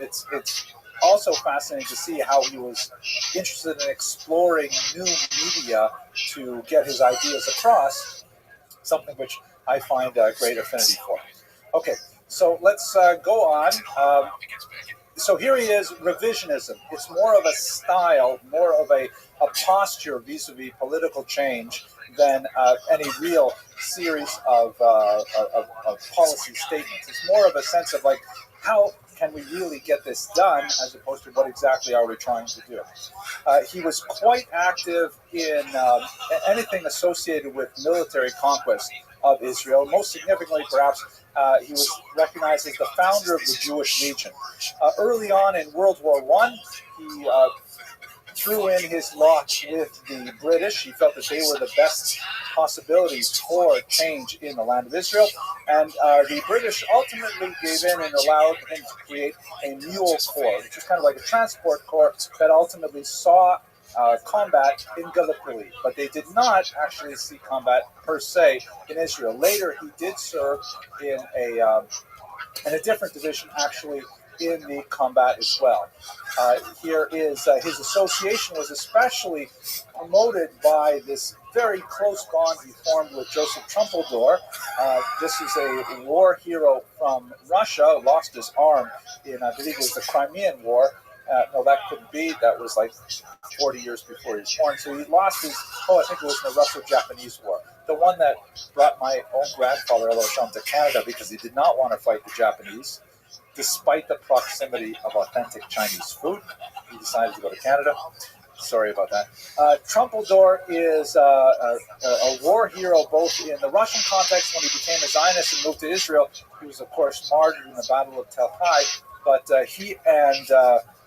It's also fascinating to see how he was interested in exploring new media to get his ideas across, something which I find a great affinity for. Okay, so let's go on. So here he is, revisionism. It's more of a style, more of a posture vis-a-vis political change than any real series of policy statements. It's more of a sense of like, how can we really get this done, as opposed to what exactly are we trying to do. He was quite active in anything associated with military conquest of Israel. Most significantly, perhaps, he was recognized as the founder of the Jewish Legion. Early on in World War I, he threw in his lot with the British. He felt that they were the best possibilities for change in the land of Israel. And the British ultimately gave in and allowed him to create a mule corps, which is kind of like a transport corps that ultimately saw combat in Gallipoli. But they did not actually see combat per se in Israel. Later, he did serve in a different division, actually, in the combat as well. Here is his association was especially promoted by this very close bond he formed with Joseph Trumpeldor. This is a war hero from Russia, lost his arm in, I believe it was the Crimean War. No, that couldn't be. That was like 40 years before he was born. So he lost his, I think it was in the Russo-Japanese War. The one that brought my own grandfather, to Canada because he did not want to fight the Japanese. Despite the proximity of authentic Chinese food, he decided to go to Canada. Sorry about that. Trumpeldor is a war hero both in the Russian context when he became a Zionist and moved to Israel. He was, of course, martyred in the Battle of Tel Hai. But he and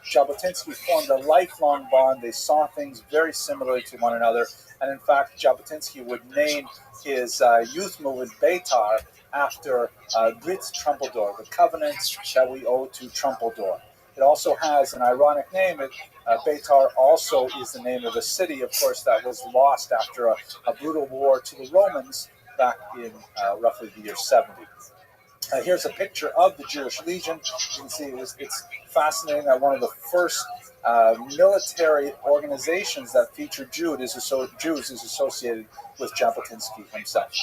Jabotinsky formed a lifelong bond. They saw things very similar to one another. And in fact, Jabotinsky would name his youth movement Beitar after Brit Trumpeldor, the covenant that we owe to Trumpeldor. It also has an ironic name. Beitar also is the name of a city, of course, that was lost after a brutal war to the Romans back in roughly the year 70. Here's a picture of the Jewish Legion. You can see it's fascinating that one of the first military organizations that featured Jews is associated with Jabotinsky himself.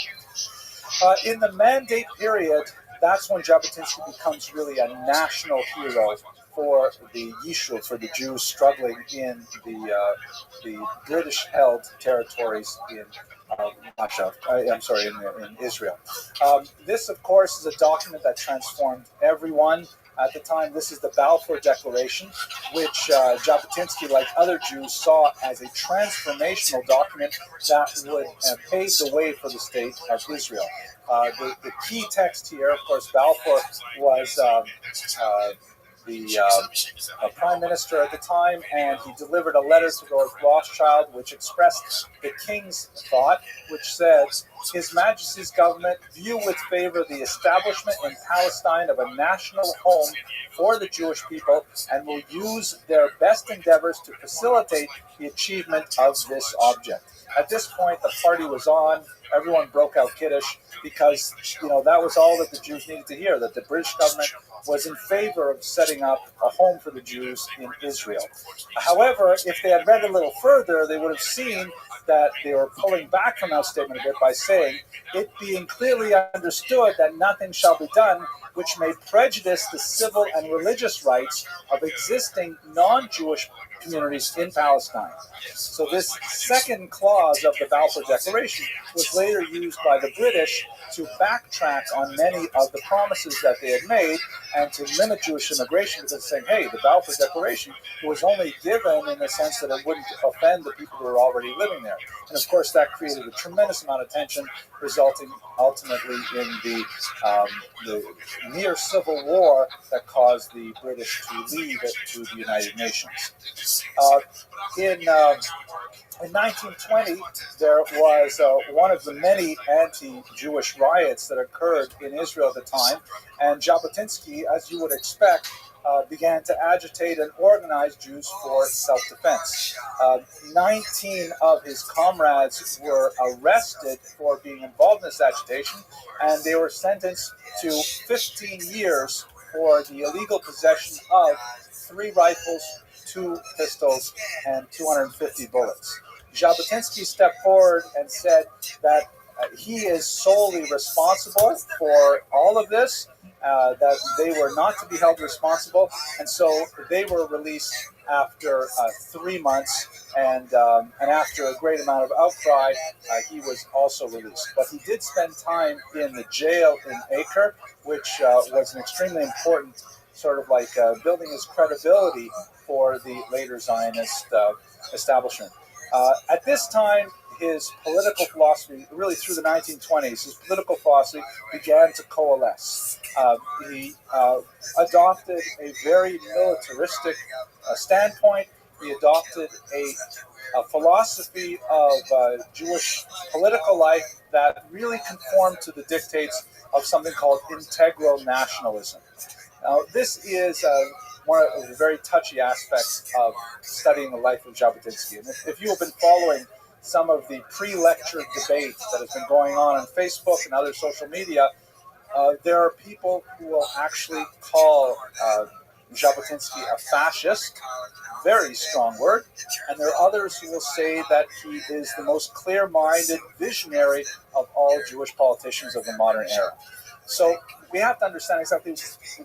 In the Mandate period, that's when Jabotinsky becomes really a national hero for the Yishuv, for the Jews struggling in the British-held territories in in Israel. This, of course, is a document that transformed everyone. At the time, this is the Balfour Declaration, which Jabotinsky, like other Jews, saw as a transformational document that would pave the way for the state of Israel. The key text here, of course, Balfour was the prime minister at the time, and he delivered a letter to Lord Rothschild which expressed the king's thought, which said, His Majesty's government view with favor the establishment in Palestine of a national home for the Jewish people and will use their best endeavors to facilitate the achievement of this object. At this point, the party was on. Everyone broke out Kiddush because, that was all that the Jews needed to hear, that the British government was in favor of setting up a home for the Jews in Israel. However, if they had read a little further, they would have seen that they were pulling back from that statement a bit by saying, it being clearly understood that nothing shall be done which may prejudice the civil and religious rights of existing non-Jewish communities in Palestine. So this second clause of the Balfour Declaration was later used by the British to backtrack on many of the promises that they had made and to limit Jewish immigration, because saying, hey, the Balfour Declaration was only given in the sense that it wouldn't offend the people who were already living there. And of course, that created a tremendous amount of tension, resulting ultimately in the near civil war that caused the British to leave it to the United Nations. In 1920, there was one of the many anti-Jewish riots that occurred in Israel at the time, and Jabotinsky, as you would expect, began to agitate and organize Jews for self-defense. 19 of his comrades were arrested for being involved in this agitation, and they were sentenced to 15 years for the illegal possession of 3 rifles, 2 pistols, and 250 bullets. Jabotinsky stepped forward and said that he is solely responsible for all of this, that they were not to be held responsible, and so they were released after 3 months, and after a great amount of outcry, he was also released. But he did spend time in the jail in Acre, which was an extremely important sort of like building his credibility for the later Zionist establishment. At this time, his political philosophy, really through the 1920s, his political philosophy began to coalesce. He adopted a very militaristic standpoint. He adopted a philosophy of Jewish political life that really conformed to the dictates of something called integral nationalism. Now, this is one of the very touchy aspects of studying the life of Jabotinsky. And if you have been following some of the pre-lecture debate that has been going on Facebook and other social media, there are people who will actually call Jabotinsky a fascist, very strong word, and there are others who will say that he is the most clear-minded visionary of all Jewish politicians of the modern era. So we have to understand exactly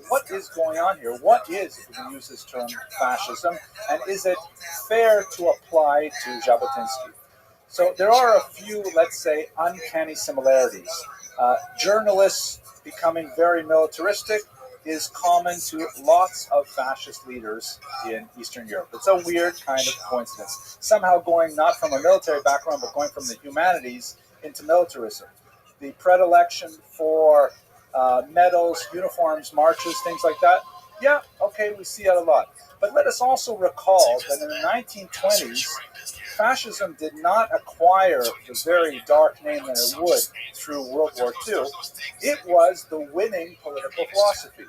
what is going on here. What is, if we can use this term, fascism, and is it fair to apply to Jabotinsky? So there are a few, let's say, uncanny similarities. Journalists becoming very militaristic is common to lots of fascist leaders in Eastern Europe. It's a weird kind of coincidence. Somehow going not from a military background, but going from the humanities into militarism. The predilection for medals, uniforms, marches, things like that. Yeah, okay, we see it a lot. But let us also recall that in the 1920s, fascism did not acquire the very dark name that it would through World War II. It was the winning political philosophy.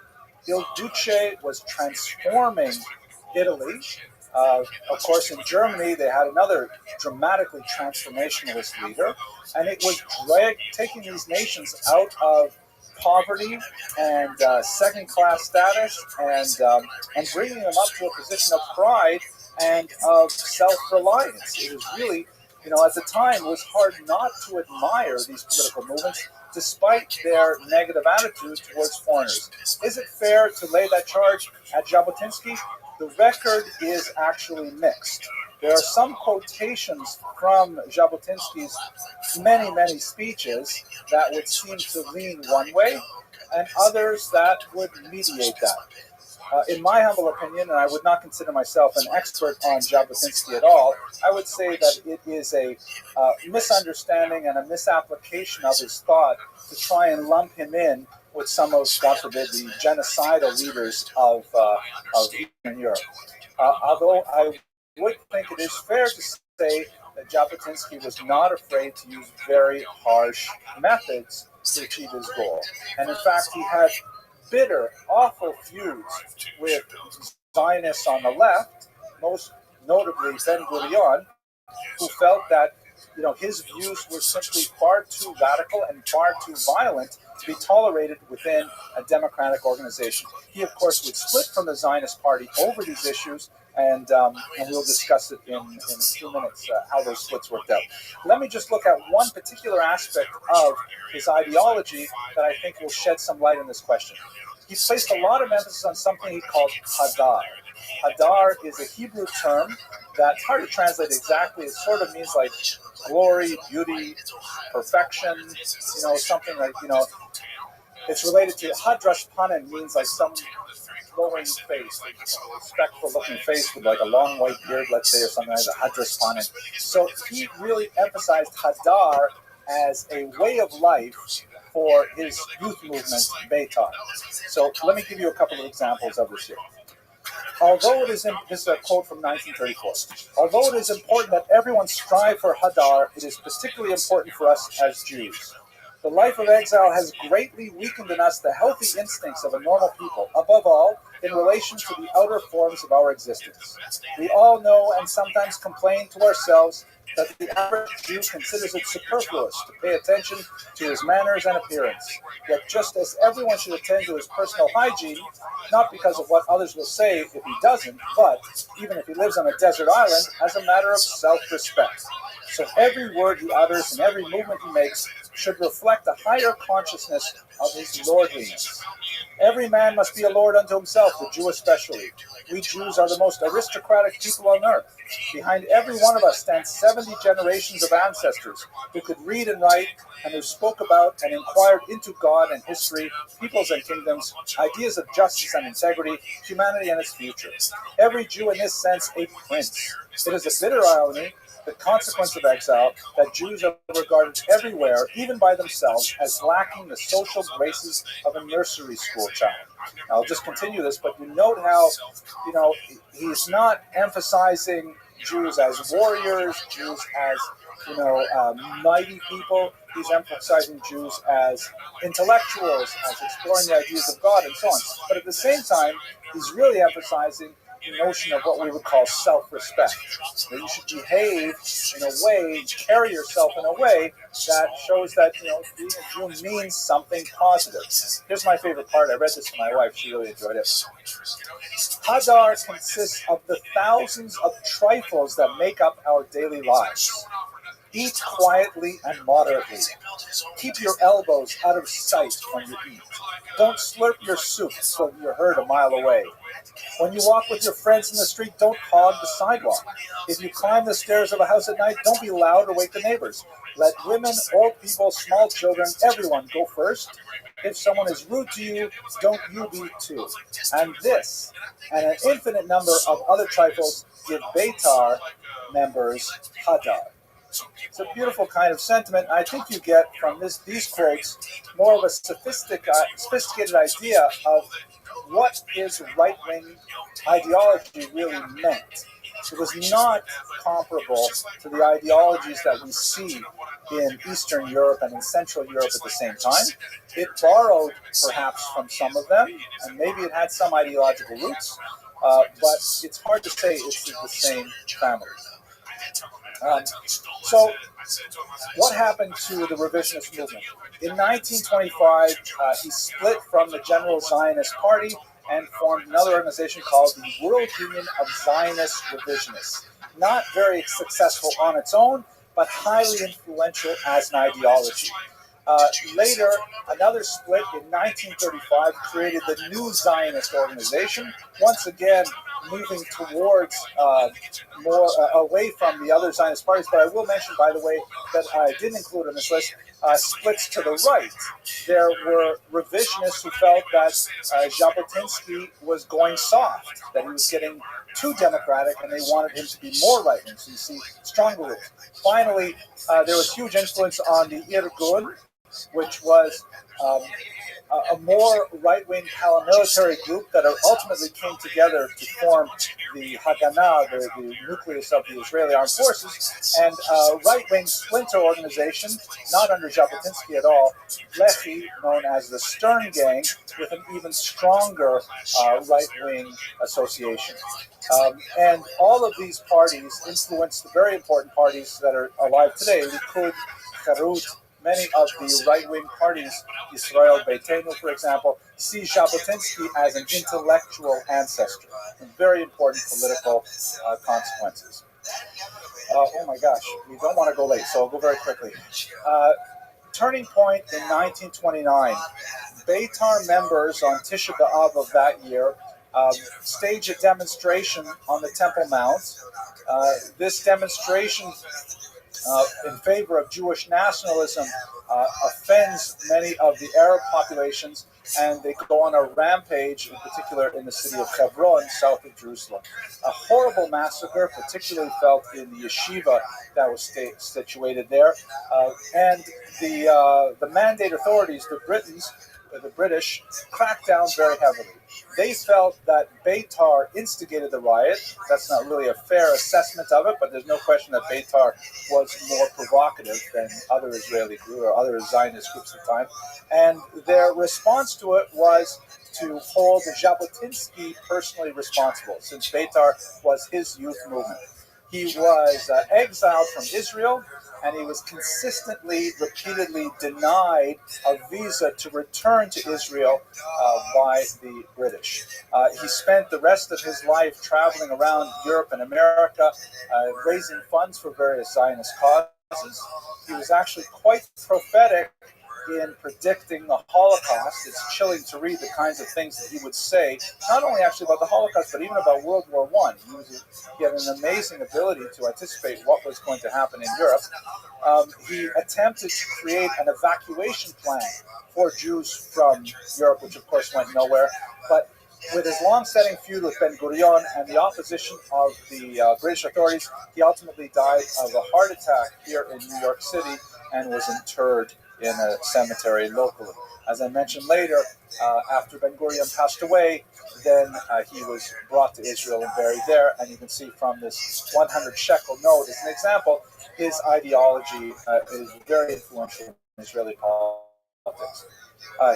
Il Duce was transforming Italy. Of course, in Germany, they had another dramatically transformationalist leader, and it was taking these nations out of poverty and second-class status and bringing them up to a position of pride and of self-reliance. It was really, at the time, it was hard not to admire these political movements despite their negative attitude towards foreigners. Is it fair to lay that charge at Jabotinsky? The record is actually mixed. There are some quotations from Jabotinsky's many, many speeches that would seem to lean one way, and others that would mediate that. In my humble opinion, and I would not consider myself an expert on Jabotinsky at all, I would say that it is a misunderstanding and a misapplication of his thought to try and lump him in with some of, God forbid, the genocidal leaders of Eastern Europe. Although I would think it is fair to say that Jabotinsky was not afraid to use very harsh methods to achieve his goal. And in fact, he had bitter, awful feuds with Zionists on the left, most notably Ben-Gurion, who felt that his views were simply far too radical and far too violent to be tolerated within a democratic organization. He, of course, would split from the Zionist Party over these issues, and we'll discuss it in a few minutes, how those splits worked out. Let me just look at one particular aspect of his ideology that I think will shed some light on this question. He placed a lot of emphasis on something he called hadar. Hadar is a Hebrew term that's hard to translate exactly. It sort of means like glory, beauty, perfection, something like, it's related to hadrash panim, means like some glowing face, like a respectful looking face with like a long white beard, let's say, or something like that, hadrash panim. So he really emphasized hadar as a way of life for his youth movement, Beitar. So let me give you a couple of examples of this here. Although it is, this is a quote from 1934, although it is important that everyone strive for hadar, it is particularly important for us as Jews. The life of exile has greatly weakened in us the healthy instincts of a normal people, above all, in relation to the outer forms of our existence. We all know and sometimes complain to ourselves that the average Jew considers it superfluous to pay attention to his manners and appearance. Yet just as everyone should attend to his personal hygiene, not because of what others will say if he doesn't, but even if he lives on a desert island, as a matter of self-respect. So every word he utters and every movement he makes should reflect a higher consciousness of his lordliness. Every man must be a lord unto himself, the Jew especially. We Jews are the most aristocratic people on earth. Behind every one of us stands 70 generations of ancestors who could read and write and who spoke about and inquired into God and history, peoples and kingdoms, ideas of justice and integrity, humanity and its future. Every Jew in this sense a prince. It is a bitter irony, the consequence of exile, that Jews are regarded everywhere, even by themselves, as lacking the social graces of a nursery school child. I'll just continue this, but you note how, he's not emphasizing Jews as warriors, Jews as, mighty people. He's emphasizing Jews as intellectuals, as exploring the ideas of God, and so on. But at the same time, he's really emphasizing the notion of what we would call self-respect. That you should behave in a way, carry yourself in a way that shows that, being a Jew means something positive. Here's my favorite part. I read this to my wife. She really enjoyed it. Hadar consists of the thousands of trifles that make up our daily lives. Eat quietly and moderately. Keep your elbows out of sight when you eat. Don't slurp your soup so you're heard a mile away. When you walk with your friends in the street, don't hog the sidewalk. If you climb the stairs of a house at night, don't be loud or wake the neighbors. Let women, old people, small children, everyone go first. If someone is rude to you, don't you be too. And this, and an infinite number of other trifles, give Beitar members hadar. It's a beautiful kind of sentiment. I think you get from these quotes more of a sophisticated idea of what his right-wing ideology really meant. It was not comparable to the ideologies that we see in Eastern Europe and in Central Europe at the same time. It borrowed perhaps from some of them, and maybe it had some ideological roots, but it's hard to say it's the same family. So, what happened to the revisionist movement? In 1925, he split from the General Zionist Party and formed another organization called the World Union of Zionist Revisionists. Not very successful on its own, but highly influential as an ideology. Later, another split in 1935 created the New Zionist Organization, once again moving towards more away from the other Zionist parties. But I will mention, by the way, that I didn't include on this list, splits to the right. There were revisionists who felt that Jabotinsky was going soft, that he was getting too democratic, and they wanted him to be more right-wing. So you see stronger rules. Finally, there was huge influence on the Irgun, which was a more right-wing paramilitary group that ultimately came together to form the Haganah, the nucleus of the Israeli Armed Forces, and a right-wing splinter organization, not under Jabotinsky at all, Lehi, known as the Stern Gang, with an even stronger right-wing association. And all of these parties influenced the very important parties that are alive today, Likud, Charut. Many of the right-wing parties, Israel Beitenu, for example, see Jabotinsky as an intellectual ancestor, with very important political consequences. Oh my gosh, we don't want to go late, so I'll go very quickly. Turning point in 1929, Beitar members on Tisha B'Av of that year staged a demonstration on the Temple Mount. This demonstration in favor of Jewish nationalism offends many of the Arab populations, and they go on a rampage, in particular in the city of Hebron, south of Jerusalem. A horrible massacre, particularly felt in the yeshiva that was situated there, and the mandate authorities, the British, cracked down very heavily. They felt that Beitar instigated the riot. That's not really a fair assessment of it, but there's no question that Beitar was more provocative than other Israeli groups or other Zionist groups at the time. And their response to it was to hold Jabotinsky personally responsible, since Beitar was his youth movement. He was exiled from Israel, and he was repeatedly denied a visa to return to Israel by the British. He spent the rest of his life traveling around Europe and America, raising funds for various Zionist causes. He was actually quite prophetic in predicting the Holocaust. It's chilling to read the kinds of things that he would say, not only actually about the Holocaust, but even about World War I. He had an amazing ability to anticipate what was going to happen in Europe. He attempted to create an evacuation plan for Jews from Europe, which of course went nowhere. But with his long-standing feud with Ben-Gurion and the opposition of the British authorities, he ultimately died of a heart attack here in New York City and was interred in a cemetery locally. As I mentioned later, after Ben-Gurion passed away, then he was brought to Israel and buried there. And you can see from this 100 shekel note, as an example, his ideology is very influential in Israeli politics.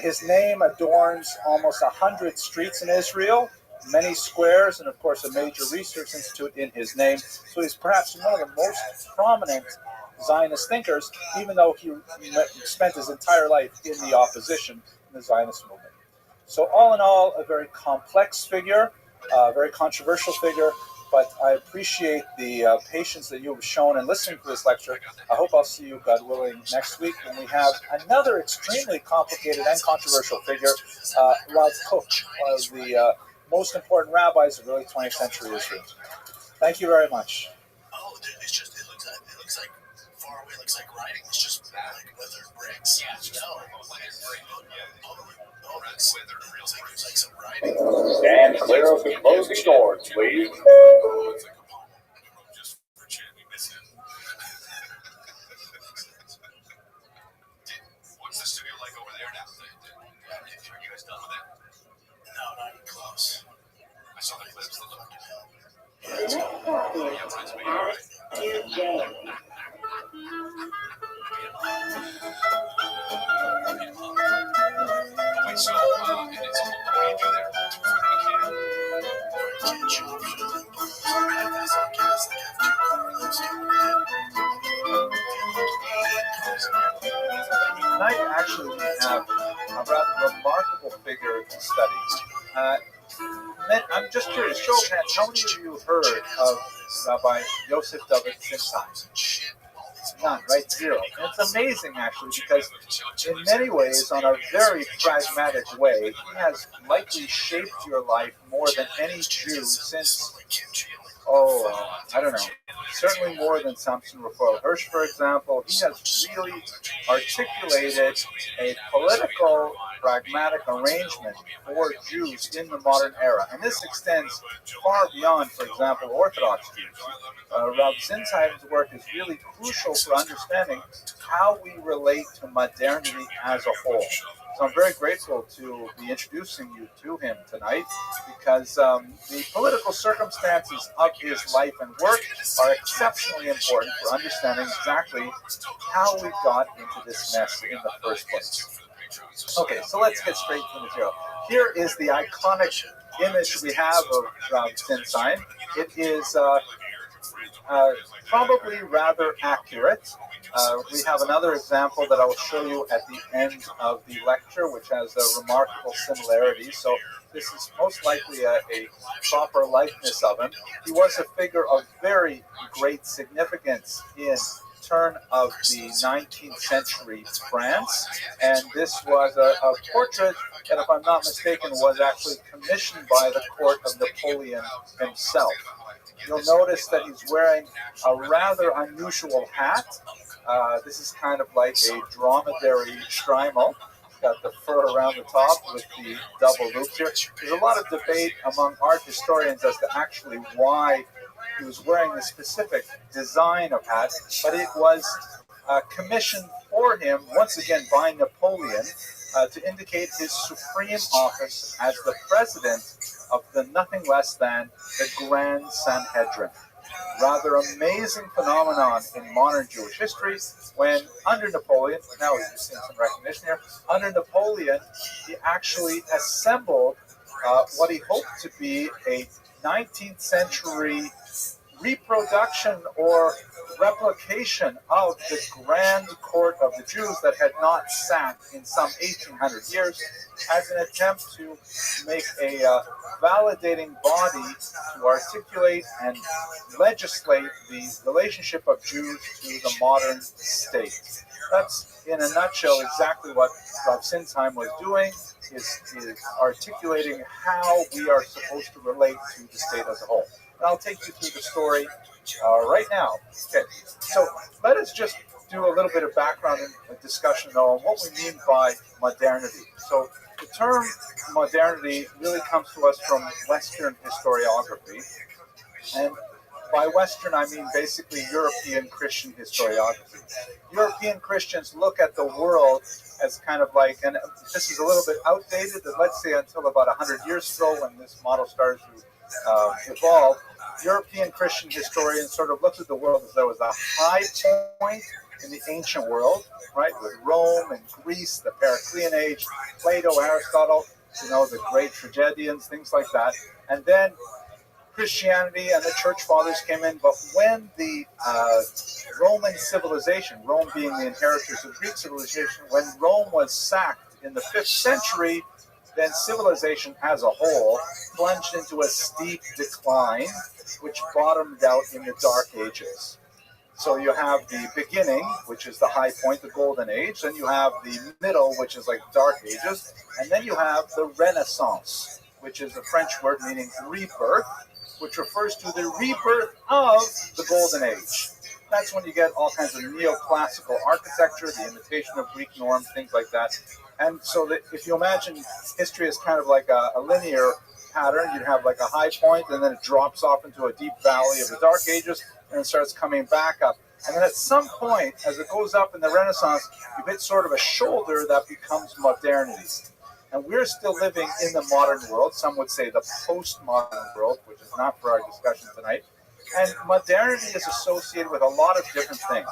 His name adorns almost 100 streets in Israel, many squares, and of course a major research institute in his name. So he's perhaps one of the most prominent Zionist thinkers, even though he spent his entire life in the opposition in the Zionist movement. So all in all, a very complex figure, a very controversial figure, but I appreciate the patience that you have shown in listening to this lecture. I hope I'll see you, God willing, next week when we have another extremely complicated and controversial figure, Rav Kook, one of the most important rabbis of early 20th century Israel. Thank you very much. Oh, it looks like far away, looks like writing. It's just like weathered bricks. Yeah. There's like some writing. Stand clear of the closing doors, please. What's the studio like over there now? Are you guys done with it? No, not even close. I saw the clips. They look Wait, so, and it's what do you do there? Tonight, actually, we have a rather remarkable figure to study. I'm just curious, show of hands, how many of you heard of Rabbi Yosef David Finstein? none, right? Zero. And it's amazing, actually, because in many ways, on a very pragmatic way, he has likely shaped your life more than any Jew since, I don't know, certainly more than Samson Raphael Hirsch, for example. He has really articulated a political, pragmatic arrangement for Jews in the modern era. And this extends far beyond, for example, Orthodox Jews. Rav Zinsheim's work is really crucial for understanding how we relate to modernity as a whole. So I'm very grateful to be introducing you to him tonight, because the political circumstances of his life and work are exceptionally important for understanding exactly how we got into this mess in the first place. Okay, so let's get straight to the material. Here is the iconic image we have of Rav Zinsheim. It is probably rather accurate. We have another example that I will show you at the end of the lecture, which has a remarkable similarity. So this is most likely a proper likeness of him. He was a figure of very great significance in turn of the 19th century France, and this was a portrait that, if I'm not mistaken, was actually commissioned by the court of Napoleon himself. You'll notice that he's wearing a rather unusual hat. This is kind of like a dromedary shtreimel. Got the fur around the top with the double loops here. There's a lot of debate among art historians as to actually why he was wearing the specific design of hat, but it was commissioned for him, once again by Napoleon, to indicate his supreme office as the president of the nothing less than the Grand Sanhedrin. Rather amazing phenomenon in modern Jewish history, when under Napoleon, now we're seeing some recognition here, under Napoleon, he actually assembled what he hoped to be a 19th century reproduction or replication of the grand court of the Jews that had not sat in some 1800 years, as an attempt to make a validating body to articulate and legislate the relationship of Jews to the modern state. That's, in a nutshell, exactly what Rav Zinsheim was doing, is articulating how we are supposed to relate to the state as a whole. And I'll take you through the story right now. Okay, so let us just do a little bit of background and discussion, though, on what we mean by modernity. So the term modernity really comes to us from Western historiography. And by Western, I mean basically European Christian historiography. European Christians look at the world as kind of like, and this is a little bit outdated, but let's say until about 100 years ago when this model started to evolve, European Christian historians sort of looked at the world as there was a high point in the ancient world, right, with Rome and Greece, the Periclean age, Plato, Aristotle, the great tragedians, things like that. And then Christianity and the church fathers came in, but when the Roman civilization, Rome being the inheritors of Greek civilization, when Rome was sacked in the 5th century, then civilization as a whole plunged into a steep decline, which bottomed out in the Dark Ages. So you have the beginning, which is the high point, the Golden Age, then you have the middle, which is like Dark Ages, and then you have the Renaissance, which is a French word meaning rebirth, which refers to the rebirth of the Golden Age. That's when you get all kinds of neoclassical architecture, the imitation of Greek norms, things like that. And so that if you imagine history as kind of like a linear pattern, you'd have like a high point, and then it drops off into a deep valley of the Dark Ages, and it starts coming back up. And then at some point, as it goes up in the Renaissance, you hit sort of a shoulder that becomes modernity. And we're still living in the modern world. Some would say the postmodern world, which is not for our discussion tonight. And modernity is associated with a lot of different things.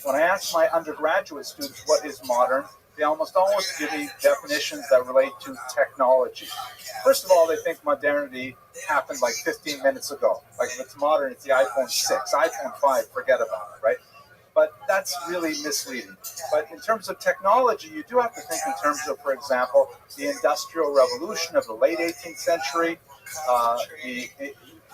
When I ask my undergraduate students what is modern, they almost always give me definitions that relate to technology. First of all, they think modernity happened like 15 minutes ago. Like if it's modern, it's the iPhone 6, iPhone 5, forget about it, right? But that's really misleading. But in terms of technology, you do have to think in terms of, for example, the Industrial Revolution of the late 18th century,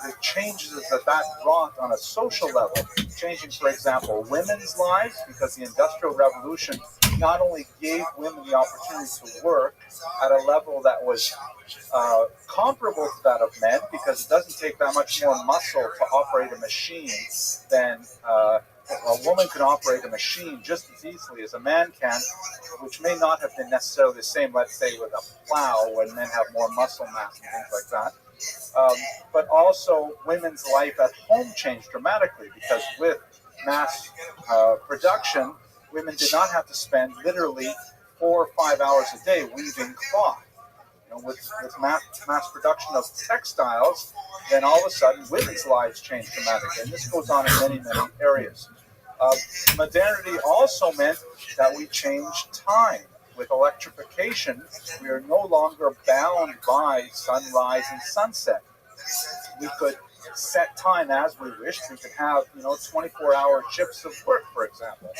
the changes that brought on a social level, changing, for example, women's lives, because the Industrial Revolution not only gave women the opportunity to work at a level that was comparable to that of men, because it doesn't take that much more muscle to operate a machine than a woman can operate a machine just as easily as a man can, which may not have been necessarily the same, let's say, with a plow, when men have more muscle mass and things like that. But also, women's life at home changed dramatically, because with mass production, women did not have to spend literally 4 or 5 hours a day weaving cloth. With mass production of textiles, then all of a sudden women's lives change dramatically. And this goes on in many, many areas. Modernity also meant that we changed time. With electrification, we are no longer bound by sunrise and sunset. We could set time as we wished. We could have, 24-hour shifts of work, for example.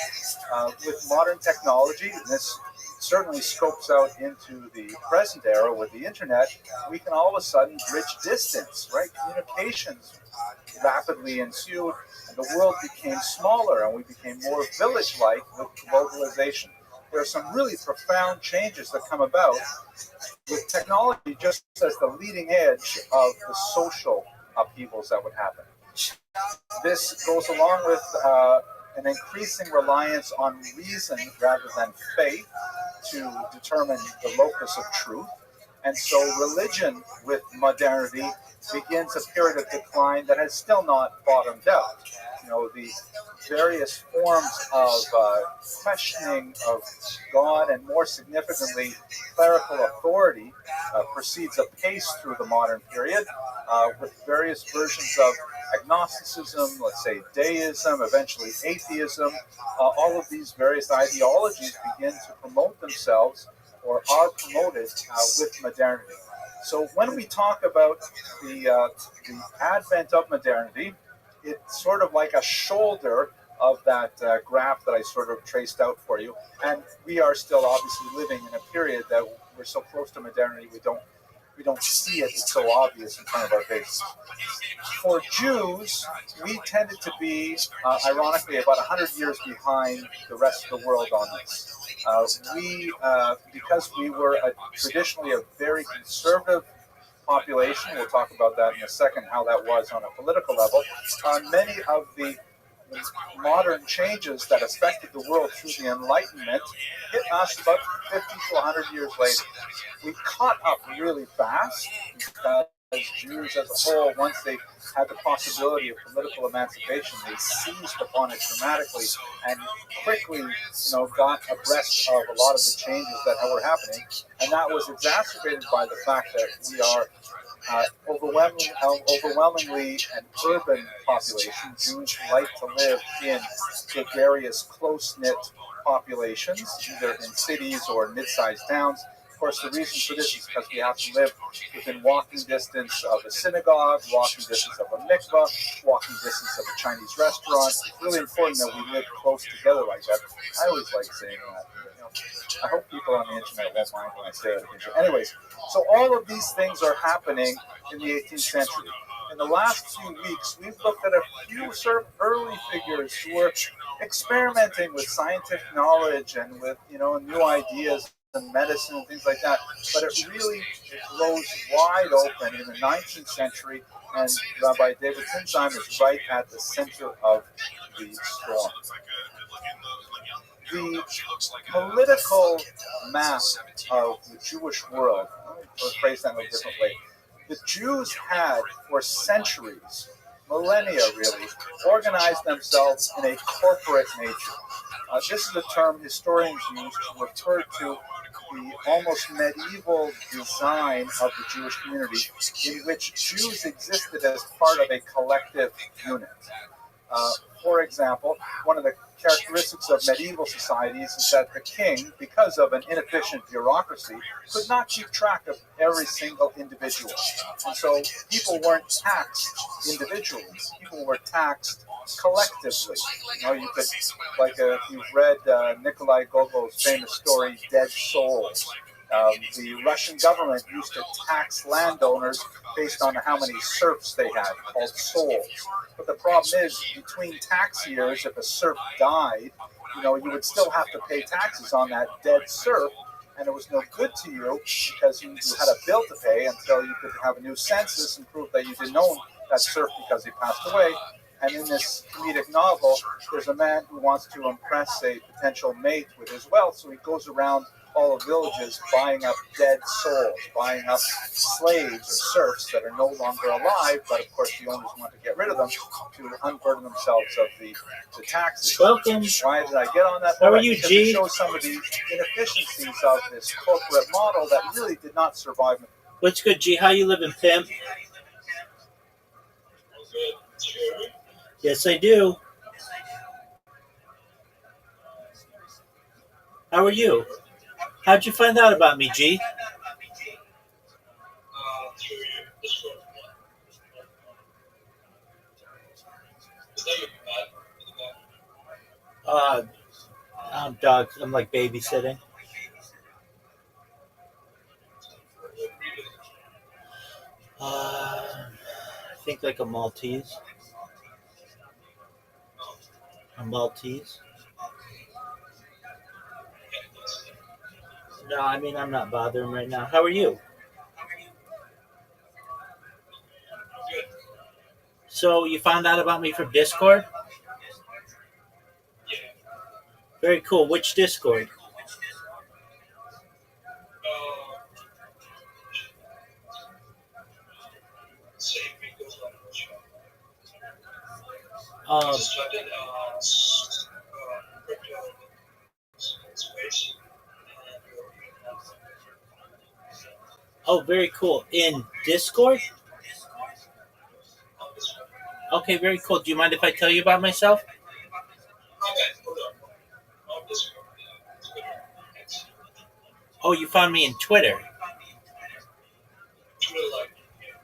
With modern technology, and this certainly scopes out into the present era with the internet, we can all of a sudden bridge distance, right? Communications rapidly ensued, and the world became smaller, and we became more village-like with globalization. There are some really profound changes that come about with technology, just as the leading edge of the social upheavals that would happen. This goes along with an increasing reliance on reason rather than faith to determine the locus of truth. And so religion with modernity begins a period of decline that has still not bottomed out. The various forms of questioning of God, and more significantly, clerical authority, proceeds apace through the modern period, with various versions of agnosticism, let's say deism, eventually atheism. All of these various ideologies begin to promote themselves, or are promoted with modernity. So when we talk about the advent of modernity, it's sort of like a shoulder of that graph that I sort of traced out for you. And we are still obviously living in a period that we're so close to modernity, we don't see it. It's so obvious in front of our faces. For Jews, we tended to be, ironically, about 100 years behind the rest of the world on this. Because we were traditionally a very conservative population, we'll talk about that in a second, how that was on a political level, many of the modern changes that affected the world through the Enlightenment hit us about 50 to 100 years later. We caught up really fast, because Jews as a whole, once they had the possibility of political emancipation, they seized upon it dramatically and quickly, got abreast of a lot of the changes that were happening. And that was exacerbated by the fact that we are overwhelmingly an urban population. Jews like to live in gregarious, close-knit populations, either in cities or mid-sized towns. Of course, the reason for this is because we have to live within walking distance of a synagogue, walking distance of a mikvah, walking distance of a Chinese restaurant. It's really important that we live close together like that. I always like saying that. I hope people on the internet won't mind when I say that. Anyways, so all of these things are happening in the 18th century. In the last few weeks, we've looked at a few sort of early figures who were experimenting with scientific knowledge and with, new ideas and medicine and things like that. But it really blows wide open in the 19th century, and Rabbi David Tinzheim is right at the center of the storm. The political map of the Jewish world, let me phrase that in a different way. The Jews had, for centuries, millennia really, organized themselves in a corporate nature. This is a term historians use to refer to the almost medieval design of the Jewish community, in which Jews existed as part of a collective unit. For example, one of the characteristics of medieval societies is that the king, because of an inefficient bureaucracy, could not keep track of every single individual. And so people weren't taxed individually. People were taxed collectively. You could, if you've read Nikolai Gogol's famous story, Dead Souls, the Russian government used to tax landowners based on how many serfs they had, called souls. But the problem is, between tax years, if a serf died, you would still have to pay taxes on that dead serf, and it was no good to you because you had a bill to pay until you could have a new census and prove that you didn't own that serf because he passed away. And in this comedic novel, there's a man who wants to impress a potential mate with his wealth, so he goes around all the villages buying up dead souls, buying up slaves or serfs that are no longer alive, but of course the owners want to get rid of them to unburden themselves of the taxes. Welcome. Why did I get on that? How are you, because G? it shows some of the inefficiencies of this corporate model that really did not survive. What's good, G? How you living, pimp? Yes, I do. How are you? How'd you find out about me, G? I'm like babysitting. I think like a Maltese. A Maltese. No, I mean, I'm not bothering right now. How are you? So you found out about me from Discord? Very cool. Which Discord? Oh, very cool. In Discord? Okay, very cool. Do you mind if I tell you about myself? Oh, you found me in Twitter.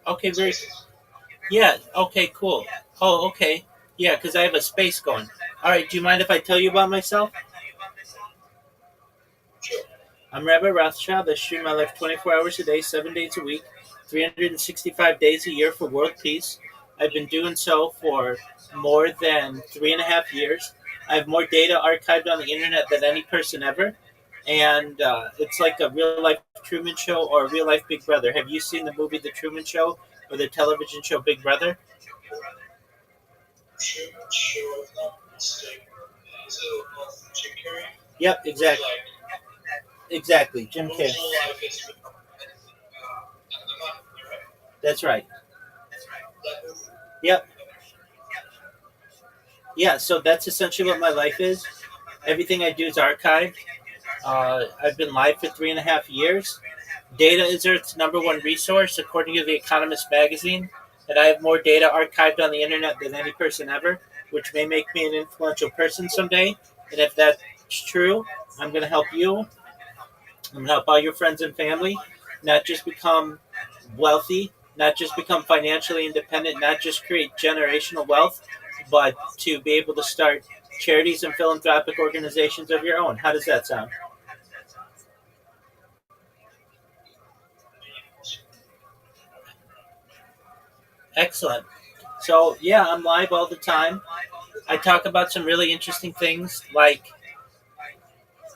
Okay, very. Yeah. Okay. Cool. Oh, okay. Yeah, because I have a space going. All right. Do you mind if I tell you about myself? I'm Rabbi Rothschild. I stream my life 24 hours a day, 7 days a week, 365 days a year for world peace. I've been doing so for more than 3.5 years. I have more data archived on the internet than any person ever. And it's like a real life Truman Show or a real life Big Brother. Have you seen the movie The Truman Show or the television show Big Brother? Yep, exactly. Exactly, Jim Carrey. That's right. Yep. Yeah, so that's essentially what my life is. Everything I do is archived. I've been live for 3.5 years. Data is Earth's number one resource, according to The Economist magazine, and I have more data archived on the internet than any person ever, which may make me an influential person someday. And if that's true, I'm going to help you. I'm going to help all your friends and family not just become wealthy, not just become financially independent, not just create generational wealth, but to be able to start charities and philanthropic organizations of your own. How does that sound? Excellent. So, yeah, I'm live all the time. I talk about some really interesting things like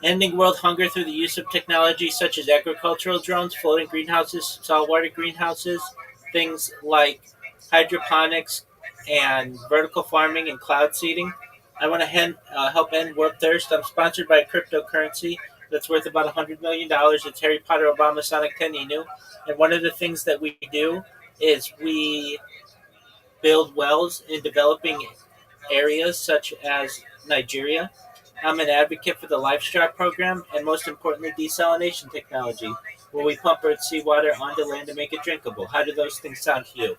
ending world hunger through the use of technology such as agricultural drones, floating greenhouses, saltwater greenhouses, things like hydroponics and vertical farming and cloud seeding. I want to help end world thirst. I'm sponsored by a cryptocurrency that's worth about $100 million. It's Harry Potter Obama Sonic Teninu. And one of the things that we do is we build wells in developing areas such as Nigeria. I'm an advocate for the livestock program and, most importantly, desalination technology, where we pump Earth's seawater onto land to make it drinkable. How do those things sound to you?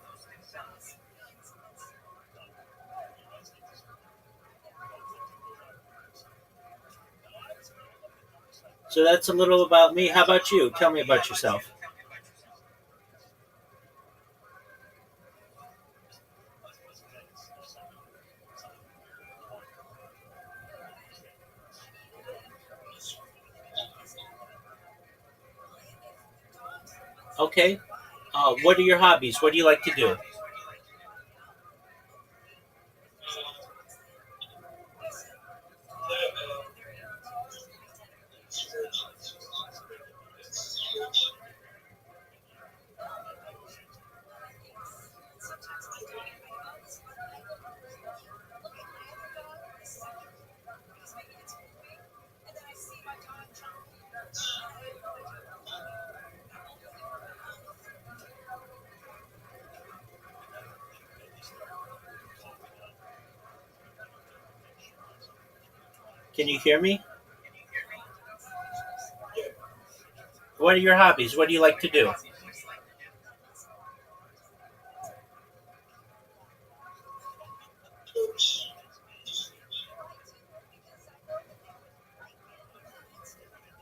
So that's a little about me. How about you? Tell me about yourself. Okay. What are your hobbies? What do you like to do? Can you hear me? What are your hobbies? What do you like to do?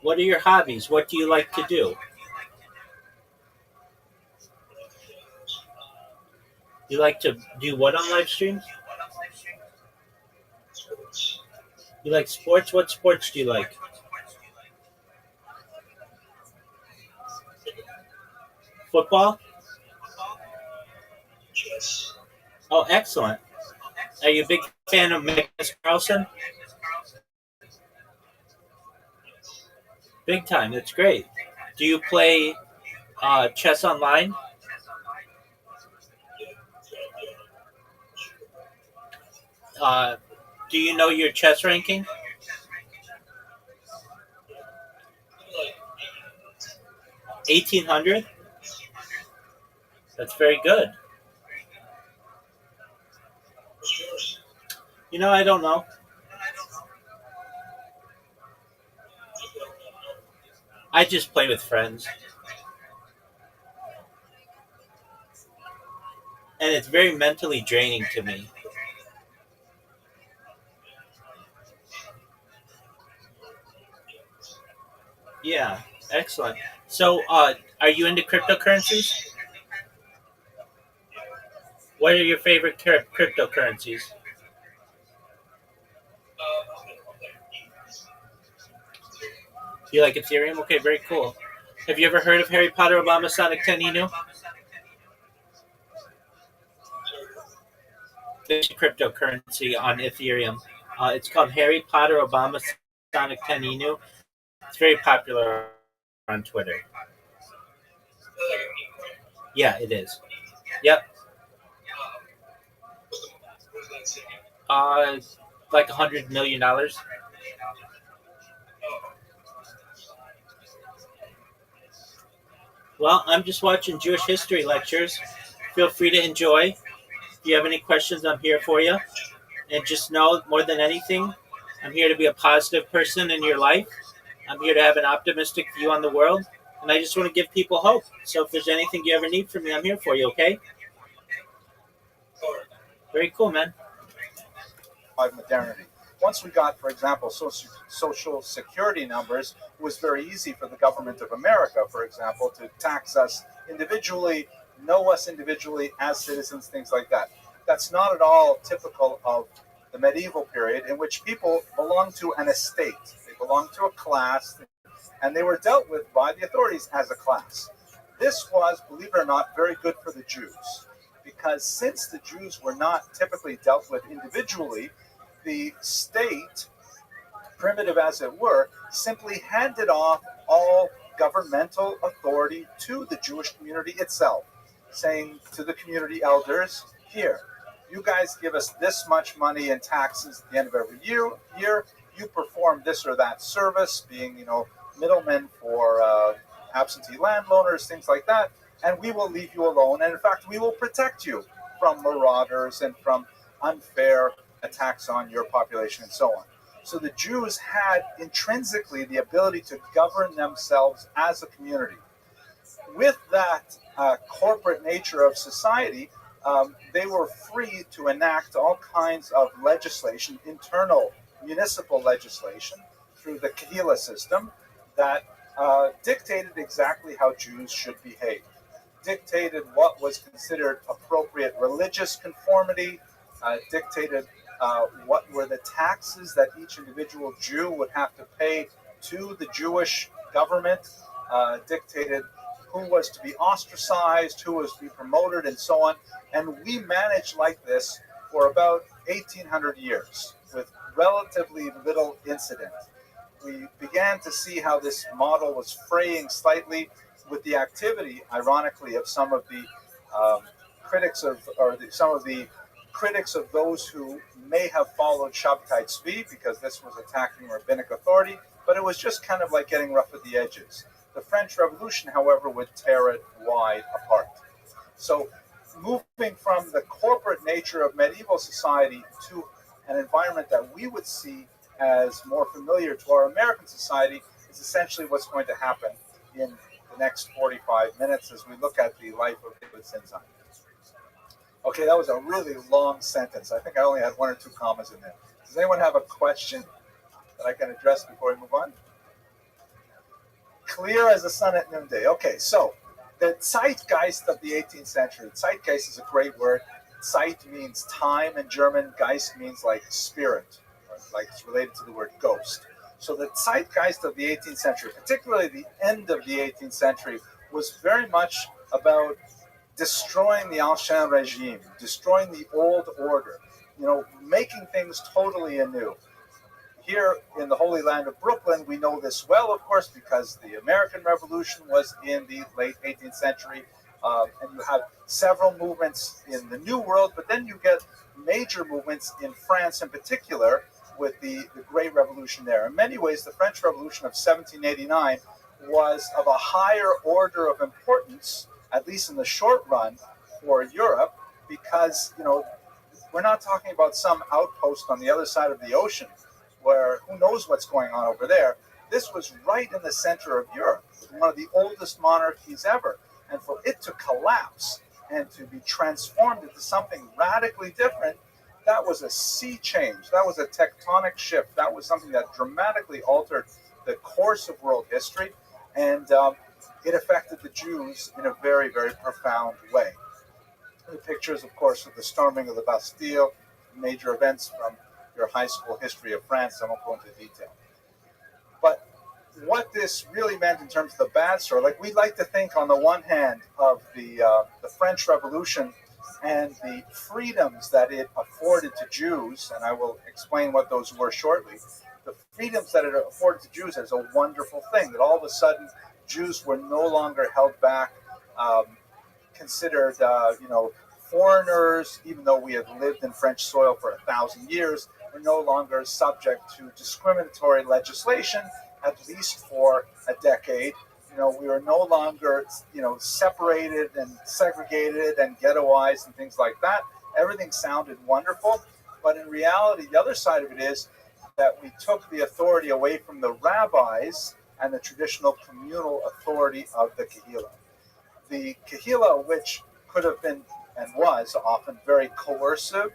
What are your hobbies? What do you like to do? You like to do what on live streams? You like sports? What sports do you like? Football? Oh, excellent. Are you a big fan of Magnus Carlsen? Big time. That's great. Do you play chess online? Uh, do you know your chess ranking? 1800? That's very good. I don't know. I just play with friends. And it's very mentally draining to me. Yeah, excellent. So, are you into cryptocurrencies? What are your favorite cryptocurrencies? You like Ethereum? Okay, very cool. Have you ever heard of Harry Potter Obama Sonic 10 Inu? There's a cryptocurrency on Ethereum. It's called Harry Potter Obama Sonic 10 Inu. It's very popular on Twitter. Yeah, it is. Yep. Uh, like $100 million. Well, I'm just watching Jewish history lectures. Feel free to enjoy. If you have any questions, I'm here for you. And just know, more than anything, I'm here to be a positive person in your life. I'm here to have an optimistic view on the world. And I just want to give people hope. So if there's anything you ever need from me, I'm here for you, okay? Very cool, man. Modernity. Once we got, for example, social security numbers, it was very easy for the government of America, for example, to tax us individually, know us individually as citizens, things like that. That's not at all typical of the medieval period, in which people belonged to an estate. They belonged to a class, and they were dealt with by the authorities as a class. This was, believe it or not, very good for the Jews, because since the Jews were not typically dealt with individually, the state, primitive as it were, simply handed off all governmental authority to the Jewish community itself, saying to the community elders, here, you guys give us this much money in taxes at the end of every year, you perform this or that service, being, middlemen for absentee landowners, things like that, and we will leave you alone. And in fact, we will protect you from marauders and from unfair attacks on your population and so on. So the Jews had intrinsically the ability to govern themselves as a community. With that corporate nature of society, they were free to enact all kinds of legislation, internal municipal legislation, through the Kahila system that dictated exactly how Jews should behave, dictated what was considered appropriate religious conformity, dictated what were the taxes that each individual Jew would have to pay to the Jewish government, dictated who was to be ostracized, who was to be promoted, and so on. And we managed like this for about 1,800 years with relatively little incident. We began to see how this model was fraying slightly with the activity, ironically, of some of the critics of, some of the critics of those who may have followed Shabtai Tzvi, because this was attacking rabbinic authority, but it was just kind of like getting rough at the edges. The French Revolution, however, would tear it wide apart. So moving from the corporate nature of medieval society to an environment that we would see as more familiar to our American society is essentially what's going to happen in the next 45 minutes as we look at the life of David Sinzheim. Okay, that was a really long sentence. I think I only had 1 or 2 commas in there. Does anyone have a question that I can address before we move on? Clear as the sun at noonday. Okay, so the zeitgeist of the 18th century. Zeitgeist is a great word. Zeit means time in German. Geist means like spirit, like it's related to the word ghost. So the zeitgeist of the 18th century, particularly the end of the 18th century, was very much about destroying the Ancien regime, destroying the old order, making things totally anew. Here in the Holy Land of Brooklyn, we know this well, of course, because the American Revolution was in the late 18th century, and you have several movements in the New World, but then you get major movements in France in particular with the Great Revolution there. In many ways, the French Revolution of 1789 was of a higher order of importance, at least in the short run, for Europe, because, we're not talking about some outpost on the other side of the ocean where who knows what's going on over there. This was right in the center of Europe, one of the oldest monarchies ever. And for it to collapse and to be transformed into something radically different, that was a sea change. That was a tectonic shift. That was something that dramatically altered the course of world history. And it affected the Jews in a very, very profound way. The pictures, of course, of the storming of the Bastille, major events from your high school history of France. I won't go into detail. But what this really meant in terms of the bad story, like we like to think on the one hand of the French Revolution and the freedoms that it afforded to Jews, and I will explain what those were shortly. The freedoms that it afforded to Jews is a wonderful thing, that all of a sudden Jews were no longer held back, considered, foreigners, even though we had lived in French soil for 1,000 years, were no longer subject to discriminatory legislation, at least for a decade. We were no longer, separated and segregated and ghettoized and things like that. Everything sounded wonderful, but in reality, the other side of it is that we took the authority away from the rabbis and the traditional communal authority of the Kehillah. The Kehillah, which could have been and was often very coercive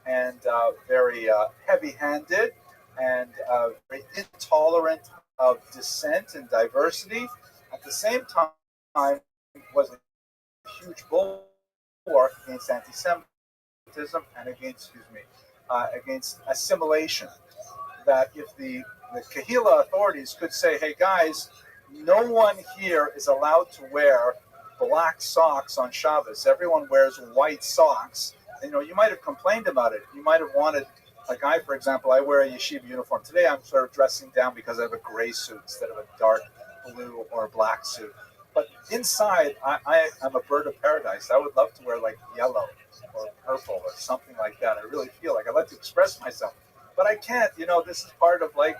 and very heavy-handed and very intolerant of dissent and diversity, at the same time was a huge bulwark against anti-Semitism and against assimilation. That if the Kehillah authorities could say, hey guys, no one here is allowed to wear black socks on Shabbos. Everyone wears white socks. And, you might have complained about it. You might have wanted, like I, for example, I wear a yeshiva uniform. Today I'm sort of dressing down because I have a gray suit instead of a dark blue or black suit. But inside, I am a bird of paradise. I would love to wear like yellow or purple or something like that. I really feel like I'd like to express myself. But I can't, this is part of like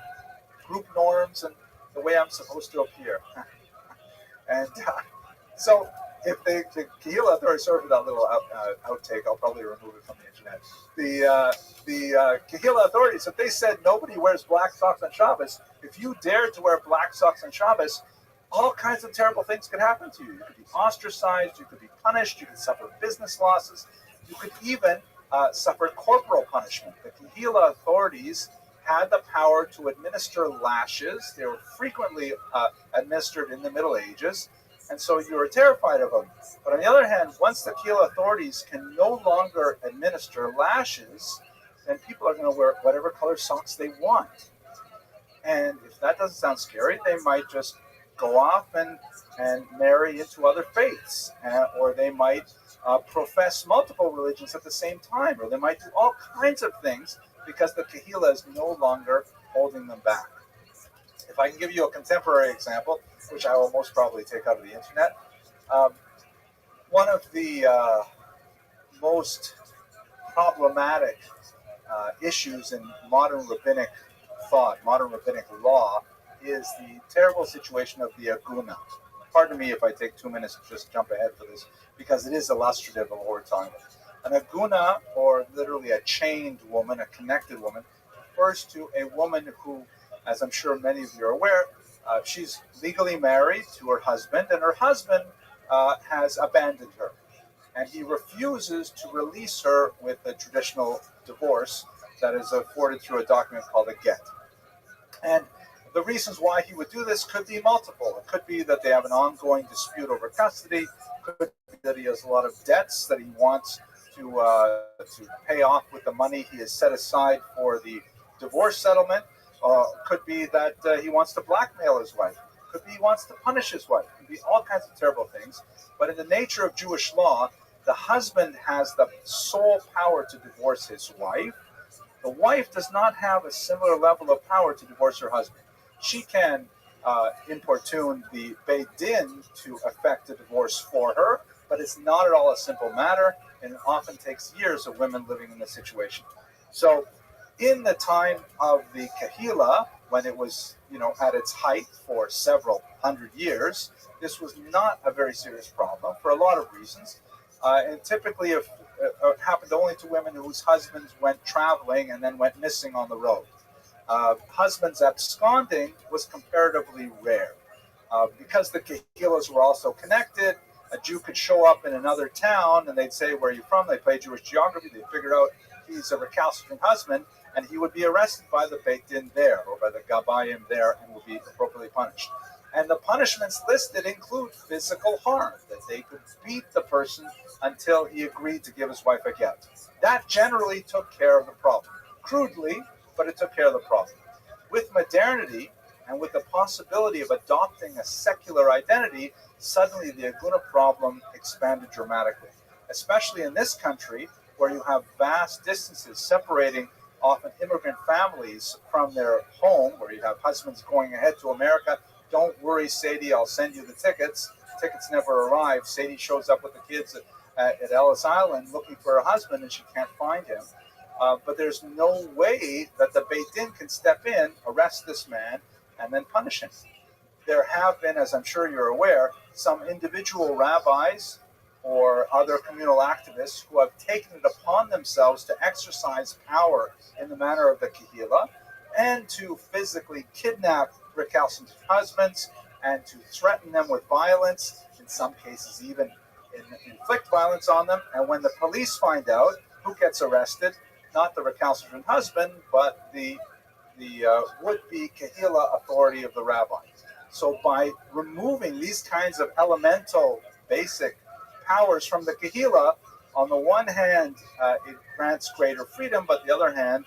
group norms and the way I'm supposed to appear. And so if the Kehillah authority, sorry for that little outtake, I'll probably remove it from the internet. The Kehillah authorities, if they said nobody wears black socks on Shabbos, if you dared to wear black socks on Shabbos, all kinds of terrible things could happen to you. You could be ostracized, you could be punished, you could suffer business losses, you could even suffer corporal punishment. The Kehillah authorities had the power to administer lashes. They were frequently administered in the Middle Ages, and so you were terrified of them. But on the other hand, once the Kehillah authorities can no longer administer lashes, then people are going to wear whatever color socks they want. And if that doesn't sound scary, they might just go off and marry into other faiths, or they might profess multiple religions at the same time, or they might do all kinds of things because the kahila is no longer holding them back. If I can give you a contemporary example, which I will most probably take out of the internet, one of the most problematic issues in modern rabbinic thought, modern rabbinic law, is the terrible situation of the aguna. Pardon me if I take 2 minutes to just jump ahead for this, because it is illustrative of what we're talking about. An aguna, or literally a chained woman, a connected woman, refers to a woman who, as I'm sure many of you are aware, she's legally married to her husband, and her husband has abandoned her. And he refuses to release her with a traditional divorce that is afforded through a document called a get. And the reasons why he would do this could be multiple. It could be that they have an ongoing dispute over custody. It could be that he has a lot of debts that he wants to pay off with the money he has set aside for the divorce settlement. Could be that he wants to blackmail his wife. Could be he wants to punish his wife. Could be all kinds of terrible things. But in the nature of Jewish law, the husband has the sole power to divorce his wife. The wife does not have a similar level of power to divorce her husband. She can importune the Beit Din to effect a divorce for her, but it's not at all a simple matter, and it often takes years of women living in this situation. So in the time of the Kahila, when it was at its height for several hundred years, this was not a very serious problem for a lot of reasons. And typically it happened only to women whose husbands went traveling and then went missing on the road. Husbands absconding was comparatively rare. Because the Kehilas were also connected, a Jew could show up in another town and they'd say, "Where are you from?" They play Jewish geography. They figured out he's a recalcitrant husband, and he would be arrested by the Beit Din there, or by the Gabayim there, and would be appropriately punished. And the punishments listed include physical harm, that they could beat the person until he agreed to give his wife a get. That generally took care of the problem. Crudely, but it took care of the problem. With modernity, and with the possibility of adopting a secular identity, suddenly the aguna problem expanded dramatically, especially in this country where you have vast distances separating often immigrant families from their home, where you have husbands going ahead to America. "Don't worry, Sadie, I'll send you the tickets." Tickets never arrive. Sadie shows up with the kids at Ellis Island looking for her husband, and she can't find him. But there's no way that the Beit Din can step in, arrest this man, and then punish him. There have been, as I'm sure you're aware, some individual rabbis or other communal activists who have taken it upon themselves to exercise power in the manner of the Kehillah and to physically kidnap recalcitrant husbands and to threaten them with violence, in some cases even inflict violence on them. And when the police find out, who gets arrested? Not the recalcitrant husband, but the would-be Kehillah authority of the rabbi. So by removing these kinds of elemental, basic powers from the Kehillah, on the one hand, it grants greater freedom, but the other hand,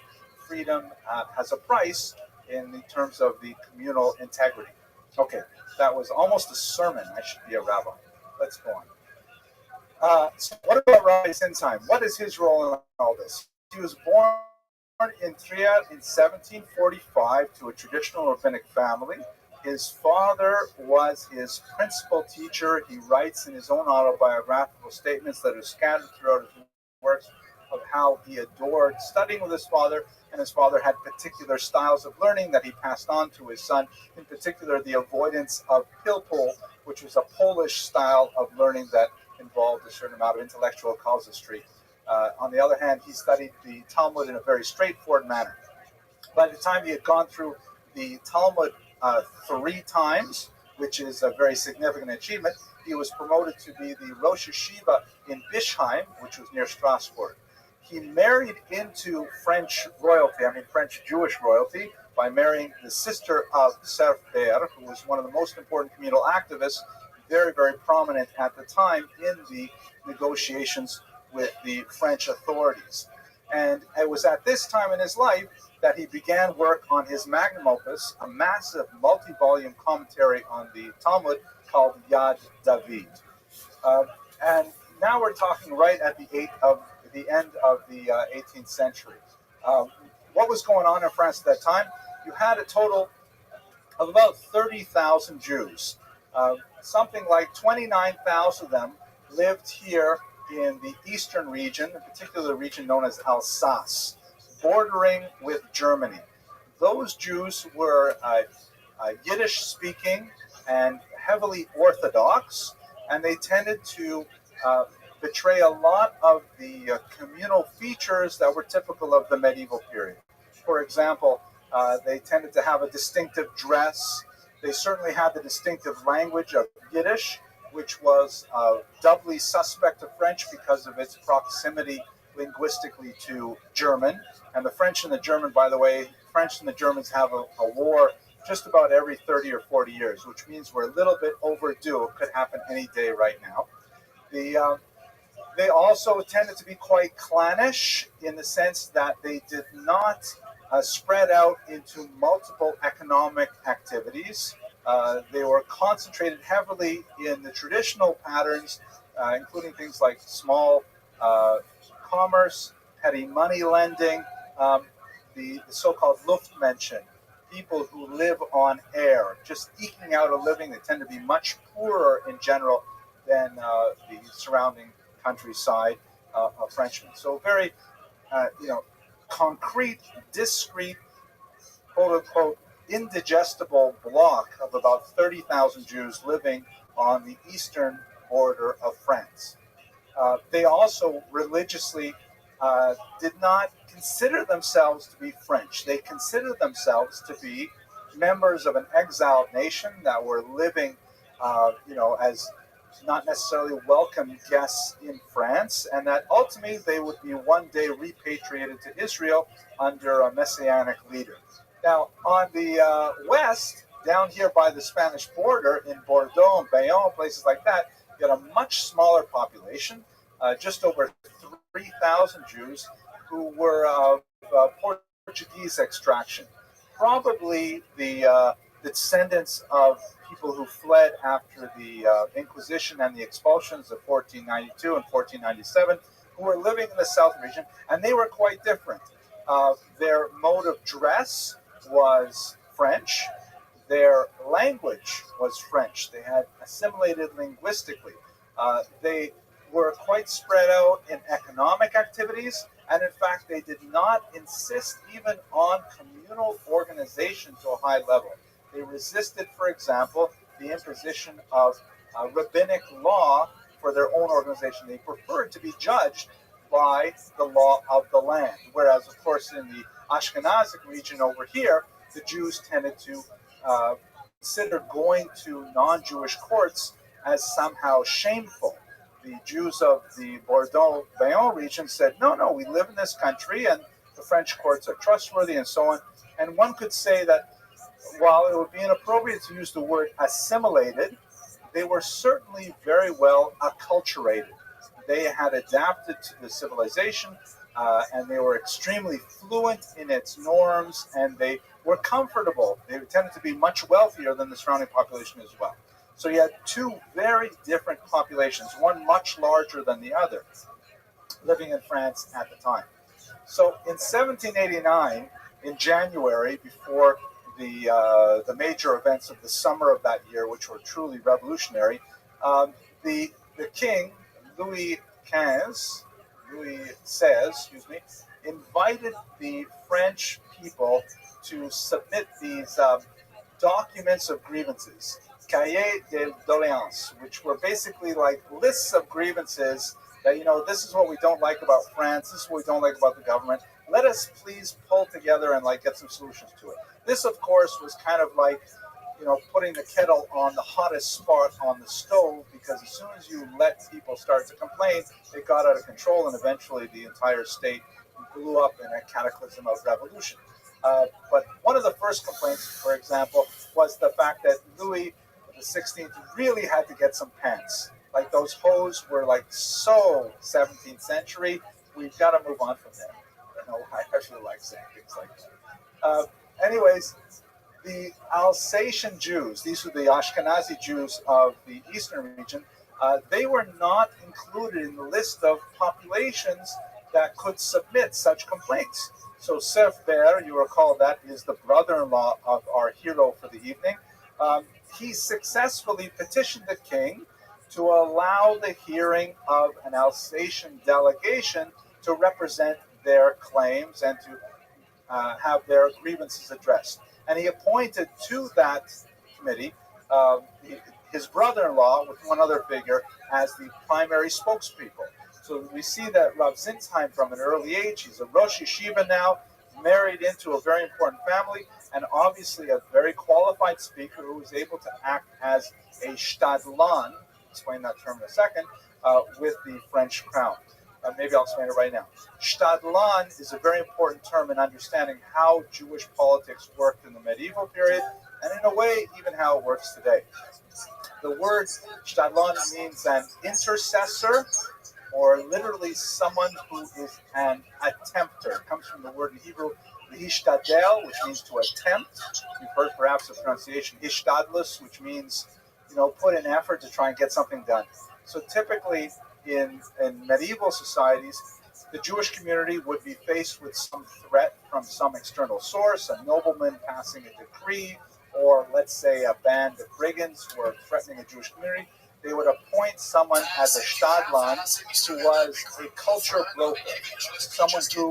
freedom has a price in the terms of the communal integrity. Okay, that was almost a sermon. I should be a rabbi. Let's go on. So what about Rabbi Sinsheim? What is his role in all this? He was born in Triad in 1745 to a traditional rabbinic family. His father was his principal teacher. He writes in his own autobiographical statements that are scattered throughout his works of how he adored studying with his father, and his father had particular styles of learning that he passed on to his son, in particular the avoidance of pilpul, which was a Polish style of learning that involved a certain amount of intellectual casuistry. On the other hand, he studied the Talmud in a very straightforward manner. By the time he had gone through the Talmud 3 times, which is a very significant achievement, he was promoted to be the Rosh Yeshiva in Bischheim, which was near Strasbourg. He married into French royalty, French Jewish royalty, by marrying the sister of Serf Beer, who was one of the most important communal activists, very, very prominent at the time in the negotiations with the French authorities. And it was at this time in his life that he began work on his magnum opus, a massive multi-volume commentary on the Talmud called Yad David. And now we're talking right at the end of the 18th century. What was going on in France at that time? You had a total of about 30,000 Jews. Something like 29,000 of them lived here in the eastern region, in particular the region known as Alsace, bordering with Germany. Those Jews were Yiddish-speaking and heavily Orthodox, and they tended to betray a lot of the communal features that were typical of the medieval period. For example, they tended to have a distinctive dress. They certainly had the distinctive language of Yiddish, which was doubly suspect of French because of its proximity linguistically to German. And the French and the German, by the way, French and the Germans have a war just about every 30 or 40 years, which means we're a little bit overdue. It could happen any day right now. They also tended to be quite clannish in the sense that they did not spread out into multiple economic activities. They were concentrated heavily in the traditional patterns, including things like small commerce, petty money lending, the so-called Luftmenschen, people who live on air, just eking out a living. They tend to be much poorer in general than the surrounding countryside of Frenchmen. So very, concrete, discrete, quote-unquote, indigestible block of about 30,000 Jews living on the eastern border of France. They also religiously did not consider themselves to be French. They considered themselves to be members of an exiled nation that were living, as not necessarily welcome guests in France, and that ultimately they would be one day repatriated to Israel under a messianic leader. Now, on the west, down here by the Spanish border in Bordeaux and Bayonne, places like that, you had a much smaller population, just over 3,000 Jews who were of Portuguese extraction. Probably the descendants of people who fled after the Inquisition and the expulsions of 1492 and 1497, who were living in the south region, and they were quite different. Their mode of dress was French. Their language was French. They had assimilated linguistically. They were quite spread out in economic activities, and in fact, they did not insist even on communal organization to a high level. They resisted, for example, the imposition of rabbinic law for their own organization. They preferred to be judged by the law of the land, whereas, of course, in the Ashkenazic region over here, the Jews tended to consider going to non-Jewish courts as somehow shameful. The Jews of the Bordeaux-Bayonne region said, no, we live in this country and the French courts are trustworthy and so on. And one could say that while it would be inappropriate to use the word assimilated, they were certainly very well acculturated. They had adapted to the civilization, and they were extremely fluent in its norms, and they were comfortable. They tended to be much wealthier than the surrounding population as well. So you had two very different populations, one much larger than the other, living in France at the time. So in 1789, in January, before the major events of the summer of that year, which were truly revolutionary, the king, Louis XVI, invited the French people to submit these documents of grievances, cahiers de doléances, which were basically like lists of grievances that, this is what we don't like about France, this is what we don't like about the government. Let us please pull together and get some solutions to it. This, of course, was kind of like, putting the kettle on the hottest spot on the stove, because as soon as you let people start to complain, it got out of control, and eventually the entire state blew up in a cataclysm of revolution. But one of the first complaints, for example, was the fact that Louis XVI really had to get some pants. Like, those hose were so 17th century. We've got to move on from there. I actually like saying things like that. Anyways, the Alsatian Jews, these were the Ashkenazi Jews of the eastern region, they were not included in the list of populations that could submit such complaints. So Sef Ber, you recall that is the brother-in-law of our hero for the evening. He successfully petitioned the king to allow the hearing of an Alsatian delegation to represent their claims and to have their grievances addressed. And he appointed to that committee his brother-in-law with one other figure as the primary spokespeople. So we see that Rav Zinsheim, from an early age, he's a Rosh Yeshiva now, married into a very important family, and obviously a very qualified speaker who was able to act as a shtadlan, explain that term in a second, with the French crown. Maybe I'll explain it right now. Shtadlan is a very important term in understanding how Jewish politics worked in the medieval period, and in a way, even how it works today. The word shtadlan means an intercessor, or literally someone who is an attempter. It comes from the word in Hebrew, hishtadel, which means to attempt. You've heard perhaps the pronunciation hishtadlus, which means, put in effort to try and get something done. So typically in medieval societies, the Jewish community would be faced with some threat from some external source, a nobleman passing a decree, or let's say a band of brigands who are threatening a Jewish community. They would appoint someone as a shtadlan who was a culture broker, someone who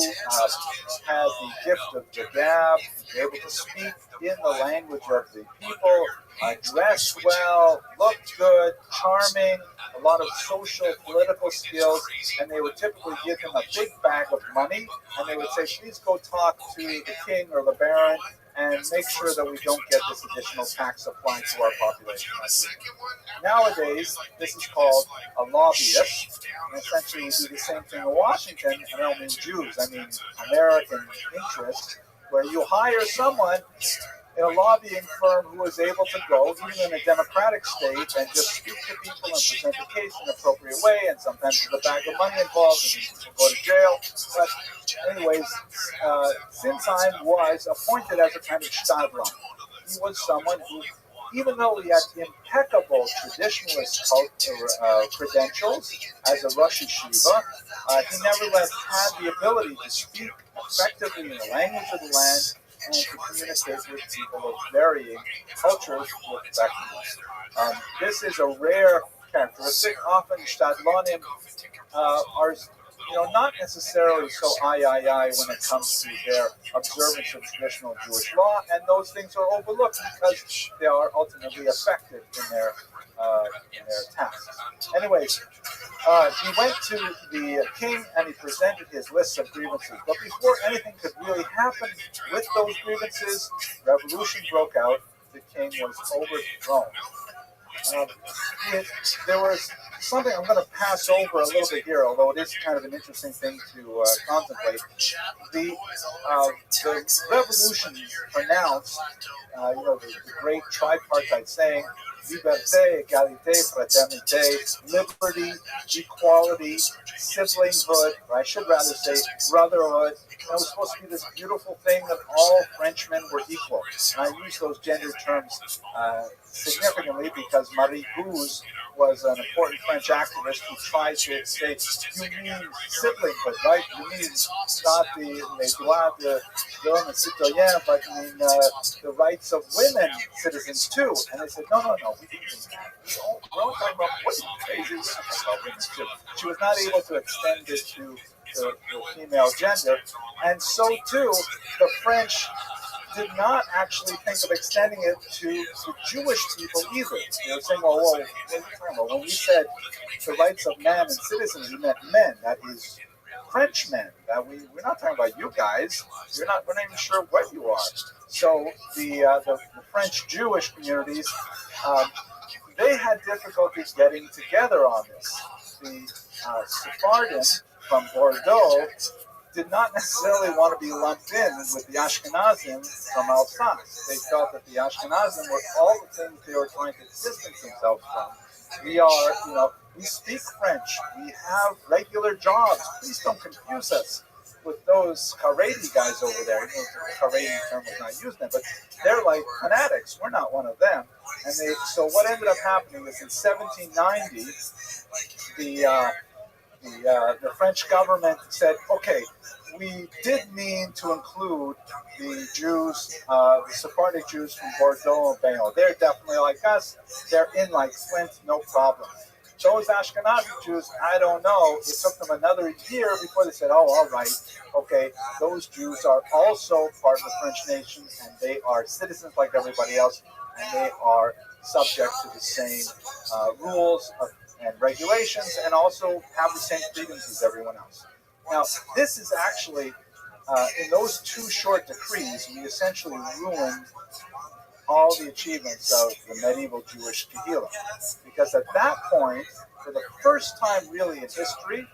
had the gift of the gab, able to speak in the language of the people, dress well, look good, charming, a lot of social, political skills, and they would typically give him a big bag of money, and they would say, please go talk to the king or the baron and make sure that we don't get this additional tax applied to our population. Nowadays, this is called a lobbyist, and essentially we do the same thing in Washington. I don't mean Jews, I mean American interests, where you hire someone in a lobbying firm who is able to go, even in a democratic state, and just speak to people and present the case in an appropriate way, and sometimes there's a bag of money involved, and people go to jail. But anyways, Zinsheim was appointed as a kind of shtadlan. He was someone who, even though he had impeccable traditionalist credentials as a Rosh Yeshiva, he nevertheless had the ability to speak effectively in the language of the land and to communicate with people of varying cultures with effectiveness. This is a rare characteristic. Often shtadlanim are not necessarily so I when it comes to their observance of traditional Jewish law, and those things are overlooked because they are ultimately effective in their tasks. Anyways, he went to the king and he presented his list of grievances. But before anything could really happen with those grievances, revolution broke out. The king was overthrown. There was something I'm going to pass over a little bit here, although it is kind of an interesting thing to contemplate. The revolution pronounced, the great tripartite saying, liberté, égalité, fraternité, liberty, equality, siblinghood, or I should rather say brotherhood. And it was supposed to be this beautiful thing that all Frenchmen were equal. And I use those gender terms significantly because Marie Gouze was an important French activist who tried to say, you mean siblinghood, right? You mean not les droits de l'homme et citoyen, but you mean the rights of women citizens too. And they said, no, we didn't mean that. We're only talking about women. About women too. She was not able to extend it to the female gender. And so too, the French did not actually think of extending it to the Jewish people either. They were saying, well, when we said the rights of man and citizens, we meant men, that is French men. That we're not talking about you guys. We're not even sure what you are. So the French Jewish communities, they had difficulties getting together on this. The Sephardim from Bordeaux did not necessarily want to be lumped in with the Ashkenazim from Alsace. They felt that the Ashkenazim were all the things they were trying to distance themselves from. We speak French. We have regular jobs. Please don't confuse us. with those Haredi guys over there, the Haredi term was not used then, but they're like fanatics. We're not one of them. And so what ended up happening is in 1790, the French government said, okay, we did mean to include the Jews, the Sephardic Jews from Bordeaux and Bayonne. They're definitely like us. They're in like Flint, no problem. Those Ashkenazi Jews, I don't know. It took them another year before they said, oh, all right, okay, those Jews are also part of the French nation, and they are citizens like everybody else, and they are subject to the same rules and regulations, and also have the same freedoms as everyone else. Now, this is actually, in those two short decrees, we essentially ruined all the achievements of the medieval Jewish Kehillah. Because at that point, for the first time really in history,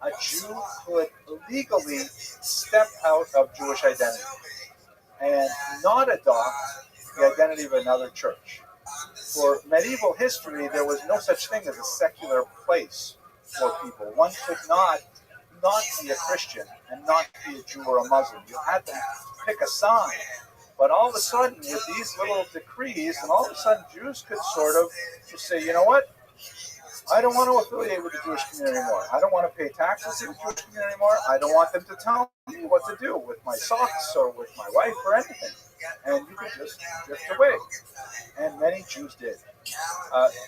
a Jew could legally step out of Jewish identity and not adopt the identity of another church. For medieval history, there was no such thing as a secular place for people. One could not be a Christian and not be a Jew or a Muslim. You had to pick a side. But all of a sudden, with these little decrees, and all of a sudden Jews could sort of just say, you know what? I don't want to affiliate with the Jewish community anymore. I don't want to pay taxes to the Jewish community anymore. I don't want them to tell me what to do with my socks or with my wife or anything. And you could just drift away. And many Jews did.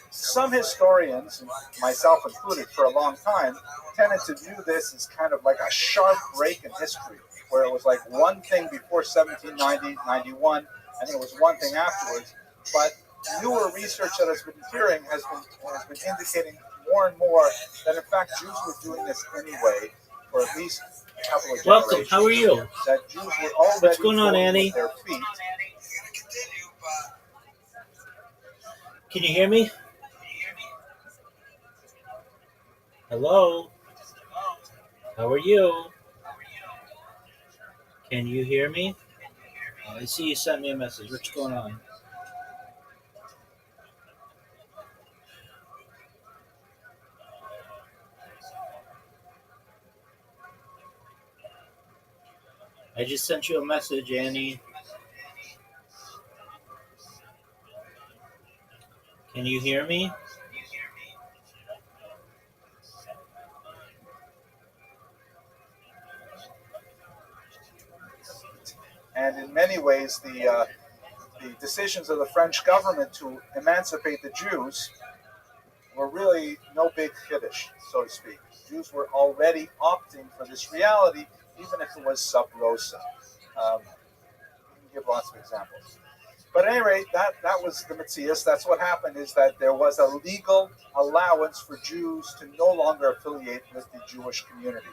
Some historians, myself included for a long time, tended to view this as kind of like a sharp break in history, where it was like one thing before 1790, 91, and it was one thing afterwards. But newer research that has been appearing has been indicating more and more that in fact Jews were doing this anyway for at least a couple of generations. Welcome. How are you? That Jews were already What's going on, Annie? with their feet. Can you hear me? Hello? How are you? Can you hear me? I see you sent me a message. What's going on? I just sent you a message, Annie. Can you hear me? And in many ways, the decisions of the French government to emancipate the Jews were really no big kiddush, so to speak. Jews were already opting for this reality, even if it was sub rosa. You can give lots of examples. But at any rate, that was the Metzias. That's what happened, is that there was a legal allowance for Jews to no longer affiliate with the Jewish community.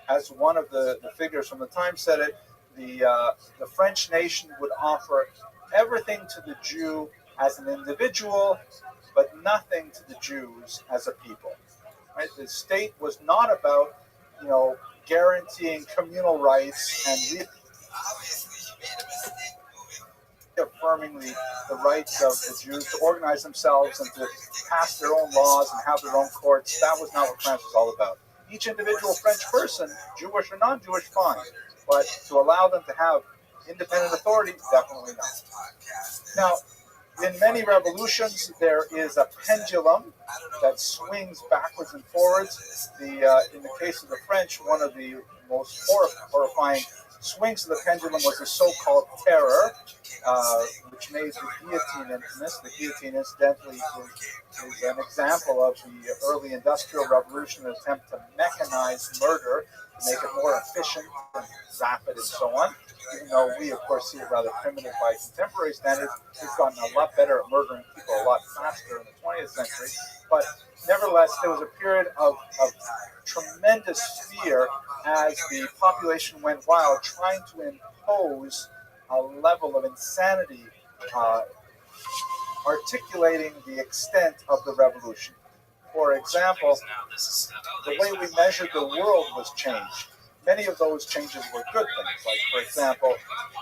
As one of the figures from the time said it, the French nation would offer everything to the Jew as an individual, but nothing to the Jews as a people. Right? The state was not about, guaranteeing communal rights and affirming the rights of the Jews to organize themselves and to pass their own laws and have their own courts. That was not what France was all about. Each individual French person, Jewish or non-Jewish, fine. But to allow them to have independent authority, definitely not. Now, in many revolutions, there is a pendulum that swings backwards and forwards. In the case of the French, one of the most horrifying swings of the pendulum was the so-called terror, which made the guillotine infamous. The guillotine, incidentally, is an example of the early Industrial Revolution, an attempt to mechanize murder, to make it more efficient and rapid and so on. Even though we, of course, see it rather primitive by contemporary standards, we've gotten a lot better at murdering people a lot faster in the 20th century. But nevertheless, there was a period of tremendous fear as the population went wild, trying to impose a level of insanity, articulating the extent of the revolution. For example, the way we measured the world was changed. Many of those changes were good things, like, for example,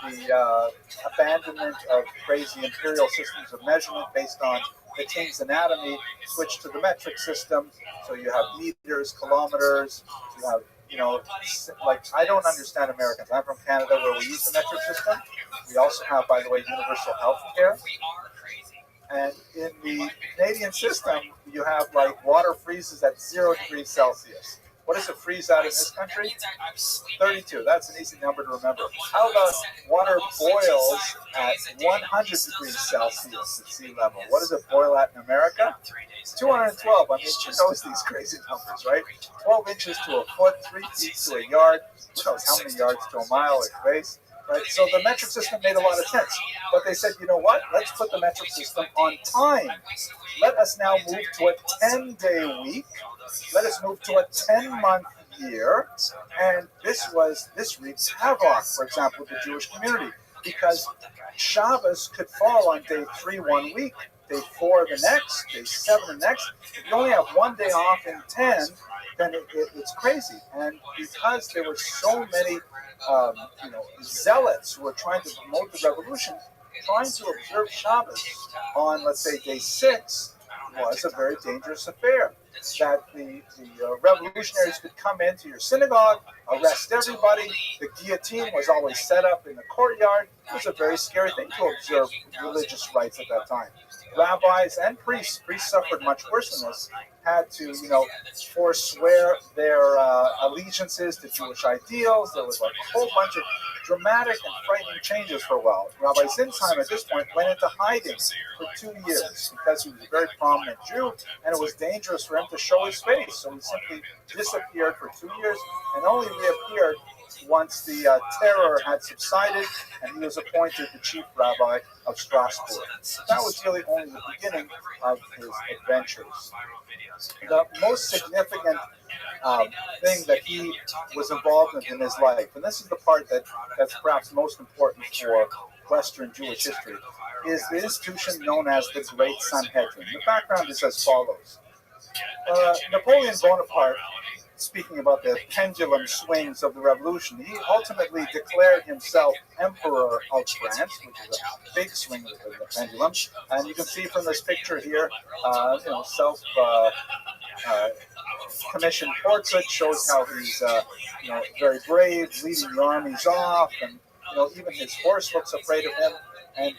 the abandonment of crazy imperial systems of measurement based on the king's anatomy, switched to the metric system. So you have meters, kilometers, you have like I don't understand Americans. I'm from Canada where we use the metric system. We also have, by the way, universal health care. And in the Canadian system, you have like water freezes at 0 degrees Celsius. What does it freeze at in this country? 32. That's an easy number to remember. How about water boils at 100 degrees Celsius at sea level? What does it boil at in America? 212. I mean, who knows these crazy numbers, right? 12 inches to a foot, 3 feet to a yard. Who knows how many yards to a mile at base? Right? So the metric system made a lot of sense. But they said, you know what? Let's put the metric system on time. Let us now move to a 10-day week. Let us move to a 10-month year. And this wreaked havoc, for example, with the Jewish community. Because Shabbos could fall on day 3 one week, day 4 the next, day 7 the next. If you only have 1 day off in 10, then it's crazy. And because there were so many zealots who were trying to promote the revolution, trying to observe Shabbos on, let's say, day 6 was a very dangerous affair. That the revolutionaries could come into your synagogue, arrest everybody. The guillotine was always set up in the courtyard. It was a very scary thing to observe religious rites at that time. Rabbis and priests suffered much worse than this, had to, forswear their allegiances to Jewish ideals. There was like a whole bunch of dramatic and frightening changes for a while. Rabbi Zinsheim at this point went into hiding for 2 years because he was a very prominent Jew, and it was dangerous for him to show his face. So he simply disappeared for 2 years and only reappeared once the terror had subsided and he was appointed the chief rabbi of Strasbourg. That was really only the beginning of his adventures. The most significant thing that he was involved in his life, and this is the part that's perhaps most important for Western Jewish history, is the institution known as the Great Sanhedrin. The background is as follows. Napoleon Bonaparte, speaking about the pendulum swings of the revolution, he ultimately declared himself Emperor of France, which is a big swing of the pendulum. And you can see from this picture here, commissioned portrait shows how he's, very brave, leading the armies off, and even his horse looks afraid of him. And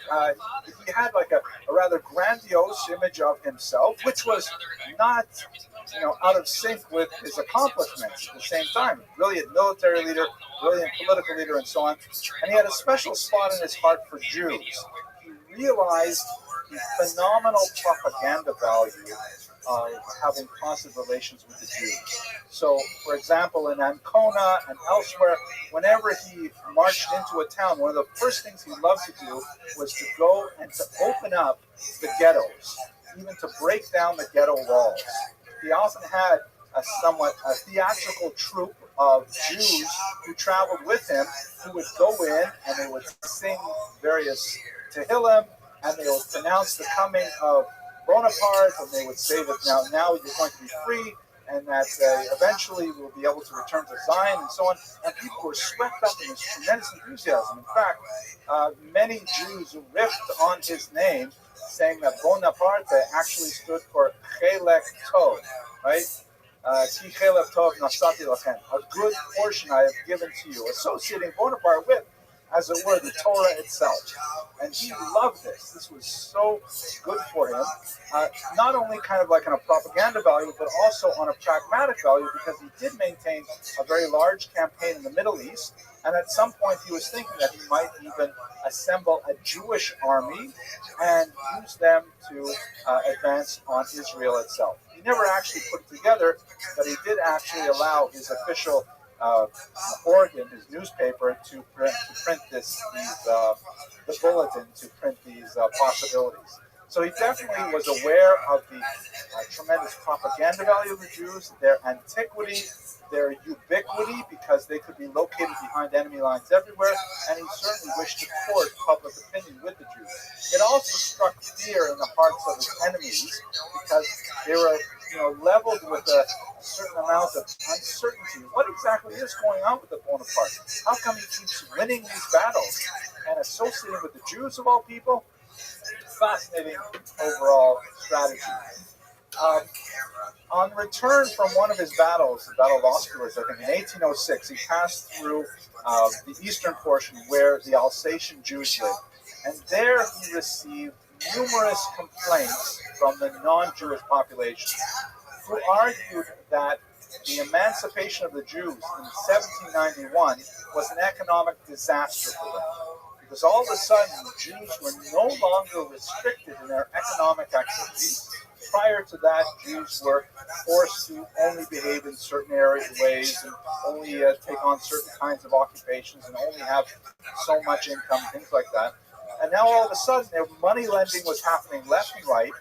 he had like a rather grandiose image of himself, which was not, out of sync with his accomplishments at the same time. Brilliant military leader, brilliant political leader, and so on. And he had a special spot in his heart for Jews. He realized the phenomenal propaganda value of having positive relations with the Jews. So, for example, in Ancona and elsewhere, whenever he marched into a town, one of the first things he loved to do was to go and to open up the ghettos, even to break down the ghetto walls. He often had a theatrical troupe of Jews who traveled with him, who would go in and they would sing various Tehillim, and they would pronounce the coming of Bonaparte, and they would say that now you're going to be free, and that eventually we'll be able to return to Zion, and so on. And people were swept up in this tremendous enthusiasm. In fact, many Jews riffed on his name, saying that Bonaparte actually stood for Chelek Tov, right? Ki Chelek Tov Nasati Lachem, a good portion I have given to you, associating Bonaparte with, as it were, the Torah itself. And he loved this. This was so good for him, not only kind of like on a propaganda value, but also on a pragmatic value, because he did maintain a very large campaign in the Middle East. And at some point he was thinking that he might even assemble a Jewish army and use them to advance on Israel itself. He never actually put it together, but he did actually allow his official organ, his newspaper, to print the bulletin, to print these possibilities. So he definitely was aware of the tremendous propaganda value of the Jews, their antiquity, their ubiquity, because they could be located behind enemy lines everywhere, and he certainly wished to court public opinion with the Jews. It also struck fear in the hearts of his enemies, because they were leveled with a certain amount of uncertainty. What exactly is going on with the Bonaparte? How come he keeps winning these battles and associating with the Jews of all people? Fascinating overall strategy. On return from one of his battles, the Battle of Austerlitz, I think in 1806, he passed through the eastern portion where the Alsatian Jews lived. And there he received numerous complaints from the non-Jewish population, who argued that the emancipation of the Jews in 1791 was an economic disaster for them. Because all of a sudden, Jews were no longer restricted in their economic activities. Prior to that, Jews were forced to only behave in certain ways and only take on certain kinds of occupations and only have so much income, things like that. And now all of a sudden, their money lending was happening left and right,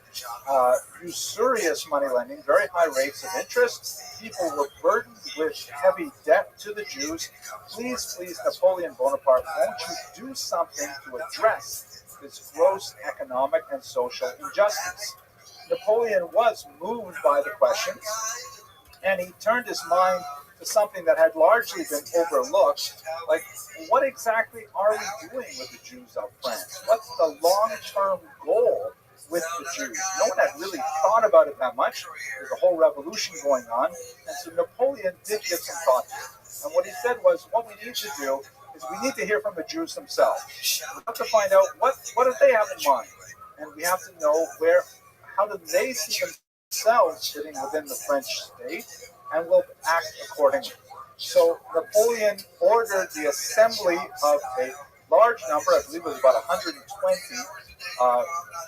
usurious money lending, very high rates of interest. People were burdened with heavy debt to the Jews. Please, Napoleon Bonaparte, won't you do something to address this gross economic and social injustice? Napoleon was moved by the questions, and he turned his mind to something that had largely been overlooked, like what exactly are we doing with the Jews of France? What's the long-term goal with the Jews? No one had really thought about it that much. There's a whole revolution going on, and so Napoleon did give some thought to it. And what he said was, what we need to do is we need to hear from the Jews themselves. We have to find out what do they have in mind, and we have to know how do they see themselves fitting within the French state, and will act accordingly. So Napoleon ordered the assembly of a large number, I believe it was about 120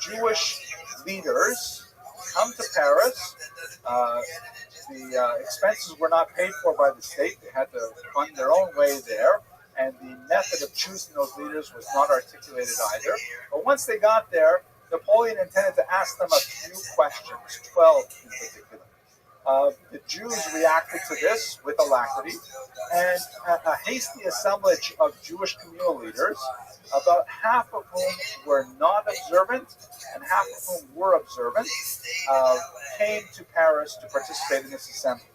Jewish leaders, come to Paris. The expenses were not paid for by the state. They had to fund their own way there, and the method of choosing those leaders was not articulated either. But once they got there, Napoleon intended to ask them a few questions, 12 in particular. The Jews reacted to this with alacrity, and a hasty assemblage of Jewish communal leaders, about half of whom were not observant and half of whom were observant, came to Paris to participate in this assembly.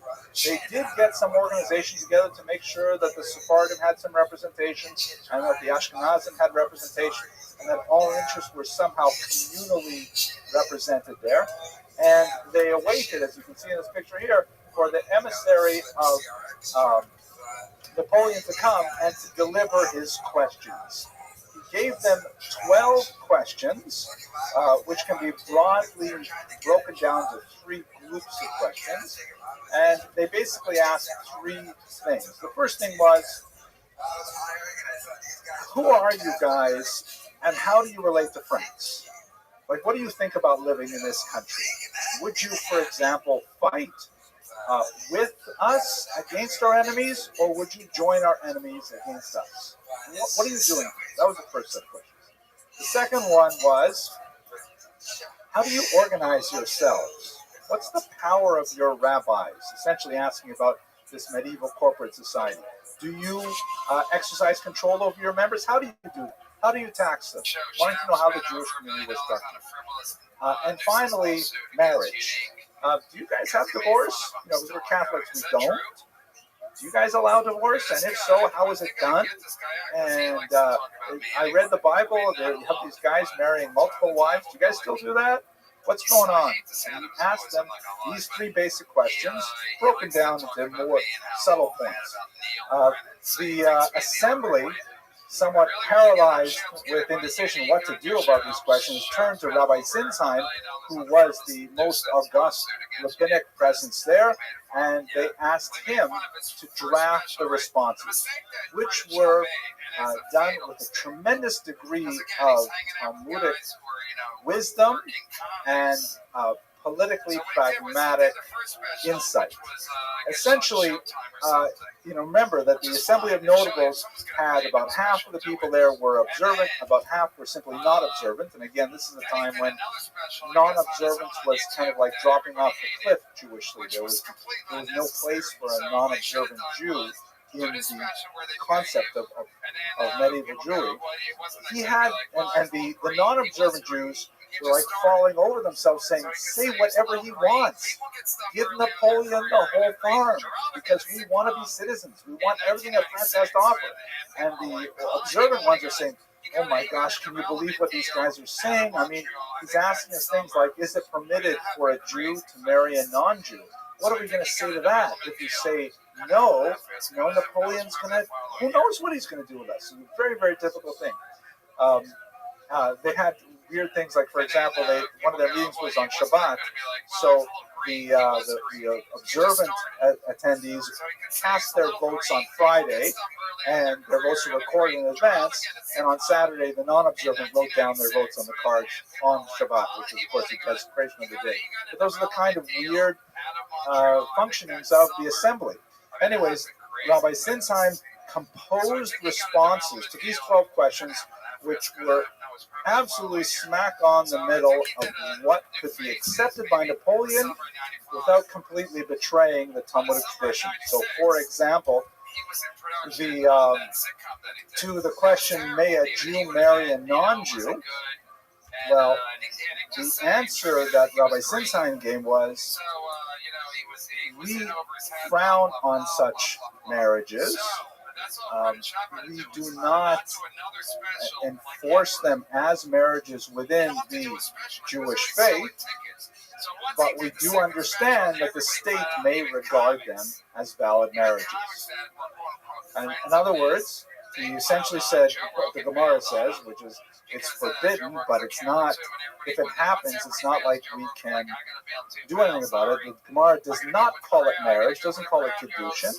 They did get some organization together to make sure that the Sephardim had some representation and that the Ashkenazim had representation, and that all interests were somehow communally represented there. And they awaited, as you can see in this picture here, for the emissary of Napoleon to come and to deliver his questions. He gave them 12 questions, which can be broadly broken down to 3 groups of questions. And they basically asked 3 things. The first thing was, who are you guys and how do you relate to France? Like, what do you think about living in this country? Would you, for example, fight with us against our enemies, or would you join our enemies against us? What are you doing? That was the first set of questions. The second one was, how do you organize yourselves? What's the power of your rabbis? Essentially asking about this medieval corporate society. Do you exercise control over your members? How do you do that? How do you tax them? Wanting to know how the Jewish community was structured. And finally, marriage. Do you guys have divorce? Because we're Catholics, we don't. Do you guys allow divorce? And if so, how is it done? And I read the Bible. You have these guys marrying multiple wives. Do you guys still do that? What's going on? And he asked them these 3 basic questions, broken down into more subtle points. The assembly, somewhat paralyzed with indecision what to do about these questions, turned to Rabbi Zinsheim, who was the most august rabbinic presence there, and they asked him to draft the responses, which were done with a tremendous degree of Talmudic wisdom and politically pragmatic insight. Essentially, remember that the Assembly of Notables had about half of the people there were observant, about half were simply not observant. And again, this is a time when non-observance was kind of like dropping off the cliff Jewishly. There was no place for a non-observant Jew in the concept of medieval Jewry. He had, and the non-observant Jews were like falling over themselves saying, say whatever he wants. Give Napoleon the whole farm because we want to be citizens. We want everything that France has to offer. And the observant ones are saying, oh my gosh, can you believe what these guys are saying? I mean, he's asking us things like, is it permitted for a Jew to marry a non-Jew? What are we going to say to that? If you say no, Napoleon's going to, who knows what he's going to do with us? It's a very, very difficult thing. They had weird things like, for example, one of their meetings was on Shabbat, so the observant attendees cast their votes on Friday, and their votes were recorded in advance, and on Saturday, the non-observant wrote down their votes on the cards on Shabbat, which is, of course, the desecration of the day. But those are the kind of weird functionings of the assembly. Anyways, Rabbi Sinsheim composed responses to these 12 questions, which were absolutely smack on the middle of what could be accepted by Napoleon without completely betraying the Talmudic tradition. So, for example, to the question, may a Jew marry a non-Jew? Well, the answer that Rabbi Sinsheim gave was, we frown on such marriages. We do not enforce them as marriages within the Jewish faith, but we do understand that the state may regard them as valid marriages. And in other words, he essentially said what the Gemara says, which is it's forbidden, but it's not, if it happens, it's not like we can do anything about it. The Gemara does not call it marriage, doesn't call it Kiddushin.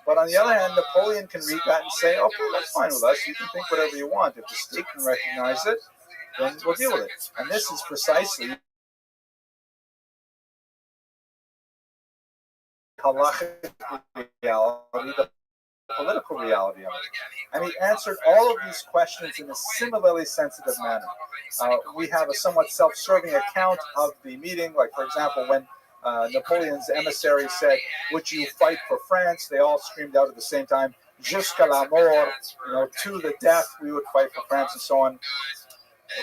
But on the other hand, Napoleon can read that and say, okay, that's fine with us. You can think whatever you want. If the state can recognize it, then we'll deal with it. And this is precisely halachic reality, the political reality of it. And he answered all of these questions in a similarly sensitive manner. We have a somewhat self-serving account of the meeting, like, for example, when Napoleon's emissary said, would you fight for France? They all screamed out at the same time, jusqu'à la mort, to the death, we would fight for France, and so on.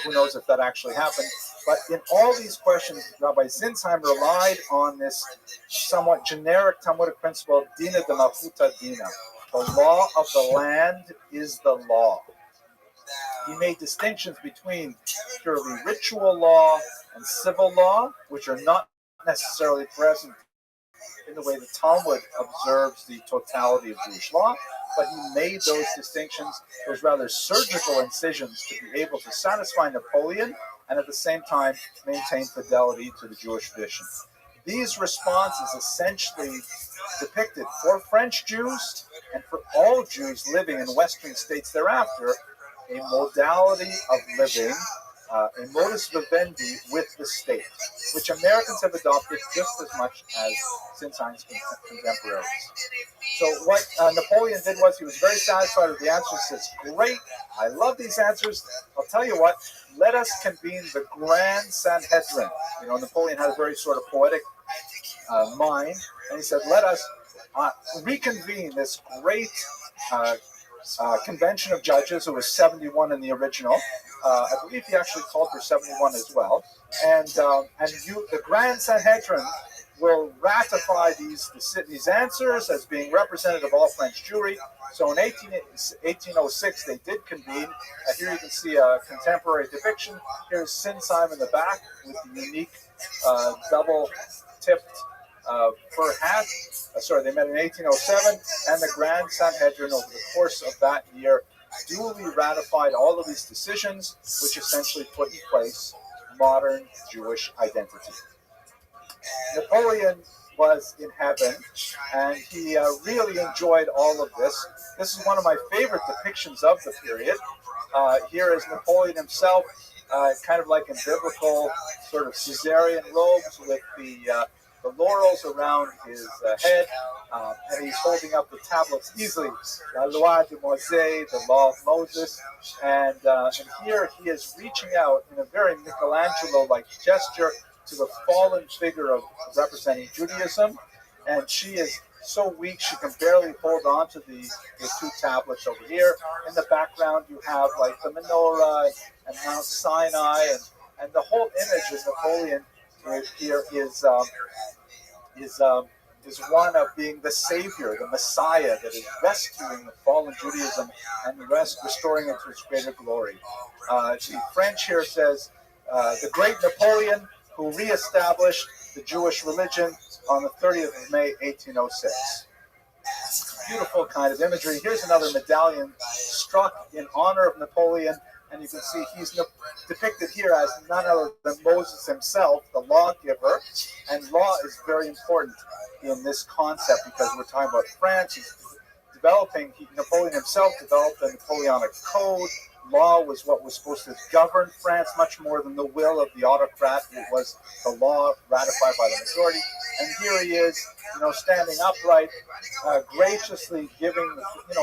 Who knows if that actually happened. But in all these questions, Rabbi Sinsheim relied on this somewhat generic Talmudic principle, dina de mafuta dina. The law of the land is the law. He made distinctions between purely ritual law and civil law, which are not necessarily present in the way the Talmud observes the totality of Jewish law, but he made those distinctions, those rather surgical incisions, to be able to satisfy Napoleon and at the same time maintain fidelity to the Jewish tradition. These responses essentially depicted for French Jews and for all Jews living in Western states thereafter a modality of living, a modus vivendi with the state, which Americans have adopted just as much as Sinsheim's contemporaries. So what Napoleon did was he was very satisfied with the answers. He says, great, I love these answers. I'll tell you what, let us convene the Grand Sanhedrin. Napoleon had a very sort of poetic mind, and he said, let us reconvene this great convention of judges, who was 71 in the original. I believe he actually called for 71 as well. And the Grand Sanhedrin will ratify these answers as being representative of all French Jewry. So in 1806, they did convene. Here you can see a contemporary depiction. Here's Sinsheim in the back with the unique double-tipped fur hat. They met in 1807, and the Grand Sanhedrin over the course of that year duly ratified all of these decisions, which essentially put in place modern Jewish identity. Napoleon was in heaven, and he really enjoyed all of this. This is one of my favorite depictions of the period. Here is Napoleon himself, kind of like in biblical sort of Caesarean robes with the laurels around his head, and he's holding up the tablets easily, La Loi de Moïse, the Law of Moses, and here he is reaching out in a very Michelangelo-like gesture to the fallen figure of representing Judaism, and she is so weak she can barely hold on to the two tablets over here. In the background you have like the menorah and Mount Sinai, and the whole image of Napoleon here is is one of being the savior, the Messiah that is rescuing the fallen Judaism and restoring it to its greater glory. The French here says, the great Napoleon who reestablished the Jewish religion on the 30th of May, 1806. Beautiful kind of imagery. Here's another medallion struck in honor of Napoleon, and you can see he's depicted here as none other than Moses himself, the lawgiver. And law is very important in this concept because we're talking about France. He's developing, Napoleon himself developed the Napoleonic Code. Law was what was supposed to govern France much more than the will of the autocrat. It was the law ratified by the majority. And here he is, standing upright, graciously giving,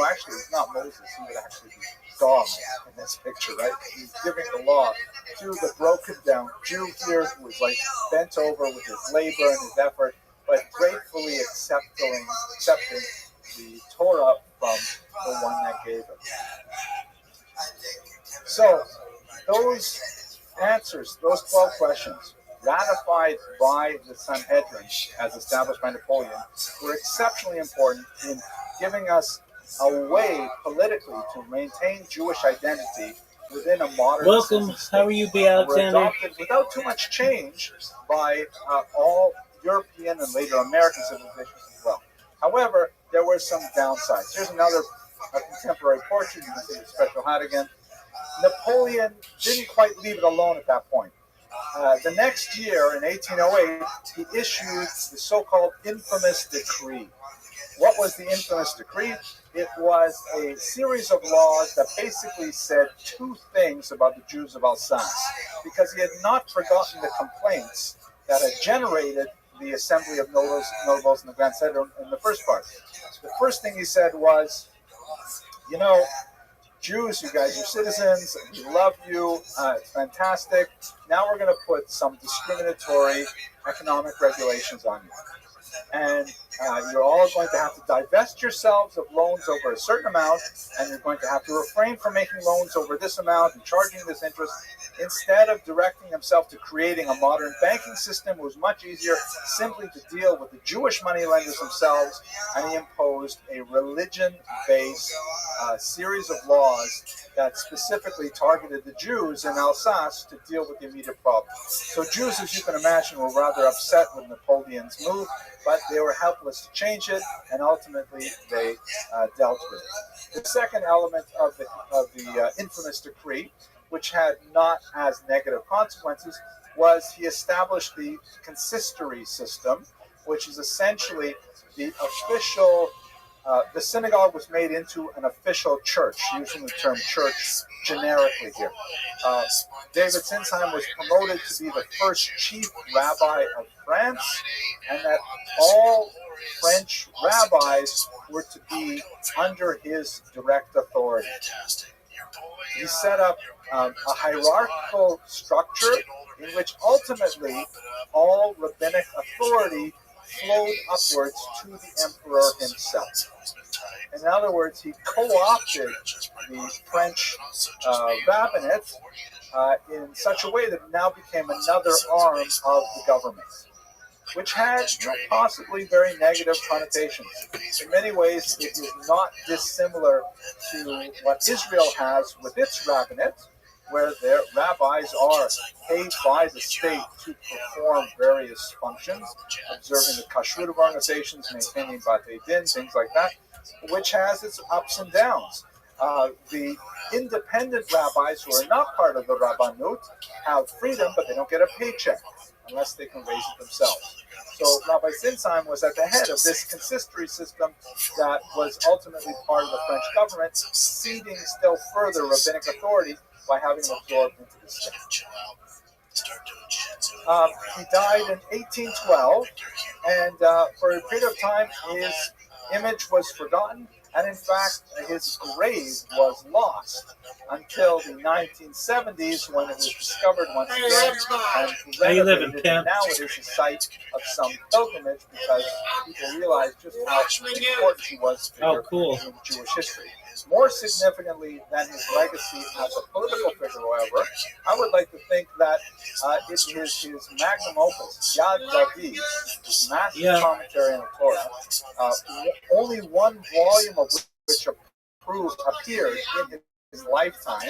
actually it's not Moses, he would actually be God in this picture, right? He's giving the law to the broken down Jew here who was like bent over with his labor and his effort, but gratefully accepting the Torah from the one that gave it. So, those answers, those 12 questions, ratified by the Sanhedrin, as established by Napoleon, were exceptionally important in giving us a way politically to maintain Jewish identity within a modern Welcome. How are you, B. Alexander? Were adopted without too much change by all European and later American civilizations as well. However, there were some downsides. Here's another contemporary portrait. You can see the special hat again. Napoleon didn't quite leave it alone at that point. The next year, in 1808, he issued the so-called infamous decree. What was the infamous decree? It was a series of laws that basically said two things about the Jews of Alsace, because he had not forgotten the complaints that had generated the Assembly of Nobles and the Grand Sanhedrin in the first part. The first thing he said was, Jews, you guys are citizens, we love you, it's fantastic. Now we're going to put some discriminatory economic regulations on you. And you're all going to have to divest yourselves of loans over a certain amount, and you're going to have to refrain from making loans over this amount and charging this interest. Instead of directing himself to creating a modern banking system, it was much easier simply to deal with the Jewish moneylenders themselves, and he imposed a religion-based series of laws that specifically targeted the Jews in Alsace to deal with the immediate problem. So Jews, as you can imagine, were rather upset with Napoleon's move, but they were helpless to change it, and ultimately they dealt with it. The second element of the infamous decree, which had not as negative consequences, was he established the consistory system, which is essentially the official, the synagogue was made into an official church, using the term church generically here. David Sinsheim was promoted to be the first chief rabbi of France, and that all French rabbis were to be under his direct authority. He set up a hierarchical structure in which ultimately all rabbinic authority flowed upwards to the emperor himself. In other words, he co-opted the French rabbinate in such a way that it now became another arm of the government, which had possibly very negative connotations. In many ways, it is not dissimilar to what Israel has with its rabbinate, where their rabbis are paid by the state to perform various functions, observing the kashrut of organizations, maintaining batei din, things like that, which has its ups and downs. The independent rabbis who are not part of the Rabbanut have freedom, but they don't get a paycheck unless they can raise it themselves. So Rabbi Sinsheim was at the head of this consistory system that was ultimately part of the French government, ceding still further rabbinic authority by having them absorbed into the state. He died in 1812, and for a period of time, his image was forgotten, and in fact, his grave was lost until the 1970s, when it was discovered once again and renovated. And now it is a site of some pilgrimage because people realized just how important he was in Jewish history. More significantly than his legacy as a political figure, however, I would like to think that it is his magnum opus, Yad Rabbi, his massive commentary on the Torah, only one volume of which appeared in his lifetime,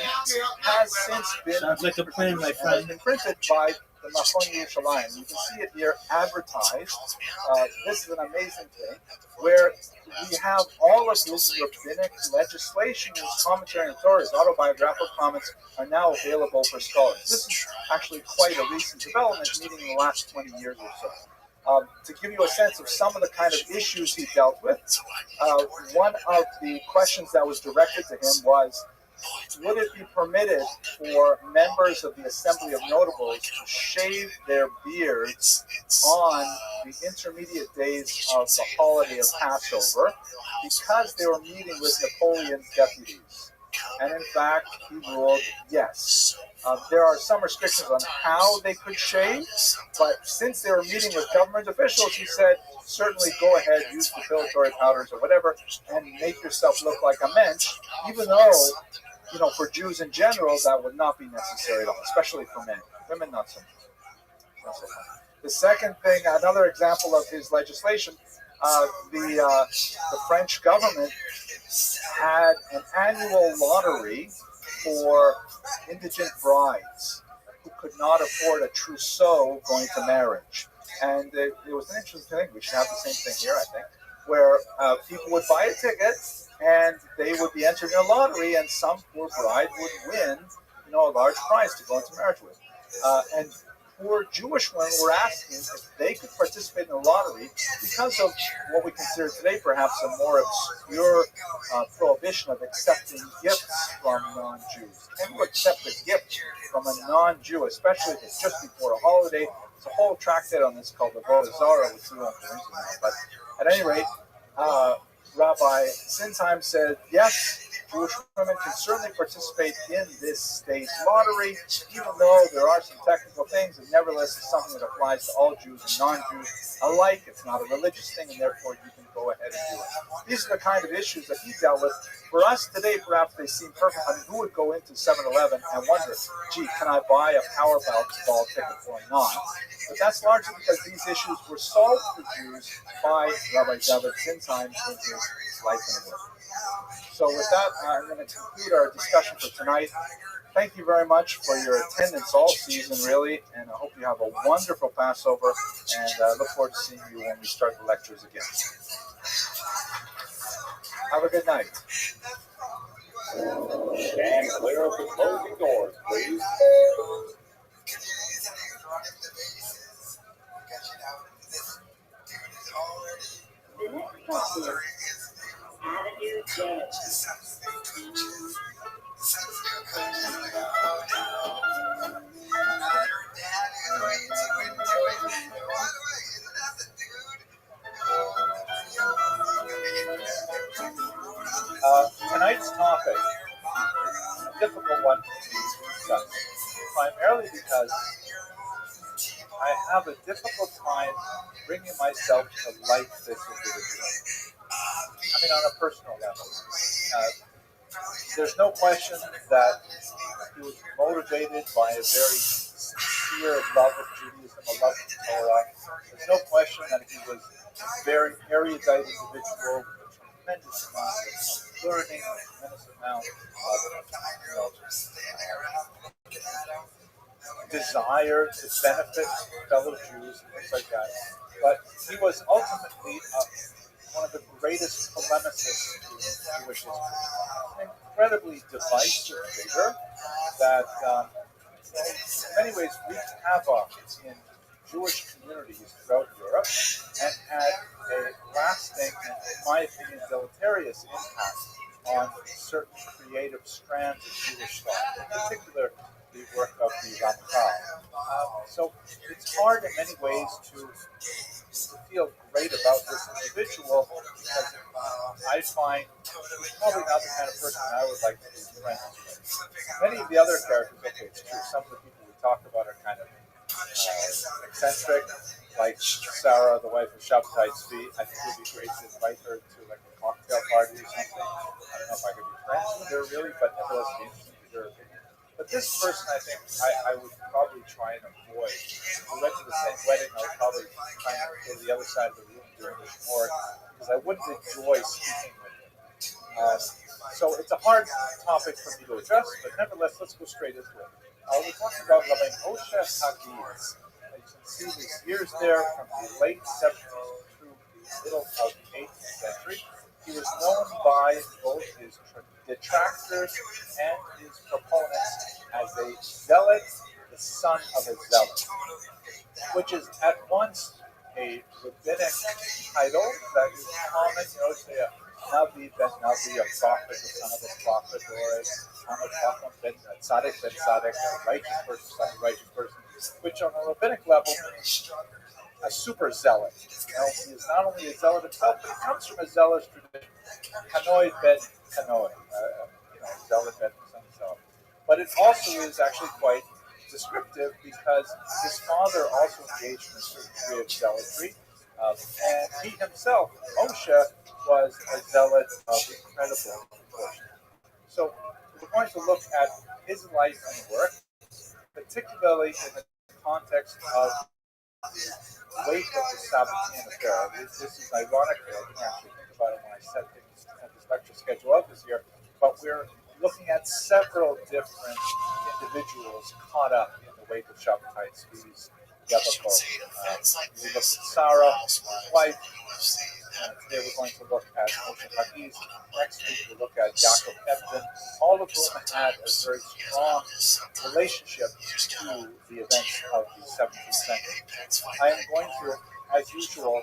has since been sounds like a plan, my friend. Printed by the Machon Yerushalayim. You can see it here advertised. This is an amazing thing, where we have all of his rabbinic legislation, his commentary on Torah, his autobiographical comments are now available for scholars. This is actually quite a recent development, meaning in the last 20 years or so. To give you a sense of some of the kind of issues he dealt with, one of the questions that was directed to him was, would it be permitted for members of the Assembly of Notables to shave their beards on the intermediate days of the holiday of Passover because they were meeting with Napoleon's deputies? And in fact, he ruled yes. There are some restrictions on how they could shave, but since they were meeting with government officials, he said, certainly go ahead, use depilatory powders or whatever, and make yourself look like a mensch, even though, for Jews in general, that would not be necessary at all, especially for men. Women, not so much. The second thing, another example of his legislation, the French government had an annual lottery for indigent brides who could not afford a trousseau going to marriage. And it was an interesting thing. We should have the same thing here, I think, where people would buy a ticket and they would be entered in a lottery, and some poor bride would win, a large prize to go into marriage with. And poor Jewish women were asking if they could participate in the lottery because of what we consider today perhaps a more obscure prohibition of accepting gifts from non-Jews. Can you accept a gift from a non-Jew, especially if it's just before a holiday? There's a whole tractate on this called the ROTHSCHILD, which we won't go into now. But at any rate, Rabbi Sinzheim said, yes, Jewish women can certainly participate in this state lottery, even though there are some technical things, and nevertheless it's something that applies to all Jews and non-Jews alike. It's not a religious thing, and therefore you can go ahead and do it. These are the kind of issues that he dealt with. For us today, perhaps they seem perfect. I mean, who would go into 7-Eleven and wonder, gee, can I buy a Powerball ticket or not? But that's largely because these issues were solved for Jews by Rabbi David Sinzheim in his life and work. So with that, I'm going to conclude our discussion for tonight. Thank you very much for your attendance all season, really, and I hope you have a wonderful Passover, and I look forward to seeing you when we start the lectures again. Have a good night. Stand clear of the closing doors, please. The next stop is Avenue J. Tonight's topic is a difficult one to discuss, primarily because I have a difficult time bringing myself to like this individual. I mean, on a personal level. There's no question that he was motivated by a very sincere love of Judaism, a love of Torah. There's no question that he was a very erudite individual with a tremendous amount of learning, a tremendous amount of desire to benefit fellow Jews and things like that. But he was ultimately one of the greatest polemicists in Jewish history. An incredibly divisive figure that, in many ways, wreaked havoc in Jewish communities throughout Europe and had a lasting and, in my opinion, deleterious impact on certain creative strands of Jewish thought, in particular the work of the Rabbi. So it's hard in many ways to feel great about this individual because I find he's probably not the kind of person I would like to be friends with. Many of the other characters, okay, it's true, some of the people we talk about are kind of eccentric, like Sarah, the wife of Shabtai Tzvi. I think it would be great to invite her to like a cocktail cocktail party or something. I don't know if I could be friends with her really, but nevertheless be interested in her opinion. But this person, I think, I would probably try and avoid. If we went to the same wedding, I would probably try and go to the other side of the room during this more, because I wouldn't enjoy speaking with him. So it's a hard topic for me to address, but nevertheless, let's go straight into it. We're talking about Rabbi Moshe Hagiz. You can see his years there from the late 70s through the middle of the 18th century. He was known by both his detractors and his proponents as a zealot, the son of a zealot, which is at once a rabbinic title that is common, say a Navi ben Navi, a prophet, the son of a prophet, or a Chacham ben Tzaddik, a righteous person, son of a righteous person, which on a rabbinic level means a super zealot. He is not only a zealot himself, but he comes from a zealous tradition. Kanoi ben Kanoi, zealot ben zealot. But it also is actually quite descriptive because his father also engaged in a certain degree of zealotry, and he himself, Moshe, was a zealot of incredible proportion. So we're going to look at his life and work, particularly in the context of the weight of the Sabbathean affair. This is ironic. I didn't actually think about it when I set this lecture schedule up this year, but we're looking at several different individuals caught up in the wake of Shabbatite Tzvi's debacle. We looked at Sarah, his wife. Today we're going to look at Moshe Hagiz. Next week we'll look at Yaakov Ebden, all of whom had a very strong relationship to the events of the 17th century. I am going to, as usual,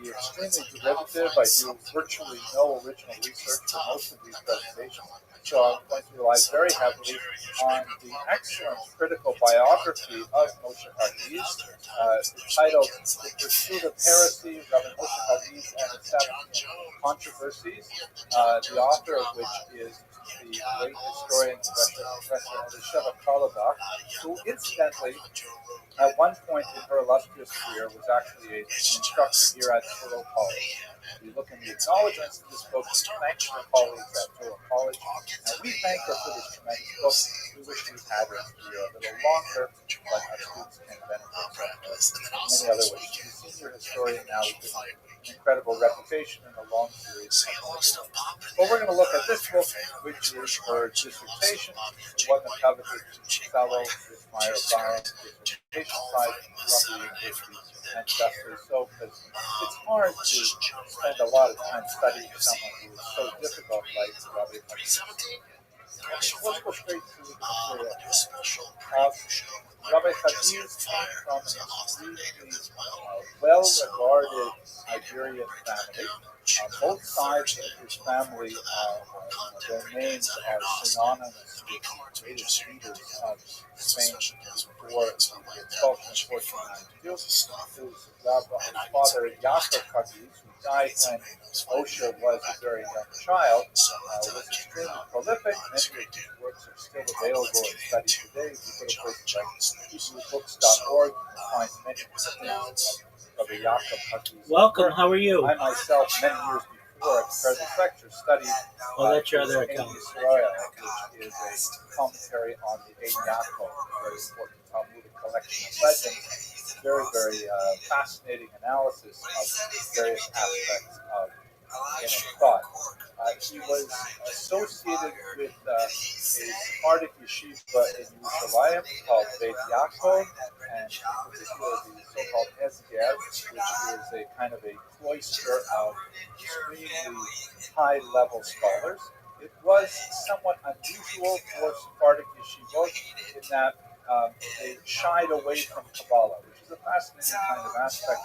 be extremely derivative. I do virtually no original research for most of these presentations, so I'm going to rely very heavily on the excellent critical biography of Moshe Hagiz, titled The Pursuit of Heresy, Rabbi Moshe Hagiz and the Sabbathean Controversies, the author of which is the great historian, Professor Elisheva Karlebach, who incidentally, at one point in her illustrious career, was actually an instructor here at Touro College. We look in the acknowledgments of this book, we thank her colleagues at Touro College, and we thank her for this tremendous book. We wish we had her career a little longer, but our students can benefit from many other ways. She's a senior historian now with an incredible reputation and a long series of but we're going to look at this book, which is her dissertation. It wasn't coveted fellow with Meyer Baum dissertation prize from Columbia University and justly so, because it's hard to spend a lot of time studying someone who is so difficult like Rabbi Hagiz. Let's go straight to the material. Rabbi Hagiz came from an extremely well-regarded Iberian family. Both sides of his family, their names are synonymous with the greatest leaders of Spain before the expulsion of 1492. His father, Yaakov Hagiz, who died when Moshe was a very young child, was extremely prolific. Many of his works are still available and studied today. If you go to places like HebrewBooks.org, you can find many things of the Yaakov Hagiz. Welcome, how are you? I myself, many years before, at the present lecture, studied Israel, which is a commentary on the Ein Yaakov, a very important Talmudic collection of legends. Very, very fascinating analysis of various aspects of thought. He was associated with a Sephardic yeshiva in Yerushalayim called Beit Yaakov, and in particular the so-called Esger, which is a kind of a cloister of extremely high-level scholars. It was somewhat unusual for Sephardic yeshivot in that they shied away from Kabbalah, which is a fascinating kind of aspect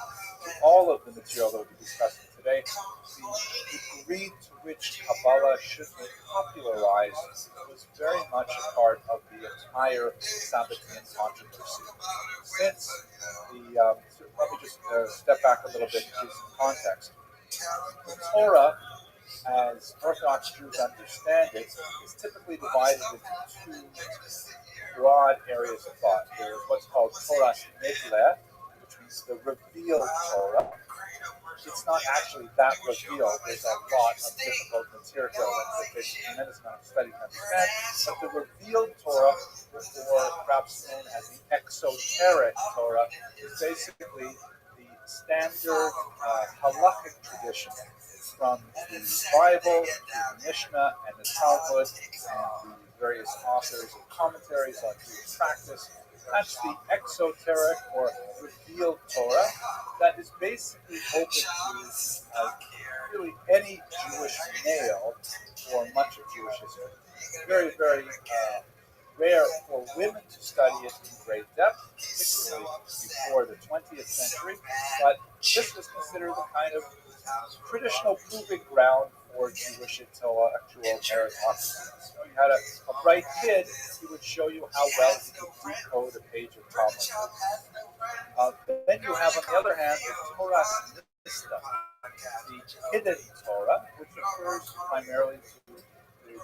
to all of the material that we'll be discussing today. The degree to which Kabbalah should be popularized was very much a part of the entire Sabbathean controversy. Since let me just step back a little bit to give some context. The Torah, as Orthodox Jews understand it, is typically divided into two broad areas of thought. There is what's called Torah Negleh, which means the revealed Torah, it's not actually that revealed. There's a lot of difficult material that takes a tremendous amount of study to understand. But the revealed Torah, or perhaps known as the exoteric Torah, is basically the standard halachic tradition from the Bible to the Mishnah and the Talmud and the various authors and commentaries on Jewish practice. That's the exoteric or revealed Torah that is basically open to really any Jewish male or much of Jewish history. Very, very rare for women to study it in great depth, particularly before the 20th century, but this was considered the kind of traditional proving ground for Jewish intellectual meritocracy. So you had a bright kid, he would show you how well he could decode a page of Talmud. Then you have, on the other hand, the Torah Nista, the hidden Torah, which refers primarily to the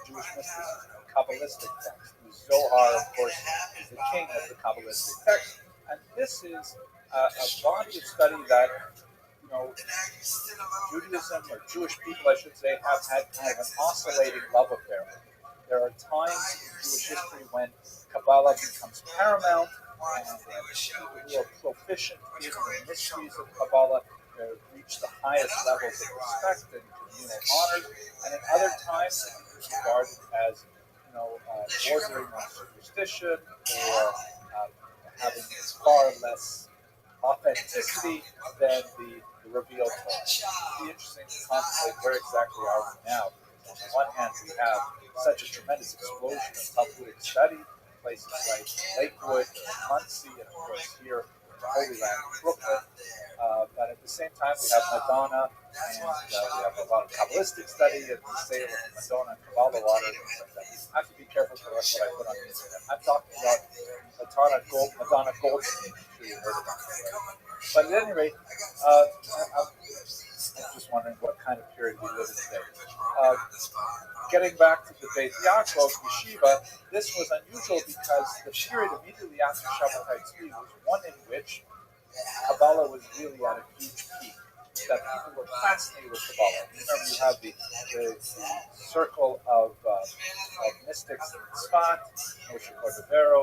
Jewish mysticism, Kabbalistic text. The Zohar, of course, is the king of the Kabbalistic text, and this is a body of study that, you know, Judaism, or Jewish people, I should say, have had kind of an oscillating love affair. There are times in Jewish history when Kabbalah becomes paramount, and people who are proficient in the mysteries of Kabbalah reach the highest levels of respect and communal honor, and at other times it is regarded as, you know, bordering on superstition or having far less authenticity than the revealed Torah. It would be interesting to contemplate where exactly are we now. On the one hand, we have such a tremendous explosion of Talmudic study, places like Lakewood, Muncie, and of course here in the Holy Land, Brooklyn. But at the same time, we have Madonna, and we have a lot of Kabbalistic study, and the sale of Madonna and Kabbalah water. I have to be careful for what I put on the internet. I'm talking about Madonna Goldstein. I'm sure you heard about her. But at any rate, I'm just wondering what kind of period we live in today. Getting back to the Beit Yaakov Yeshiva, this was unusual because the period immediately after Shabbatai Tzvi was one in which Kabbalah was really at a huge peak, that people were fascinated with Kabbalah. Remember, you have the circle of mystics in Tzfat, Moshe Cordovero,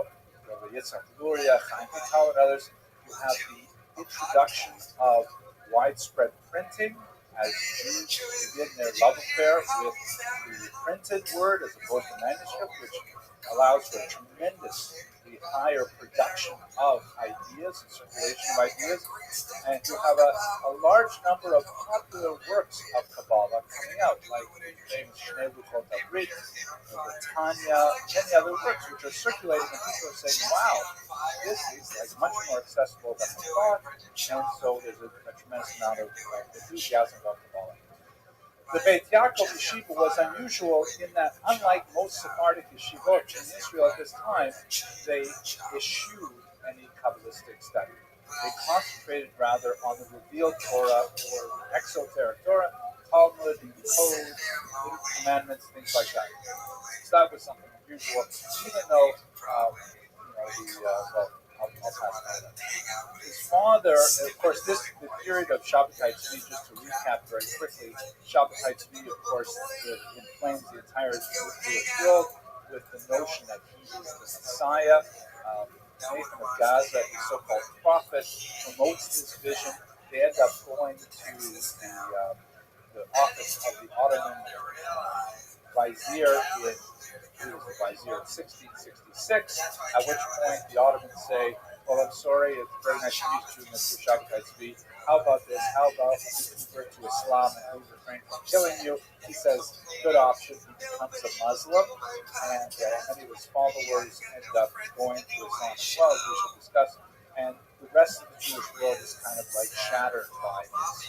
Rabbi Yitzhak Luria, Chaim Vital, and others. You have the introduction of widespread printing as Jews begin their love affair with the printed word as opposed to manuscript, which allows for a tremendously higher production of ideas and circulation of ideas. And you have a large number of popular works of Kabbalah coming out, like the famous Shnei Luchot HaBrit, the Tanya, many other works which are circulating, and people are saying, wow, this is like much more accessible than I thought, and so there's a tremendous amount of enthusiasm about Kabbalah. The Beit Yaakov Yeshiva was unusual in that, unlike most Sephardic yeshivot in Israel at this time, they eschewed any Kabbalistic study. They concentrated rather on the revealed Torah or exoteric Torah, Talmud, Code, commandments, things like that. So that was something unusual, even though, I'll pass on that. His father, of course, the period of Shabbatai Tzvi, just to recap very quickly, Shabbatai Tzvi, of course, inflames the entire Jewish world with the notion that he is the Messiah. Nathan of Gaza, the so-called prophet, promotes this vision. They end up going to the office of the Ottoman vizier in 1666, at which point the Ottomans say, well, I'm sorry, it's very nice to meet you, Mr. Shabbatai Tzvi. How about this? How about you convert to Islam and we refrain from killing you? He says, good option. He becomes a Muslim, and many of his followers end up going to Islam as well, as we shall discuss. And the rest of the Jewish world is kind of like shattered by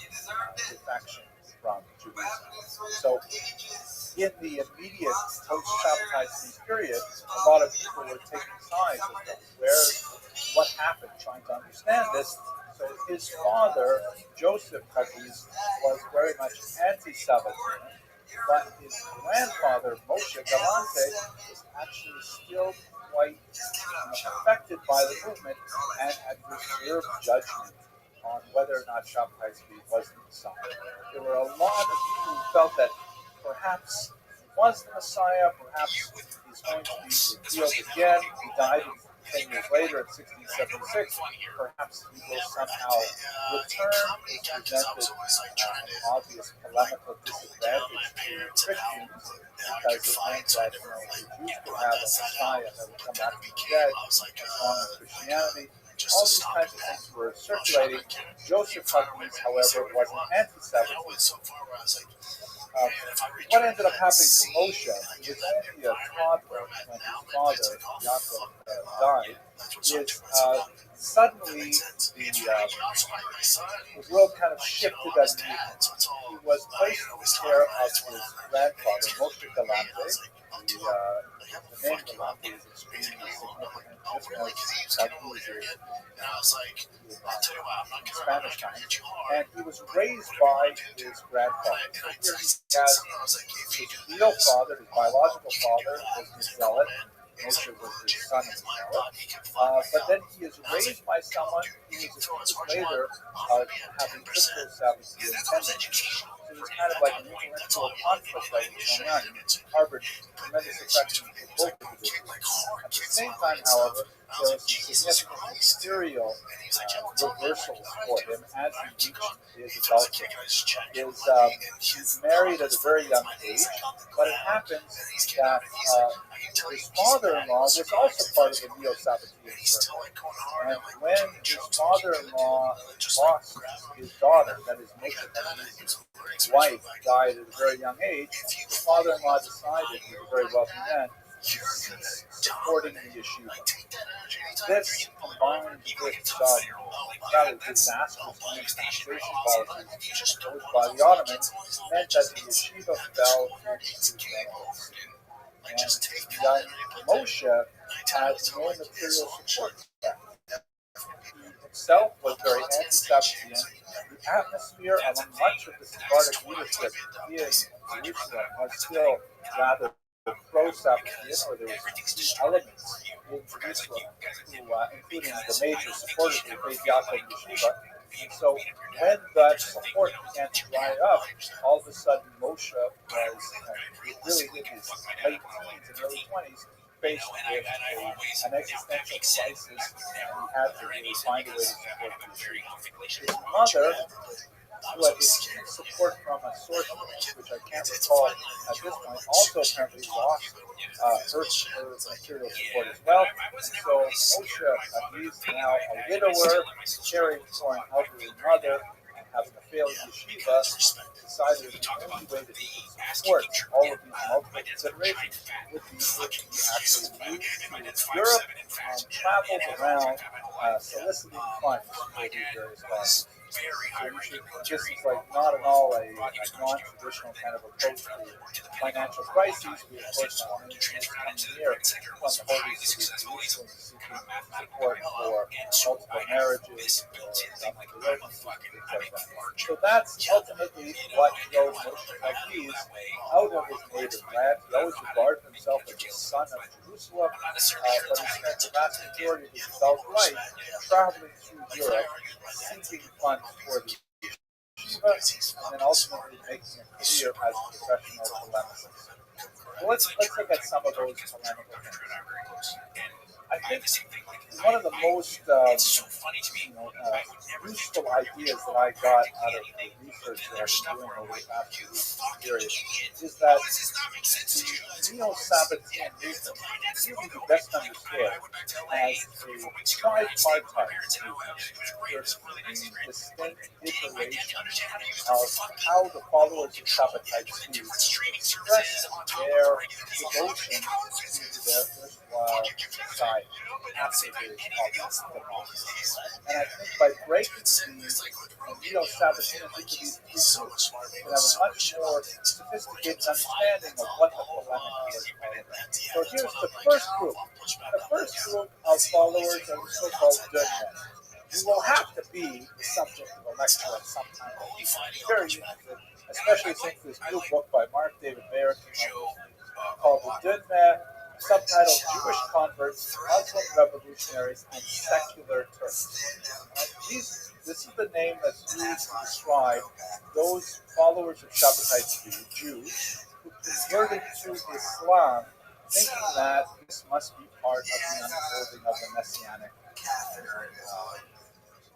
this defection from Judaism. So, in the immediate post-Shabbatai Tzvi period, a lot of people were taking sides as to what happened, trying to understand this. So his father, Joseph Kagiz, was very much anti-Sabbatean, but his grandfather, Moshe Galante, was actually still quite affected by the movement and had reserved judgment on whether or not Shabtai Tzvi was the Messiah. There were a lot of people who felt that perhaps he was the Messiah, perhaps he's going to be revealed again. He died 10 years later in 1676. Perhaps he will somehow return. This presented an obvious polemical disadvantage to Christians because it meant that the Jews could have a Messiah that would come back from the dead as long as Christianity. All these kinds of things were circulating. Joseph Hutchins, however, was an anti-Semitic. What ended up happening to Moshe, he was only a toddler when his father, Yaakov, died, is suddenly the world kind of shifted underneath him. He was placed in the care of his grandfather, Moshe Galante. The name Galante is extremely significant, just as Galante is in Spanish time. And he was raised by his grandfather. So here he has his real father, his biological father, was his zealot. Moshe was his son and zealot. But then he is raised by someone who is a few years later having crypto-Sabbathean tendencies. So there's kind of like an intellectual conflict that was going on. Harbored tremendous affection for both individuals. At the same time, however, there was significant material reversals for him as he reached his adulthood. He's married at a very young age, but it happens that his father-in-law was also part of the Neo-Sabbathean circle. And when his father-in-law lost his daughter, that is Moshe, his wife died at a very young age, the father-in-law decided, he was a very wealthy man, to cease supporting the yeshiva. This, combined with some rather disastrous administration policies imposed by the Ottomans, meant that the yeshiva fell into bankruptcy. And young Moshe had no material support. He himself was very anti-Sabbathean. The atmosphere among much of the Sephardic leadership in Jerusalem was still rather pro-Sabbathean, or there were two elements in Jerusalem, including the major supporters of the Beit Yaakov Yeshiva. And so when that support began to dry up, all of a sudden Moshe was really in his late teens and early 20s, faced with an existential crisis, and he had to really find a way to support the yeshiva. His mother, who had received support from a source which I can't recall at this point, also apparently lost her material support as well. And so Moshe, he's now a widower, caring for an elderly mother, and having a failing yeshiva, decided that the only way that he could support all of these multiple considerations would be if he actually moved to Europe and traveled around soliciting funds for these various causes. So this is like not at all a non-traditional kind of approach to financial crises. We, of course, now in this coming year from the Holy City of Jerusalem seeking support for multiple marriages or things like that. So that's ultimately what drove Moshe Rabbi out of his native land. He always regarded himself as the son of Jerusalem, but he spent the vast majority of his adult life traveling through Europe, seeking funds for the yeshiva, and then ultimately making a career as a professional polemicist. So let's look at some of those polemical things. I think one of the most useful ideas that I got out of the research that I've been doing over the past few years is that the Neo-Sabbathean movement is really the best understood as a tripartite movement. There's three distinct iterations of how the followers of Shabbatites express their devotion to their erstwhile society after the democracy. And I think by breaking the Neo-Sabbathean into these three groups, we have a much more sophisticated understanding of what the polemic is all about. So here's the first group. The first group of followers are the so-called GUINNESS. You will have to be the subject of a lecture at some time. It's very interesting, especially since this new book by Mark David Baer called The GUINNESS, subtitled Jewish Converts, Muslim Revolutionaries, and Secular Turks. These This is the name that's used to describe those followers of Shabbatai Tzvi, Jews, who converted to Islam, thinking that this must be part of the unfolding of the Messianic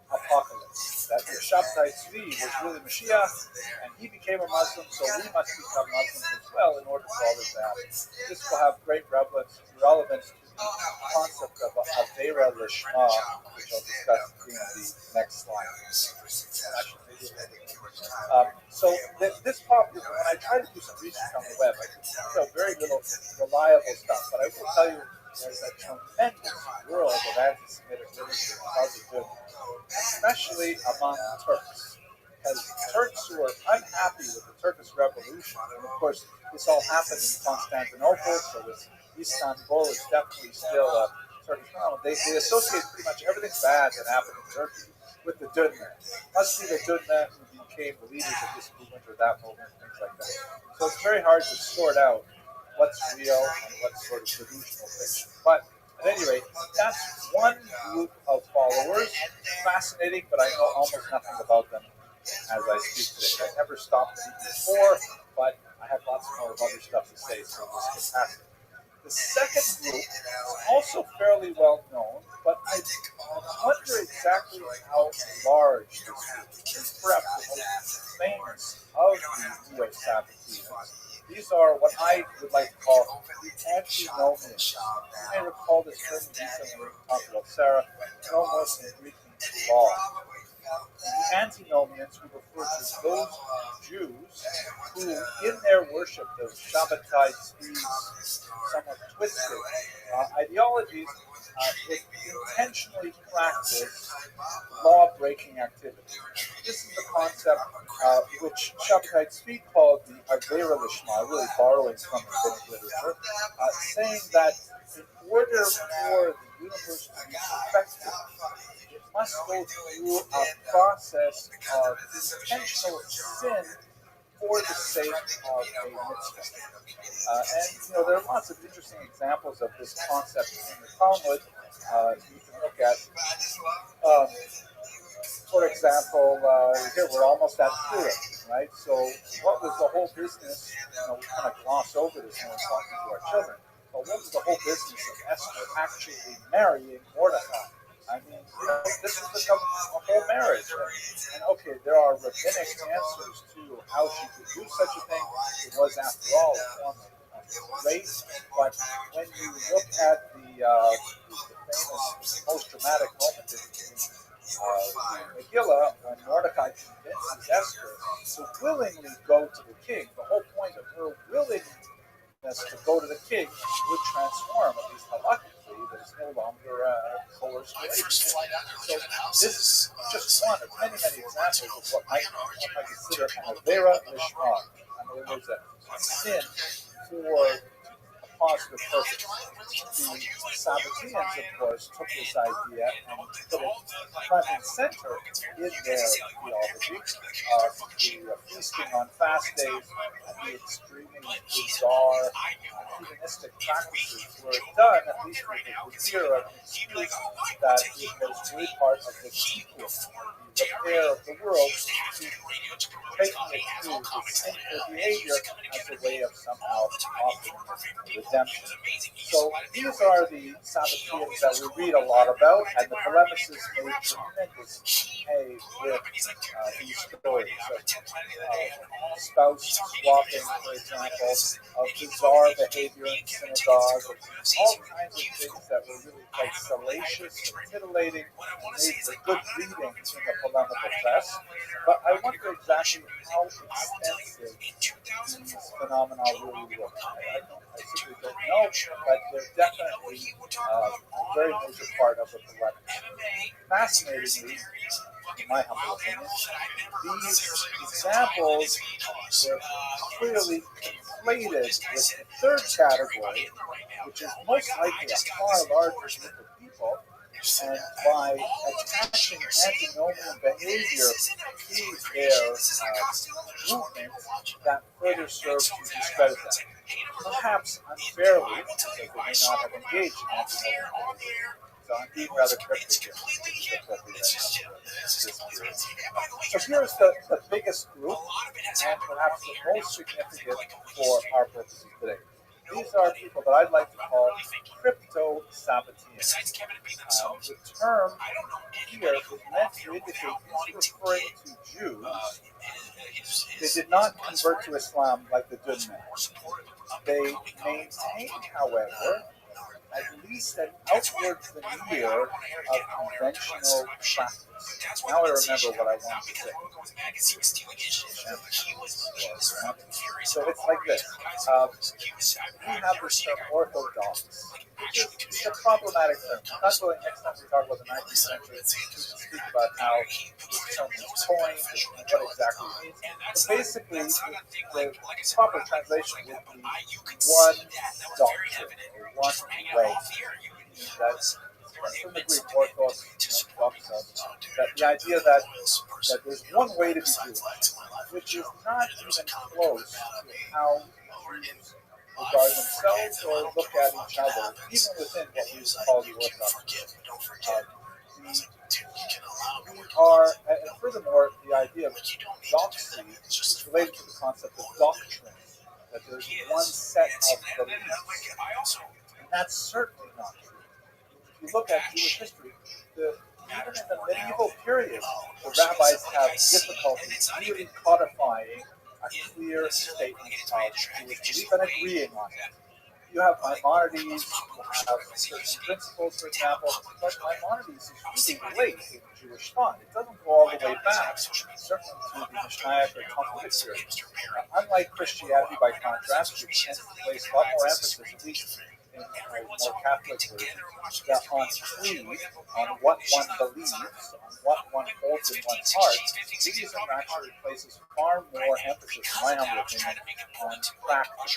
apocalypse. That the Shabbatai Tzvi was really Mashiach, and he became a Muslim, so we must become Muslims as well in order to all of that. This will have great relevance to the concept of Avera Lishma, which I'll discuss in the next slide. This popular, when I try to do some research on the web, I can find out very little reliable stuff, but I will tell you there's a tremendous world of anti-Semitic literature about the Jews, especially among Turks. Because Turks who are unhappy with the Turkish Revolution, and of course this all happened in Constantinople, so Istanbul is definitely still a Turkish phenomenon. They associate pretty much everything bad that happened in Turkey with the Dünme. Must be the Dünme who became the leaders of this movement or that movement, things like that. So it's very hard to sort out what's real and what's sort of delusional fiction. But at any rate, that's one group of followers. Fascinating, but I know almost nothing about them as I speak today. I never stopped speaking before, but I have lots more of other stuff to say, so this can happen. The second group is also fairly well known, but I wonder exactly how large this group is. Perhaps the most famous of the Neo-Sabbateans. These are what I would like to call the antinomians. You may recall this term recently when we talked about Sarah, nomos in Greek means law. The antinomians who refer to those Jews who, in their worship of Shabbatai Tzvi's somewhat twisted ideologies, would intentionally practice law-breaking activity. This is the concept which Shabbatai Tzvi called the Avera Lishma, really borrowing from rabbinic literature, saying that in order for the universe to be perfected, it must go through a process of intentional sin for the sake of a mitzvah. And there are lots of interesting examples of this concept in the Talmud. You can look at, for example, here we're almost at Purim, right? So what was the whole business? We kind of gloss over this when we're talking to our children. But what was the whole business of Esther actually marrying Mordecai? I mean, this was a whole marriage. And okay, there are rabbinic answers to how she could do such a thing. It was, after all, a form of rape. But when you look at the famous, most dramatic moment in Megillah, when Mordecai convinces Esther to willingly go to the king, the whole point of her willingness to go to the king would transform, at least halakhically, there's no longer a coerced relationship. So this is just one of many, many examples of what I consider an Avera Lishma. In other words, a sin for a positive purpose. The Sabbateans, of course, took this idea and put it front and center in their theology. The feasting on fast days and the extremely bizarre hedonistic practices were done, at least with the fear of an excuse that it was really part of the sequel, the repair of the world, to taking it through the sinful behavior as a way of somehow offering redemption. So these are the Sabbateans that we read a lot about, and the polemicists made tremendous hay with these stories of spouse swapping, for example, of bizarre behavior in synagogue, all kinds of things that were really quite salacious and titillating, and made for good reading in the polemical press. But I wonder exactly how extensive these phenomena really were. I simply don't know, but they're definitely a very major part of the polemics. Fascinatingly, in my humble opinion, these examples were clearly conflated with the third category, which is most likely a far larger group of people, and by attaching antinomian behavior to their movement, that further serves to discredit them. Perhaps unfairly, because they may not have engaged in antinomian behavior. So I'm being rather cryptic here. this period. So here's the biggest group, and perhaps the most significant for our purposes today. These are people that I'd like to call crypto-Sabbateans. The term here is meant to indicate he's referring to Jews. They did not convert to Islam like the good men. They maintained, however, at least an outward veneer of conventional practice. Now I remember what I wanted to say. So it's like this. We have this term orthodox. It's a problematic term. Not really next time we talk about the 19th century to speak about how this term was coined and what exactly it means. But basically, the proper translation would be one doctrine, or one way. That's from the Greek orthos, doxa, that the idea that there's one way to be Jewish, which is not even close to how Jews regard themselves or look at each other, even within what we would call the Orthodox. We are, and furthermore, the idea of doxy is related to the concept of doctrine, that there's one set of beliefs, and that's certainly not true. If you look at Jewish history, even in the medieval period, the rabbis have difficulty really codifying a clear statement of Jewish belief and agreeing on it. You have Maimonides, you have certain principles, for example, but Maimonides is really late in Jewish thought. It doesn't go all the way back, certainly to the Mishnaic or Talmudic period. Unlike Christianity, by contrast, which tends to place a lot more emphasis, at least in a more Catholic version, on creed, on what one believes, on what one holds in one's heart. Judaism actually places far more emphasis, in my humble opinion, on practice.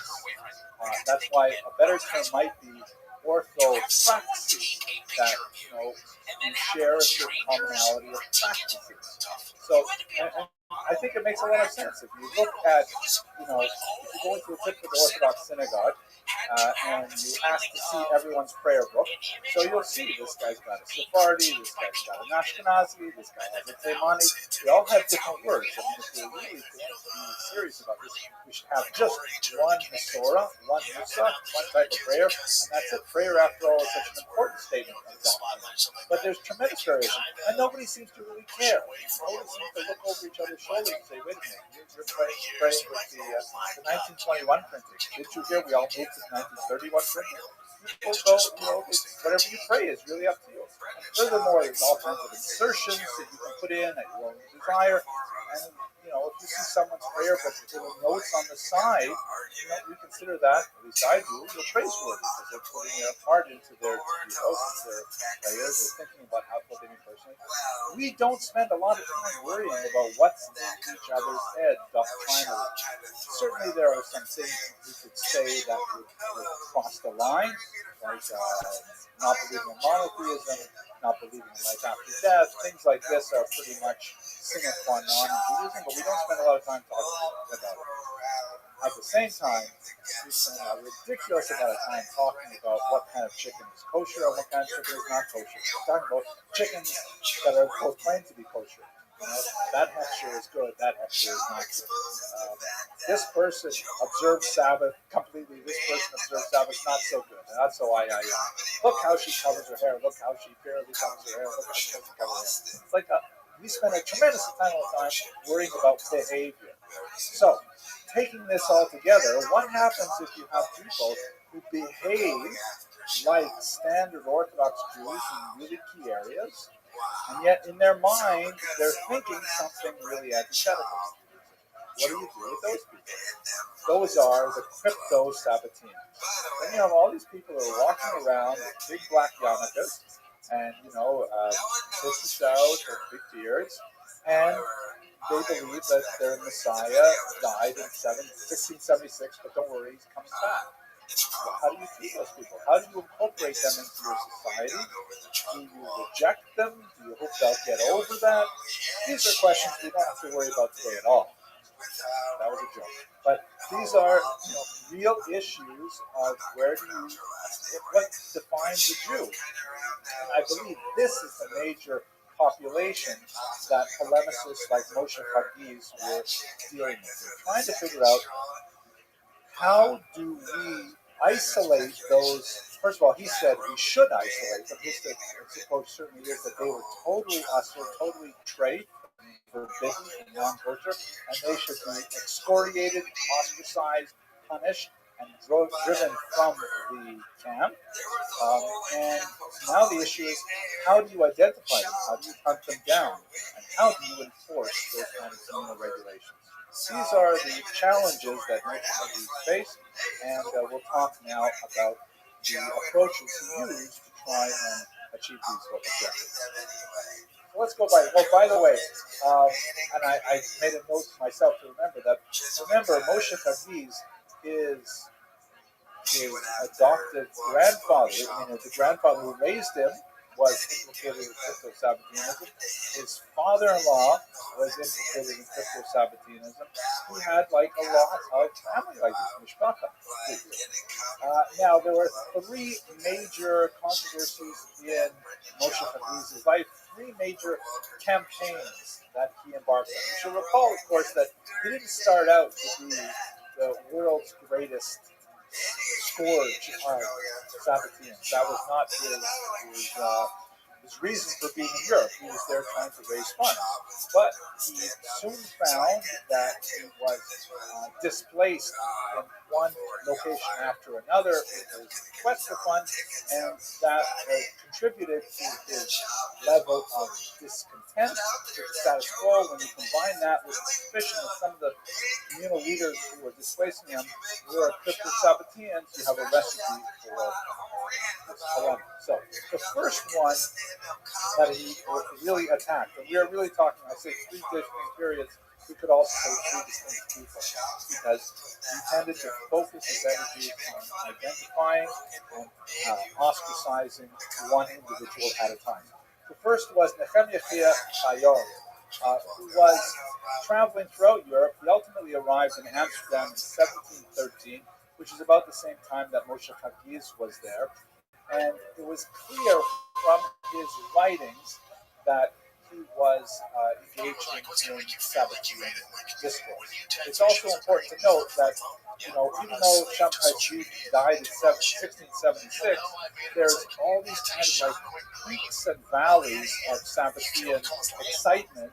That's why a better term might be orthopraxy, that you share a certain commonality of practices. So, and I think it makes a lot of sense. If you look at, if you go into a typical Orthodox synagogue, and you ask to see everyone's prayer book, so you'll see this guy's got a Sephardi, this guy's got an Ashkenazi, this guy has a Taimani. They all have different words. I mean, if we're really being serious about this, we should have just one Masorah, one Musa, one type of prayer, and that's it. Prayer, after all, is such an important statement of doctrine. But there's tremendous variation, and nobody seems to really care. Nobody seems to look over each other's shoulders and say, wait a minute, you're praying with the 1921 printing. Did you hear we all moved to 1931 printing? People go, whatever you pray is really up to you. And furthermore, there's all kinds of insertions that you can put in at your own desire. And, if you see someone's prayer book with little notes on the side, we consider that, at least I do, praiseworthy, because they're putting their heart into their devotions, their prayers, they're thinking about how what they mean personally. We don't spend a lot of time worrying about what's in each other's head doctrinally. Certainly there are some things we could say that would cross the line, like not believing in monotheism, not believing in life after death. Things like this are pretty much sine qua non in Judaism, but we don't spend a lot of time talking about it. At the same time, we spend a ridiculous amount of time talking about what kind of chicken is kosher and what kind of chicken is not kosher. We're talking about chickens that are proclaimed to be kosher. That hechsher is good, that hechsher is not good. This person observes Sabbath completely, this person observes Sabbath not so good, not so Look how she covers her hair, look how she barely covers her hair, look how she doesn't cover her hair. It's like we spend a tremendous amount of time worrying about behavior. So, taking this all together, what happens if you have people who behave like standard Orthodox Jews in really key areas, and yet in their mind, they're thinking something really antithetical? What do you do with those people? Those are the crypto-Sabbateans. Then you have all these people who are walking around with big black yarmulkes, and, twisted out and big beards, and they believe that their Messiah died in 1676, but don't worry, he's coming back. How do you treat those people? How do you incorporate them into your society? Do you reject them? Do you hope they'll get over that? These are questions we don't have to worry about today at all. That was a joke. But these are, real issues of what defines the Jew. And I believe this is the major population that polemicists like Moshe Chagiz were dealing with. They're trying to figure out, how do we isolate those? First of all, he said we should isolate, but his approach certainly is that they were totally usher, totally trade, forbidden, and non-kosher, and they should be excoriated, ostracized, punished, and driven from the camp. And now the issue is, how do you identify them? How do you hunt them down? And how do you enforce those kinds of communal regulations? These are the challenges that Moshe face, and we'll talk now about the approaches he used to try and achieve these objectives. So let's go by the way, and I made a note to myself to remember that. Remember, Moshe Chagiz is his adopted grandfather. I mean, the grandfather who raised him was implicated in crypto-Sabbateanism. His father-in-law was implicated in crypto-Sabbateanism. He had like a lot of family like this, mishpacha. Now, there were three major controversies in Moshe Chagiz's life, three major campaigns that he embarked on. You should recall, of course, that he didn't start out to be the world's greatest scourge of Sabbateans. That was not his reason for being in Europe. He was there trying to raise funds. But he soon found that he was displaced in one location after another in his quest for funds, and that contributed to his level of discontent with the status quo. When you combine that with the suspicion that some of the communal leaders who were displacing him were crypto Sabbateans, you have a recipe for this dilemma. So the first one that he really attacked, and we are really talking, I say, three different periods. We could also say three distinct people, because he tended to focus his energy on identifying and ostracizing one individual at a time. The first was Nehemiah Chayon, who was traveling throughout Europe. He ultimately arrived in Amsterdam in 1713, which is about the same time that Moshe Chagiz was there. And it was clear from his writings that he was engaging in Sabbatean discourse. It's also important to note that, even though Chagiz died in 1676, there's all these kind of like peaks and valleys of Sabbatean excitement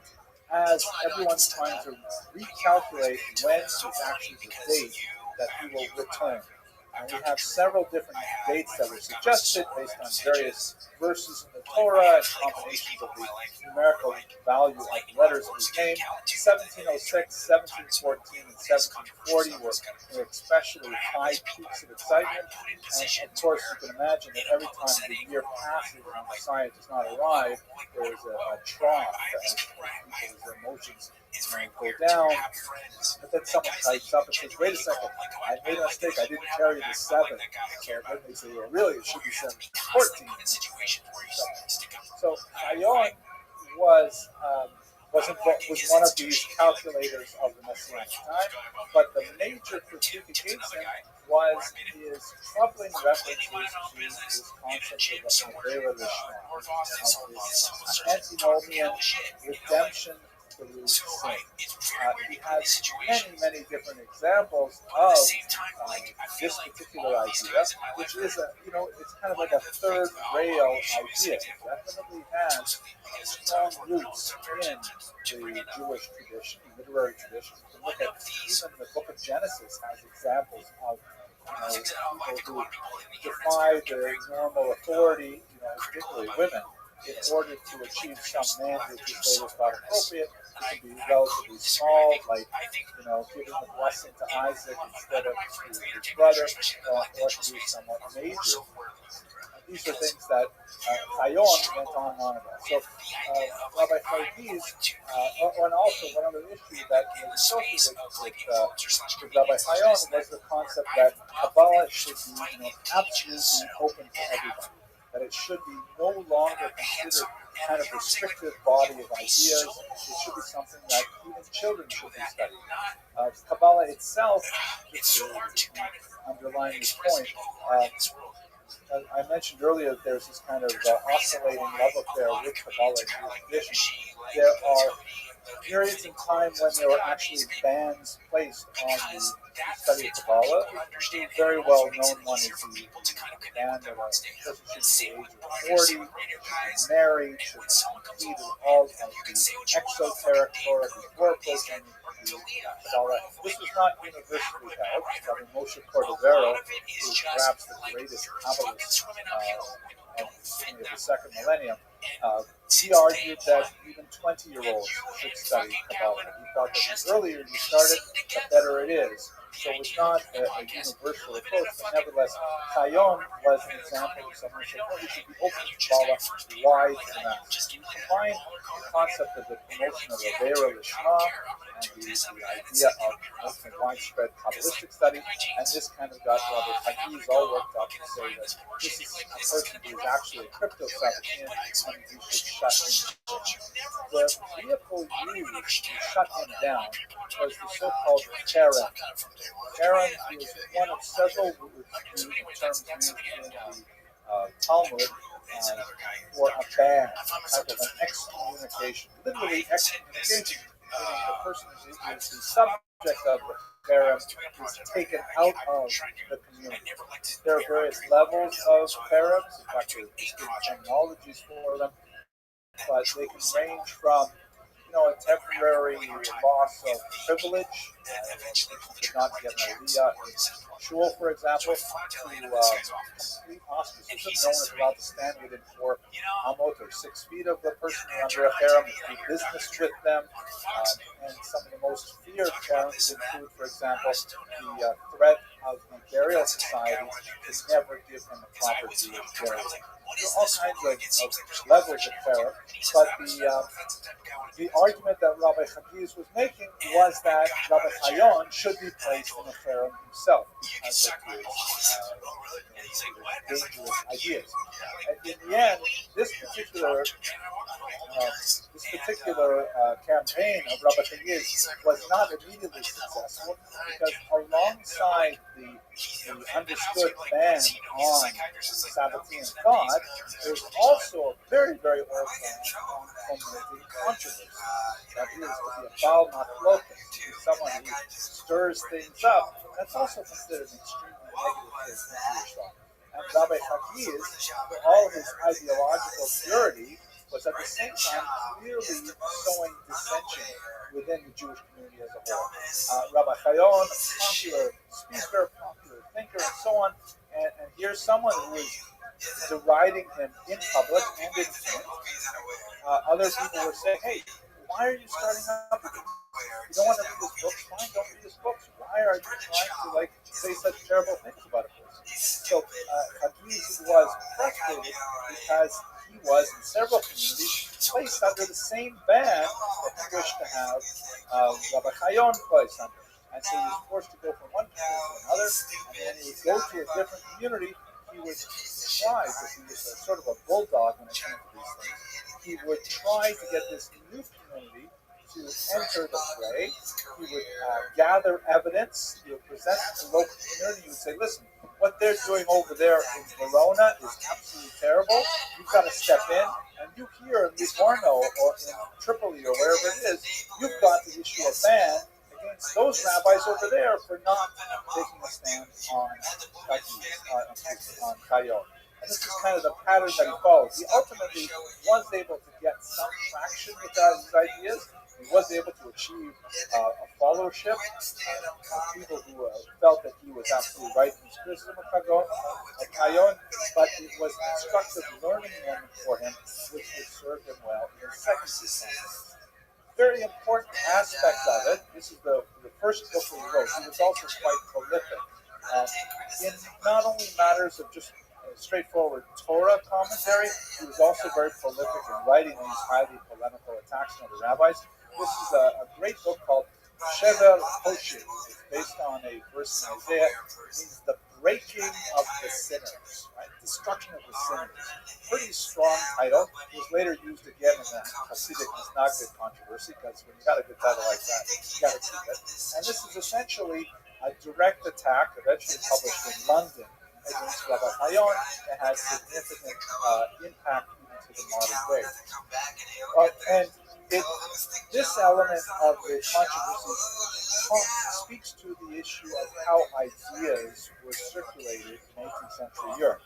as everyone's trying to recalculate when is actually the date that he will return. And we have several different dates that were suggested based on various verses in the Torah and combinations of the numerical value of the letters of his name. 1706, 1714, and 1740 were especially high peaks of excitement. And of course, you can imagine that every time the year passes and Messiah does not arrive, there is a trough as people's emotions go down. But then someone types up and says, wait a second, I made a mistake, I didn't carry the 7. So then they say, well, really, it should be 714. So Chayon was one of these calculators of the Messianic time, but the major critique against him was his troubling references to this concept of the Avera Lishma, of this antinomian redemption through sin. He has many different examples of this particular idea, which is it's kind of like a third rail idea. It definitely has strong roots in the Jewish tradition, literary tradition. You can look at even the book of Genesis has examples of people who defy the normal authority, particularly women, in order to achieve some man which is later thought appropriate. It can be relatively small, like giving the blessing to Isaac instead of to his brother, or it can be somewhat major. These are things that Chayon went on and on about. So Rabbi Chagiz, and also one other issue that was associated with Rabbi Chayon was the concept that Kabbalah should be absolutely open to everybody. That it should be no longer considered kind of restrictive body of ideas. It should be something that even children should be studying. Kabbalah itself, just to underline this point, I mentioned earlier that there's this kind of oscillating love affair with Kabbalah and Jewish tradition. There are periods in time when there were actually bans placed on the study of Kabbalah. A very well known one is the ban that a person should be the age of 40, should be married, should have completed all of the exoteric Torah before approaching the Kabbalah. This was not universally held. Rabbi Moshe Cordovero, who is perhaps the greatest Kabbalist of the second millennium, he argued that even 20-year-olds should study Kabbalah. He thought that the earlier you start it, the better it is. So it was not a universal approach, but nevertheless, Chayon was an example of someone who said, no, we should be open to Kabbalah wide to the masses. You combine the concept of the promotion of Avera Lishma and the idea of promoting widespread Kabbalistic study, and this kind of got Rabbi Hagiz all worked up to say that this is a person who is actually a crypto-Sabbatean and we should shut him down. The vehicle used to shut him down was the so-called Karen. Karen is one of several terms used in the Talmud for a ban, type of an excommunication. Literally excommunication, meaning the person who is the subject of the Karen is taken out of the community. There are various levels of Karens. In fact, there are distinct terminologies for them, but they can range from a temporary loss of privilege, did not get an aliyah in shul, for example, to complete ostracism. No one is allowed to stand within 4 amot or 6 feet of the person under a harem, do business with them, and some of the most feared harems include, for example, the threat of the burial society to never give him a proper Jewish burial. There are all kinds of levels of terror, but the argument that Rabbi Hagiz was making was that Rabbi Chayon should be placed in a harem himself because of his dangerous ideas. And in the end, this particular campaign of Rabbi Hagiz was not immediately successful because alongside the understood ban on Sabbatean thought, there's also a very, very old ban on culminating controversy. That is the Baal Machloket, someone who stirs things up. That's also considered an extremely negative thing in Jewish thought. And Rabbi Hagiz, for all his ideological purity, was at the same time clearly sowing dissension within the Jewish community as a whole. Rabbi Chayon, a popular speaker, popular thinker, and so on, and here's someone who is deriding him in public and in print. Other people were saying, hey, why are you starting up with this? You don't want to read his books? Fine, don't read his books. Why are you trying to say such terrible things about a person? So Hagiz was frustrated because he was in several communities placed under the same ban that he wished to have Rabbi Chayon placed under. And so he was forced to go from one community to another, and when he would go to a different community, he would try, because he was sort of a bulldog when it came to these things, he would try to get this new community to enter the fray. He would gather evidence, he would present it to the local community, he would say, listen, what they're doing over there in Verona is absolutely terrible. You've got to step in, and you here in Livorno or in Tripoli or wherever it is, you've got to issue a ban against those rabbis over there for not taking a stand on Chayon. And this is kind of the pattern that he followed. He ultimately was able to get some traction with his ideas. He was able to achieve a followership of people who felt that he was absolutely right in his criticism of Chayon, but it was an instructive learning moment for him, which would serve him well in his second campaign. Very important aspect of it, this is the first book that he wrote. He was also quite prolific in not only matters of just straightforward Torah commentary, he was also very prolific in writing these highly polemical attacks on the rabbis. This is a great book called Shever Hoshim. It's based on a verse in Isaiah. It means the breaking of the sinners, right? Destruction of the sinners. Pretty strong title. It was later used again in the Hasidic Misnagdic controversy, because when you got a good title like that, you got to keep it. And this is essentially a direct attack, eventually published in London, against Rabbi Hayon that had significant impact into the modern day. And this element of the controversy speaks to the issue of how ideas were circulated in 18th century Europe.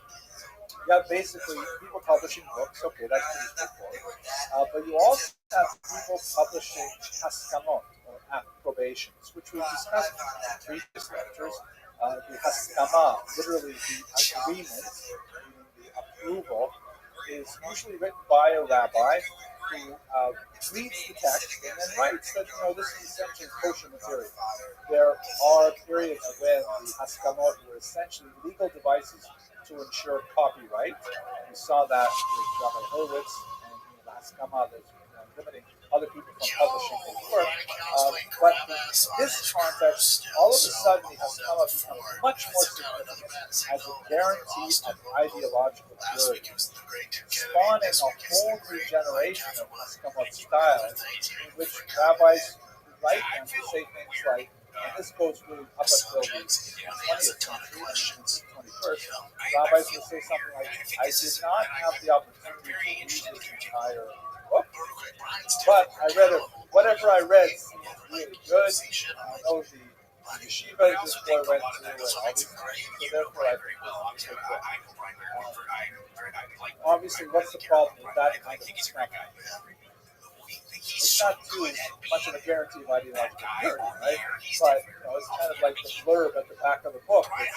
You have basically people publishing books, okay, that's pretty straightforward. But you also have people publishing haskamot, or approbations, which we've discussed in previous lectures. The haskama, literally the agreement, the approval, is usually written by a rabbi who reads the text and then writes that, this is essentially kosher material. There are periods when the haskamot were essentially legal devices to ensure copyright. We saw that with Rabbi Horowitz and the haskama that's limiting other people from publishing his work. But in this context, all of a sudden the haskama becomes much more significant as a guarantee of ideological purity, spawning a whole new generation of haskama style in which rabbis write and say things like, and this goes really up until the 20th century and the 21st, rabbis will say something like, I did not have the opportunity to read this entire book, but I read it. Whatever I read seemed really good. I know the yeshiva this boy went to and all these things, so therefore I think this is a good book. Obviously, what's the problem with that kind of stuff? It's not too much of a guarantee of ideological purity, right? But it's kind of like the blurb at the back of the book that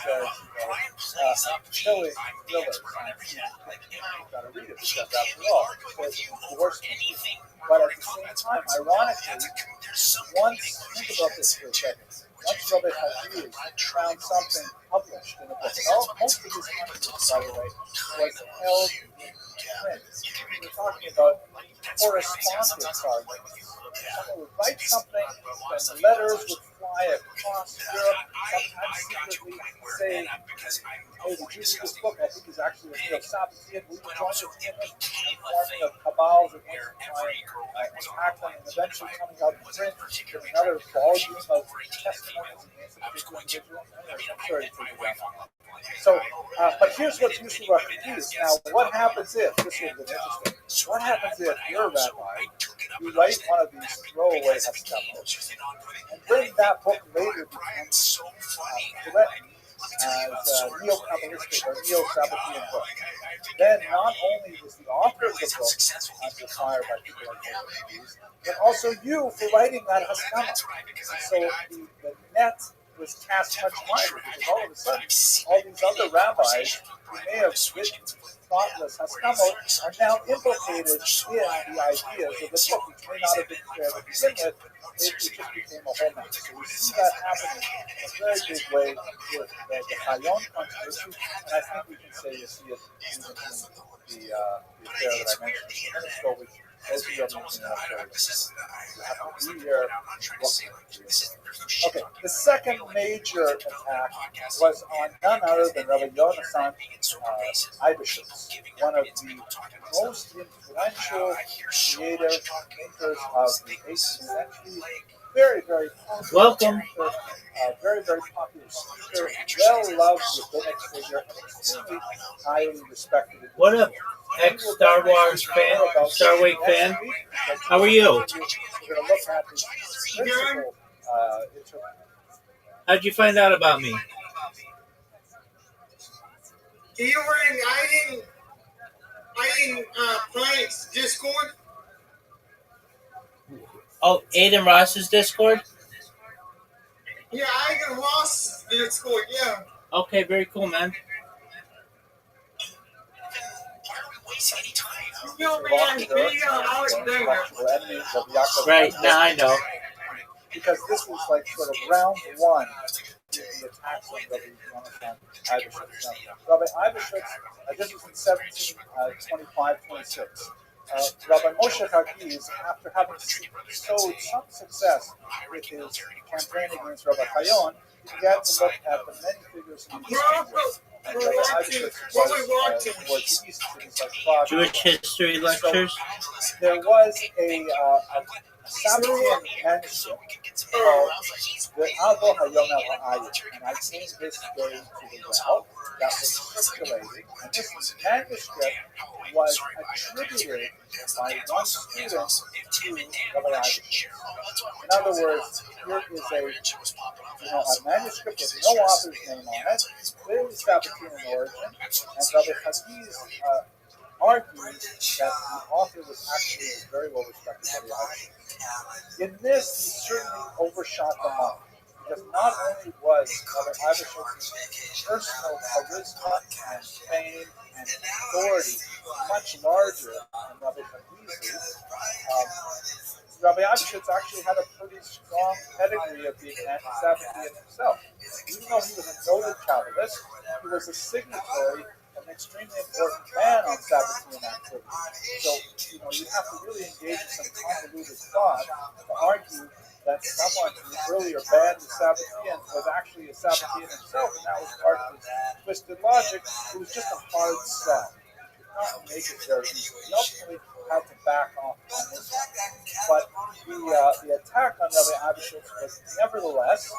says, killing thrillers. You've got to read it because after all, there's endorsement. But at the same time, ironically, think about this for a second. Once Rabbi Hayon found something published in a book, most of his manuscripts, by the way, was held in print. We're talking about correspondence arguments. Someone would write something, then letters would fly across Europe, sometimes secretly say, hey, did you read this book? I think it's actually a real Sabbathean. We joined with him in forming of cabals against attack them, and eventually coming out in print with another volume of testimonies against a particular individual. I'm sorry to take it down. So, but here's what's useful about these. Now, what happens if, this would have been interesting, what happens if you're a rabbi, you write one of these throwaway haskamos, and then that book later becomes threatened as neo-Kabbalistic or neo-Sabbathean book. Then not only is the author of the book under fire by people like these, but also you for writing that haskama. So the net was cast much wider because all of a sudden, all these other rabbis who may have written thoughtless haskamot are now implicated in the ideas of the book, which may not have been fair to begin with. It just became a whole mess. So we see that happening in a very big way with the Hayon controversy, and I think we can say we see it even in the affair that I mentioned a minute ago with Okay, the second major attack was on none other than Rabbi Yonasan Eibeshitz, one of the most influential creative thinkers of the 18th century. Very, very popular. Very, very popular speaker, well-loved rabbinic figure, and extremely highly respected. What up, ex-Star Wars fan, Star Wars fan? How are you? How'd you find out about me? You were in Brian's Discord. Oh, Aiden Ross's Discord? Yeah, Aiden Ross's Discord, yeah. Okay, very cool, man. Right, now I know. Because this was like sort of round one of the attacks on Rabbi Yonasan Eibeshitz. Rabbi Eibeshitz, this was in 1725-26. Rabbi Moshe Hagiz, after having sowed some success with his campaign against Rabbi Hayon, began to look at the many figures in the East. And Rabbi Eibeshitz was towards the East, cities like Prague. Jewish history lectures? So there was a Sabbathean manuscript called the Avo Hayom El Ha'ayim, and I came this day to the well that was circulating, and this manuscript was attributed by one student to Rabbi Abishur. In other words, here is a manuscript with no author's name on it, clearly Sabbathean in origin, and Rabbi Hagiz argued that the author was actually a very well respected Rabbi Abishur. In this, he certainly overshot the mark, because not only was Rabbi Abishur's personal charisma and fame and authority much larger than Rabbi Hagiz's, Rabbi Abishur actually had a pretty strong pedigree of being an anti-Sabbathean himself. Even though he was a noted Calvinist, he was a signatory, an extremely important man on Sabbathean activity. So, you have to really engage in some convoluted thought to argue that someone who earlier banned the Sabbathean was actually a Sabbathean himself, and that was part of his twisted logic. It was just a hard sell. You could not make it very easily. He ultimately had to back off on this one. But the attack on Rabbi Abishur was nevertheless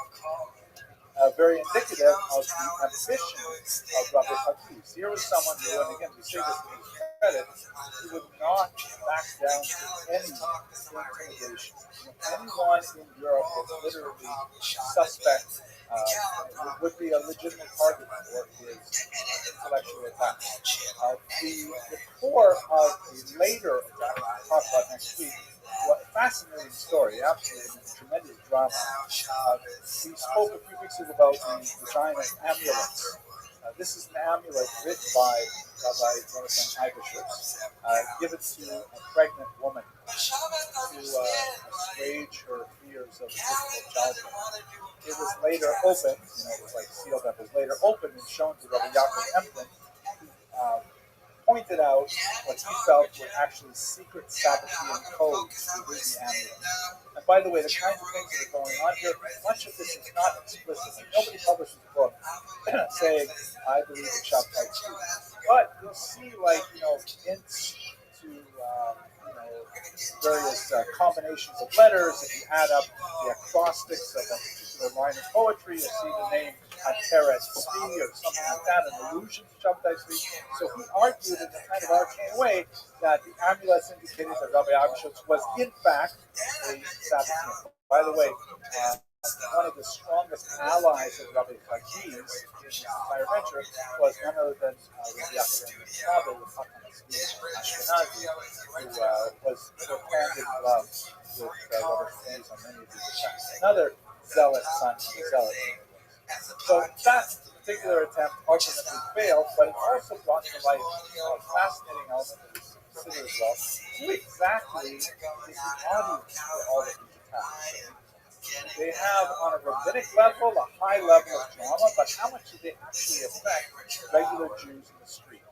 very indicative of the ambition of Rabbi Hagiz. Here was someone who, and again, we say this to his credit, he would not back down to any intimidation. Anyone in Europe was literally suspect, would be a legitimate target for his intellectual attack. The core of the later attack, we'll talk about next week, was a fascinating story, absolutely tremendous drama. We spoke a few weeks ago about the design of amulets. This is an amulet written by Rabbi Jonathan Abishur, given to a pregnant woman to assuage her fears of a difficult childbirth. It was later opened, it was like sealed up, it was later opened and shown to Rabbi Yaakov Emden, who pointed out what he felt were actually secret Sabbathean codes within the amulet. And by the way, the kinds of things that are going on here, much of this is not explicit. Like, nobody publishes a book saying, I believe in Shabtai too. But you'll see, hints to, various combinations of letters. If you add up the acrostics of a particular line of poetry, you'll see the name Teret Tzvi or something like that, an allusion to Shabtai Tzvi. So he argued in a kind of arcane way that the amulets indicated that Rabbi Abishur was in fact a Sabbathean. By the way, one of the strongest allies of Rabbi Hagiz in this entire venture was none other than Rabbi Yaakov's father, Ashkenazi, who was hand in glove with Rabbi Hagiz on many of these attacks. Another zealot son of a zealot. So that particular attempt ultimately failed, but it also brought to light a fascinating element that we consider as well. Who exactly is the audience for all of these attacks? They have, on a rabbinic level, a high level of drama, but how much do they actually affect regular Jews in the street?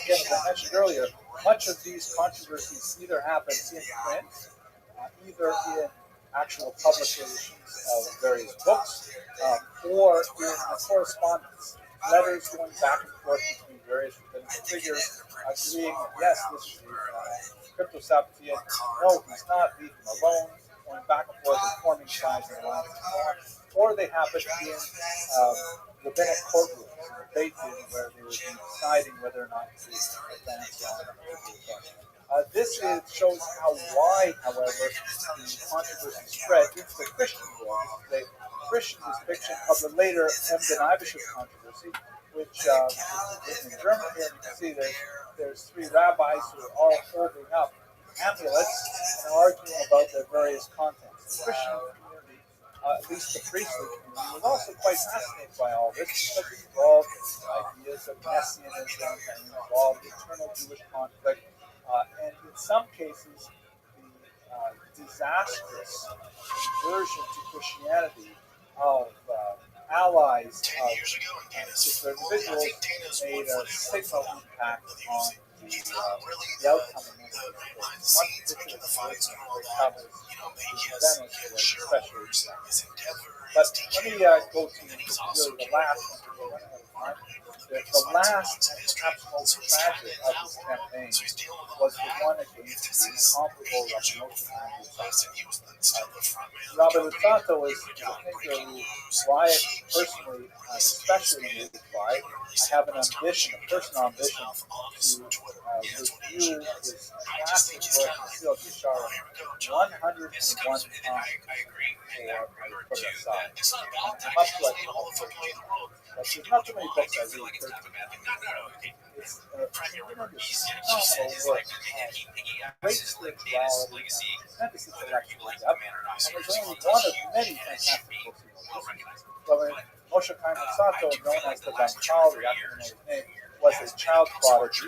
Again, as I mentioned earlier, much of these controversies either happen in print, either in actual publications of various books, or in correspondence, letters going back and forth between various rabbinical figures, agreeing that yes, this is the crypto-Sabbathean, no, he's not, leave him alone, going back and forth and forming sides and lines and so on. Or they happen in rabbinic courtrooms, in the Beit Din, where they would be deciding whether or not to advance on a particular question. This shows how wide, however, the controversy spread into the Christian world. The Christian depiction of the later Emden Abishur controversy, which is in German here, you can see there's three rabbis who are all holding up amulets and arguing about their various contents. The Christian community, at least the priestly community, was also quite fascinated by all this because it involved ideas of messianism and involved internal Jewish conflict. And in some cases, the disastrous conversion to Christianity of allies of particular individuals made a signal impact on the outcome of many of these cases. One particular situation that covers Venice was especially. But let me go to really the last one. We're running out of time. The last and perhaps most tragic of his campaign was the one against the incomparable Rabbi Moshe Rabbi Luzzatto is a thinker who I personally, especially moved by. I have an ambition, a personal ambition, to review his classic work, Mesilat Yesharim, 101 times before I put it aside. I'm up to, I think, but there's not too many books I read. It's tremendous, phenomenal work. Great spirituality, tremendous intellectual depth, and there's only one of many fantastic books he wrote. Well, Moshe Chaim Luzzatto, known as the Ramchal, the African name, was a child prodigy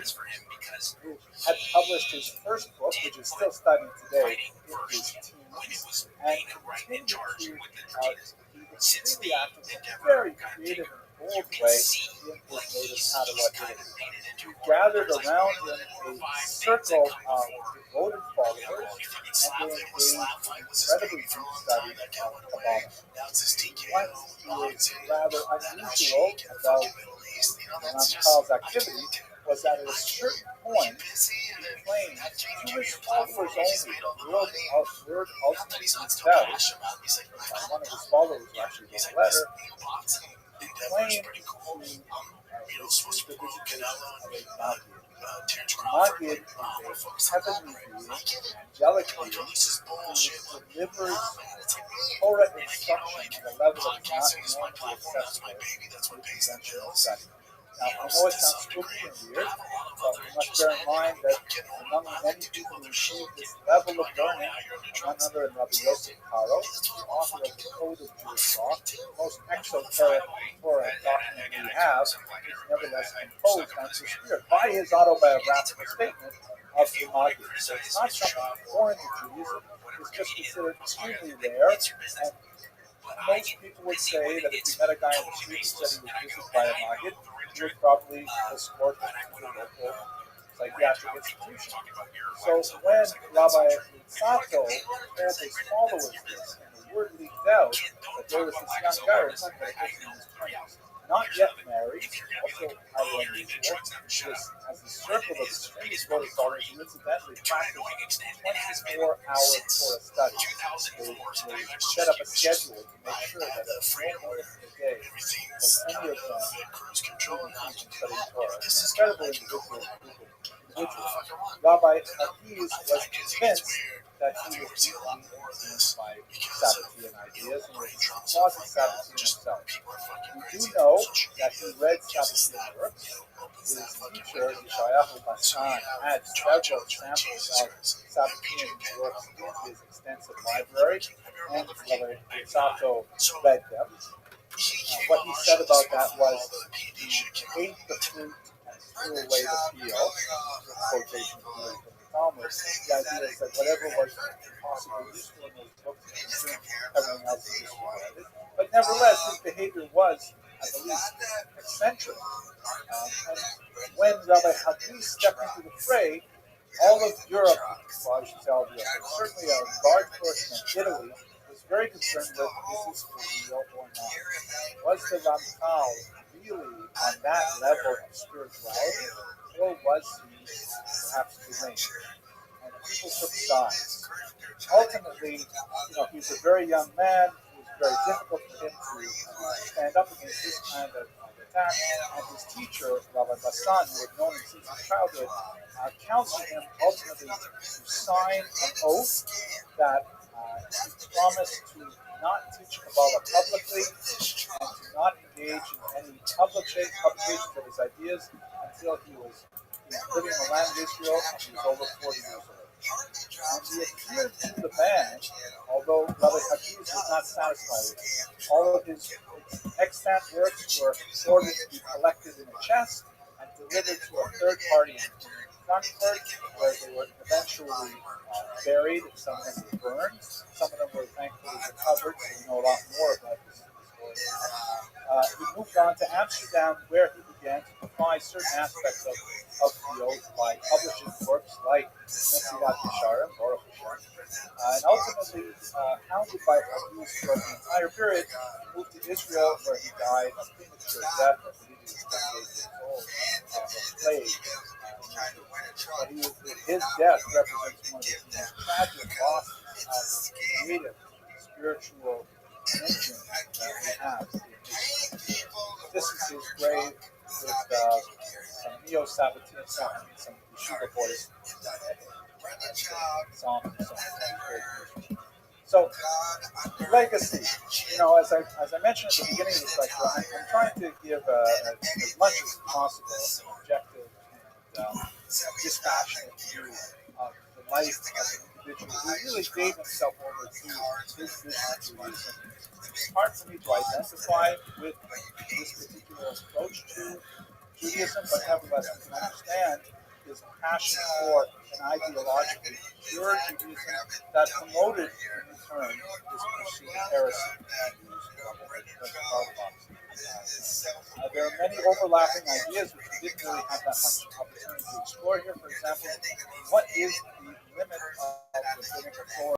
who had published his first book, which is still studied today, in his teens, and continued to be extremely active in a very creative and bold way in his native Padawan Italy. He gathered around him a circle of devoted followers, and they engaged in incredibly deep study of Kabbalah. What is rather unusual about Ramchal's activity was that at a certain point, he claimed Jewish followers only, the word ultimately spelled out, by one of his followers who actually wrote a letter, he claimed to receive the visitation of a Maggid. Maggid is a heavenly being, angelic being, who delivers Torah instruction at a level that is not normally accessible to conventional study. Now, I know it sounds spooky and weird, but we must bear in mind that among the many people who achieve this level of learning, none other than Rabbi Yosef Karo, the author of the Code of Jewish Law, the most exoteric Torah document we have, is nevertheless composed and inspired by his autobiographical statement of the Maggid. So it's not something foreign to Judaism, it's just considered extremely rare, and most people would say that if you met a guy in the street who said he was visited by a Maggid, he would probably escort him to the local psychiatric institution. So when Rabbi Luzzatto told his followers this, and the word leaked out that there was this young guy, or something like this in his 20s, not yet married, also highly unusual, has a circle of extremely devoted followers who incidentally practice 24-hour Torah study. They set up a schedule to make sure that no more than a day does any of them studying Torah. It's incredible individual. Rabbi Hafiz was convinced that he was being influenced by Sabbathean ideas and was a closet Sabbathean himself. We do know that he read Sabbathean works. His teacher, Yeshayahu Bashan, had several samples of Sabbathean works in his extensive library, and Rabbi Luzzatto read them. What he said about that was, he ate the fruit and threw away the peel, quotation from the Talmud. The idea is that whatever was possibly useful in those books was consumed, everything else was disregarded. But nevertheless, his behavior was, at the least, eccentric. And when Rabbi Hafiz stepped into the fray, all of Europe, well, I should say all of Europe, but certainly a large portion of Italy, was very concerned with, is this for real or not? Was the Ramchal really on that level of spirituality, or was he perhaps deranged? And people took sides. Ultimately, he was a very young man. It was very difficult for him to stand up against this kind of attack. And his teacher, Rabbi Bassan, who had known him since his childhood, counseled him ultimately to sign an oath that he promised to not teach Kabbalah publicly and to not engage in any publications of his ideas until he was living in the land of Israel and he was over 40 years old. And he appeared to the band, although Rabbi Hafiz was not satisfied with it. All of his extant works were ordered to be collected in a chest and delivered to a third party in Frankfurt, where they were eventually buried. Some of them were burned. Some of them were thankfully recovered, so we know a lot more about this story. He moved on to Amsterdam, where he began to apply certain aspects of the oath by publishing works like Mesilat Yesharim, Baruch Hashem, and ultimately, hounded by Hafiz for the entire period, he moved to Israel, where he died a premature death. I believe he was years old of a plague. But his death represents one of the most tragic losses of creative, spiritual engine that we have. This is his grave with some neo-Sabbatean stuff, some Yeshiva boys. So, legacy. As I mentioned at the beginning of this lecture, I'm trying to give as much as possible an objective and dispassionate view of the life of an individual who really gave himself over to his vision of Judaism. It's hard for me to identify with this particular approach to Judaism, but nevertheless we can understand his passion for an ideologically pure Judaism that promoted in return this pursuit of heresy. There are many overlapping ideas which we didn't really have that much opportunity to explore here. For example, what is the limit of the rabbinic authority?